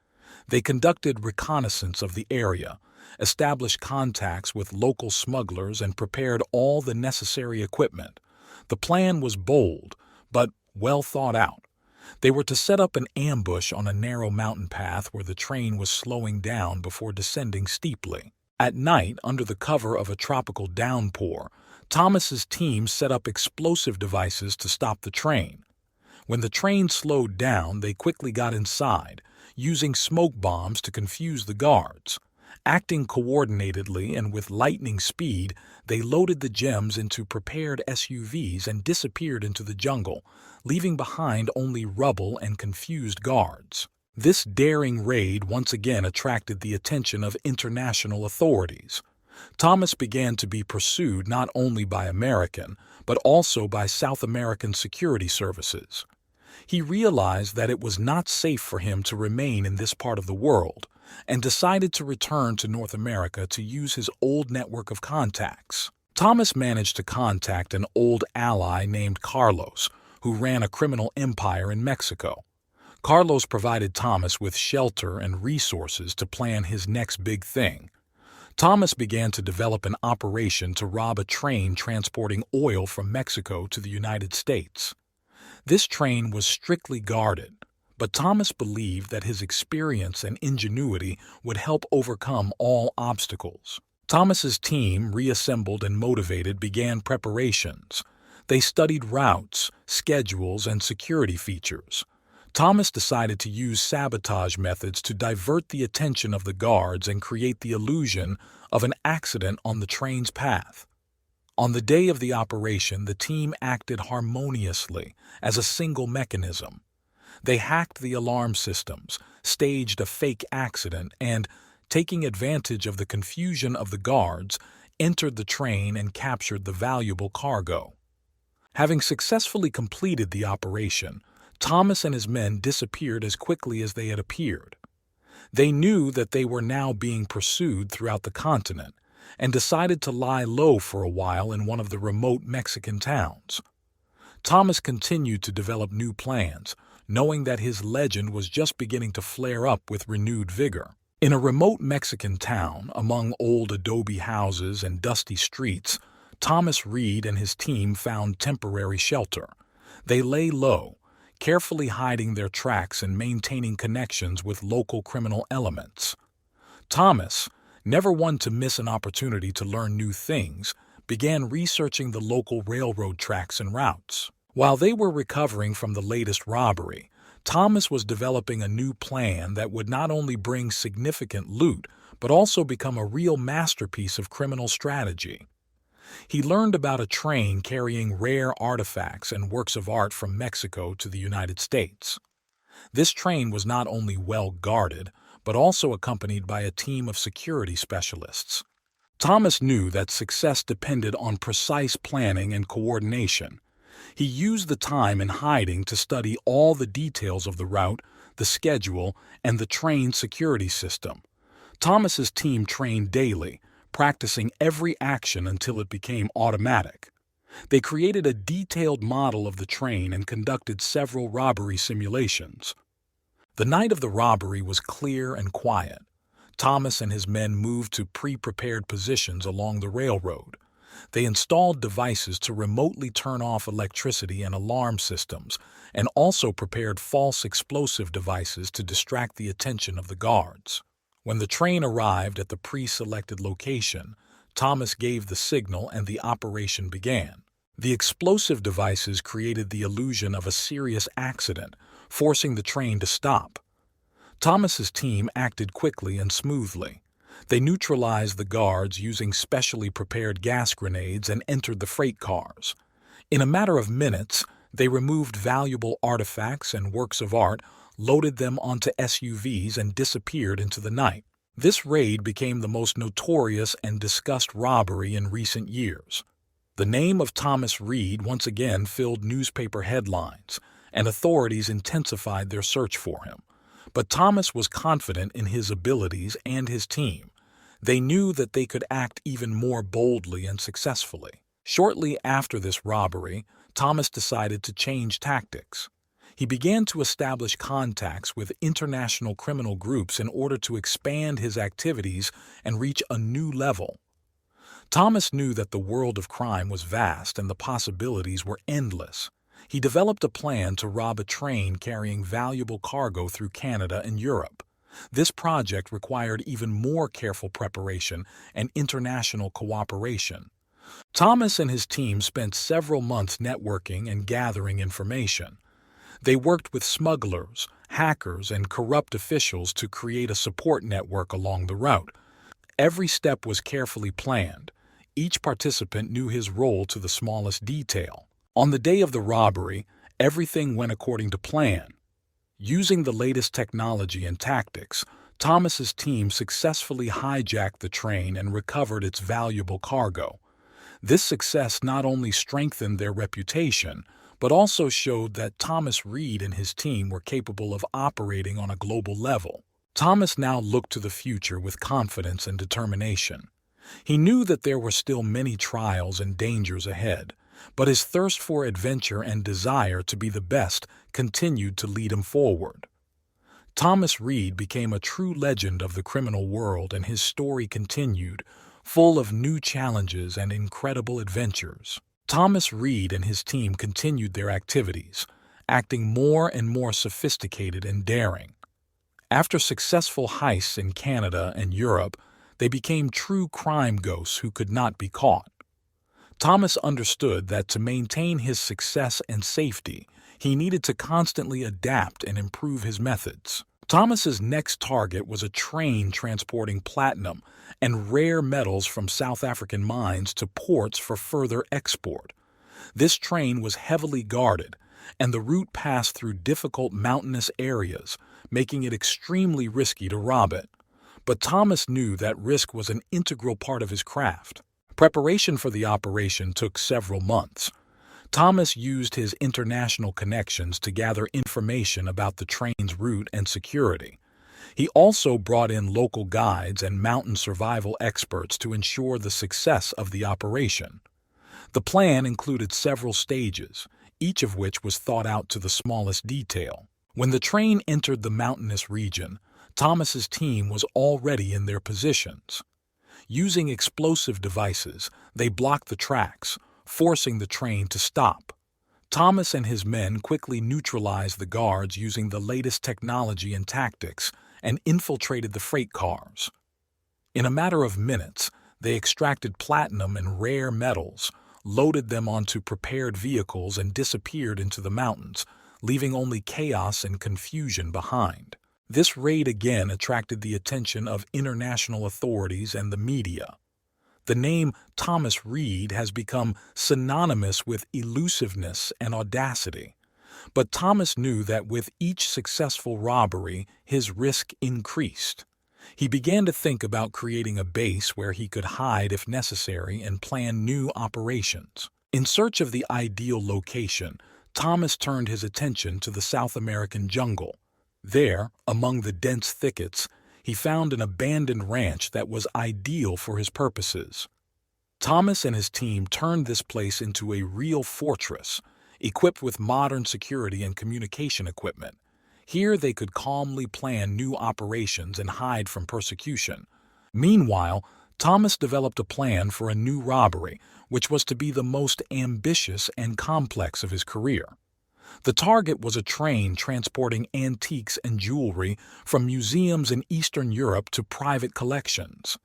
They conducted reconnaissance of the area, established contacts with local smugglers, and prepared all the necessary equipment. The plan was bold, but well thought out. They were to set up an ambush on a narrow mountain path where the train was slowing down before descending steeply. At night, under the cover of a tropical downpour, Thomas's team set up explosive devices to stop the train. When the train slowed down, they quickly got inside, using smoke bombs to confuse the guards. Acting coordinatedly and with lightning speed, they loaded the gems into prepared SUVs and disappeared into the jungle, leaving behind only rubble and confused guards. This daring raid once again attracted the attention of international authorities. Thomas began to be pursued not only by American, but also by South American security services. He realized that it was not safe for him to remain in this part of the world, and decided to return to North America to use his old network of contacts. Thomas managed to contact an old ally named Carlos, who ran a criminal empire in Mexico. Carlos provided Thomas with shelter and resources to plan his next big thing. Thomas began to develop an operation to rob a train transporting oil from Mexico to the United States. This train was strictly guarded, but Thomas believed that his experience and ingenuity would help overcome all obstacles. Thomas's team, reassembled and motivated, began preparations. They studied routes, schedules, and security features. Thomas decided to use sabotage methods to divert the attention of the guards and create the illusion of an accident on the train's path. On the day of the operation, the team acted harmoniously as a single mechanism. They hacked the alarm systems, staged a fake accident, and, taking advantage of the confusion of the guards, entered the train and captured the valuable cargo. Having successfully completed the operation, Thomas and his men disappeared as quickly as they had appeared. They knew that they were now being pursued throughout the continent and decided to lie low for a while in one of the remote Mexican towns. Thomas continued to develop new plans, knowing that his legend was just beginning to flare up with renewed vigor. In a remote Mexican town, among old adobe houses and dusty streets, Thomas Reed and his team found temporary shelter. They lay low, carefully hiding their tracks and maintaining connections with local criminal elements. Thomas, never one to miss an opportunity to learn new things, began researching the local railroad tracks and routes. While they were recovering from the latest robbery, Thomas was developing a new plan that would not only bring significant loot, but also become a real masterpiece of criminal strategy. He learned about a train carrying rare artifacts and works of art from Mexico to the United States. This train was not only well guarded, but also accompanied by a team of security specialists. Thomas knew that success depended on precise planning and coordination. He used the time in hiding to study all the details of the route, the schedule, and the train security system. Thomas's team trained daily, practicing every action until it became automatic. They created a detailed model of the train and conducted several robbery simulations. The night of the robbery was clear and quiet. Thomas and his men moved to pre-prepared positions along the railroad. They installed devices to remotely turn off electricity and alarm systems, and also prepared false explosive devices to distract the attention of the guards. When the train arrived at the pre-selected location, Thomas gave the signal and the operation began. The explosive devices created the illusion of a serious accident, forcing the train to stop. Thomas's team acted quickly and smoothly. They neutralized the guards using specially prepared gas grenades and entered the freight cars. In a matter of minutes, they removed valuable artifacts and works of art, loaded them onto SUVs, and disappeared into the night. This raid became the most notorious and discussed robbery in recent years. The name of Thomas Reed once again filled newspaper headlines, and authorities intensified their search for him. But Thomas was confident in his abilities and his team. They knew that they could act even more boldly and successfully. Shortly after this robbery, Thomas decided to change tactics. He began to establish contacts with international criminal groups in order to expand his activities and reach a new level. Thomas knew that the world of crime was vast and the possibilities were endless. He developed a plan to rob a train carrying valuable cargo through Canada and Europe. This project required even more careful preparation and international cooperation. Thomas and his team spent several months networking and gathering information. They worked with smugglers, hackers, and corrupt officials to create a support network along the route. Every step was carefully planned. Each participant knew his role to the smallest detail. On the day of the robbery, everything went according to plan. Using the latest technology and tactics, Thomas's team successfully hijacked the train and recovered its valuable cargo. This success not only strengthened their reputation, but also showed that Thomas Reed and his team were capable of operating on a global level. Thomas now looked to the future with confidence and determination. He knew that there were still many trials and dangers ahead, but his thirst for adventure and desire to be the best continued to lead him forward. Thomas Reed became a true legend of the criminal world, and his story continued, full of new challenges and incredible adventures. Thomas Reed and his team continued their activities, acting more and more sophisticated and daring. After successful heists in Canada and Europe, they became true crime ghosts who could not be caught. Thomas understood that to maintain his success and safety, he needed to constantly adapt and improve his methods. Thomas's next target was a train transporting platinum and rare metals from South African mines to ports for further export. This train was heavily guarded, and the route passed through difficult mountainous areas, making it extremely risky to rob it. But Thomas knew that risk was an integral part of his craft. Preparation for the operation took several months. Thomas used his international connections to gather information about the train's route and security. He also brought in local guides and mountain survival experts to ensure the success of the operation. The plan included several stages, each of which was thought out to the smallest detail. When the train entered the mountainous region, Thomas's team was already in their positions. Using explosive devices, they blocked the tracks, forcing the train to stop. Thomas and his men quickly neutralized the guards using the latest technology and tactics and infiltrated the freight cars. In a matter of minutes, they extracted platinum and rare metals, loaded them onto prepared vehicles, and disappeared into the mountains, leaving only chaos and confusion behind. This raid again attracted the attention of international authorities and the media. The name Thomas Reed has become synonymous with elusiveness and audacity. But Thomas knew that with each successful robbery, his risk increased. He began to think about creating a base where he could hide if necessary and plan new operations. In search of the ideal location, Thomas turned his attention to the South American jungle. There, among the dense thickets, he found an abandoned ranch that was ideal for his purposes. Thomas and his team turned this place into a real fortress, equipped with modern security and communication equipment. Here they could calmly plan new operations and hide from persecution. Meanwhile, Thomas developed a plan for a new robbery, which was to be the most ambitious and complex of his career. The target was a train transporting antiques and jewelry from museums in Eastern Europe to private collections.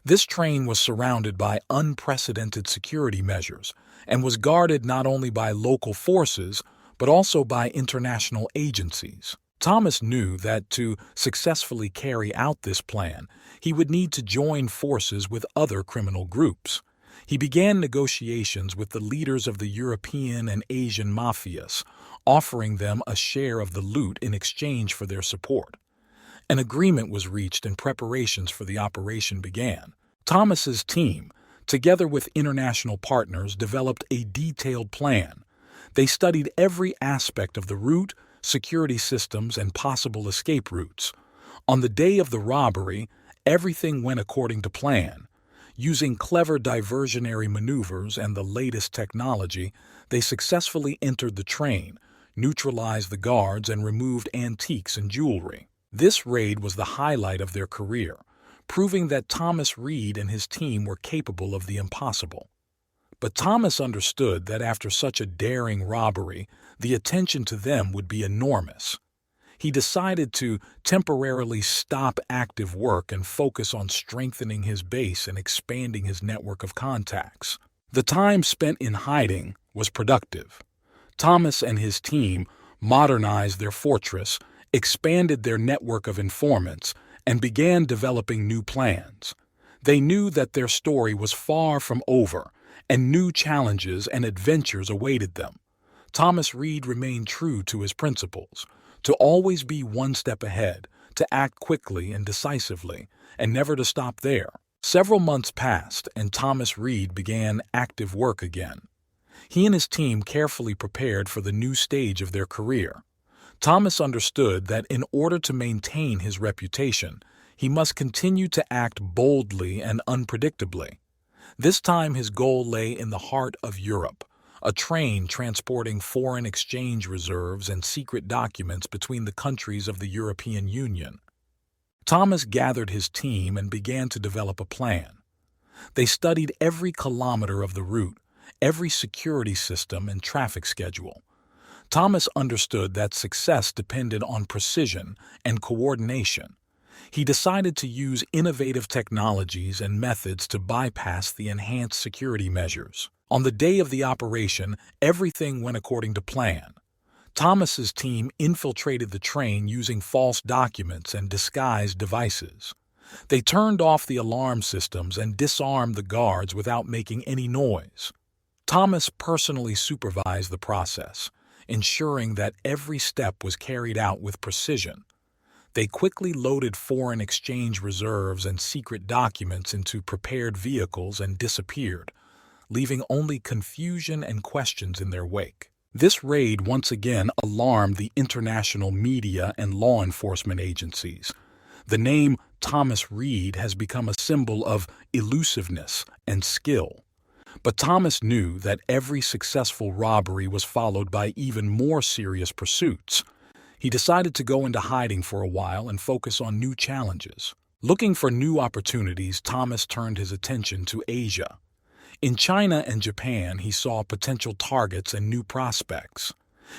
This train was surrounded by unprecedented security measures and was guarded not only by local forces but also by international agencies. Thomas knew that to successfully carry out this plan, he would need to join forces with other criminal groups. He began negotiations with the leaders of the European and Asian mafias, offering them a share of the loot in exchange for their support. An agreement was reached and preparations for the operation began. Thomas's team, together with international partners, developed a detailed plan. They studied every aspect of the route, security systems, and possible escape routes. On the day of the robbery, everything went according to plan. Using clever diversionary maneuvers and the latest technology, they successfully entered the train, neutralized the guards, and removed antiques and jewelry. This raid was the highlight of their career, proving that Thomas Reed and his team were capable of the impossible. But Thomas understood that after such a daring robbery, the attention to them would be enormous. He decided to temporarily stop active work and focus on strengthening his base and expanding his network of contacts. The time spent in hiding was productive. Thomas and his team modernized their fortress, expanded their network of informants, and began developing new plans. They knew that their story was far from over, and new challenges and adventures awaited them. Thomas Reed remained true to his principles, to always be one step ahead, to act quickly and decisively, and never to stop there. Several months passed, and Thomas Reed began active work again. He and his team carefully prepared for the new stage of their career. Thomas understood that in order to maintain his reputation, he must continue to act boldly and unpredictably. This time his goal lay in the heart of Europe, a train transporting foreign exchange reserves and secret documents between the countries of the European Union. Thomas gathered his team and began to develop a plan. They studied every kilometer of the route, every security system and traffic schedule. Thomas understood that success depended on precision and coordination. He decided to use innovative technologies and methods to bypass the enhanced security measures. On the day of the operation, everything went according to plan. Thomas's team infiltrated the train using false documents and disguised devices. They turned off the alarm systems and disarmed the guards without making any noise. Thomas personally supervised the process, ensuring that every step was carried out with precision. They quickly loaded foreign exchange reserves and secret documents into prepared vehicles and disappeared, leaving only confusion and questions in their wake. This raid once again alarmed the international media and law enforcement agencies. The name Thomas Reed has become a symbol of elusiveness and skill. But Thomas knew that every successful robbery was followed by even more serious pursuits. He decided to go into hiding for a while and focus on new challenges. Looking for new opportunities, Thomas turned his attention to Asia. In China and Japan, he saw potential targets and new prospects.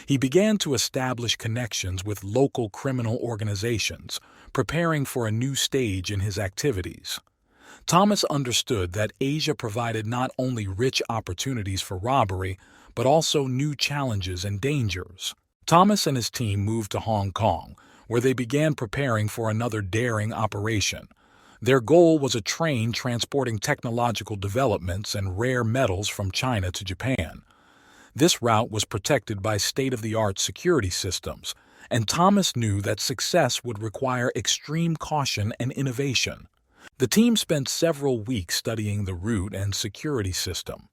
He began to establish connections with local criminal organizations, preparing for a new stage in his activities. Thomas understood that Asia provided not only rich opportunities for robbery, but also new challenges and dangers. Thomas and his team moved to Hong Kong, where they began preparing for another daring operation. Their goal was a train transporting technological developments and rare metals from China to Japan. This route was protected by state-of-the-art security systems, and Thomas knew that success would require extreme caution and innovation. The team spent several weeks studying the route and security system.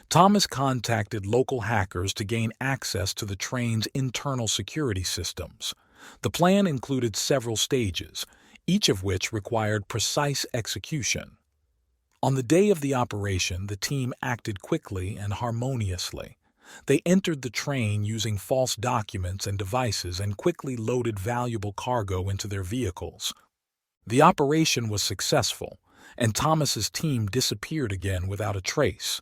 Thomas contacted local hackers to gain access to the train's internal security systems. The plan included several stages, each of which required precise execution. On the day of the operation, the team acted quickly and harmoniously. They entered the train using false documents and devices and quickly loaded valuable cargo into their vehicles. The operation was successful, and Thomas's team disappeared again without a trace.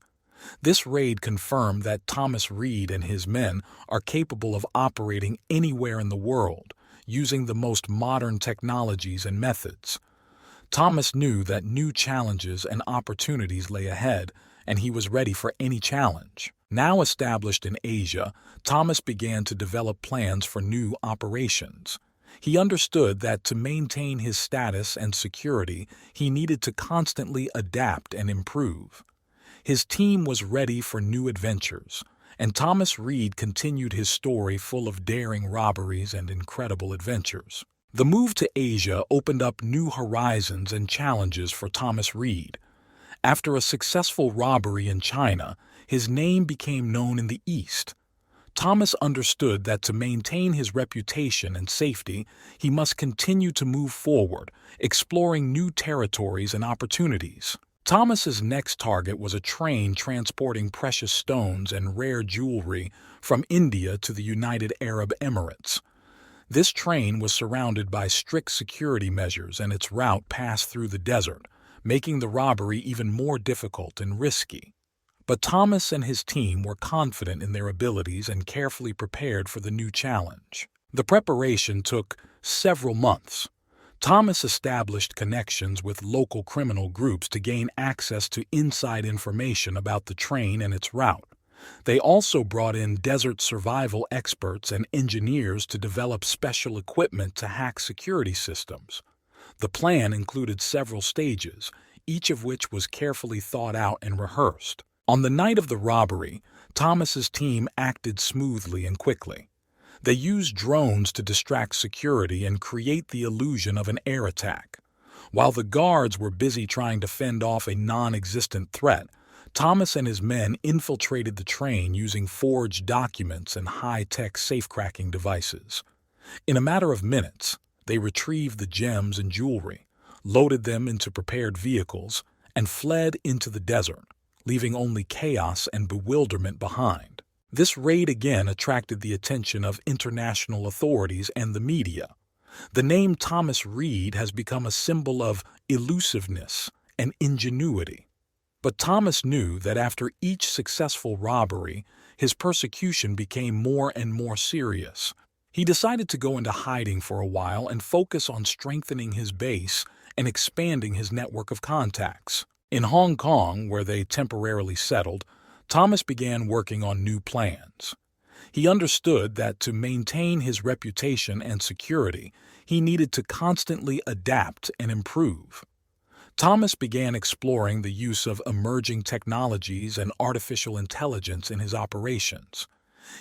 This raid confirmed that Thomas Reed and his men are capable of operating anywhere in the world, using the most modern technologies and methods. Thomas knew that new challenges and opportunities lay ahead, and he was ready for any challenge. Now established in Asia, Thomas began to develop plans for new operations. He understood that to maintain his status and security, he needed to constantly adapt and improve. His team was ready for new adventures, and Thomas Reed continued his story full of daring robberies and incredible adventures. The move to Asia opened up new horizons and challenges for Thomas Reed. After a successful robbery in China, his name became known in the East. Thomas understood that to maintain his reputation and safety, he must continue to move forward, exploring new territories and opportunities. Thomas's next target was a train transporting precious stones and rare jewelry from India to the United Arab Emirates. This train was surrounded by strict security measures and its route passed through the desert, making the robbery even more difficult and risky. But Thomas and his team were confident in their abilities and carefully prepared for the new challenge. The preparation took several months. Thomas established connections with local criminal groups to gain access to inside information about the train and its route. They also brought in desert survival experts and engineers to develop special equipment to hack security systems. The plan included several stages, each of which was carefully thought out and rehearsed. On the night of the robbery, Thomas's team acted smoothly and quickly. They used drones to distract security and create the illusion of an air attack. While the guards were busy trying to fend off a non-existent threat, Thomas and his men infiltrated the train using forged documents and high-tech safe-cracking devices. In a matter of minutes, they retrieved the gems and jewelry, loaded them into prepared vehicles, and fled into the desert, leaving only chaos and bewilderment behind. This raid again attracted the attention of international authorities and the media. The name Thomas Reed has become a symbol of elusiveness and ingenuity. But Thomas knew that after each successful robbery, his persecution became more and more serious. He decided to go into hiding for a while and focus on strengthening his base and expanding his network of contacts. In Hong Kong, where they temporarily settled, Thomas began working on new plans. He understood that to maintain his reputation and security, he needed to constantly adapt and improve. Thomas began exploring the use of emerging technologies and artificial intelligence in his operations.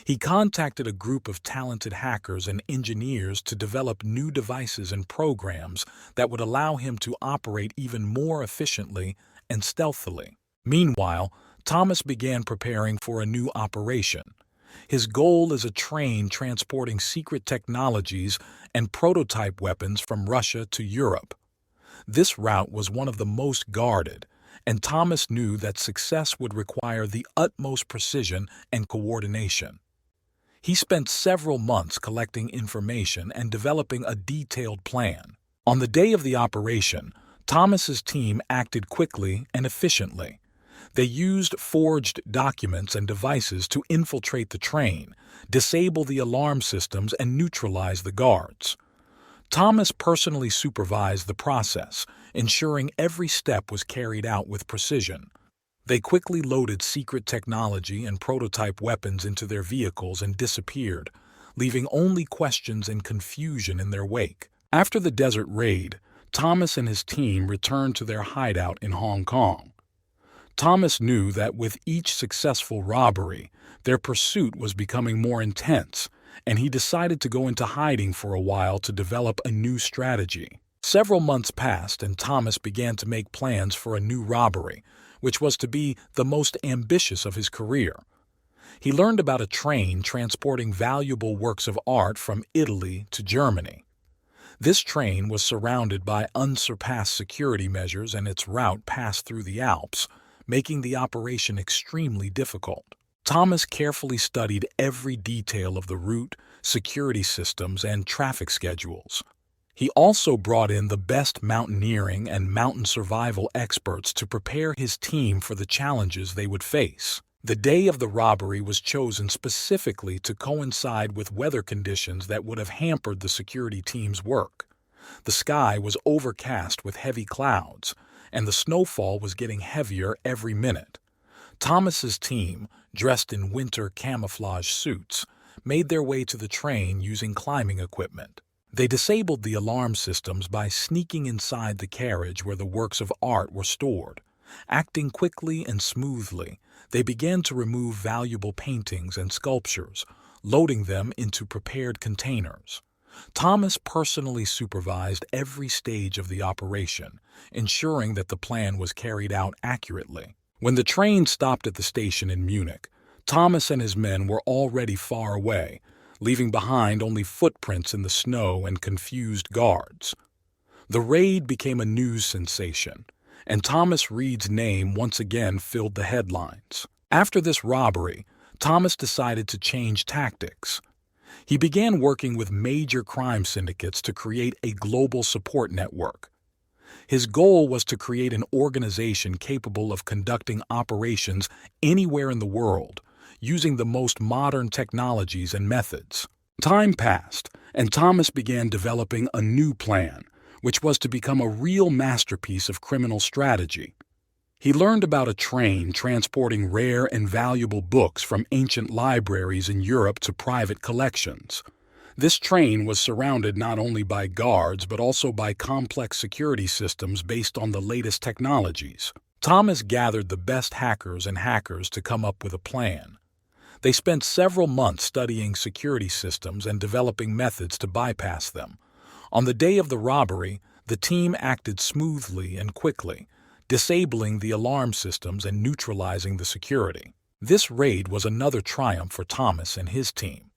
He contacted a group of talented hackers and engineers to develop new devices and programs that would allow him to operate even more efficiently and stealthily. Meanwhile, Thomas began preparing for a new operation. His goal is a train transporting secret technologies and prototype weapons from Russia to Europe. This route was one of the most guarded, and Thomas knew that success would require the utmost precision and coordination. He spent several months collecting information and developing a detailed plan. On the day of the operation, Thomas's team acted quickly and efficiently. They used forged documents and devices to infiltrate the train, disable the alarm systems, and neutralize the guards. Thomas personally supervised the process, ensuring every step was carried out with precision. They quickly loaded secret technology and prototype weapons into their vehicles and disappeared, leaving only questions and confusion in their wake. After the desert raid, Thomas and his team returned to their hideout in Hong Kong. Thomas knew that with each successful robbery, their pursuit was becoming more intense, and he decided to go into hiding for a while to develop a new strategy. Several months passed, and Thomas began to make plans for a new robbery, which was to be the most ambitious of his career. He learned about a train transporting valuable works of art from Italy to Germany. This train was surrounded by unsurpassed security measures, and its route passed through the Alps, making the operation extremely difficult. Thomas carefully studied every detail of the route, security systems, and traffic schedules. He also brought in the best mountaineering and mountain survival experts to prepare his team for the challenges they would face. The day of the robbery was chosen specifically to coincide with weather conditions that would have hampered the security team's work. The sky was overcast with heavy clouds, and the snowfall was getting heavier every minute. Thomas's team, dressed in winter camouflage suits, made their way to the train using climbing equipment. They disabled the alarm systems by sneaking inside the carriage where the works of art were stored. Acting quickly and smoothly, they began to remove valuable paintings and sculptures, loading them into prepared containers. Thomas personally supervised every stage of the operation, ensuring that the plan was carried out accurately. When the train stopped at the station in Munich, Thomas and his men were already far away, leaving behind only footprints in the snow and confused guards. The raid became a news sensation, and Thomas Reed's name once again filled the headlines. After this robbery, Thomas decided to change tactics. He began working with major crime syndicates to create a global support network. His goal was to create an organization capable of conducting operations anywhere in the world, using the most modern technologies and methods. Time passed, and Thomas began developing a new plan, which was to become a real masterpiece of criminal strategy. He learned about a train transporting rare and valuable books from ancient libraries in Europe to private collections. This train was surrounded not only by guards but also by complex security systems based on the latest technologies. Thomas gathered the best hackers and hackers to come up with a plan. They spent several months studying security systems and developing methods to bypass them. On the day of the robbery, the team acted smoothly and quickly, disabling the alarm systems and neutralizing the security. This raid was another triumph for Thomas and his team.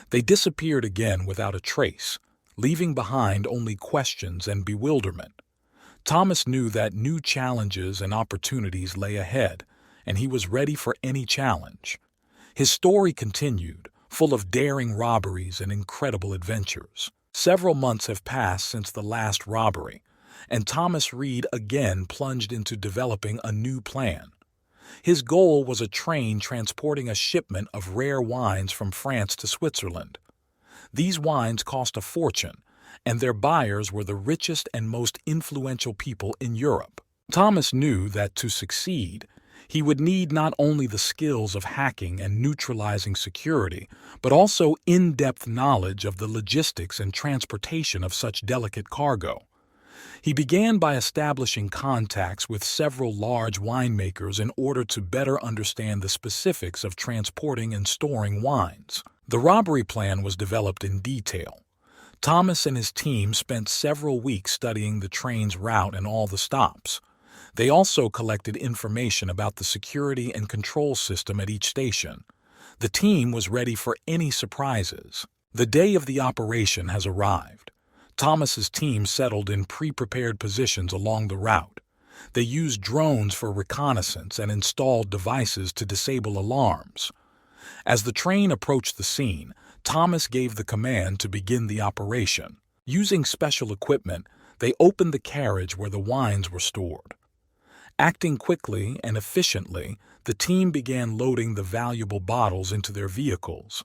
They disappeared again without a trace, leaving behind only questions and bewilderment. Thomas knew that new challenges and opportunities lay ahead, and he was ready for any challenge. His story continued, full of daring robberies and incredible adventures. Several months have passed since the last robbery, and Thomas Reed again plunged into developing a new plan. His goal was a train transporting a shipment of rare wines from France to Switzerland. These wines cost a fortune, and their buyers were the richest and most influential people in Europe. Thomas knew that to succeed, he would need not only the skills of hacking and neutralizing security, but also in-depth knowledge of the logistics and transportation of such delicate cargo. He began by establishing contacts with several large winemakers in order to better understand the specifics of transporting and storing wines. The robbery plan was developed in detail. Thomas and his team spent several weeks studying the train's route and all the stops. They also collected information about the security and control system at each station. The team was ready for any surprises. The day of the operation has arrived. Thomas's team settled in pre-prepared positions along the route. They used drones for reconnaissance and installed devices to disable alarms. As the train approached the scene, Thomas gave the command to begin the operation. Using special equipment, they opened the carriage where the wines were stored. Acting quickly and efficiently, the team began loading the valuable bottles into their vehicles.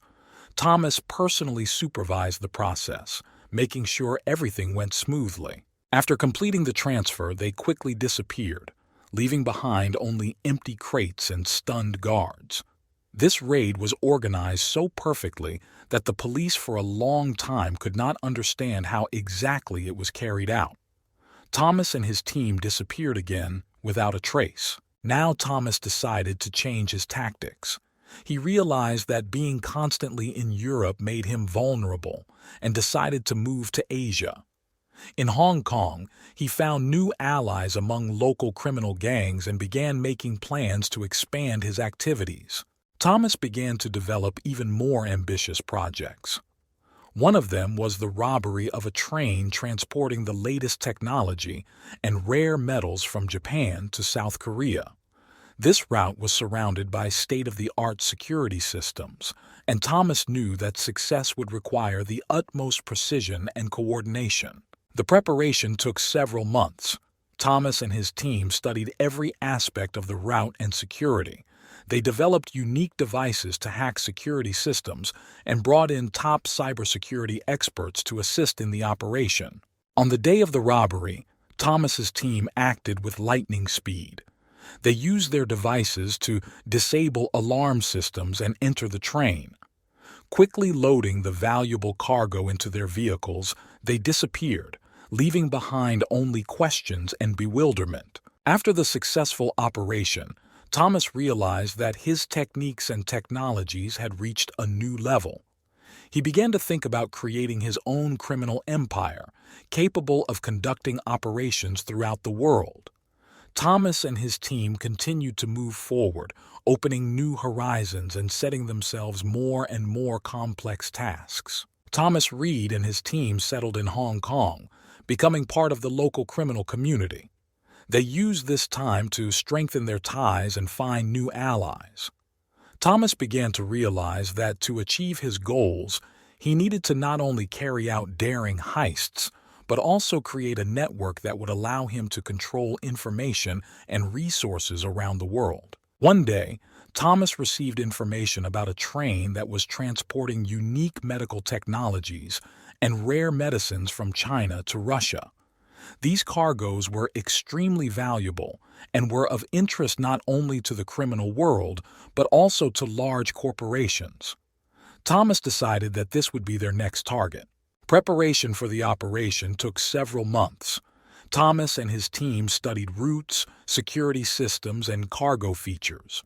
Thomas personally supervised the process, making sure everything went smoothly. After completing the transfer, they quickly disappeared, leaving behind only empty crates and stunned guards. This raid was organized so perfectly that the police for a long time could not understand how exactly it was carried out. Thomas and his team disappeared again without a trace. Now Thomas decided to change his tactics. He realized that being constantly in Europe made him vulnerable and decided to move to Asia. In Hong Kong, he found new allies among local criminal gangs and began making plans to expand his activities. Thomas began to develop even more ambitious projects. One of them was the robbery of a train transporting the latest technology and rare metals from Japan to South Korea. This route was surrounded by state-of-the-art security systems, and Thomas knew that success would require the utmost precision and coordination. The preparation took several months. Thomas and his team studied every aspect of the route and security. They developed unique devices to hack security systems and brought in top cybersecurity experts to assist in the operation. On the day of the robbery, Thomas's team acted with lightning speed. They used their devices to disable alarm systems and enter the train. Quickly loading the valuable cargo into their vehicles, they disappeared, leaving behind only questions and bewilderment. After the successful operation, Thomas realized that his techniques and technologies had reached a new level. He began to think about creating his own criminal empire, capable of conducting operations throughout the world. Thomas and his team continued to move forward, opening new horizons and setting themselves more and more complex tasks. Thomas Reed and his team settled in Hong Kong, becoming part of the local criminal community. They used this time to strengthen their ties and find new allies. Thomas began to realize that to achieve his goals, he needed to not only carry out daring heists, but also create a network that would allow him to control information and resources around the world. One day, Thomas received information about a train that was transporting unique medical technologies and rare medicines from China to Russia. These cargoes were extremely valuable and were of interest not only to the criminal world, but also to large corporations. Thomas decided that this would be their next target. Preparation for the operation took several months. Thomas and his team studied routes, security systems, and cargo features.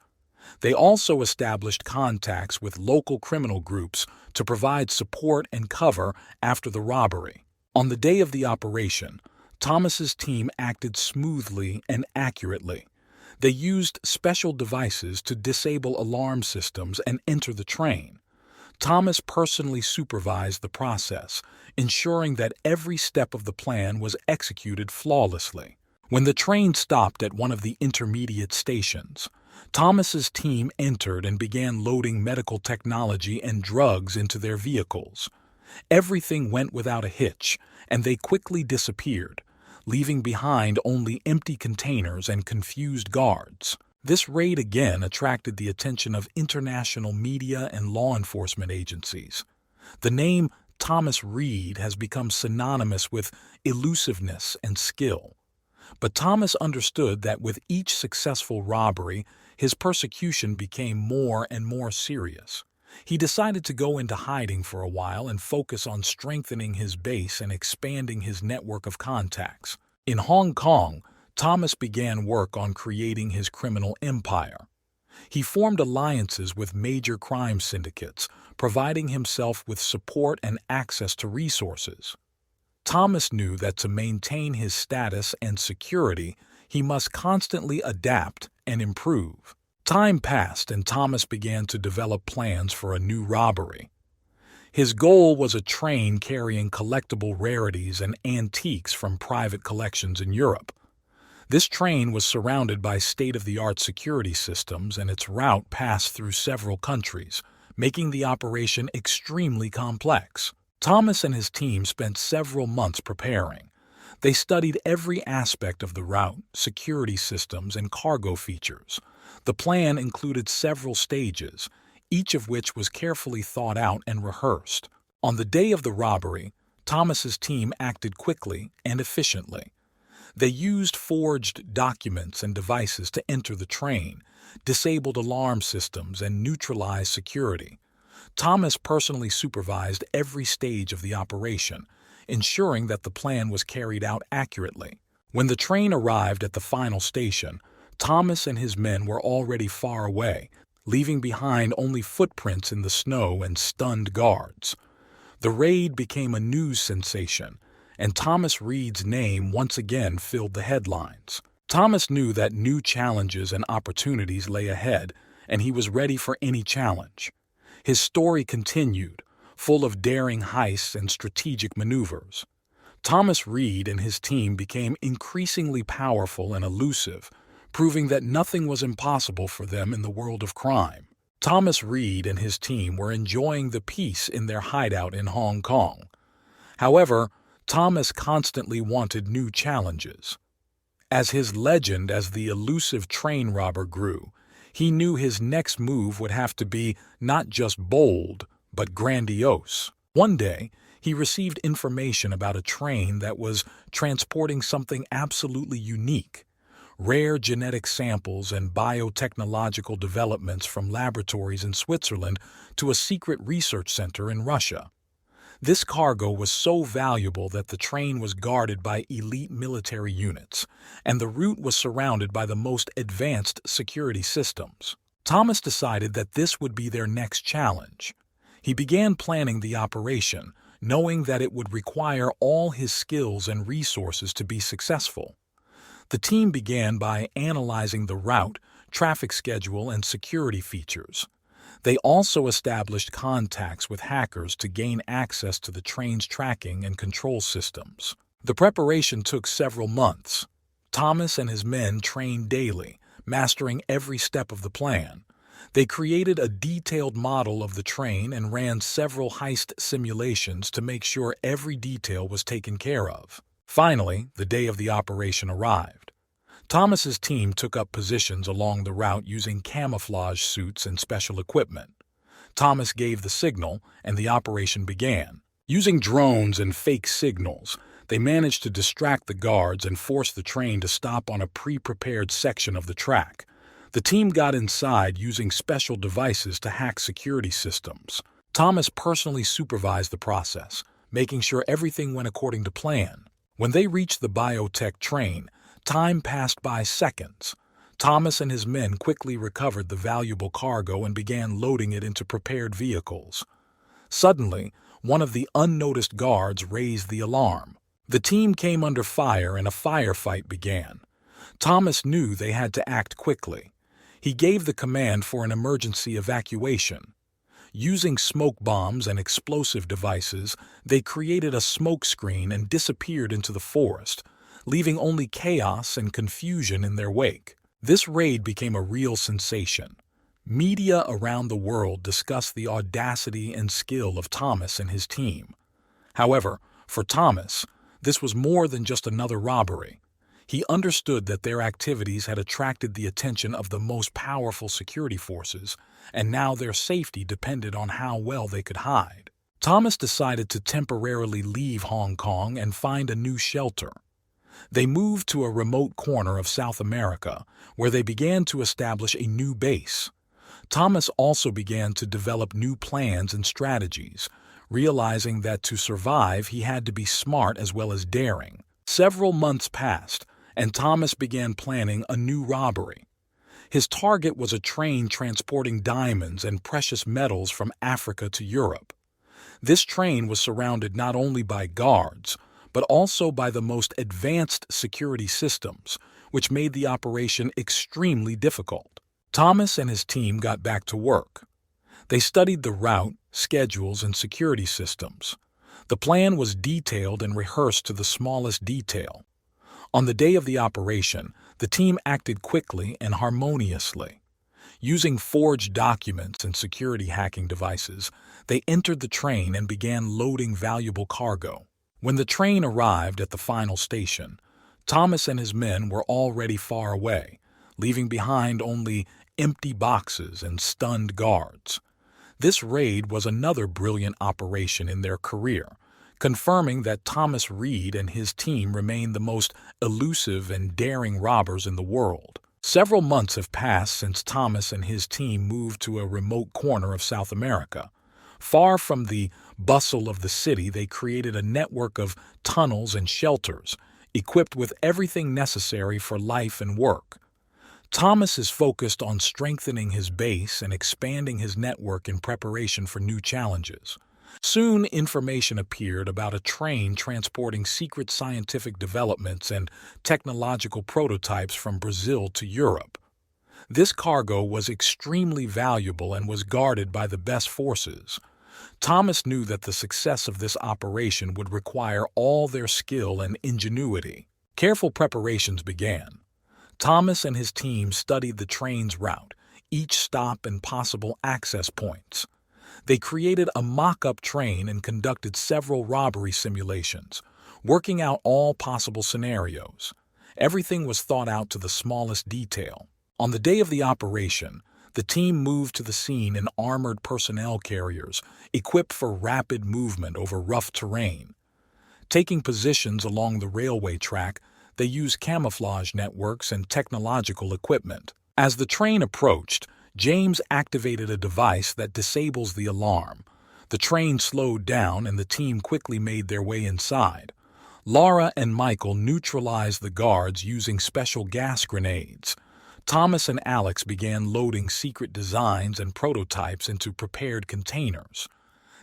They also established contacts with local criminal groups to provide support and cover after the robbery. On the day of the operation, Thomas's team acted smoothly and accurately. They used special devices to disable alarm systems and enter the train. Thomas personally supervised the process, ensuring that every step of the plan was executed flawlessly. When the train stopped at one of the intermediate stations, Thomas's team entered and began loading medical technology and drugs into their vehicles. Everything went without a hitch, and they quickly disappeared, leaving behind only empty containers and confused guards. This raid again attracted the attention of international media and law enforcement agencies. The name Thomas Reed has become synonymous with elusiveness and skill. But Thomas understood that with each successful robbery, his persecution became more and more serious. He decided to go into hiding for a while and focus on strengthening his base and expanding his network of contacts. In Hong Kong, Thomas began work on creating his criminal empire. He formed alliances with major crime syndicates, providing himself with support and access to resources. Thomas knew that to maintain his status and security, he must constantly adapt and improve. Time passed and Thomas began to develop plans for a new robbery. His goal was a train carrying collectible rarities and antiques from private collections in Europe. This train was surrounded by state-of-the-art security systems, and its route passed through several countries, making the operation extremely complex. Thomas and his team spent several months preparing. They studied every aspect of the route, security systems, and cargo features. The plan included several stages, each of which was carefully thought out and rehearsed. On the day of the robbery, Thomas's team acted quickly and efficiently. They used forged documents and devices to enter the train, disabled alarm systems, and neutralized security. Thomas personally supervised every stage of the operation, ensuring that the plan was carried out accurately. When the train arrived at the final station, Thomas and his men were already far away, leaving behind only footprints in the snow and stunned guards. The raid became a news sensation, and Thomas Reed's name once again filled the headlines. Thomas knew that new challenges and opportunities lay ahead, and he was ready for any challenge. His story continued, full of daring heists and strategic maneuvers. Thomas Reed and his team became increasingly powerful and elusive, proving that nothing was impossible for them in the world of crime. Thomas Reed and his team were enjoying the peace in their hideout in Hong Kong. However, Thomas constantly wanted new challenges. As his legend as the elusive train robber grew, he knew his next move would have to be not just bold, but grandiose. One day, he received information about a train that was transporting something absolutely unique: rare genetic samples and biotechnological developments from laboratories in Switzerland to a secret research center in Russia. This cargo was so valuable that the train was guarded by elite military units, and the route was surrounded by the most advanced security systems. Thomas decided that this would be their next challenge. He began planning the operation, knowing that it would require all his skills and resources to be successful. The team began by analyzing the route, traffic schedule, and security features. They also established contacts with hackers to gain access to the train's tracking and control systems. The preparation took several months. Thomas and his men trained daily, mastering every step of the plan. They created a detailed model of the train and ran several heist simulations to make sure every detail was taken care of. Finally, the day of the operation arrived. Thomas's team took up positions along the route using camouflage suits and special equipment. Thomas gave the signal, and the operation began. Using drones and fake signals, they managed to distract the guards and force the train to stop on a pre-prepared section of the track. The team got inside using special devices to hack security systems. Thomas personally supervised the process, making sure everything went according to plan. When they reached the biotech train, time passed by seconds. Thomas and his men quickly recovered the valuable cargo and began loading it into prepared vehicles. Suddenly, one of the unnoticed guards raised the alarm. The team came under fire and a firefight began. Thomas knew they had to act quickly. He gave the command for an emergency evacuation. Using smoke bombs and explosive devices, they created a smoke screen and disappeared into the forest, leaving only chaos and confusion in their wake. This raid became a real sensation. Media around the world discussed the audacity and skill of Thomas and his team. However, for Thomas, this was more than just another robbery. He understood that their activities had attracted the attention of the most powerful security forces, and now their safety depended on how well they could hide. Thomas decided to temporarily leave Hong Kong and find a new shelter. They moved to a remote corner of South America, where they began to establish a new base. Thomas also began to develop new plans and strategies, realizing that to survive he had to be smart as well as daring. Several months passed, and Thomas began planning a new robbery. His target was a train transporting diamonds and precious metals from Africa to Europe. This train was surrounded not only by guards, but also by the most advanced security systems, which made the operation extremely difficult. Thomas and his team got back to work. They studied the route, schedules, and security systems. The plan was detailed and rehearsed to the smallest detail. On the day of the operation, the team acted quickly and harmoniously. Using forged documents and security hacking devices, they entered the train and began loading valuable cargo. When the train arrived at the final station, Thomas and his men were already far away, leaving behind only empty boxes and stunned guards. This raid was another brilliant operation in their career, confirming that Thomas Reed and his team remain the most elusive and daring robbers in the world. Several months have passed since Thomas and his team moved to a remote corner of South America. Far from the bustle of the city, they created a network of tunnels and shelters, equipped with everything necessary for life and work. Thomas is focused on strengthening his base and expanding his network in preparation for new challenges. Soon, information appeared about a train transporting secret scientific developments and technological prototypes from Brazil to Europe. This cargo was extremely valuable and was guarded by the best forces. Thomas knew that the success of this operation would require all their skill and ingenuity. Careful preparations began. Thomas and his team studied the train's route, each stop and possible access points. They created a mock-up train and conducted several robbery simulations, working out all possible scenarios. Everything was thought out to the smallest detail. On the day of the operation, the team moved to the scene in armored personnel carriers, equipped for rapid movement over rough terrain. Taking positions along the railway track, they used camouflage networks and technological equipment. As the train approached, James activated a device that disables the alarm. The train slowed down and the team quickly made their way inside. Laura and Michael neutralized the guards using special gas grenades. Thomas and Alex began loading secret designs and prototypes into prepared containers.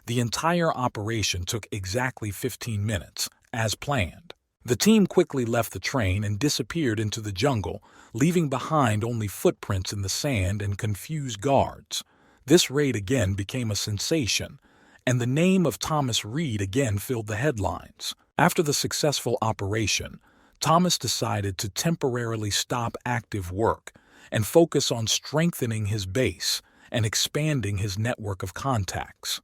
The entire operation took exactly 15 minutes, as planned. The team quickly left the train and disappeared into the jungle, leaving behind only footprints in the sand and confused guards. This raid again became a sensation, and the name of Thomas Reed again filled the headlines. After the successful operation, Thomas decided to temporarily stop active work and focus on strengthening his base and expanding his network of contacts.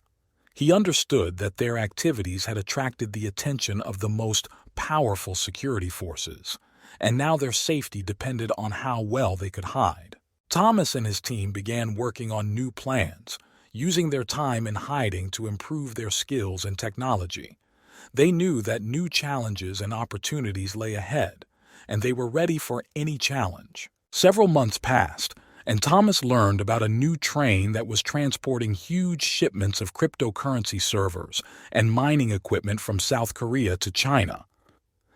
He understood that their activities had attracted the attention of the most powerful security forces, and now their safety depended on how well they could hide. Thomas and his team began working on new plans, using their time in hiding to improve their skills and technology. They knew that new challenges and opportunities lay ahead, and they were ready for any challenge. Several months passed, and Thomas learned about a new train that was transporting huge shipments of cryptocurrency servers and mining equipment from South Korea to China.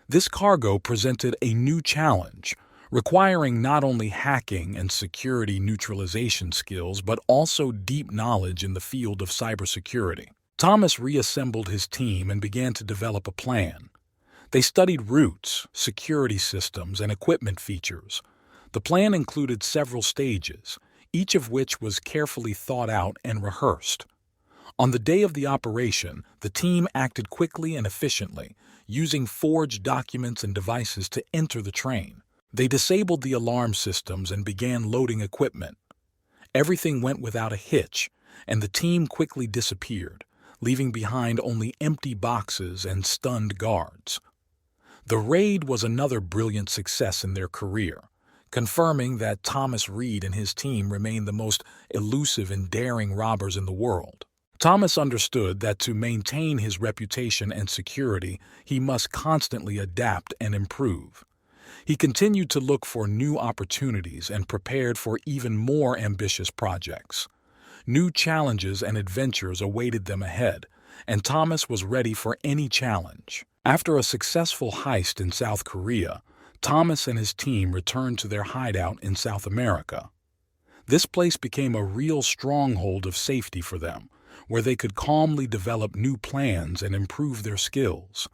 This cargo presented a new challenge, requiring not only hacking and security neutralization skills but also deep knowledge in the field of cybersecurity. Thomas reassembled his team and began to develop a plan. They studied routes, security systems, and equipment features. The plan included several stages, each of which was carefully thought out and rehearsed. On the day of the operation, the team acted quickly and efficiently, using forged documents and devices to enter the train. They disabled the alarm systems and began loading equipment. Everything went without a hitch, and the team quickly disappeared, leaving behind only empty boxes and stunned guards. The raid was another brilliant success in their career, confirming that Thomas Reed and his team remain the most elusive and daring robbers in the world. Thomas understood that to maintain his reputation and security, he must constantly adapt and improve. He continued to look for new opportunities and prepared for even more ambitious projects. New challenges and adventures awaited them ahead, and Thomas was ready for any challenge. After a successful heist in South Korea, Thomas and his team returned to their hideout in South America. This place became a real stronghold of safety for them, where they could calmly develop new plans and improve their skills.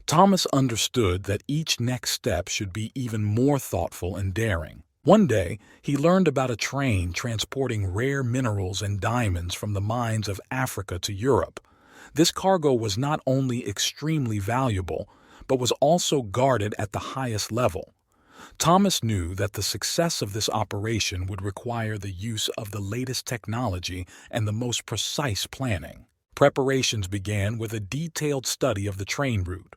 Thomas understood that each next step should be even more thoughtful and daring. One day, he learned about a train transporting rare minerals and diamonds from the mines of Africa to Europe. This cargo was not only extremely valuable, but was also guarded at the highest level. Thomas knew that the success of this operation would require the use of the latest technology and the most precise planning. Preparations began with a detailed study of the train route.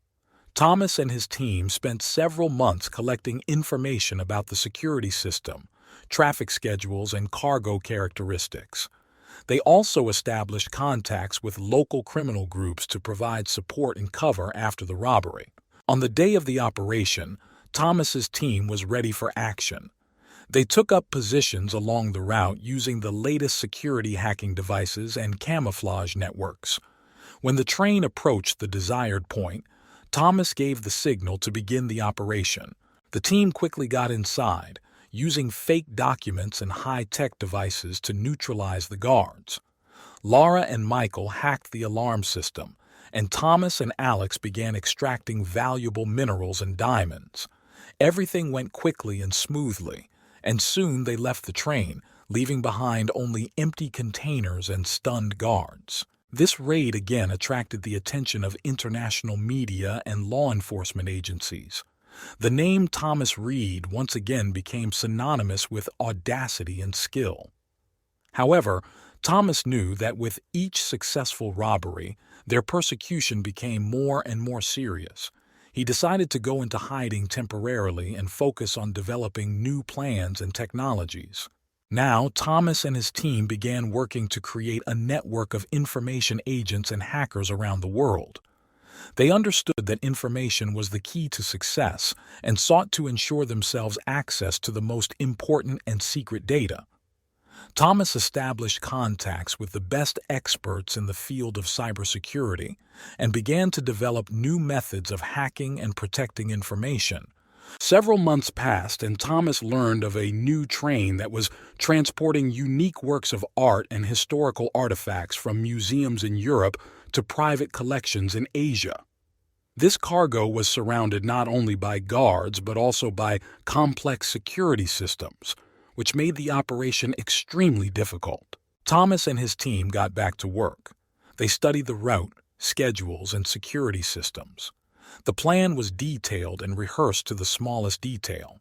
Thomas and his team spent several months collecting information about the security system, traffic schedules, and cargo characteristics. They also established contacts with local criminal groups to provide support and cover after the robbery. On the day of the operation, Thomas's team was ready for action. They took up positions along the route using the latest security hacking devices and camouflage networks. When the train approached the desired point, Thomas gave the signal to begin the operation. The team quickly got inside, using fake documents and high-tech devices to neutralize the guards. Laura and Michael hacked the alarm system, and Thomas and Alex began extracting valuable minerals and diamonds. Everything went quickly and smoothly, and soon they left the train, leaving behind only empty containers and stunned guards. This raid again attracted the attention of international media and law enforcement agencies. The name Thomas Reed once again became synonymous with audacity and skill. However, Thomas knew that with each successful robbery, their persecution became more and more serious. He decided to go into hiding temporarily and focus on developing new plans and technologies. Now, Thomas and his team began working to create a network of information agents and hackers around the world. They understood that information was the key to success and sought to ensure themselves access to the most important and secret data. Thomas established contacts with the best experts in the field of cybersecurity and began to develop new methods of hacking and protecting information. Several months passed, and Thomas learned of a new train that was transporting unique works of art and historical artifacts from museums in Europe to private collections in Asia. This cargo was surrounded not only by guards but also by complex security systems, which made the operation extremely difficult. Thomas and his team got back to work. They studied the route, schedules, and security systems. The plan was detailed and rehearsed to the smallest detail.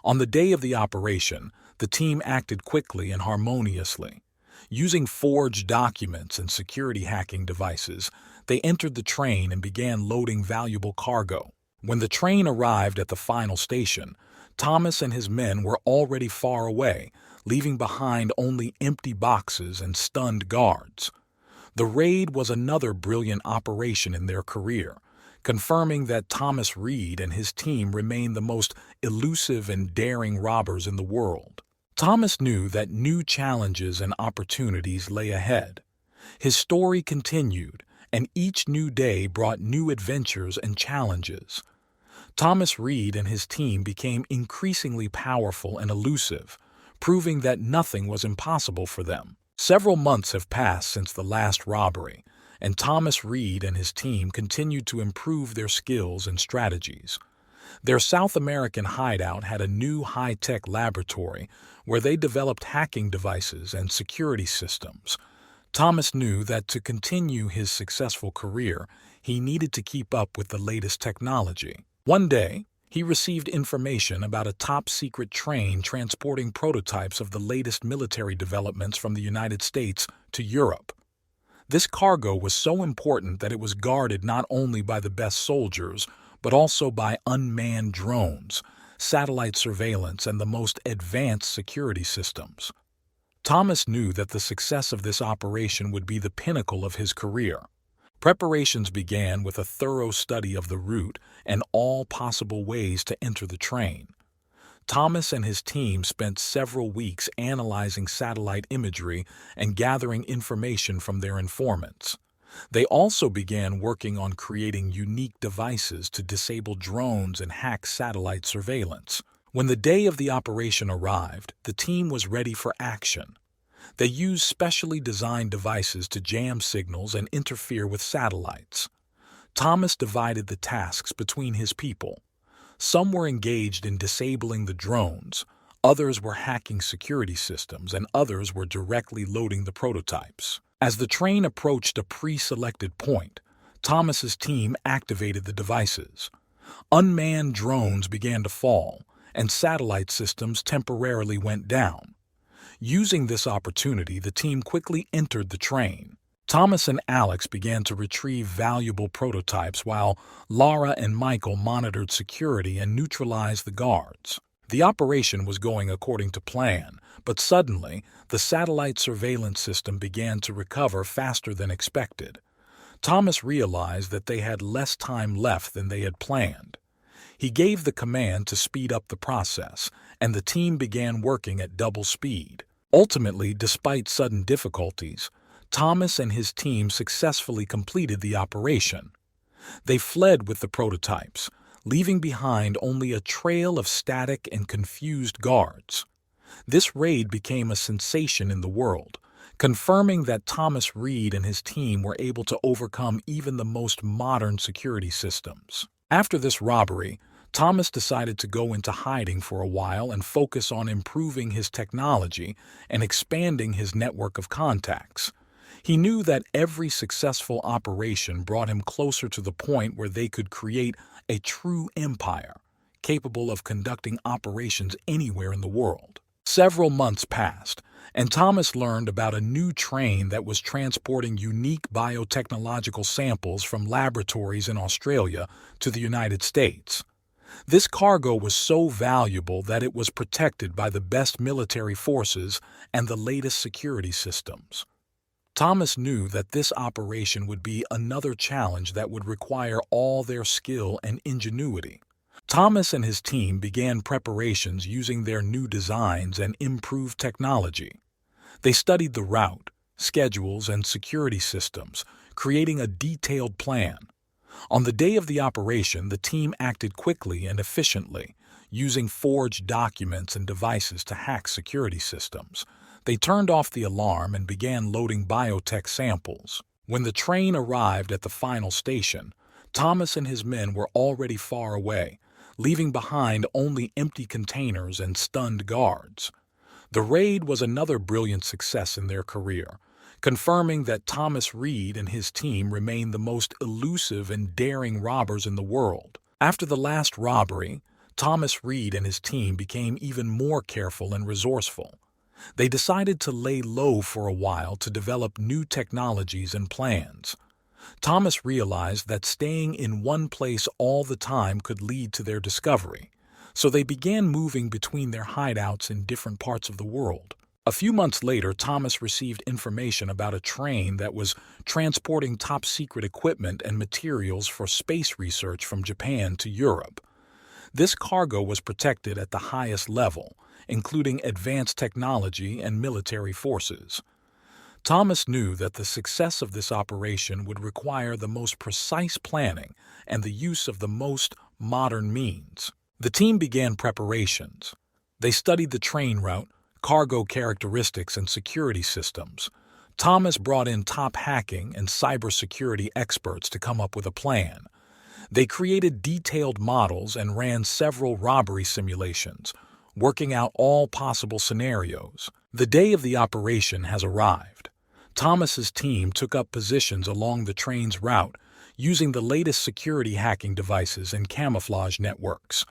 On the day of the operation, the team acted quickly and harmoniously. Using forged documents and security hacking devices, they entered the train and began loading valuable cargo. When the train arrived at the final station, Thomas and his men were already far away, leaving behind only empty boxes and stunned guards. The raid was another brilliant operation in their career, confirming that Thomas Reed and his team remain the most elusive and daring robbers in the world. Thomas knew that new challenges and opportunities lay ahead. His story continued, and each new day brought new adventures and challenges. Thomas Reed and his team became increasingly powerful and elusive, proving that nothing was impossible for them. Several months have passed since the last robbery, and Thomas Reed and his team continued to improve their skills and strategies. Their South American hideout had a new high-tech laboratory where they developed hacking devices and security systems. Thomas knew that to continue his successful career, he needed to keep up with the latest technology. One day, he received information about a top-secret train transporting prototypes of the latest military developments from the United States to Europe. This cargo was so important that it was guarded not only by the best soldiers, but also by unmanned drones, satellite surveillance, and the most advanced security systems. Thomas knew that the success of this operation would be the pinnacle of his career. Preparations began with a thorough study of the route and all possible ways to enter the train. Thomas and his team spent several weeks analyzing satellite imagery and gathering information from their informants. They also began working on creating unique devices to disable drones and hack satellite surveillance. When the day of the operation arrived, the team was ready for action. They used specially designed devices to jam signals and interfere with satellites. Thomas divided the tasks between his people. Some were engaged in disabling the drones, others were hacking security systems, and others were directly loading the prototypes. As the train approached a pre-selected point, Thomas's team activated the devices. Unmanned drones began to fall, and satellite systems temporarily went down. Using this opportunity, the team quickly entered the train. Thomas and Alex began to retrieve valuable prototypes while Lara and Michael monitored security and neutralized the guards. The operation was going according to plan, but suddenly, the satellite surveillance system began to recover faster than expected. Thomas realized that they had less time left than they had planned. He gave the command to speed up the process, and the team began working at double speed. Ultimately, despite sudden difficulties, Thomas and his team successfully completed the operation. They fled with the prototypes, leaving behind only a trail of static and confused guards. This raid became a sensation in the world, confirming that Thomas Reed and his team were able to overcome even the most modern security systems. After this robbery, Thomas decided to go into hiding for a while and focus on improving his technology and expanding his network of contacts. He knew that every successful operation brought him closer to the point where they could create a true empire, capable of conducting operations anywhere in the world. Several months passed, and Thomas learned about a new train that was transporting unique biotechnological samples from laboratories in Australia to the United States. This cargo was so valuable that it was protected by the best military forces and the latest security systems. Thomas knew that this operation would be another challenge that would require all their skill and ingenuity. Thomas and his team began preparations using their new designs and improved technology. They studied the route, schedules, and security systems, creating a detailed plan. On the day of the operation, the team acted quickly and efficiently, using forged documents and devices to hack security systems. They turned off the alarm and began loading biotech samples. When the train arrived at the final station, Thomas and his men were already far away, leaving behind only empty containers and stunned guards. The raid was another brilliant success in their career, confirming that Thomas Reed and his team remain the most elusive and daring robbers in the world. After the last robbery, Thomas Reed and his team became even more careful and resourceful. They decided to lay low for a while to develop new technologies and plans. Thomas realized that staying in one place all the time could lead to their discovery, so they began moving between their hideouts in different parts of the world. A few months later, Thomas received information about a train that was transporting top-secret equipment and materials for space research from Japan to Europe. This cargo was protected at the highest level, including advanced technology and military forces. Thomas knew that the success of this operation would require the most precise planning and the use of the most modern means. The team began preparations. They studied the train route, cargo characteristics, and security systems. Thomas brought in top hacking and cybersecurity experts to come up with a plan. They created detailed models and ran several robbery simulations, working out all possible scenarios. The day of the operation has arrived. Thomas's team took up positions along the train's route, using the latest security hacking devices and camouflage networks.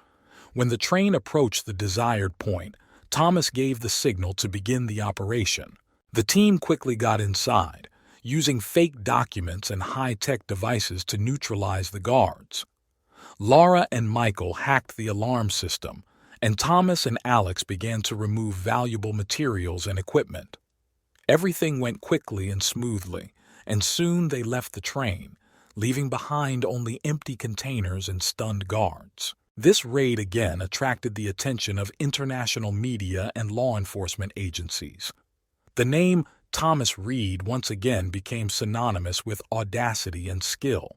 When the train approached the desired point, Thomas gave the signal to begin the operation. The team quickly got inside, using fake documents and high-tech devices to neutralize the guards. Laura and Michael hacked the alarm system, and Thomas and Alex began to remove valuable materials and equipment. Everything went quickly and smoothly, and soon they left the train, leaving behind only empty containers and stunned guards. This raid again attracted the attention of international media and law enforcement agencies. The name Thomas Reed once again became synonymous with audacity and skill.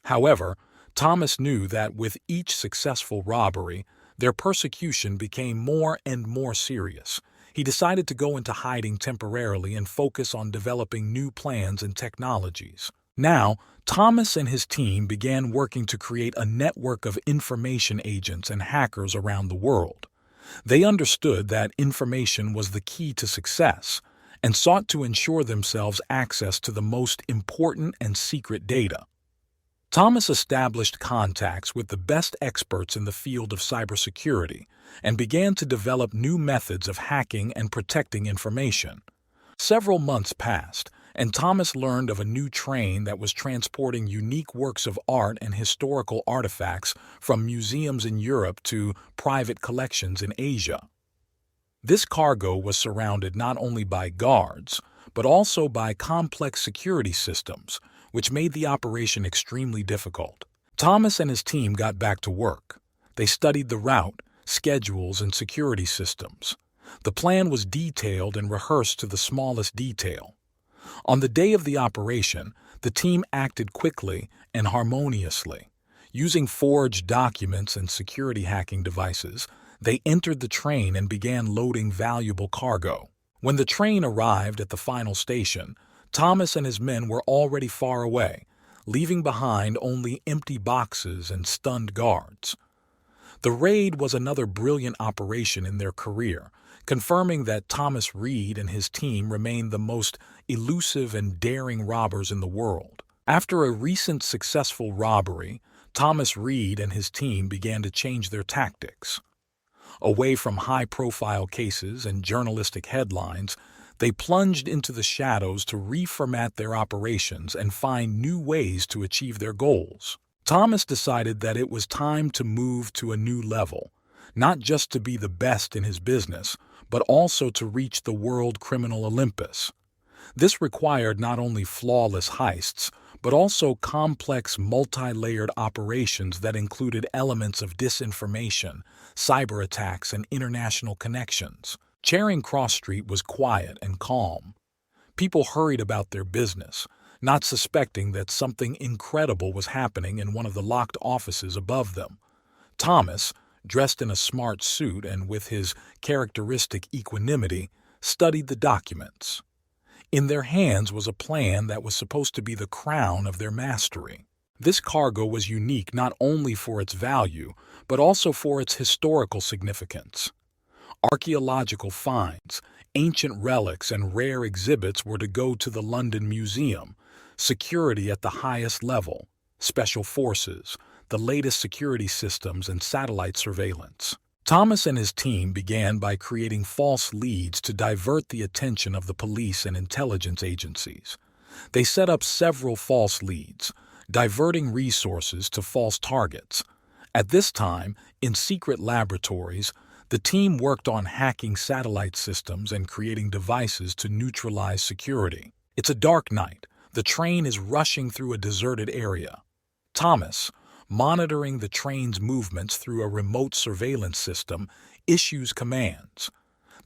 However, Thomas knew that with each successful robbery, their persecution became more and more serious. He decided to go into hiding temporarily and focus on developing new plans and technologies. Now, Thomas and his team began working to create a network of information agents and hackers around the world. They understood that information was the key to success and sought to ensure themselves access to the most important and secret data. Thomas established contacts with the best experts in the field of cybersecurity and began to develop new methods of hacking and protecting information. Several months passed, and Thomas learned of a new train that was transporting unique works of art and historical artifacts from museums in Europe to private collections in Asia. This cargo was surrounded not only by guards, but also by complex security systems, which made the operation extremely difficult. Thomas and his team got back to work. They studied the route, schedules, and security systems. The plan was detailed and rehearsed to the smallest detail. On the day of the operation, the team acted quickly and harmoniously. Using forged documents and security hacking devices, they entered the train and began loading valuable cargo. When the train arrived at the final station, Thomas and his men were already far away, leaving behind only empty boxes and stunned guards. The raid was another brilliant operation in their career, confirming that Thomas Reed and his team remained the most elusive and daring robbers in the world. After a recent successful robbery, Thomas Reed and his team began to change their tactics. Away from high-profile cases and journalistic headlines, they plunged into the shadows to reformat their operations and find new ways to achieve their goals. Thomas decided that it was time to move to a new level, not just to be the best in his business, but also to reach the world criminal Olympus. This required not only flawless heists, but also complex multi-layered operations that included elements of disinformation, cyber attacks, and international connections. Charing Cross Street was quiet and calm. People hurried about their business, not suspecting that something incredible was happening in one of the locked offices above them. Thomas, dressed in a smart suit and with his characteristic equanimity, studied the documents. In their hands was a plan that was supposed to be the crown of their mastery. This cargo was unique not only for its value, but also for its historical significance. Archaeological finds, ancient relics, and rare exhibits were to go to the London Museum, security at the highest level, special forces, the latest security systems, and satellite surveillance. Thomas and his team began by creating false leads to divert the attention of the police and intelligence agencies. They set up several false leads, diverting resources to false targets. At this time, in secret laboratories, the team worked on hacking satellite systems and creating devices to neutralize security. It's a dark night. The train is rushing through a deserted area. Thomas, monitoring the train's movements through a remote surveillance system, issues commands.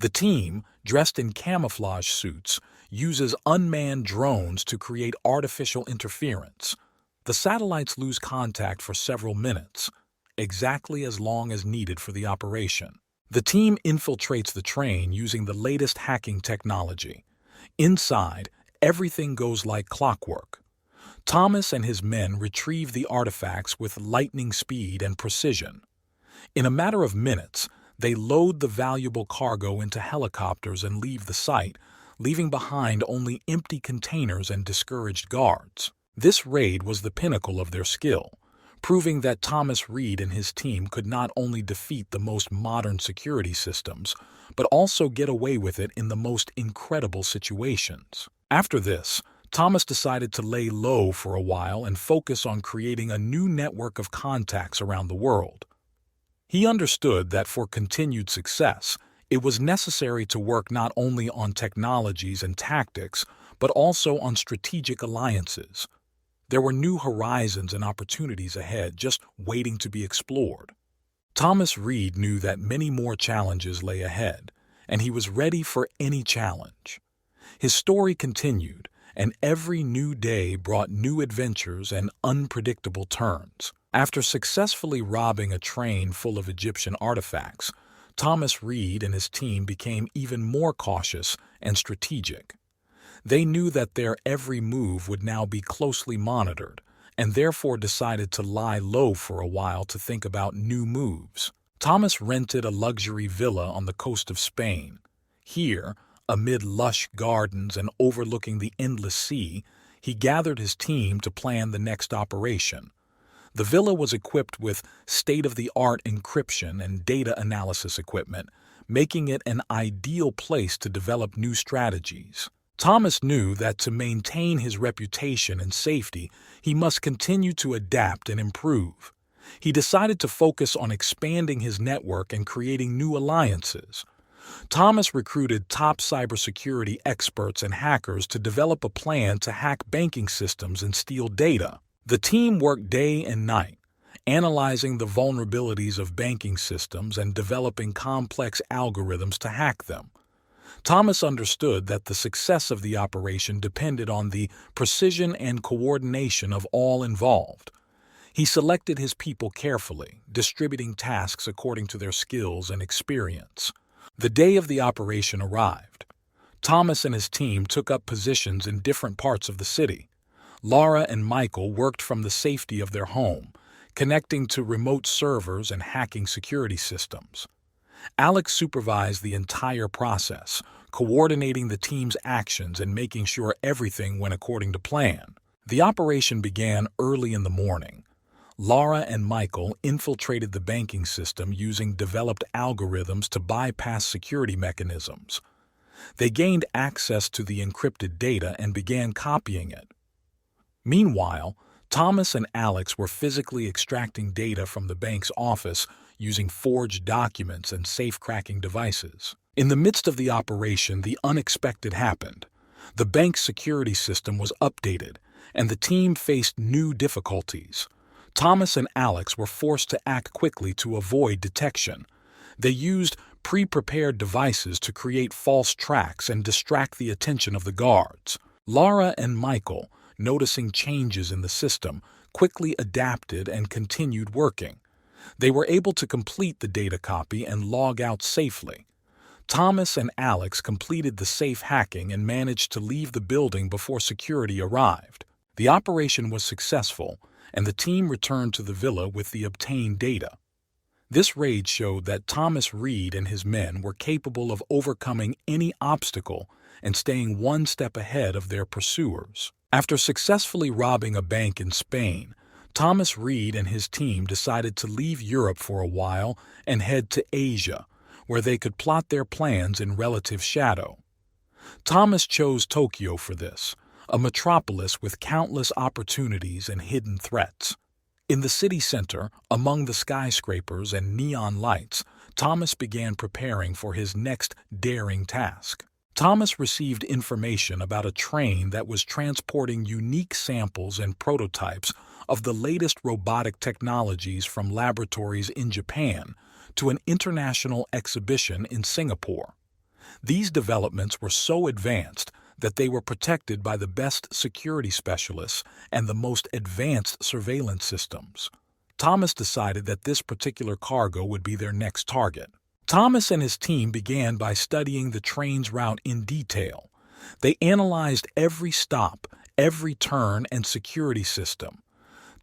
The team, dressed in camouflage suits, uses unmanned drones to create artificial interference. The satellites lose contact for several minutes, exactly as long as needed for the operation. The team infiltrates the train using the latest hacking technology. Inside, everything goes like clockwork. Thomas and his men retrieve the artifacts with lightning speed and precision. In a matter of minutes, they load the valuable cargo into helicopters and leave the site, leaving behind only empty containers and discouraged guards. This raid was the pinnacle of their skill, proving that Thomas Reed and his team could not only defeat the most modern security systems, but also get away with it in the most incredible situations. After this, Thomas decided to lay low for a while and focus on creating a new network of contacts around the world. He understood that for continued success, it was necessary to work not only on technologies and tactics, but also on strategic alliances. There were new horizons and opportunities ahead just waiting to be explored. Thomas Reed knew that many more challenges lay ahead, and he was ready for any challenge. His story continued, and every new day brought new adventures and unpredictable turns. After successfully robbing a train full of Egyptian artifacts, Thomas Reed and his team became even more cautious and strategic. They knew that their every move would now be closely monitored, and therefore decided to lie low for a while to think about new moves. Thomas rented a luxury villa on the coast of Spain. Here, amid lush gardens and overlooking the endless sea, he gathered his team to plan the next operation. The villa was equipped with state-of-the-art encryption and data analysis equipment, making it an ideal place to develop new strategies. Thomas knew that to maintain his reputation and safety, he must continue to adapt and improve. He decided to focus on expanding his network and creating new alliances. Thomas recruited top cybersecurity experts and hackers to develop a plan to hack banking systems and steal data. The team worked day and night, analyzing the vulnerabilities of banking systems and developing complex algorithms to hack them. Thomas understood that the success of the operation depended on the precision and coordination of all involved. He selected his people carefully, distributing tasks according to their skills and experience. The day of the operation arrived. Thomas and his team took up positions in different parts of the city. Laura and Michael worked from the safety of their home, connecting to remote servers and hacking security systems. Alex supervised the entire process, coordinating the team's actions and making sure everything went according to plan. The operation began early in the morning. Laura and Michael infiltrated the banking system using developed algorithms to bypass security mechanisms. They gained access to the encrypted data and began copying it. Meanwhile, Thomas and Alex were physically extracting data from the bank's office using forged documents and safe-cracking devices. In the midst of the operation, the unexpected happened. The bank's security system was updated, and the team faced new difficulties. Thomas and Alex were forced to act quickly to avoid detection. They used pre-prepared devices to create false tracks and distract the attention of the guards. Laura and Michael, noticing changes in the system, quickly adapted and continued working. They were able to complete the data copy and log out safely. Thomas and Alex completed the safe hacking and managed to leave the building before security arrived. The operation was successful, and the team returned to the villa with the obtained data. This raid showed that Thomas Reed and his men were capable of overcoming any obstacle and staying one step ahead of their pursuers. After successfully robbing a bank in Spain, Thomas Reed and his team decided to leave Europe for a while and head to Asia, where they could plot their plans in relative shadow. Thomas chose Tokyo for this, a metropolis with countless opportunities and hidden threats. In the city center, among the skyscrapers and neon lights, Thomas began preparing for his next daring task. Thomas received information about a train that was transporting unique samples and prototypes of the latest robotic technologies from laboratories in Japan to an international exhibition in Singapore. These developments were so advanced that they were protected by the best security specialists and the most advanced surveillance systems. Thomas decided that this particular cargo would be their next target. Thomas and his team began by studying the train's route in detail. They analyzed every stop, every turn, and security system.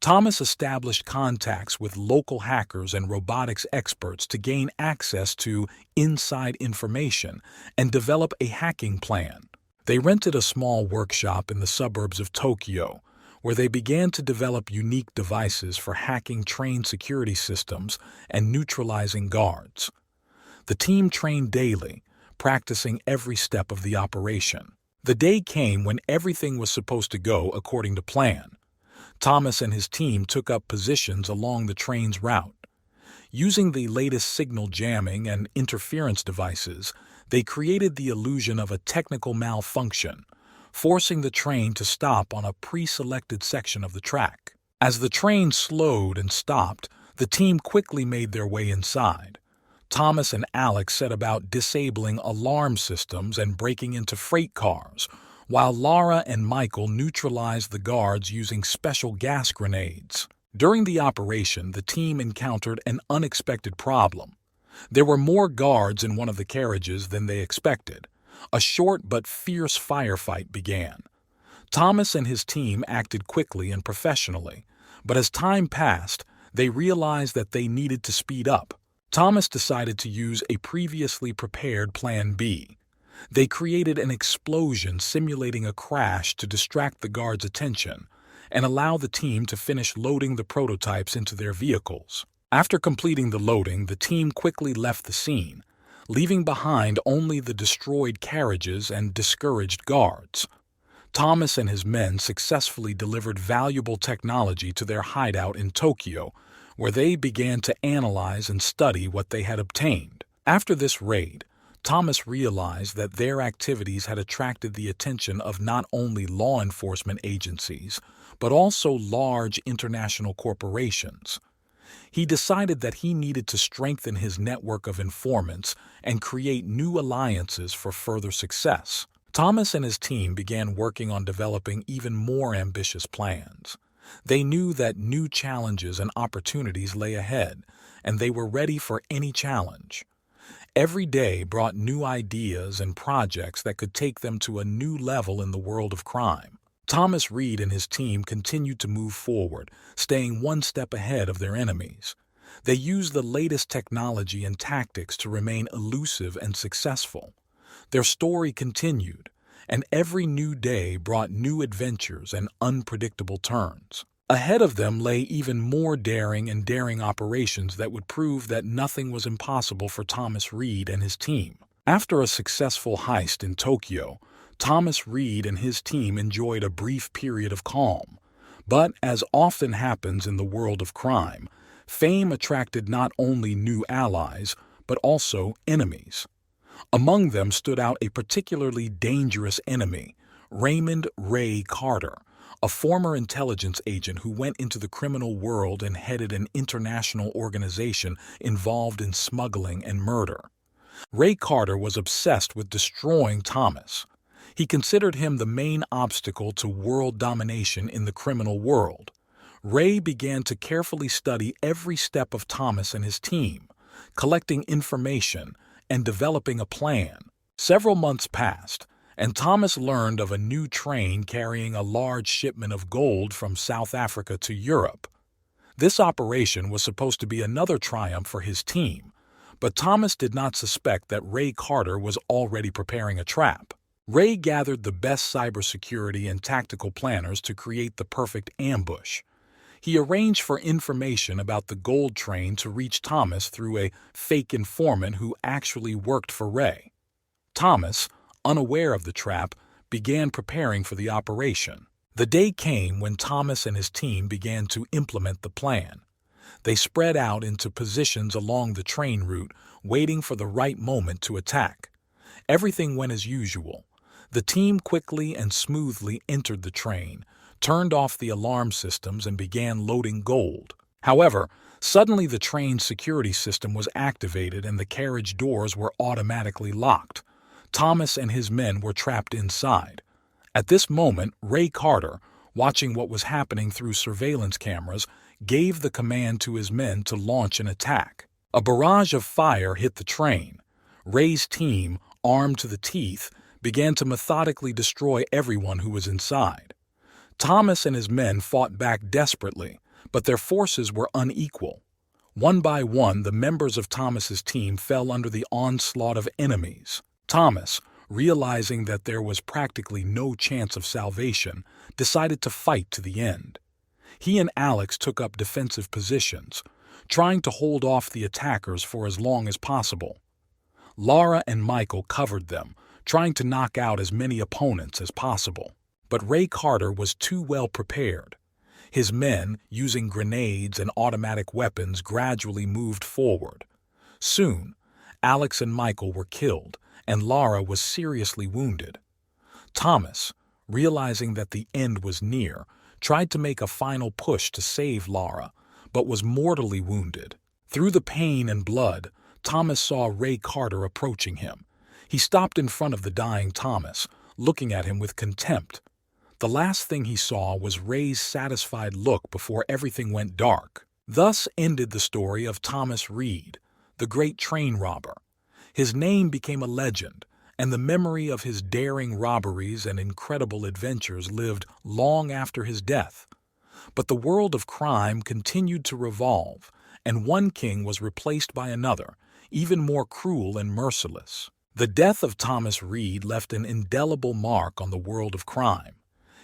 Thomas established contacts with local hackers and robotics experts to gain access to inside information and develop a hacking plan. They rented a small workshop in the suburbs of Tokyo, where they began to develop unique devices for hacking train security systems and neutralizing guards. The team trained daily, practicing every step of the operation. The day came when everything was supposed to go according to plan. Thomas and his team took up positions along the train's route. Using the latest signal jamming and interference devices, they created the illusion of a technical malfunction, forcing the train to stop on a pre-selected section of the track. As the train slowed and stopped, the team quickly made their way inside. Thomas and Alex set about disabling alarm systems and breaking into freight cars, while Laura and Michael neutralized the guards using special gas grenades. During the operation, the team encountered an unexpected problem. There were more guards in one of the carriages than they expected. A short but fierce firefight began. Thomas and his team acted quickly and professionally, but as time passed, they realized that they needed to speed up. Thomas decided to use a previously prepared Plan B. They created an explosion simulating a crash to distract the guards' attention and allow the team to finish loading the prototypes into their vehicles. After completing the loading, the team quickly left the scene, leaving behind only the destroyed carriages and discouraged guards. Thomas and his men successfully delivered valuable technology to their hideout in Tokyo, where they began to analyze and study what they had obtained. After this raid, Thomas realized that their activities had attracted the attention of not only law enforcement agencies, but also large international corporations. He decided that he needed to strengthen his network of informants and create new alliances for further success. Thomas and his team began working on developing even more ambitious plans. They knew that new challenges and opportunities lay ahead, and they were ready for any challenge. Every day brought new ideas and projects that could take them to a new level in the world of crime. Thomas Reed and his team continued to move forward, staying one step ahead of their enemies. They used the latest technology and tactics to remain elusive and successful. Their story continued, and every new day brought new adventures and unpredictable turns. Ahead of them lay even more daring operations that would prove that nothing was impossible for Thomas Reed and his team. After a successful heist in Tokyo, Thomas Reed and his team enjoyed a brief period of calm. But, as often happens in the world of crime, fame attracted not only new allies, but also enemies. Among them stood out a particularly dangerous enemy, Raymond Ray Carter, a former intelligence agent who went into the criminal world and headed an international organization involved in smuggling and murder. Ray Carter was obsessed with destroying Thomas. He considered him the main obstacle to world domination in the criminal world. Ray began to carefully study every step of Thomas and his team, collecting information and developing a plan. Several months passed, and Thomas learned of a new train carrying a large shipment of gold from South Africa to Europe. This operation was supposed to be another triumph for his team, but Thomas did not suspect that Ray Carter was already preparing a trap. Ray gathered the best cybersecurity and tactical planners to create the perfect ambush. He arranged for information about the gold train to reach Thomas through a fake informant who actually worked for Ray. Thomas, unaware of the trap, began preparing for the operation. The day came when Thomas and his team began to implement the plan. They spread out into positions along the train route, waiting for the right moment to attack. Everything went as usual. The team quickly and smoothly entered the train, turned off the alarm systems, and began loading gold. However, suddenly the train's security system was activated and the carriage doors were automatically locked. Thomas and his men were trapped inside. At this moment, Ray Carter, watching what was happening through surveillance cameras, gave the command to his men to launch an attack. A barrage of fire hit the train. Ray's team, armed to the teeth, began to methodically destroy everyone who was inside. Thomas and his men fought back desperately, but their forces were unequal. One by one, the members of Thomas's team fell under the onslaught of enemies. Thomas, realizing that there was practically no chance of salvation, decided to fight to the end. He and Alex took up defensive positions, trying to hold off the attackers for as long as possible. Laura and Michael covered them, trying to knock out as many opponents as possible. But Ray Carter was too well prepared. His men, using grenades and automatic weapons, gradually moved forward. Soon, Alex and Michael were killed, and Laura was seriously wounded. Thomas, realizing that the end was near, tried to make a final push to save Laura, but was mortally wounded. Through the pain and blood, Thomas saw Ray Carter approaching him. He stopped in front of the dying Thomas, looking at him with contempt. The last thing he saw was Ray's satisfied look before everything went dark. Thus ended the story of Thomas Reed, the great train robber. His name became a legend, and the memory of his daring robberies and incredible adventures lived long after his death. But the world of crime continued to revolve, and one king was replaced by another, even more cruel and merciless. The death of Thomas Reed left an indelible mark on the world of crime.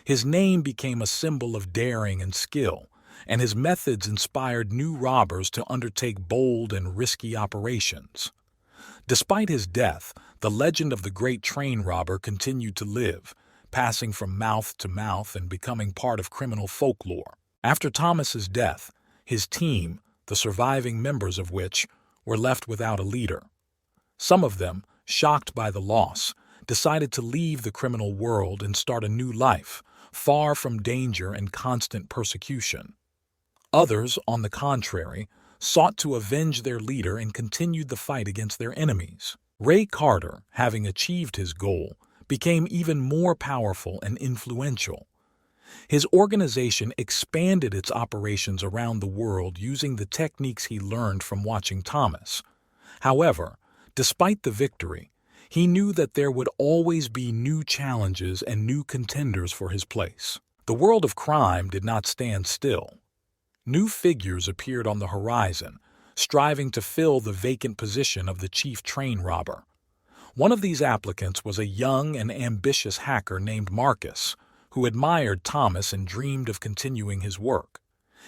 His name became a symbol of daring and skill, and his methods inspired new robbers to undertake bold and risky operations. Despite his death, the legend of the great train robber continued to live, passing from mouth to mouth and becoming part of criminal folklore. After Thomas's death, his team, the surviving members of which, were left without a leader. Some of them, shocked by the loss, decided to leave the criminal world and start a new life, far from danger and constant persecution. Others, on the contrary, sought to avenge their leader and continued the fight against their enemies. Ray Carter, having achieved his goal, became even more powerful and influential. His organization expanded its operations around the world using the techniques he learned from watching Thomas. However, despite the victory, he knew that there would always be new challenges and new contenders for his place. The world of crime did not stand still. New figures appeared on the horizon, striving to fill the vacant position of the chief train robber. One of these applicants was a young and ambitious hacker named Marcus, who admired Thomas and dreamed of continuing his work.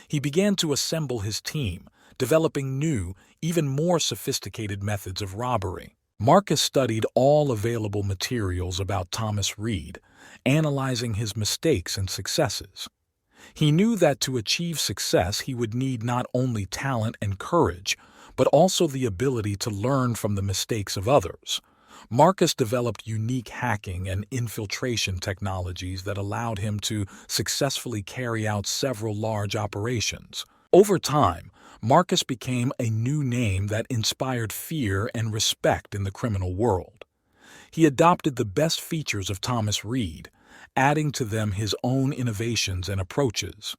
He began to assemble his team, developing new, even more sophisticated methods of robbery. Marcus studied all available materials about Thomas Reed, analyzing his mistakes and successes. He knew that to achieve success he would need not only talent and courage, but also the ability to learn from the mistakes of others. Marcus developed unique hacking and infiltration technologies that allowed him to successfully carry out several large operations. Over time, Marcus became a new name that inspired fear and respect in the criminal world. He adopted the best features of Thomas Reed, adding to them his own innovations and approaches.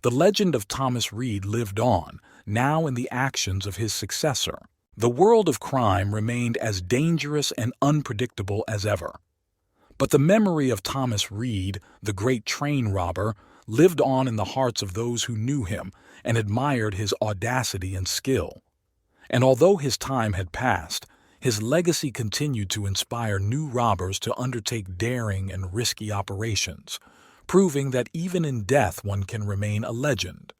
The legend of Thomas Reed lived on, now in the actions of his successor. The world of crime remained as dangerous and unpredictable as ever. But the memory of Thomas Reed, the great train robber, lived on in the hearts of those who knew him and admired his audacity and skill. And although his time had passed, his legacy continued to inspire new robbers to undertake daring and risky operations, proving that even in death one can remain a legend.